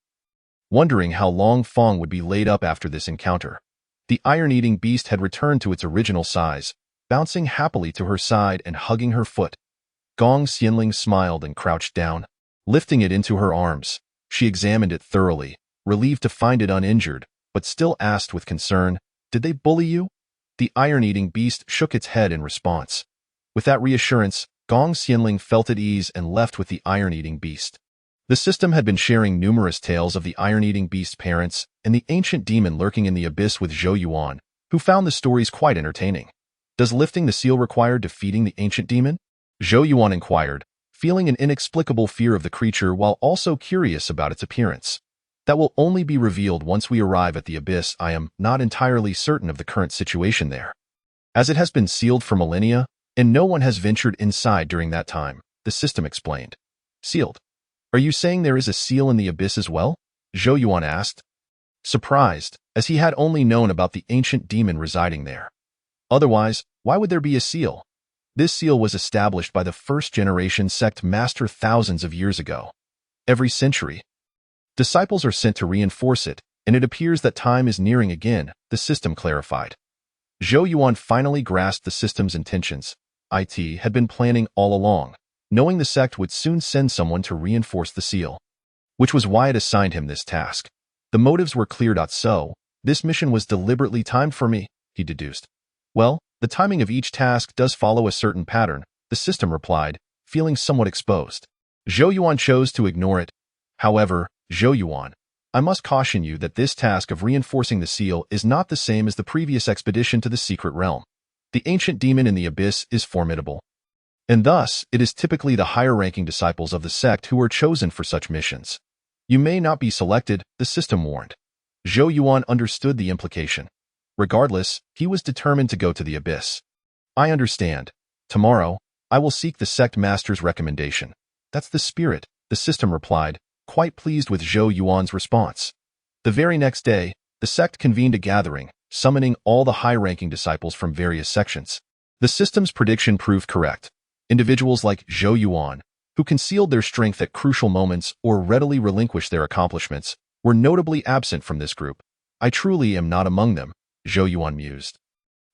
Wondering how long Fong would be laid up after this encounter, the iron-eating beast had returned to its original size, bouncing happily to her side and hugging her foot. Gong Xianling smiled and crouched down. Lifting it into her arms, she examined it thoroughly, relieved to find it uninjured, but still asked with concern, "Did they bully you?" The iron-eating beast shook its head in response. With that reassurance, Gong Xianling felt at ease and left with the iron-eating beast. The system had been sharing numerous tales of the iron-eating beast's parents and the ancient demon lurking in the abyss with Zhou Yuan, who found the stories quite entertaining. "Does lifting the seal require defeating the ancient demon?" Zhou Yuan inquired, feeling an inexplicable fear of the creature while also curious about its appearance. "That will only be revealed once we arrive at the abyss. I am not entirely certain of the current situation there, as it has been sealed for millennia, and no one has ventured inside during that time," the system explained. "Sealed? Are you saying there is a seal in the abyss as well?" Zhou Yuan asked, surprised, as he had only known about the ancient demon residing there. "Otherwise, why would there be a seal? This seal was established by the first-generation sect master thousands of years ago. Every century, disciples are sent to reinforce it, and it appears that time is nearing again," the system clarified. Zhou Yuan finally grasped the system's intentions. IT had been planning all along, knowing the sect would soon send someone to reinforce the seal, which was why it assigned him this task. The motives were clear. "So, this mission was deliberately timed for me," he deduced. "Well, the timing of each task does follow a certain pattern," the system replied, feeling somewhat exposed. Zhou Yuan chose to ignore it. "However, Zhou Yuan, I must caution you that this task of reinforcing the seal is not the same as the previous expedition to the secret realm. The ancient demon in the abyss is formidable, and thus it is typically the higher-ranking disciples of the sect who are chosen for such missions. You may not be selected," the system warned. Zhou Yuan understood the implication. Regardless, he was determined to go to the abyss. "I understand. Tomorrow, I will seek the sect master's recommendation." "That's the spirit," the system replied, quite pleased with Zhou Yuan's response. The very next day, the sect convened a gathering, summoning all the high-ranking disciples from various sections. The system's prediction proved correct. Individuals like Zhou Yuan, who concealed their strength at crucial moments or readily relinquished their accomplishments, were notably absent from this group. "I truly am not among them," Zhou Yuan mused.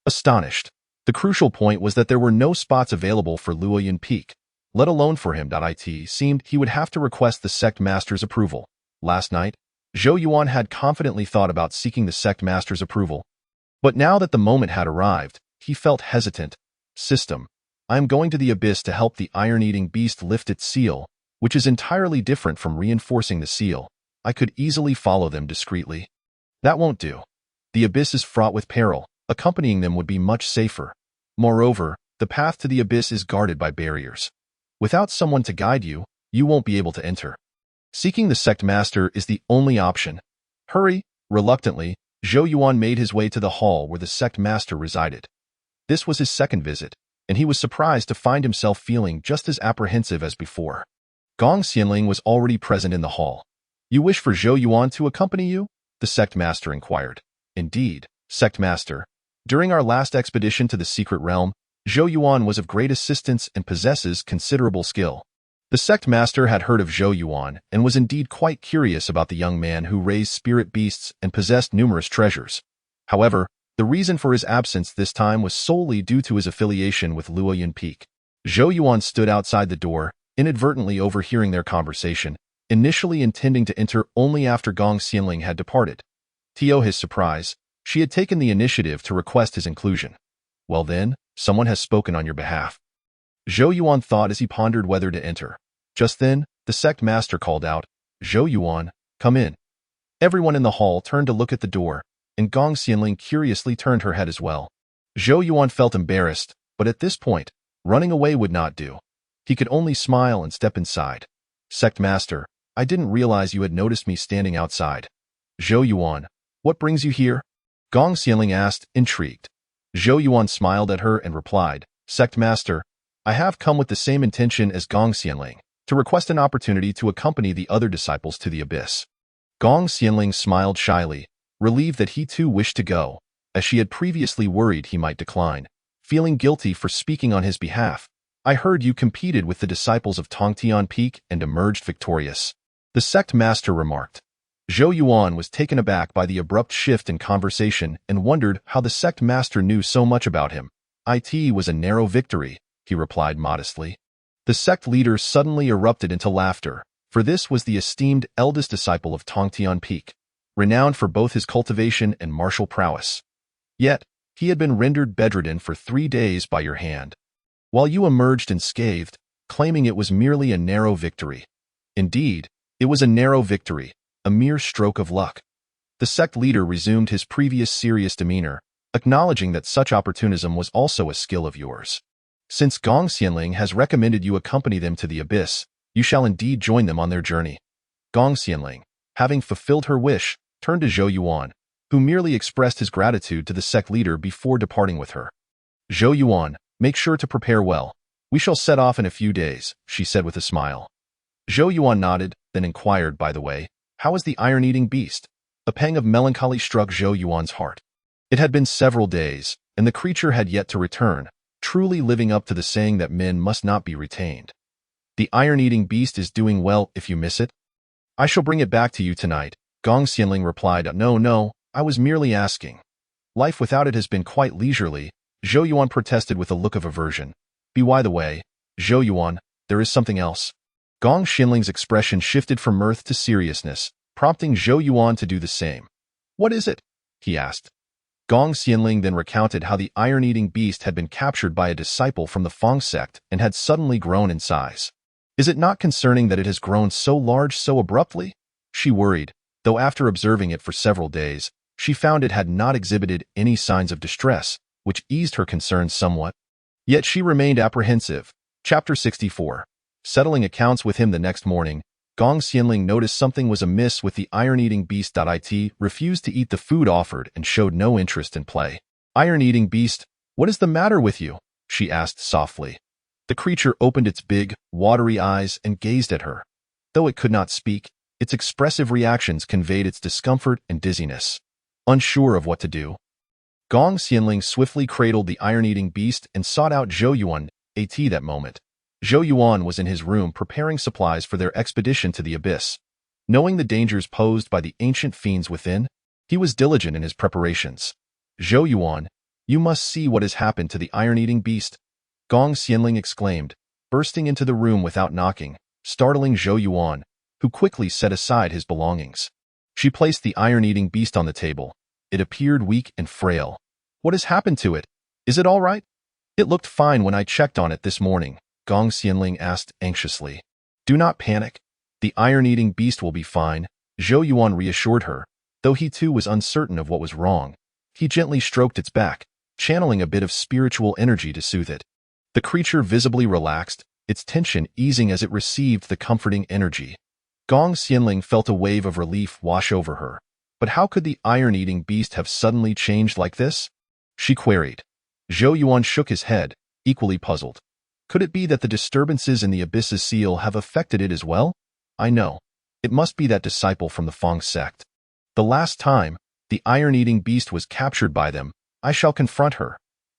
Astonished, the crucial point was that there were no spots available for Luoyan Peak, let alone for him. It seemed he would have to request the sect master's approval. Last night, Zhou Yuan had confidently thought about seeking the sect master's approval. But now that the moment had arrived, he felt hesitant. "System, I am going to the abyss to help the iron-eating beast lift its seal," which is entirely different from reinforcing the seal. I could easily follow them discreetly. That won't do. The abyss is fraught with peril. Accompanying them would be much safer. Moreover, the path to the abyss is guarded by barriers. Without someone to guide you, you won't be able to enter. Seeking the sect master is the only option. Hurry! Reluctantly, Zhou Yuan made his way to the hall where the sect master resided. This was his second visit, and he was surprised to find himself feeling just as apprehensive as before. Gong Xianling was already present in the hall. You wish for Zhou Yuan to accompany you? The sect master inquired. Indeed, sect master. During our last expedition to the secret realm, Zhou Yuan was of great assistance and possesses considerable skill. The sect master had heard of Zhou Yuan and was indeed quite curious about the young man who raised spirit beasts and possessed numerous treasures. However, the reason for his absence this time was solely due to his affiliation with Luoyuan Peak. Zhou Yuan stood outside the door, inadvertently overhearing their conversation, initially intending to enter only after Gong Xianling had departed. To his surprise, she had taken the initiative to request his inclusion. Well then, someone has spoken on your behalf. Zhou Yuan thought as he pondered whether to enter. Just then, the sect master called out, Zhou Yuan, come in. Everyone in the hall turned to look at the door, and Gong Xianling curiously turned her head as well. Zhou Yuan felt embarrassed, but at this point, running away would not do. He could only smile and step inside. Sect master, I didn't realize you had noticed me standing outside. Zhou Yuan, what brings you here? Gong Xianling asked, intrigued. Zhou Yuan smiled at her and replied, Sect master, I have come with the same intention as Gong Xianling, to request an opportunity to accompany the other disciples to the abyss. Gong Xianling smiled shyly, relieved that he too wished to go, as she had previously worried he might decline, feeling guilty for speaking on his behalf. I heard you competed with the disciples of Tongtian Peak and emerged victorious. The sect master remarked. Zhou Yuan was taken aback by the abrupt shift in conversation and wondered how the sect master knew so much about him. It was a narrow victory, he replied modestly. The sect leader suddenly erupted into laughter, for this was the esteemed eldest disciple of Tongtian Peak, renowned for both his cultivation and martial prowess. Yet, he had been rendered bedridden for 3 days by your hand, while you emerged unscathed, claiming it was merely a narrow victory. Indeed, it was a narrow victory, a mere stroke of luck. The sect leader resumed his previous serious demeanor, acknowledging that such opportunism was also a skill of yours. Since Gong Xianling has recommended you accompany them to the abyss, you shall indeed join them on their journey. Gong Xianling, having fulfilled her wish, turned to Zhou Yuan, who merely expressed his gratitude to the sect leader before departing with her. Zhou Yuan, make sure to prepare well. We shall set off in a few days, she said with a smile. Zhou Yuan nodded, then inquired, by the way, how is the iron-eating beast? A pang of melancholy struck Zhou Yuan's heart. It had been several days, and the creature had yet to return, truly living up to the saying that men must not be retained. The iron-eating beast is doing well if you miss it. I shall bring it back to you tonight, Gong Xianling replied. No, I was merely asking. Life without it has been quite leisurely, Zhou Yuan protested with a look of aversion. By the way, Zhou Yuan, there is something else. Gong Xianling's expression shifted from mirth to seriousness, prompting Zhou Yuan to do the same. What is it? He asked. Gong Xianling then recounted how the iron-eating beast had been captured by a disciple from the Feng sect and had suddenly grown in size. Is it not concerning that it has grown so large so abruptly? She worried, though after observing it for several days, she found it had not exhibited any signs of distress, which eased her concerns somewhat. Yet she remained apprehensive. Chapter 64. Settling accounts with him the next morning, Gong Xianling noticed something was amiss with the iron-eating beast. It refused to eat the food offered and showed no interest in play. Iron-eating beast, what is the matter with you? She asked softly. The creature opened its big, watery eyes and gazed at her. Though it could not speak, its expressive reactions conveyed its discomfort and dizziness. Unsure of what to do, Gong Xianling swiftly cradled the iron-eating beast and sought out Zhou Yuan. That moment, Zhou Yuan was in his room preparing supplies for their expedition to the abyss. Knowing the dangers posed by the ancient fiends within, he was diligent in his preparations. Zhou Yuan, you must see what has happened to the iron-eating beast, Gong Xianling exclaimed, bursting into the room without knocking, startling Zhou Yuan, who quickly set aside his belongings. She placed the iron-eating beast on the table. It appeared weak and frail. What has happened to it? Is it all right? It looked fine when I checked on it this morning, Gong Xianling asked anxiously. Do not panic. The iron-eating beast will be fine, Zhou Yuan reassured her, though he too was uncertain of what was wrong. He gently stroked its back, channeling a bit of spiritual energy to soothe it. The creature visibly relaxed, its tension easing as it received the comforting energy. Gong Xianling felt a wave of relief wash over her. But how could the iron-eating beast have suddenly changed like this? She queried. Zhou Yuan shook his head, equally puzzled. Could it be that the disturbances in the Abyss's seal have affected it as well? I know. It must be that disciple from the Fang sect. The last time the iron-eating beast was captured by them, I shall confront her.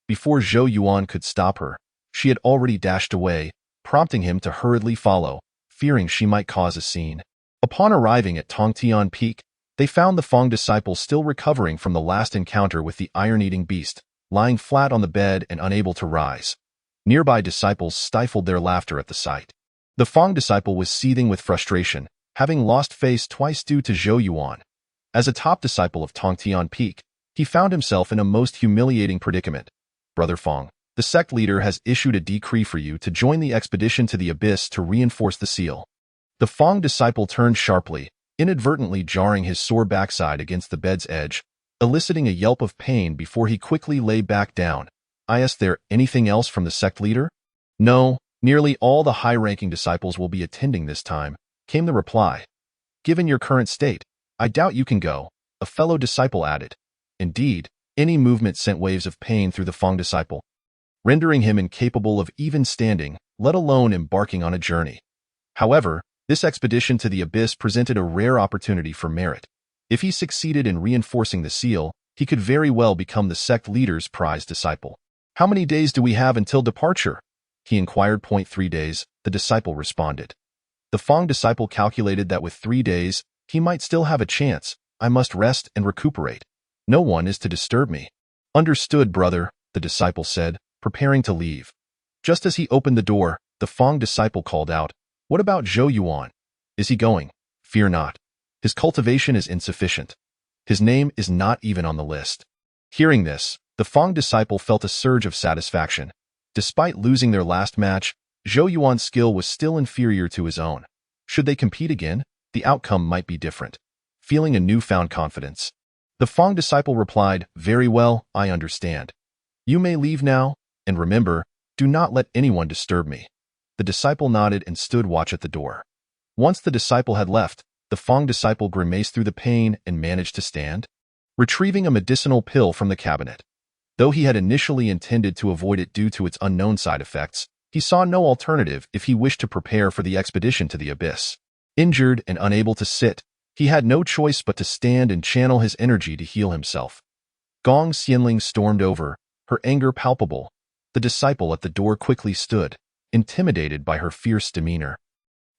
Before Zhou Yuan could stop her, she had already dashed away, prompting him to hurriedly follow, fearing she might cause a scene. Upon arriving at Tongtian Peak, they found the Fang disciple still recovering from the last encounter with the iron-eating beast, lying flat on the bed and unable to rise. Nearby disciples stifled their laughter at the sight. The Fang disciple was seething with frustration, having lost face twice due to Zhou Yuan. As a top disciple of Tongtian Peak, he found himself in a most humiliating predicament. Brother Fang, the sect leader has issued a decree for you to join the expedition to the Abyss to reinforce the seal. The Fang disciple turned sharply, inadvertently jarring his sore backside against the bed's edge, eliciting a yelp of pain before he quickly lay back down. Is there anything else from the sect leader? No, nearly all the high-ranking disciples will be attending this time, came the reply. Given your current state, I doubt you can go, a fellow disciple added. Indeed, any movement sent waves of pain through the Fang disciple, rendering him incapable of even standing, let alone embarking on a journey. However, this expedition to the Abyss presented a rare opportunity for merit. If he succeeded in reinforcing the seal, he could very well become the sect leader's prized disciple. How many days do we have until departure? He inquired. 3 days, the disciple responded. The Fang disciple calculated that with 3 days, he might still have a chance. I must rest and recuperate. No one is to disturb me. Understood, brother, the disciple said, preparing to leave. Just as he opened the door, the Fang disciple called out, What about Zhou Yuan? Is he going? Fear not. His cultivation is insufficient. His name is not even on the list. Hearing this, the Fang disciple felt a surge of satisfaction. Despite losing their last match, Zhou Yuan's skill was still inferior to his own. Should they compete again, the outcome might be different. Feeling a newfound confidence, the Fang disciple replied, Very well, I understand. You may leave now, and remember, do not let anyone disturb me. The disciple nodded and stood watch at the door. Once the disciple had left, the Fang disciple grimaced through the pain and managed to stand, retrieving a medicinal pill from the cabinet. Though he had initially intended to avoid it due to its unknown side effects, he saw no alternative if he wished to prepare for the expedition to the Abyss. Injured and unable to sit, he had no choice but to stand and channel his energy to heal himself. Gong Xianling stormed over, her anger palpable. The disciple at the door quickly stood, intimidated by her fierce demeanor.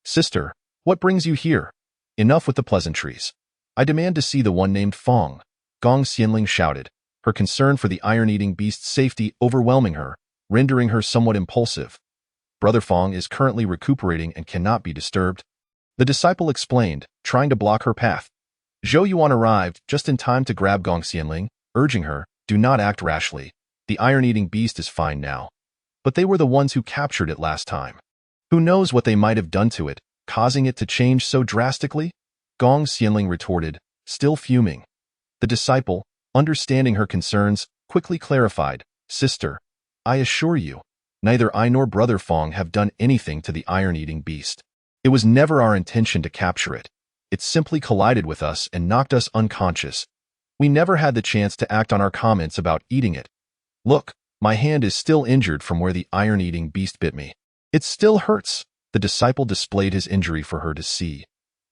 Sister, what brings you here? Enough with the pleasantries. I demand to see the one named Fang, Gong Xianling shouted, her concern for the iron-eating beast's safety overwhelming her, rendering her somewhat impulsive. Brother Fang is currently recuperating and cannot be disturbed. The disciple explained, trying to block her path. Zhou Yuan arrived just in time to grab Gong Xianling, urging her, Do not act rashly. The iron-eating beast is fine now. But they were the ones who captured it last time. Who knows what they might have done to it, causing it to change so drastically? Gong Xianling retorted, still fuming. The disciple, understanding her concerns, quickly clarified, Sister, I assure you, neither I nor Brother Fang have done anything to the iron-eating beast. It was never our intention to capture it. It simply collided with us and knocked us unconscious. We never had the chance to act on our comments about eating it. Look, my hand is still injured from where the iron-eating beast bit me. It still hurts. The disciple displayed his injury for her to see.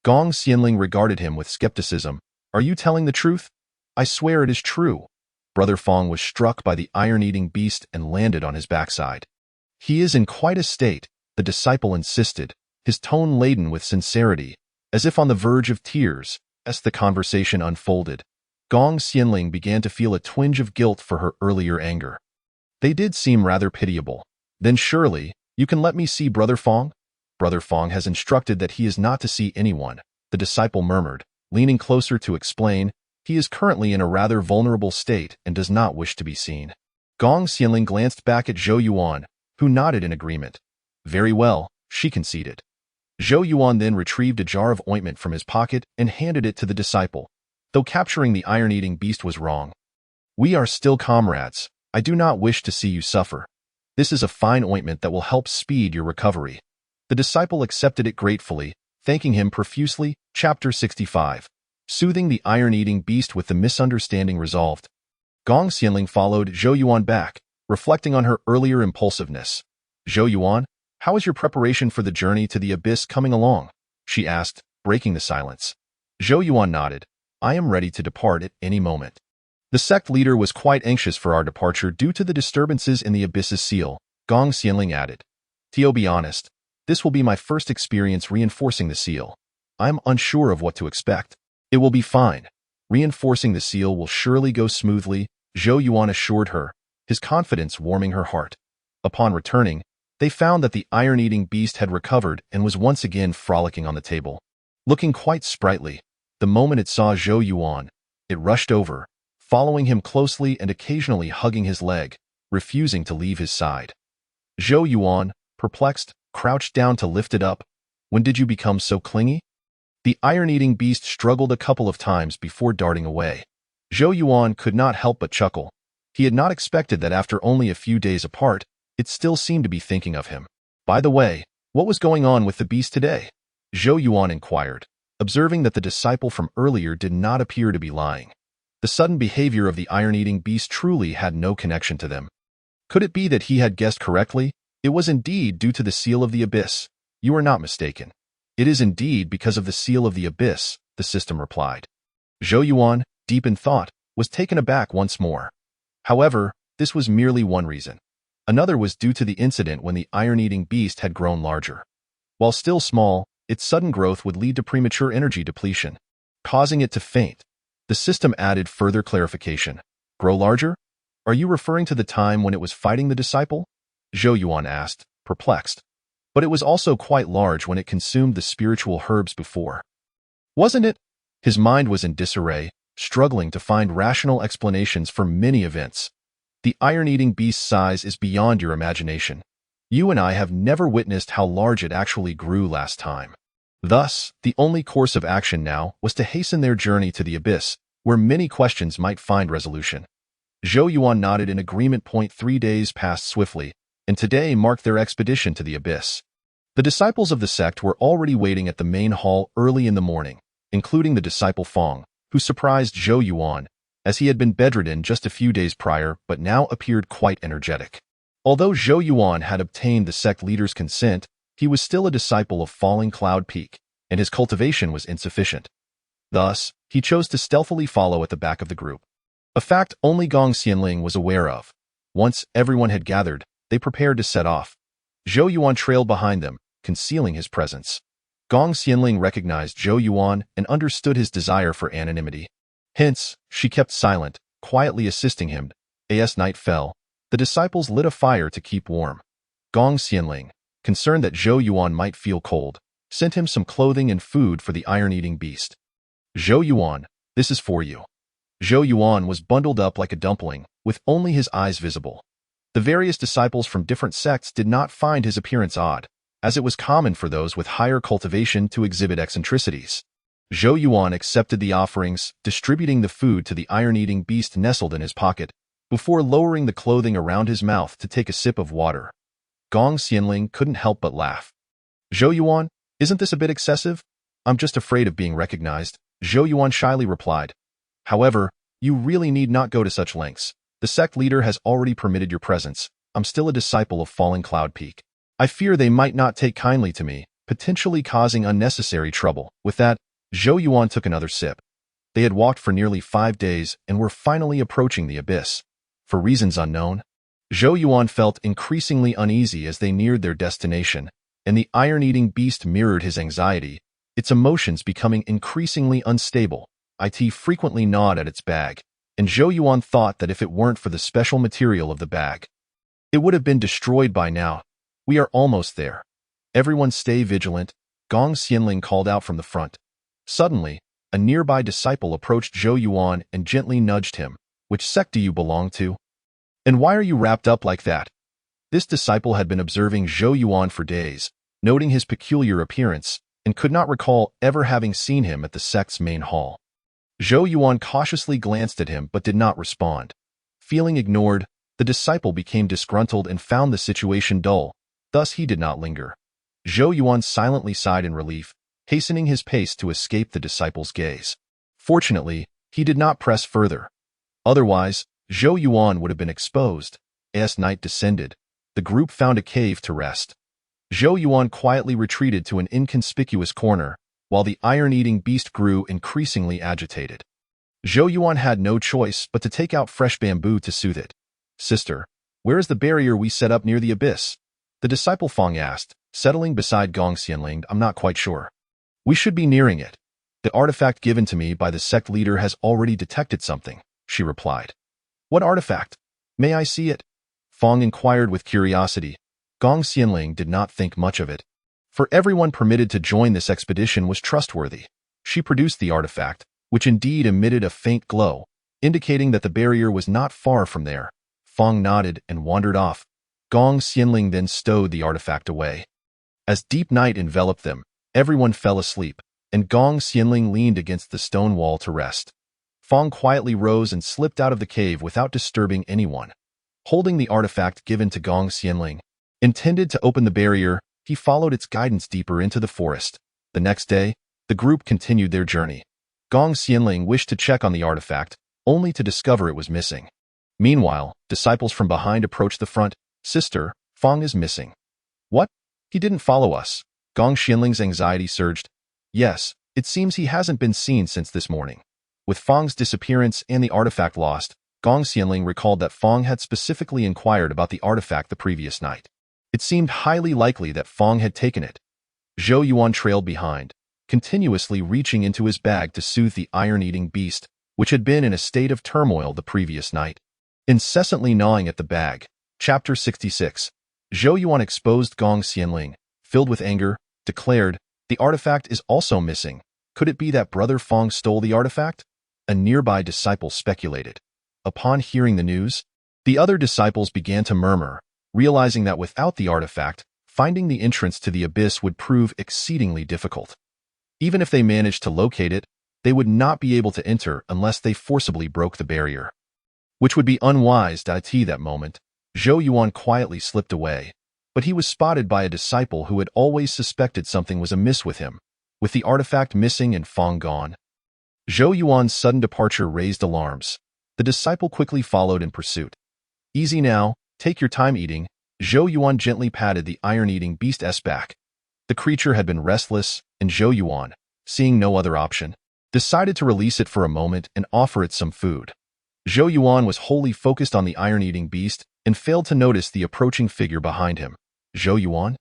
Gong Xianling regarded him with skepticism. Are you telling the truth? I swear it is true. Brother Fang was struck by the iron-eating beast and landed on his backside. He is in quite a state, the disciple insisted, his tone laden with sincerity, as if on the verge of tears. As the conversation unfolded, Gong Xianling began to feel a twinge of guilt for her earlier anger. They did seem rather pitiable. Then surely, you can let me see Brother Fang? Brother Fang has instructed that he is not to see anyone, the disciple murmured, leaning closer to explain. He is currently in a rather vulnerable state and does not wish to be seen. Gong Xianling glanced back at Zhou Yuan, who nodded in agreement. Very well, she conceded. Zhou Yuan then retrieved a jar of ointment from his pocket and handed it to the disciple, though capturing the iron-eating beast was wrong. "We are still comrades. I do not wish to see you suffer. This is a fine ointment that will help speed your recovery." The disciple accepted it gratefully, thanking him profusely. Chapter 65. Soothing the iron-eating beast with the misunderstanding resolved. Gong Xianling followed Zhou Yuan back, reflecting on her earlier impulsiveness. "Zhou Yuan, how is your preparation for the journey to the abyss coming along?" she asked, breaking the silence. Zhou Yuan nodded. "I am ready to depart at any moment." The sect leader was quite anxious for our departure due to the disturbances in the abyss's seal, Gong Xianling added. "To be honest, this will be my first experience reinforcing the seal. I am unsure of what to expect. It will be fine. Reinforcing the seal will surely go smoothly," Zhou Yuan assured her, his confidence warming her heart. Upon returning, they found that the iron-eating beast had recovered and was once again frolicking on the table. Looking quite sprightly, the moment it saw Zhou Yuan, it rushed over, following him closely and occasionally hugging his leg, refusing to leave his side. Zhou Yuan, perplexed, crouched down to lift it up. "When did you become so clingy?" The iron-eating beast struggled a couple of times before darting away. Zhou Yuan could not help but chuckle. He had not expected that after only a few days apart, it still seemed to be thinking of him. "By the way, what was going on with the beast today?" Zhou Yuan inquired, observing that the disciple from earlier did not appear to be lying. The sudden behavior of the iron-eating beast truly had no connection to them. Could it be that he had guessed correctly? It was indeed due to the seal of the abyss. "You are not mistaken. It is indeed because of the seal of the abyss," the system replied. Zhou Yuan, deep in thought, was taken aback once more. However, this was merely one reason. Another was due to the incident when the iron-eating beast had grown larger. While still small, its sudden growth would lead to premature energy depletion, causing it to faint. The system added further clarification. "Grow larger? Are you referring to the time when it was fighting the disciple?" Zhou Yuan asked, perplexed. "But it was also quite large when it consumed the spiritual herbs before. Wasn't it?" His mind was in disarray, struggling to find rational explanations for many events. "The iron-eating beast's size is beyond your imagination. You and I have never witnessed how large it actually grew last time." Thus, the only course of action now was to hasten their journey to the abyss, where many questions might find resolution. Zhou Yuan nodded in agreement. 3 days passed swiftly, and today marked their expedition to the abyss. The disciples of the sect were already waiting at the main hall early in the morning, including the disciple Fong, who surprised Zhou Yuan, as he had been bedridden just a few days prior but now appeared quite energetic. Although Zhou Yuan had obtained the sect leader's consent, he was still a disciple of Falling Cloud Peak, and his cultivation was insufficient. Thus, he chose to stealthily follow at the back of the group, a fact only Gong Xianling was aware of. Once everyone had gathered, they prepared to set off. Zhou Yuan trailed behind them, concealing his presence. Gong Xianling recognized Zhou Yuan and understood his desire for anonymity. Hence, she kept silent, quietly assisting him. As night fell, the disciples lit a fire to keep warm. Gong Xianling, concerned that Zhou Yuan might feel cold, sent him some clothing and food for the iron-eating beast. "Zhou Yuan, this is for you." Zhou Yuan was bundled up like a dumpling, with only his eyes visible. The various disciples from different sects did not find his appearance odd, as it was common for those with higher cultivation to exhibit eccentricities. Zhou Yuan accepted the offerings, distributing the food to the iron-eating beast nestled in his pocket, before lowering the clothing around his mouth to take a sip of water. Gong Xianling couldn't help but laugh. "Zhou Yuan, isn't this a bit excessive?" "I'm just afraid of being recognized," Zhou Yuan shyly replied. "However, you really need not go to such lengths. The sect leader has already permitted your presence. I'm still a disciple of Falling Cloud Peak. I fear they might not take kindly to me, potentially causing unnecessary trouble." With that, Zhou Yuan took another sip. They had walked for nearly 5 days and were finally approaching the abyss. For reasons unknown, Zhou Yuan felt increasingly uneasy as they neared their destination, and the iron-eating beast mirrored his anxiety, its emotions becoming increasingly unstable. It frequently gnawed at its bag, and Zhou Yuan thought that if it weren't for the special material of the bag, it would have been destroyed by now. "We are almost there. Everyone stay vigilant," Gong Xianling called out from the front. Suddenly, a nearby disciple approached Zhou Yuan and gently nudged him. "Which sect do you belong to? And why are you wrapped up like that?" This disciple had been observing Zhou Yuan for days, noting his peculiar appearance, and could not recall ever having seen him at the sect's main hall. Zhou Yuan cautiously glanced at him but did not respond. Feeling ignored, the disciple became disgruntled and found the situation dull, thus he did not linger. Zhou Yuan silently sighed in relief, hastening his pace to escape the disciple's gaze. Fortunately, he did not press further. Otherwise, Zhou Yuan would have been exposed. As night descended, the group found a cave to rest. Zhou Yuan quietly retreated to an inconspicuous corner, while the iron-eating beast grew increasingly agitated. Zhou Yuan had no choice but to take out fresh bamboo to soothe it. "Sister, where is the barrier we set up near the abyss?" the disciple Fang asked, settling beside Gong Xianling. "I'm not quite sure. We should be nearing it. The artifact given to me by the sect leader has already detected something," she replied. "What artifact? May I see it?" Fang inquired with curiosity. Gong Xianling did not think much of it, for everyone permitted to join this expedition was trustworthy. She produced the artifact, which indeed emitted a faint glow, indicating that the barrier was not far from there. Fang nodded and wandered off. Gong Xianling then stowed the artifact away. As deep night enveloped them, everyone fell asleep, and Gong Xianling leaned against the stone wall to rest. Fang quietly rose and slipped out of the cave without disturbing anyone. Holding the artifact given to Gong Xianling, intended to open the barrier, he followed its guidance deeper into the forest. The next day, the group continued their journey. Gong Xianling wished to check on the artifact, only to discover it was missing. Meanwhile, disciples from behind approached the front. "Sister, Fang is missing." "What? He didn't follow us." Gong Xianling's anxiety surged. "Yes, it seems he hasn't been seen since this morning." With Fang's disappearance and the artifact lost, Gong Xianling recalled that Fang had specifically inquired about the artifact the previous night. It seemed highly likely that Fang had taken it. Zhou Yuan trailed behind, continuously reaching into his bag to soothe the iron-eating beast, which had been in a state of turmoil the previous night. Incessantly gnawing at the bag. Chapter 66. Zhou Yuan exposed Gong Xianling, filled with anger, declared, "The artifact is also missing. Could it be that Brother Fang stole the artifact?" A nearby disciple speculated. Upon hearing the news, the other disciples began to murmur, realizing that without the artifact, finding the entrance to the abyss would prove exceedingly difficult. Even if they managed to locate it, they would not be able to enter unless they forcibly broke the barrier, which would be unwise. At that moment, Zhou Yuan quietly slipped away, but he was spotted by a disciple who had always suspected something was amiss with him. With the artifact missing and Fang gone, Zhou Yuan's sudden departure raised alarms. The disciple quickly followed in pursuit. "Easy now, take your time eating." Zhou Yuan gently patted the iron-eating beast's back. The creature had been restless, and Zhou Yuan, seeing no other option, decided to release it for a moment and offer it some food. Zhou Yuan was wholly focused on the iron-eating beast and failed to notice the approaching figure behind him. "Zhou Yuan?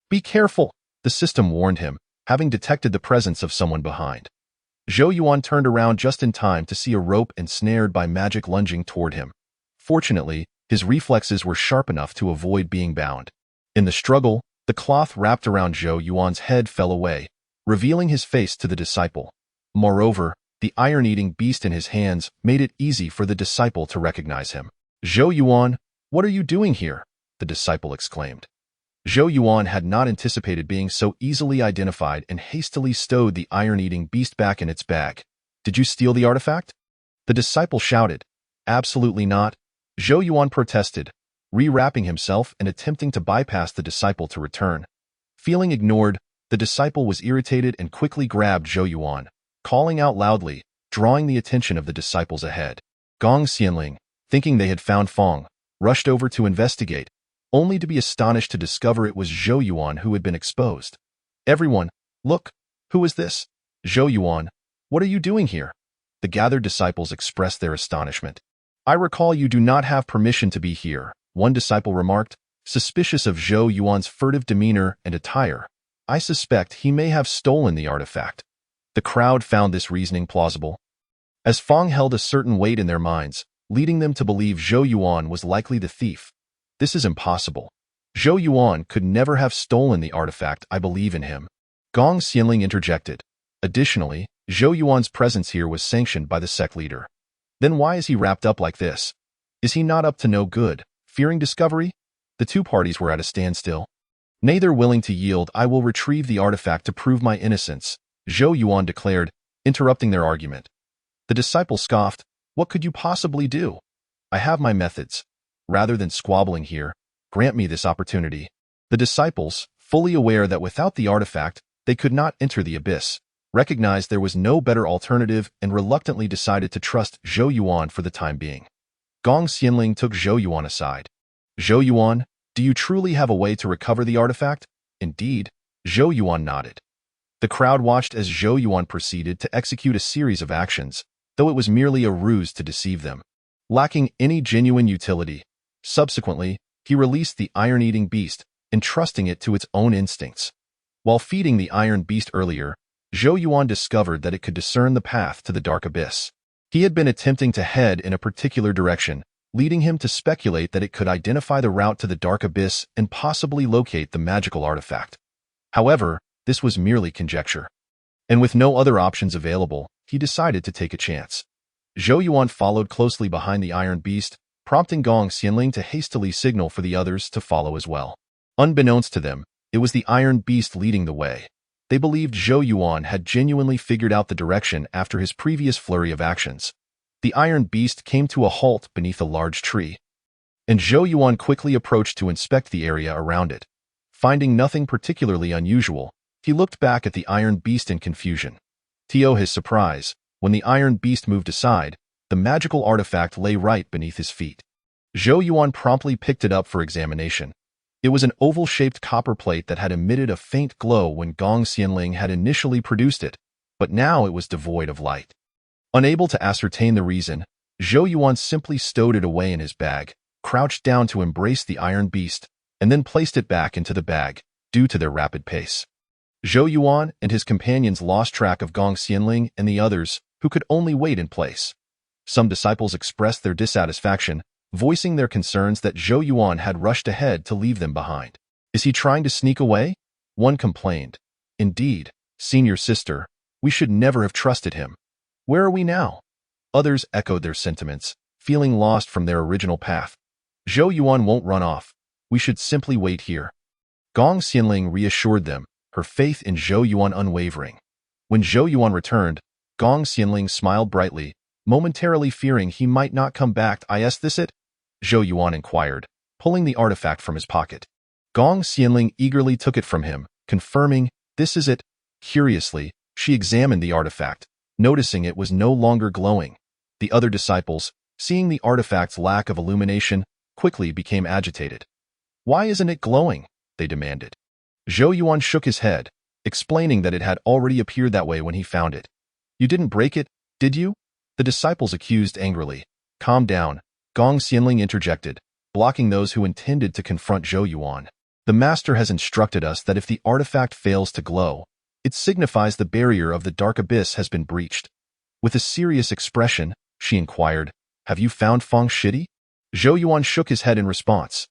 Be careful," the system warned him, having detected the presence of someone behind. Zhou Yuan turned around just in time to see a rope ensnared by magic lunging toward him. Fortunately, his reflexes were sharp enough to avoid being bound. In the struggle, the cloth wrapped around Zhou Yuan's head fell away, revealing his face to the disciple. Moreover, the iron-eating beast in his hands made it easy for the disciple to recognize him. "Zhou Yuan, what are you doing here?" the disciple exclaimed. Zhou Yuan had not anticipated being so easily identified and hastily stowed the iron-eating beast back in its bag. "Did you steal the artifact?" the disciple shouted. "Absolutely not," Zhou Yuan protested, rewrapping himself and attempting to bypass the disciple to return. Feeling ignored, the disciple was irritated and quickly grabbed Zhou Yuan, calling out loudly, drawing the attention of the disciples ahead. Gong Xianling, thinking they had found Fang, rushed over to investigate, only to be astonished to discover it was Zhou Yuan who had been exposed. "Everyone, look! Who is this?" "Zhou Yuan, what are you doing here?" The gathered disciples expressed their astonishment. "I recall you do not have permission to be here," one disciple remarked, suspicious of Zhou Yuan's furtive demeanor and attire. "I suspect he may have stolen the artifact." The crowd found this reasoning plausible, as Fang held a certain weight in their minds, leading them to believe Zhou Yuan was likely the thief. "This is impossible. Zhou Yuan could never have stolen the artifact. I believe in him," Gong Xianling interjected. Additionally, Zhou Yuan's presence here was sanctioned by the sect leader. Then why is he wrapped up like this? Is he not up to no good, fearing discovery? The two parties were at a standstill. Neither willing to yield, I will retrieve the artifact to prove my innocence, Zhou Yuan declared, interrupting their argument. The disciple scoffed, what could you possibly do? I have my methods. Rather than squabbling here, grant me this opportunity. The disciples, fully aware that without the artifact, they could not enter the abyss, recognized there was no better alternative and reluctantly decided to trust Zhou Yuan for the time being. Gong Xianling took Zhou Yuan aside. Zhou Yuan, do you truly have a way to recover the artifact? Indeed, Zhou Yuan nodded. The crowd watched as Zhou Yuan proceeded to execute a series of actions, though it was merely a ruse to deceive them, lacking any genuine utility. Subsequently, he released the iron-eating beast, entrusting it to its own instincts. While feeding the iron beast earlier, Zhou Yuan discovered that it could discern the path to the dark abyss. He had been attempting to head in a particular direction, leading him to speculate that it could identify the route to the dark abyss and possibly locate the magical artifact. However, this was merely conjecture. And with no other options available, he decided to take a chance. Zhou Yuan followed closely behind the iron beast, prompting Gong Xianling to hastily signal for the others to follow as well. Unbeknownst to them, it was the iron beast leading the way. They believed Zhou Yuan had genuinely figured out the direction after his previous flurry of actions. The iron beast came to a halt beneath a large tree, and Zhou Yuan quickly approached to inspect the area around it. Finding nothing particularly unusual, he looked back at the iron beast in confusion. To his surprise, when the iron beast moved aside, the magical artifact lay right beneath his feet. Zhou Yuan promptly picked it up for examination. It was an oval-shaped copper plate that had emitted a faint glow when Gong Xianling had initially produced it, but now it was devoid of light. Unable to ascertain the reason, Zhou Yuan simply stowed it away in his bag, crouched down to embrace the iron beast, and then placed it back into the bag, due to their rapid pace. Zhou Yuan and his companions lost track of Gong Xianling and the others, who could only wait in place. Some disciples expressed their dissatisfaction, voicing their concerns that Zhou Yuan had rushed ahead to leave them behind. Is he trying to sneak away? One complained. Indeed, senior sister, we should never have trusted him. Where are we now? Others echoed their sentiments, feeling lost from their original path. Zhou Yuan won't run off. We should simply wait here. Gong Xianling reassured them, her faith in Zhou Yuan unwavering. When Zhou Yuan returned, Gong Xianling smiled brightly, momentarily fearing he might not come back. Is this it? Zhou Yuan inquired, pulling the artifact from his pocket. Gong Xianling eagerly took it from him, confirming, this is it. Curiously, she examined the artifact, noticing it was no longer glowing. The other disciples, seeing the artifact's lack of illumination, quickly became agitated. Why isn't it glowing? They demanded. Zhou Yuan shook his head, explaining that it had already appeared that way when he found it. You didn't break it, did you? The disciples accused angrily. Calm down, Gong Xianling interjected, blocking those who intended to confront Zhou Yuan. The master has instructed us that if the artifact fails to glow, it signifies the barrier of the dark abyss has been breached. With a serious expression, she inquired, have you found Feng Shidi? Zhou Yuan shook his head in response.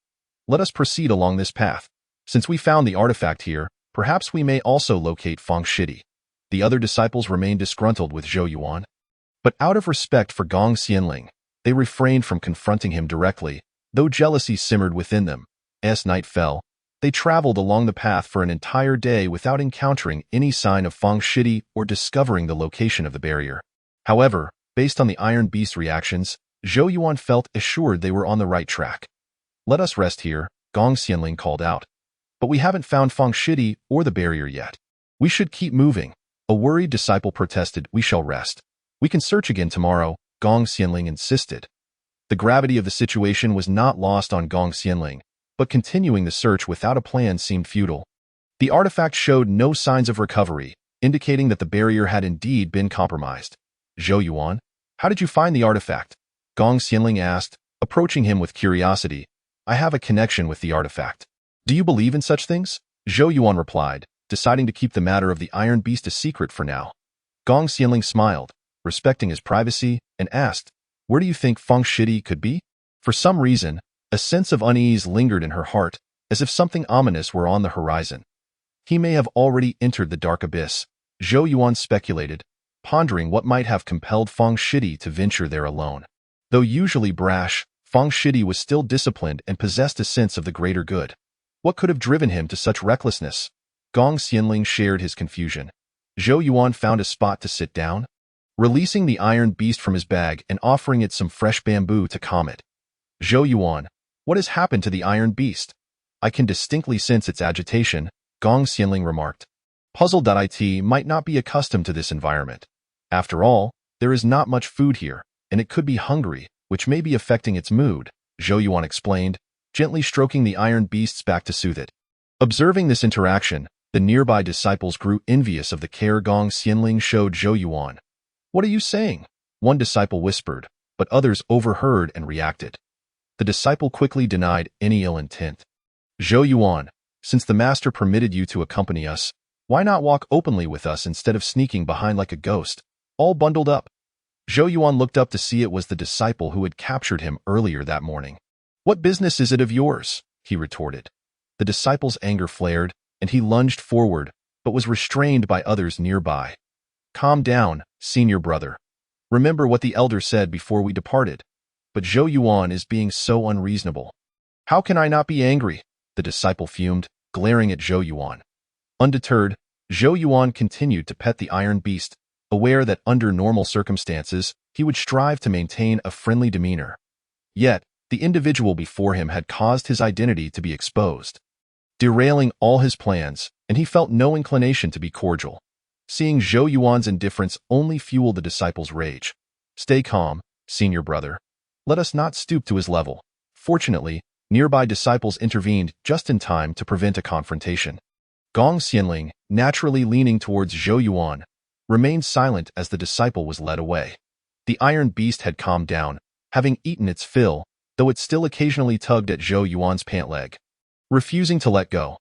Let us proceed along this path. Since we found the artifact here, perhaps we may also locate Feng Shidi. The other disciples remained disgruntled with Zhou Yuan. But out of respect for Gong Xianling, they refrained from confronting him directly, though jealousy simmered within them. As night fell, they traveled along the path for an entire day without encountering any sign of Feng Shidi or discovering the location of the barrier. However, based on the Iron Beast reactions, Zhou Yuan felt assured they were on the right track. Let us rest here, Gong Xianling called out. But we haven't found Feng Shidi or the barrier yet. We should keep moving. A worried disciple protested, we shall rest. We can search again tomorrow, Gong Xianling insisted. The gravity of the situation was not lost on Gong Xianling, but continuing the search without a plan seemed futile. The artifact showed no signs of recovery, indicating that the barrier had indeed been compromised. Zhou Yuan, how did you find the artifact? Gong Xianling asked, approaching him with curiosity. I have a connection with the artifact. Do you believe in such things? Zhou Yuan replied, deciding to keep the matter of the Iron Beast a secret for now. Gong Xianling smiled, respecting his privacy, and asked, where do you think Feng Shidi could be? For some reason, a sense of unease lingered in her heart, as if something ominous were on the horizon. He may have already entered the dark abyss, Zhou Yuan speculated, pondering what might have compelled Feng Shidi to venture there alone. Though usually brash, Feng Shidi was still disciplined and possessed a sense of the greater good. What could have driven him to such recklessness? Gong Xianling shared his confusion. Zhou Yuan found a spot to sit down, releasing the iron beast from his bag and offering it some fresh bamboo to calm it. Zhou Yuan, what has happened to the iron beast? I can distinctly sense its agitation, Gong Xianling remarked. Puzzled.it might not be accustomed to this environment. After all, there is not much food here, and it could be hungry, which may be affecting its mood, Zhou Yuan explained, gently stroking the iron beast's back to soothe it. Observing this interaction, the nearby disciples grew envious of the care Gong Xianling showed Zhou Yuan. What are you saying? One disciple whispered, but others overheard and reacted. The disciple quickly denied any ill intent. Zhou Yuan, since the master permitted you to accompany us, why not walk openly with us instead of sneaking behind like a ghost, all bundled up? Zhou Yuan looked up to see it was the disciple who had captured him earlier that morning. What business is it of yours? He retorted. The disciple's anger flared, and he lunged forward, but was restrained by others nearby. Calm down, senior brother. Remember what the elder said before we departed. But Zhou Yuan is being so unreasonable. How can I not be angry? The disciple fumed, glaring at Zhou Yuan. Undeterred, Zhou Yuan continued to pet the iron beast, aware that under normal circumstances, he would strive to maintain a friendly demeanor. Yet, the individual before him had caused his identity to be exposed, derailing all his plans, and he felt no inclination to be cordial. Seeing Zhou Yuan's indifference only fueled the disciple's rage. Stay calm, senior brother. Let us not stoop to his level. Fortunately, nearby disciples intervened just in time to prevent a confrontation. Gong Xianling, naturally leaning towards Zhou Yuan, remained silent as the disciple was led away. The iron beast had calmed down, having eaten its fill, though it still occasionally tugged at Zhou Yuan's pant leg. Refusing to let go,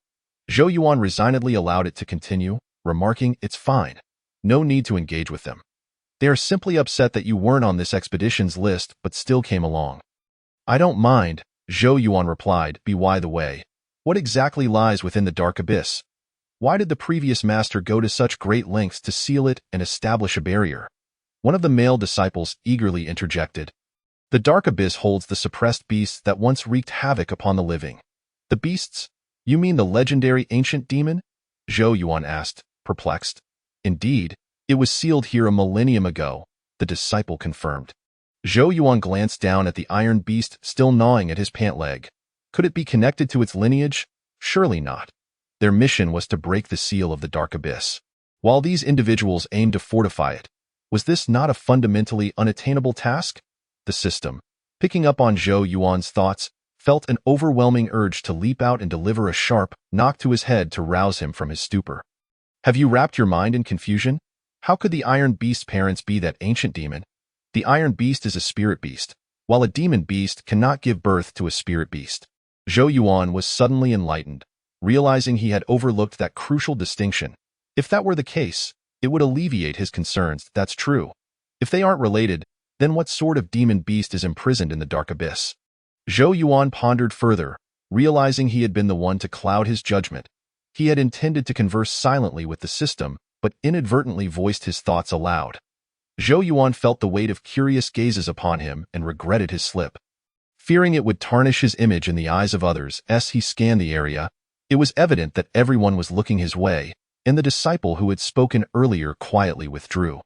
Zhou Yuan resignedly allowed it to continue, remarking, "It's fine. No need to engage with them. They are simply upset that you weren't on this expedition's list but still came along." "I don't mind," Zhou Yuan replied, "by the way. What exactly lies within the dark abyss? Why did the previous master go to such great lengths to seal it and establish a barrier?" One of the male disciples eagerly interjected. "The dark abyss holds the suppressed beasts that once wreaked havoc upon the living." "The beasts? You mean the legendary ancient demon?" Zhou Yuan asked, perplexed. "Indeed, it was sealed here a millennium ago," the disciple confirmed. Zhou Yuan glanced down at the iron beast still gnawing at his pant leg. Could it be connected to its lineage? Surely not. Their mission was to break the seal of the dark abyss, while these individuals aimed to fortify it. Was this not a fundamentally unattainable task? The system, picking up on Zhou Yuan's thoughts, felt an overwhelming urge to leap out and deliver a sharp knock to his head to rouse him from his stupor. Have you wrapped your mind in confusion? How could the Iron Beast's parents be that ancient demon? The Iron Beast is a spirit beast, while a demon beast cannot give birth to a spirit beast. Zhou Yuan was suddenly enlightened, realizing he had overlooked that crucial distinction. If that were the case, it would alleviate his concerns. That's true. If they aren't related, then what sort of demon beast is imprisoned in the dark abyss? Zhou Yuan pondered further, realizing he had been the one to cloud his judgment. He had intended to converse silently with the system, but inadvertently voiced his thoughts aloud. Zhou Yuan felt the weight of curious gazes upon him and regretted his slip. Fearing it would tarnish his image in the eyes of others as he scanned the area, it was evident that everyone was looking his way, and the disciple who had spoken earlier quietly withdrew.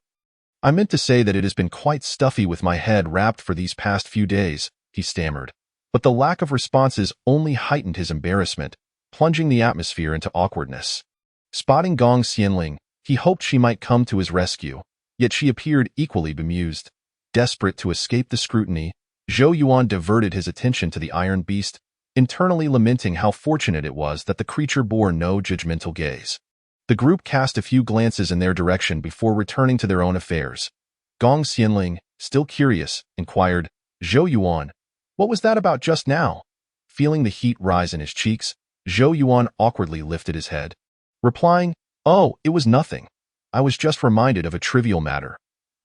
"I meant to say that it has been quite stuffy with my head wrapped for these past few days," he stammered. But the lack of responses only heightened his embarrassment, plunging the atmosphere into awkwardness. Spotting Gong Xianling, he hoped she might come to his rescue, yet she appeared equally bemused. Desperate to escape the scrutiny, Zhou Yuan diverted his attention to the iron beast, internally lamenting how fortunate it was that the creature bore no judgmental gaze. The group cast a few glances in their direction before returning to their own affairs. Gong Xianling, still curious, inquired, "Zhou Yuan, what was that about just now?" Feeling the heat rise in his cheeks, Zhou Yuan awkwardly lifted his head, replying, "Oh, it was nothing. I was just reminded of a trivial matter."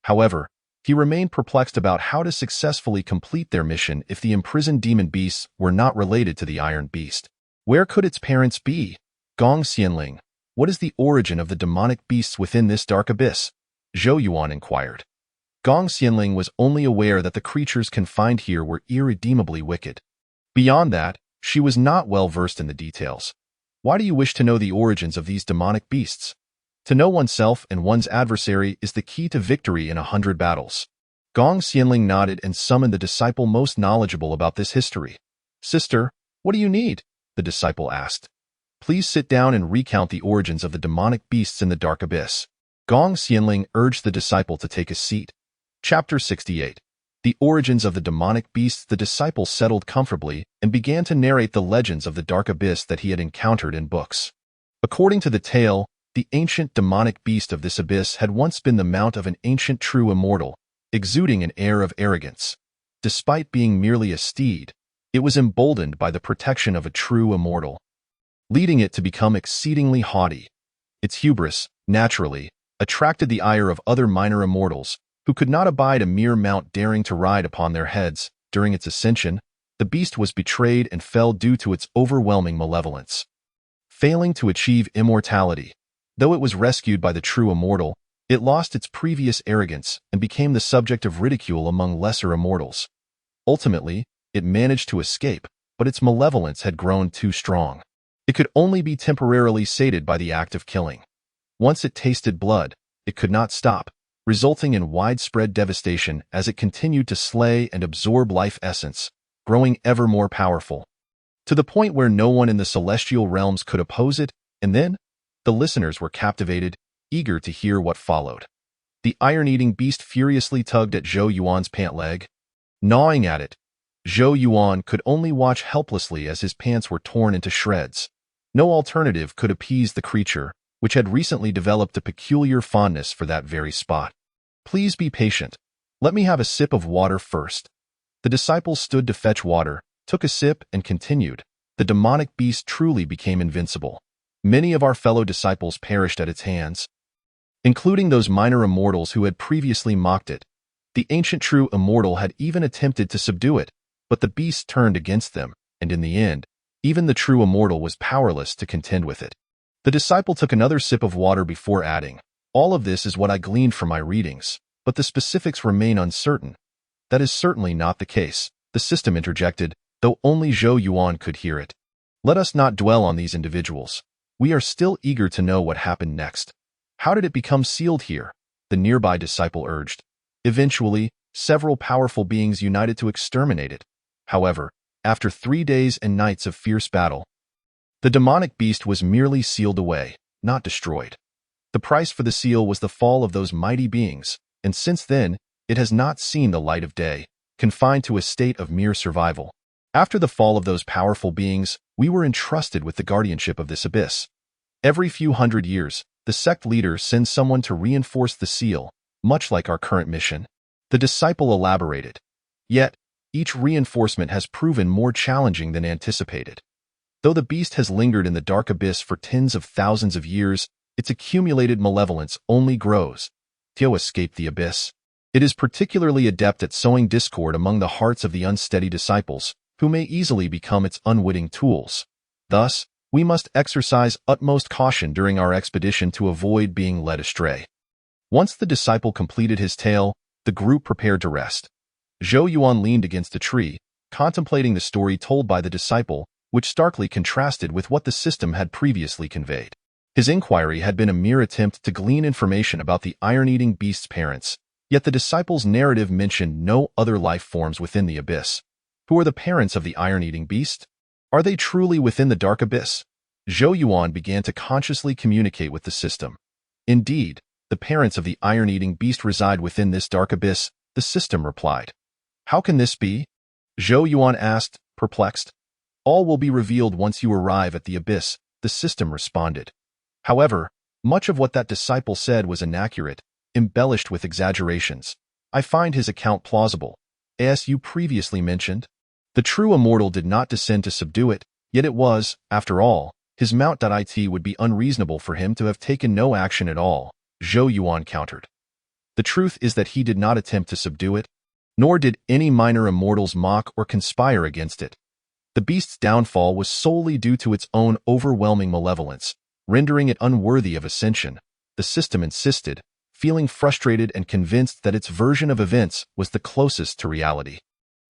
However, he remained perplexed about how to successfully complete their mission if the imprisoned demon beasts were not related to the Iron Beast. Where could its parents be? Gong Xianling, what is the origin of the demonic beasts within this dark abyss? Zhou Yuan inquired. Gong Xianling was only aware that the creatures confined here were irredeemably wicked. Beyond that, She was not well versed in the details. Why do you wish to know the origins of these demonic beasts? To know oneself and one's adversary is the key to victory in 100 battles. Gong Xianling nodded and summoned the disciple most knowledgeable about this history. Sister, what do you need? The disciple asked. Please sit down and recount the origins of the demonic beasts in the dark abyss. Gong Xianling urged the disciple to take a seat. Chapter 68. The origins of the demonic beasts. The disciple settled comfortably and began to narrate the legends of the dark abyss that he had encountered in books. According to the tale, the ancient demonic beast of this abyss had once been the mount of an ancient true immortal, exuding an air of arrogance. Despite being merely a steed, it was emboldened by the protection of a true immortal, leading it to become exceedingly haughty. Its hubris, naturally, attracted the ire of other minor immortals, who could not abide a mere mount daring to ride upon their heads. During its ascension, the beast was betrayed and fell due to its overwhelming malevolence. Failing to achieve immortality, though it was rescued by the true immortal, it lost its previous arrogance and became the subject of ridicule among lesser immortals. Ultimately, it managed to escape, but its malevolence had grown too strong. It could only be temporarily sated by the act of killing. Once it tasted blood, it could not stop, resulting in widespread devastation as it continued to slay and absorb life essence, growing ever more powerful, to the point where no one in the celestial realms could oppose it. And then, the listeners were captivated, eager to hear what followed. The iron-eating beast furiously tugged at Zhou Yuan's pant leg. Gnawing at it, Zhou Yuan could only watch helplessly as his pants were torn into shreds. No alternative could appease the creature, which had recently developed a peculiar fondness for that very spot. Please be patient. Let me have a sip of water first. The disciple stood to fetch water, took a sip, and continued. The demonic beast truly became invincible. Many of our fellow disciples perished at its hands, including those minor immortals who had previously mocked it. The ancient true immortal had even attempted to subdue it, but the beast turned against them, and in the end, even the true immortal was powerless to contend with it. The disciple took another sip of water before adding, all of this is what I gleaned from my readings, but the specifics remain uncertain. That is certainly not the case, the system interjected, though only Zhou Yuan could hear it. Let us not dwell on these individuals. We are still eager to know what happened next. How did it become sealed here? The nearby disciple urged. Eventually, several powerful beings united to exterminate it. However, after 3 days and nights of fierce battle, the demonic beast was merely sealed away, not destroyed. The price for the seal was the fall of those mighty beings, and since then, it has not seen the light of day, confined to a state of mere survival. After the fall of those powerful beings, we were entrusted with the guardianship of this abyss. Every few hundred years, the sect leader sends someone to reinforce the seal, much like our current mission. The disciple elaborated. Yet, each reinforcement has proven more challenging than anticipated. Though the beast has lingered in the dark abyss for tens of thousands of years, its accumulated malevolence only grows. Tio escaped the abyss. It is particularly adept at sowing discord among the hearts of the unsteady disciples, who may easily become its unwitting tools. Thus, we must exercise utmost caution during our expedition to avoid being led astray. Once the disciple completed his tale, the group prepared to rest. Zhou Yuan leaned against a tree, contemplating the story told by the disciple, which starkly contrasted with what the system had previously conveyed. His inquiry had been a mere attempt to glean information about the iron-eating beast's parents, yet the disciple's narrative mentioned no other life forms within the abyss. Who are the parents of the iron-eating beast? Are they truly within the dark abyss? Zhou Yuan began to consciously communicate with the system. Indeed, the parents of the iron-eating beast reside within this dark abyss, the system replied. How can this be? Zhou Yuan asked, perplexed. All will be revealed once you arrive at the abyss, the system responded. However, much of what that disciple said was inaccurate, embellished with exaggerations. I find his account plausible. As you previously mentioned, the true immortal did not descend to subdue it, yet it was, after all, his mount. It would be unreasonable for him to have taken no action at all, Zhou Yuan countered. The truth is that he did not attempt to subdue it, nor did any minor immortals mock or conspire against it. The beast's downfall was solely due to its own overwhelming malevolence, rendering it unworthy of ascension. The system insisted, feeling frustrated and convinced that its version of events was the closest to reality.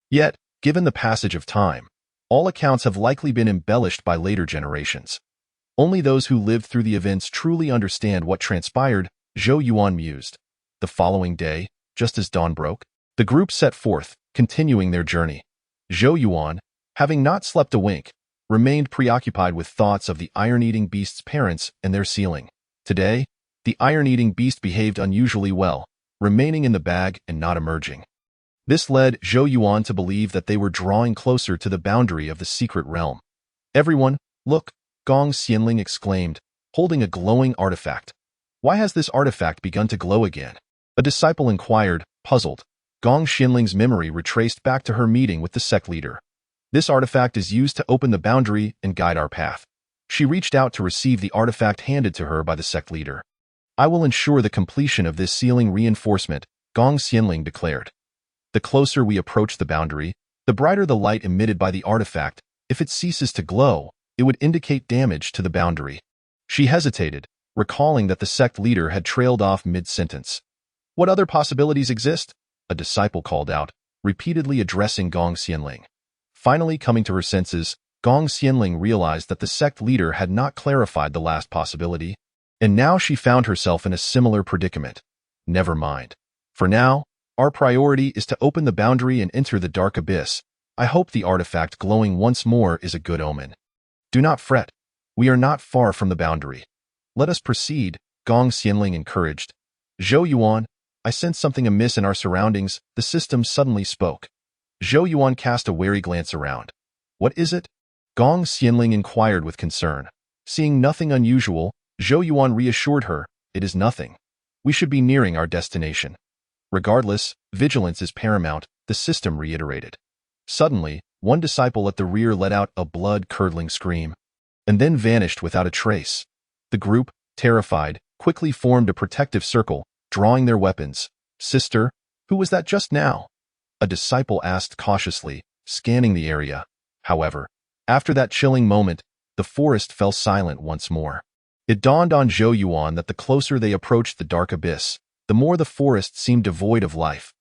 Yet, given the passage of time, All accounts have likely been embellished by later generations. Only those who lived through the events truly understand what transpired, Zhou Yuan mused. The following day, just as dawn broke, the group set forth, continuing their journey. Zhou Yuan, having not slept a wink, remained preoccupied with thoughts of the iron-eating beast's parents and their sealing. Today, the iron-eating beast behaved unusually well, remaining in the bag and not emerging. This led Zhou Yuan to believe that they were drawing closer to the boundary of the secret realm. Everyone, look, Gong Xianling exclaimed, holding a glowing artifact. Why has this artifact begun to glow again? A disciple inquired, puzzled. Gong Xianling's memory retraced back to her meeting with the sect leader. This artifact is used to open the boundary and guide our path. She reached out to receive the artifact handed to her by the sect leader. I will ensure the completion of this sealing reinforcement, Gong Xianling declared. The closer we approach the boundary, the brighter the light emitted by the artifact. If it ceases to glow, it would indicate damage to the boundary. She hesitated, recalling that the sect leader had trailed off mid-sentence. What other possibilities exist? A disciple called out, repeatedly addressing Gong Xianling. Finally coming to her senses, Gong Xianling realized that the sect leader had not clarified the last possibility, and now she found herself in a similar predicament. Never mind. For now, our priority is to open the boundary and enter the dark abyss. I hope the artifact glowing once more is a good omen. Do not fret. We are not far from the boundary. Let us proceed, Gong Xianling encouraged. Zhou Yuan, I sense something amiss in our surroundings, the system suddenly spoke. Zhou Yuan cast a wary glance around. What is it? Gong Xianling inquired with concern. Seeing nothing unusual, Zhou Yuan reassured her, it is nothing. We should be nearing our destination. Regardless, vigilance is paramount, the system reiterated. Suddenly, one disciple at the rear let out a blood-curdling scream, and then vanished without a trace. The group, terrified, quickly formed a protective circle, drawing their weapons. Sister, who was that just now? A disciple asked cautiously, scanning the area. However, after that chilling moment, the forest fell silent once more. It dawned on Zhou Yuan that the closer they approached the dark abyss, the more the forest seemed devoid of life.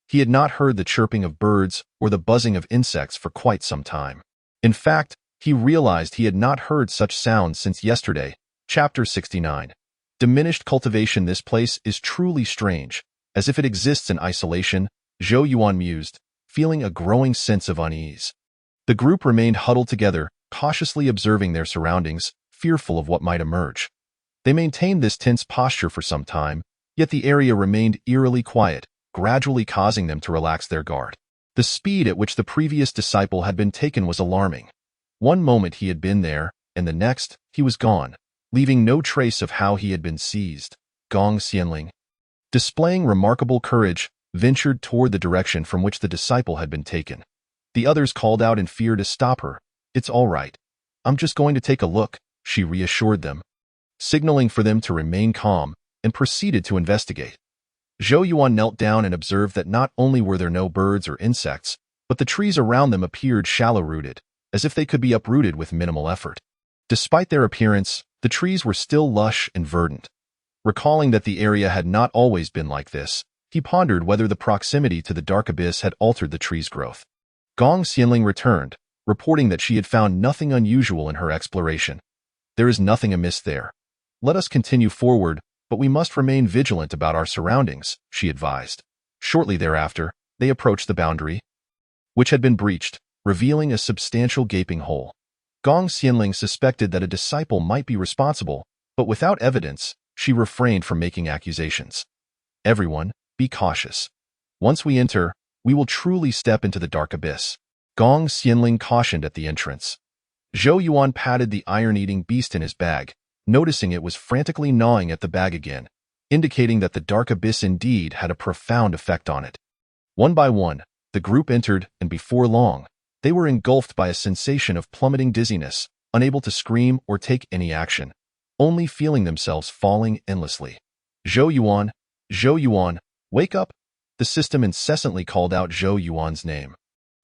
He had not heard the chirping of birds or the buzzing of insects for quite some time. In fact, he realized he had not heard such sounds since yesterday. Chapter 69. Diminished cultivation. This place is truly strange, as if it exists in isolation, Zhou Yuan mused, feeling a growing sense of unease. The group remained huddled together, cautiously observing their surroundings, fearful of what might emerge. They maintained this tense posture for some time, yet the area remained eerily quiet, gradually causing them to relax their guard. The speed at which the previous disciple had been taken was alarming. One moment he had been there, and the next, he was gone, leaving no trace of how he had been seized. Gong Xianling, displaying remarkable courage, ventured toward the direction from which the disciple had been taken. The others called out in fear to stop her. It's all right. I'm just going to take a look, she reassured them, signaling for them to remain calm, and proceeded to investigate. Zhou Yuan knelt down and observed that not only were there no birds or insects, but the trees around them appeared shallow-rooted, as if they could be uprooted with minimal effort. Despite their appearance, the trees were still lush and verdant. Recalling that the area had not always been like this, he pondered whether the proximity to the dark abyss had altered the tree's growth. Gong Xianling returned, reporting that she had found nothing unusual in her exploration. There is nothing amiss there. Let us continue forward, but we must remain vigilant about our surroundings, she advised. Shortly thereafter, they approached the boundary, which had been breached, revealing a substantial gaping hole. Gong Xianling suspected that a disciple might be responsible, but without evidence, she refrained from making accusations. Everyone, be cautious. Once we enter, we will truly step into the dark abyss. Gong Xianling cautioned at the entrance. Zhou Yuan patted the iron-eating beast in his bag, noticing it was frantically gnawing at the bag again, indicating that the dark abyss indeed had a profound effect on it. One by one, the group entered, and before long, they were engulfed by a sensation of plummeting dizziness, unable to scream or take any action, only feeling themselves falling endlessly. Zhou Yuan, wake up! The system incessantly called out Zhou Yuan's name,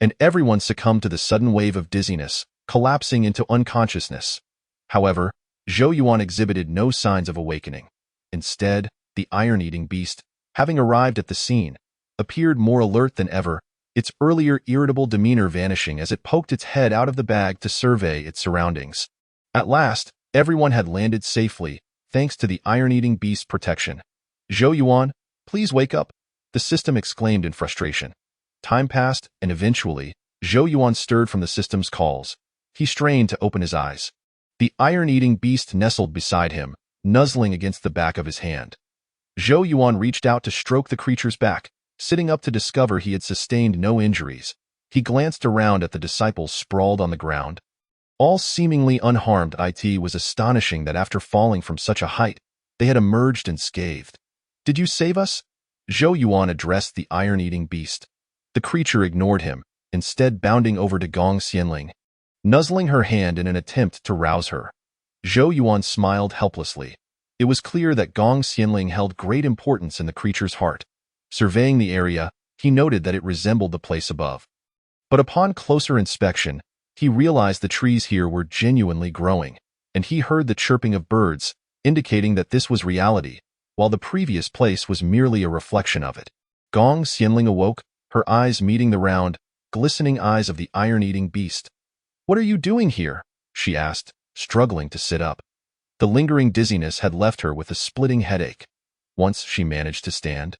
and everyone succumbed to the sudden wave of dizziness, collapsing into unconsciousness. However, Zhou Yuan exhibited no signs of awakening. Instead, the iron-eating beast, having arrived at the scene, appeared more alert than ever, its earlier irritable demeanor vanishing as it poked its head out of the bag to survey its surroundings. At last, everyone had landed safely, thanks to the iron-eating beast's protection. "Zhou Yuan, please wake up," the system exclaimed in frustration. Time passed, and eventually, Zhou Yuan stirred from the system's calls. He strained to open his eyes. The iron-eating beast nestled beside him, nuzzling against the back of his hand. Zhou Yuan reached out to stroke the creature's back, sitting up to discover he had sustained no injuries. He glanced around at the disciples sprawled on the ground. All seemingly unharmed. It was astonishing that after falling from such a height, they had emerged unscathed. "Did you save us?" Zhou Yuan addressed the iron-eating beast. The creature ignored him, instead bounding over to Gong Xianling, nuzzling her hand in an attempt to rouse her. Zhou Yuan smiled helplessly. It was clear that Gong Xianling held great importance in the creature's heart. Surveying the area, he noted that it resembled the place above. But upon closer inspection, he realized the trees here were genuinely growing, and he heard the chirping of birds, indicating that this was reality, while the previous place was merely a reflection of it. Gong Xianling awoke, her eyes meeting the round, glistening eyes of the iron-eating beast. "What are you doing here?" she asked, struggling to sit up. The lingering dizziness had left her with a splitting headache. Once she managed to stand,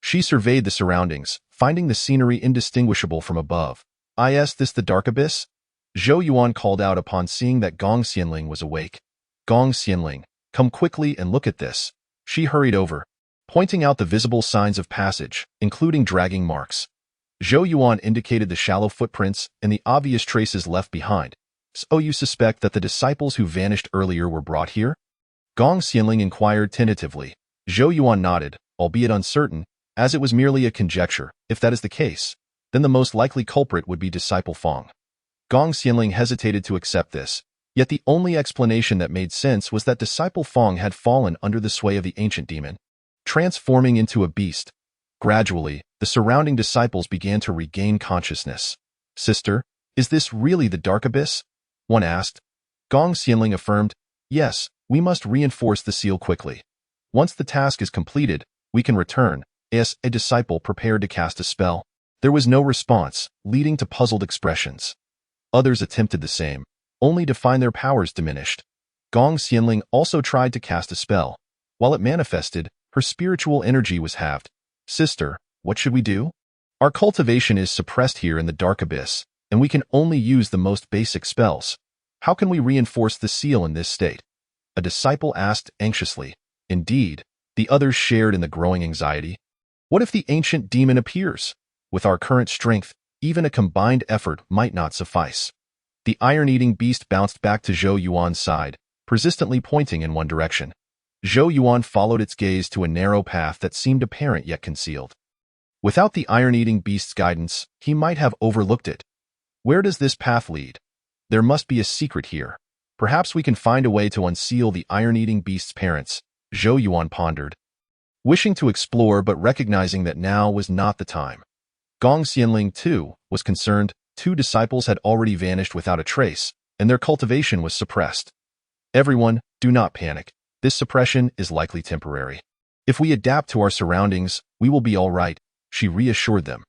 she surveyed the surroundings, finding the scenery indistinguishable from above. "Is this the dark abyss?" Zhou Yuan called out upon seeing that Gong Xianling was awake. "Gong Xianling, come quickly and look at this." She hurried over, pointing out the visible signs of passage, including dragging marks. Zhou Yuan indicated the shallow footprints and the obvious traces left behind. "So you suspect that the disciples who vanished earlier were brought here?" Gong Xianling inquired tentatively. Zhou Yuan nodded, albeit uncertain, as it was merely a conjecture. If that is the case, then the most likely culprit would be Disciple Fong. Gong Xianling hesitated to accept this, yet the only explanation that made sense was that Disciple Fong had fallen under the sway of the ancient demon, transforming into a beast. Gradually, the surrounding disciples began to regain consciousness. "Sister, is this really the dark abyss?" one asked. Gong Xianling affirmed, "Yes, we must reinforce the seal quickly. Once the task is completed, we can return." As a disciple prepared to cast a spell, there was no response, leading to puzzled expressions. Others attempted the same, only to find their powers diminished. Gong Xianling also tried to cast a spell. While it manifested, her spiritual energy was halved. "Sister, what should we do? Our cultivation is suppressed here in the dark abyss, and we can only use the most basic spells. How can we reinforce the seal in this state?" A disciple asked anxiously. Indeed, the others shared in the growing anxiety. What if the ancient demon appears? With our current strength, even a combined effort might not suffice. The iron-eating beast bounced back to Zhou Yuan's side, persistently pointing in one direction. Zhou Yuan followed its gaze to a narrow path that seemed apparent yet concealed. Without the iron-eating beast's guidance, he might have overlooked it. Where does this path lead? There must be a secret here. Perhaps we can find a way to unseal the iron-eating beast's parents, Zhou Yuan pondered, wishing to explore but recognizing that now was not the time. Gong Xianling, too, was concerned. 2 disciples had already vanished without a trace, and their cultivation was suppressed. "Everyone, do not panic. This suppression is likely temporary. If we adapt to our surroundings, we will be all right," she reassured them.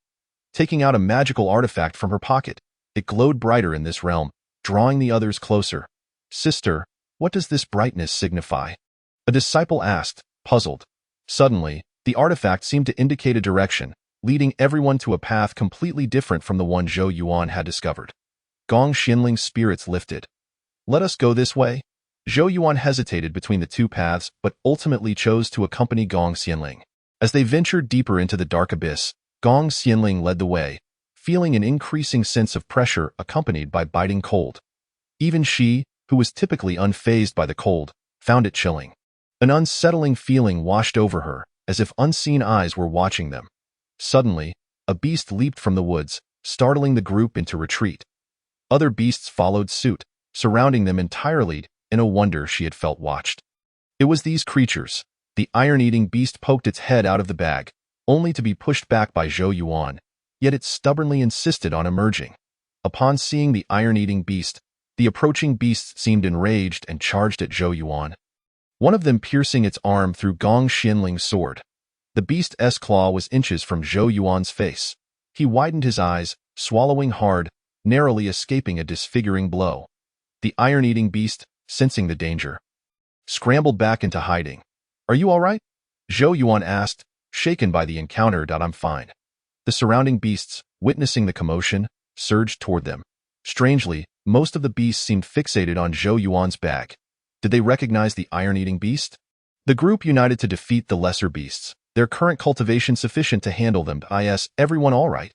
Taking out a magical artifact from her pocket, it glowed brighter in this realm, drawing the others closer. "Sister, what does this brightness signify?" a disciple asked, puzzled. Suddenly, the artifact seemed to indicate a direction, leading everyone to a path completely different from the one Zhou Yuan had discovered. Gong Xianling's spirits lifted. "Let us go this way?" Zhou Yuan hesitated between the 2 paths but ultimately chose to accompany Gong Xianling. As they ventured deeper into the dark abyss, Gong Xianling led the way, feeling an increasing sense of pressure accompanied by biting cold. Even she, who was typically unfazed by the cold, found it chilling. An unsettling feeling washed over her, as if unseen eyes were watching them. Suddenly, a beast leaped from the woods, startling the group into retreat. Other beasts followed suit, surrounding them entirely in a wonder she had felt watched. It was these creatures. The iron-eating beast poked its head out of the bag, only to be pushed back by Zhou Yuan, yet it stubbornly insisted on emerging. Upon seeing the iron-eating beast, the approaching beasts seemed enraged and charged at Zhou Yuan, one of them piercing its arm through Gong Xianling's sword. The beast's claw was inches from Zhou Yuan's face. He widened his eyes, swallowing hard, narrowly escaping a disfiguring blow. The iron-eating beast, sensing the danger, scrambled back into hiding. "Are you all right?" Zhou Yuan asked, shaken by the encounter. "I'm fine." The surrounding beasts, witnessing the commotion, surged toward them. Strangely, most of the beasts seemed fixated on Zhou Yuan's bag. Did they recognize the iron-eating beast? The group united to defeat the lesser beasts. Their current cultivation sufficient to handle them. "Is everyone all right?"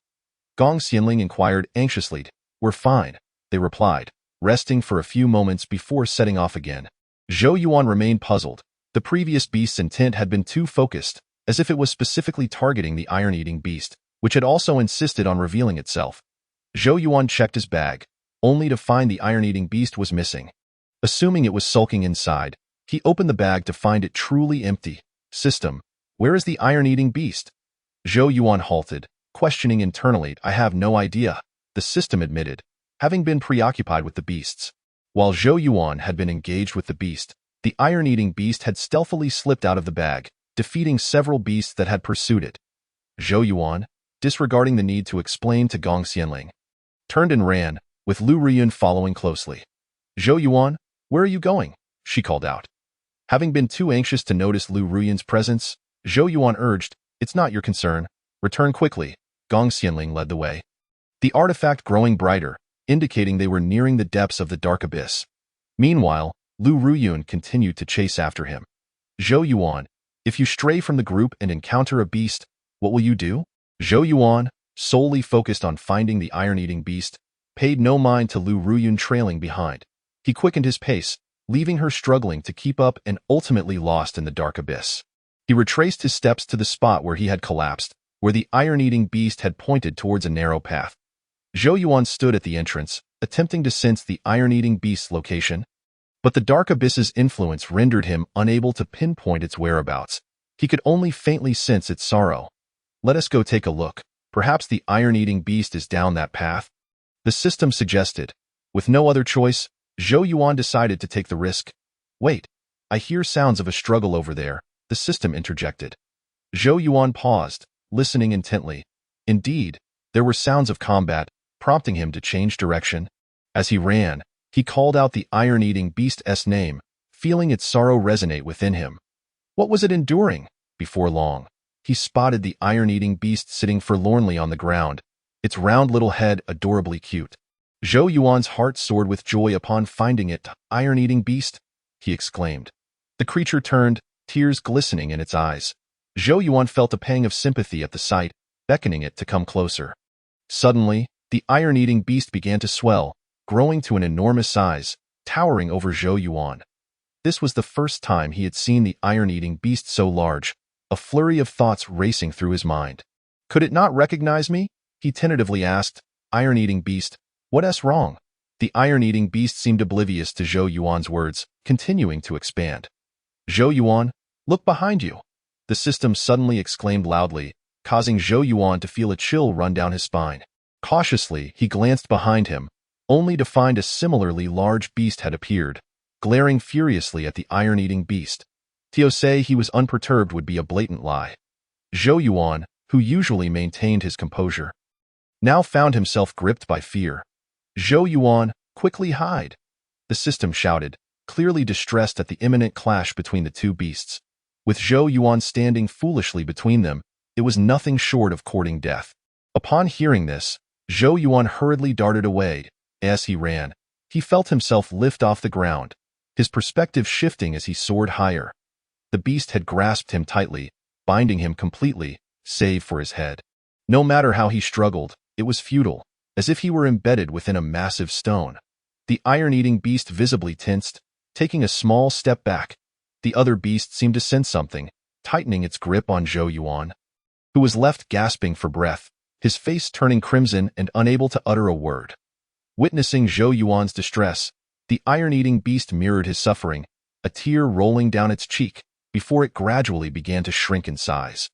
Gong Xianling inquired anxiously. "We're fine," they replied, resting for a few moments before setting off again. Zhou Yuan remained puzzled. The previous beast's intent had been too focused, as if it was specifically targeting the iron-eating beast, which had also insisted on revealing itself. Zhou Yuan checked his bag, only to find the iron-eating beast was missing. Assuming it was sulking inside, he opened the bag to find it truly empty. "System, where is the iron-eating beast?" Zhou Yuan halted, questioning internally. "I have no idea," the system admitted, having been preoccupied with the beasts. While Zhou Yuan had been engaged with the beast, the iron-eating beast had stealthily slipped out of the bag, defeating several beasts that had pursued it. Zhou Yuan, disregarding the need to explain to Gong Xianling, turned and ran, with Lu Ruyun following closely. "Zhou Yuan, where are you going?" she called out. Having been too anxious to notice Lu Ruyun's presence, Zhou Yuan urged, "It's not your concern. Return quickly." Gong Xianling led the way, the artifact growing brighter, indicating they were nearing the depths of the dark abyss. Meanwhile, Lu Ruyun continued to chase after him. "Zhou Yuan, if you stray from the group and encounter a beast, what will you do?" Zhou Yuan, solely focused on finding the iron-eating beast, paid no mind to Lu Ruyun trailing behind. He quickened his pace, leaving her struggling to keep up and ultimately lost in the dark abyss. He retraced his steps to the spot where he had collapsed, where the iron-eating beast had pointed towards a narrow path. Zhou Yuan stood at the entrance, attempting to sense the iron-eating beast's location, but the dark abyss's influence rendered him unable to pinpoint its whereabouts. He could only faintly sense its sorrow. "Let us go take a look. Perhaps the iron-eating beast is down that path," the system suggested. With no other choice, Zhou Yuan decided to take the risk. "Wait, I hear sounds of a struggle over there," the system interjected. Zhou Yuan paused, listening intently. Indeed, there were sounds of combat, prompting him to change direction. As he ran, he called out the iron-eating beast's name, feeling its sorrow resonate within him. What was it enduring? Before long, he spotted the iron-eating beast sitting forlornly on the ground, its round little head adorably cute. Zhou Yuan's heart soared with joy upon finding it. "Iron-eating beast?" he exclaimed. The creature turned, tears glistening in its eyes. Zhou Yuan felt a pang of sympathy at the sight, beckoning it to come closer. Suddenly, the iron-eating beast began to swell, growing to an enormous size, towering over Zhou Yuan. This was the first time he had seen the iron-eating beast so large, a flurry of thoughts racing through his mind. "Could it not recognize me?" he tentatively asked. "Iron-eating beast, what's wrong?" The iron-eating beast seemed oblivious to Zhou Yuan's words, continuing to expand. "Zhou Yuan, look behind you!" The system suddenly exclaimed loudly, causing Zhou Yuan to feel a chill run down his spine. Cautiously, he glanced behind him, only to find a similarly large beast had appeared, glaring furiously at the iron-eating beast. To say he was unperturbed would be a blatant lie. Zhou Yuan, who usually maintained his composure, now found himself gripped by fear. "Zhou Yuan, quickly hide!" the system shouted, clearly distressed at the imminent clash between the two beasts. With Zhou Yuan standing foolishly between them, it was nothing short of courting death. Upon hearing this, Zhou Yuan hurriedly darted away. As he ran, he felt himself lift off the ground, his perspective shifting as he soared higher. The beast had grasped him tightly, binding him completely, save for his head. No matter how he struggled, it was futile, as if he were embedded within a massive stone. The iron-eating beast visibly tensed, taking a small step back. The other beast seemed to sense something, tightening its grip on Zhou Yuan, who was left gasping for breath, his face turning crimson and unable to utter a word. Witnessing Zhou Yuan's distress, the iron-eating beast mirrored his suffering, a tear rolling down its cheek, before it gradually began to shrink in size.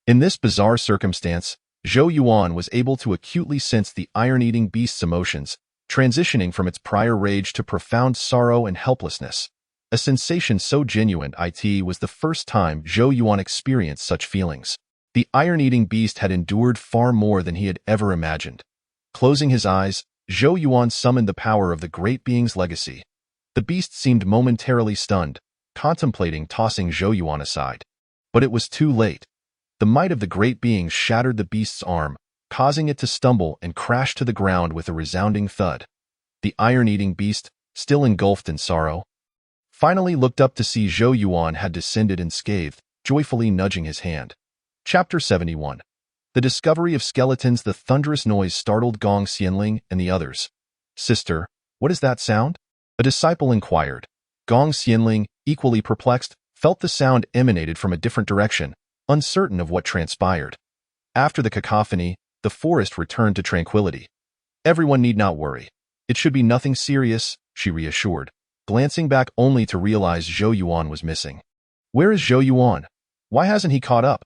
In this bizarre circumstance, Zhou Yuan was able to acutely sense the iron-eating beast's emotions, transitioning from its prior rage to profound sorrow and helplessness. A sensation so genuine it was the first time Zhou Yuan experienced such feelings. The iron-eating beast had endured far more than he had ever imagined. Closing his eyes, Zhou Yuan summoned the power of the great being's legacy. The beast seemed momentarily stunned, contemplating tossing Zhou Yuan aside. But it was too late. The might of the great being shattered the beast's arm, causing it to stumble and crash to the ground with a resounding thud. The iron-eating beast, still engulfed in sorrow, finally looked up to see Zhou Yuan had descended unscathed, joyfully nudging his hand. Chapter 71. The discovery of skeletons. The thunderous noise startled Gong Xianling and the others. "Sister, what is that sound?" a disciple inquired. Gong Xianling, equally perplexed, felt the sound emanated from a different direction, uncertain of what transpired. After the cacophony, the forest returned to tranquility. "Everyone need not worry. It should be nothing serious," she reassured, glancing back only to realize Zhou Yuan was missing. "Where is Zhou Yuan? Why hasn't he caught up?"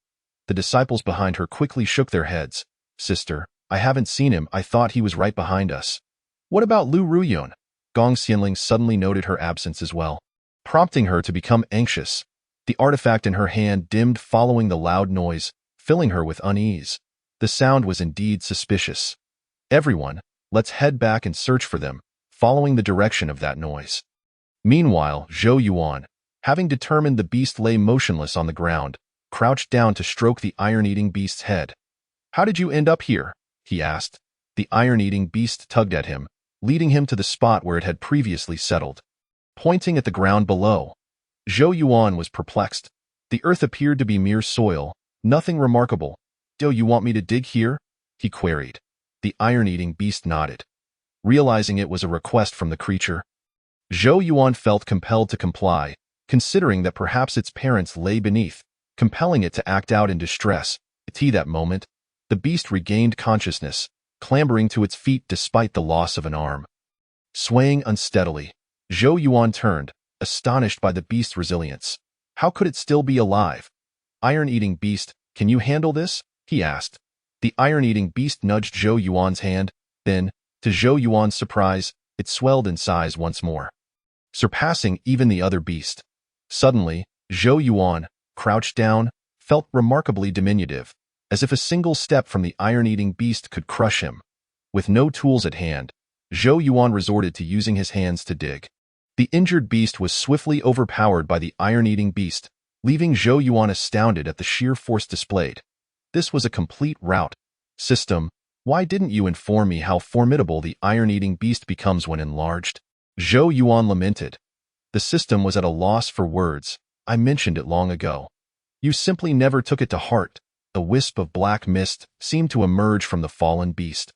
The disciples behind her quickly shook their heads. "Sister, I haven't seen him. I thought he was right behind us." "What about Lu Ruyun?" Gong Xianling suddenly noted her absence as well, prompting her to become anxious. The artifact in her hand dimmed following the loud noise, filling her with unease. The sound was indeed suspicious. "Everyone, let's head back and search for them, following the direction of that noise." Meanwhile, Zhou Yuan, having determined the beast lay motionless on the ground, crouched down to stroke the iron-eating beast's head. "How did you end up here?" he asked. The iron-eating beast tugged at him, leading him to the spot where it had previously settled. Pointing at the ground below, Zhou Yuan was perplexed. The earth appeared to be mere soil, nothing remarkable. "Do you want me to dig here?" he queried. The iron-eating beast nodded. Realizing it was a request from the creature, Zhou Yuan felt compelled to comply, considering that perhaps its parents lay beneath, compelling it to act out in distress. At that moment, the beast regained consciousness, clambering to its feet despite the loss of an arm. Swaying unsteadily, Zhou Yuan turned, astonished by the beast's resilience. How could it still be alive? "Iron-eating beast, can you handle this?" he asked. The iron-eating beast nudged Zhou Yuan's hand, then, to Zhou Yuan's surprise, it swelled in size once more, surpassing even the other beast. Suddenly, Zhou Yuan, crouched down, felt remarkably diminutive, as if a single step from the iron-eating beast could crush him. With no tools at hand, Zhou Yuan resorted to using his hands to dig. The injured beast was swiftly overpowered by the iron-eating beast, leaving Zhou Yuan astounded at the sheer force displayed. This was a complete rout. "System, why didn't you inform me how formidable the iron-eating beast becomes when enlarged?" Zhou Yuan lamented. "The system was at a loss for words. I mentioned it long ago. You simply never took it to heart." A wisp of black mist seemed to emerge from the fallen beast,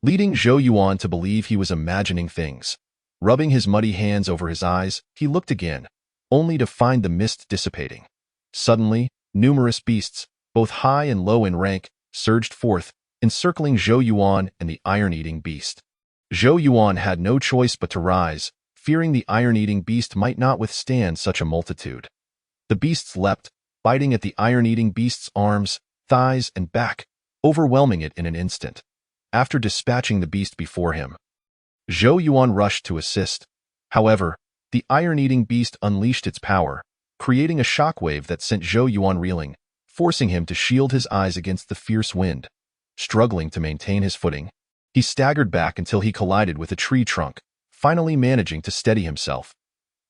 leading Zhou Yuan to believe he was imagining things. Rubbing his muddy hands over his eyes, he looked again, only to find the mist dissipating. Suddenly, numerous beasts, both high and low in rank, surged forth, encircling Zhou Yuan and the iron-eating beast. Zhou Yuan had no choice but to rise, fearing the iron-eating beast might not withstand such a multitude. The beasts leapt, biting at the iron-eating beast's arms, thighs, and back, overwhelming it in an instant. After dispatching the beast before him, Zhou Yuan rushed to assist. However, the iron-eating beast unleashed its power, creating a shockwave that sent Zhou Yuan reeling, forcing him to shield his eyes against the fierce wind. Struggling to maintain his footing, he staggered back until he collided with a tree trunk, finally managing to steady himself.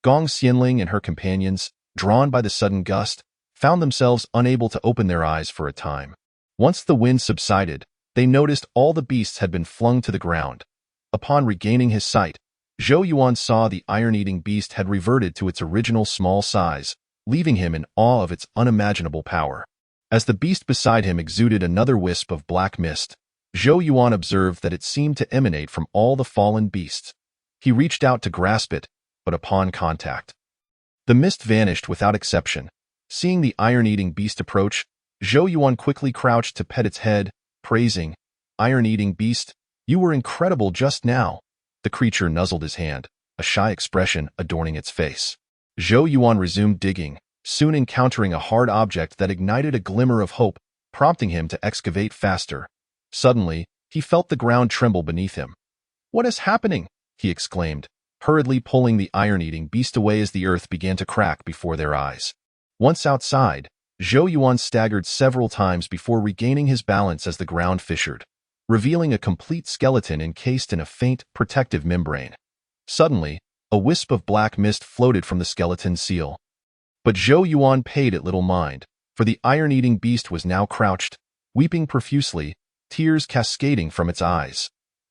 Gong Xianling and her companions, drawn by the sudden gust, found themselves unable to open their eyes for a time. Once the wind subsided, they noticed all the beasts had been flung to the ground. Upon regaining his sight, Zhou Yuan saw the iron-eating beast had reverted to its original small size, leaving him in awe of its unimaginable power. As the beast beside him exuded another wisp of black mist, Zhou Yuan observed that it seemed to emanate from all the fallen beasts. He reached out to grasp it, but upon contact, the mist vanished without exception. Seeing the iron-eating beast approach, Zhou Yuan quickly crouched to pet its head, praising, "Iron-eating beast, you were incredible just now." The creature nuzzled his hand, a shy expression adorning its face. Zhou Yuan resumed digging, soon encountering a hard object that ignited a glimmer of hope, prompting him to excavate faster. Suddenly, he felt the ground tremble beneath him. "What is happening?" he exclaimed, hurriedly pulling the iron-eating beast away as the earth began to crack before their eyes. Once outside, Zhou Yuan staggered several times before regaining his balance as the ground fissured, revealing a complete skeleton encased in a faint, protective membrane. Suddenly, a wisp of black mist floated from the skeleton's seal. But Zhou Yuan paid it little mind, for the iron-eating beast was now crouched, weeping profusely, tears cascading from its eyes.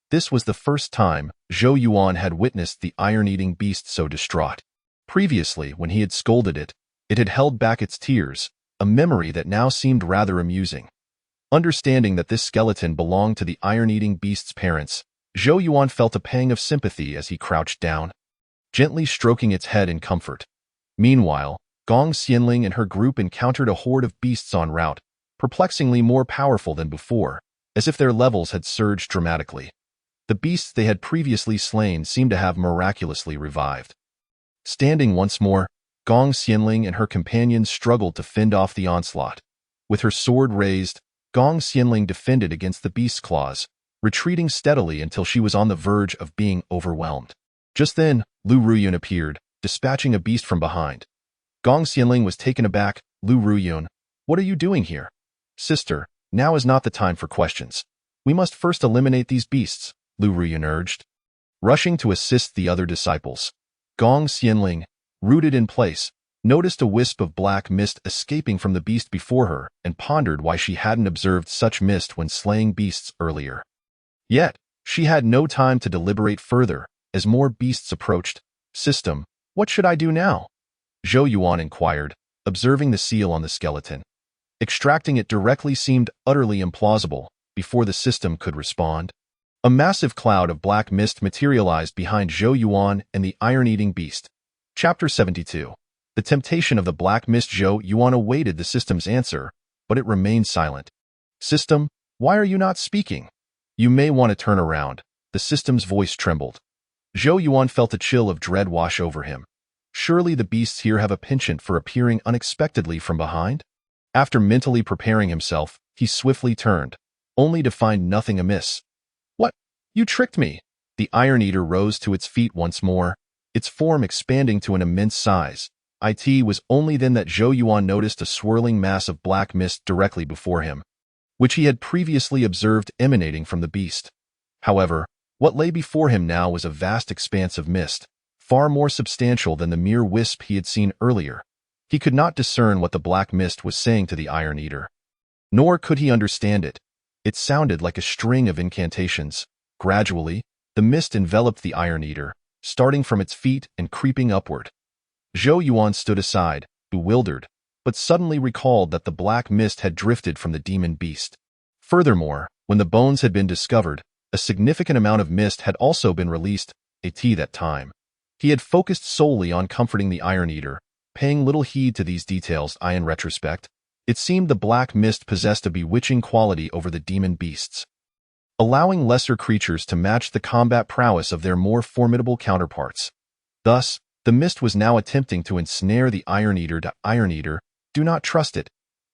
This was the first time Zhou Yuan had witnessed the iron-eating beast so distraught. Previously, when he had scolded it, it had held back its tears, a memory that now seemed rather amusing. Understanding that this skeleton belonged to the iron-eating beast's parents, Zhou Yuan felt a pang of sympathy as he crouched down, gently stroking its head in comfort. Meanwhile, Gong Xianling and her group encountered a horde of beasts en route, perplexingly more powerful than before, as if their levels had surged dramatically. The beasts they had previously slain seemed to have miraculously revived. Standing once more, Gong Xianling and her companions struggled to fend off the onslaught. With her sword raised, Gong Xianling defended against the beast's claws, retreating steadily until she was on the verge of being overwhelmed. Just then, Lu Ruyun appeared, dispatching a beast from behind. Gong Xianling was taken aback. Lu Ruyun, what are you doing here? Sister, now is not the time for questions. We must first eliminate these beasts, Lu Ruyun urged. Rushing to assist the other disciples, Gong Xianling, rooted in place, noticed a wisp of black mist escaping from the beast before her and pondered why she hadn't observed such mist when slaying beasts earlier. Yet, she had no time to deliberate further, as more beasts approached. System, what should I do now? Zhou Yuan inquired, observing the seal on the skeleton. Extracting it directly seemed utterly implausible before the system could respond. A massive cloud of black mist materialized behind Zhou Yuan and the iron-eating beast. Chapter 72. The temptation of the black mist. Zhou Yuan awaited the system's answer, but it remained silent. System, why are you not speaking? You may want to turn around. The system's voice trembled. Zhou Yuan felt a chill of dread wash over him. Surely the beasts here have a penchant for appearing unexpectedly from behind? After mentally preparing himself, he swiftly turned, only to find nothing amiss. What? You tricked me! The Iron Eater rose to its feet once more, its form expanding to an immense size. It was only then that Zhou Yuan noticed a swirling mass of black mist directly before him, which he had previously observed emanating from the beast. However, what lay before him now was a vast expanse of mist, far more substantial than the mere wisp he had seen earlier. He could not discern what the black mist was saying to the Iron Eater. Nor could he understand it. It sounded like a string of incantations. Gradually, the mist enveloped the Iron Eater, starting from its feet and creeping upward. Zhou Yuan stood aside, bewildered, but suddenly recalled that the black mist had drifted from the demon beast. Furthermore, when the bones had been discovered, a significant amount of mist had also been released, that time. He had focused solely on comforting the Iron Eater, paying little heed to these details. In retrospect, it seemed the black mist possessed a bewitching quality over the demon beasts, allowing lesser creatures to match the combat prowess of their more formidable counterparts. Thus, the mist was now attempting to ensnare the Iron Eater. Iron Eater, do not trust it,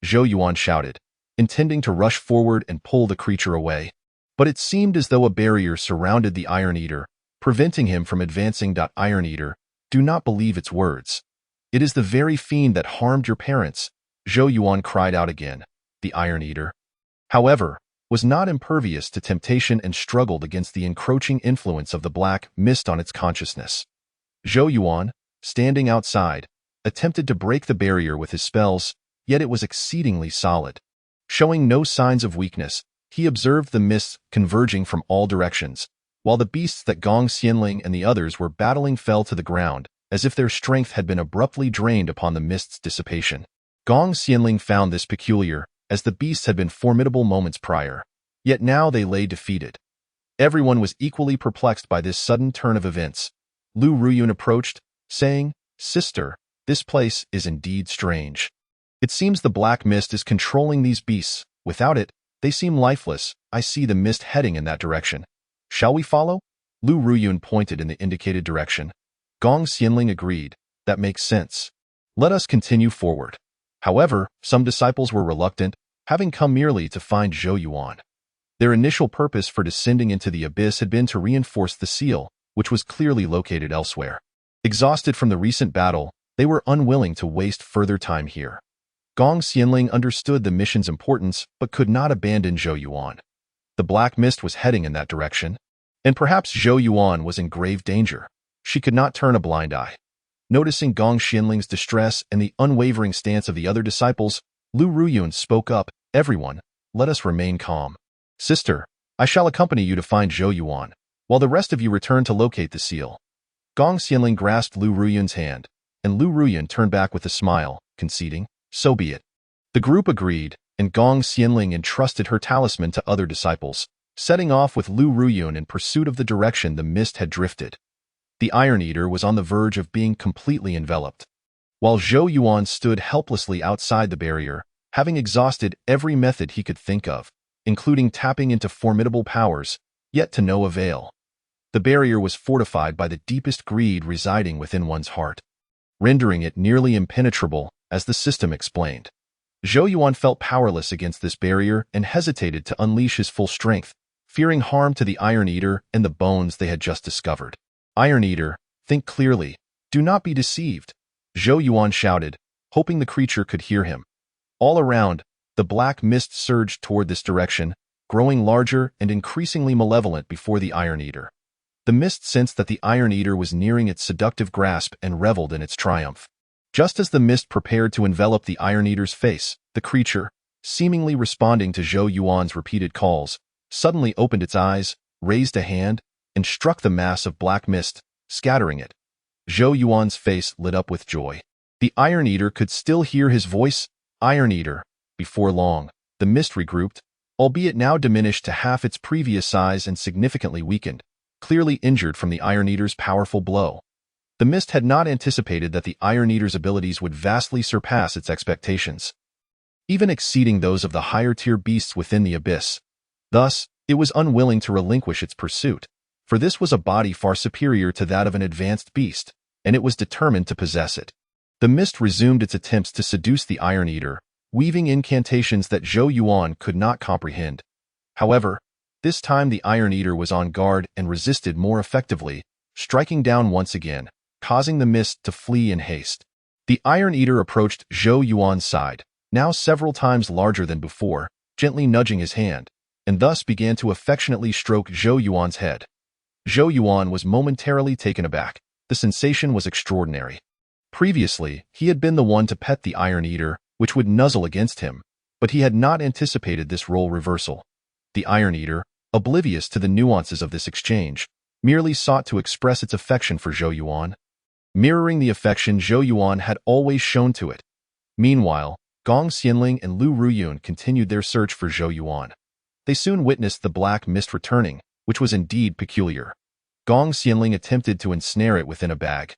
Zhou Yuan shouted, intending to rush forward and pull the creature away. But it seemed as though a barrier surrounded the Iron Eater, preventing him from advancing. Iron Eater, do not believe its words. It is the very fiend that harmed your parents, Zhou Yuan cried out again. The Iron Eater, however, was not impervious to temptation and struggled against the encroaching influence of the black mist on its consciousness. Zhou Yuan, standing outside, attempted to break the barrier with his spells, yet it was exceedingly solid. Showing no signs of weakness, he observed the mists converging from all directions, while the beasts that Gong Xianling and the others were battling fell to the ground, as if their strength had been abruptly drained upon the mist's dissipation. Gong Xianling found this peculiar, as the beasts had been formidable moments prior, yet now they lay defeated. Everyone was equally perplexed by this sudden turn of events. Lu Ruyun approached, saying, Sister, this place is indeed strange. It seems the black mist is controlling these beasts. Without it, they seem lifeless. I see the mist heading in that direction. Shall we follow? Lu Ruyun pointed in the indicated direction. Gong Xianling agreed. That makes sense. Let us continue forward. However, some disciples were reluctant, having come merely to find Zhou Yuan. Their initial purpose for descending into the abyss had been to reinforce the seal, which was clearly located elsewhere. Exhausted from the recent battle, they were unwilling to waste further time here. Gong Xianling understood the mission's importance but could not abandon Zhou Yuan. The black mist was heading in that direction, and perhaps Zhou Yuan was in grave danger. She could not turn a blind eye. Noticing Gong Xianling's distress and the unwavering stance of the other disciples, Lu Ruyun spoke up, "Everyone, let us remain calm. Sister, I shall accompany you to find Zhou Yuan, while the rest of you return to locate the seal." Gong Xianling grasped Lu Ruyun's hand, and Lu Ruyun turned back with a smile, conceding, "So be it." The group agreed, and Gong Xianling entrusted her talisman to other disciples, setting off with Lu Ruyun in pursuit of the direction the mist had drifted. The Iron Eater was on the verge of being completely enveloped, while Zhou Yuan stood helplessly outside the barrier, having exhausted every method he could think of, including tapping into formidable powers, yet to no avail. The barrier was fortified by the deepest greed residing within one's heart, rendering it nearly impenetrable, as the system explained. Zhou Yuan felt powerless against this barrier and hesitated to unleash his full strength, fearing harm to the Iron Eater and the bones they had just discovered. "Iron Eater, think clearly. Do not be deceived," Zhou Yuan shouted, hoping the creature could hear him. All around, the black mist surged toward this direction, growing larger and increasingly malevolent before the Iron Eater. The mist sensed that the Iron Eater was nearing its seductive grasp and reveled in its triumph. Just as the mist prepared to envelop the Iron Eater's face, the creature, seemingly responding to Zhou Yuan's repeated calls, suddenly opened its eyes, raised a hand, and struck the mass of black mist, scattering it. Zhou Yuan's face lit up with joy. The Iron Eater could still hear his voice, "Iron Eater." Before long, the mist regrouped, albeit now diminished to half its previous size and significantly weakened, clearly injured from the Iron Eater's powerful blow. The mist had not anticipated that the Iron Eater's abilities would vastly surpass its expectations, even exceeding those of the higher-tier beasts within the abyss. Thus, it was unwilling to relinquish its pursuit, for this was a body far superior to that of an advanced beast, and it was determined to possess it. The mist resumed its attempts to seduce the Iron Eater, weaving incantations that Zhou Yuan could not comprehend. However, this time the Iron Eater was on guard and resisted more effectively, striking down once again, causing the mist to flee in haste. The Iron Eater approached Zhou Yuan's side, now several times larger than before, gently nudging his hand, and thus began to affectionately stroke Zhou Yuan's head. Zhou Yuan was momentarily taken aback. The sensation was extraordinary. Previously, he had been the one to pet the Iron Eater, which would nuzzle against him, but he had not anticipated this role reversal. The Iron Eater, oblivious to the nuances of this exchange, merely sought to express its affection for Zhou Yuan, mirroring the affection Zhou Yuan had always shown to it. Meanwhile, Gong Xianling and Lu Ruyun continued their search for Zhou Yuan. They soon witnessed the black mist returning, which was indeed peculiar. Gong Xianling attempted to ensnare it within a bag.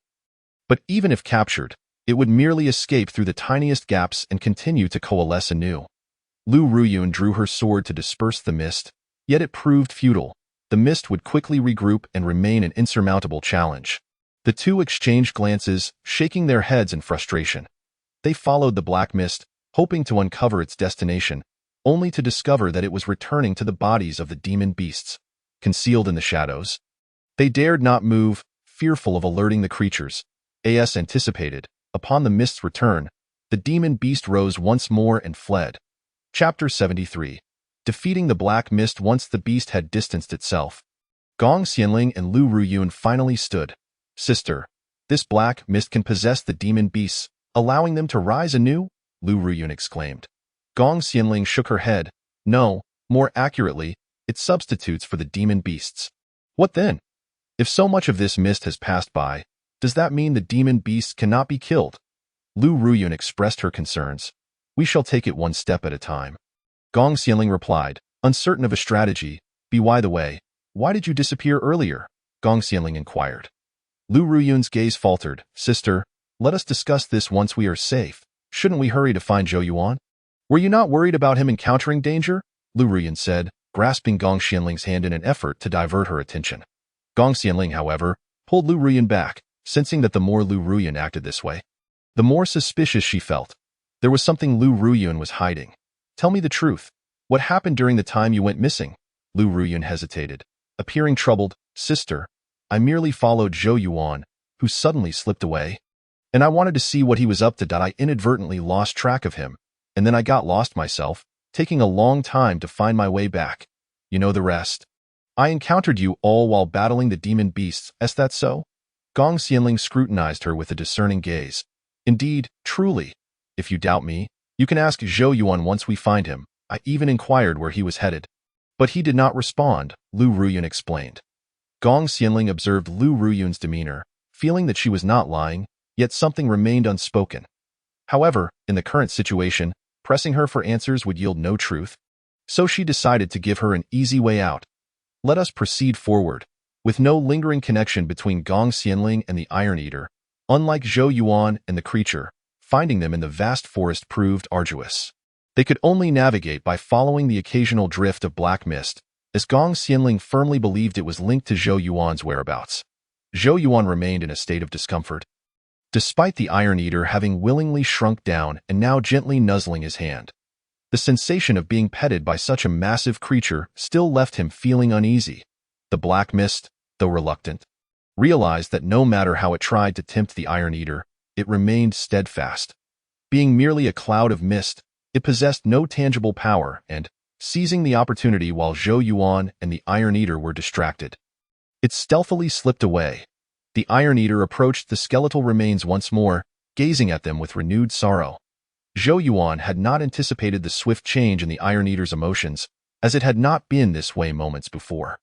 But even if captured, it would merely escape through the tiniest gaps and continue to coalesce anew. Lu Ruyun drew her sword to disperse the mist, yet it proved futile. The mist would quickly regroup and remain an insurmountable challenge. The two exchanged glances, shaking their heads in frustration. They followed the black mist, hoping to uncover its destination, only to discover that it was returning to the bodies of the demon beasts, concealed in the shadows. They dared not move, fearful of alerting the creatures. As anticipated, upon the mist's return, the demon beast rose once more and fled. Chapter 73. Defeating the black mist once the beast had distanced itself. Gong Xianling and Lu Ruyun finally stood. "Sister, this black mist can possess the demon beasts, allowing them to rise anew?" Lu Ruyun exclaimed. Gong Xianling shook her head. "No, more accurately, it substitutes for the demon beasts." "What then? If so much of this mist has passed by, does that mean the demon beasts cannot be killed?" Lu Ruyun expressed her concerns. "We shall take it one step at a time." Gong Xianling replied, uncertain of a strategy. By the way, why did you disappear earlier?" Gong Xianling inquired. Lu Ruyun's gaze faltered. "Sister, let us discuss this once we are safe. Shouldn't we hurry to find Zhou Yuan?" "Were you not worried about him encountering danger?" Lu Ruyun said, grasping Gong Xianling's hand in an effort to divert her attention. Gong Xianling, however, pulled Lu Ruyun back, sensing that the more Lu Ruyun acted this way, the more suspicious she felt. There was something Lu Ruyun was hiding. "Tell me the truth. What happened during the time you went missing?" Lu Ruyun hesitated, appearing troubled. "Sister, I merely followed Zhou Yuan, who suddenly slipped away, and I wanted to see what he was up to. I inadvertently lost track of him, and then I got lost myself, taking a long time to find my way back. You know the rest. I encountered you all while battling the demon beasts, is that so? Gong Xianling scrutinized her with a discerning gaze. Indeed, truly. If you doubt me, you can ask Zhou Yuan once we find him. I even inquired where he was headed. But he did not respond, Lu Ruyun explained. Gong Xianling observed Lu Ruyun's demeanor, feeling that she was not lying, yet something remained unspoken. However, in the current situation, pressing her for answers would yield no truth. So she decided to give her an easy way out. Let us proceed forward. With no lingering connection between Gong Xianling and the Iron Eater, unlike Zhou Yuan and the creature, finding them in the vast forest proved arduous. They could only navigate by following the occasional drift of black mist, as Gong Xianling firmly believed it was linked to Zhou Yuan's whereabouts. Zhou Yuan remained in a state of discomfort. Despite the Iron Eater having willingly shrunk down and now gently nuzzling his hand, the sensation of being petted by such a massive creature still left him feeling uneasy. The black mist, though reluctant, realized that no matter how it tried to tempt the Iron Eater, it remained steadfast. Being merely a cloud of mist, it possessed no tangible power and, seizing the opportunity while Zhou Yuan and the Iron Eater were distracted, it stealthily slipped away. The Iron Eater approached the skeletal remains once more, gazing at them with renewed sorrow. Zhou Yuan had not anticipated the swift change in the Iron Eater's emotions, as it had not been this way moments before.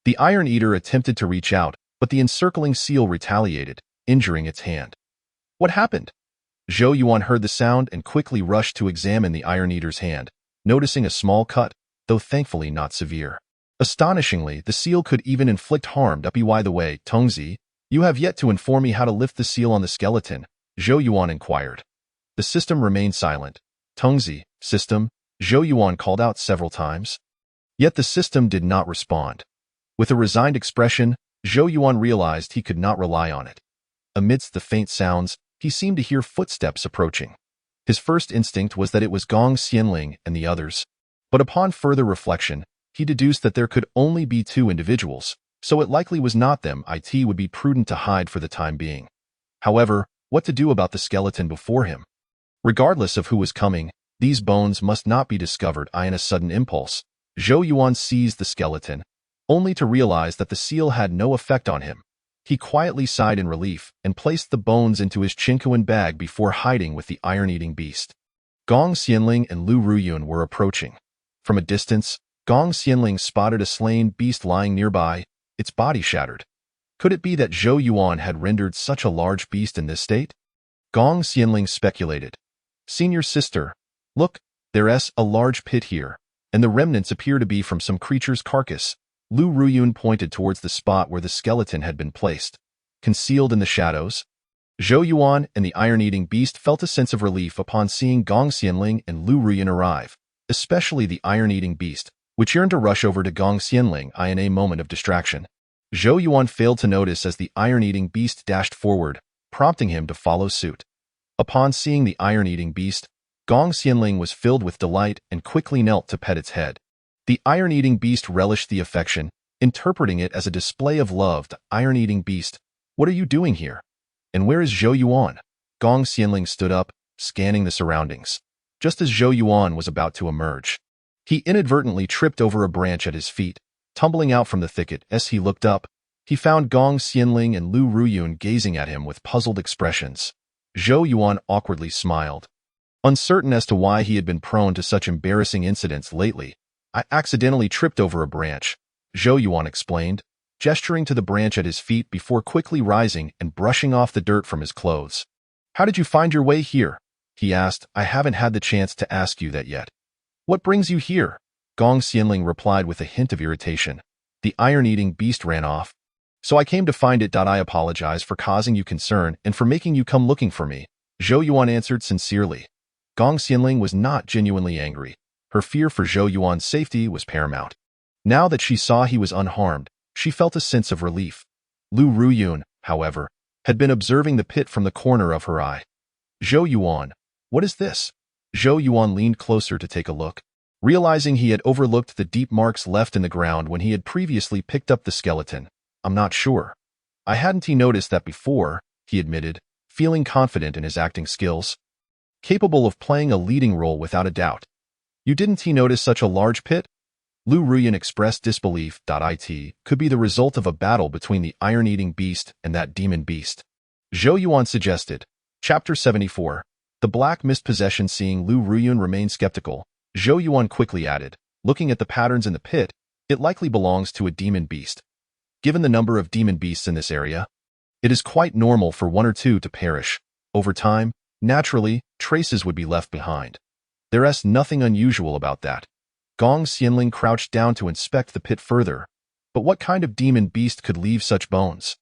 The Iron Eater attempted to reach out, but the encircling seal retaliated, injuring its hand. What happened? Zhou Yuan heard the sound and quickly rushed to examine the Iron Eater's hand, noticing a small cut, though thankfully not severe. Astonishingly, the seal could even inflict harm. By the way, Tongzi, you have yet to inform me how to lift the seal on the skeleton, Zhou Yuan inquired. The system remained silent. Tongzi, system, Zhou Yuan called out several times. Yet the system did not respond. With a resigned expression, Zhou Yuan realized he could not rely on it. Amidst the faint sounds, he seemed to hear footsteps approaching. His first instinct was that it was Gong Xianling and the others, but upon further reflection, he deduced that there could only be two individuals, so it likely was not them. It would be prudent to hide for the time being. However, what to do about the skeleton before him? Regardless of who was coming, these bones must not be discovered. In a sudden impulse, Zhou Yuan seized the skeleton, only to realize that the seal had no effect on him. He quietly sighed in relief and placed the bones into his Qingquan bag before hiding with the iron-eating beast. Gong Xianling and Lu Ruyun were approaching. From a distance, Gong Xianling spotted a slain beast lying nearby, its body shattered. Could it be that Zhou Yuan had rendered such a large beast in this state? Gong Xianling speculated. Senior sister, look, there's a large pit here, and the remnants appear to be from some creature's carcass. Lu Ruyun pointed towards the spot where the skeleton had been placed. Concealed in the shadows, Zhou Yuan and the iron-eating beast felt a sense of relief upon seeing Gong Xianling and Lu Ruyun arrive, especially the iron-eating beast, which yearned to rush over to Gong Xianling in a moment of distraction. Zhou Yuan failed to notice as the iron-eating beast dashed forward, prompting him to follow suit. Upon seeing the iron-eating beast, Gong Xianling was filled with delight and quickly knelt to pet its head. The iron-eating beast relished the affection, interpreting it as a display of love. The iron-eating beast, what are you doing here? And where is Zhou Yuan? Gong Xianling stood up, scanning the surroundings. Just as Zhou Yuan was about to emerge, he inadvertently tripped over a branch at his feet. Tumbling out from the thicket as he looked up, he found Gong Xianling and Lu Ruyun gazing at him with puzzled expressions. Zhou Yuan awkwardly smiled. Uncertain as to why he had been prone to such embarrassing incidents lately, I accidentally tripped over a branch, Zhou Yuan explained, gesturing to the branch at his feet before quickly rising and brushing off the dirt from his clothes. How did you find your way here? He asked. I haven't had the chance to ask you that yet. What brings you here? Gong Xianling replied with a hint of irritation. The iron-eating beast ran off. So I came to find it. I apologize for causing you concern and for making you come looking for me, Zhou Yuan answered sincerely. Gong Xianling was not genuinely angry. Her fear for Zhou Yuan's safety was paramount. Now that she saw he was unharmed, she felt a sense of relief. Lu Ruyun, however, had been observing the pit from the corner of her eye. Zhou Yuan, what is this? Zhou Yuan leaned closer to take a look, realizing he had overlooked the deep marks left in the ground when he had previously picked up the skeleton. I'm not sure. I hadn't noticed that before, he admitted, feeling confident in his acting skills. capable of playing a leading role without a doubt. You didn't he notice such a large pit? Lu Ruyan expressed disbelief. It could be the result of a battle between the iron-eating beast and that demon beast. Zhou Yuan suggested. Chapter 74. The Black Mist Possession. Seeing Lu Ruyan remain skeptical, Zhou Yuan quickly added, looking at the patterns in the pit, it likely belongs to a demon beast. Given the number of demon beasts in this area, it is quite normal for one or two to perish. Over time, naturally, traces would be left behind. There's nothing unusual about that. Gong Xianling crouched down to inspect the pit further. But what kind of demon beast could leave such bones?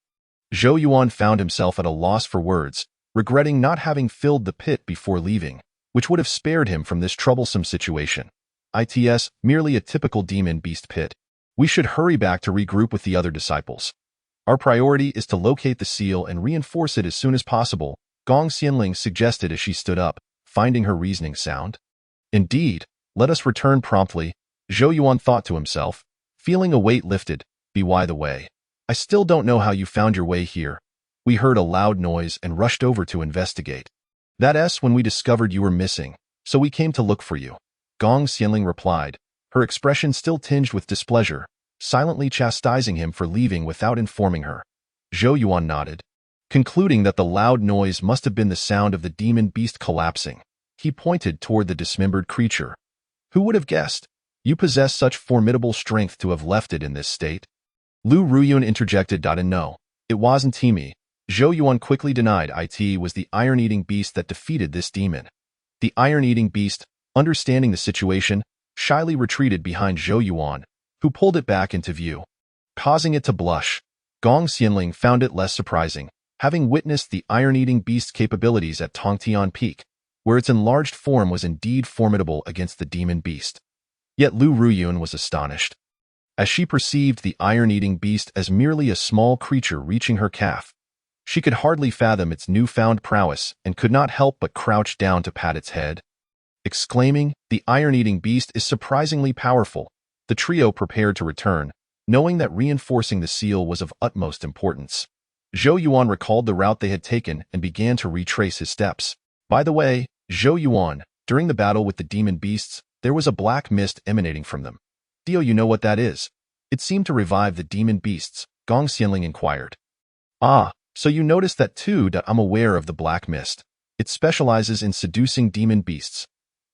Zhou Yuan found himself at a loss for words, regretting not having filled the pit before leaving, which would have spared him from this troublesome situation. It's merely a typical demon beast pit. We should hurry back to regroup with the other disciples. Our priority is to locate the seal and reinforce it as soon as possible, Gong Xianling suggested as she stood up, finding her reasoning sound. Indeed, let us return promptly, Zhou Yuan thought to himself, feeling a weight lifted. By the way, I still don't know how you found your way here. We heard a loud noise and rushed over to investigate. That's when we discovered you were missing, so we came to look for you. Gong Xianling replied, her expression still tinged with displeasure, silently chastising him for leaving without informing her. Zhou Yuan nodded, concluding that the loud noise must have been the sound of the demon beast collapsing. He pointed toward the dismembered creature. Who would have guessed? You possess such formidable strength to have left it in this state? Lu Ruyan interjected. And no, it wasn't me. Zhou Yuan quickly denied it was the iron-eating beast that defeated this demon. The iron-eating beast, understanding the situation, shyly retreated behind Zhou Yuan, who pulled it back into view, causing it to blush. Gong Xianling found it less surprising, having witnessed the iron-eating beast's capabilities at Tongtian Peak, where its enlarged form was indeed formidable against the demon beast. Yet Lu Ruyan was astonished, as she perceived the iron-eating beast as merely a small creature reaching her calf. She could hardly fathom its newfound prowess and could not help but crouch down to pat its head. Exclaiming, the iron-eating beast is surprisingly powerful, the trio prepared to return, knowing that reinforcing the seal was of utmost importance. Zhou Yuan recalled the route they had taken and began to retrace his steps. By the way, Zhou Yuan, during the battle with the demon beasts, there was a black mist emanating from them. Do you know what that is? It seemed to revive the demon beasts, Gong Xianling inquired. Ah, so you noticed that too. I'm aware of the black mist. It specializes in seducing demon beasts.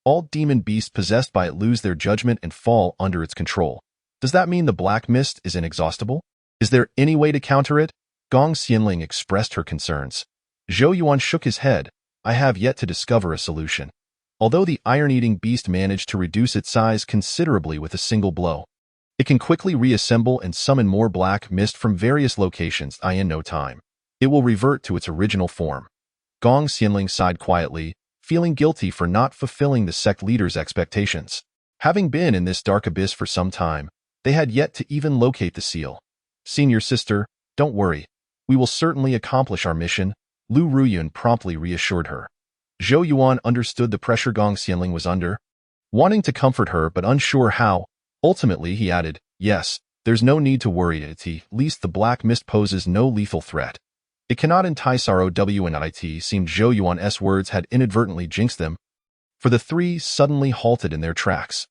All demon beasts possessed by it lose their judgment and fall under its control. Does that mean the black mist is inexhaustible? Is there any way to counter it? Gong Xianling expressed her concerns. Zhou Yuan shook his head. I have yet to discover a solution. Although the iron-eating beast managed to reduce its size considerably with a single blow, it can quickly reassemble and summon more black mist from various locations in no time. It will revert to its original form. Gong Xianling sighed quietly, feeling guilty for not fulfilling the sect leader's expectations. Having been in this dark abyss for some time, they had yet to even locate the seal. Senior sister, don't worry. We will certainly accomplish our mission, Lu Ruyan promptly reassured her. Zhou Yuan understood the pressure Gong Xianling was under, wanting to comfort her but unsure how. Ultimately, he added, yes, there's no need to worry, at least the black mist poses no lethal threat. It cannot entice ROW and it seemed Zhou Yuan's words had inadvertently jinxed them, for the three suddenly halted in their tracks.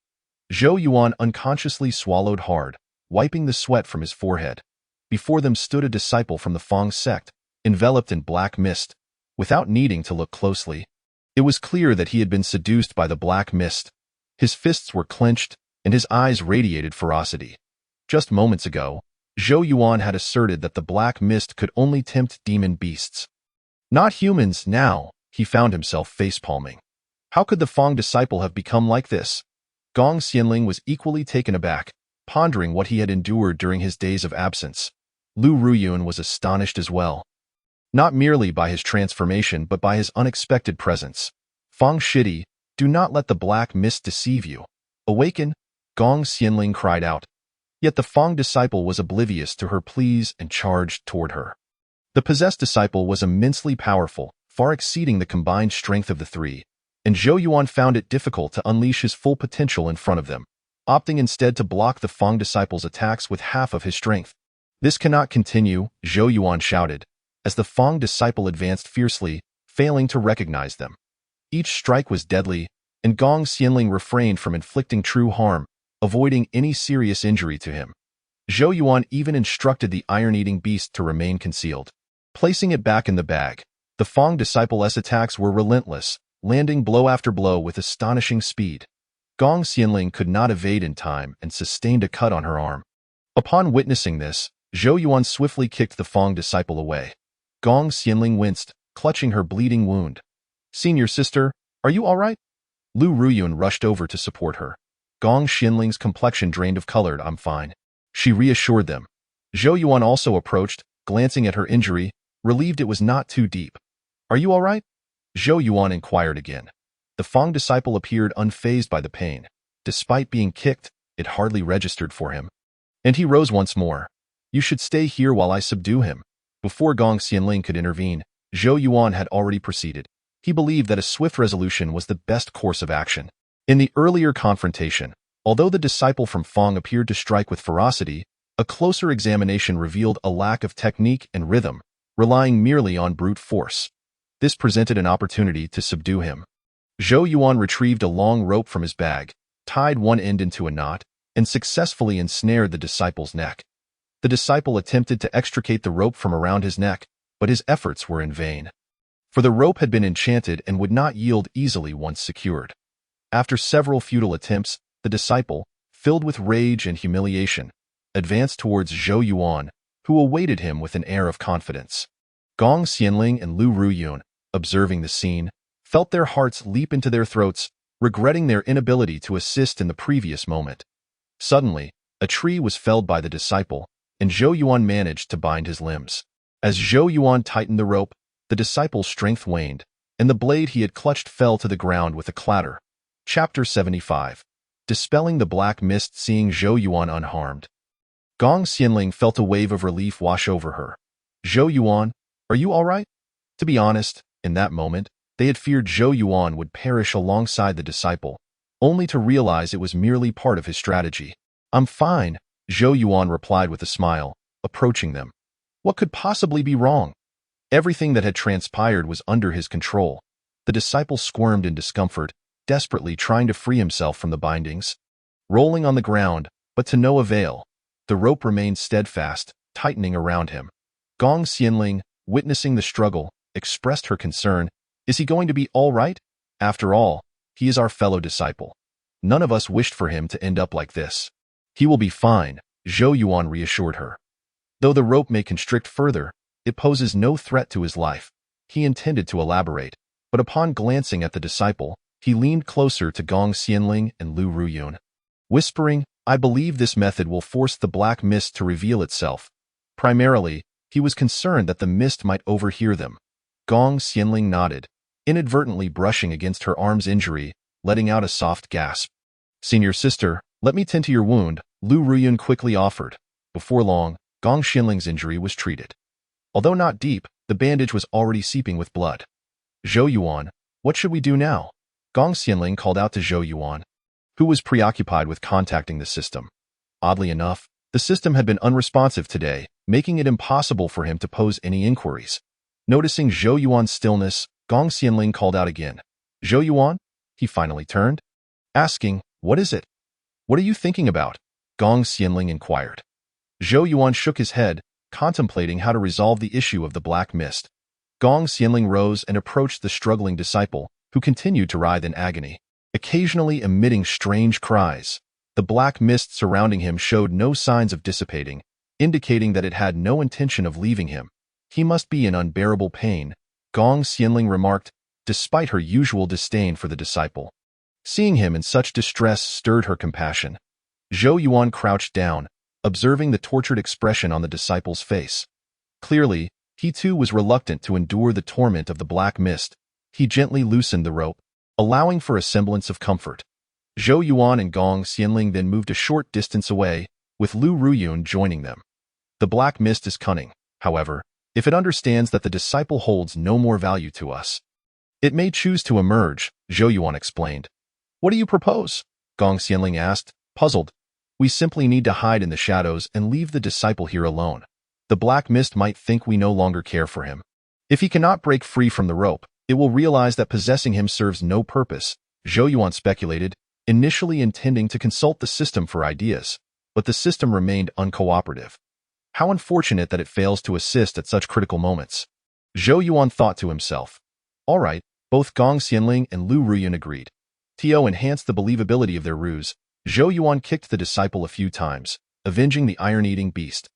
Zhou Yuan unconsciously swallowed hard, wiping the sweat from his forehead. Before them stood a disciple from the Fang sect, enveloped in black mist. Without needing to look closely, it was clear that he had been seduced by the black mist. His fists were clenched, and his eyes radiated ferocity. Just moments ago, Zhou Yuan had asserted that the black mist could only tempt demon beasts, not humans. Now, he found himself face-palming. How could the Fang disciple have become like this? Gong Xianling was equally taken aback, pondering what he had endured during his days of absence. Lu Ruyan was astonished as well, not merely by his transformation but by his unexpected presence. Fang Shidi, do not let the black mist deceive you. Awaken, Gong Xianling cried out. Yet the Fang disciple was oblivious to her pleas and charged toward her. The possessed disciple was immensely powerful, far exceeding the combined strength of the three, and Zhou Yuan found it difficult to unleash his full potential in front of them, opting instead to block the Fang disciple's attacks with half of his strength. This cannot continue, Zhou Yuan shouted, as the Fang disciple advanced fiercely, failing to recognize them. Each strike was deadly, and Gong Xianling refrained from inflicting true harm, avoiding any serious injury to him. Zhou Yuan even instructed the iron-eating beast to remain concealed. Placing it back in the bag, the Fang disciple's attacks were relentless, landing blow after blow with astonishing speed. Gong Xianling could not evade in time and sustained a cut on her arm. Upon witnessing this, Zhou Yuan swiftly kicked the Fang disciple away. Gong Xianling winced, clutching her bleeding wound. "Senior sister, are you all right?" Lu Ruyun rushed over to support her. Gong Xianling's complexion drained of color. "I'm fine," she reassured them. Zhou Yuan also approached, glancing at her injury, relieved it was not too deep. "Are you all right?" Zhou Yuan inquired again. The Fang disciple appeared unfazed by the pain. Despite being kicked, it hardly registered for him. And he rose once more. "You should stay here while I subdue him." Before Gong Xianling could intervene, Zhou Yuan had already proceeded. He believed that a swift resolution was the best course of action. In the earlier confrontation, although the disciple from Fang appeared to strike with ferocity, a closer examination revealed a lack of technique and rhythm, relying merely on brute force. This presented an opportunity to subdue him. Zhou Yuan retrieved a long rope from his bag, tied one end into a knot, and successfully ensnared the disciple's neck. The disciple attempted to extricate the rope from around his neck, but his efforts were in vain. For the rope had been enchanted and would not yield easily once secured. After several futile attempts, the disciple, filled with rage and humiliation, advanced towards Zhou Yuan, who awaited him with an air of confidence. Gong Xianling and Lu Ruyun, observing the scene, felt their hearts leap into their throats, regretting their inability to assist in the previous moment. Suddenly, a tree was felled by the disciple, and Zhou Yuan managed to bind his limbs. As Zhou Yuan tightened the rope, the disciple's strength waned, and the blade he had clutched fell to the ground with a clatter. Chapter 75. Dispelling the black mist, seeing Zhou Yuan unharmed. Gong Xianling felt a wave of relief wash over her. "Zhou Yuan, are you all right?" To be honest, in that moment, they had feared Zhou Yuan would perish alongside the disciple, only to realize it was merely part of his strategy. "I'm fine," Zhou Yuan replied with a smile, approaching them. What could possibly be wrong? Everything that had transpired was under his control. The disciple squirmed in discomfort, desperately trying to free himself from the bindings. Rolling on the ground, but to no avail, the rope remained steadfast, tightening around him. Gong Xianling, witnessing the struggle, expressed her concern. "Is he going to be all right? After all, he is our fellow disciple. None of us wished for him to end up like this." "He will be fine," Zhou Yuan reassured her. "Though the rope may constrict further, it poses no threat to his life." He intended to elaborate, but upon glancing at the disciple, he leaned closer to Gong Xianling and Lu Ruyun. Whispering, "I believe this method will force the black mist to reveal itself." Primarily, he was concerned that the mist might overhear them. Gong Xianling nodded, inadvertently brushing against her arm's injury, letting out a soft gasp. "Senior sister, let me tend to your wound," Lu Ruyun quickly offered. Before long, Gong Xianling's injury was treated. Although not deep, the bandage was already seeping with blood. "Zhou Yuan, what should we do now?" Gong Xianling called out to Zhou Yuan, who was preoccupied with contacting the system. Oddly enough, the system had been unresponsive today, making it impossible for him to pose any inquiries. Noticing Zhou Yuan's stillness, Gong Xianling called out again. "Zhou Yuan?" He finally turned, asking, "What is it?" "What are you thinking about?" Gong Xianling inquired. Zhou Yuan shook his head, contemplating how to resolve the issue of the black mist. Gong Xianling rose and approached the struggling disciple, who continued to writhe in agony, occasionally emitting strange cries. The black mist surrounding him showed no signs of dissipating, indicating that it had no intention of leaving him. "He must be in unbearable pain," Gong Xianling remarked, despite her usual disdain for the disciple. Seeing him in such distress stirred her compassion. Zhou Yuan crouched down, observing the tortured expression on the disciple's face. Clearly, he too was reluctant to endure the torment of the black mist. He gently loosened the rope, allowing for a semblance of comfort. Zhou Yuan and Gong Xianling then moved a short distance away, with Lu Ruyun joining them. The black mist is cunning, however, if it understands that the disciple holds no more value to us. It may choose to emerge, Zhou Yuan explained. "What do you propose?" Gong Xianling asked, puzzled. "We simply need to hide in the shadows and leave the disciple here alone. The black mist might think we no longer care for him. If he cannot break free from the rope, It will realize that possessing him serves no purpose, Zhou Yuan speculated, initially intending to consult the system for ideas, but the system remained uncooperative. How unfortunate that it fails to assist at such critical moments. Zhou Yuan thought to himself. All right, both Gong Xianling and Lu Ruyun agreed. To enhance the believability of their ruse, Zhou Yuan kicked the disciple a few times, avenging the iron-eating beast.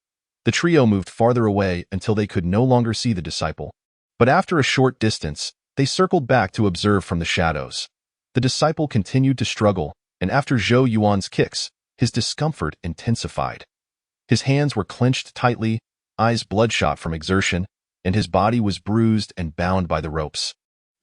The trio moved farther away until they could no longer see the disciple. But after a short distance, they circled back to observe from the shadows. The disciple continued to struggle, and after Zhou Yuan's kicks, his discomfort intensified. His hands were clenched tightly, eyes bloodshot from exertion, and his body was bruised and bound by the ropes.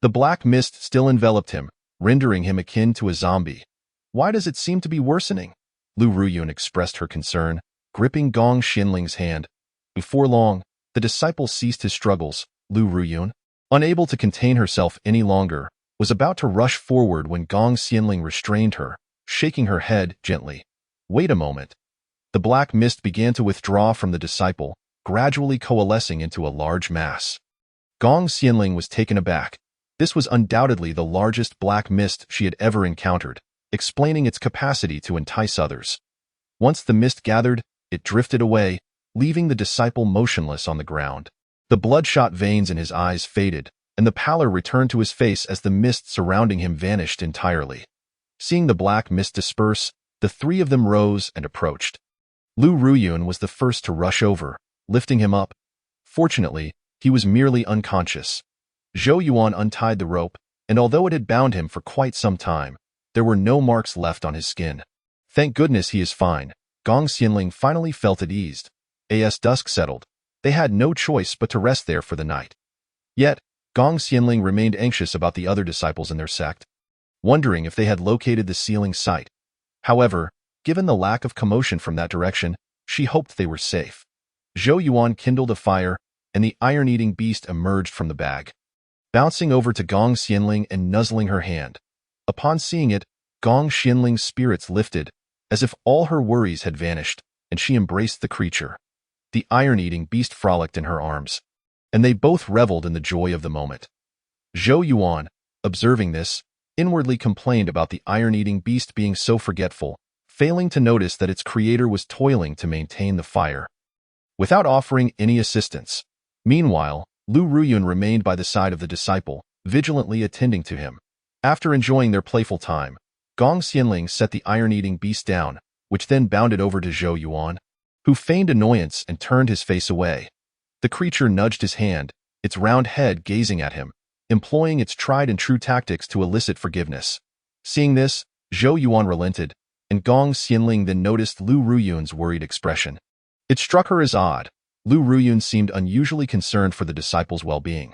The black mist still enveloped him, rendering him akin to a zombie. Why does it seem to be worsening? Lu Ruyun expressed her concern, gripping Gong Xianling's hand. Before long, the disciple ceased his struggles. Lu Ruyun, unable to contain herself any longer, was about to rush forward when Gong Xianling restrained her, shaking her head gently. Wait a moment. The black mist began to withdraw from the disciple, gradually coalescing into a large mass. Gong Xianling was taken aback. This was undoubtedly the largest black mist she had ever encountered, explaining its capacity to entice others. Once the mist gathered, it drifted away, leaving the disciple motionless on the ground. The bloodshot veins in his eyes faded, and the pallor returned to his face as the mist surrounding him vanished entirely. Seeing the black mist disperse, the three of them rose and approached. Lu Ruyun was the first to rush over, lifting him up. Fortunately, he was merely unconscious. Zhou Yuan untied the rope, and although it had bound him for quite some time, there were no marks left on his skin. Thank goodness he is fine. Gong Xianling finally felt at ease. As dusk settled, they had no choice but to rest there for the night. Yet, Gong Xianling remained anxious about the other disciples in their sect, wondering if they had located the sealing site. However, given the lack of commotion from that direction, she hoped they were safe. Zhou Yuan kindled a fire, and the iron-eating beast emerged from the bag, bouncing over to Gong Xianling and nuzzling her hand. Upon seeing it, Gong Xianling's spirits lifted, as if all her worries had vanished, and she embraced the creature. The iron-eating beast frolicked in her arms, and they both reveled in the joy of the moment. Zhou Yuan, observing this, inwardly complained about the iron-eating beast being so forgetful, failing to notice that its creator was toiling to maintain the fire, without offering any assistance. Meanwhile, Lu Ruyun remained by the side of the disciple, vigilantly attending to him. After enjoying their playful time, Gong Xianling set the iron-eating beast down, which then bounded over to Zhou Yuan, who feigned annoyance and turned his face away. The creature nudged his hand, its round head gazing at him, employing its tried-and-true tactics to elicit forgiveness. Seeing this, Zhou Yuan relented, and Gong Xianling then noticed Lu Ruyun's worried expression. It struck her as odd. Lu Ruyun seemed unusually concerned for the disciple's well-being.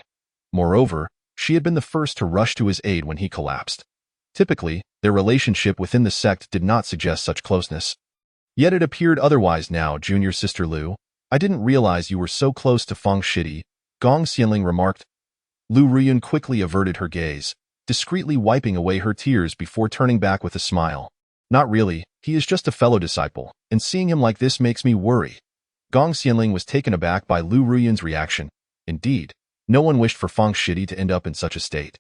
Moreover, she had been the first to rush to his aid when he collapsed. Typically, their relationship within the sect did not suggest such closeness. Yet it appeared otherwise now, Junior Sister Lu. I didn't realize you were so close to Feng Shidi, Gong Xianling remarked. Lu Ruyun quickly averted her gaze, discreetly wiping away her tears before turning back with a smile. Not really, he is just a fellow disciple, and seeing him like this makes me worry. Gong Xianling was taken aback by Lu Ruyun's reaction. Indeed, no one wished for Feng Shidi to end up in such a state.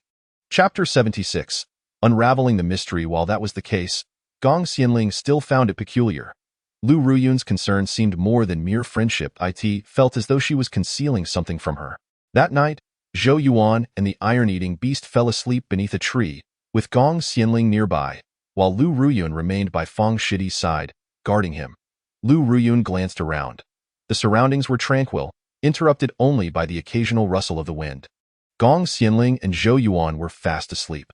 Chapter 76. Unraveling the mystery. While that was the case, Gong Xianling still found it peculiar. Lu Ruyun's concern seemed more than mere friendship. It felt as though she was concealing something from her. That night, Zhou Yuan and the iron-eating beast fell asleep beneath a tree, with Gong Xianling nearby, while Lu Ruyun remained by Feng Shidi's side, guarding him. Lu Ruyun glanced around. The surroundings were tranquil, interrupted only by the occasional rustle of the wind. Gong Xianling and Zhou Yuan were fast asleep.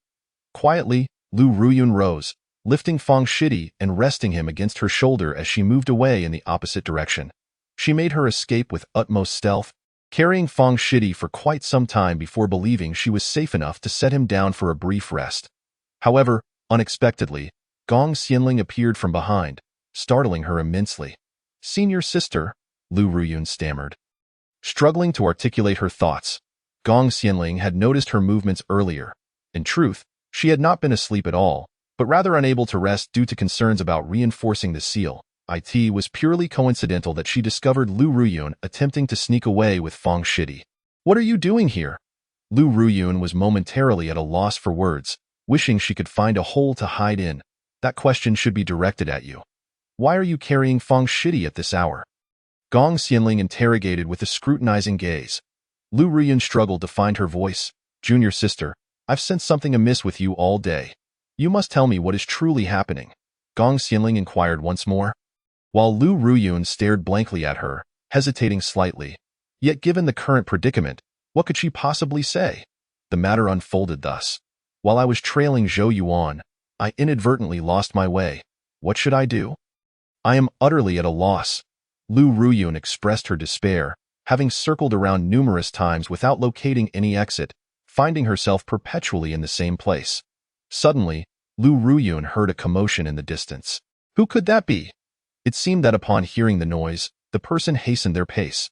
Quietly, Lu Ruyun rose, lifting Feng Shidi and resting him against her shoulder as she moved away in the opposite direction. She made her escape with utmost stealth, carrying Feng Shidi for quite some time before believing she was safe enough to set him down for a brief rest. However, unexpectedly, Gong Xianling appeared from behind, startling her immensely. "Senior sister," Lu Ruyun stammered. Struggling to articulate her thoughts, Gong Xianling had noticed her movements earlier. In truth, she had not been asleep at all, but rather unable to rest due to concerns about reinforcing the seal. It was purely coincidental that she discovered Lu Ruyun attempting to sneak away with Feng Shidi. "What are you doing here?" Lu Ruyun was momentarily at a loss for words, wishing she could find a hole to hide in. That question should be directed at you. Why are you carrying Feng Shidi at this hour? Gong Xianling interrogated with a scrutinizing gaze. Lu Ruyun struggled to find her voice. Junior sister, I've sensed something amiss with you all day. You must tell me what is truly happening. Gong Xianling inquired once more. While Lu Ruyun stared blankly at her, hesitating slightly. Yet given the current predicament, what could she possibly say? The matter unfolded thus. While I was trailing Zhou Yuan, I inadvertently lost my way. What should I do? I am utterly at a loss. Lu Ruyun expressed her despair, having circled around numerous times without locating any exit, finding herself perpetually in the same place. Suddenly, Lu Ruyun heard a commotion in the distance. Who could that be? It seemed that upon hearing the noise, the person hastened their pace.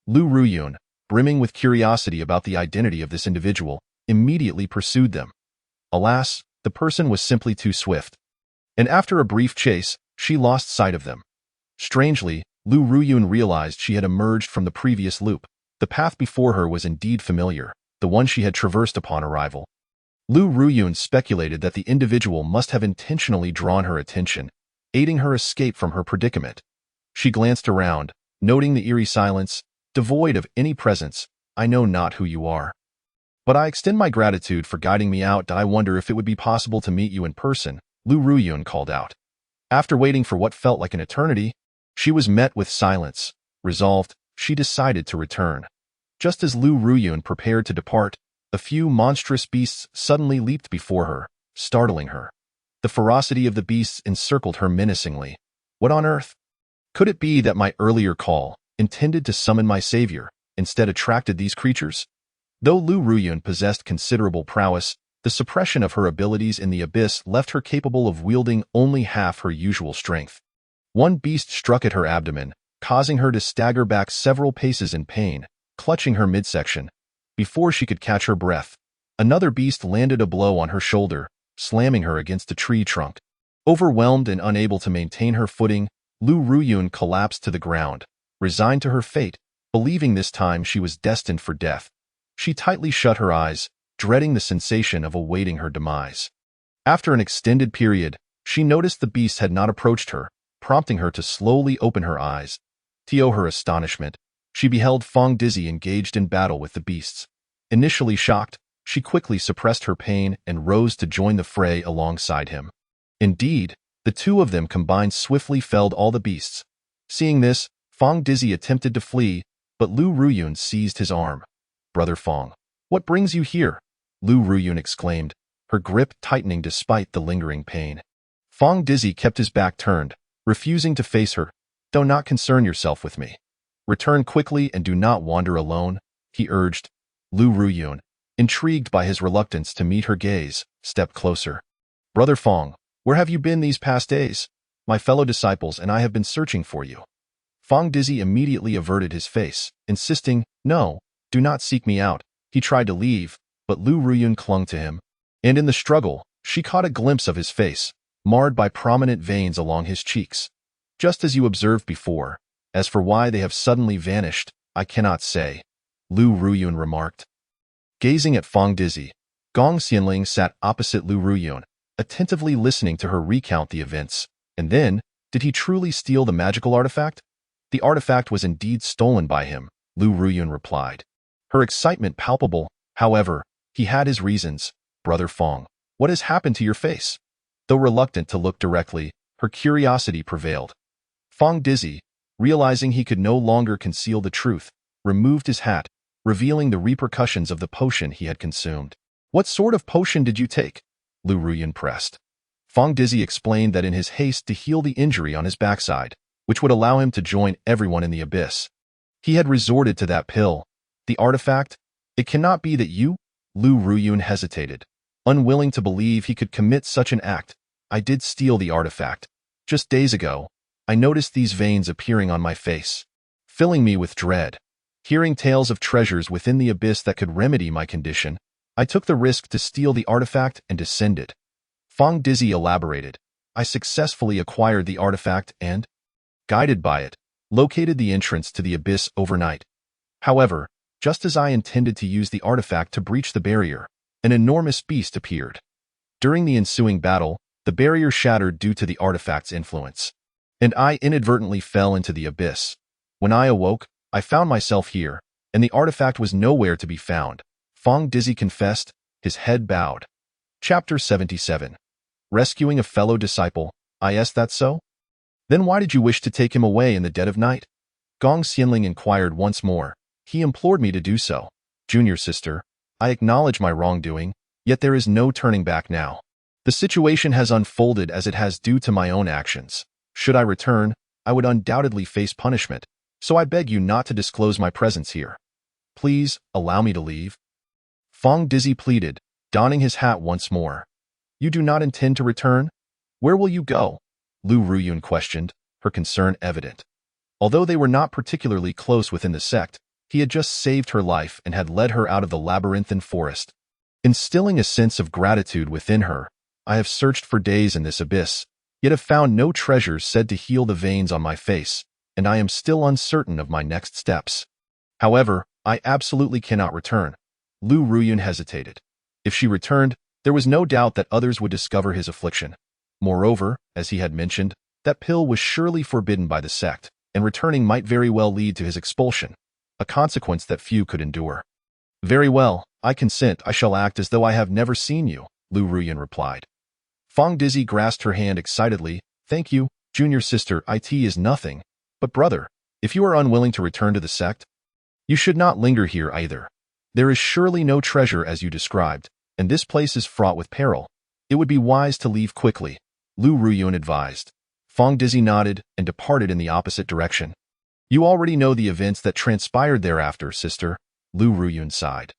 Lu Ruyun, brimming with curiosity about the identity of this individual, immediately pursued them. Alas, the person was simply too swift. And after a brief chase, she lost sight of them. Strangely, Lu Ruyun realized she had emerged from the previous loop. The path before her was indeed familiar, the one she had traversed upon arrival. Lu Ruyun speculated that the individual must have intentionally drawn her attention, aiding her escape from her predicament. She glanced around, noting the eerie silence, devoid of any presence. I know not who you are, but I extend my gratitude for guiding me out. I wonder if it would be possible to meet you in person, Lu Ruyun called out. After waiting for what felt like an eternity, she was met with silence. Resolved, she decided to return. Just as Lu Ruyun prepared to depart, a few monstrous beasts suddenly leaped before her, startling her. The ferocity of the beasts encircled her menacingly. What on earth? Could it be that my earlier call, intended to summon my savior, instead attracted these creatures? Though Lu Ruyun possessed considerable prowess, the suppression of her abilities in the abyss left her capable of wielding only half her usual strength. One beast struck at her abdomen, causing her to stagger back several paces in pain, clutching her midsection. Before she could catch her breath, another beast landed a blow on her shoulder, slamming her against a tree trunk. Overwhelmed and unable to maintain her footing, Lu Ruyun collapsed to the ground, resigned to her fate, believing this time she was destined for death. She tightly shut her eyes, dreading the sensation of awaiting her demise. After an extended period, she noticed the beast had not approached her, prompting her to slowly open her eyes. To her astonishment, she beheld Feng Dizzy engaged in battle with the beasts. Initially shocked, she quickly suppressed her pain and rose to join the fray alongside him. Indeed, the two of them combined swiftly felled all the beasts. Seeing this, Feng Dizzy attempted to flee, but Lu Ruyun seized his arm. Brother Feng, what brings you here? Lu Ruyun exclaimed, her grip tightening despite the lingering pain. Feng Dizzy kept his back turned, refusing to face her. Do not concern yourself with me. Return quickly and do not wander alone, he urged. Lu Ruyun, intrigued by his reluctance to meet her gaze, stepped closer. Brother Feng, where have you been these past days? My fellow disciples and I have been searching for you. Feng Dizzy immediately averted his face, insisting, No, do not seek me out. He tried to leave, but Lu Ruyun clung to him. And in the struggle, she caught a glimpse of his face, marred by prominent veins along his cheeks. Just as you observed before. As for why they have suddenly vanished, I cannot say, Lu Ruyun remarked. Gazing at Feng Dizzy, Gong Xianling sat opposite Lu Ruyun, attentively listening to her recount the events. And then, did he truly steal the magical artifact? The artifact was indeed stolen by him, Lu Ruyun replied. Her excitement palpable, however, he had his reasons. Brother Feng, what has happened to your face? Though reluctant to look directly, her curiosity prevailed. Feng Dizzy, realizing he could no longer conceal the truth, removed his hat, revealing the repercussions of the potion he had consumed. What sort of potion did you take? Lu Ruyun pressed. Feng Dizzy explained that in his haste to heal the injury on his backside, which would allow him to join everyone in the abyss, he had resorted to that pill. The artifact? It cannot be that you? Lu Ruyun hesitated, unwilling to believe he could commit such an act. I did steal the artifact. Just days ago, I noticed these veins appearing on my face, filling me with dread. Hearing tales of treasures within the abyss that could remedy my condition, I took the risk to steal the artifact and descend it. Feng Dizzy elaborated. I successfully acquired the artifact and, guided by it, located the entrance to the abyss overnight. However, Just as I intended to use the artifact to breach the barrier, an enormous beast appeared. During the ensuing battle, the barrier shattered due to the artifact's influence, and I inadvertently fell into the abyss. When I awoke, I found myself here, and the artifact was nowhere to be found. Fong Dizzy confessed, his head bowed. Chapter 77. Rescuing a fellow disciple. That so? Then why did you wish to take him away in the dead of night? Gong Xianling inquired once more. He implored me to do so. Junior sister, I acknowledge my wrongdoing, yet there is no turning back now. The situation has unfolded as it has due to my own actions. Should I return, I would undoubtedly face punishment, so I beg you not to disclose my presence here. Please, allow me to leave. Fong Dizzy pleaded, donning his hat once more. You do not intend to return? Where will you go? Lu Ruyun questioned, her concern evident. Although they were not particularly close within the sect, he had just saved her life and had led her out of the labyrinthine forest. Instilling a sense of gratitude within her, I have searched for days in this abyss, yet have found no treasures said to heal the veins on my face, and I am still uncertain of my next steps. However, I absolutely cannot return. Lu Ruyun hesitated. If she returned, there was no doubt that others would discover his affliction. Moreover, as he had mentioned, that pill was surely forbidden by the sect, and returning might very well lead to his expulsion, a consequence that few could endure. Very well, I consent. I shall act as though I have never seen you, Lu Ruyun replied. Fong Dizzy grasped her hand excitedly. Thank you, junior sister. It is nothing. But brother, if you are unwilling to return to the sect, you should not linger here either. There is surely no treasure as you described, and this place is fraught with peril. It would be wise to leave quickly, Lu Ruyun advised. Fong Dizzy nodded and departed in the opposite direction. You already know the events that transpired thereafter, sister, Lu Ruyun sighed.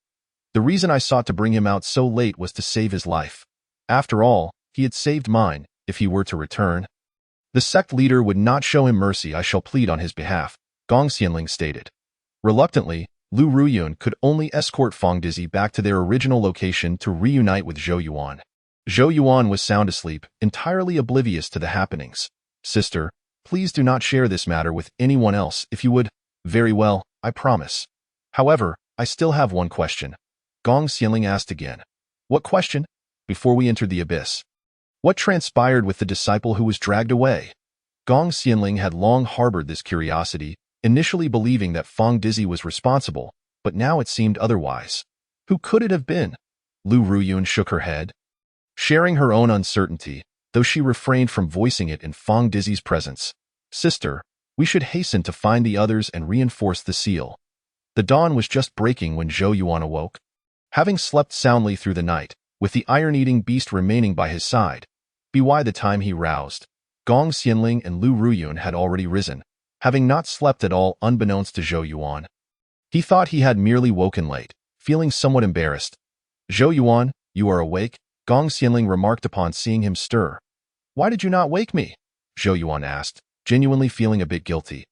The reason I sought to bring him out so late was to save his life. After all, he had saved mine, if he were to return. The sect leader would not show him mercy. I shall plead on his behalf, Gong Xianling stated. Reluctantly, Lu Ruyun could only escort Fong Dizzy back to their original location to reunite with Zhou Yuan. Zhou Yuan was sound asleep, entirely oblivious to the happenings. Sister, please do not share this matter with anyone else if you would. Very well, I promise. However, I still have one question. Gong Xianling asked again. What question? Before we entered the abyss. What transpired with the disciple who was dragged away? Gong Xianling had long harbored this curiosity, initially believing that Fong Dizzy was responsible, but now it seemed otherwise. Who could it have been? Lu Ruyun shook her head. Sharing her own uncertainty, though she refrained from voicing it in Fong Dizzy's presence. Sister, we should hasten to find the others and reinforce the seal. The dawn was just breaking when Zhou Yuan awoke. Having slept soundly through the night, with the iron-eating beast remaining by his side, by the time he roused, Gong Xianling and Lu Ruyun had already risen, having not slept at all unbeknownst to Zhou Yuan. He thought he had merely woken late, feeling somewhat embarrassed. Zhou Yuan, you are awake? Gong Xianling remarked upon seeing him stir. Why did you not wake me? Zhou Yuan asked, genuinely feeling a bit guilty.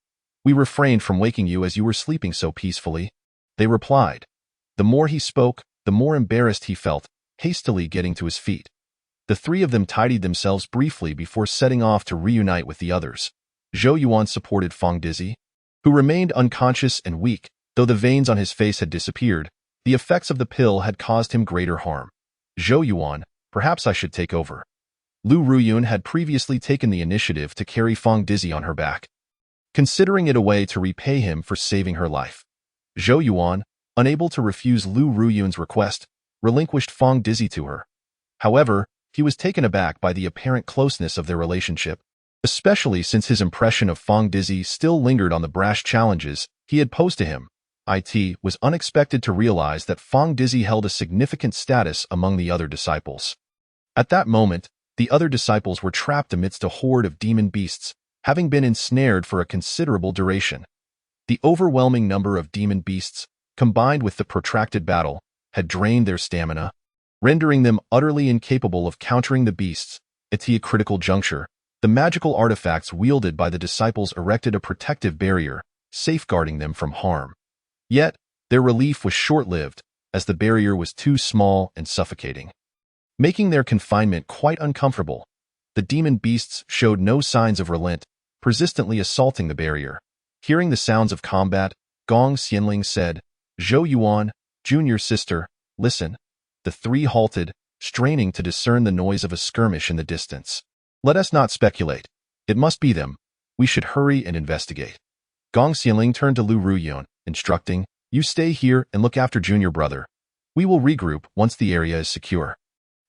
We refrained from waking you as you were sleeping so peacefully. They replied. The more he spoke, the more embarrassed he felt, hastily getting to his feet. The three of them tidied themselves briefly before setting off to reunite with the others. Zhou Yuan supported Fong Dizzy, who remained unconscious and weak. Though the veins on his face had disappeared, the effects of the pill had caused him greater harm. Zhou Yuan, perhaps I should take over. Lu Ruyun had previously taken the initiative to carry Fong Dizzy on her back, considering it a way to repay him for saving her life. Zhou Yuan, unable to refuse Lu Ruyun's request, relinquished Fong Dizzy to her. However, he was taken aback by the apparent closeness of their relationship, especially since his impression of Fong Dizzy still lingered on the brash challenges he had posed to him. It was unexpected to realize that Fong Dizzy held a significant status among the other disciples. At that moment, the other disciples were trapped amidst a horde of demon beasts, having been ensnared for a considerable duration. The overwhelming number of demon beasts, combined with the protracted battle, had drained their stamina, rendering them utterly incapable of countering the beasts. At a critical juncture, the magical artifacts wielded by the disciples erected a protective barrier, safeguarding them from harm. Yet, their relief was short-lived, as the barrier was too small and suffocating, making their confinement quite uncomfortable. The demon beasts showed no signs of relent, persistently assaulting the barrier. Hearing the sounds of combat, Gong Xianling said, Zhou Yuan, junior sister, listen. The three halted, straining to discern the noise of a skirmish in the distance. Let us not speculate. It must be them. We should hurry and investigate. Gong Xianling turned to Lu Ruyun, instructing, you stay here and look after junior brother. We will regroup once the area is secure.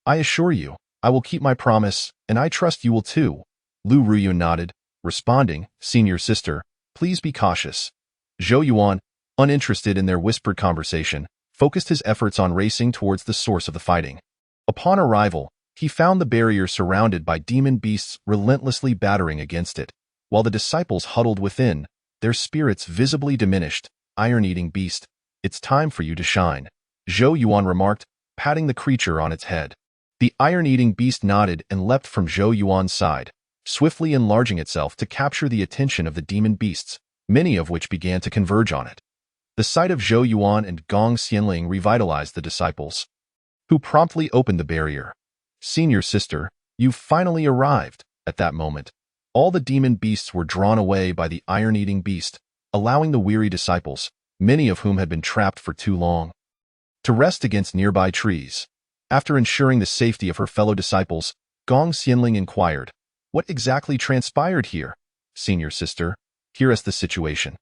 I assure you, I will keep my promise, and I trust you will too. Lu Ruyun nodded, responding, senior sister, please be cautious. Zhou Yuan, uninterested in their whispered conversation, focused his efforts on racing towards the source of the fighting. Upon arrival, he found the barrier surrounded by demon beasts relentlessly battering against it, while the disciples huddled within, their spirits visibly diminished. Iron-eating beast, it's time for you to shine, Zhou Yuan remarked, patting the creature on its head. The iron-eating beast nodded and leapt from Zhou Yuan's side, swiftly enlarging itself to capture the attention of the demon beasts, many of which began to converge on it. The sight of Zhou Yuan and Gong Xianling revitalized the disciples, who promptly opened the barrier. Senior sister, you've finally arrived. At that moment, all the demon beasts were drawn away by the iron-eating beast, allowing the weary disciples, many of whom had been trapped for too long, to rest against nearby trees. After ensuring the safety of her fellow disciples, Gong Xianling inquired, what exactly transpired here? Senior sister, hear us the situation.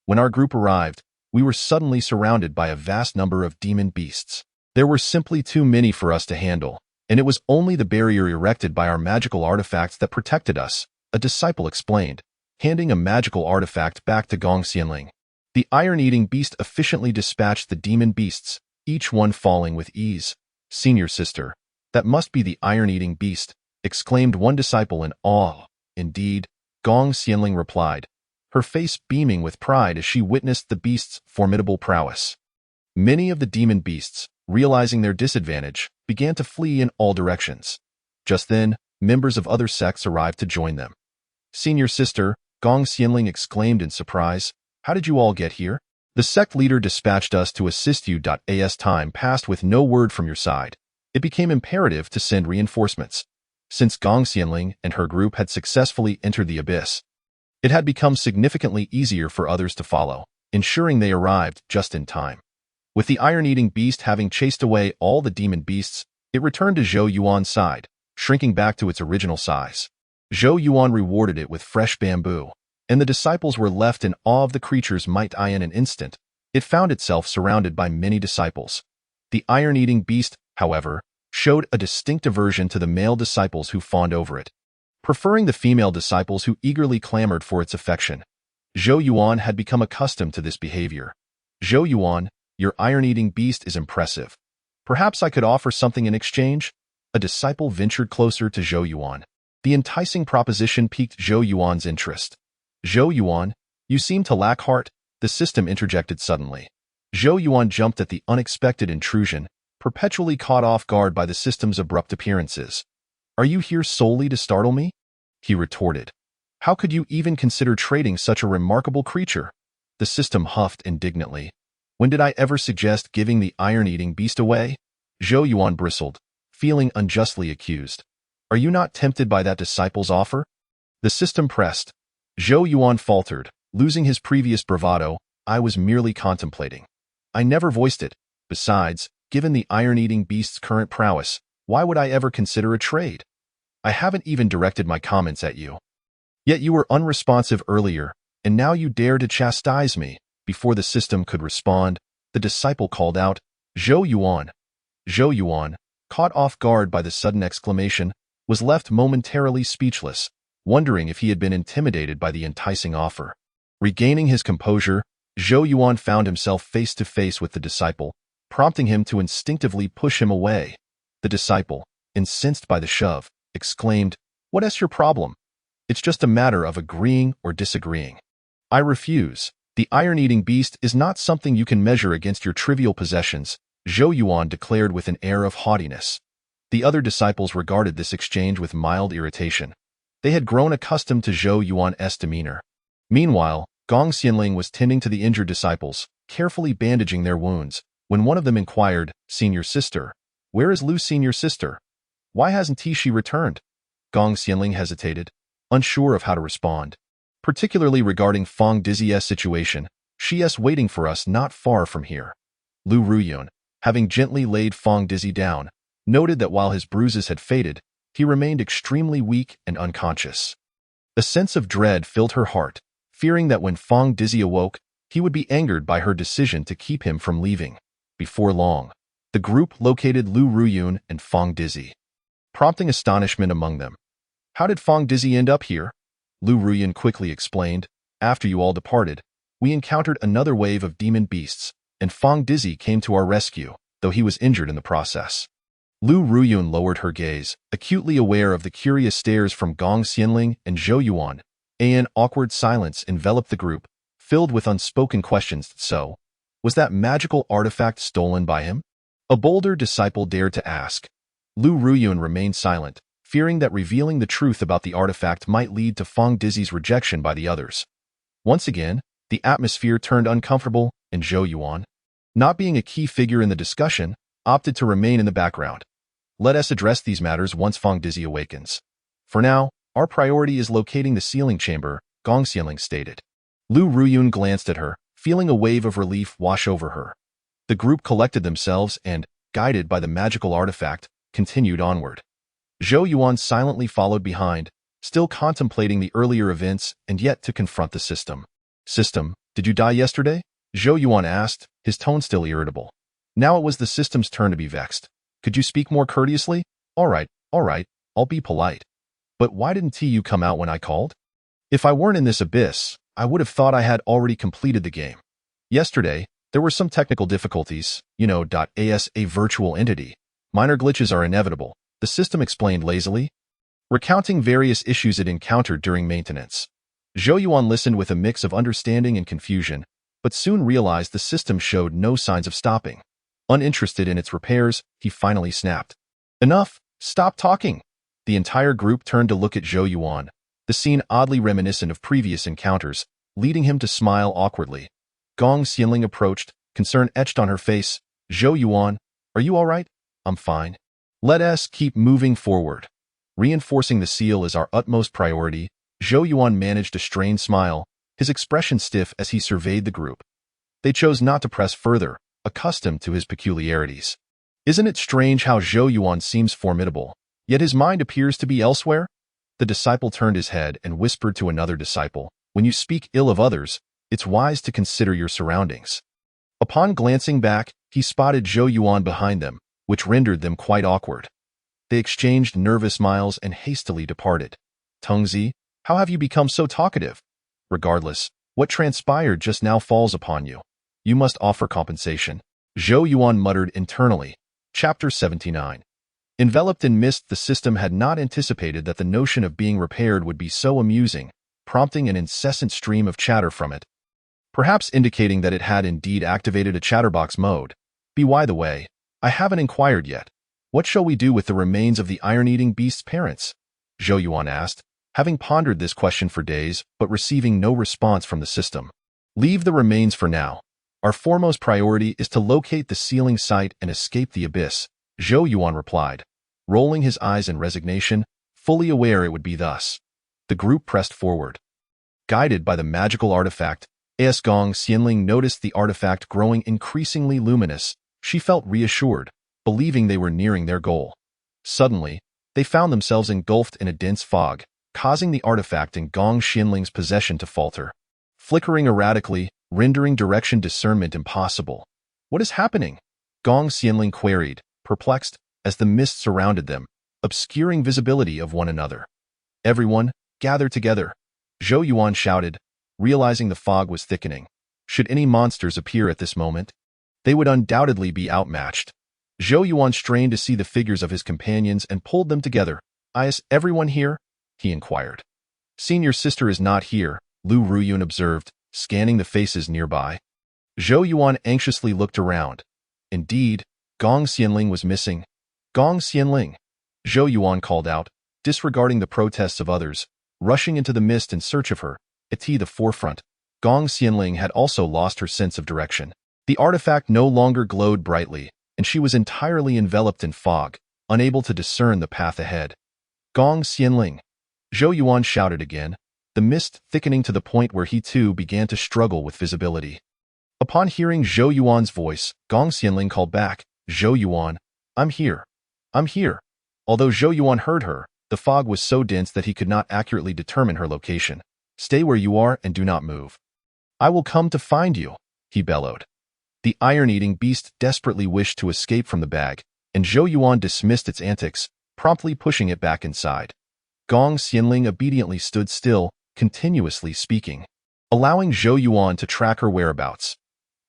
When our group arrived, we were suddenly surrounded by a vast number of demon beasts. There were simply too many for us to handle, and it was only the barrier erected by our magical artifacts that protected us, a disciple explained, handing a magical artifact back to Gong Xianling. The iron-eating beast efficiently dispatched the demon beasts, each one falling with ease. Senior sister, that must be the iron-eating beast, exclaimed one disciple in awe. Indeed, Gong Xianling replied, her face beaming with pride as she witnessed the beast's formidable prowess. Many of the demon beasts, realizing their disadvantage, began to flee in all directions. Just then, members of other sects arrived to join them. Senior sister, Gong Xianling exclaimed in surprise, how did you all get here? The sect leader dispatched us to assist you. As time passed with no word from your side, it became imperative to send reinforcements. Since Gong Xianling and her group had successfully entered the abyss, it had become significantly easier for others to follow, ensuring they arrived just in time. With the iron-eating beast having chased away all the demon beasts, it returned to Zhou Yuan's side, shrinking back to its original size. Zhou Yuan rewarded it with fresh bamboo, and the disciples were left in awe of the creature's might. In an instant, it found itself surrounded by many disciples. The iron-eating beast, however, showed a distinct aversion to the male disciples who fawned over it, preferring the female disciples who eagerly clamored for its affection. Zhou Yuan had become accustomed to this behavior. Zhou Yuan, your iron-eating beast is impressive. Perhaps I could offer something in exchange? A disciple ventured closer to Zhou Yuan. The enticing proposition piqued Zhou Yuan's interest. Zhou Yuan, you seem to lack heart, the system interjected suddenly. Zhou Yuan jumped at the unexpected intrusion, perpetually caught off guard by the system's abrupt appearances. Are you here solely to startle me? He retorted. How could you even consider trading such a remarkable creature? The system huffed indignantly. When did I ever suggest giving the iron-eating beast away? Zhou Yuan bristled, feeling unjustly accused. Are you not tempted by that disciple's offer? The system pressed. Zhou Yuan faltered, losing his previous bravado. I was merely contemplating. I never voiced it. Besides, given the iron-eating beast's current prowess, why would I ever consider a trade? I haven't even directed my comments at you. Yet you were unresponsive earlier, and now you dare to chastise me. Before the system could respond, the disciple called out, Zhou Yuan. Zhou Yuan, caught off guard by the sudden exclamation, was left momentarily speechless, wondering if he had been intimidated by the enticing offer. Regaining his composure, Zhou Yuan found himself face to face with the disciple, prompting him to instinctively push him away. The disciple, incensed by the shove, exclaimed, What is your problem? It's just a matter of agreeing or disagreeing. I refuse. The iron-eating beast is not something you can measure against your trivial possessions, Zhou Yuan declared with an air of haughtiness. The other disciples regarded this exchange with mild irritation. They had grown accustomed to Zhou Yuan's demeanor. Meanwhile, Gong Xianling was tending to the injured disciples, carefully bandaging their wounds, when one of them inquired, Senior sister, where is Lu's senior sister? Why hasn't she returned? Gong Xianling hesitated, unsure of how to respond. Particularly regarding Feng Dizie's situation, She's waiting for us not far from here. Lu Ruyun, having gently laid Fong Dizzy down, noted that while his bruises had faded, he remained extremely weak and unconscious. A sense of dread filled her heart, fearing that when Fong Dizzy awoke, he would be angered by her decision to keep him from leaving. Before long, the group located Lu Ruyun and Fong Dizzy, prompting astonishment among them. How did Fong Dizzy end up here? Lu Ruyun quickly explained. After you all departed, we encountered another wave of demon beasts, and Fong Dizzy came to our rescue, though he was injured in the process. Lu Ruyun lowered her gaze, acutely aware of the curious stares from Gong Xianling and Zhou Yuan. An awkward silence enveloped the group, filled with unspoken questions. So, was that magical artifact stolen by him? A bolder disciple dared to ask. Lu Ruyun remained silent, fearing that revealing the truth about the artifact might lead to Fong Dizzy's rejection by the others. Once again, the atmosphere turned uncomfortable, and Zhou Yuan, not being a key figure in the discussion, opted to remain in the background. Let us address these matters once Fong Dizzy awakens. For now, our priority is locating the sealing chamber, Gong Xianling stated. Lu Ruyun glanced at her, feeling a wave of relief wash over her. The group collected themselves and, guided by the magical artifact, continued onward. Zhou Yuan silently followed behind, still contemplating the earlier events and yet to confront the system. System, did you die yesterday? Zhou Yuan asked, his tone still irritable. Now it was the system's turn to be vexed. Could you speak more courteously? All right, I'll be polite. But why didn't you come out when I called? If I weren't in this abyss, I would have thought I had already completed the game. Yesterday, there were some technical difficulties, as a virtual entity. Minor glitches are inevitable, the system explained lazily, recounting various issues it encountered during maintenance. Zhou Yuan listened with a mix of understanding and confusion, but soon realized the system showed no signs of stopping. Uninterested in its repairs, he finally snapped. Enough! Stop talking! The entire group turned to look at Zhou Yuan, the scene oddly reminiscent of previous encounters, leading him to smile awkwardly. Gong Xianling approached, concern etched on her face. Zhou Yuan, are you all right? I'm fine. Let us keep moving forward. Reinforcing the seal is our utmost priority. Zhou Yuan managed a strained smile, his expression stiff as he surveyed the group. They chose not to press further, accustomed to his peculiarities. Isn't it strange how Zhou Yuan seems formidable, yet his mind appears to be elsewhere? The disciple turned his head and whispered to another disciple, when you speak ill of others, it's wise to consider your surroundings. Upon glancing back, he spotted Zhou Yuan behind them, which rendered them quite awkward. They exchanged nervous smiles and hastily departed. Tengzi, how have you become so talkative? Regardless, what transpired just now falls upon you. You must offer compensation. Zhou Yuan muttered internally. Chapter 79. Enveloped in mist, the system had not anticipated that the notion of being repaired would be so amusing, prompting an incessant stream of chatter from it, perhaps indicating that it had indeed activated a chatterbox mode. By the way, I haven't inquired yet. What shall we do with the remains of the iron-eating beast's parents? Zhou Yuan asked, having pondered this question for days but receiving no response from the system. Leave the remains for now. Our foremost priority is to locate the sealing site and escape the abyss, Zhou Yuan replied, rolling his eyes in resignation, fully aware it would be thus. The group pressed forward. Guided by the magical artifact, as Gong Xianling noticed the artifact growing increasingly luminous, she felt reassured, believing they were nearing their goal. Suddenly, they found themselves engulfed in a dense fog, causing the artifact in Gong Xianling's possession to falter, flickering erratically, rendering direction discernment impossible. What is happening? Gong Xianling queried, perplexed, as the mist surrounded them, obscuring visibility of one another. Everyone, gather together, Zhou Yuan shouted, realizing the fog was thickening. Should any monsters appear at this moment, they would undoubtedly be outmatched. Zhou Yuan strained to see the figures of his companions and pulled them together. Is everyone here? He inquired. Senior sister is not here, Lu Ruyun observed, scanning the faces nearby. Zhou Yuan anxiously looked around. Indeed, Gong Xianling was missing. Gong Xianling, Zhou Yuan called out, disregarding the protests of others, rushing into the mist in search of her. At the forefront, Gong Xianling had also lost her sense of direction. The artifact no longer glowed brightly, and she was entirely enveloped in fog, unable to discern the path ahead. Gong Xianling, Zhou Yuan shouted again, the mist thickening to the point where he too began to struggle with visibility. Upon hearing Zhou Yuan's voice, Gong Xianling called back, "Zhou Yuan, I'm here. I'm here." Although Zhou Yuan heard her, the fog was so dense that he could not accurately determine her location. "Stay where you are and do not move. I will come to find you," he bellowed. The iron-eating beast desperately wished to escape from the bag, and Zhou Yuan dismissed its antics, promptly pushing it back inside. Gong Xianling obediently stood still, continuously speaking, allowing Zhou Yuan to track her whereabouts.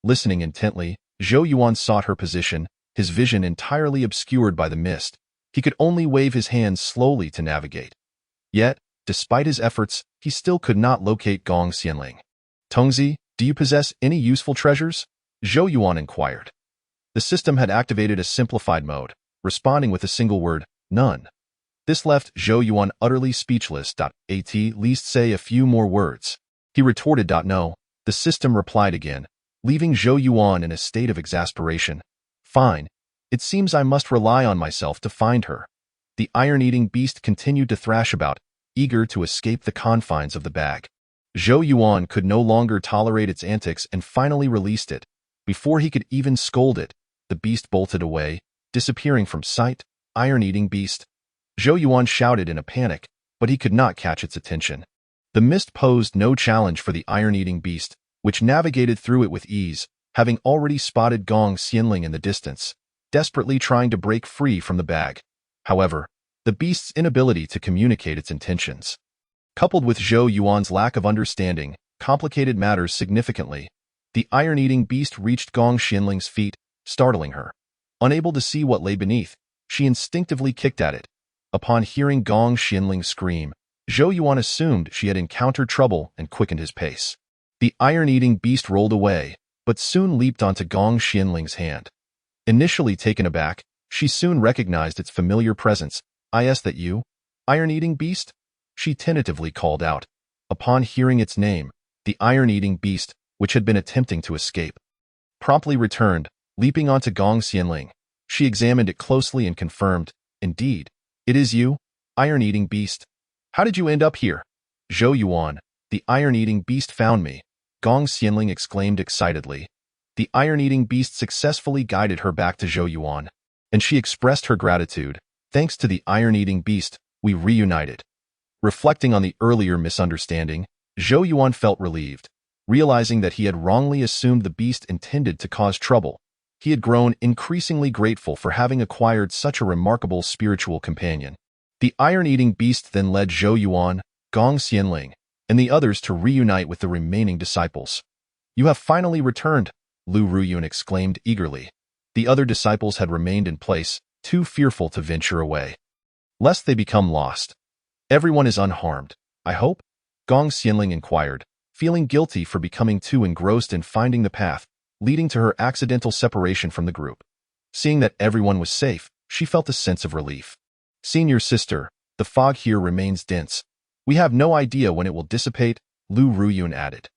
Listening intently, Zhou Yuan sought her position, his vision entirely obscured by the mist. He could only wave his hands slowly to navigate. Yet, despite his efforts, he still could not locate Gong Xianling. "Tongzi, do you possess any useful treasures?" Zhou Yuan inquired. The system had activated a simplified mode, responding with a single word, "None." This left Zhou Yuan utterly speechless. At least say a few more words. He retorted, "No." The system replied again, leaving Zhou Yuan in a state of exasperation. "Fine. It seems I must rely on myself to find her." The iron-eating beast continued to thrash about, eager to escape the confines of the bag. Zhou Yuan could no longer tolerate its antics and finally released it. Before he could even scold it, the beast bolted away, disappearing from sight. "Iron-eating beast!" Zhou Yuan shouted in a panic, but he could not catch its attention. The mist posed no challenge for the iron-eating beast, which navigated through it with ease, having already spotted Gong Xianling in the distance, desperately trying to break free from the bag. However, the beast's inability to communicate its intentions, coupled with Zhou Yuan's lack of understanding, complicated matters significantly. The iron-eating beast reached Gong Xianling's feet, startling her. Unable to see what lay beneath, she instinctively kicked at it. Upon hearing Gong Xianling scream, Zhou Yuan assumed she had encountered trouble and quickened his pace. The iron-eating beast rolled away, but soon leaped onto Gong Xianling's hand. Initially taken aback, she soon recognized its familiar presence. "Is that you, iron-eating beast?" she tentatively called out. Upon hearing its name, the iron-eating beast, which had been attempting to escape, promptly returned, leaping onto Gong Xianling. She examined it closely and confirmed, "Indeed, it is you, iron-eating beast. How did you end up here?" "Zhou Yuan, the iron-eating beast found me," Gong Xianling exclaimed excitedly. The iron-eating beast successfully guided her back to Zhou Yuan, and she expressed her gratitude. "Thanks to the iron-eating beast, we reunited." Reflecting on the earlier misunderstanding, Zhou Yuan felt relieved. Realizing that he had wrongly assumed the beast intended to cause trouble, he had grown increasingly grateful for having acquired such a remarkable spiritual companion. The iron-eating beast then led Zhou Yuan, Gong Xianling, and the others to reunite with the remaining disciples. "You have finally returned," Lu Ruyun exclaimed eagerly. The other disciples had remained in place, too fearful to venture away, lest they become lost. "Everyone is unharmed, I hope?" Gong Xianling inquired, feeling guilty for becoming too engrossed in finding the path, leading to her accidental separation from the group. Seeing that everyone was safe, she felt a sense of relief. "Senior sister, the fog here remains dense. We have no idea when it will dissipate," Lu Ruyun added.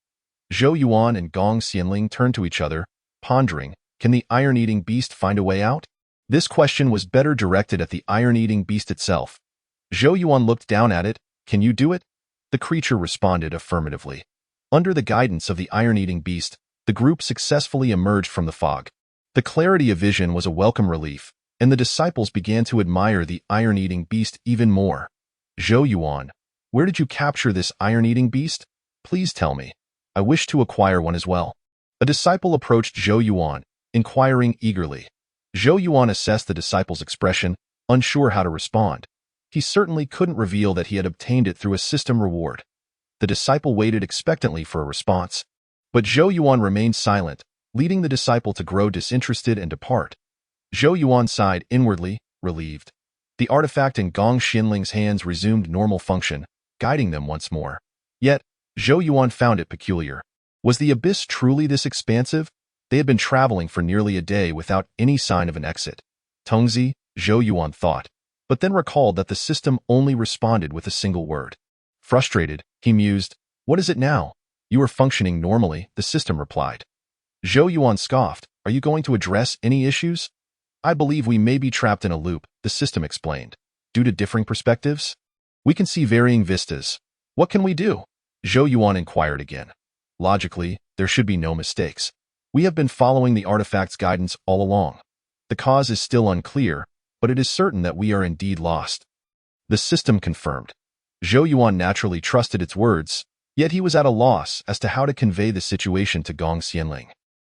Zhou Yuan and Gong Xianling turned to each other, pondering, can the iron-eating beast find a way out? This question was better directed at the iron-eating beast itself. Zhou Yuan looked down at it. "Can you do it?" The creature responded affirmatively. Under the guidance of the iron-eating beast, the group successfully emerged from the fog. The clarity of vision was a welcome relief, and the disciples began to admire the iron-eating beast even more. "Zhou Yuan, where did you capture this iron-eating beast? Please tell me. I wish to acquire one as well." A disciple approached Zhou Yuan, inquiring eagerly. Zhou Yuan assessed the disciple's expression, unsure how to respond. He certainly couldn't reveal that he had obtained it through a system reward. The disciple waited expectantly for a response, but Zhou Yuan remained silent, leading the disciple to grow disinterested and depart. Zhou Yuan sighed inwardly, relieved. The artifact in Gong Xianling's hands resumed normal function, guiding them once more. Yet, Zhou Yuan found it peculiar. Was the abyss truly this expansive? They had been traveling for nearly a day without any sign of an exit. "Tongzi," Zhou Yuan thought, but then recalled that the system only responded with a single word. Frustrated, he mused, "What is it now?" "You are functioning normally," the system replied. Zhou Yuan scoffed, "Are you going to address any issues?" "I believe we may be trapped in a loop," the system explained. "Due to differing perspectives, we can see varying vistas. What can we do?" Zhou Yuan inquired again. "Logically, there should be no mistakes. We have been following the artifact's guidance all along. The cause is still unclear, but it is certain that we are indeed lost. The system confirmed. Zhou Yuan naturally trusted its words, yet he was at a loss as to how to convey the situation to Gong Xianling.